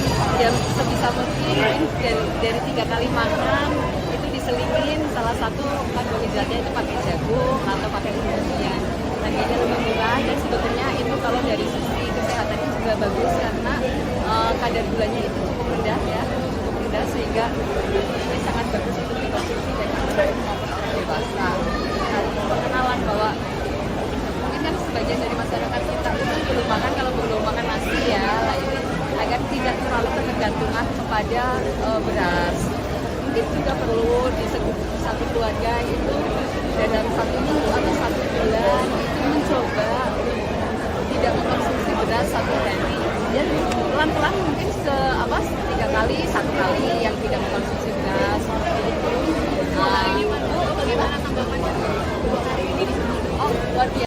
sebisa mungkin dari 3 kali makan itu diselingin salah satu karbohidratnya itu pakai jagung atau pakai umbi-umbian. Harganya lebih murah dan sebetulnya itu kalau dari sisi kesehatan juga bagus karena kadar gulanya itu cukup rendah ya, cukup rendah sehingga ini sangat bagus untuk dikonsumsi baik anak maupun orang dewasa. Nah, perkenalan bahwa mungkin kan sebagian dari masyarakat kita itu belum makan kalau belum makan nasi ya, nah ini agar tidak terlalu ketergantungan kepada beras. Mungkin juga perlu di satu keluarga itu dalam 1 minggu atau 1 bulan itu mencoba tidak mengkonsumsi beras 1 hari. Dan pelan-pelan mungkin 3 kali, 1 kali yang tidak mengkonsumsi beras. Bagaimana tanggapannya hari ini di sini? Oh, luar biasa.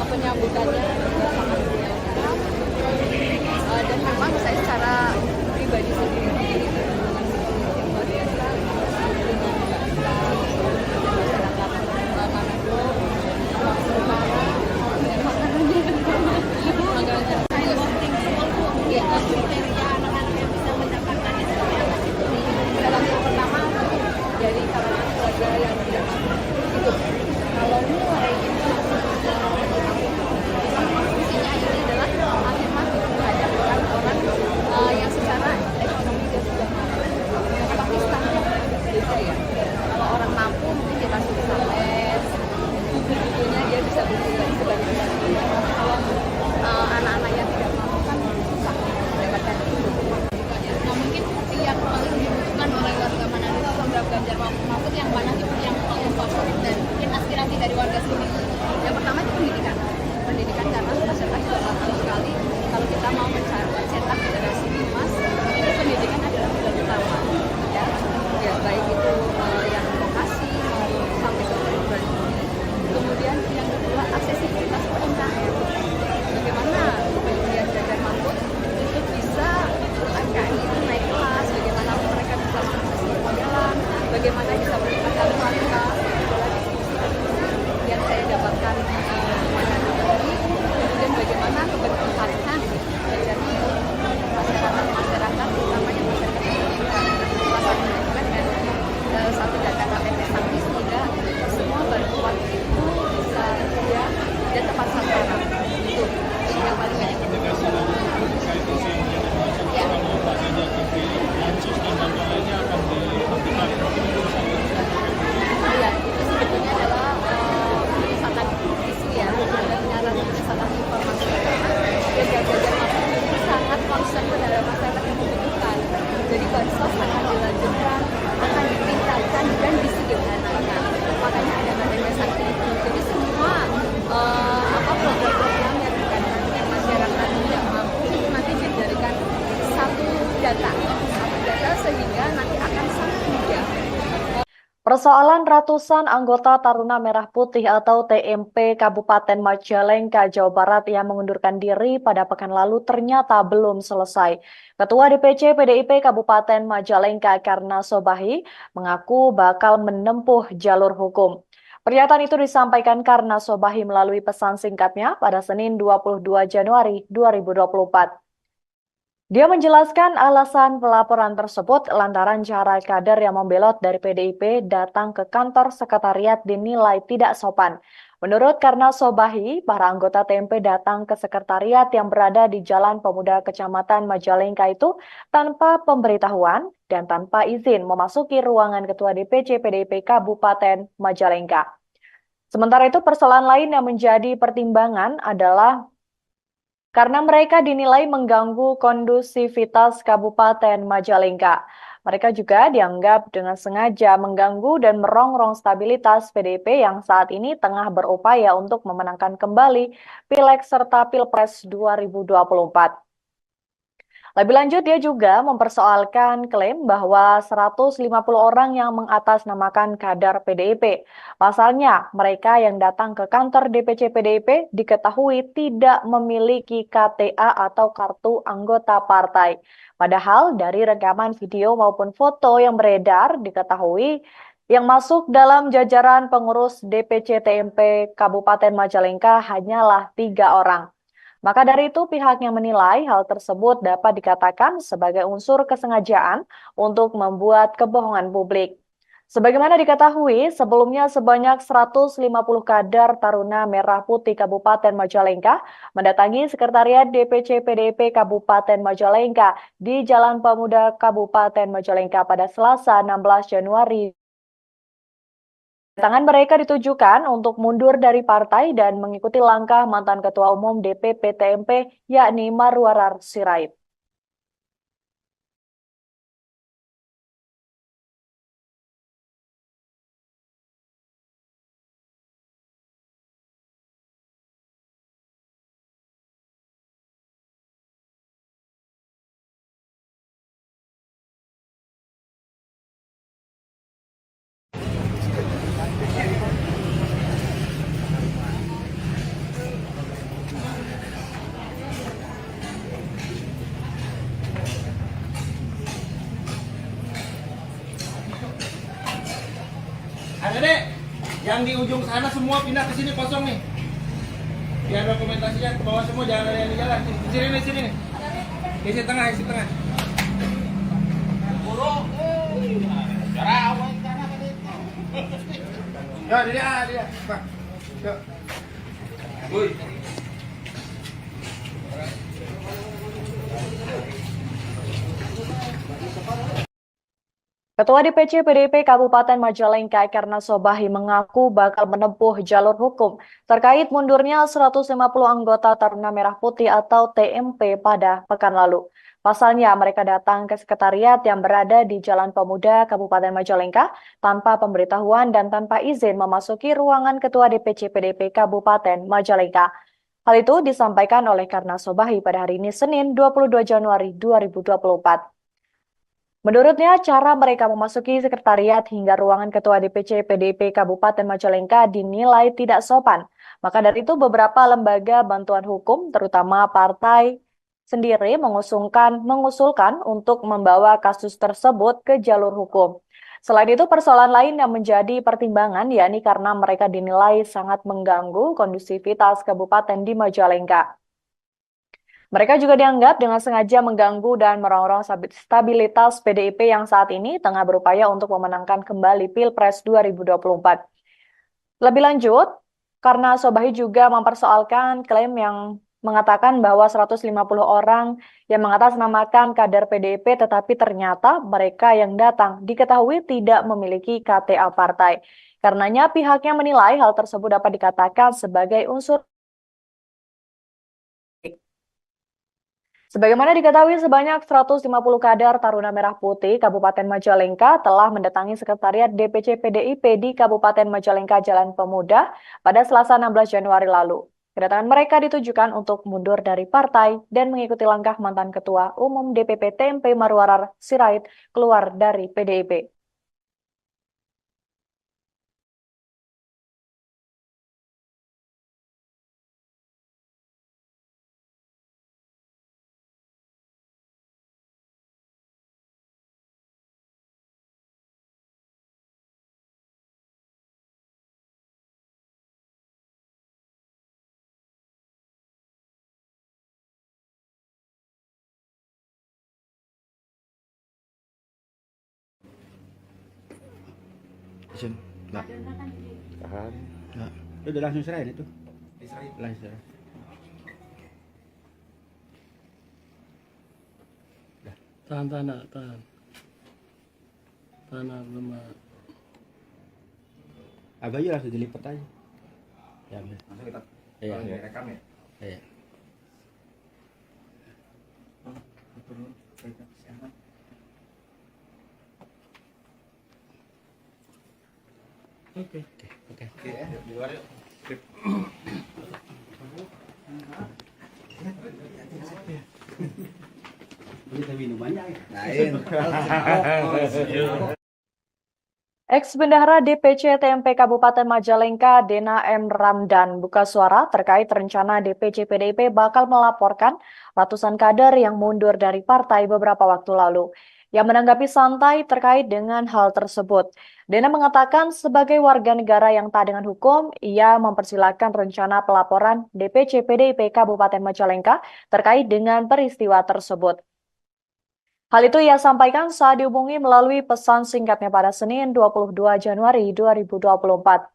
Penyambutannya juga sangat luar biasa. Dan memang saya secara pribadi sendiri itu hubungan psikologis yang luar biasa dengan masyarakat Manado, Utara, dan makanannya makanannya Ya, kriteria anak-anak yang bisa mendapatkan itu seperti apa sih? salah satu pertama dari kalangan keluarga yang tidak mampu itu kalau mulai itu fungsinya ini adalah afirmatif terhadap orang-orang yang secara ekonomi dia sudah mampu. Tapi standar beda ya. Kalau orang mampu mungkin dia masuk bisa les, buku-bukunya dia bisa beli sebagai pilihan. Kalau anak-anak yang tidak mampu kan susah mendapatkan itu. Nah, mungkin yang paling dibutuhkan oleh warga Manado itu program Ganjar Mahfud yang mana sih yang paling favorit dan mungkin aspirasi dari warga sini? Yang pertama itu pendidikan. Pendidikan karena masyarakat juga tahu sekali kalau kita mau mencetak generasi emas, ini pendidikan adalah pilar utama. Ya baik itu yang vokasi maupun sampai ke perguruan tinggi. Kemudian yang kedua aksesibilitas UMKM. Bagaimana kemudian Ganjar Mahfud itu bisa UMKM itu naik kelas, bagaimana mereka bisa mengakses permodalan, bagaimana bisa meningkatkan kualitas yang saya dapatkan Manado ini, kemudian bagaimana keberpihakan dari masyarakat utamanya masyarakat pendidikan kan dengan satu data KTP Sakti sehingga semua bantuan itu bisa mudah dan tepat sasaran. Itu yang paling banyak. Ya. Iya, itu sebetulnya adalah penyesatan isu ya, ada penyataan penyesatan informasi. Ganjar Mahfud itu sangat concern terhadap masyarakat yang membutuhkan. Jadi bansos akan dilanjutkan, akan ditingkatkan dan disederhanakan. Makanya ada KTP Sakti itu. Jadi semua program-program yang masyarakat tidak mampu itu nanti dijadikan satu data sehingga nanti akan sangat mudah. Persoalan ratusan anggota Taruna Merah Putih atau TMP Kabupaten Majalengka, Jawa Barat yang mengundurkan diri pada pekan lalu ternyata belum selesai. Ketua DPC PDIP Kabupaten Majalengka Karna Sobahi mengaku bakal menempuh jalur hukum. Pernyataan itu disampaikan Karna Sobahi melalui pesan singkatnya pada Senin 22 Januari 2024. Dia menjelaskan alasan pelaporan tersebut lantaran cara kader yang membelot dari PDIP datang ke kantor sekretariat dinilai tidak sopan. Menurut Karna Sobahi, para anggota TMP datang ke sekretariat yang berada di Jalan Pemuda Kecamatan Majalengka itu tanpa pemberitahuan dan tanpa izin memasuki ruangan Ketua DPC PDIP Kabupaten Majalengka. Sementara itu persoalan lain yang menjadi pertimbangan adalah karena mereka dinilai mengganggu kondusivitas Kabupaten Majalengka. Mereka juga dianggap dengan sengaja mengganggu dan merongrong stabilitas PDIP yang saat ini tengah berupaya untuk memenangkan kembali Pileg serta Pilpres 2024. Lebih lanjut, dia juga mempersoalkan klaim bahwa 150 orang yang mengatasnamakan kader PDIP. Pasalnya, mereka yang datang ke kantor DPC PDIP diketahui tidak memiliki KTA atau kartu anggota partai. Padahal dari rekaman video maupun foto yang beredar diketahui yang masuk dalam jajaran pengurus DPC TMP Kabupaten Majalengka hanyalah 3 orang. Maka dari itu pihaknya menilai hal tersebut dapat dikatakan sebagai unsur kesengajaan untuk membuat kebohongan publik. Sebagaimana diketahui, sebelumnya sebanyak 150 kader Taruna Merah Putih Kabupaten Majalengka mendatangi Sekretariat DPC PDIP Kabupaten Majalengka di Jalan Pemuda Kabupaten Majalengka pada Selasa 16 Januari. Kedatangan mereka ditujukan untuk mundur dari partai dan mengikuti langkah mantan Ketua Umum DPP TMP yakni Marwarar Sirait. Adek, yang di ujung sana semua pindah ke sini kosong nih. Biar dokumentasinya ke bawah semua, jangan ada yang di jalan. Di sini nih. Isi tengah. Ya, dia. Bang. Yuk. Woi. Ketua DPC PDIP Kabupaten Majalengka Karna Sobahi mengaku bakal menempuh jalur hukum terkait mundurnya 150 anggota Taruna Merah Putih atau TMP pada pekan lalu. Pasalnya mereka datang ke sekretariat yang berada di Jalan Pemuda Kabupaten Majalengka tanpa pemberitahuan dan tanpa izin memasuki ruangan Ketua DPC PDIP Kabupaten Majalengka. Hal itu disampaikan oleh Karna Sobahi pada hari ini Senin 22 Januari 2024. Menurutnya, cara mereka memasuki sekretariat hingga ruangan Ketua DPC PDIP Kabupaten Majalengka dinilai tidak sopan. Maka dari itu beberapa lembaga bantuan hukum, terutama partai sendiri mengusulkan untuk membawa kasus tersebut ke jalur hukum. Selain itu, persoalan lain yang menjadi pertimbangan yakni karena mereka dinilai sangat mengganggu kondusivitas kabupaten di Majalengka. Mereka juga dianggap dengan sengaja mengganggu dan merongrong stabilitas PDIP yang saat ini tengah berupaya untuk memenangkan kembali Pilpres 2024. Lebih lanjut, karena Sobahi juga mempersoalkan klaim yang mengatakan bahwa 150 orang yang mengatasnamakan kader PDIP tetapi ternyata mereka yang datang diketahui tidak memiliki KTA partai. Karenanya pihaknya menilai hal tersebut dapat dikatakan sebagai unsur. Sebagaimana diketahui, sebanyak 150 kader Taruna Merah Putih Kabupaten Majalengka telah mendatangi Sekretariat DPC PDIP di Kabupaten Majalengka Jalan Pemuda pada Selasa 16 Januari lalu. Kedatangan mereka ditujukan untuk mundur dari partai dan mengikuti langkah mantan Ketua Umum DPP TMP Marwarar Sirait keluar dari PDIP. Enggak. Tahan. Enggak. Udah langsung serahin itu. Langsung serahin. Tahan. Tahan lemah. Agak aja langsung dilipat aja. Ya, ambil. Langsung kita Iya. rekam ya. Iya. Oke. Oke. Oke ya, di luar yuk. Sip. Ini kita minumannya ya. Lain. Ex-Bendahara DPC TMP Kabupaten Majalengka, Dena M. Ramdan, buka suara terkait rencana DPC PDIP bakal melaporkan ratusan kader yang mundur dari partai beberapa waktu lalu. Yang menanggapi santai terkait dengan hal tersebut. Dena mengatakan sebagai warga negara yang taat dengan hukum, ia mempersilahkan rencana pelaporan DPC PDIP Kabupaten Majalengka terkait dengan peristiwa tersebut. Hal itu ia sampaikan saat dihubungi melalui pesan singkatnya pada Senin 22 Januari 2024.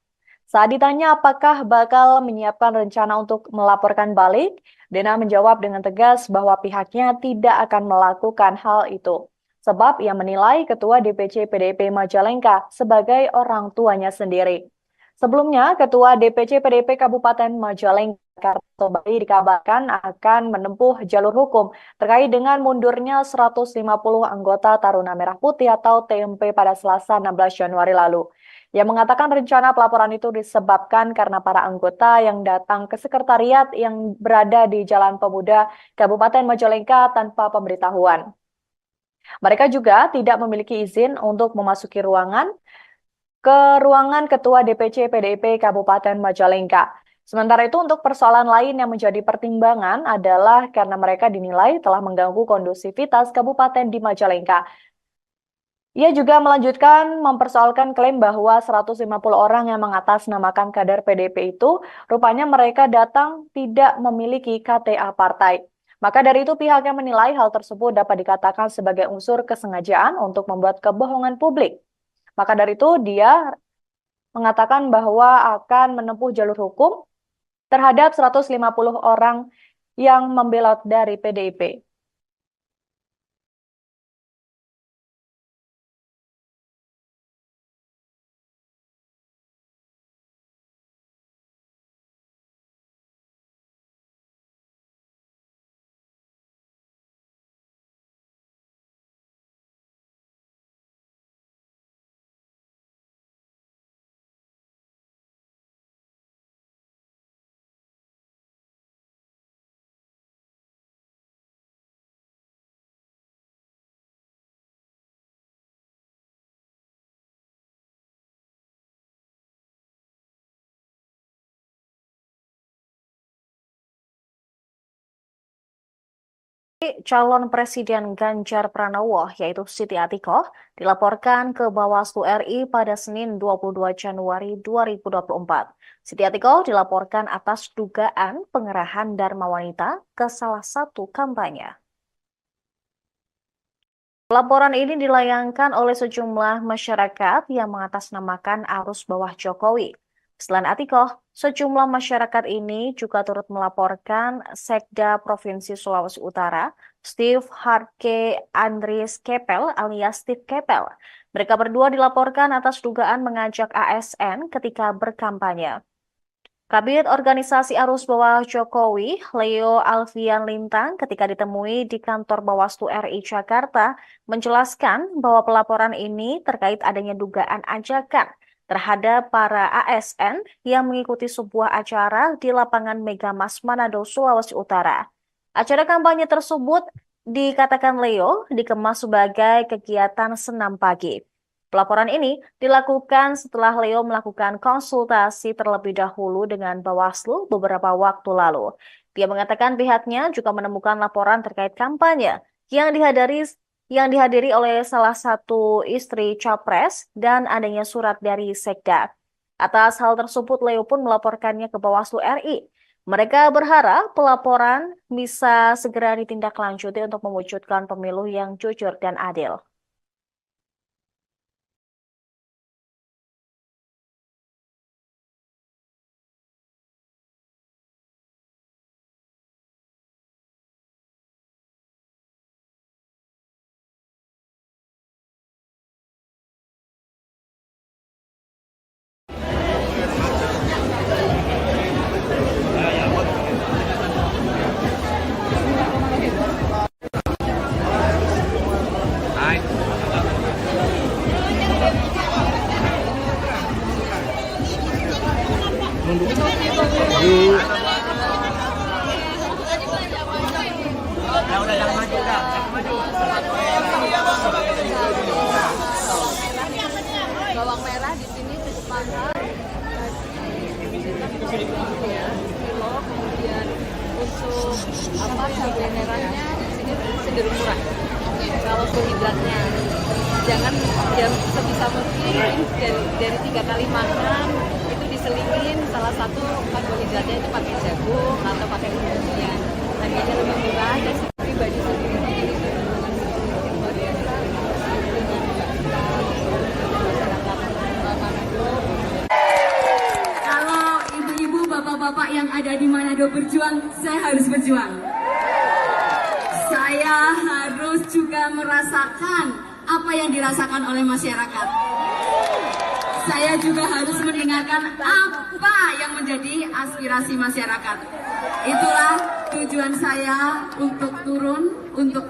Saat ditanya apakah bakal menyiapkan rencana untuk melaporkan balik, Dena menjawab dengan tegas bahwa pihaknya tidak akan melakukan hal itu. Sebab ia menilai Ketua DPC PDIP Majalengka sebagai orang tuanya sendiri. Sebelumnya, Ketua DPC PDIP Kabupaten Majalengka Karto Bali dikabarkan akan menempuh jalur hukum terkait dengan mundurnya 150 anggota Taruna Merah Putih atau TMP pada Selasa 16 Januari lalu. Ia mengatakan rencana pelaporan itu disebabkan karena para anggota yang datang ke sekretariat yang berada di Jalan Pemuda Kabupaten Majalengka tanpa pemberitahuan. Mereka juga tidak memiliki izin untuk memasuki ruangan Ketua DPC PDIP Kabupaten Majalengka. Sementara itu untuk persoalan lain yang menjadi pertimbangan adalah karena mereka dinilai telah mengganggu kondusivitas kabupaten di Majalengka. Ia juga melanjutkan mempersoalkan klaim bahwa 150 orang yang mengatasnamakan kader PDIP itu rupanya mereka datang tidak memiliki KTA partai. Maka dari itu pihaknya menilai hal tersebut dapat dikatakan sebagai unsur kesengajaan untuk membuat kebohongan publik. Maka dari itu dia mengatakan bahwa akan menempuh jalur hukum terhadap 150 orang yang membelot dari PDIP. Calon Presiden Ganjar Pranowo, yaitu Siti Atikoh, dilaporkan ke Bawaslu RI pada Senin 22 Januari 2024. Siti Atikoh dilaporkan atas dugaan pengerahan Dharma Wanita ke salah satu kampanye. Laporan ini dilayangkan oleh sejumlah masyarakat yang mengatasnamakan arus bawah Jokowi. Selain Atikoh, sejumlah masyarakat ini juga turut melaporkan Sekda Provinsi Sulawesi Utara, Steve Harke Andries Kepel alias Steve Kepel. Mereka berdua dilaporkan atas dugaan mengajak ASN ketika berkampanye. Kabid Organisasi Arus Bawah Jokowi, Leo Alfian Lintang, ketika ditemui di kantor Bawaslu RI Jakarta, menjelaskan bahwa pelaporan ini terkait adanya dugaan ajakan terhadap para ASN yang mengikuti sebuah acara di lapangan Megamas Manado, Sulawesi Utara. Acara kampanye tersebut dikatakan Leo dikemas sebagai kegiatan senam pagi. Pelaporan ini dilakukan setelah Leo melakukan konsultasi terlebih dahulu dengan Bawaslu beberapa waktu lalu. Dia mengatakan pihaknya juga menemukan laporan terkait kampanye yang dihadiri oleh salah satu istri Capres dan adanya surat dari Sekda. Atas hal tersebut, Leo pun melaporkannya ke Bawaslu RI. Mereka berharap pelaporan bisa segera ditindaklanjuti untuk mewujudkan pemilu yang jujur dan adil. Bawang merah di sini cukup mahal. Ya, kilo, kemudian untuk cabai merahnya di sini cenderung murah. kalau karbohidratnya jangan ya sebisa mungkin dari 3 kali makan itu diselingin salah satu karbohidratnya itu pakai jagung atau pakai umbi-umbian. Harganya lebih murah dan pribadi sendiri itu luar biasa Kalau ibu-ibu, bapak-bapak yang ada di Manado berjuang, saya harus berjuang. Saya harus juga merasakan apa yang dirasakan oleh masyarakat. Saya juga harus mendengarkan apa yang menjadi aspirasi masyarakat. Itulah tujuan saya untuk turun, untuk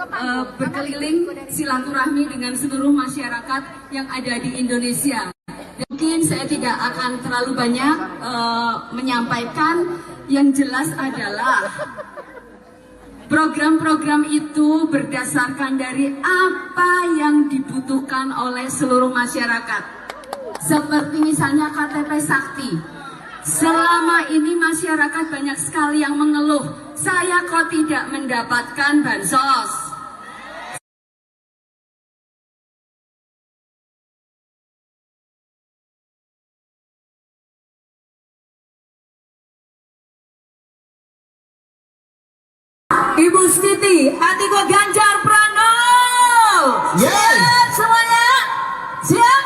berkeliling silaturahmi dengan seluruh masyarakat yang ada di Indonesia. Mungkin saya tidak akan terlalu banyak menyampaikan, yang jelas adalah program-program itu berdasarkan dari apa yang dibutuhkan oleh seluruh masyarakat. Seperti misalnya KTP Sakti. Selama ini masyarakat banyak sekali yang mengeluh, saya kok tidak mendapatkan bansos. Ibu Siti, Atiko Ganjar Pranowo. Siap semuanya? Siap?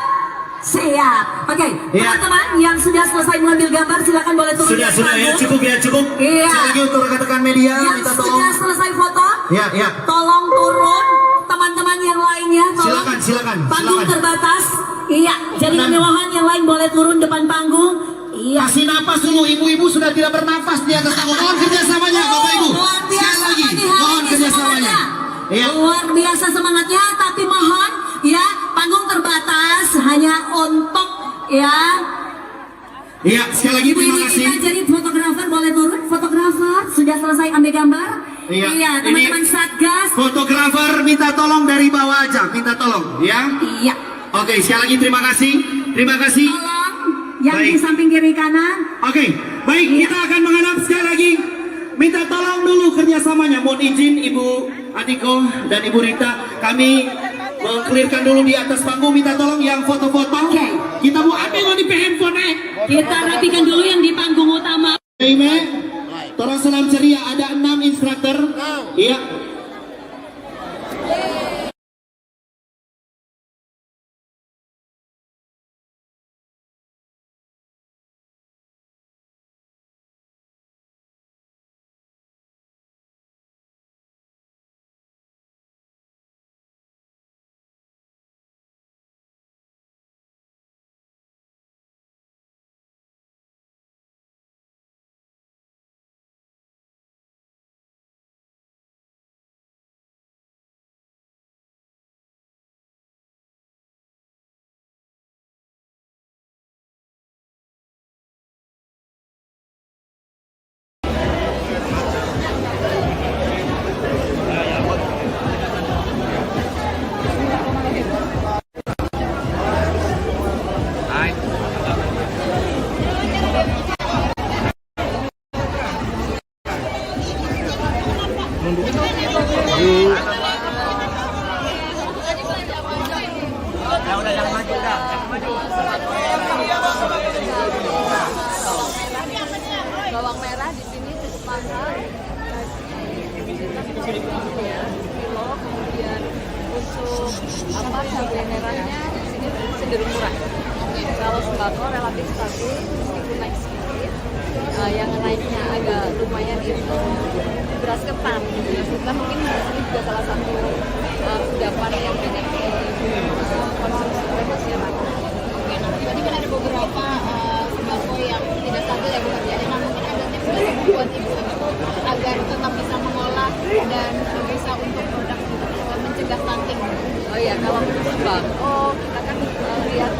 Siap. Oke, teman-teman yang sudah selesai mengambil gambar silakan boleh turun. Sudah ya, cukup ya, cukup. Iya. Sekali lagi untuk rekan-rekan media, Yang minta sudah tolong. selesai foto, Ya. tolong turun. Teman-teman yang lainnya, tolong. Silakan. Panggung terbatas. Iya, jadi Teman. kemewahan yang lain boleh turun depan panggung. Iya. Kasih napas dulu, ibu-ibu sudah tidak bernafas di atas panggung. Mohon kerjasamanya, Bapak Ibu. Luar Sekali biasa lagi, pagi hari mohon ini kerjasamanya. semangatnya. Iya. Luar biasa semangatnya, tapi mohon ya panggung terbatas hanya untuk ya. Iya, sekali lagi Ibu terima ini kasih. kita jadi fotografer boleh turun. Fotografer sudah selesai ambil gambar. Iya, teman-teman ini Satgas. Fotografer minta tolong dari bawah aja, minta tolong, ya. Iya. Oke, sekali lagi terima kasih. Terima kasih. Tolong yang Baik. di samping kiri kanan. Oke, baik, kita akan menghadap sekali lagi. Minta tolong dulu kerjasamanya. Mohon izin Ibu Adiko dan Ibu Rita, kami mengklirkan dulu di atas panggung. Minta tolong yang foto-foto. Oke. Kita mau ambil di handphone. Kita rapikan dulu yang di panggung utama. Ime, tolong salam ceria. Ada 6 instruktur. Iya. Bawang merah di sini cukup mahal. Ya, kilo, kemudian untuk cabai merahnya di sini cenderung murah. Kalau sembako relatif stabil meskipun naik sedikit. Yang naiknya agak lumayan itu beras ketan. Beras ketan mungkin ini juga salah satu kudapan yang banyak dikonsumsi oleh masyarakat. Oke, nah tiba-tiba ada beberapa sembako yang tidak stabil ya Bu Hardiana. Nah mungkin ada tips dari buat ibu-ibu agar tetap bisa mengolah dan bisa untuk produk mencegah stunting. Oh iya, kalau untuk sembako kita kan lihat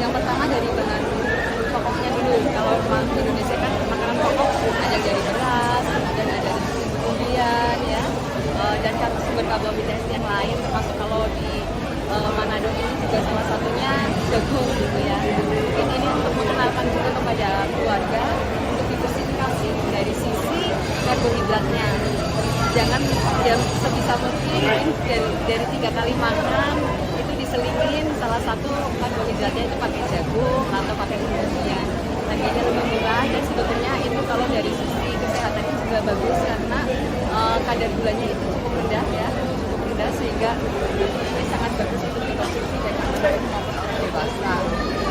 yang pertama dari bahan pokoknya dulu. Kalau memang di Indonesia kan makanan pokok ada dari beras dan ada dari kemudian ya dan sumber karbohidrat yang lain termasuk kalau di Manado ini juga salah satunya jagung gitu ya. Mungkin ini untuk mengenalkan juga kepada keluarga untuk diversifikasi dari sisi karbohidratnya. jangan ya sebisa mungkin dari 3 kali makan itu diselingin salah satu karbohidratnya itu pakai jagung atau pakai kemudian harganya lebih murah, dan sebetulnya itu kalau dari sisi kesehatan juga bagus karena kadar gulanya itu cukup rendah ya, cukup rendah sehingga ini sangat bagus untuk dikonsumsi dari anak maupun orang dewasa.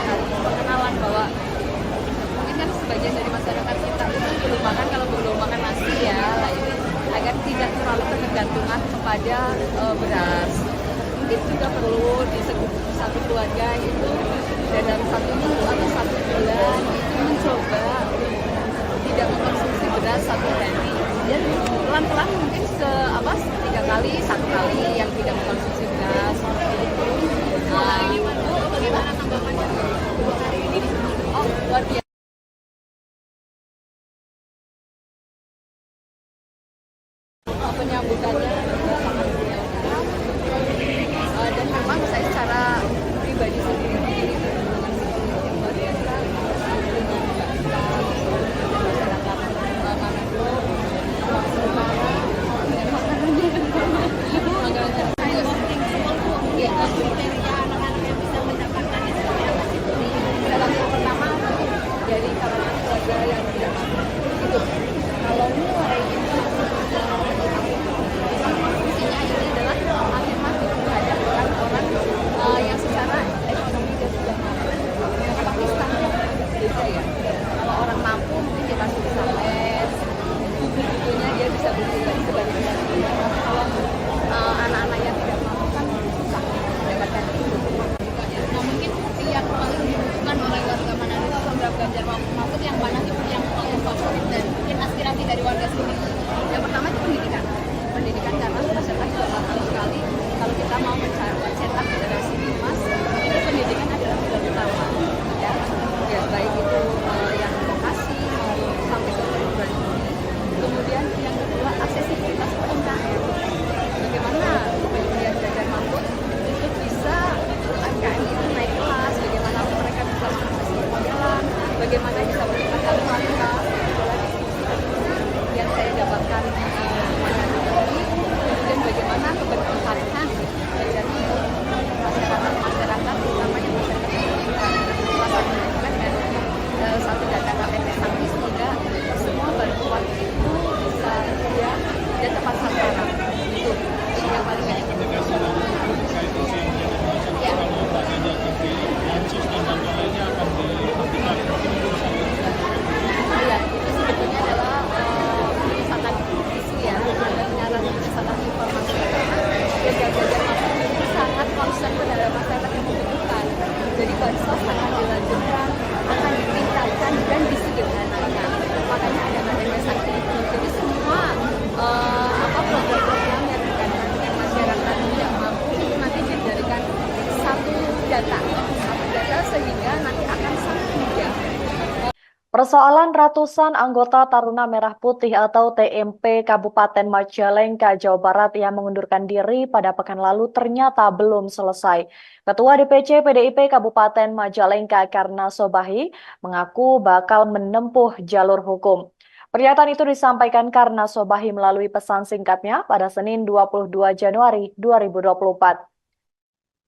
Nah, pengenalan bahwa mungkin kan sebagian dari masyarakat kita itu belum makan, kalau belum makan nasi ya, nah ini agar tidak terlalu ketergantungan kepada beras. Mungkin juga perlu di satu keluarga itu dalam 1 minggu atau 1 bulan itu mencoba tidak mengkonsumsi beras 1 hari, dan pelan-pelan mungkin 3 kali, 1 kali yang tidak mengkonsumsi beras seperti itu. Bagaimana tanggapannya 2 hari ini? Oh, luar biasa. Penyambutannya sangat welcome, dan memang saya secara pribadi sendiri luar biasa dengan masyarakat Manado, Semarang, dan makanannya Ya, kriteria anak-anak yang bisa mendapatkan itu seperti apa sih, Bu? dalam yang pertama dari kalangan keluarga yang tidak mampu itu kalau mulai itu fungsinya ini adalah afirmatif terhadap orang-orang yang secara ekonomi dan juga mampu. Tapi standar beda ya. Kalau orang mampu mungkin dia masih bisa les, buku-bukunya dia bisa beli sebanyak itu. Kalau anak-anak yang tidak mampu kan susah mendapatkan itu. Nah, mungkin yang paling dibutuhkan oleh warga Manado itu program Ganjar Mahfud yang mana sih yang paling favorit dan mungkin aspirasi dari warga sini? Yang pertama itu pendidikan. Pendidikan karena masyarakat juga paham sekali kalau kita mau mencetak generasi emas itu pendidikan adalah pilar utama. Ya, baik itu yang vokasi maupun sampai ke perguruan tinggi. Kemudian yang kedua aksesibilitas UMKM. Bagaimana kemudian Ganjar Mahfud itu bisa UMKM itu naik kelas, bagaimana mereka bisa mengakses permodalan, bagaimana bisa meningkatkan kualitas. Yang saya dapatkan kemudian bagaimana keberpihakan terjadi masyarakat terutama yang masyarakat pendidikan. Salah satunya juga dengan satu data KPP Sangki sehingga semua bantuan itu bisa dia dan tepat sasaran. Itu yang paling penting. Ya. Iya, itu sebetulnya adalah misalkan isu ya, penyiaran misalkan informasi karena Ganjar Mahfud itu sangat concern terhadap masyarakat yang membutuhkan. Jadi bansos akan dilanjutkan, akan ditingkatkan dan disederhanakan. Makanya ada KPP Sangki itu. Jadi semua program-program yang berkaitan dengan masyarakat yang mampu itu nanti dijadikan satu data sehingga nanti akan sangat mudah. Persoalan ratusan anggota Taruna Merah Putih atau TMP Kabupaten Majalengka, Jawa Barat yang mengundurkan diri pada pekan lalu ternyata belum selesai. Ketua DPC PDIP Kabupaten Majalengka Karna Sobahi mengaku bakal menempuh jalur hukum. Pernyataan itu disampaikan Karna Sobahi melalui pesan singkatnya pada Senin 22 Januari 2024.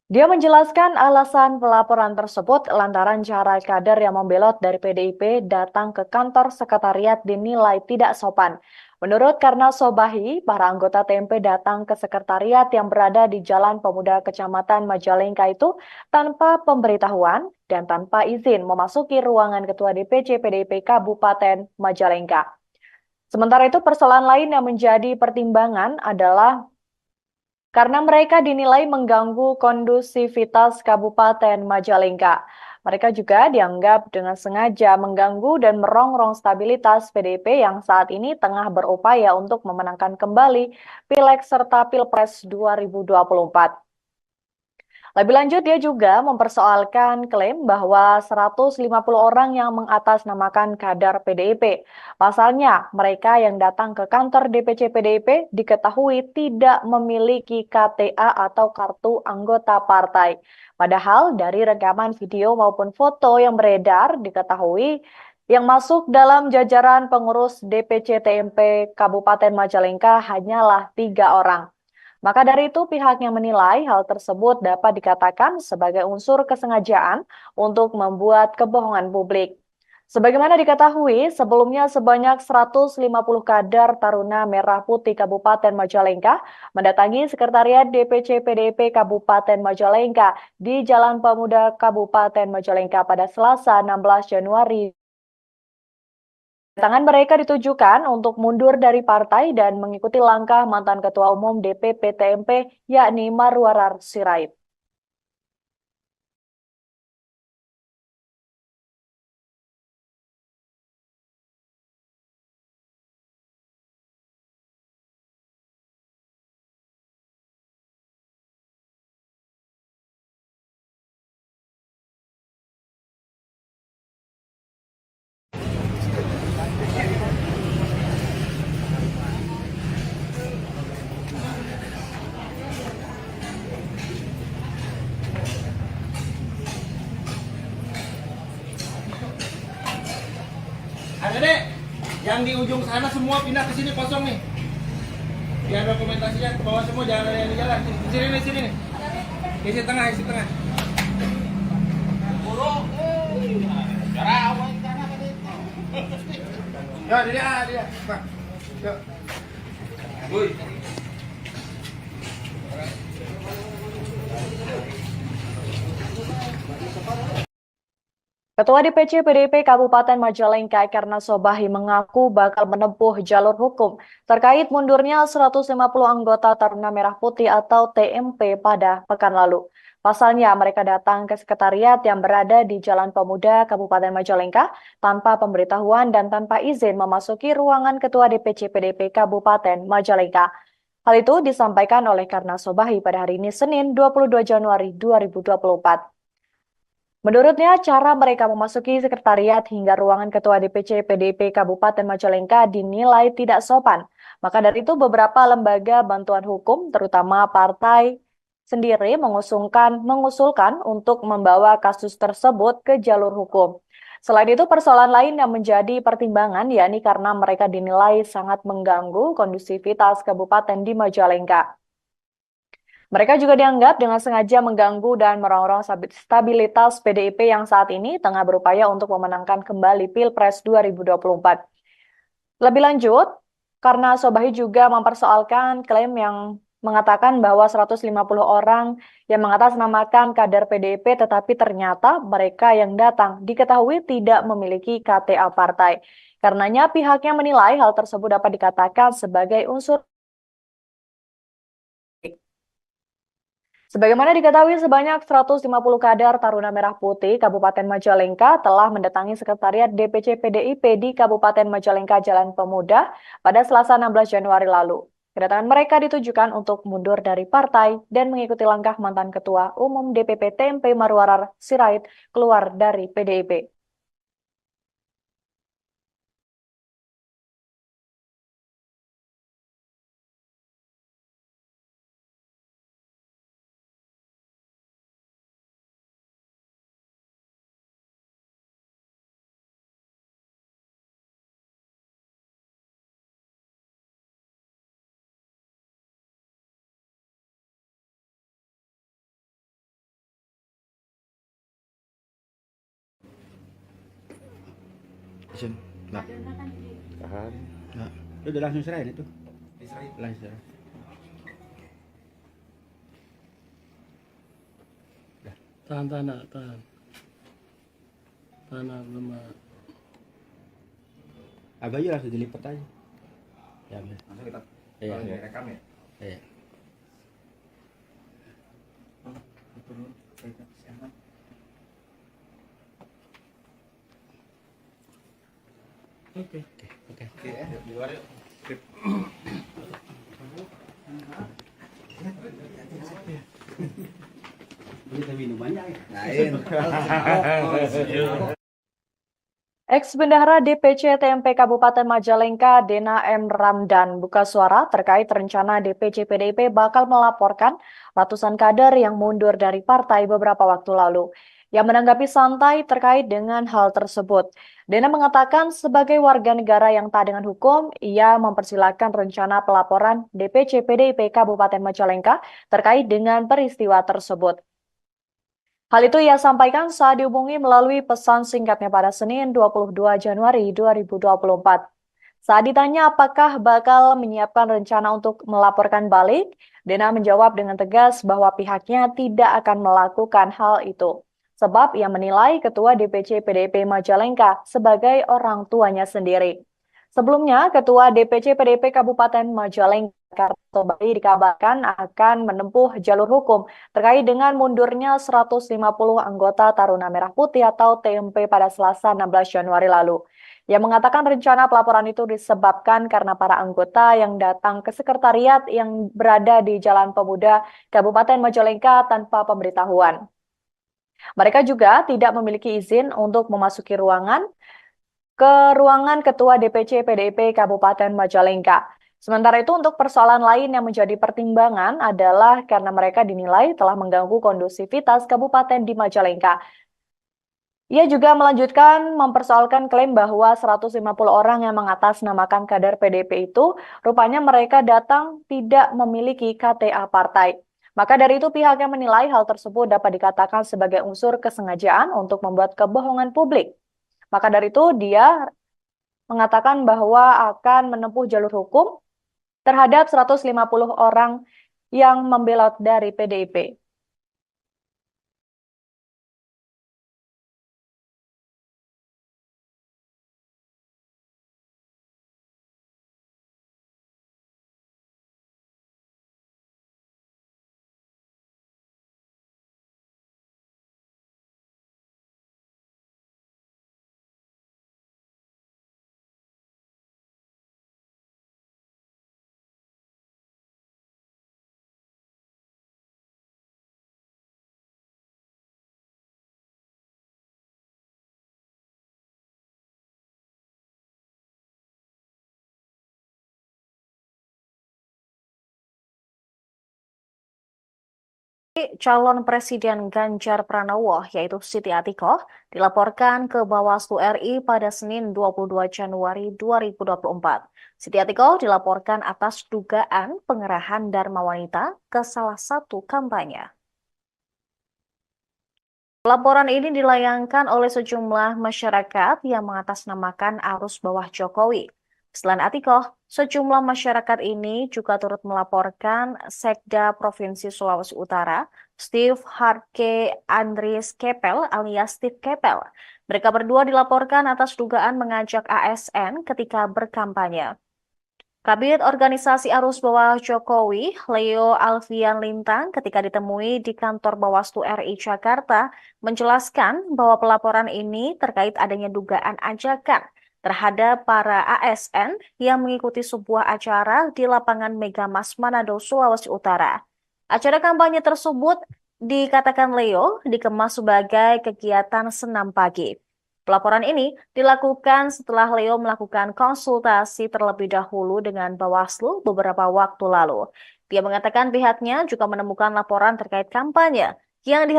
Dia menjelaskan alasan pelaporan tersebut lantaran cara kader yang membelot dari PDIP datang ke kantor sekretariat dinilai tidak sopan. Menurut Karna Sobahi, para anggota TMP datang ke sekretariat yang berada di Jalan Pemuda Kecamatan Majalengka itu tanpa pemberitahuan dan tanpa izin memasuki ruangan Ketua DPC PDIP Kabupaten Majalengka. Sementara itu persoalan lain yang menjadi pertimbangan adalah karena mereka dinilai mengganggu kondusivitas Kabupaten Majalengka. Mereka juga dianggap dengan sengaja mengganggu dan merongrong stabilitas PDIP yang saat ini tengah berupaya untuk memenangkan kembali Pileg serta Pilpres 2024. Lebih lanjut, dia juga mempersoalkan klaim bahwa 150 orang yang mengatasnamakan kader PDIP. Pasalnya, mereka yang datang ke kantor DPC PDIP diketahui tidak memiliki KTA atau kartu anggota partai. Padahal dari rekaman video maupun foto yang beredar diketahui Yang masuk dalam jajaran pengurus DPC TMP Kabupaten Majalengka hanyalah 3 orang. Maka dari itu pihaknya menilai hal tersebut dapat dikatakan sebagai unsur kesengajaan untuk membuat kebohongan publik. Sebagaimana diketahui, sebelumnya sebanyak 150 kader Taruna Merah Putih Kabupaten Majalengka mendatangi Sekretariat DPC PDIP Kabupaten Majalengka di Jalan Pemuda Kabupaten Majalengka pada Selasa 16 Januari. Kedatangan mereka ditujukan untuk mundur dari partai dan mengikuti langkah mantan Ketua Umum DPP TMP yakni Marwarar Sirait. Adek, yang di ujung sana semua pindah ke sini kosong nih. Biar dokumentasinya ke bawah semua, jangan ada yang di jalan. Di sini nih. Isi tengah. Ya, dia. Nah, yuk. Woi. Ketua DPC PDIP Kabupaten Majalengka Karna Sobahi mengaku bakal menempuh jalur hukum terkait mundurnya 150 anggota Taruna Merah Putih atau TMP pada pekan lalu. Pasalnya mereka datang ke sekretariat yang berada di Jalan Pemuda Kabupaten Majalengka tanpa pemberitahuan dan tanpa izin memasuki ruangan Ketua DPC PDIP Kabupaten Majalengka. Hal itu disampaikan oleh Karna Sobahi pada hari ini Senin 22 Januari 2024. Menurutnya, cara mereka memasuki sekretariat hingga ruangan Ketua DPC PDIP Kabupaten Majalengka dinilai tidak sopan. Maka dari itu beberapa lembaga bantuan hukum, terutama partai sendiri mengusulkan untuk membawa kasus tersebut ke jalur hukum. Selain itu, persoalan lain yang menjadi pertimbangan yakni karena mereka dinilai sangat mengganggu kondusivitas kabupaten di Majalengka. Mereka juga dianggap dengan sengaja mengganggu dan merongrong stabilitas PDIP yang saat ini tengah berupaya untuk memenangkan kembali Pilpres 2024. Lebih lanjut, karena Sobahi juga mempersoalkan klaim yang mengatakan bahwa 150 orang yang mengatasnamakan kader PDIP tetapi ternyata mereka yang datang diketahui tidak memiliki KTA partai. Karenanya pihaknya menilai hal tersebut dapat dikatakan sebagai unsur. Sebagaimana diketahui, sebanyak 150 kader Taruna Merah Putih Kabupaten Majalengka telah mendatangi Sekretariat DPC PDIP di Kabupaten Majalengka Jalan Pemuda pada Selasa 16 Januari lalu. Kedatangan mereka ditujukan untuk mundur dari partai dan mengikuti langkah mantan Ketua Umum DPP TMP Marwarar Sirait keluar dari PDIP. Nah, Tahan. nah, itu udah langsung serahin itu. Langsung serahin. Tahan. Tahan belum. Abah aja langsung dilipat aja. Ya, bener. Langsung kita Iya. rekam ya. Iya. Oke. Oke. Oke, di luar yuk. Grip. Kita minumannya ya. Lain. Ex-Bendahara DPC TMP Kabupaten Majalengka, Dena M. Ramdan, buka suara terkait rencana DPC PDIP bakal melaporkan ratusan kader yang mundur dari partai beberapa waktu lalu. yang menanggapi santai terkait dengan hal tersebut. Dena mengatakan sebagai warga negara yang taat dengan hukum, ia mempersilahkan rencana pelaporan DPC PDIP Kabupaten Majalengka terkait dengan peristiwa tersebut. Hal itu ia sampaikan saat dihubungi melalui pesan singkatnya pada Senin 22 Januari 2024. Saat ditanya apakah bakal menyiapkan rencana untuk melaporkan balik, Dena menjawab dengan tegas bahwa pihaknya tidak akan melakukan hal itu. Sebab ia menilai Ketua DPC PDIP Majalengka sebagai orang tuanya sendiri. Sebelumnya, Ketua DPC PDIP Kabupaten Majalengka kembali dikabarkan akan menempuh jalur hukum terkait dengan mundurnya 150 anggota Taruna Merah Putih atau TMP pada Selasa 16 Januari lalu. Ia mengatakan rencana pelaporan itu disebabkan karena para anggota yang datang ke sekretariat yang berada di Jalan Pemuda Kabupaten Majalengka tanpa pemberitahuan. Mereka juga tidak memiliki izin untuk memasuki ruangan Ketua DPC PDIP Kabupaten Majalengka. Sementara itu untuk persoalan lain yang menjadi pertimbangan adalah karena mereka dinilai telah mengganggu kondusivitas kabupaten di Majalengka. Ia juga melanjutkan mempersoalkan klaim bahwa 150 orang yang mengatasnamakan kader PDIP itu rupanya mereka datang tidak memiliki KTA partai. Maka dari itu pihaknya menilai hal tersebut dapat dikatakan sebagai unsur kesengajaan untuk membuat kebohongan publik. Maka dari itu dia mengatakan bahwa akan menempuh jalur hukum terhadap 150 orang yang membelot dari PDIP. Calon Presiden Ganjar Pranowo, yaitu Siti Atikoh, dilaporkan ke Bawaslu RI pada Senin 22 Januari 2024. Siti Atikoh dilaporkan atas dugaan pengerahan Dharma Wanita ke salah satu kampanye. Laporan ini dilayangkan oleh sejumlah masyarakat yang mengatasnamakan arus bawah Jokowi. Selain Atikoh, sejumlah masyarakat ini juga turut melaporkan Sekda Provinsi Sulawesi Utara, Steve Harke Andries Kepel alias Steve Kepel. Mereka berdua dilaporkan atas dugaan mengajak ASN ketika berkampanye. Kabid Organisasi Arus Bawah Jokowi, Leo Alfian Lintang, ketika ditemui di kantor Bawaslu RI Jakarta, menjelaskan bahwa pelaporan ini terkait adanya dugaan ajakan terhadap para ASN yang mengikuti sebuah acara di lapangan Megamas Manado, Sulawesi Utara. Acara kampanye tersebut dikatakan Leo dikemas sebagai kegiatan senam pagi. Pelaporan ini dilakukan setelah Leo melakukan konsultasi terlebih dahulu dengan Bawaslu beberapa waktu lalu. Dia mengatakan pihaknya juga menemukan laporan terkait kampanye yang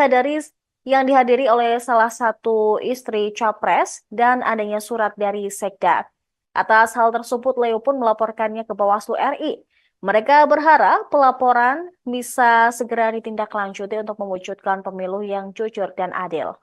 dihadiri oleh salah satu istri Capres dan adanya surat dari Sekda. Atas hal tersebut, Leo pun melaporkannya ke Bawaslu RI. Mereka berharap pelaporan bisa segera ditindaklanjuti untuk mewujudkan pemilu yang jujur dan adil.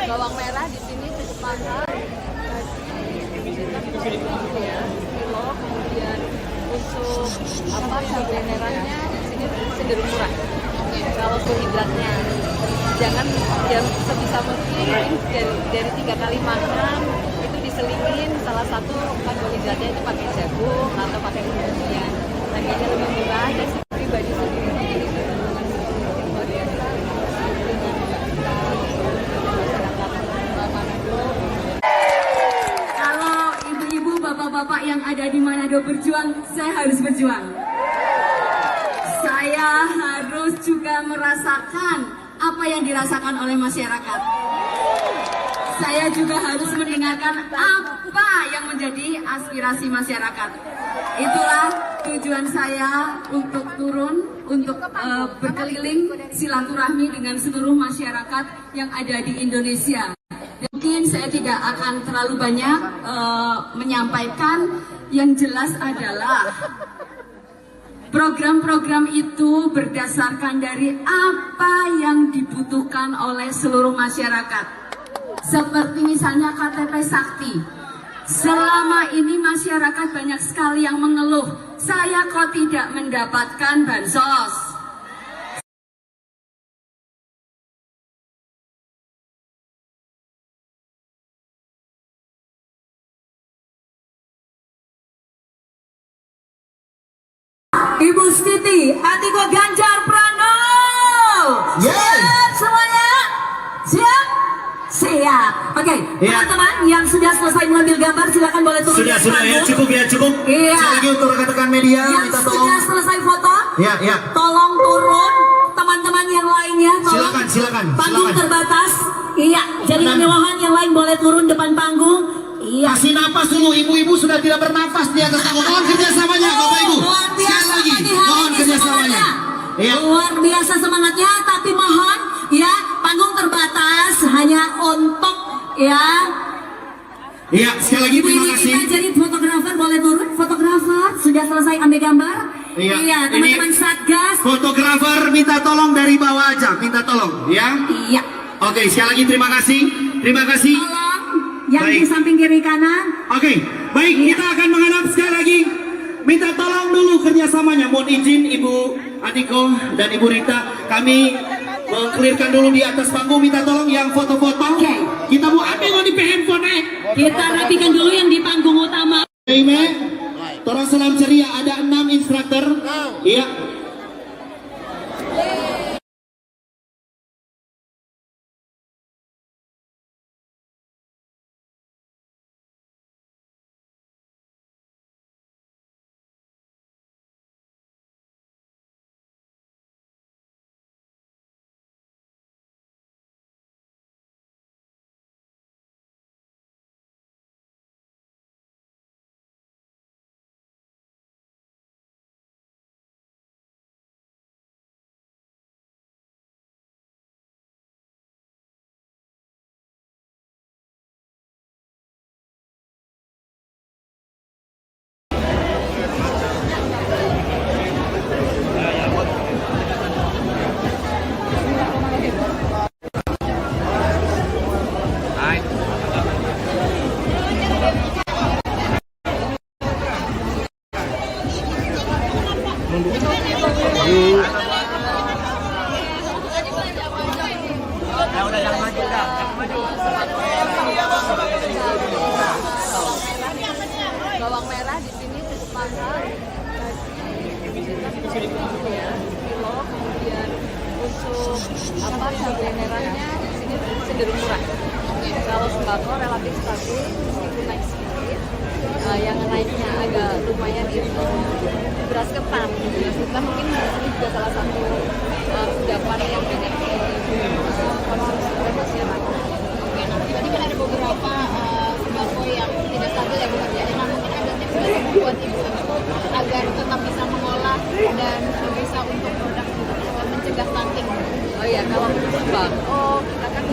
Bawang merah di sini sepakat kilo, kemudian untuk cabai merahnya di sini cenderung murah. Kalau karbohidratnya jangan sebisa mungkin dari 3 kali makan itu diselingin salah satu karbohidratnya itu pakai jagung atau pakai umbi-umbian. Harganya lebih murah dan pribadi sendiri jadi keuntungan yang luar biasa masyarakat Manado. Kalau ibu-ibu, bapak-bapak yang ada di Manado berjuang, saya harus berjuang. Saya harus juga merasakan apa yang dirasakan oleh masyarakat. Saya juga harus mendengarkan apa yang menjadi aspirasi masyarakat. Itulah tujuan saya untuk turun, untuk berkeliling silaturahmi dengan seluruh masyarakat yang ada di Indonesia. Mungkin saya tidak akan terlalu banyak menyampaikan, yang jelas adalah program-program itu berdasarkan dari apa yang dibutuhkan oleh seluruh masyarakat. Seperti misalnya KTP Sakti. Selama ini masyarakat banyak sekali yang mengeluh, saya kok tidak mendapatkan bansos. Ibu Siti, Atiko Ganjar Pranowo. Siap semuanya? Siap? Siap. Oke, teman-teman yang sudah selesai mengambil gambar silakan boleh turun. Sudah ya, cukup. Iya. Sekali lagi untuk rekan-rekan media, Yang minta tolong. sudah selesai foto, Ya. tolong turun. Teman-teman yang lainnya, tolong. Silakan. Panggung terbatas. Iya, jadi kemewahan yang lain boleh turun depan panggung. Iya. Kasih napas dulu, ibu-ibu sudah tidak bernafas di atas panggung. Mohon kerjasamanya, Bapak Ibu. Luar biasa Sekali lagi, nih, hari mohon ini kerjasamanya. semangatnya. Iya. Luar biasa semangatnya, tapi mohon ya panggung terbatas hanya untuk ya. Iya, sekali lagi Ibu terima ini kasih. kita jadi fotografer boleh turun. Fotografer sudah selesai ambil gambar. Iya, teman-teman ini Satgas. Fotografer minta tolong dari bawah aja, minta tolong, ya. Iya. Oke, sekali lagi terima kasih. Tolong yang Baik. di samping kiri kanan. Oke, baik, kita akan menghadap sekali lagi. Minta tolong dulu kerjasamanya. Mohon izin Ibu Adiko dan Ibu Rita, kami mengklirkan dulu di atas panggung. Minta tolong yang foto-foto. Oke. Kita mau ambil di handphone. Kita rapikan dulu yang di panggung utama. Aime, tolong salam ceria. Ada 6 instruktur. Iya. Bawang merah di sini cukup mahal, ya, kilo. Kemudian untuk cabai merahnya di sini cenderung murah. Kalau sembako relatif stabil meskipun naik sedikit. Yang naiknya agak lumayan itu beras ketan. Beras ketan mungkin ini juga salah satu kudapan yang banyak dikonsumsi oleh masyarakat. Berarti kan ada beberapa sembako yang tidak stabil ya Bu Karya. Nah, mungkin ada tips dari buat ibu-ibu agar tetap bisa mengolah dan bisa untuk produk mencegah stunting. Oh iya, kalau untuk sembako kita kan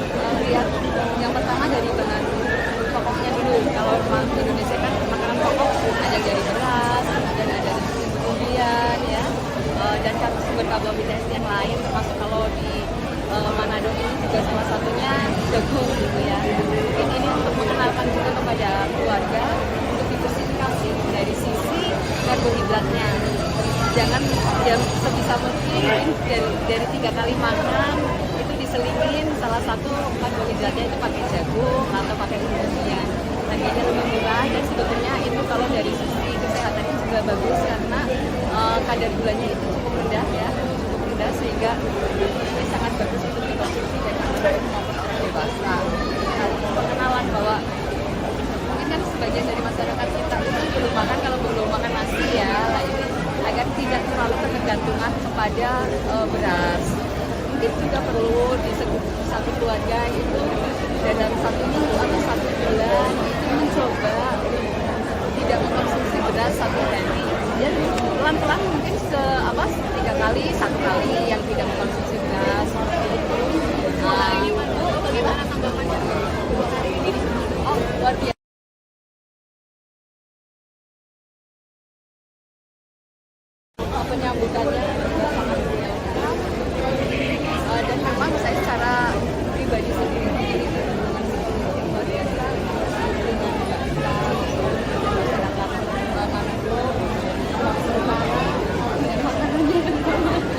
lihat yang pertama dari bahan pokoknya dulu. Kalau di Indonesia kan makanan pokok ada dari beras, ada dari umbi-umbian ya, dan sumber karbohidrat yang lain termasuk kalau di Manado ini juga salah satunya jagung gitu ya. Mungkin ini untuk mengenalkan juga kepada keluarga untuk diversifikasi dari sisi karbohidratnya. jangan yang sebisa mungkin dari 3 kali makan itu diselingin salah satu karbohidratnya itu pakai jagung atau pakai umumnya, harganya lebih murah dan sebetulnya itu kalau dari sisi kesehatannya juga bagus karena kadar gulanya itu cukup rendah ya, cukup rendah sehingga ini sangat bagus untuk dikonsumsi baik anak maupun orang dewasa. Nah, perkenalan bahwa mungkin kan sebagian dari masyarakat kita itu belum makan, kalau belum makan nasi ya, nah ini agar tidak terlalu ketergantungan kepada beras. Mungkin juga perlu di satu keluarga itu dalam 1 minggu atau 1 bulan itu mencoba tidak mengkonsumsi beras 1 hari. Dan pelan-pelan mungkin 3 kali, 1 kali yang tidak mengkonsumsi beras seperti itu. Bagaimana tanggapannya hari ini? Oh, luar biasa. Penyambutannya juga sangat welcome, dan memang saya secara pribadi sendiri itu dengan psikolog yang luar biasa dengan masyarakat Manado, Utara, dan makanannya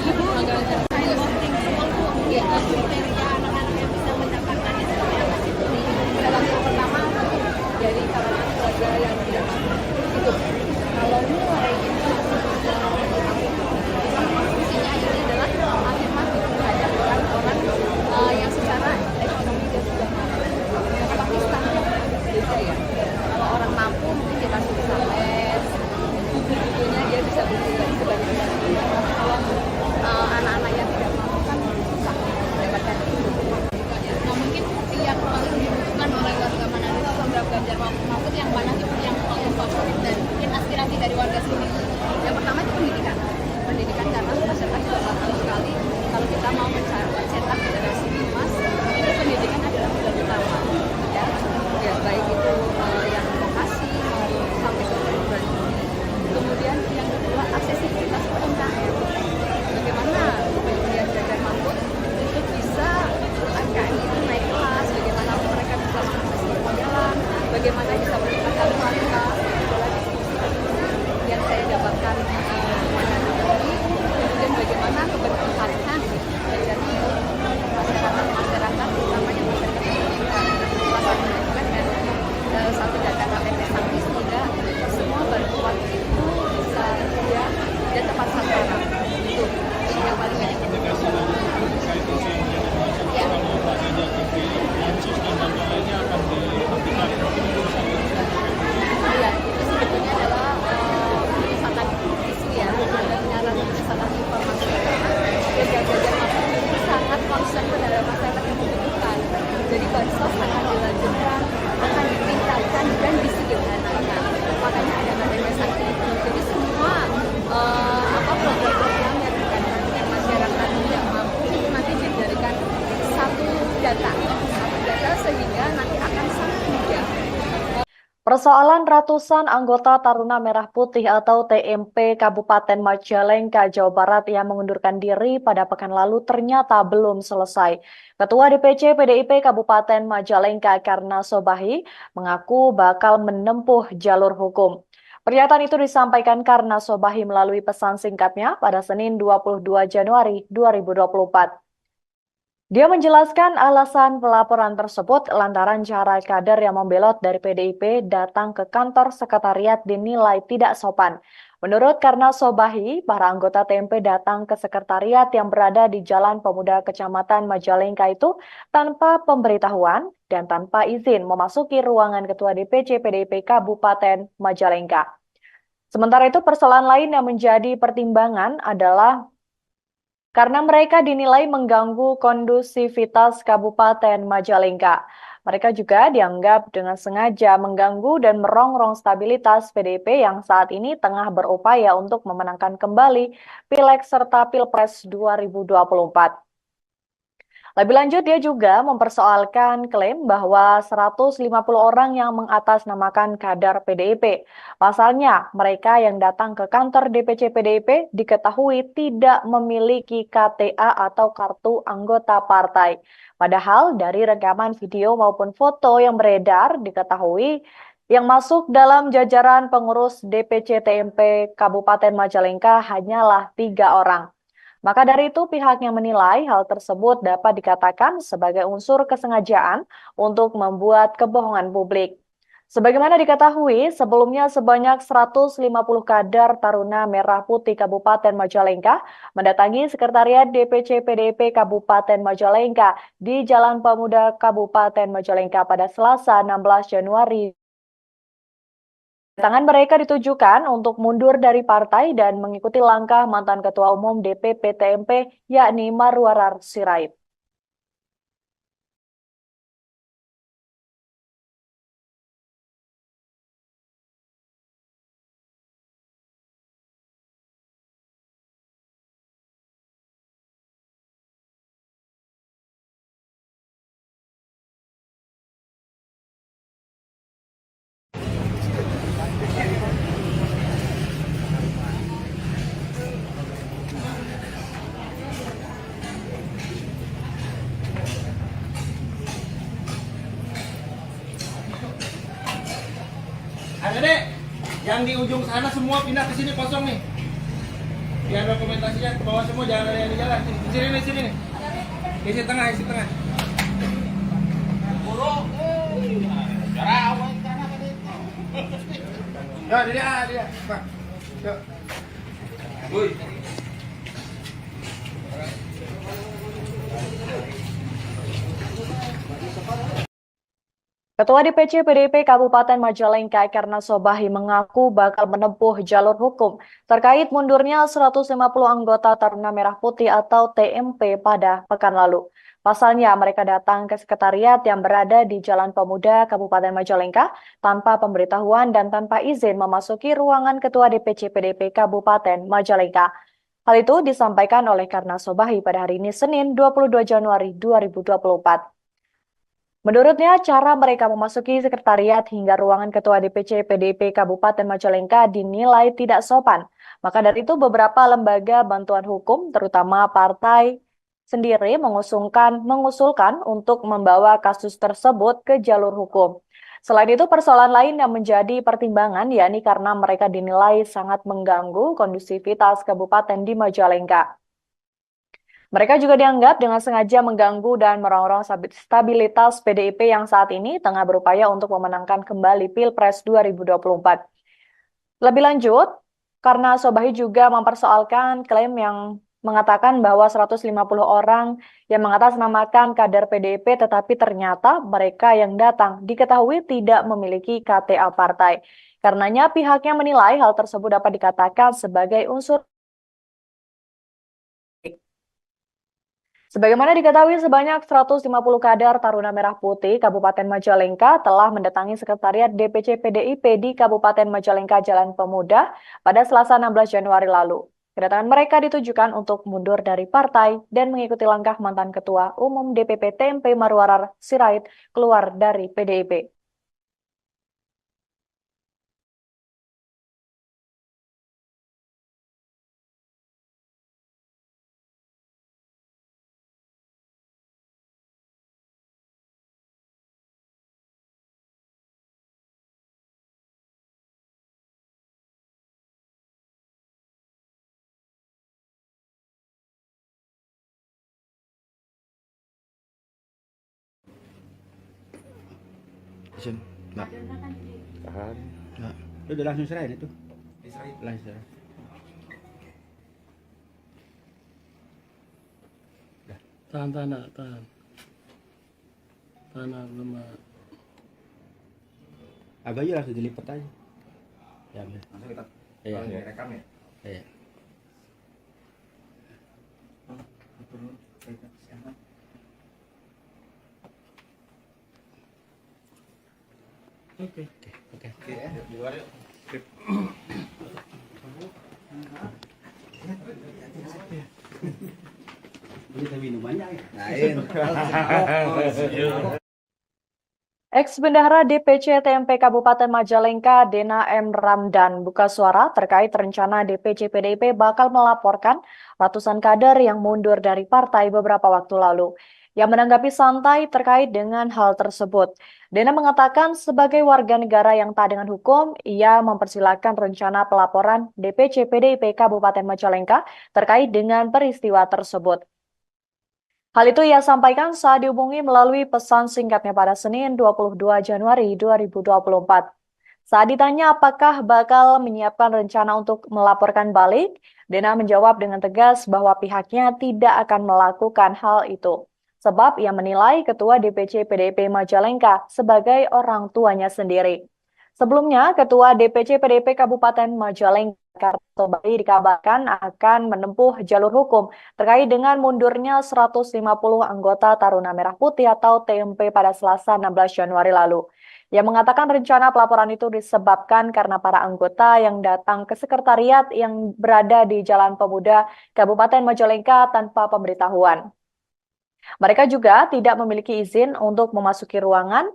ibu makanannya Saya penting semua Bu, ya, kriteria anak-anak yang bisa mendapatkan itu seperti apa sih Bu? dalam yang pertama dari kalangan keluarga yang tidak mampu itu kalau mulai itu fungsinya ini adalah afirmatif terhadap orang-orang yang secara ekonomi dia sudah mampu. Karena Pakistan beda ya. Kalau orang mampu mungkin dia kasih bisa les, buku-bukunya dia bisa beli sebagai pilihan. Kalau anak-anak yang tidak mampu kan susah mendapatkan itu. Nah mungkin yang paling dibutuhkan oleh warga Manado itu program Ganjar Mahfud yang mana sih Bu, yang paling favorit dan mungkin aspirasi dari warga sini? Yang pertama itu pendidikan. Pendidikan karena masyarakat juga paham sekali kalau kita mau mencetak generasi emas itu pendidikan adalah modal utama ya, baik itu yang vokasi maupun sampai ke perguruan tinggi. Kemudian yang kedua aksesibilitas UMKM. Bagaimana kemudian Ganjar Mahfud itu bisa UMKM itu naik kelas, bagaimana mereka bisa mengakses permodalan, bagaimana bisa meningkatkan kualitas yang saya dapatkan kemudian bagaimana keberpihakan dari masyarakat utamanya masyarakat pendidikan pendidikan dan satu data KTP Sangki sehingga semua bantuan itu bisa mudah dan tepat sasaran. Itu yang paling banyak. Ya. Iya, itu sebetulnya adalah sangat isu ya, ada penyaluran sangat informasi. Dan Ganjar Mahfud itu sangat concern terhadap masyarakat yang membutuhkan. Jadi bansos akan dilanjutkan, akan ditingkatkan dan disederhanakan. Makanya ada KTP Sakti itu. Jadi semua program-program yang akan masyarakat tidak mampu itu nanti dijadikan satu data sehingga nanti akan sangat mudah. Persoalan ratusan anggota Taruna Merah Putih atau TMP Kabupaten Majalengka, Jawa Barat yang mengundurkan diri pada pekan lalu ternyata belum selesai. Ketua DPC PDIP Kabupaten Majalengka Karna Sobahi mengaku bakal menempuh jalur hukum. Pernyataan itu disampaikan Karna Sobahi melalui pesan singkatnya pada Senin 22 Januari 2024. Dia menjelaskan alasan pelaporan tersebut lantaran cara kader yang membelot dari PDIP datang ke kantor sekretariat dinilai tidak sopan. Menurut Karna Sobahi, para anggota TMP datang ke sekretariat yang berada di Jalan Pemuda Kecamatan Majalengka itu tanpa pemberitahuan dan tanpa izin memasuki ruangan Ketua DPC PDIP Kabupaten Majalengka. Sementara itu, persoalan lain yang menjadi pertimbangan adalah karena mereka dinilai mengganggu kondusivitas Kabupaten Majalengka. Mereka juga dianggap dengan sengaja mengganggu dan merongrong stabilitas PDIP yang saat ini tengah berupaya untuk memenangkan kembali Pileg serta Pilpres 2024. Lebih lanjut, dia juga mempersoalkan klaim bahwa 150 orang yang mengatasnamakan kader PDIP. Pasalnya, mereka yang datang ke kantor DPC PDIP diketahui tidak memiliki KTA atau kartu anggota partai. Padahal dari rekaman video maupun foto yang beredar diketahui Yang masuk dalam jajaran pengurus DPC TMP Kabupaten Majalengka hanyalah 3 orang. Maka dari itu pihaknya menilai hal tersebut dapat dikatakan sebagai unsur kesengajaan untuk membuat kebohongan publik. Sebagaimana diketahui, sebelumnya sebanyak 150 kader Taruna Merah Putih Kabupaten Majalengka mendatangi Sekretariat DPC PDIP Kabupaten Majalengka di Jalan Pemuda Kabupaten Majalengka pada Selasa 16 Januari. Kedatangan mereka ditujukan untuk mundur dari partai dan mengikuti langkah mantan Ketua Umum DPP TMP yakni Marwarar Sirait. Adek, yang di ujung sana semua pindah ke sini kosong nih. Biar dokumentasinya ke bawah semua, jangan ada yang di jalan. Di sini nih. Isi tengah. Ya, dia. Pak. Yuk. Woi. Ketua DPC PDIP Kabupaten Majalengka Karna Sobahi mengaku bakal menempuh jalur hukum terkait mundurnya 150 anggota Taruna Merah Putih atau TMP pada pekan lalu. Pasalnya mereka datang ke sekretariat yang berada di Jalan Pemuda Kabupaten Majalengka tanpa pemberitahuan dan tanpa izin memasuki ruangan Ketua DPC PDIP Kabupaten Majalengka. Hal itu disampaikan oleh Karna Sobahi pada hari ini Senin 22 Januari 2024. Menurutnya, cara mereka memasuki sekretariat hingga ruangan Ketua DPC PDIP Kabupaten Majalengka dinilai tidak sopan. Maka dari itu beberapa lembaga bantuan hukum, terutama partai sendiri mengusulkan untuk membawa kasus tersebut ke jalur hukum. Selain itu, persoalan lain yang menjadi pertimbangan yakni karena mereka dinilai sangat mengganggu kondusivitas kabupaten di Majalengka. Mereka juga dianggap dengan sengaja mengganggu dan merongrong stabilitas PDIP yang saat ini tengah berupaya untuk memenangkan kembali Pilpres 2024. Lebih lanjut, karena Sobahi juga mempersoalkan klaim yang mengatakan bahwa 150 orang yang mengatasnamakan kader PDIP tetapi ternyata mereka yang datang diketahui tidak memiliki KTA partai. Karenanya pihaknya menilai hal tersebut dapat dikatakan sebagai unsur. Sebagaimana diketahui, sebanyak 150 kader Taruna Merah Putih Kabupaten Majalengka telah mendatangi Sekretariat DPC PDIP di Kabupaten Majalengka Jalan Pemuda pada Selasa 16 Januari lalu. Kedatangan mereka ditujukan untuk mundur dari partai dan mengikuti langkah mantan Ketua Umum DPP TMP Marwarar Sirait keluar dari PDIP. Isin. Nggak. Tahan. Nggak. Udah langsung serahin itu. Langsung serahin. Tahan. Tahan lemah. Agak aja langsung dilipat aja. Ya, Langsung kita iya. rekam ya. Iya. Oke. Di luar yuk. Skrip. Kita minum banyak ya. Ex-Bendahara DPC TMP Kabupaten Majalengka, Dena M. Ramdan, buka suara terkait rencana DPC PDIP bakal melaporkan ratusan kader yang mundur dari partai beberapa waktu lalu. yang menanggapi santai terkait dengan hal tersebut. Dena mengatakan sebagai warga negara yang taat dengan hukum, ia mempersilahkan rencana pelaporan DPC PDIP Kabupaten Majalengka terkait dengan peristiwa tersebut. Hal itu ia sampaikan saat dihubungi melalui pesan singkatnya pada Senin 22 Januari 2024. Saat ditanya apakah bakal menyiapkan rencana untuk melaporkan balik, Dena menjawab dengan tegas bahwa pihaknya tidak akan melakukan hal itu. Sebab ia menilai Ketua DPC PDIP Majalengka sebagai orang tuanya sendiri. Sebelumnya, Ketua DPC PDIP Kabupaten Majalengka Karto Bali dikabarkan akan menempuh jalur hukum terkait dengan mundurnya 150 anggota Taruna Merah Putih atau TMP pada Selasa 16 Januari lalu. Ia mengatakan rencana pelaporan itu disebabkan karena para anggota yang datang ke sekretariat yang berada di Jalan Pemuda Kabupaten Majalengka tanpa pemberitahuan. Mereka juga tidak memiliki izin untuk memasuki ruangan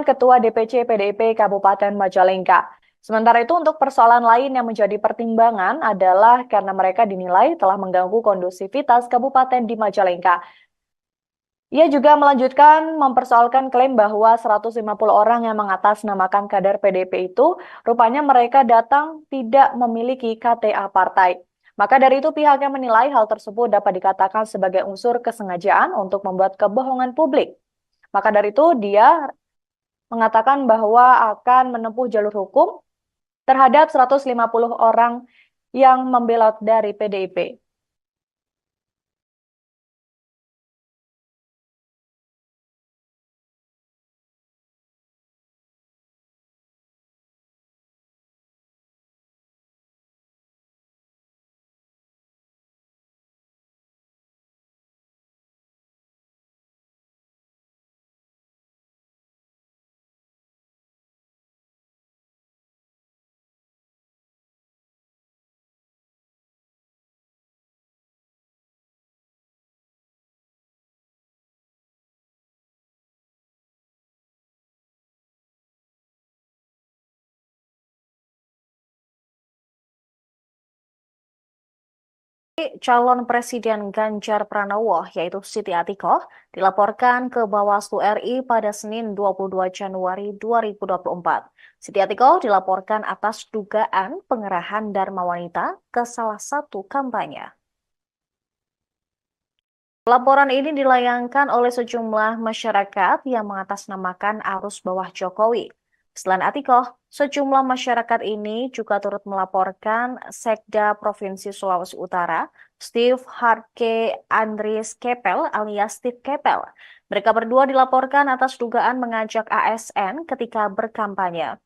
Ketua DPC PDIP Kabupaten Majalengka. Sementara itu untuk persoalan lain yang menjadi pertimbangan adalah karena mereka dinilai telah mengganggu kondusivitas kabupaten di Majalengka. Ia juga melanjutkan mempersoalkan klaim bahwa 150 orang yang mengatasnamakan kader PDIP itu rupanya mereka datang tidak memiliki KTA partai. Maka dari itu pihaknya menilai hal tersebut dapat dikatakan sebagai unsur kesengajaan untuk membuat kebohongan publik. Maka dari itu dia mengatakan bahwa akan menempuh jalur hukum terhadap 150 orang yang membelot dari PDIP. Calon Presiden Ganjar Pranowo, yaitu Siti Atikoh, dilaporkan ke Bawaslu RI pada Senin 22 Januari 2024. Siti Atikoh dilaporkan atas dugaan pengerahan Dharma Wanita ke salah satu kampanye. Laporan ini dilayangkan oleh sejumlah masyarakat yang mengatasnamakan arus bawah Jokowi. Selain Atikoh, sejumlah masyarakat ini juga turut melaporkan Sekda Provinsi Sulawesi Utara, Steve Harke Andries Kepel alias Steve Kepel. Mereka berdua dilaporkan atas dugaan mengajak ASN ketika berkampanye.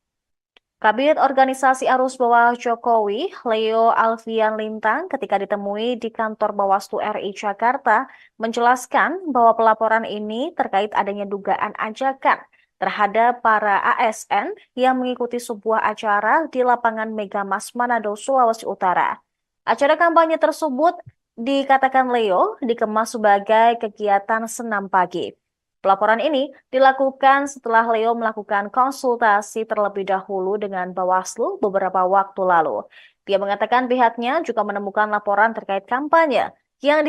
Kabid Organisasi Arus Bawah Jokowi, Leo Alfian Lintang, ketika ditemui di kantor Bawaslu RI Jakarta, menjelaskan bahwa pelaporan ini terkait adanya dugaan ajakan terhadap para ASN yang mengikuti sebuah acara di lapangan Megamas Manado, Sulawesi Utara. Acara kampanye tersebut dikatakan Leo dikemas sebagai kegiatan senam pagi. Pelaporan ini dilakukan setelah Leo melakukan konsultasi terlebih dahulu dengan Bawaslu beberapa waktu lalu. Dia mengatakan pihaknya juga menemukan laporan terkait kampanye yang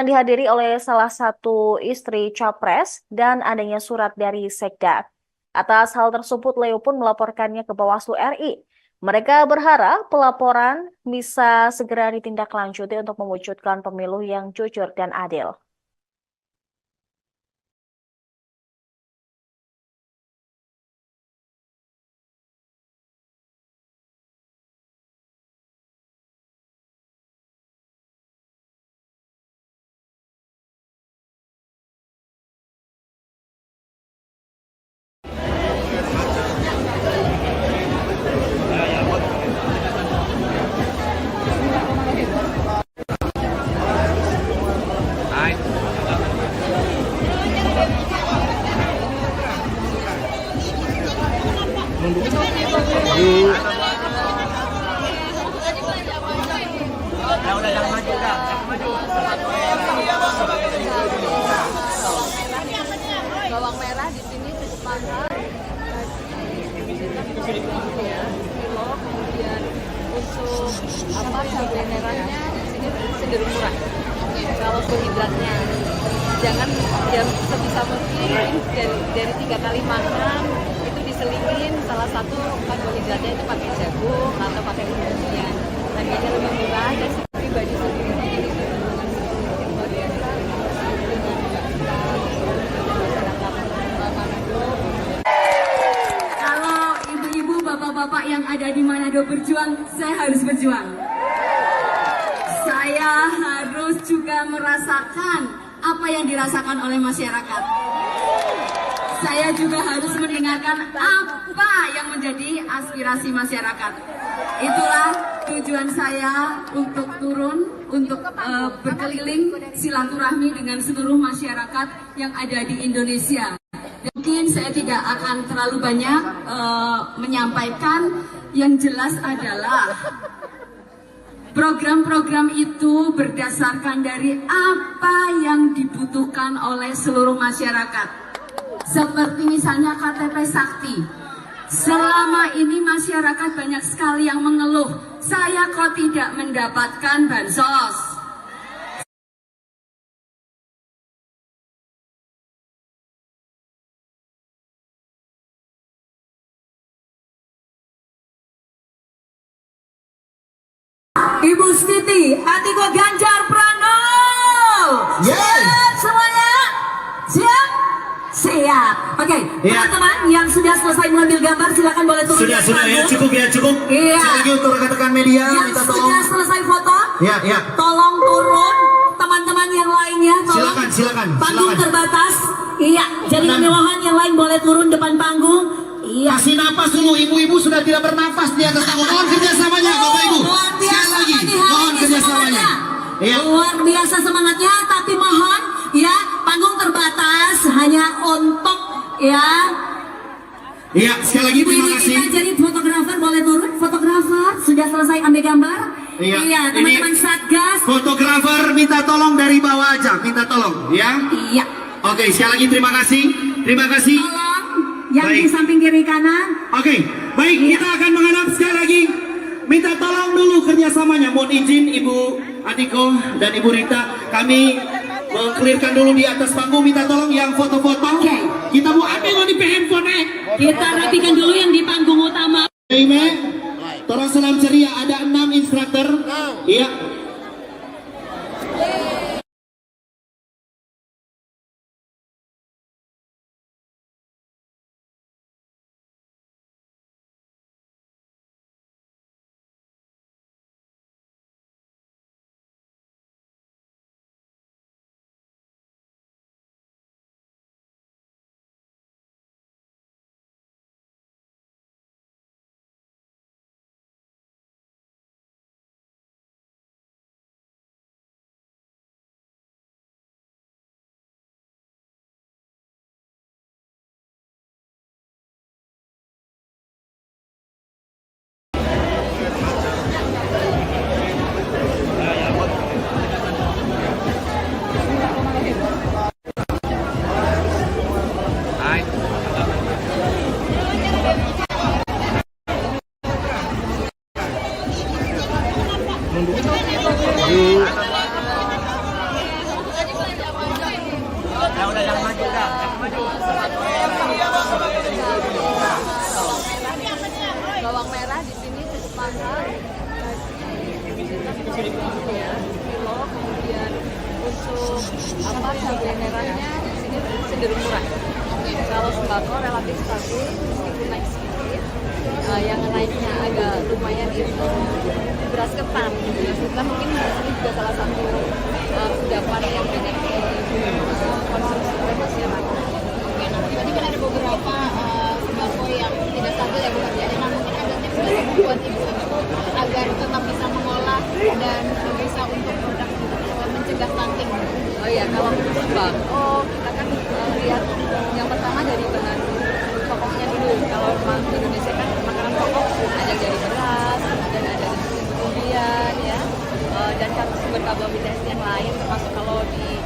dihadiri oleh salah satu istri Capres dan adanya surat dari Sekda. Atas hal tersebut, Leo pun melaporkannya ke Bawaslu RI. Mereka berharap pelaporan bisa segera ditindaklanjuti untuk mewujudkan pemilu yang jujur dan adil. Bawang merah di sini cukup mahal. Ya, kilo, kemudian untuk cabai merahnya di sini cenderung murah. kalau karbohidratnya jangan ya sebisa mungkin dari 3 kali makan itu diselipin salah satu karbohidratnya itu pakai jagung atau pakai umbi-umbian. Harganya lebih murah dan pribadi sendiri jadi dengan sedikit luar biasa dengan masyarakat Manado. Kalau ibu-ibu, bapak-bapak yang ada di Manado berjuang, saya harus berjuang. Saya harus juga merasakan apa yang dirasakan oleh masyarakat. Saya juga harus mendengarkan apa yang menjadi aspirasi masyarakat. Itulah tujuan saya untuk turun, untuk berkeliling silaturahmi dengan seluruh masyarakat yang ada di Indonesia. Mungkin saya tidak akan terlalu banyak menyampaikan, yang jelas adalah program-program itu berdasarkan dari apa yang dibutuhkan oleh seluruh masyarakat. Seperti misalnya KTP Sakti. Selama ini masyarakat banyak sekali yang mengeluh, saya kok tidak mendapatkan bansos. Ibu Siti Atiko Ganjar Pranowo. Siap semuanya? Siap? Siap. Oke, teman-teman yang sudah selesai mengambil gambar silakan boleh turun. Sudah ya, cukup. Iya. Sekali lagi untuk rekan-rekan media, Yang minta sudah tolong. selesai foto, Ya. tolong turun. Teman-teman yang lainnya, tolong. Silakan. Panggung terbatas. Iya. Jadi kemewahan yang lain boleh turun depan panggung. Iya. Kasih napas dulu, ibu-ibu sudah tidak bernafas di atas panggung. Mohon kerjasamanya, Bapak Ibu. Luar biasa Sekali lagi, pagi hari mohon ini kerjasamanya. semangatnya. Iya. Luar biasa semangatnya, tapi mohon ya panggung terbatas hanya untuk ya. Iya, sekali lagi Ibu terima ini kasih. kita jadi fotografer boleh turun. Fotografer sudah selesai ambil gambar. Iya, teman-teman ini Satgas. Fotografer minta tolong dari bawah aja, minta tolong, ya. Iya. Oke, sekali lagi terima kasih. Tolong yang di Baik. samping kiri kanan. Oke, baik, kita akan menghadap sekali lagi. Minta tolong dulu kerjasamanya. Mohon izin Ibu Atiko dan Ibu Rita, kami mengklirkan dulu di atas panggung. Minta tolong yang foto-foto. Oke. Kita mau ambil di handphone. Kita rapikan dulu yang di panggung utama. Ime, tolong salam ceria. Ada 6 instruktur. Iya. Bawang merah di sini cukup mahal, ya, kilo. Kemudian untuk cabai merahnya di sini cenderung murah. Kalau sembako relatif stabil meskipun naik sedikit. Yang naiknya agak lumayan itu beras ketan. Beras ketan mungkin di sini juga salah satu kudapan yang banyak dikonsumsi oleh masyarakat. Berarti kan ada beberapa sembako yang tidak stabil ya Bu Kardiana. Nah, mungkin ada tips dari Ibu buat ibu-ibu agar tetap bisa mengolah dan bisa untuk produk mencegah stunting. Oh iya, kalau untuk sembako kita kan lihat yang pertama dari bahan pokoknya dulu. Kalau di Indonesia kan makanan pokok ada dari beras, dan ada dari umbi-umbian ya, dan sumber karbohidrat yang lain termasuk kalau di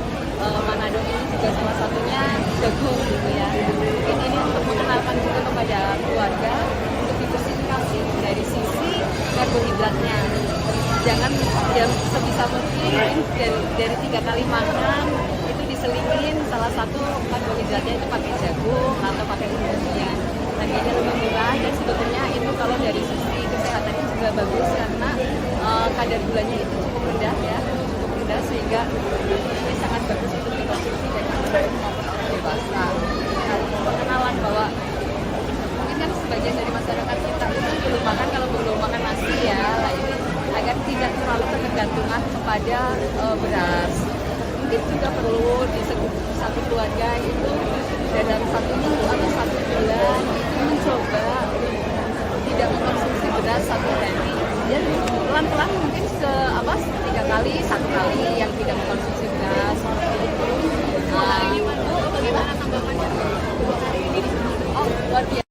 Manado ini juga salah satunya jagung gitu ya. Mungkin ini untuk mengenalkan juga kepada keluarga untuk diversifikasi dari sisi karbohidratnya. jangan ya sebisa mungkin dari 3 kali makan itu diselingin salah satu karbohidratnya itu pakai jagung atau pakai umbi-umbian. Harganya lebih murah dan sebetulnya itu kalau dari sisi kesehatannya juga bagus karena kadar gulanya itu cukup rendah ya, cukup rendah sehingga ini sangat bagus untuk dikonsumsi dari anak maupun orang dewasa. Nah, pengenalan bahwa mungkin kan sebagian dari masyarakat kita itu belum makan, kalau belum makan nasi ya, nah ini agar tidak terlalu ketergantungan kepada beras. Mungkin juga perlu di satu keluarga itu dalam 1 minggu atau 1 bulan itu mencoba tidak mengkonsumsi beras 1 hari. Dan pelan-pelan mungkin 3 kali, 1 kali yang tidak mengkonsumsi beras seperti itu. Bagaimana tanggapannya? Oh, luar biasa.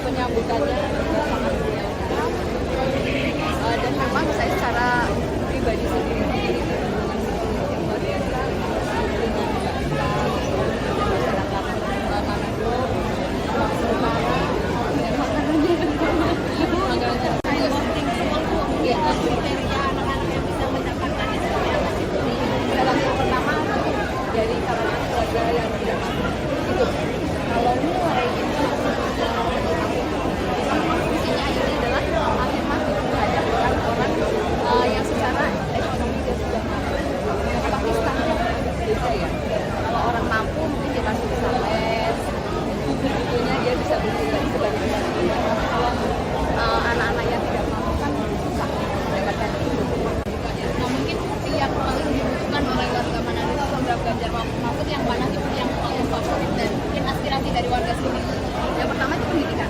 Penyambutannya juga sangat welcome. Dan memang saya secara pribadi sendiri memiliki hubungan yang luar biasa dengan masyarakat Manado, Sulawesi Utara, dan makanannya Kriteria anak-anak yang bisa mendapatkan seperti apa sih? dalam yang pertama dari kalangan keluarga yang tidak mampu itu kalau mulai itu fungsinya ini adalah afirmatif terhadap orang-orang yang secara ekonomi dia sudah mampu. Tapi standar beda ya. Kalau orang mampu mungkin dia masih bisa les, buku-bukunya dia bisa beli sebagai kalau anak-anak yang tidak mampu kan susah mendapatkan itu. Nah, mungkin yang paling dibutuhkan oleh warga Manado itu program Ganjar Mahfud yang mana sih yang paling favorit dan mungkin aspirasi dari warga sini? Yang pertama itu pendidikan.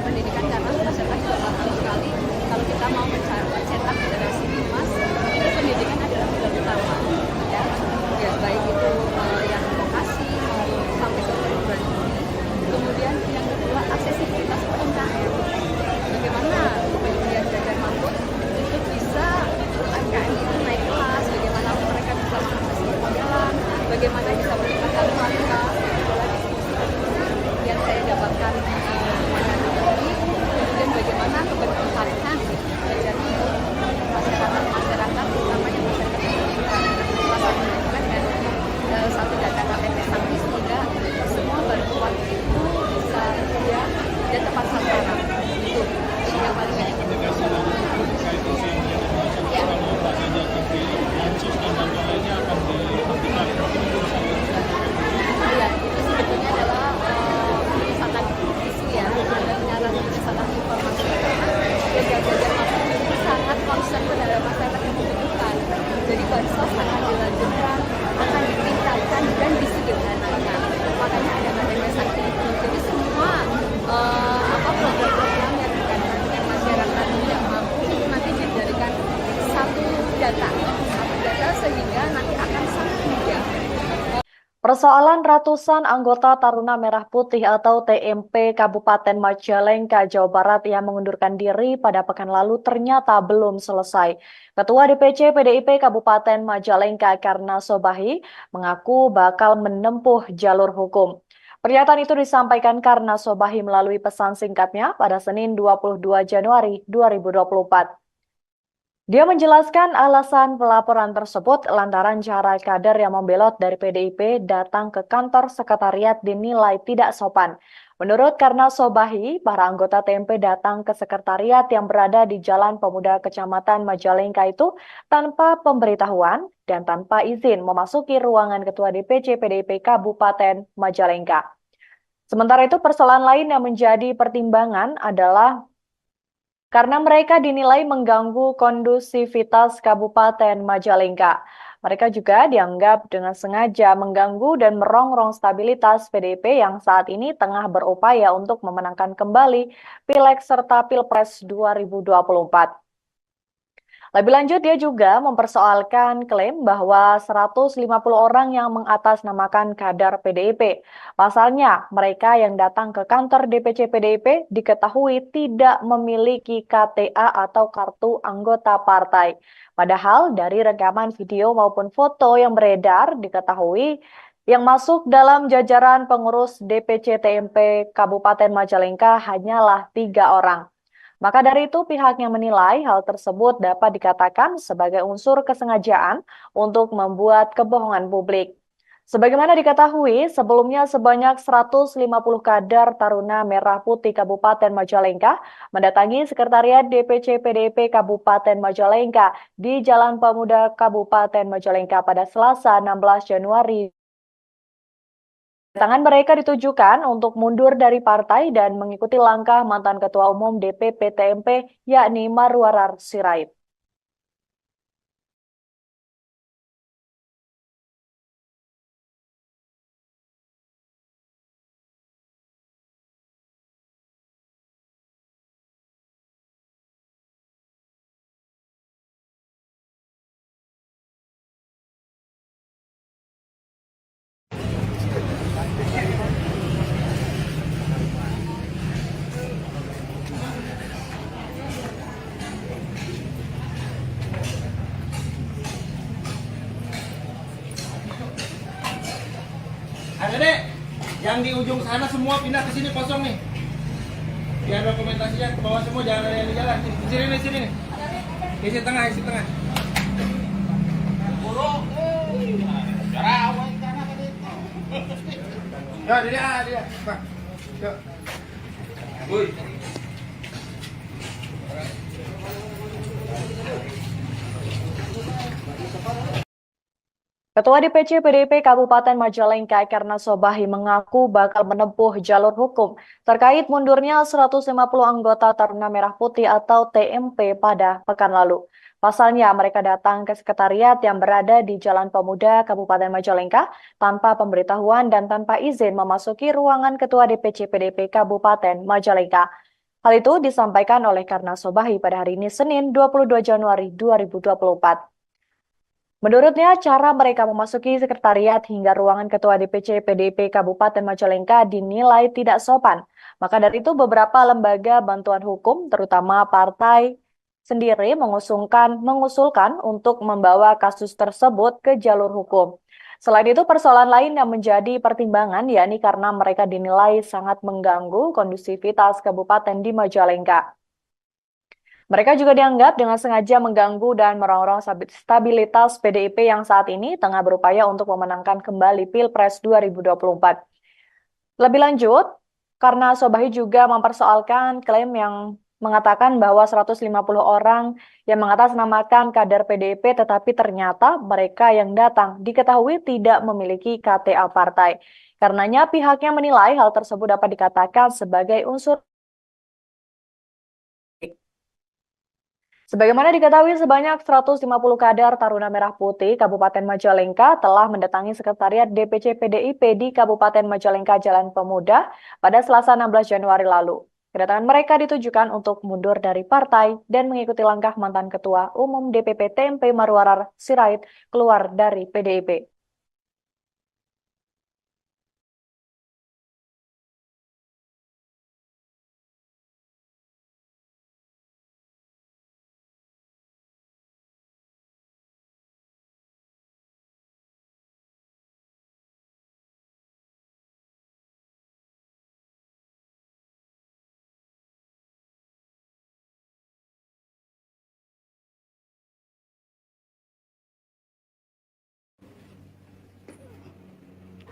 Pendidikan karena masyarakat juga tahu sekali kalau kita mau mencetak generasi emas itu pendidikan adalah pilar utama. Ya baik itu yang vokasi maupun sampai ke perguruan tinggi. Kemudian yang kedua aksesibilitas UMKM. Bagaimana kemudian Ganjar Mahfud itu bisa UMKM itu naik kelas, bagaimana mereka bisa mengakses permodalan, bagaimana bisa meningkatkan kualitas, yang saya dapatkan ini, kemudian bagaimana keberpihakan terjadi masyarakat terutama yang masyarakat yang meningkat dan satu data KTP Sangki sehingga semua bantuan itu bisa dia dan tepat sasaran itu yang paling banyak ya itu sebetulnya adalah penyesatan isu ya dan penyaluran penyesatan informasi dan Ganjar Mahfud itu sangat concern terhadap masyarakat yang membutuhkan. Jadi bansos akan dilanjutkan, akan ditingkatkan dan disederhanakan. Makanya ada KTP Sakti itu. Jadi semua program-program yang berkaitan dengan masyarakat tidak mampu itu nanti dijadikan satu data sehingga nanti akan sangat mudah. Persoalan ratusan anggota Taruna Merah Putih atau TMP Kabupaten Majalengka, Jawa Barat yang mengundurkan diri pada pekan lalu ternyata belum selesai. Ketua DPC PDIP Kabupaten Majalengka Karna Sobahi mengaku bakal menempuh jalur hukum. Pernyataan itu disampaikan Karna Sobahi melalui pesan singkatnya pada Senin 22 Januari 2024. Dia menjelaskan alasan pelaporan tersebut lantaran cara kader yang membelot dari PDIP datang ke kantor sekretariat dinilai tidak sopan. Menurut Karna Sobahi, para anggota TMP datang ke sekretariat yang berada di Jalan Pemuda Kecamatan Majalengka itu tanpa pemberitahuan dan tanpa izin memasuki ruangan Ketua DPC PDIP Kabupaten Majalengka. Sementara itu, persoalan lain yang menjadi pertimbangan adalah karena mereka dinilai mengganggu kondusivitas Kabupaten Majalengka. Mereka juga dianggap dengan sengaja mengganggu dan merongrong stabilitas PDIP yang saat ini tengah berupaya untuk memenangkan kembali Pileg serta Pilpres 2024. Lebih lanjut, dia juga mempersoalkan klaim bahwa 150 orang yang mengatasnamakan kader PDIP. Pasalnya, mereka yang datang ke kantor DPC PDIP diketahui tidak memiliki KTA atau kartu anggota partai. Padahal dari rekaman video maupun foto yang beredar diketahui Yang masuk dalam jajaran pengurus DPC TMP Kabupaten Majalengka hanyalah 3 orang. Maka dari itu pihaknya menilai hal tersebut dapat dikatakan sebagai unsur kesengajaan untuk membuat kebohongan publik. Sebagaimana diketahui, sebelumnya sebanyak 150 kader Taruna Merah Putih Kabupaten Majalengka mendatangi Sekretariat DPC PDIP Kabupaten Majalengka di Jalan Pemuda Kabupaten Majalengka pada Selasa 16 Januari. Kedatangan mereka ditujukan untuk mundur dari partai dan mengikuti langkah mantan Ketua Umum DPP TMP yakni Marwarar Sirait. Adek, yang di ujung sana semua pindah ke sini kosong nih. Biar dokumentasinya ke bawah semua, jangan ada yang di jalan. Di sini nih, sini nih. Isi tengah, isi tengah. Ya, dia. Pak. Yuk. Woi. Ketua DPC PDIP Kabupaten Majalengka Karna Sobahi mengaku bakal menempuh jalur hukum terkait mundurnya 150 anggota Taruna Merah Putih atau TMP pada pekan lalu. Pasalnya mereka datang ke sekretariat yang berada di Jalan Pemuda Kabupaten Majalengka tanpa pemberitahuan dan tanpa izin memasuki ruangan Ketua DPC PDIP Kabupaten Majalengka. Hal itu disampaikan oleh Karna Sobahi pada hari ini Senin 22 Januari 2024. Menurutnya, cara mereka memasuki sekretariat hingga ruangan Ketua DPC PDIP Kabupaten Majalengka dinilai tidak sopan. Maka dari itu beberapa lembaga bantuan hukum, terutama partai sendiri mengusulkan untuk membawa kasus tersebut ke jalur hukum. Selain itu, persoalan lain yang menjadi pertimbangan yakni karena mereka dinilai sangat mengganggu kondusivitas kabupaten di Majalengka. Mereka juga dianggap dengan sengaja mengganggu dan merongrong stabilitas PDIP yang saat ini tengah berupaya untuk memenangkan kembali Pilpres 2024. Lebih lanjut, karena Sobahi juga mempersoalkan klaim yang mengatakan bahwa 150 orang yang mengatasnamakan kader PDIP tetapi ternyata mereka yang datang diketahui tidak memiliki KTA partai. Karenanya pihaknya menilai hal tersebut dapat dikatakan sebagai unsur. Sebagaimana diketahui, sebanyak 150 kader Taruna Merah Putih Kabupaten Majalengka telah mendatangi Sekretariat DPC PDIP di Kabupaten Majalengka Jalan Pemuda pada Selasa 16 Januari lalu. Kedatangan mereka ditujukan untuk mundur dari partai dan mengikuti langkah mantan Ketua Umum DPP TMP Marwarar Sirait keluar dari PDIP.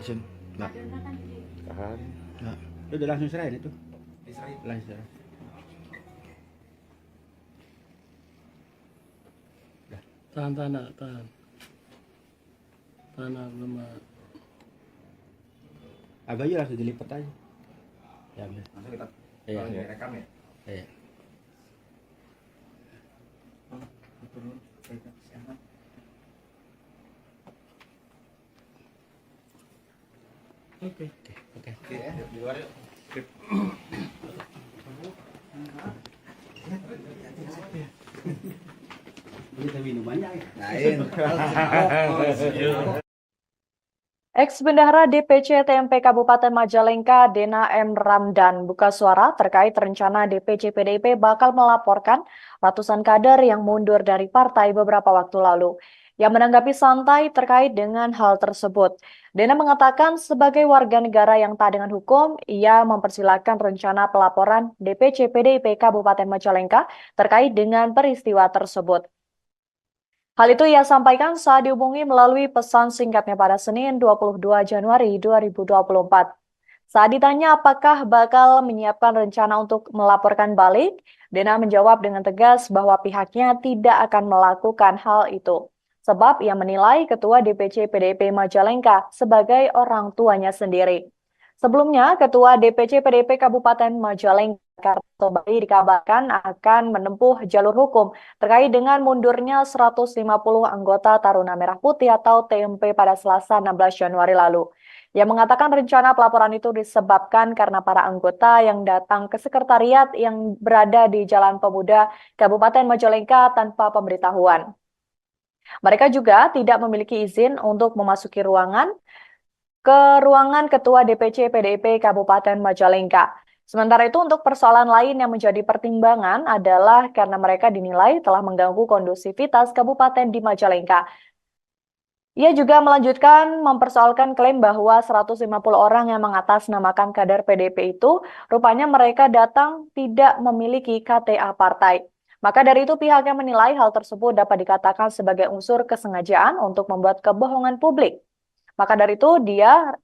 Isin. Nah. Tahan. Nah. Udah langsung serahin itu. Langsung serahin. Tahan, tahan. Tahan, lemah. Agak aja langsung dilipat aja. Ya, ambil. Langsung kita Iya. rekam ya. Iya. Oke. Oke. Di luar yuk. Grip. Kita minumannya. Lain. Ex-Bendahara DPC TMP Kabupaten Majalengka, Dena M. Ramdan, buka suara terkait rencana DPC PDIP bakal melaporkan ratusan kader yang mundur dari partai beberapa waktu lalu. yang menanggapi santai terkait dengan hal tersebut. Dena mengatakan sebagai warga negara yang taat dengan hukum, ia mempersilahkan rencana pelaporan DPC PDIP Kabupaten Majalengka terkait dengan peristiwa tersebut. Hal itu ia sampaikan saat dihubungi melalui pesan singkatnya pada Senin 22 Januari 2024. Saat ditanya apakah bakal menyiapkan rencana untuk melaporkan balik, Dena menjawab dengan tegas bahwa pihaknya tidak akan melakukan hal itu. Sebab ia menilai Ketua DPC PDIP Majalengka sebagai orang tuanya sendiri. Sebelumnya, Ketua DPC PDIP Kabupaten Majalengka Karto Bali dikabarkan akan menempuh jalur hukum terkait dengan mundurnya 150 anggota Taruna Merah Putih atau TMP pada Selasa 16 Januari lalu. Ia mengatakan rencana pelaporan itu disebabkan karena para anggota yang datang ke sekretariat yang berada di Jalan Pemuda Kabupaten Majalengka tanpa pemberitahuan. Mereka juga tidak memiliki izin untuk memasuki ruangan Ketua DPC PDIP Kabupaten Majalengka. Sementara itu untuk persoalan lain yang menjadi pertimbangan adalah karena mereka dinilai telah mengganggu kondusivitas kabupaten di Majalengka. Ia juga melanjutkan mempersoalkan klaim bahwa 150 orang yang mengatasnamakan kader PDIP itu rupanya mereka datang tidak memiliki KTA partai. Maka dari itu pihaknya menilai hal tersebut dapat dikatakan sebagai unsur kesengajaan untuk membuat kebohongan publik. Maka dari itu dia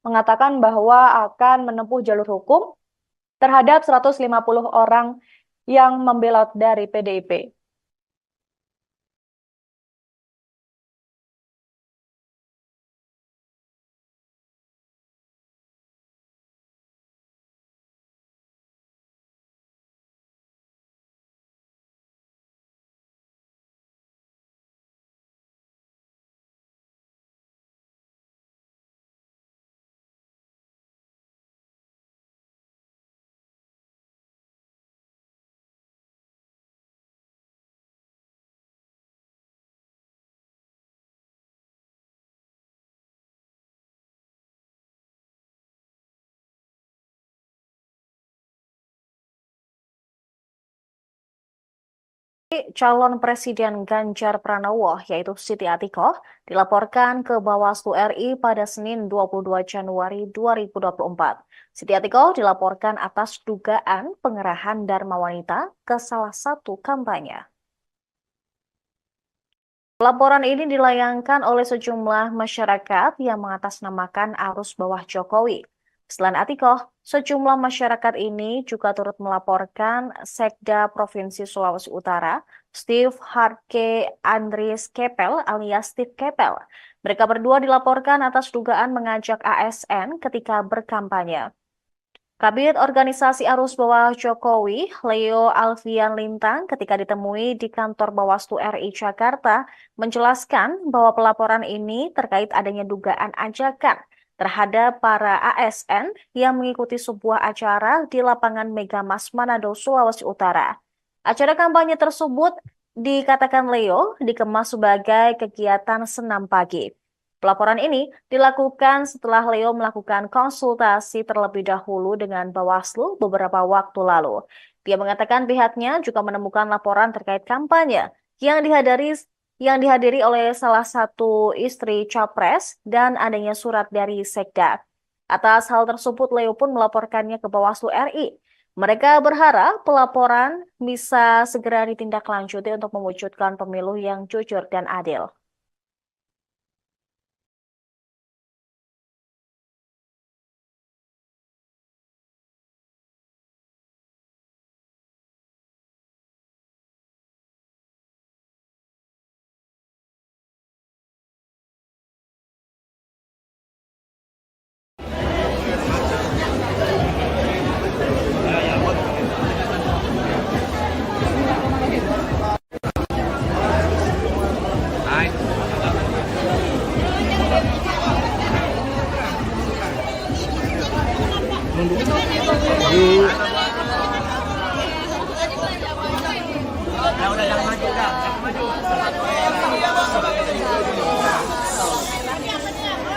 mengatakan bahwa akan menempuh jalur hukum terhadap 150 orang yang membelot dari PDIP. Calon Presiden Ganjar Pranowo, yaitu Siti Atikoh, dilaporkan ke Bawaslu RI pada Senin 22 Januari 2024. Siti Atikoh dilaporkan atas dugaan pengerahan Dharma Wanita ke salah satu kampanye. Laporan ini dilayangkan oleh sejumlah masyarakat yang mengatasnamakan arus bawah Jokowi. Selain Atikoh, sejumlah masyarakat ini juga turut melaporkan Sekda Provinsi Sulawesi Utara, Steve Hartke Andries Kepel alias Steve Kepel. Mereka berdua dilaporkan atas dugaan mengajak ASN ketika berkampanye. Kabid Organisasi Arus Bawah Jokowi, Leo Alfian Lintang, ketika ditemui di kantor Bawaslu RI Jakarta, menjelaskan bahwa pelaporan ini terkait adanya dugaan ajakan terhadap para ASN yang mengikuti sebuah acara di lapangan Megamas Manado, Sulawesi Utara. Acara kampanye tersebut dikatakan Leo dikemas sebagai kegiatan senam pagi. Pelaporan ini dilakukan setelah Leo melakukan konsultasi terlebih dahulu dengan Bawaslu beberapa waktu lalu. Dia mengatakan pihaknya juga menemukan laporan terkait kampanye yang dihadiri oleh salah satu istri Capres dan adanya surat dari Sekda. Atas hal tersebut, Leo pun melaporkannya ke Bawaslu RI. Mereka berharap pelaporan bisa segera ditindaklanjuti untuk mewujudkan pemilu yang jujur dan adil.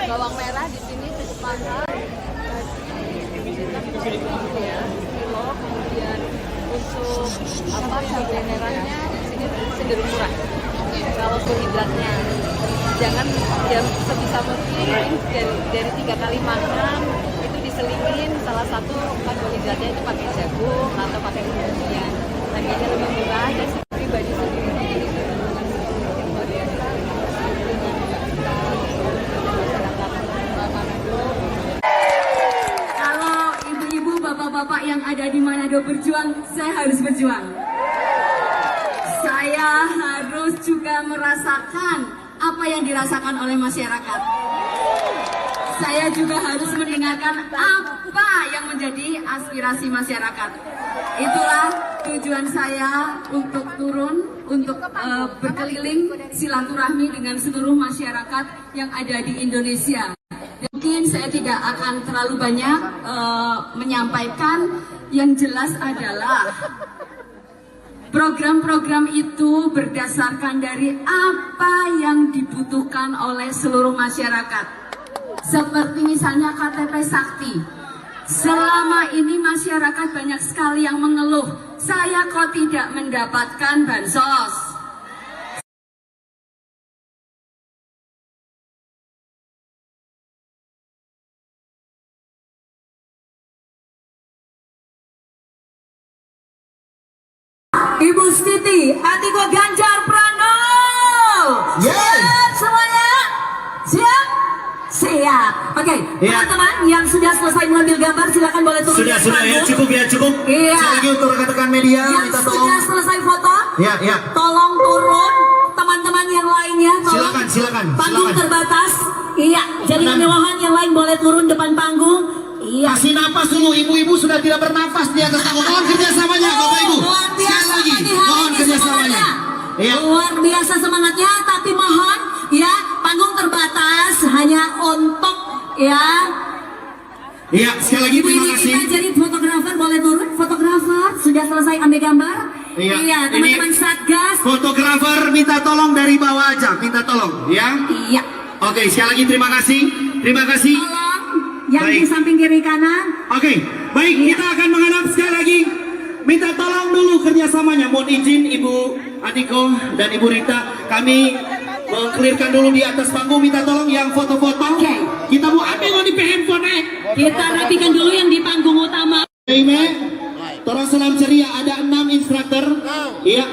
Bawang merah di sini cukup mahal, kilo, kemudian untuk apa cabai merahnya di sini ini cenderung murah. Kalau karbohidratnya jangan sebisa mungkin dari 3 kali makan itu diselingin salah satu karbohidratnya itu pakai jagung atau pakai kemudian harganya lebih murah dan pribadi sendiri itu dengan sedikit modern Kalau ibu-ibu, bapak-bapak yang ada di Manado berjuang, saya harus berjuang. Saya harus juga merasakan apa yang dirasakan oleh masyarakat. Saya juga harus mendengarkan apa yang menjadi aspirasi masyarakat. Itulah tujuan saya untuk turun, untuk berkeliling silaturahmi dengan seluruh masyarakat yang ada di Indonesia. Mungkin saya tidak akan terlalu banyak menyampaikan, yang jelas adalah program-program itu berdasarkan dari apa yang dibutuhkan oleh seluruh masyarakat. Seperti misalnya KTP Sakti. Selama ini masyarakat banyak sekali yang mengeluh, saya kok tidak mendapatkan bansos. Ibu Siti, Atiko Ganjar Pranowo. Siap semuanya? Siap? Siap. Oke, teman-teman yang sudah selesai mengambil gambar silakan boleh turun. Sudah ya, cukup ya, cukup. Iya. Sekali lagi untuk rekan-rekan media, Yang minta sudah tolong. selesai foto, Ya. tolong turun. Teman-teman yang lainnya, tolong. Silakan. Panggung terbatas. Iya, jadi Tenang. kemewahan yang lain boleh turun depan panggung. Iya. Kasih napas dulu, ibu-ibu sudah tidak bernafas di atas panggung. Mohon kerjasamanya, Bapak Ibu. Luar Sekali biasa lagi, pagi hari mohon ini kerjasamanya. semangatnya. Iya. Luar biasa semangatnya, tapi mohon ya panggung terbatas hanya untuk ya. Iya, sekali lagi Ibu terima ini kasih. kita jadi fotografer boleh turun. Fotografer sudah selesai ambil gambar. Iya, teman-teman ini Satgas. Fotografer minta tolong dari bawah aja, minta tolong, ya. Iya. Oke, sekali lagi terima kasih. Terima kasih. Tolong yang Baik. di samping kiri kanan. Oke, baik, kita akan menghadap sekali lagi. Minta tolong dulu kerjasamanya. Mohon izin Ibu Adiko dan Ibu Rita, kami mengklirkan dulu di atas panggung. Minta tolong yang foto-foto. Oke. Kita mau ambil di handphone. Kita rapikan dulu yang di panggung utama. Tolong salam ceria, ada 6 instruktur. Iya,